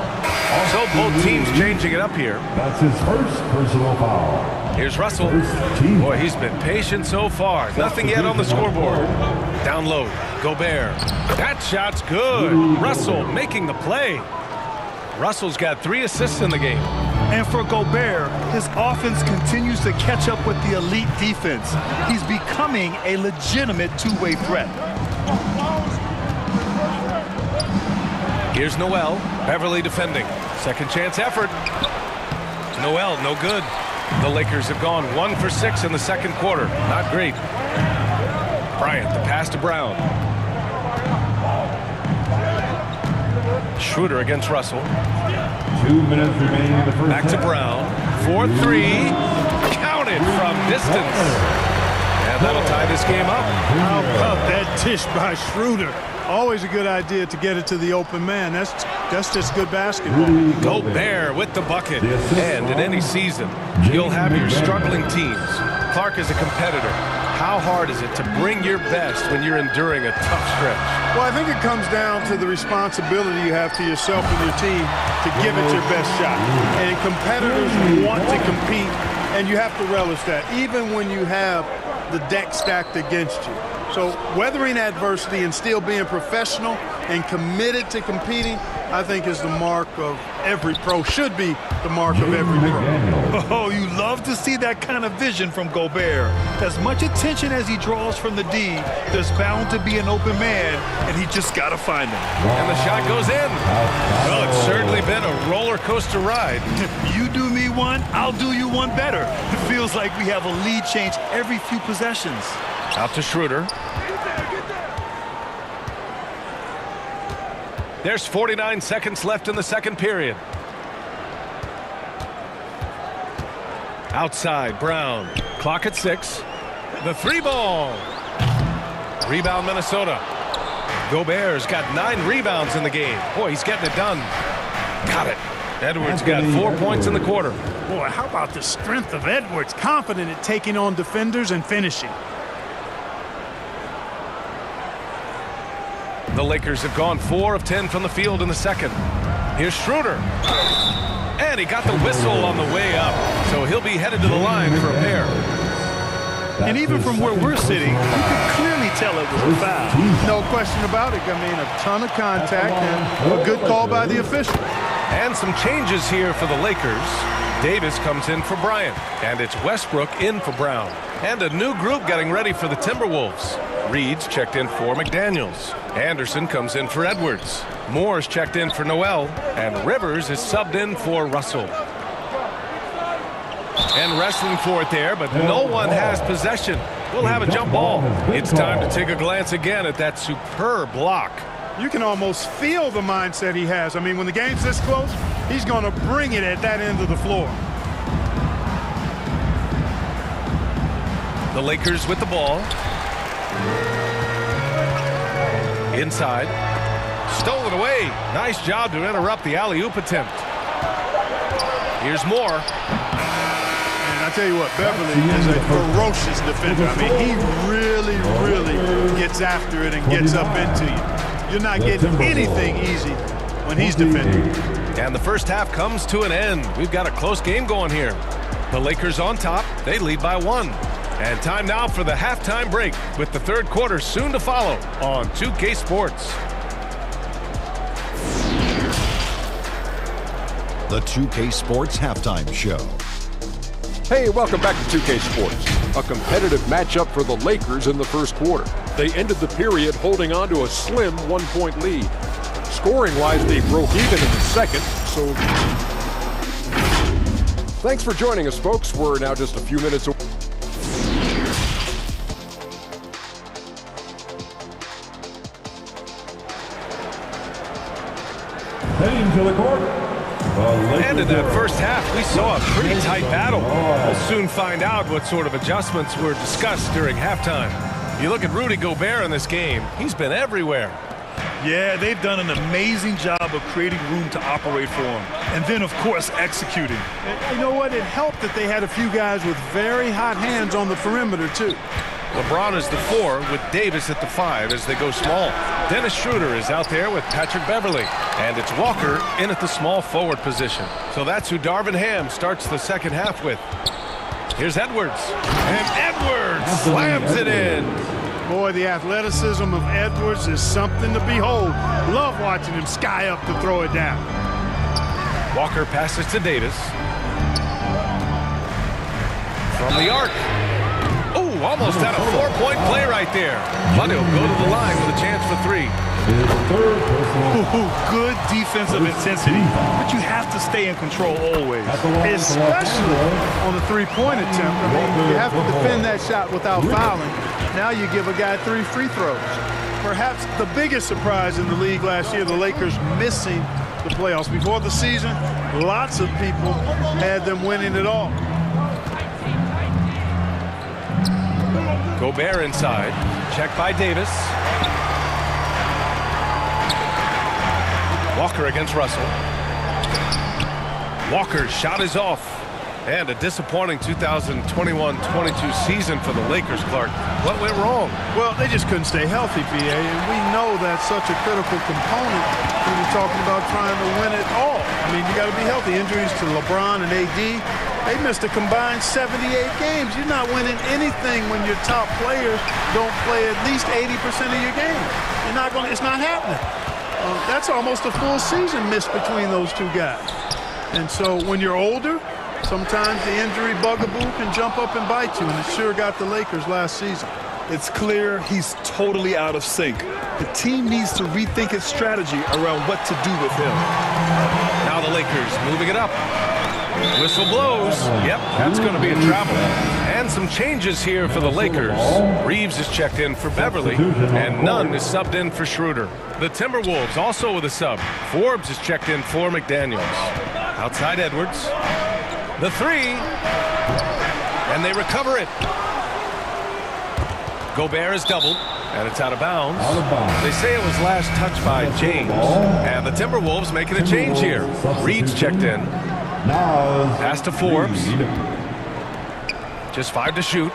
So both teams changing it up here. That's his first personal foul. Here's Russell. Boy, he's been patient so far. Nothing yet on the scoreboard. Down low, Gobert. That shot's good. Russell making the play. Russell's got 3 assists in the game. And for Gobert, his offense continues to catch up with the elite defense. He's becoming a legitimate two-way threat. Here's Noel. Beverly defending. Second chance effort. Noel, no good. The Lakers have gone 1 for 6 in the second quarter. Not great. Bryant, the pass to Brown. Schroeder against Russell. 2 minutes remaining in the first Back to half. Brown. 4-3. Counted from distance. And that'll tie this game up. How about that dish by Schroeder? Always a good idea to get it to the open man. That's just good basketball. Gobert with the bucket. And in any season, you'll have your struggling teams. Clark is a competitor. How hard is it to bring your best when you're enduring a tough stretch? Well, I think it comes down to the responsibility you have to yourself and your team to give it your best shot. And competitors want to compete, and you have to relish that, even when you have the deck stacked against you. So weathering adversity and still being professional and committed to competing, I think is the mark of every pro, should be the mark of every pro. Oh, you love to see that kind of vision from Gobert. As much attention as he draws from the D, there's bound to be an open man, and he just got to find him. And the shot goes in. Well, it's certainly been a roller coaster ride. You do me one, I'll do you one better. It feels like we have a lead change every few possessions. Out to Schroeder. There's 49 seconds left in the second period. Outside, Brown. Clock at 6. The 3-ball. Rebound, Minnesota. Gobert's got 9 rebounds in the game. Boy, he's getting it done. Got it. Edwards got 4 points in the quarter. Boy, how about the strength of Edwards? Confident at taking on defenders and finishing. The Lakers have gone 4 of 10 from the field in the second. Here's Schroeder. And he got the whistle on the way up. So he'll be headed to the line for a pair. And even from where we're sitting, you can clearly tell it was a foul. No question about it. I mean, a ton of contact and a good call by the official. And some changes here for the Lakers. Davis comes in for Bryant. And it's Westbrook in for Brown. And a new group getting ready for the Timberwolves. Reed's checked in for McDaniels. Anderson comes in for Edwards. Moore's checked in for Noel. And Rivers is subbed in for Russell. And wrestling for it there, but no one has possession. We'll have a jump ball. It's time to take a glance again at that superb block. You can almost feel the mindset he has. I mean, when the game's this close, he's going to bring it at that end of the floor. The Lakers with the ball. Inside. Stolen away. Nice job to interrupt the alley-oop attempt. Here's Moore. And I tell you what, Beverly is a ferocious defender. I mean, he really gets after it and gets up into you. You're not getting anything easy when he's defending. And the first half comes to an end. We've got a close game going here. The Lakers on top. They lead by 1. And time now for the halftime break with the third quarter soon to follow on 2K Sports. The 2K Sports Halftime Show. Hey, welcome back to 2K Sports. A competitive matchup for the Lakers in the first quarter. They ended the period holding on to a slim 1-point lead. Scoring-wise, they broke even in the second, so... Thanks for joining us, folks. We're now just a few minutes away. Heading to the court, And in that first half, we saw a pretty tight battle. We'll soon find out what sort of adjustments were discussed during halftime. You look at Rudy Gobert in this game, he's been everywhere. Yeah, they've done an amazing job of creating room to operate for him. And then, of course, executing. And you know what? It helped that they had a few guys with very hot hands on the perimeter, too. LeBron is the 4 with Davis at the 5 as they go small. Dennis Schroeder is out there with Patrick Beverly. And it's Walker in at the small forward position. So that's who Darvin Ham starts the second half with. Here's Edwards. And Edwards slams it in. Boy, the athleticism of Edwards is something to behold. Love watching him sky up to throw it down. Walker passes to Davis. From the arc. Oh, almost had a 4-point play right there. But he'll go to the line with a chance for 3. Good defensive intensity, but you have to stay in control always. Especially on the three-point attempt. I mean, you have to defend that shot without fouling. Now you give a guy 3 free throws. Perhaps the biggest surprise in the league last year, the Lakers missing the playoffs. Before the season, lots of people had them winning it all. Gobert inside. Check by Davis. Walker against Russell. Walker's shot is off. And a disappointing 2021-22 season for the Lakers, Clark. What went wrong? Well, they just couldn't stay healthy, PA, and we know that's such a critical component when you're talking about trying to win it all. I mean, you got to be healthy. Injuries to LeBron and AD, they missed a combined 78 games. You're not winning anything when your top players don't play at least 80% of your games. You're not going. It's not happening. That's almost a full season missed between those two guys. And so when you're older, sometimes the injury bugaboo can jump up and bite you, and it sure got the Lakers last season. It's clear he's totally out of sync. The team needs to rethink its strategy around what to do with him. Now the Lakers moving it up. Whistle blows. Yep, that's going to be a travel. And some changes here for the Lakers. Reeves is checked in for Beverly, and Nunn is subbed in for Schroeder. The Timberwolves also with a sub. Forbes is checked in for McDaniels. Outside Edwards. The 3. And they recover it. Gobert is doubled, and it's out of bounds. They say it was last touched by James. And the Timberwolves making a change here. Reed's checked in. Pass to Forbes. Just 5 to shoot.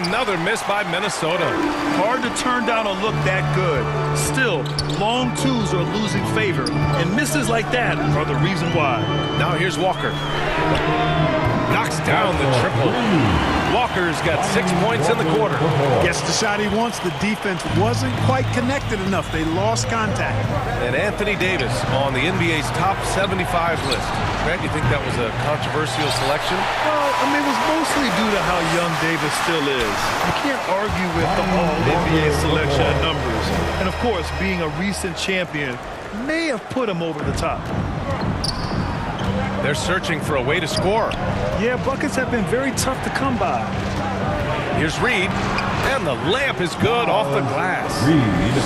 Another miss by Minnesota. Hard to turn down a look that good. Still, long twos are losing favor, and misses like that are the reason why. Now here's Walker. Knocks down the triple. Walker's got 6 points in the quarter. Gets the shot he wants. The defense wasn't quite connected enough. They lost contact. And Anthony Davis on the NBA's top 75 list. Grant, you think that was a controversial selection? Well, I mean, it was mostly due to how young Davis still is. You can't argue with the All-NBA selection and numbers. And, of course, being a recent champion may have put him over the top. They're searching for a way to score. Yeah, buckets have been very tough to come by. Here's Reed, and the layup is good off the glass.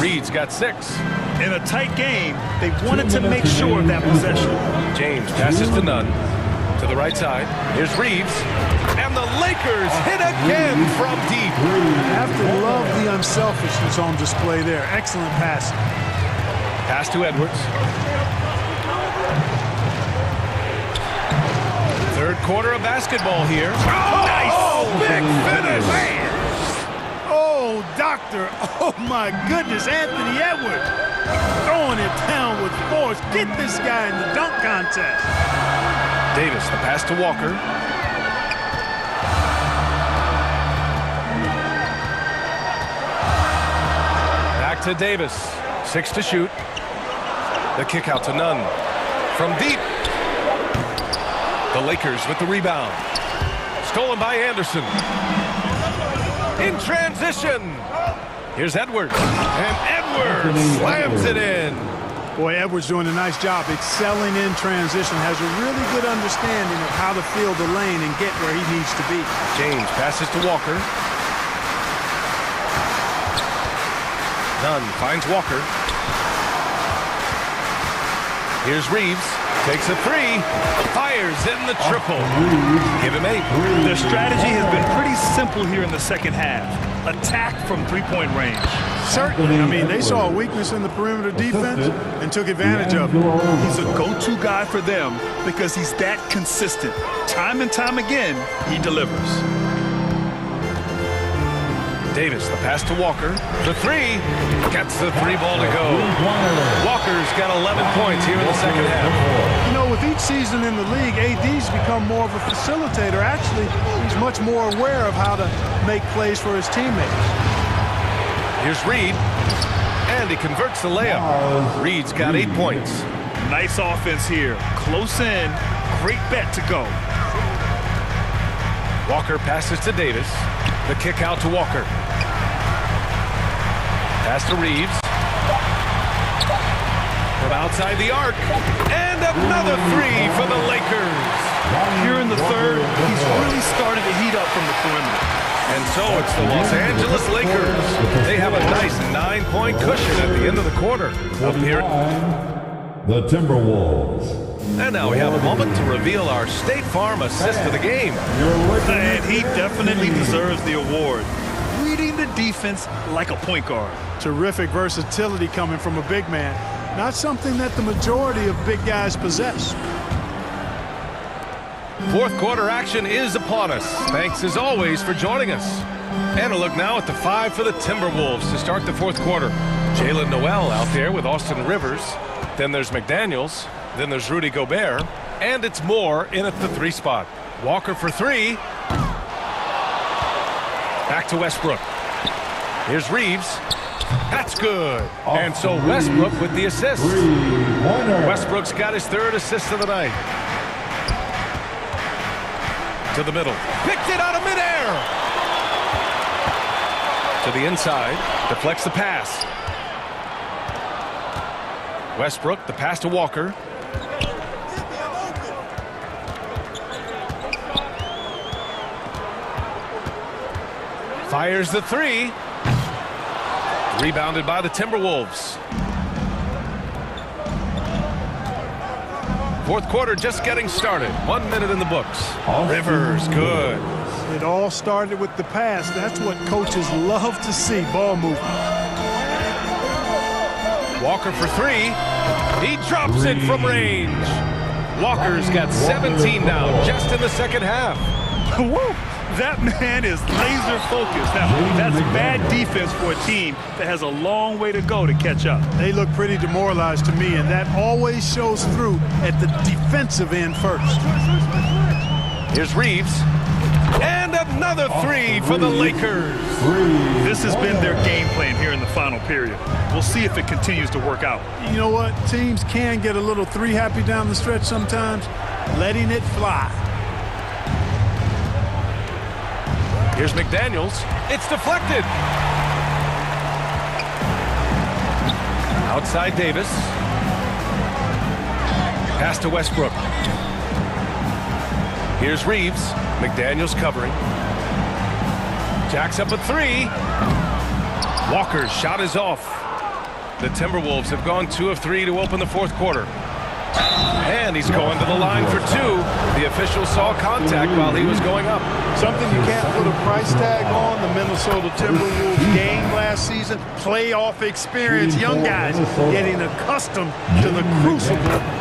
Reed's got 6. In a tight game, they wanted to make sure of that possession. James passes to Nunn. To the right side. Here's Reeves. And the Lakers hit again from deep. You have to love the unselfishness on display there. Excellent passing. Pass to Edwards. Third quarter of basketball here. Oh, nice! Big finish! Oh, doctor. Oh, my goodness. Anthony Edwards throwing it down with force. Get this guy in the dunk contest. Davis, the pass to Walker. Back to Davis. 6 to shoot. The kick out to Nunn. From deep. The Lakers with the rebound. Stolen by Anderson. In transition. Here's Edwards. And Edwards slams it in. Boy, Edwards doing a nice job excelling in transition. Has a really good understanding of how to field the lane and get where he needs to be. James passes to Walker. Dunn finds Walker. Here's Reeves. Takes a three. Fires in the triple. Give him 8. Their strategy has been pretty simple here in the second half. Attack from three-point range. Certainly. I mean, they saw a weakness in the perimeter defense and took advantage of it. He's a go-to guy for them because he's that consistent. Time and time again, he delivers. Davis, the pass to Walker. The three. Gets the 3 ball to go. Walker's got 11 points here in the second half. You know, with each season in the league, AD's become more of a facilitator. Actually, he's much more aware of how to make plays for his teammates. Here's Reed. And he converts the layup. Reed's got 8 points. Nice offense here. Close in. Great bet to go. Walker passes to Davis. The kick out to Walker. Pass to Reeves. From outside the arc. And another 3 for the Lakers. Here in the third, he's really started to heat up from the perimeter. And so it's the Los Angeles Lakers. They have a nice 9-point cushion at the end of the quarter. Up here, the Timberwolves. And now we have a moment to reveal our State Farm assist of the game. And he definitely deserves the award. Reading the defense like a point guard. Terrific versatility coming from a big man. Not something that the majority of big guys possess. Fourth quarter action is upon us. Thanks as always for joining us. And a look now at the 5 for the Timberwolves to start the fourth quarter. Jalen Noel out there with Austin Rivers. Then there's McDaniels. Then there's Rudy Gobert. And it's Moore in at the 3 spot. Walker for 3. Back to Westbrook. Here's Reeves. That's good. And so Westbrook with the assist. Westbrook's got his 3rd assist of the night. To the middle. Picked it out of midair. To the inside. Deflects the pass. Westbrook, the pass to Walker. Fires the 3. Rebounded by the Timberwolves. Fourth quarter just getting started. 1 minute in the books. Rivers, good. It all started with the pass. That's what coaches love to see, ball movement. Walker for 3. He drops it from range. Walker's got 17 now just in the second half. Woo! That man is laser focused. Now, that's bad defense for a team that has a long way to go to catch up. They look pretty demoralized to me, and that always shows through at the defensive end first. Here's Reeves. And another 3 for the Lakers. This has been their game plan here in the final period. We'll see if it continues to work out. You know what? Teams can get a little 3 happy down the stretch sometimes. Letting it fly. Here's McDaniels. It's deflected. Outside Davis. Pass to Westbrook. Here's Reeves. McDaniels covering. Jacks up a 3. Walker's shot is off. The Timberwolves have gone 2 of 3 to open the fourth quarter. And he's going to the line for 2. The official saw contact while he was going up. Something you can't put a price tag on. The Minnesota Timberwolves game last season. Playoff experience. Young guys getting accustomed to the crucible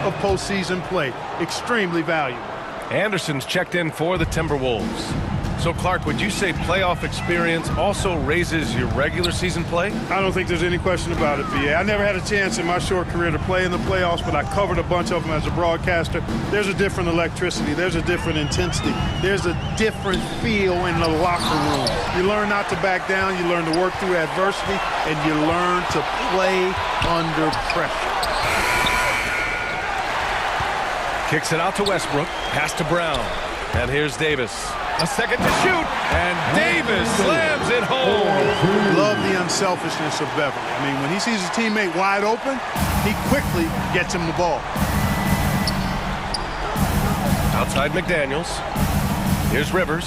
of postseason play. Extremely valuable. Anderson's checked in for the Timberwolves. So, Clark, would you say playoff experience also raises your regular season play? I don't think there's any question about it, B.A. I never had a chance in my short career to play in the playoffs, but I covered a bunch of them as a broadcaster. There's a different electricity. There's a different intensity. There's a different feel in the locker room. You learn not to back down. You learn to work through adversity, and you learn to play under pressure. Kicks it out to Westbrook. Pass to Brown. And here's Davis. A second to shoot. And Davis slams it home. Love the unselfishness of Beverly. I mean, when he sees his teammate wide open, he quickly gets him the ball. Outside McDaniels. Here's Rivers.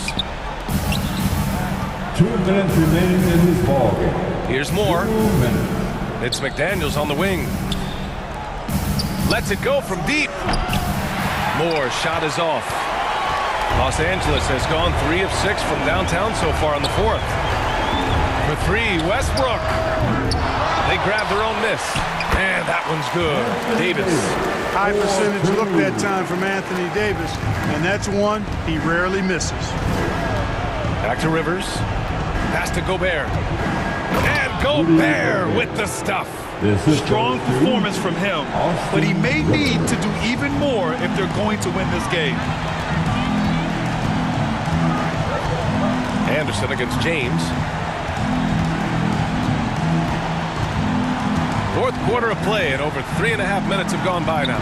2 minutes remaining in this ball game. Here's Moore. 2 minutes. It's McDaniels on the wing. Lets it go from deep. Moore's shot is off. Los Angeles has gone 3 of 6 from downtown so far in the fourth. For 3, Westbrook. They grab their own miss. And that one's good. Davis. High percentage look that time from Anthony Davis, and that's one he rarely misses. Back to Rivers. Pass to Gobert. And Gobert with the stuff. Strong performance from him, but he may need to do even more if they're going to win this game. Anderson against James. Fourth quarter of play, and over 3.5 minutes have gone by now.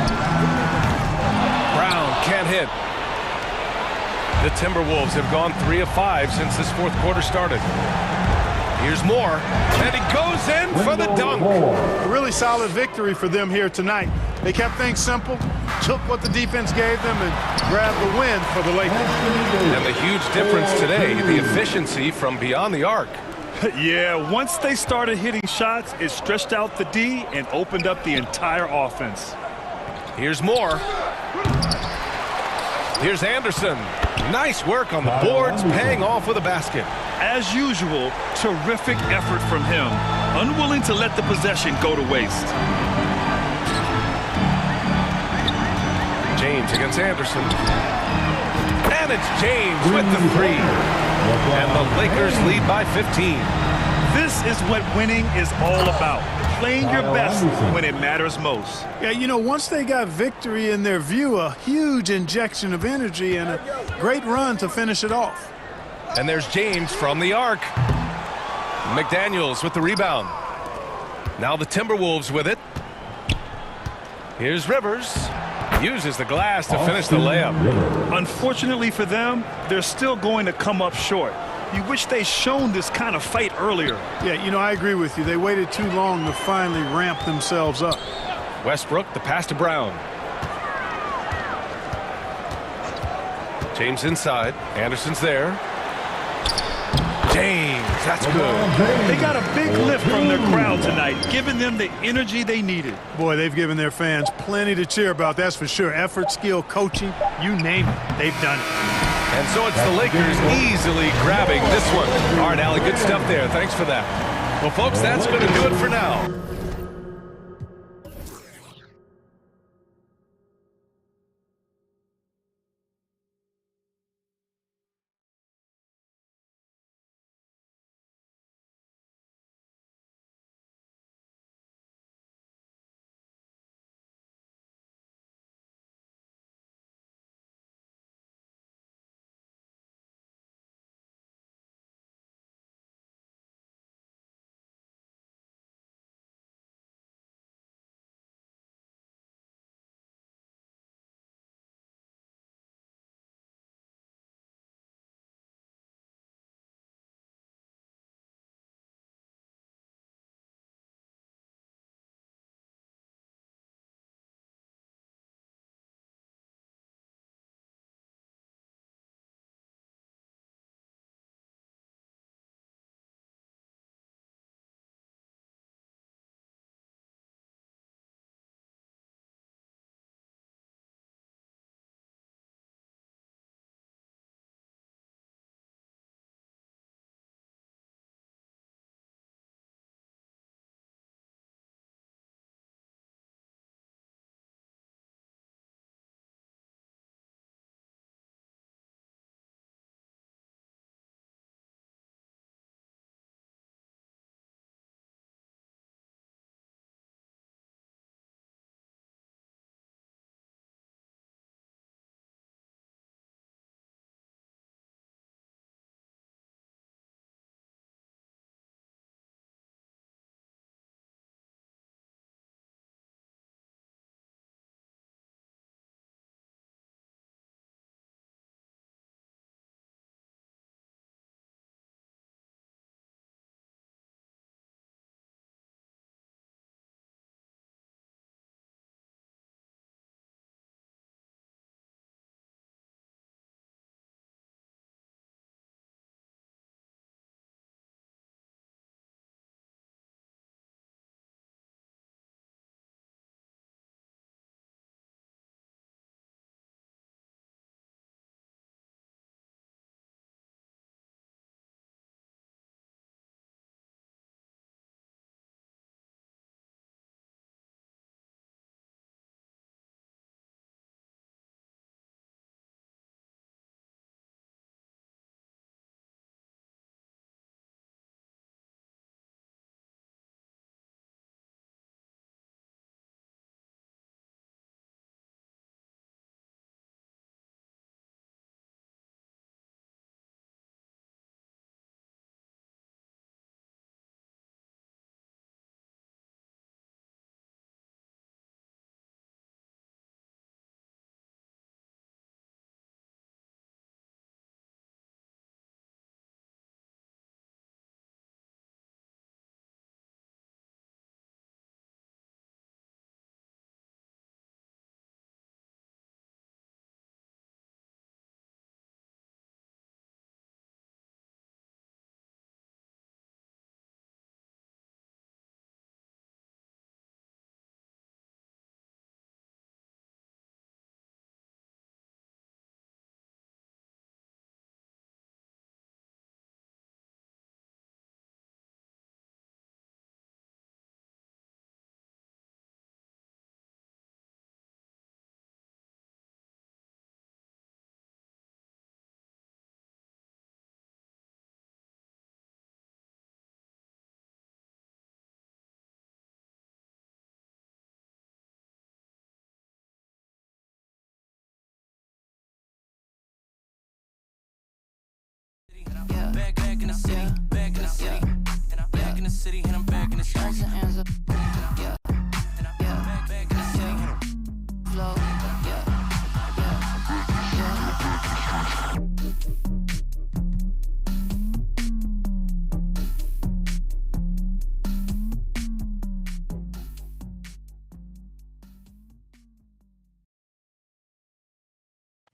Brown can't hit. The Timberwolves have gone 3 of 5 since this fourth quarter started. Here's Moore, and he goes in for the dunk. A really solid victory for them here tonight. They kept things simple, took what the defense gave them, and grabbed the win for the Lakers. And the huge difference today, the efficiency from beyond the arc. Yeah, once they started hitting shots, it stretched out the D and opened up the entire offense. Here's Moore. Here's Anderson. Nice work on the boards, paying off with a basket. As usual, terrific effort from him, unwilling to let the possession go to waste. James against Anderson. And it's James with the 3. And the Lakers lead by 15. This is what winning is all about. Playing your best when it matters most. Yeah, you know, once they got victory in their view, a huge injection of energy and a great run to finish it off. And there's James from the arc. McDaniels with the rebound. Now the Timberwolves with it. Here's Rivers. Uses the glass to finish the layup. Unfortunately for them, they're still going to come up short. You wish they'd shown this kind of fight earlier. Yeah, you know, I agree with you. They waited too long to finally ramp themselves up. Westbrook, the pass to Brown. James inside. Anderson's there. James, that's good. They got a big lift from their crowd tonight, giving them the energy they needed. Boy, they've given their fans plenty to cheer about, that's for sure. Effort, skill, coaching, you name it, they've done it. And so it's the Lakers easily grabbing this one. All right, Allie, good stuff there. Thanks for that. Well, folks, that's going to do it for now. Back in the city, back in the city, and I'm back in the city, and I'm back in the city. Yeah, back in the city. Flow, yeah.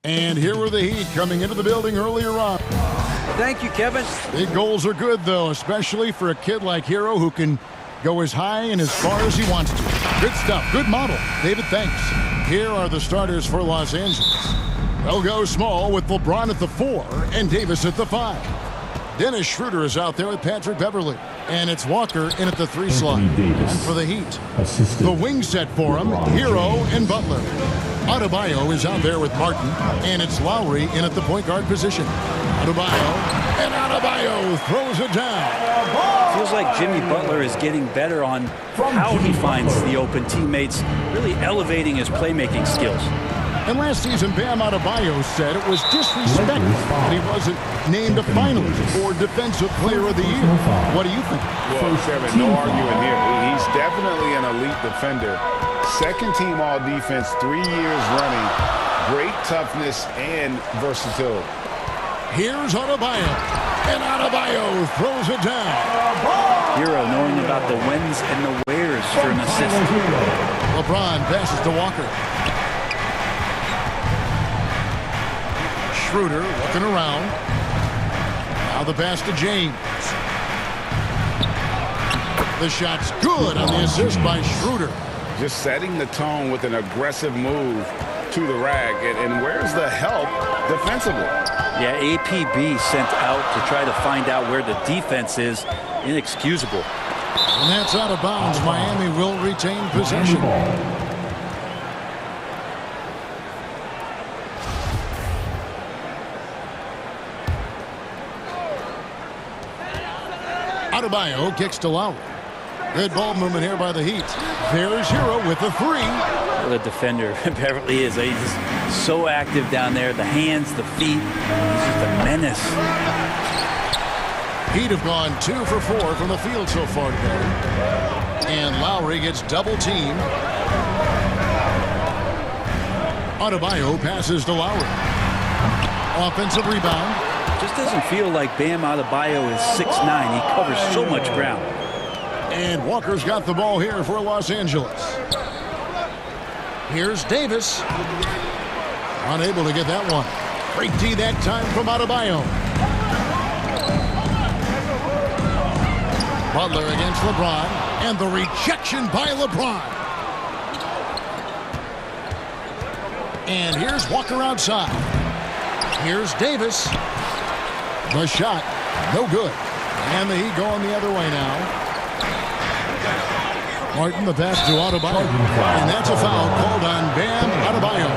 And here were the Heat coming into the building earlier on. Thank you, Kevin. Big goals are good, though, especially for a kid like Hero who can go as high and as far as he wants to. Good stuff. Good model. David, thanks. Here are the starters for Los Angeles. They'll go small with LeBron at the 4 and Davis at the 5. Dennis Schroeder is out there with Patrick Beverley. And it's Walker in at the 3 slot. And for the Heat, the wing set for him, Hero and Butler. Adebayo is out there with Martin, and it's Lowry in at the point guard position. Adebayo throws it down. Feels like Jimmy Butler is getting better on how he finds the open teammates, really elevating his playmaking skills. And last season, Bam Adebayo said it was disrespectful that he wasn't named a finalist for Defensive Player of the Year. What do you think? Well, Kevin, no arguing here. He's definitely an elite defender. Second team all-defense, 3 years running. Great toughness and versatility. Here's Adebayo. And Adebayo throws it down. Hero knowing about the whens and the wheres for an assist. LeBron passes to Walker. Schroeder looking around. Now the pass to James. The shot's good on the assist by Schroeder. Just setting the tone with an aggressive move to the rack. And where's the help defensively? Yeah, APB sent out to try to find out where the defense is. Inexcusable. And that's out of bounds. Miami will retain possession. Adebayo kicks to Lowry. Good ball movement here by the Heat. There's Hero with the 3. Well, the defender, Beverly is. He's so active down there. The hands, the feet. He's just a menace. Heat have gone 2 for 4 from the field so far today. And Lowry gets double teamed. Adebayo passes to Lowry. Offensive rebound. Just doesn't feel like Bam Adebayo is 6'9". He covers so much ground. And Walker's got the ball here for Los Angeles. Here's Davis. Unable to get that one. Great D that time from Adebayo. Butler against LeBron. And the rejection by LeBron. And here's Walker outside. Here's Davis. The shot, no good. And the Heat going the other way now. Martin, the pass to Adebayo. And that's a foul called on Bam Adebayo.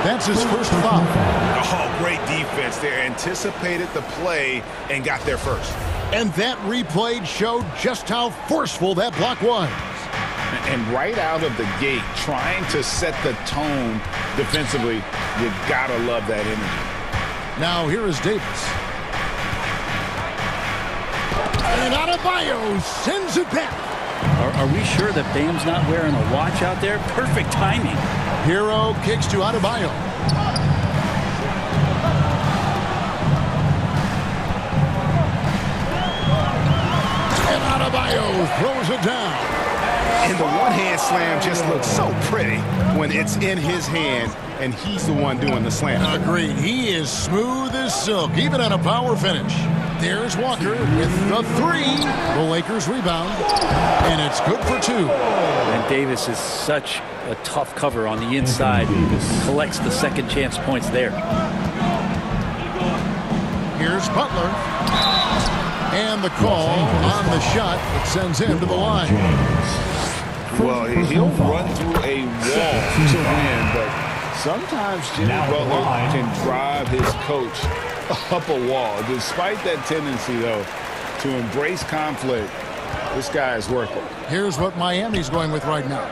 That's his first foul. Oh, great defense there. Anticipated the play and got there first. And that replay showed just how forceful that block was. And right out of the gate, trying to set the tone defensively, you gotta love that energy. Now here is Davis. And Adebayo sends it back. Are we sure that Bam's not wearing a watch out there? Perfect timing. Hero kicks to Adebayo. And Adebayo throws it down. And the one-hand slam just looks so pretty when it's in his hand and he's the one doing the slam. Agreed. He is smooth as silk, even at a power finish. There's Walker with the 3. The Lakers rebound, and it's good for 2. And Davis is such a tough cover on the inside. Collects the second chance points there. Here's Butler. And the call on the shot that sends him to the line. Well, he'll run through a wall to win, but sometimes Jimmy Butler can drive his coach up a wall. Despite that tendency, though, to embrace conflict, this guy is worth it. Here's what Miami's going with right now.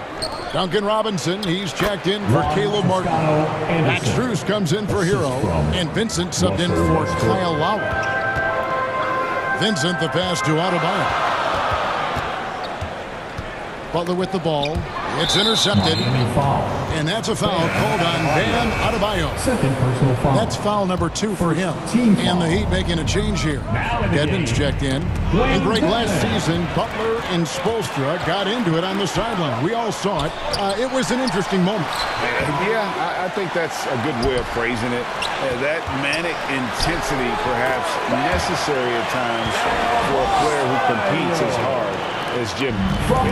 Duncan Robinson, he's checked in for Caleb Martin. Max Strus comes in for Hero, and Vincent subbed in for Kyle Lowry. Vincent the pass to Adebayo. Butler with the ball. It's intercepted. And that's a foul called on Bam Adebayo. Second personal foul. That's foul number 2 for him. And the Heat making a change here. Dedmon's checked in. And Greg, last season, Butler and Spoelstra got into it on the sideline. We all saw it. It was an interesting moment. Yeah, I think that's a good way of phrasing it. That manic intensity, perhaps necessary at times for a player who competes as hard as Jimmy.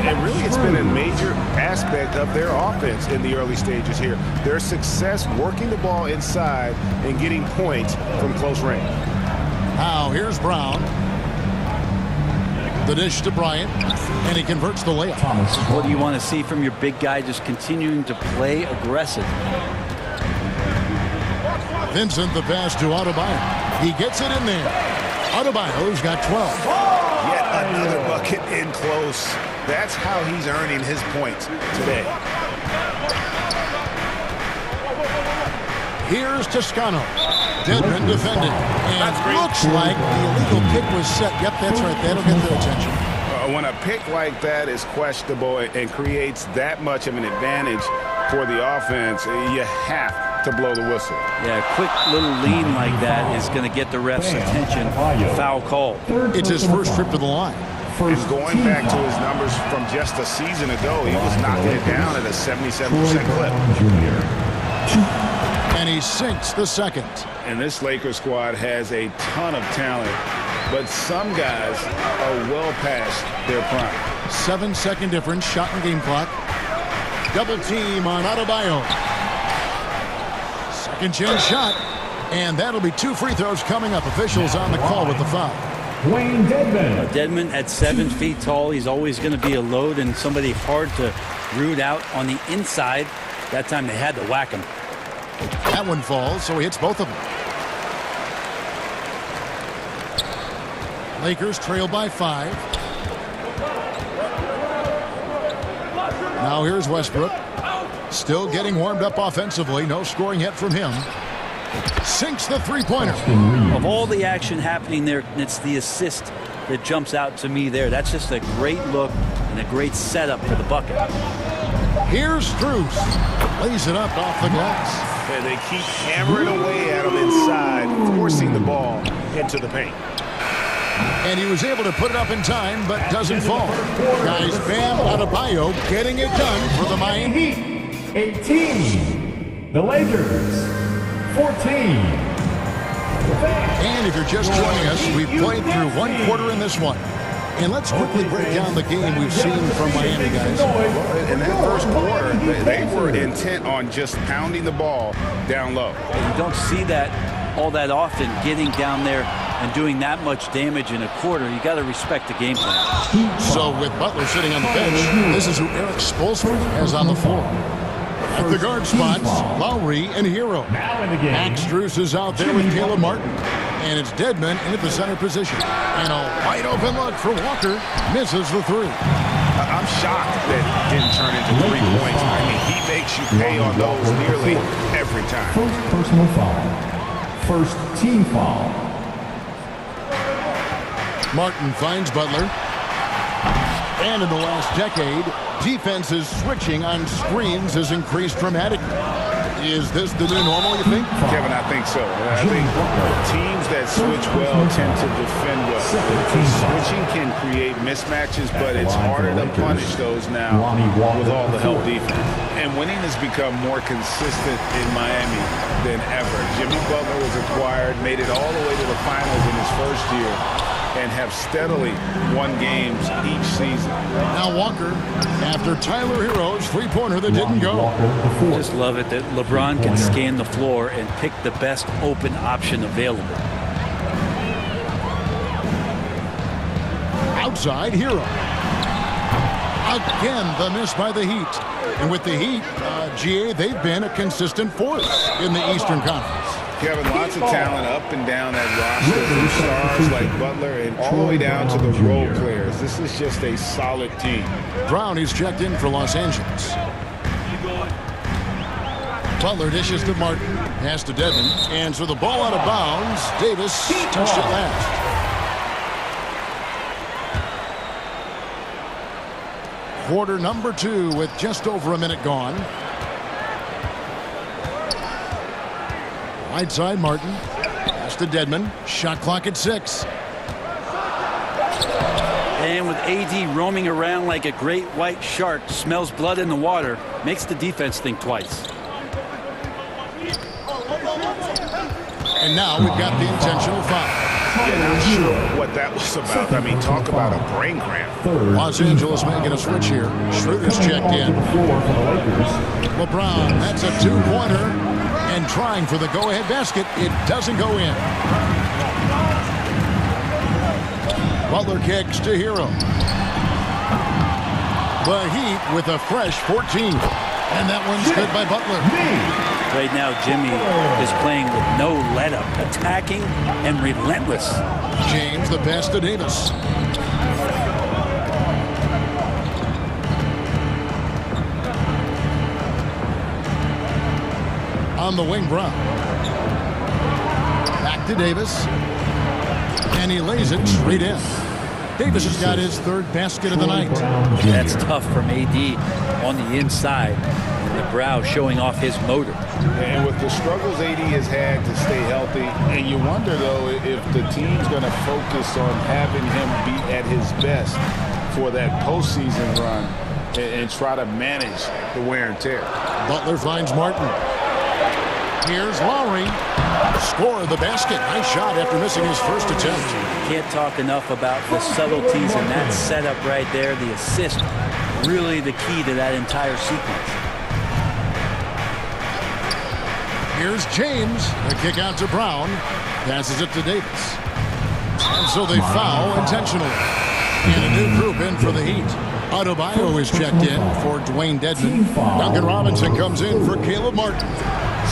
And really, it's been a major aspect of their offense in the early stages here. Their success working the ball inside and getting points from close range. Now, here's Brown. The dish to Bryant, and he converts the layup. What do you want to see from your big guy? Just continuing to play aggressive. Vincent the pass to Adebayo. He gets it in there. Adebayo's got 12. Yet another bucket in close. That's how he's earning his points today. Here's Toscano. Dedmon defending. And looks like the illegal kick was set. Yep, that's right. That'll get their attention. When a pick like that is questionable and creates that much of an advantage for the offense, you have to blow the whistle. Yeah, a quick little lean like that is going to get the ref's attention. Foul call. It's his first trip to the line. And going back to his numbers from just a season ago, he was knocking it down at a 77% clip. And he sinks the second. And this Lakers squad has a ton of talent, but some guys are well past their prime. 7-second difference, shot and game clock. Double team on Adebayo. Second chance shot. And that'll be 2 free throws coming up. Officials on the call with the foul. Wayne Dedmon. Dedmon at 7 feet tall. He's always going to be a load and somebody hard to root out on the inside. That time they had to whack him. That one falls, so he hits both of them. Lakers trail by 5. Now here's Westbrook. Still getting warmed up offensively. No scoring yet from him. Sinks the three-pointer. Of all the action happening there, it's the assist that jumps out to me there. That's just a great look and a great setup for the bucket. Here's Strus. Lays it up off the glass. And they keep hammering away at him inside, forcing the ball into the paint. And he was able to put it up in time, but doesn't fall. Guys, Bam Adebayo getting it done for the Miami Heat. 18. The Lakers. 14. And if you're just joining us, we've played through 1 quarter in this one. And let's quickly break down the game we've seen from Miami, guys. Well, in that first quarter, they were intent on just pounding the ball down low. And you don't see that all that often, getting down there and doing that much damage in a quarter. You got to respect the game plan. So with Butler sitting on the bench, this is who Eric Spoelstra has on the floor. At the guard spots, Lowry and Hero. Max Strus is out there with Caleb Martin. And it's Dedmon in at the center position. And a wide open look for Walker. Misses the 3. I'm shocked that it didn't turn into 3 points. I mean, he makes you pay on those nearly every time. First personal foul. First team foul. Martin finds Butler. And in the last decade, defenses switching on screens has increased dramatically. Is this the new normal, you think? Kevin, I think so. I think teams that switch well tend to defend well. Switching can create mismatches, but it's harder to punish those now with all the help defense. And winning has become more consistent in Miami than ever. Jimmy Butler was acquired, made it all the way to the finals in his first year, and have steadily won games each season. Now Walker, after Tyler Hero's 3-pointer that didn't go. Just love it that LeBron can scan the floor and pick the best open option available. Outside, Hero. Again, the miss by the Heat. And with the Heat, GA, they've been a consistent force in the Eastern Conference. Kevin, lots of talent up and down that roster, from stars like Butler and all the way down to the role players. This is just a solid team. Brown is checked in for Los Angeles. Butler dishes to Martin, pass to Dedmon, and so the ball out of bounds. Davis touched it last. Quarter number 2 with just over a minute gone. Right side, Martin. Pass to Dedmon. Shot clock at 6. And with AD roaming around like a great white shark, smells blood in the water, makes the defense think twice. And now we've got the intentional foul. Yeah, not sure what that was about. I mean, talk about a brain cramp. Los Angeles making a switch here. Schroeder's checked in. LeBron, that's a 2-pointer. And trying for the go-ahead basket. It doesn't go in. Butler kicks to Hero. The Heat with a fresh 14. And that one's good by Butler. Right now, Jimmy is playing with no let-up, attacking and relentless. James, the pass to Davis. On the wing, Brown. Back to Davis. And he lays it straight in. Davis has got his 3rd basket of the night. That's tough from AD on the inside. The brow showing off his motor. And with the struggles AD has had to stay healthy, and you wonder, though, if the team's going to focus on having him be at his best for that postseason run and try to manage the wear and tear. Butler finds Martin. Here's Lowry. Score the basket. Nice shot after missing his first attempt. Can't talk enough about the subtleties in that setup right there. The assist, really the key to that entire sequence. Here's James. The kick out to Brown. Passes it to Davis. And so they foul intentionally. And a new group in for the Heat. Adebayo is checked in for Dwayne Dedmon. Duncan Robinson comes in for Caleb Martin.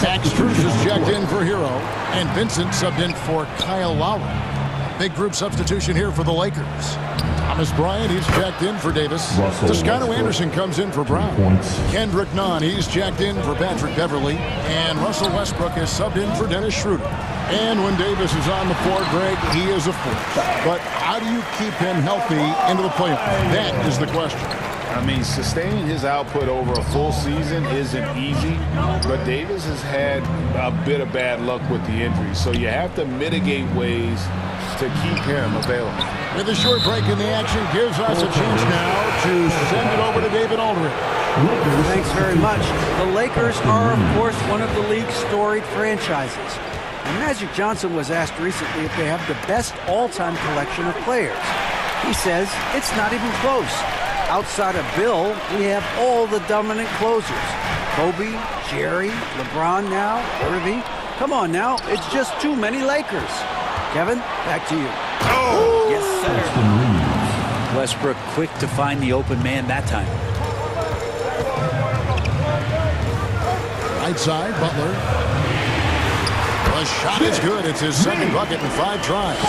Zach Strus is checked in for Hero. And Vincent subbed in for Kyle Lowry. Big group substitution here for the Lakers. Thomas Bryant, he's checked in for Davis. Toscano Anderson comes in for Brown. Kendrick Nunn, he's checked in for Patrick Beverly. And Russell Westbrook is subbed in for Dennis Schroeder. And when Davis is on the floor, Greg, he is a force. But how do you keep him healthy into the playoffs? That is the question. I mean, sustaining his output over a full season isn't easy, but Davis has had a bit of bad luck with the injuries. So you have to mitigate ways to keep him available. With a short break in the action, gives us a chance now to send it over to David Aldridge. Thanks very much. The Lakers are, of course, one of the league's storied franchises. And Magic Johnson was asked recently if they have the best all-time collection of players. He says it's not even close. Outside of Bill, we have all the dominant closers. Kobe, Jerry, LeBron now, Irving. Come on now, it's just too many Lakers. Kevin, back to you. Oh, yes, sir. Westbrook quick to find the open man that time. Right side, Butler. The shot is good. It's his second bucket in 5 tries.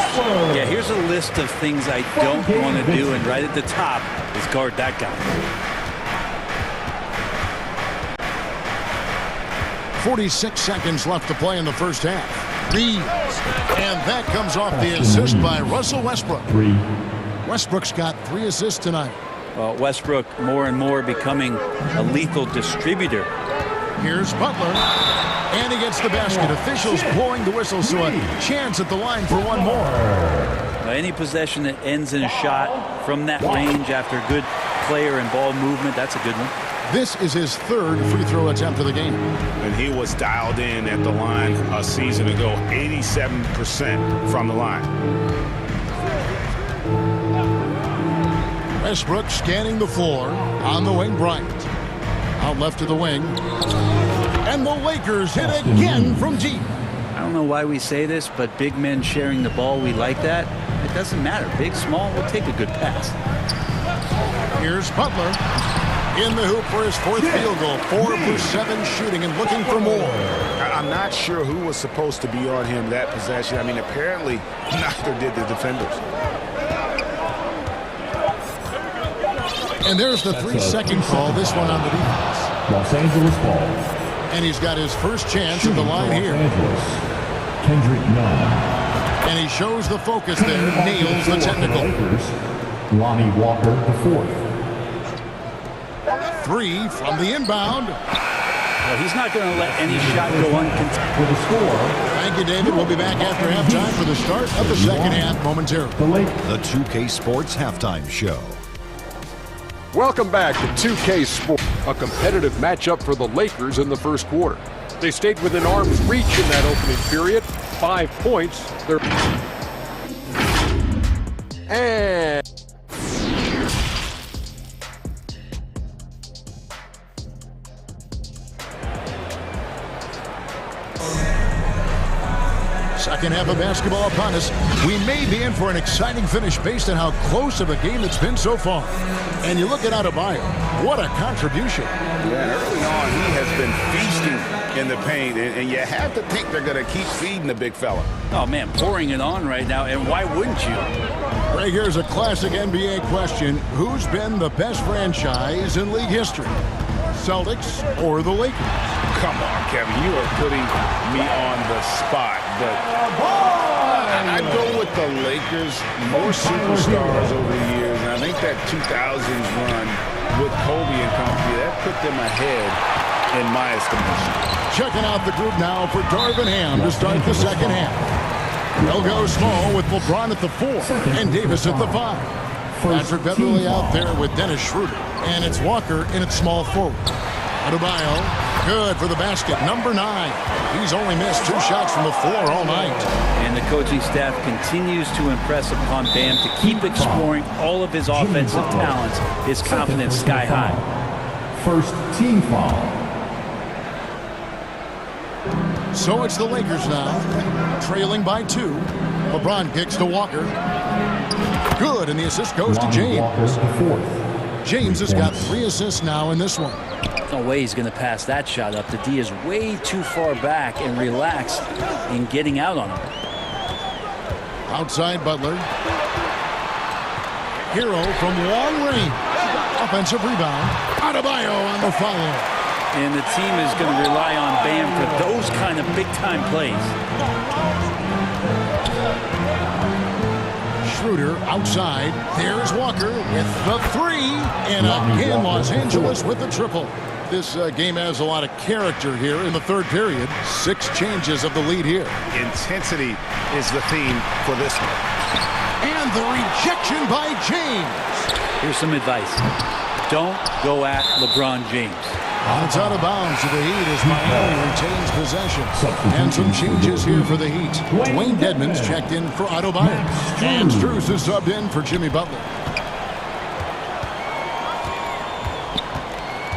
Yeah, here's a list of things I don't want to do, and right at the top is guard that guy. 46 seconds left to play in the first half. Reeves. And that comes off the assist by Russell Westbrook. Westbrook's got 3 assists tonight. Well, Westbrook more and more becoming a lethal distributor. Here's Butler. And he gets the basket. Officials blowing the whistle, so a chance at the line for one more. Any possession that ends in a shot from that range after good player and ball movement, that's a good one. This is his 3rd free throw attempt of the game. And he was dialed in at the line a season ago, 87% from the line. Westbrook scanning the floor. On the wing, Bryant. Out left to the wing. And the Lakers hit again from deep. I don't know why we say this, but big men sharing the ball, we like that. It doesn't matter. Big, small, we'll take a good pass. Here's Butler. In the hoop for his 4th field goal. 4 for 7 shooting and looking for more. I'm not sure who was supposed to be on him that possession. I mean, apparently neither did the defenders. And there's the 3-second call. This one on the defense. Los Angeles ball. And he's got his first chance at the line here. Kendrick Nunn. And he shows the focus there. Nails the technical. Lonnie Walker, the 4th. three from the inbound. Well, he's not going to let any shot go uncontested. With the score. Thank you, David. We'll be back after halftime for the start of the second half momentarily. The 2K Sports Halftime Show. Welcome back to 2K Sports, a competitive matchup for the Lakers in the first quarter. They stayed within arm's reach in that opening period. 5 points. And second half of basketball upon us. We may be in for an exciting finish based on how close of a game it's been so far. And you look at Adebayo, what a contribution. Yeah, and early on, he has been feasting in the paint, and you have to think they're going to keep feeding the big fella. Oh, man, pouring it on right now, and why wouldn't you? Right here's a classic NBA question. Who's been the best franchise in league history? Celtics or the Lakers? Come on, Kevin, you are putting me on the spot, but I'd go with the Lakers. More superstars over the years, and I think that 2000s run with Kobe and company, that put them ahead in my estimation. Checking out the group now for Darvin Ham to start the second half. They'll go small with LeBron at the 4 and Davis at the 5. Patrick Beverly out there with Dennis Schroeder, and it's Walker in its small forward. Adebayo, good for the basket, number 9. He's only missed 2 shots from the floor all night. And the coaching staff continues to impress upon Bam to keep exploring all of his offensive talents, his confidence sky high. First team foul. So it's the Lakers now, trailing by 2. LeBron kicks to Walker. Good, and the assist goes to James. James has got 3 assists now in this one. No way he's going to pass that shot up. The D is way too far back and relaxed in getting out on him. Outside Butler. Hero from long range. Offensive rebound. Adebayo on the follow. And the team is going to rely on Bam for those kind of big-time plays. Schroeder outside. There's Walker with the 3. And again, Los Angeles with the triple. This game has a lot of character here in the third period. 6 changes of the lead here. Intensity is the theme for this one. And the rejection by James. Here's some advice. Don't go at LeBron James. It's out of bounds to the Heat as Miami retains possession. And some changes here for the Heat. Dwayne Dedmon's checked in for Adebayo. And Strus is subbed in for Jimmy Butler.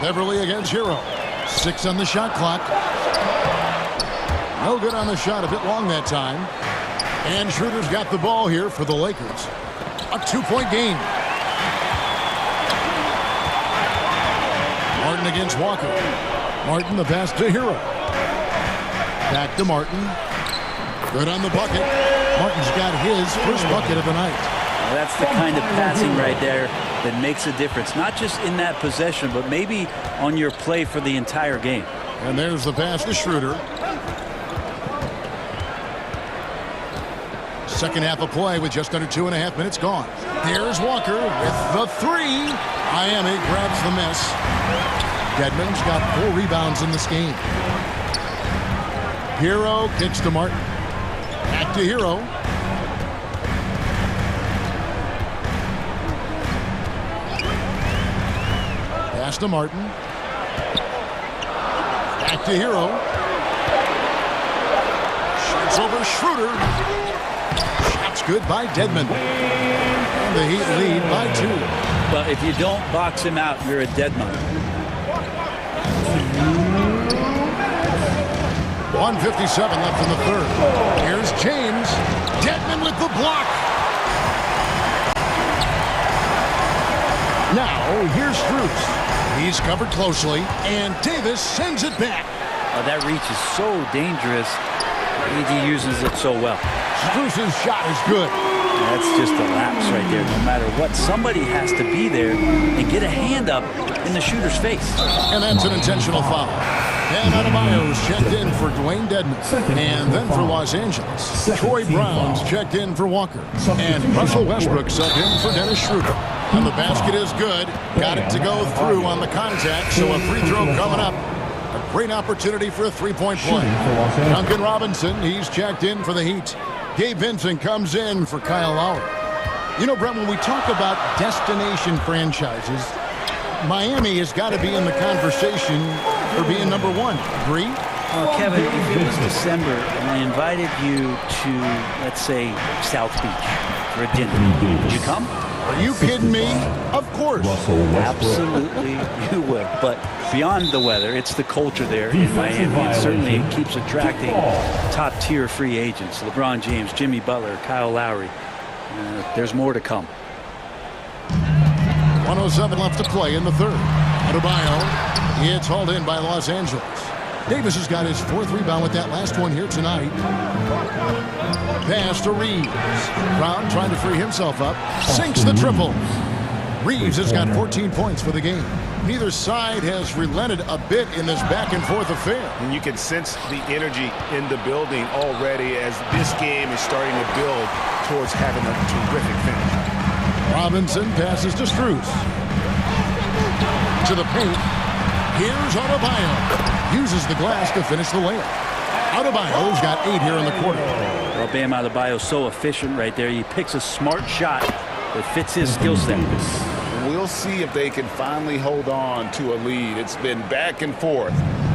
Beverly against Hero. 6 on the shot clock. No good on the shot, a bit long that time. And Schroeder's got the ball here for the Lakers. A 2-point game. Martin against Walker. Martin the pass to Hero. Back to Martin. Good on the bucket. Martin's got his first bucket of the night. Well, that's the kind of passing right there that makes a difference. Not just in that possession, but maybe on your play for the entire game. And there's the pass to Schroeder. Second half of play with just under 2.5 minutes gone. There's Walker with the 3. Miami grabs the miss. Dedmon's got 4 rebounds in this game. Hero kicks to Martin. Back to Hero. Pass to Martin. Back to Hero. Shoots over Schroeder. Shot's good by Dedmon. And the Heat lead by 2. Well, if you don't box him out, you're a dead man. 1:57 left in the third. Here's James. Dedmon with the block. Now, here's Strus. He's covered closely, and Davis sends it back. That reach is so dangerous. He uses it so well. Strus's shot is good. That's just a lapse right there. No matter what, somebody has to be there and get a hand up in the shooter's face. And that's an intentional foul. And Adebayo's checked in for Dwayne Dedman. And then for Los Angeles, Troy Brown's checked in for Walker. And Russell Westbrook subbed in for Dennis Schroeder. And the basket is good. Got it to go through on the contact, so a free throw coming up. A great opportunity for a three-point play. Duncan Robinson, he's checked in for the Heat. Gabe Vincent comes in for Kyle Lowry. You know, Brett, when we talk about destination franchises, Miami has got to be in the conversation for being number one. Agree? Kevin, if it was December and I invited you to, let's say, South Beach for a dinner, would you come? Are you kidding me? Of course. Absolutely, you would. But beyond the weather, it's the culture there in Miami. And certainly it keeps attracting top-tier free agents. LeBron James, Jimmy Butler, Kyle Lowry. There's more to come. 1:07 left to play in the third. Adebayo, it's hauled in by Los Angeles. Davis has got his fourth rebound with that last one here tonight. Pass to Reeves. Brown trying to free himself up. Sinks the triple. Reeves has got 14 points for the game. Neither side has relented a bit in this back-and-forth affair. And you can sense the energy in the building already as this game is starting to build towards having a terrific finish. Robinson passes to Strus. To the paint. Here's Adebayo. Uses the glass to finish the layup. Adebayo's got 8 here in the quarter. Well, Bam Adebayo's so efficient right there. He picks a smart shot that fits his skill set. We'll see if they can finally hold on to a lead. It's been back and forth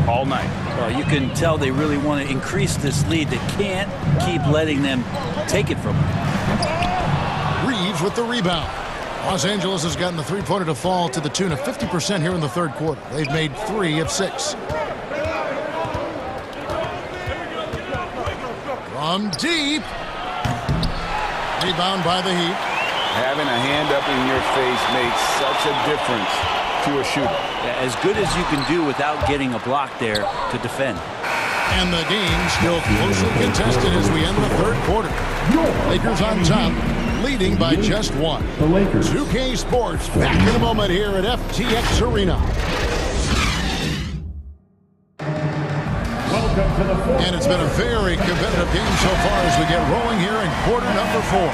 all night. Well, you can tell they really want to increase this lead. They can't keep letting them take it from them. Reeves with the rebound. Los Angeles has gotten the three-pointer to fall to the tune of 50% here in the third quarter. They've made 3 of 6. From deep. Rebound by the Heat. Having a hand up in your face makes such a difference to a shooter. As good as you can do without getting a block there to defend. And the game still closely contested as we end the third quarter. Lakers on top, leading by just 1. The Lakers. 2K Sports back in a moment here at FTX Arena. And it's been a very competitive game so far as we get rolling here in quarter number 4.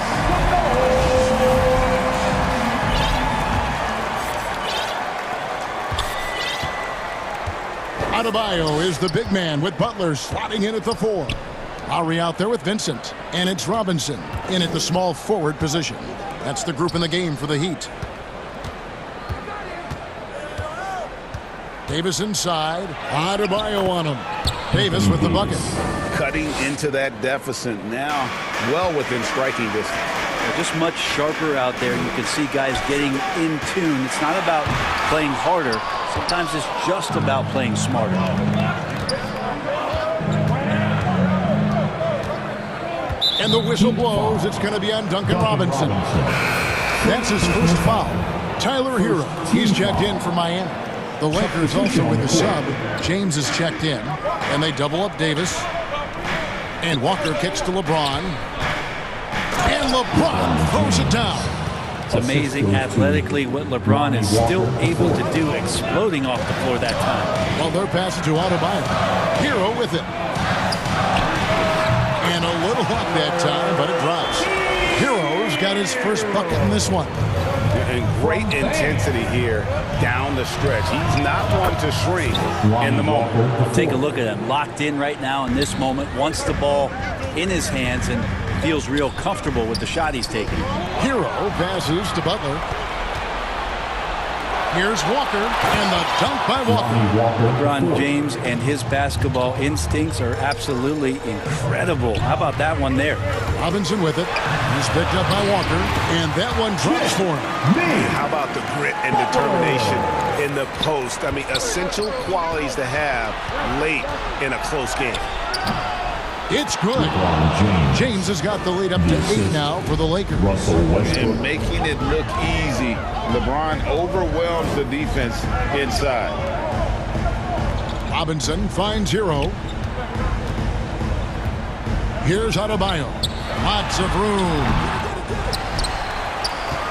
Adebayo is the big man with Butler slotting in at the 4. Lowry out there with Vincent. And it's Robinson in at the small forward position. That's the group in the game for the Heat. Davis inside. Adebayo on him. Davis with the bucket. Cutting into that deficit now, well within striking distance. They're just much sharper out there. You can see guys getting in tune. It's not about playing harder. Sometimes it's just about playing smarter. And the whistle blows. It's going to be on Duncan Robinson. That's his first foul. Tyler Hero, he's checked in for Miami. The Lakers also with a sub. James is checked in. And they double up Davis. And Walker kicks to LeBron. And LeBron throws it down. It's amazing athletically what LeBron is still able to do, exploding off the floor that time. Well, they're passing to Adebayo. Hero with it. And a little luck that time, but it drops. Hero's got his first bucket in this one. And great intensity here down the stretch. He's not one to shrink in the moment. Take a look at him, locked in right now in this moment, wants the ball in his hands and feels real comfortable with the shot he's taking. Hero passes to Butler. Here's Walker, and the dunk by Walker. LeBron James and his basketball instincts are absolutely incredible. How about that one there? Robinson with it. He's picked up by Walker, and that one drops for him. How about the grit and determination in the post? I mean, essential qualities to have late in a close game. It's good. James has got the lead up to 8 now for the Lakers. And making it look easy. LeBron overwhelms the defense inside. Robinson finds Hero. Here's Adebayo. Lots of room.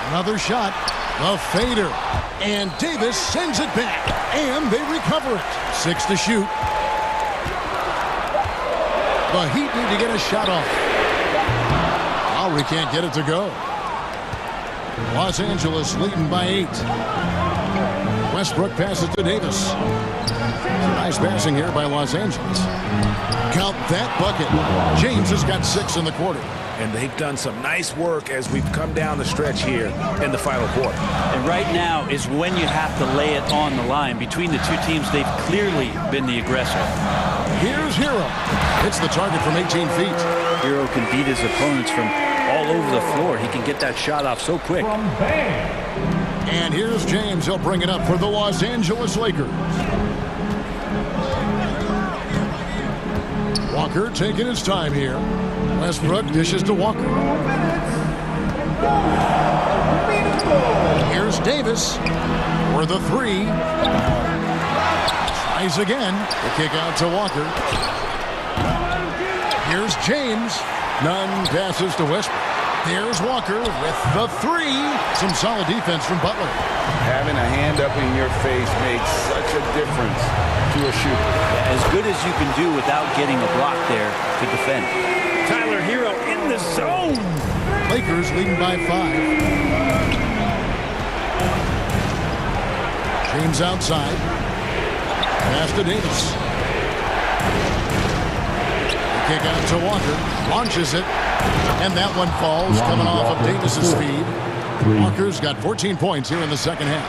Another shot. A fader. And Davis sends it back. And they recover it. 6 to shoot. The Heat need to get a shot off. Lowry can't get it to go. Los Angeles leading by 8. Westbrook passes to Davis. Nice passing here by Los Angeles. Count that bucket. James has got 6 in the quarter. And they've done some nice work as we've come down the stretch here in the final quarter. And right now is when you have to lay it on the line. Between the two teams, they've clearly been the aggressor. Here's Hero. Hits the target from 18 feet. Hero can beat his opponents from all over the floor. He can get that shot off so quick. And here's James. He'll bring it up for the Los Angeles Lakers. Walker taking his time here. Westbrook dishes to Walker. Here's Davis for the 3. Tries again. The kick out to Walker. Here's James. None passes to Westbrook. There's Walker with the 3. Some solid defense from Butler. Having a hand up in your face makes such a difference to a shooter. As good as you can do without getting a block there to defend. Tyler Hero in the zone. Lakers leading by 5. James outside. Pass to Davis. The kick out to Walker. Launches it. And that one falls, coming off of Davis's speed. Walker's got 14 points here in the second half.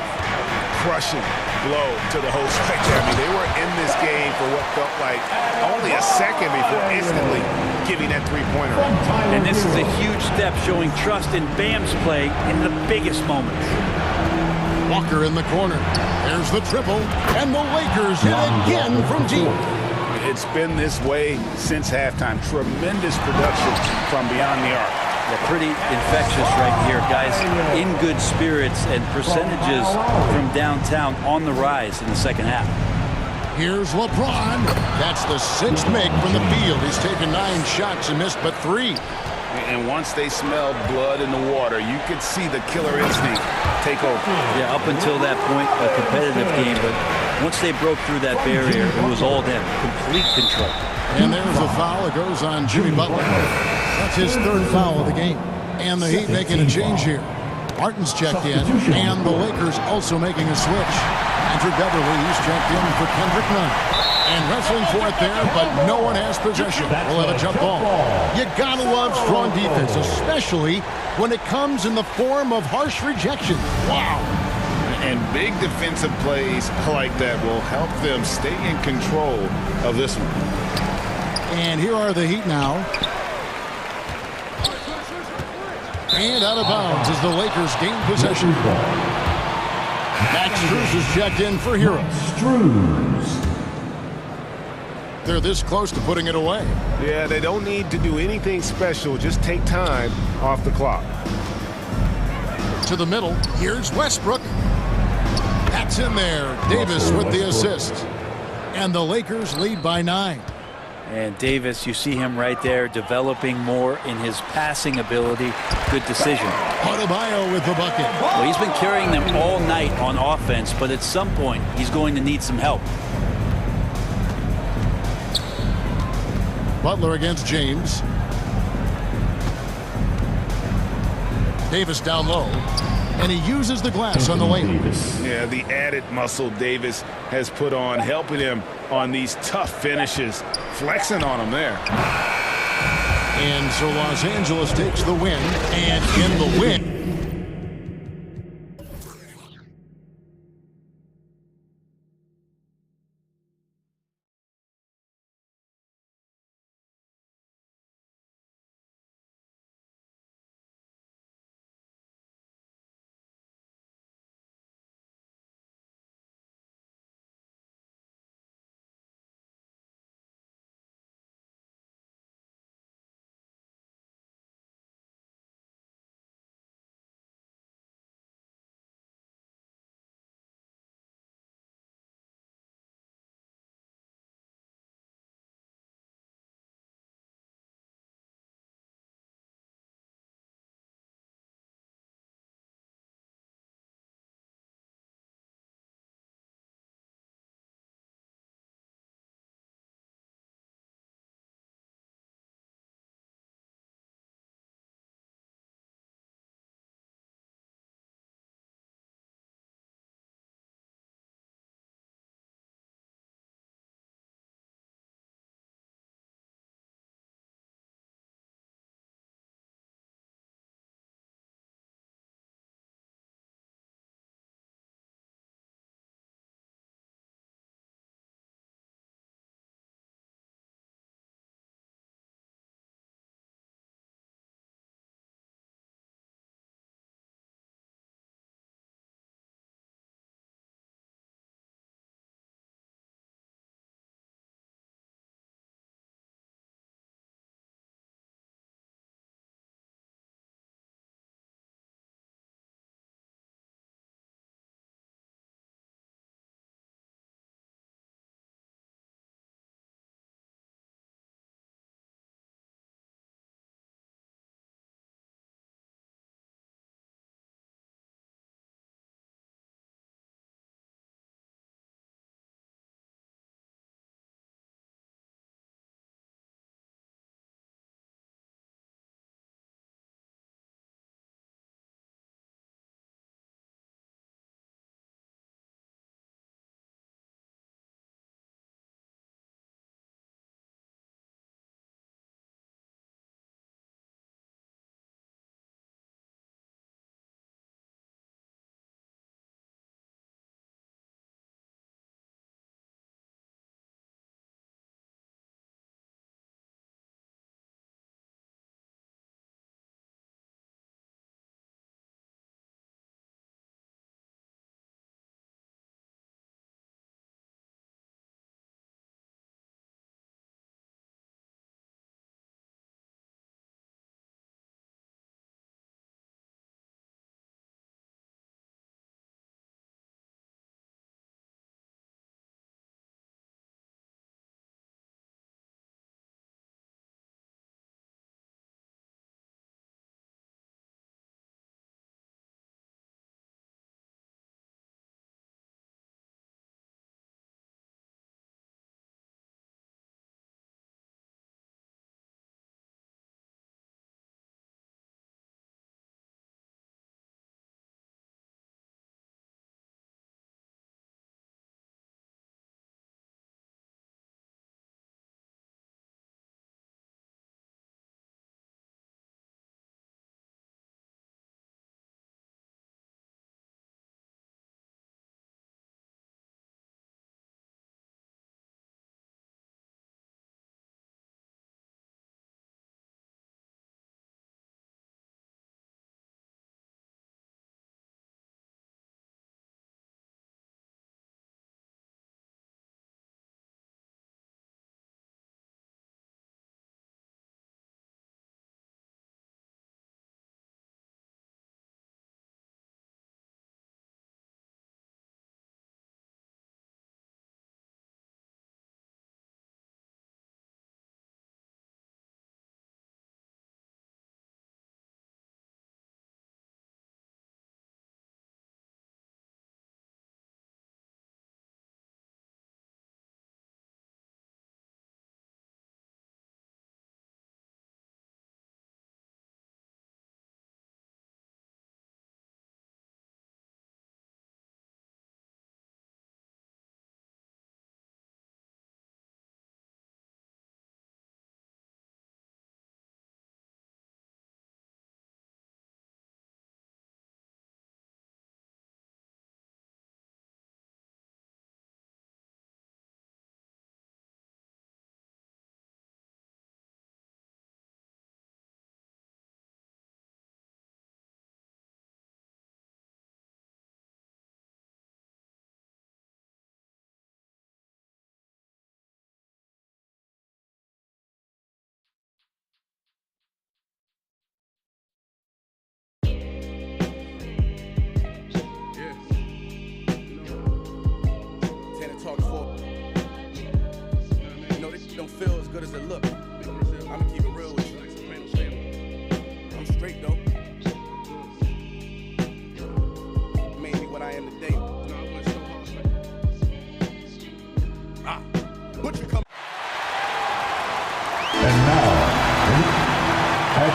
Crushing blow to the host right there. I mean, they were in this game for what felt like only a second before instantly giving that three-pointer. And this is a huge step showing trust in Bam's play in the biggest moments. Walker in the corner. There's the triple. And the Lakers hit again from deep. It's been this way since halftime. Tremendous production from beyond the arc. They're pretty infectious right here, guys. In good spirits and percentages from downtown on the rise in the second half. Here's LeBron. That's the 6th make from the field. He's taken 9 shots and missed but 3. And once they smelled blood in the water, you could see the killer instinct take over. Yeah, up until that point, a competitive game, but once they broke through that barrier, it was all them. Complete control. And there's a foul. It goes on Jimmy Butler. That's his 3rd foul of the game. And the Heat making a change here. Martin's checked in, and the Lakers also making a switch. Andrew Beverly, he's checked in for Kendrick Nunn. And wrestling for it there, but no one has possession. We'll have a jump ball. You gotta love strong defense, especially when it comes in the form of harsh rejection. Wow. And big defensive plays like that will help them stay in control of this one. And here are the Heat now. And out of bounds as the Lakers gain possession. Max Strus is checked in for Hero. They're this close to putting it away. Yeah, they don't need to do anything special. Just take time off the clock. To the middle. Here's Westbrook. That's in there. Davis with the assist. And the Lakers lead by 9. And Davis, you see him right there developing more in his passing ability. Good decision. Adebayo with the bucket. Well, he's been carrying them all night on offense, but at some point, he's going to need some help. Butler against James. Davis down low. And he uses the glass on the layup. Yeah, the added muscle Davis has put on, helping him on these tough finishes, flexing on him there. And so Los Angeles takes the win, and in the win,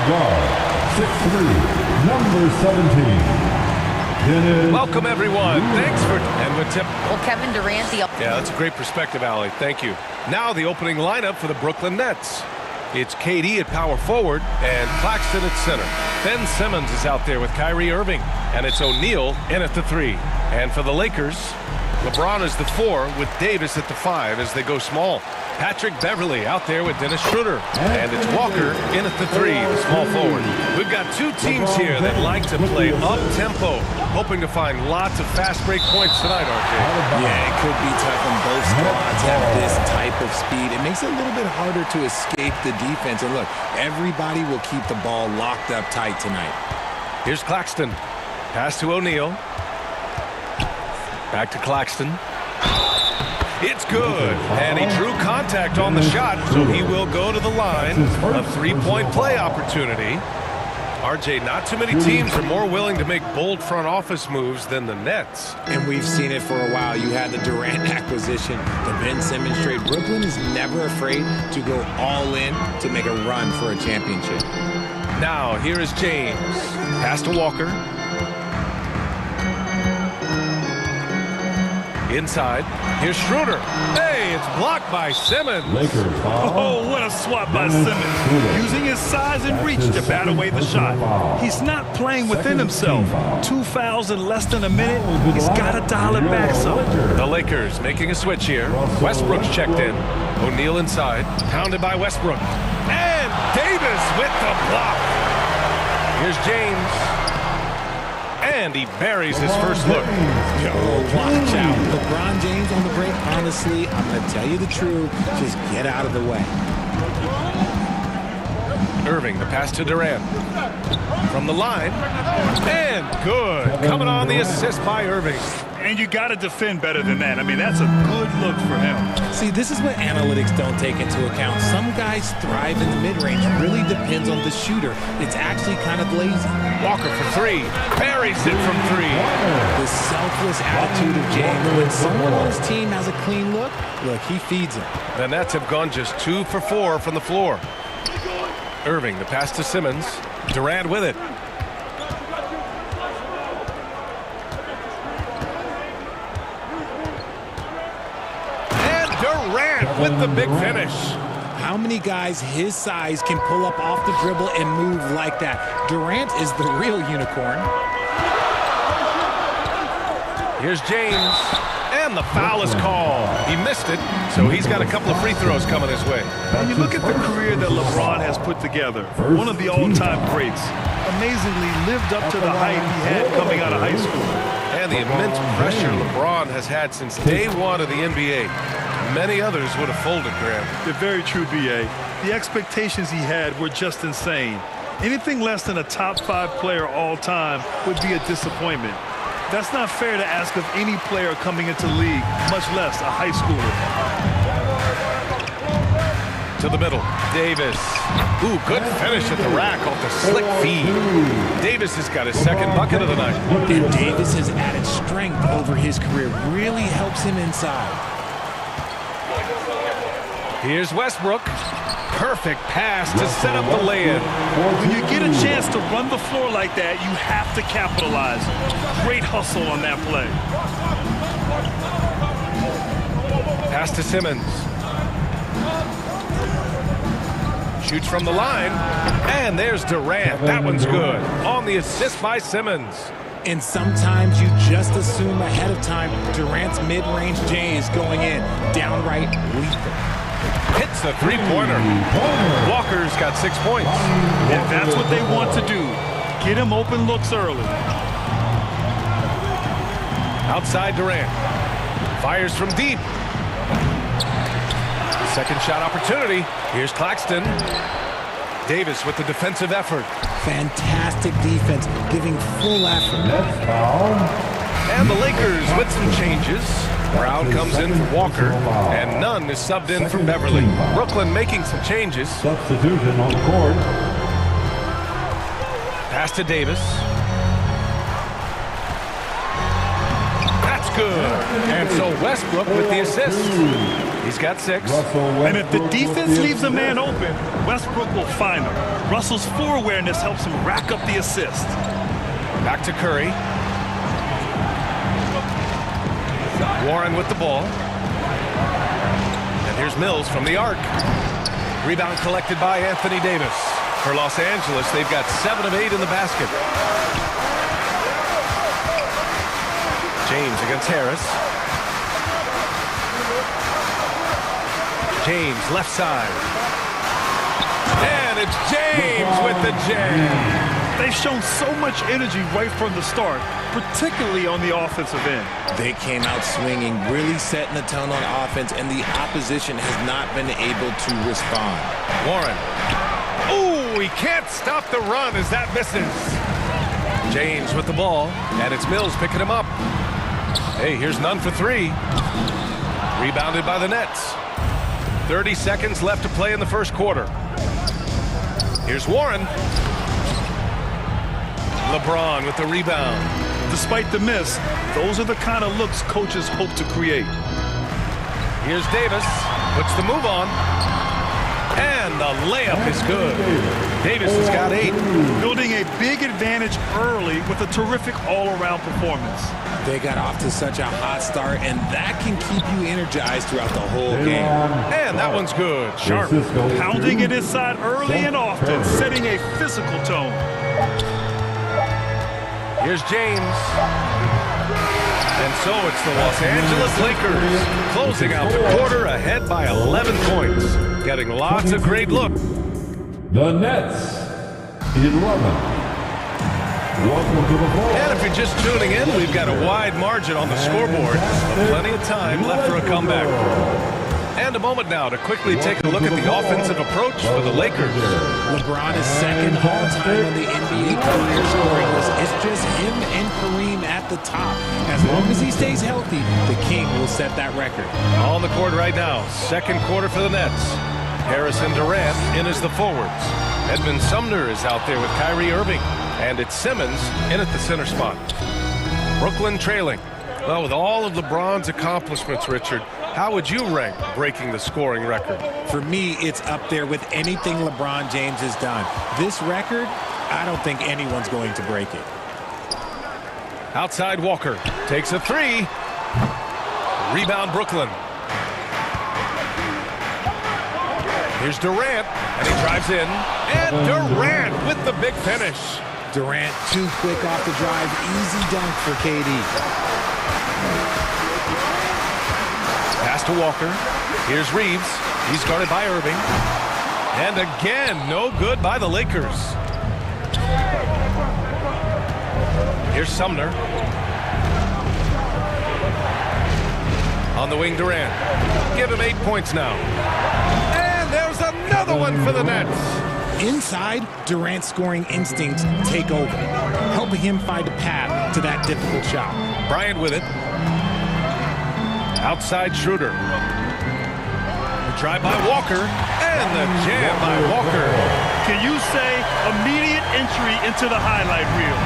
guard, 6'3", number 17. Welcome, everyone. Thanks for... And with tip... Well, Kevin Durant, the... Yeah, that's a great perspective, Allie. Thank you. Now the opening lineup for the Brooklyn Nets. It's KD at power forward and Claxton at center. Ben Simmons is out there with Kyrie Irving. And it's O'Neal in at the 3. And for the Lakers, LeBron is the 4 with Davis at the 5 as they go small. Patrick Beverly out there with Dennis Schroeder. And it's Walker in at the 3, the small forward. We've got two teams here that like to play up-tempo, hoping to find lots of fast break points tonight, RJ. Yeah, it could be tough when both squads have this type of speed. It makes it a little bit harder to escape the defense. And look, everybody will keep the ball locked up tight tonight. Here's Claxton. Pass to O'Neal. Back to Claxton. It's good, and he drew contact on the shot, so he will go to the line. A three-point play opportunity. RJ, not too many teams are more willing to make bold front office moves than the Nets. And we've seen it for a while. You had the Durant acquisition, the Ben Simmons trade. Brooklyn is never afraid to go all in to make a run for a championship. Now, here is James. Pass to Walker. Inside. Here's Schroeder. Hey, it's blocked by Simmons. Oh, what a swat by Simmons. Using his size and reach to bat away the shot. He's not playing within himself. 2 fouls in less than a minute. He's got to dial it back some. The Lakers making a switch here. Westbrook's checked in. O'Neal inside. Pounded by Westbrook. And Davis with the block. Here's James. And he buries his first look. Watch out. LeBron James on the break. Honestly, I'm going to tell you the truth. Just get out of the way. Irving, the pass to Durant. From the line. And good. Coming on the assist by Irving. And you got to defend better than that. I mean, that's a good look for him. See, this is what analytics don't take into account. Some guys thrive in the mid-range. It really depends on the shooter. It's actually kind of lazy. Walker for 3. Buries it from 3. The selfless attitude of James. When someone on his team has a clean look, he feeds it. The Nets have gone just 2 for 4 from the floor. Irving, the pass to Simmons. Durant with it. Durant with the big finish. How many guys his size can pull up off the dribble and move like that? Durant is the real unicorn. Here's James. And the foul is called. He missed it, so he's got a couple of free throws coming his way. When you look at the career that LeBron has put together, one of the all-time greats, amazingly lived up to the height he had coming out of high school. And the immense pressure LeBron has had since day one of the NBA. Many others would have folded, Graham. You're very true, B.A. The expectations he had were just insane. Anything less than a top 5 player all time would be a disappointment. That's not fair to ask of any player coming into the league, much less a high schooler. To the middle, Davis. Ooh, good finish at the rack off the slick feed. Davis has got his second bucket of the night. And Davis has added strength over his career. Really helps him inside. Here's Westbrook. Perfect pass to set up the lay-in. When you get a chance to run the floor like that, you have to capitalize. Great hustle on that play. Pass to Simmons. Shoots from the line. And there's Durant. That one's good. On the assist by Simmons. And sometimes you just assume ahead of time Durant's mid-range J is going in. Downright lethal. Hits the three-pointer. Walker's got 6 points. And that's what they want to do. Get him open looks early. Outside Durant. Fires from deep. Second shot opportunity. Here's Claxton. Davis with the defensive effort. Fantastic defense, giving full effort. And the Lakers with some changes. Brown comes in for Walker, and Nunn is subbed in for Beverly. Brooklyn making some changes. Substitution on the court. Pass to Davis. That's good. And so Westbrook with the assist. He's got 6. And if the defense leaves a man open, Westbrook will find him. Russell's floor awareness helps him rack up the assist. Back to Curry. Warren with the ball. And here's Mills from the arc. Rebound collected by Anthony Davis. For Los Angeles, they've got 7 of 8 in the basket. James against Harris. James left side. And it's James with the jam. They've shown so much energy right from the start, particularly on the offensive end. They came out swinging, really setting the tone on offense, and the opposition has not been able to respond. Warren. Ooh, he can't stop the run as that misses. James with the ball, and it's Mills picking him up. Hey, here's none for 3. Rebounded by the Nets. 30 seconds left to play in the first quarter. Here's Warren. LeBron with the rebound. Despite the miss, those are the kind of looks coaches hope to create. Here's Davis. Puts the move on. And the layup is good. Davis has got 8. Building a big advantage early with a terrific all-around performance. They got off to such a hot start, and that can keep you energized throughout the whole game. And that one's good. Sharp. Pounding it inside early and often, setting a physical tone. Here's James. And so it's the Los Angeles Lakers closing out the quarter ahead by 11 points. Getting lots of great looks. The Nets, 11. Welcome to the ball. And if you're just tuning in, we've got a wide margin on the scoreboard, but plenty of time left for a comeback. And a moment now to quickly take a look at the offensive approach for the Lakers. LeBron is second all-time on the NBA career scoring list. It's just him and Kareem at the top. As long as he stays healthy, the King will set that record. On the court right now, second quarter for the Nets. Harrison Durant in as the forwards. Edmund Sumner is out there with Kyrie Irving. And it's Simmons in at the center spot. Brooklyn trailing. Well, with all of LeBron's accomplishments, Richard, how would you rank breaking the scoring record? For me, it's up there with anything LeBron James has done. This record, I don't think anyone's going to break it. Outside Walker takes a 3. Rebound Brooklyn. Here's Durant, and he drives in. And Durant with the big finish. Durant too quick off the drive. Easy dunk for KD. Pass to Walker. Here's Reeves. He's guarded by Irving. And again, no good by the Lakers. Here's Sumner. On the wing, Durant. Give him 8 points now. And there's another one for the Nets. Inside, Durant's scoring instincts take over, helping him find a path to that difficult shot. Bryant with it. Outside Schroeder. Try by Walker, and the jam by Walker. Can you say immediate entry into the highlight reel?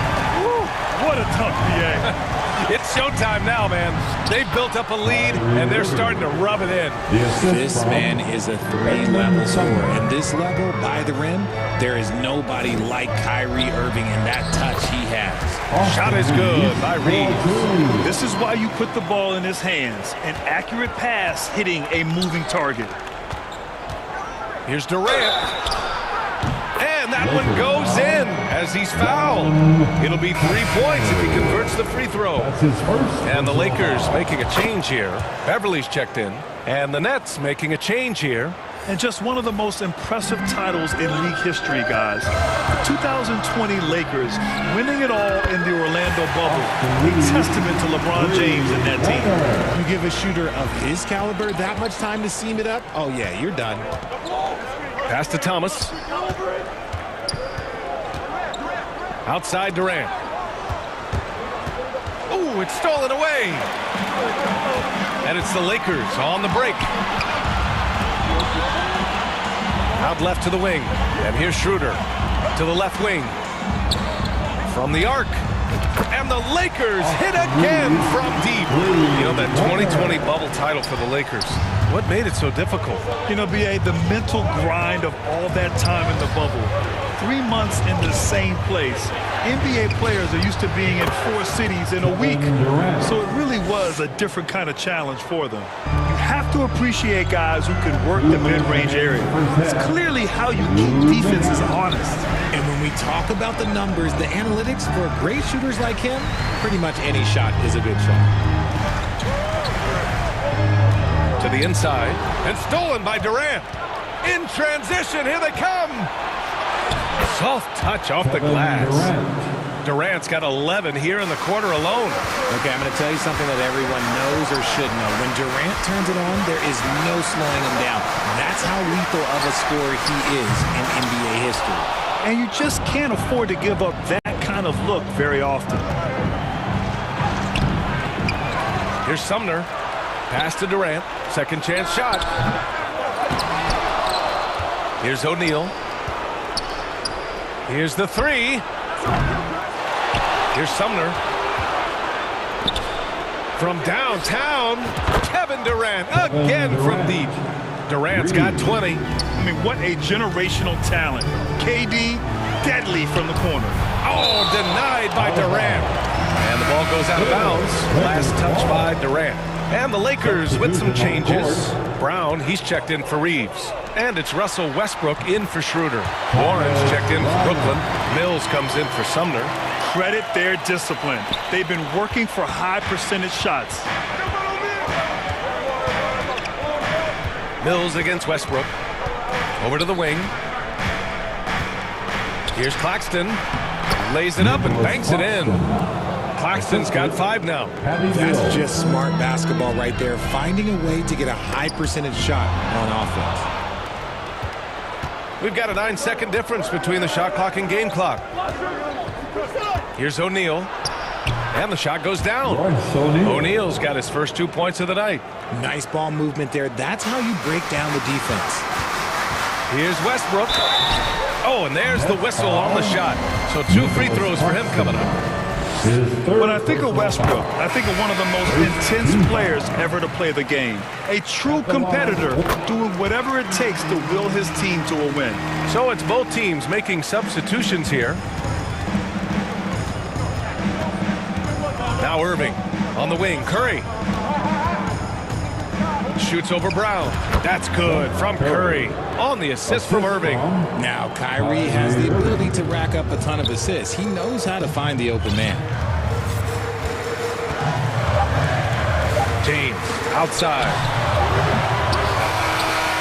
Woo, what a tough BA. It's showtime now, man. They've built up a lead, and they're starting to rub it in. This man is a 3-level scorer. And this level, by the rim, there is nobody like Kyrie Irving in that touch he has. Shot is good by Reeves. This is why you put the ball in his hands. An accurate pass hitting a moving target. Here's Durant. And that one goes in as he's fouled. It'll be 3 points if he converts the free throw. And the Lakers making a change here. Beverly's checked in. And the Nets making a change here. And just one of the most impressive titles in league history, guys. The 2020 Lakers winning it all in the Orlando bubble. A testament to LeBron James and that team. You give a shooter of his caliber that much time to seam it up? Oh, yeah, you're done. Pass to Thomas. Outside Durant. Ooh, it's stolen away. And it's the Lakers on the break. Out left to the wing. And here's Schroeder to the left wing. From the arc. And the Lakers hit again from deep. You know, that 2020 bubble title for the Lakers. What made it so difficult? You know, B.A., the mental grind of all that time in the bubble. 3 months in the same place. NBA players are used to being in 4 cities in a week. So it really was a different kind of challenge for them. You have to appreciate guys who can work the mid-range area. It's clearly how you keep defenses honest. And when we talk about the numbers, the analytics for great shooters like him, pretty much any shot is a good shot. To the inside, and stolen by Durant. In transition, here they come. Soft touch off the glass. Durant's got 11 here in the quarter alone. Okay, I'm going to tell you something that everyone knows or should know. When Durant turns it on, there is no slowing him down. That's how lethal of a scorer he is in NBA history. And you just can't afford to give up that kind of look very often. Here's Sumner. Pass to Durant. Second chance shot. Here's O'Neal. Here's the three. Here's Sumner. From downtown, Kevin Durant again from deep. Durant's got 20. I mean, what a generational talent. KD, deadly from the corner. Oh, denied by Durant. And the ball goes out of bounds. Last touch by Durant. And the Lakers with some changes. Brown, he's checked in for Reeves. And it's Russell Westbrook in for Schroeder. Warren's checked in for Brooklyn. Mills comes in for Sumner. Credit their discipline. They've been working for high percentage shots. Mills against Westbrook. Over to the wing. Here's Claxton. Lays it up and banks it in. Claxton's got 5 now. That's just smart basketball right there, finding a way to get a high percentage shot on offense. We've got a 9-second difference between the shot clock and game clock. Here's O'Neal. And the shot goes down. O'Neal's got his first 2 points of the night. Nice ball movement there. That's how you break down the defense. Here's Westbrook. Oh, and there's the whistle on the shot. So 2 free throws for him coming up. When I think of Westbrook, I think of one of the most intense players ever to play the game. A true competitor doing whatever it takes to will his team to a win. So it's both teams making substitutions here. Now Irving on the wing. Curry. Shoots over Brown. That's good from Curry. On the assist from Irving. Now Kyrie has the ability to rack up a ton of assists. He knows how to find the open man. James outside.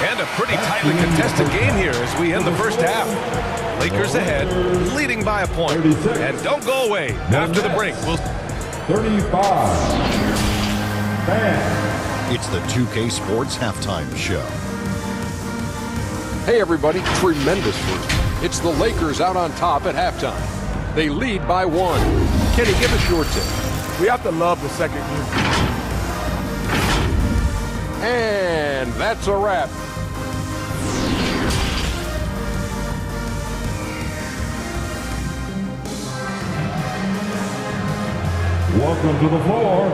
And a pretty tightly contested game here as we end the first half. Lakers ahead, leading by a point. And don't go away after the break. 35. It's the 2K Sports Halftime Show. Hey everybody, tremendous first. It's the Lakers out on top at halftime. They lead by 1. Kenny, give us your tip. We have to love the second unit. And that's a wrap. Welcome to the floor.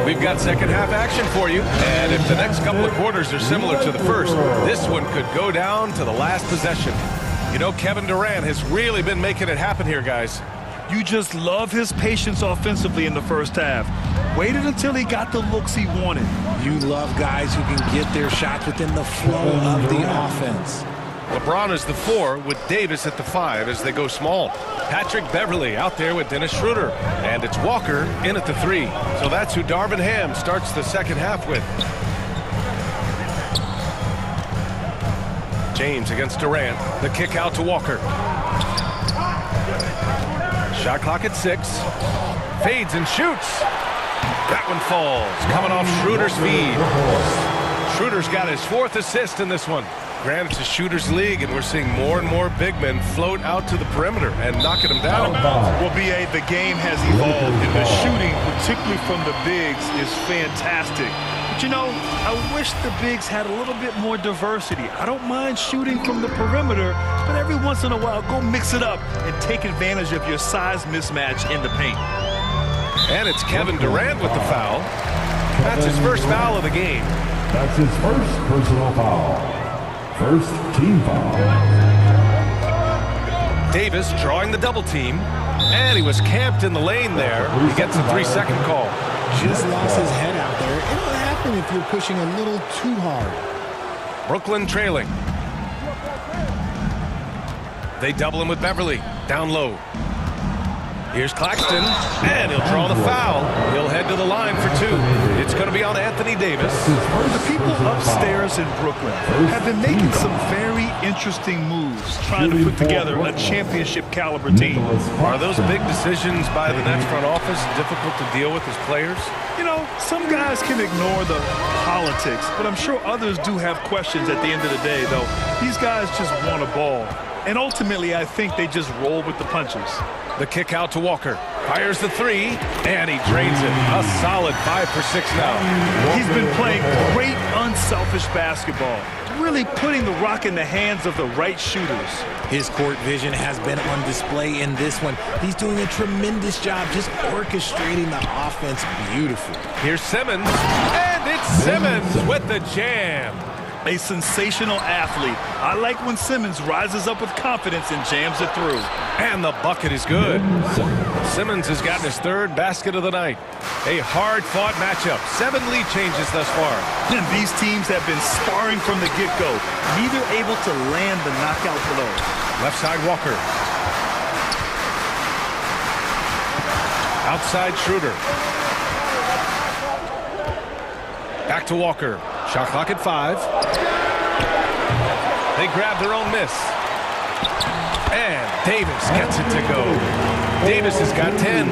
We've got second half action for you. And if the next couple of quarters are similar to the first, this one could go down to the last possession. You know, Kevin Durant has really been making it happen here, guys. You just love his patience offensively in the first half. Waited until he got the looks he wanted. You love guys who can get their shots within the flow of the offense. LeBron is the 4 with Davis at the 5 as they go small. Patrick Beverly out there with Dennis Schroeder. And it's Walker in at the 3. So that's who Darvin Ham starts the second half with. James against Durant. The kick out to Walker. Shot clock at 6. Fades and shoots. That one falls. Coming off Schroeder's feed. Schroeder's got his 4th assist in this one. Granted, it's a shooter's league, and we're seeing more and more big men float out to the perimeter and knocking them down. Well, B.A., the game has evolved, and the shooting, particularly from the bigs, is fantastic. But, you know, I wish the bigs had a little bit more diversity. I don't mind shooting from the perimeter, but every once in a while, go mix it up and take advantage of your size mismatch in the paint. And it's Kevin Durant with the foul. That's his first foul of the game. That's his first personal foul. First team foul. Davis drawing the double team. And he was camped in the lane there. He gets a 3-second call. Just lost his head out there. It'll happen if you're pushing a little too hard. Brooklyn trailing. They double him with Beverly. Down low. Here's Claxton, and he'll draw the foul. He'll head to the line for 2. It's going to be on Anthony Davis. The people upstairs in Brooklyn have been making some very interesting moves, trying to put together a championship-caliber team. Are those big decisions by the Nets front office difficult to deal with as players? You know, some guys can ignore the politics, but I'm sure others do have questions at the end of the day, though. These guys just want a ball. And ultimately, I think they just roll with the punches. The kick out to Walker. Fires the 3, and he drains it. A solid 5 for 6 now. He's been playing great, unselfish basketball. Really putting the rock in the hands of the right shooters. His court vision has been on display in this one. He's doing a tremendous job just orchestrating the offense beautifully. Here's Simmons, and it's Simmons with the jam. A sensational athlete. I like when Simmons rises up with confidence and jams it through. And the bucket is good. Simmons has gotten his 3rd basket of the night. A hard-fought matchup. 7 lead changes thus far. And these teams have been sparring from the get-go. Neither able to land the knockout blow. Left side Walker. Outside Schroeder. Back to Walker. Shot clock at 5. They grab their own miss. And Davis gets it to go. Davis has got 10.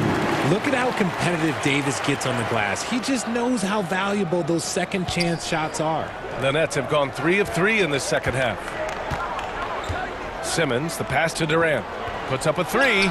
Look at how competitive Davis gets on the glass. He just knows how valuable those second chance shots are. The Nets have gone 3 of 3 in this second half. Simmons, the pass to Durant. Puts up a 3.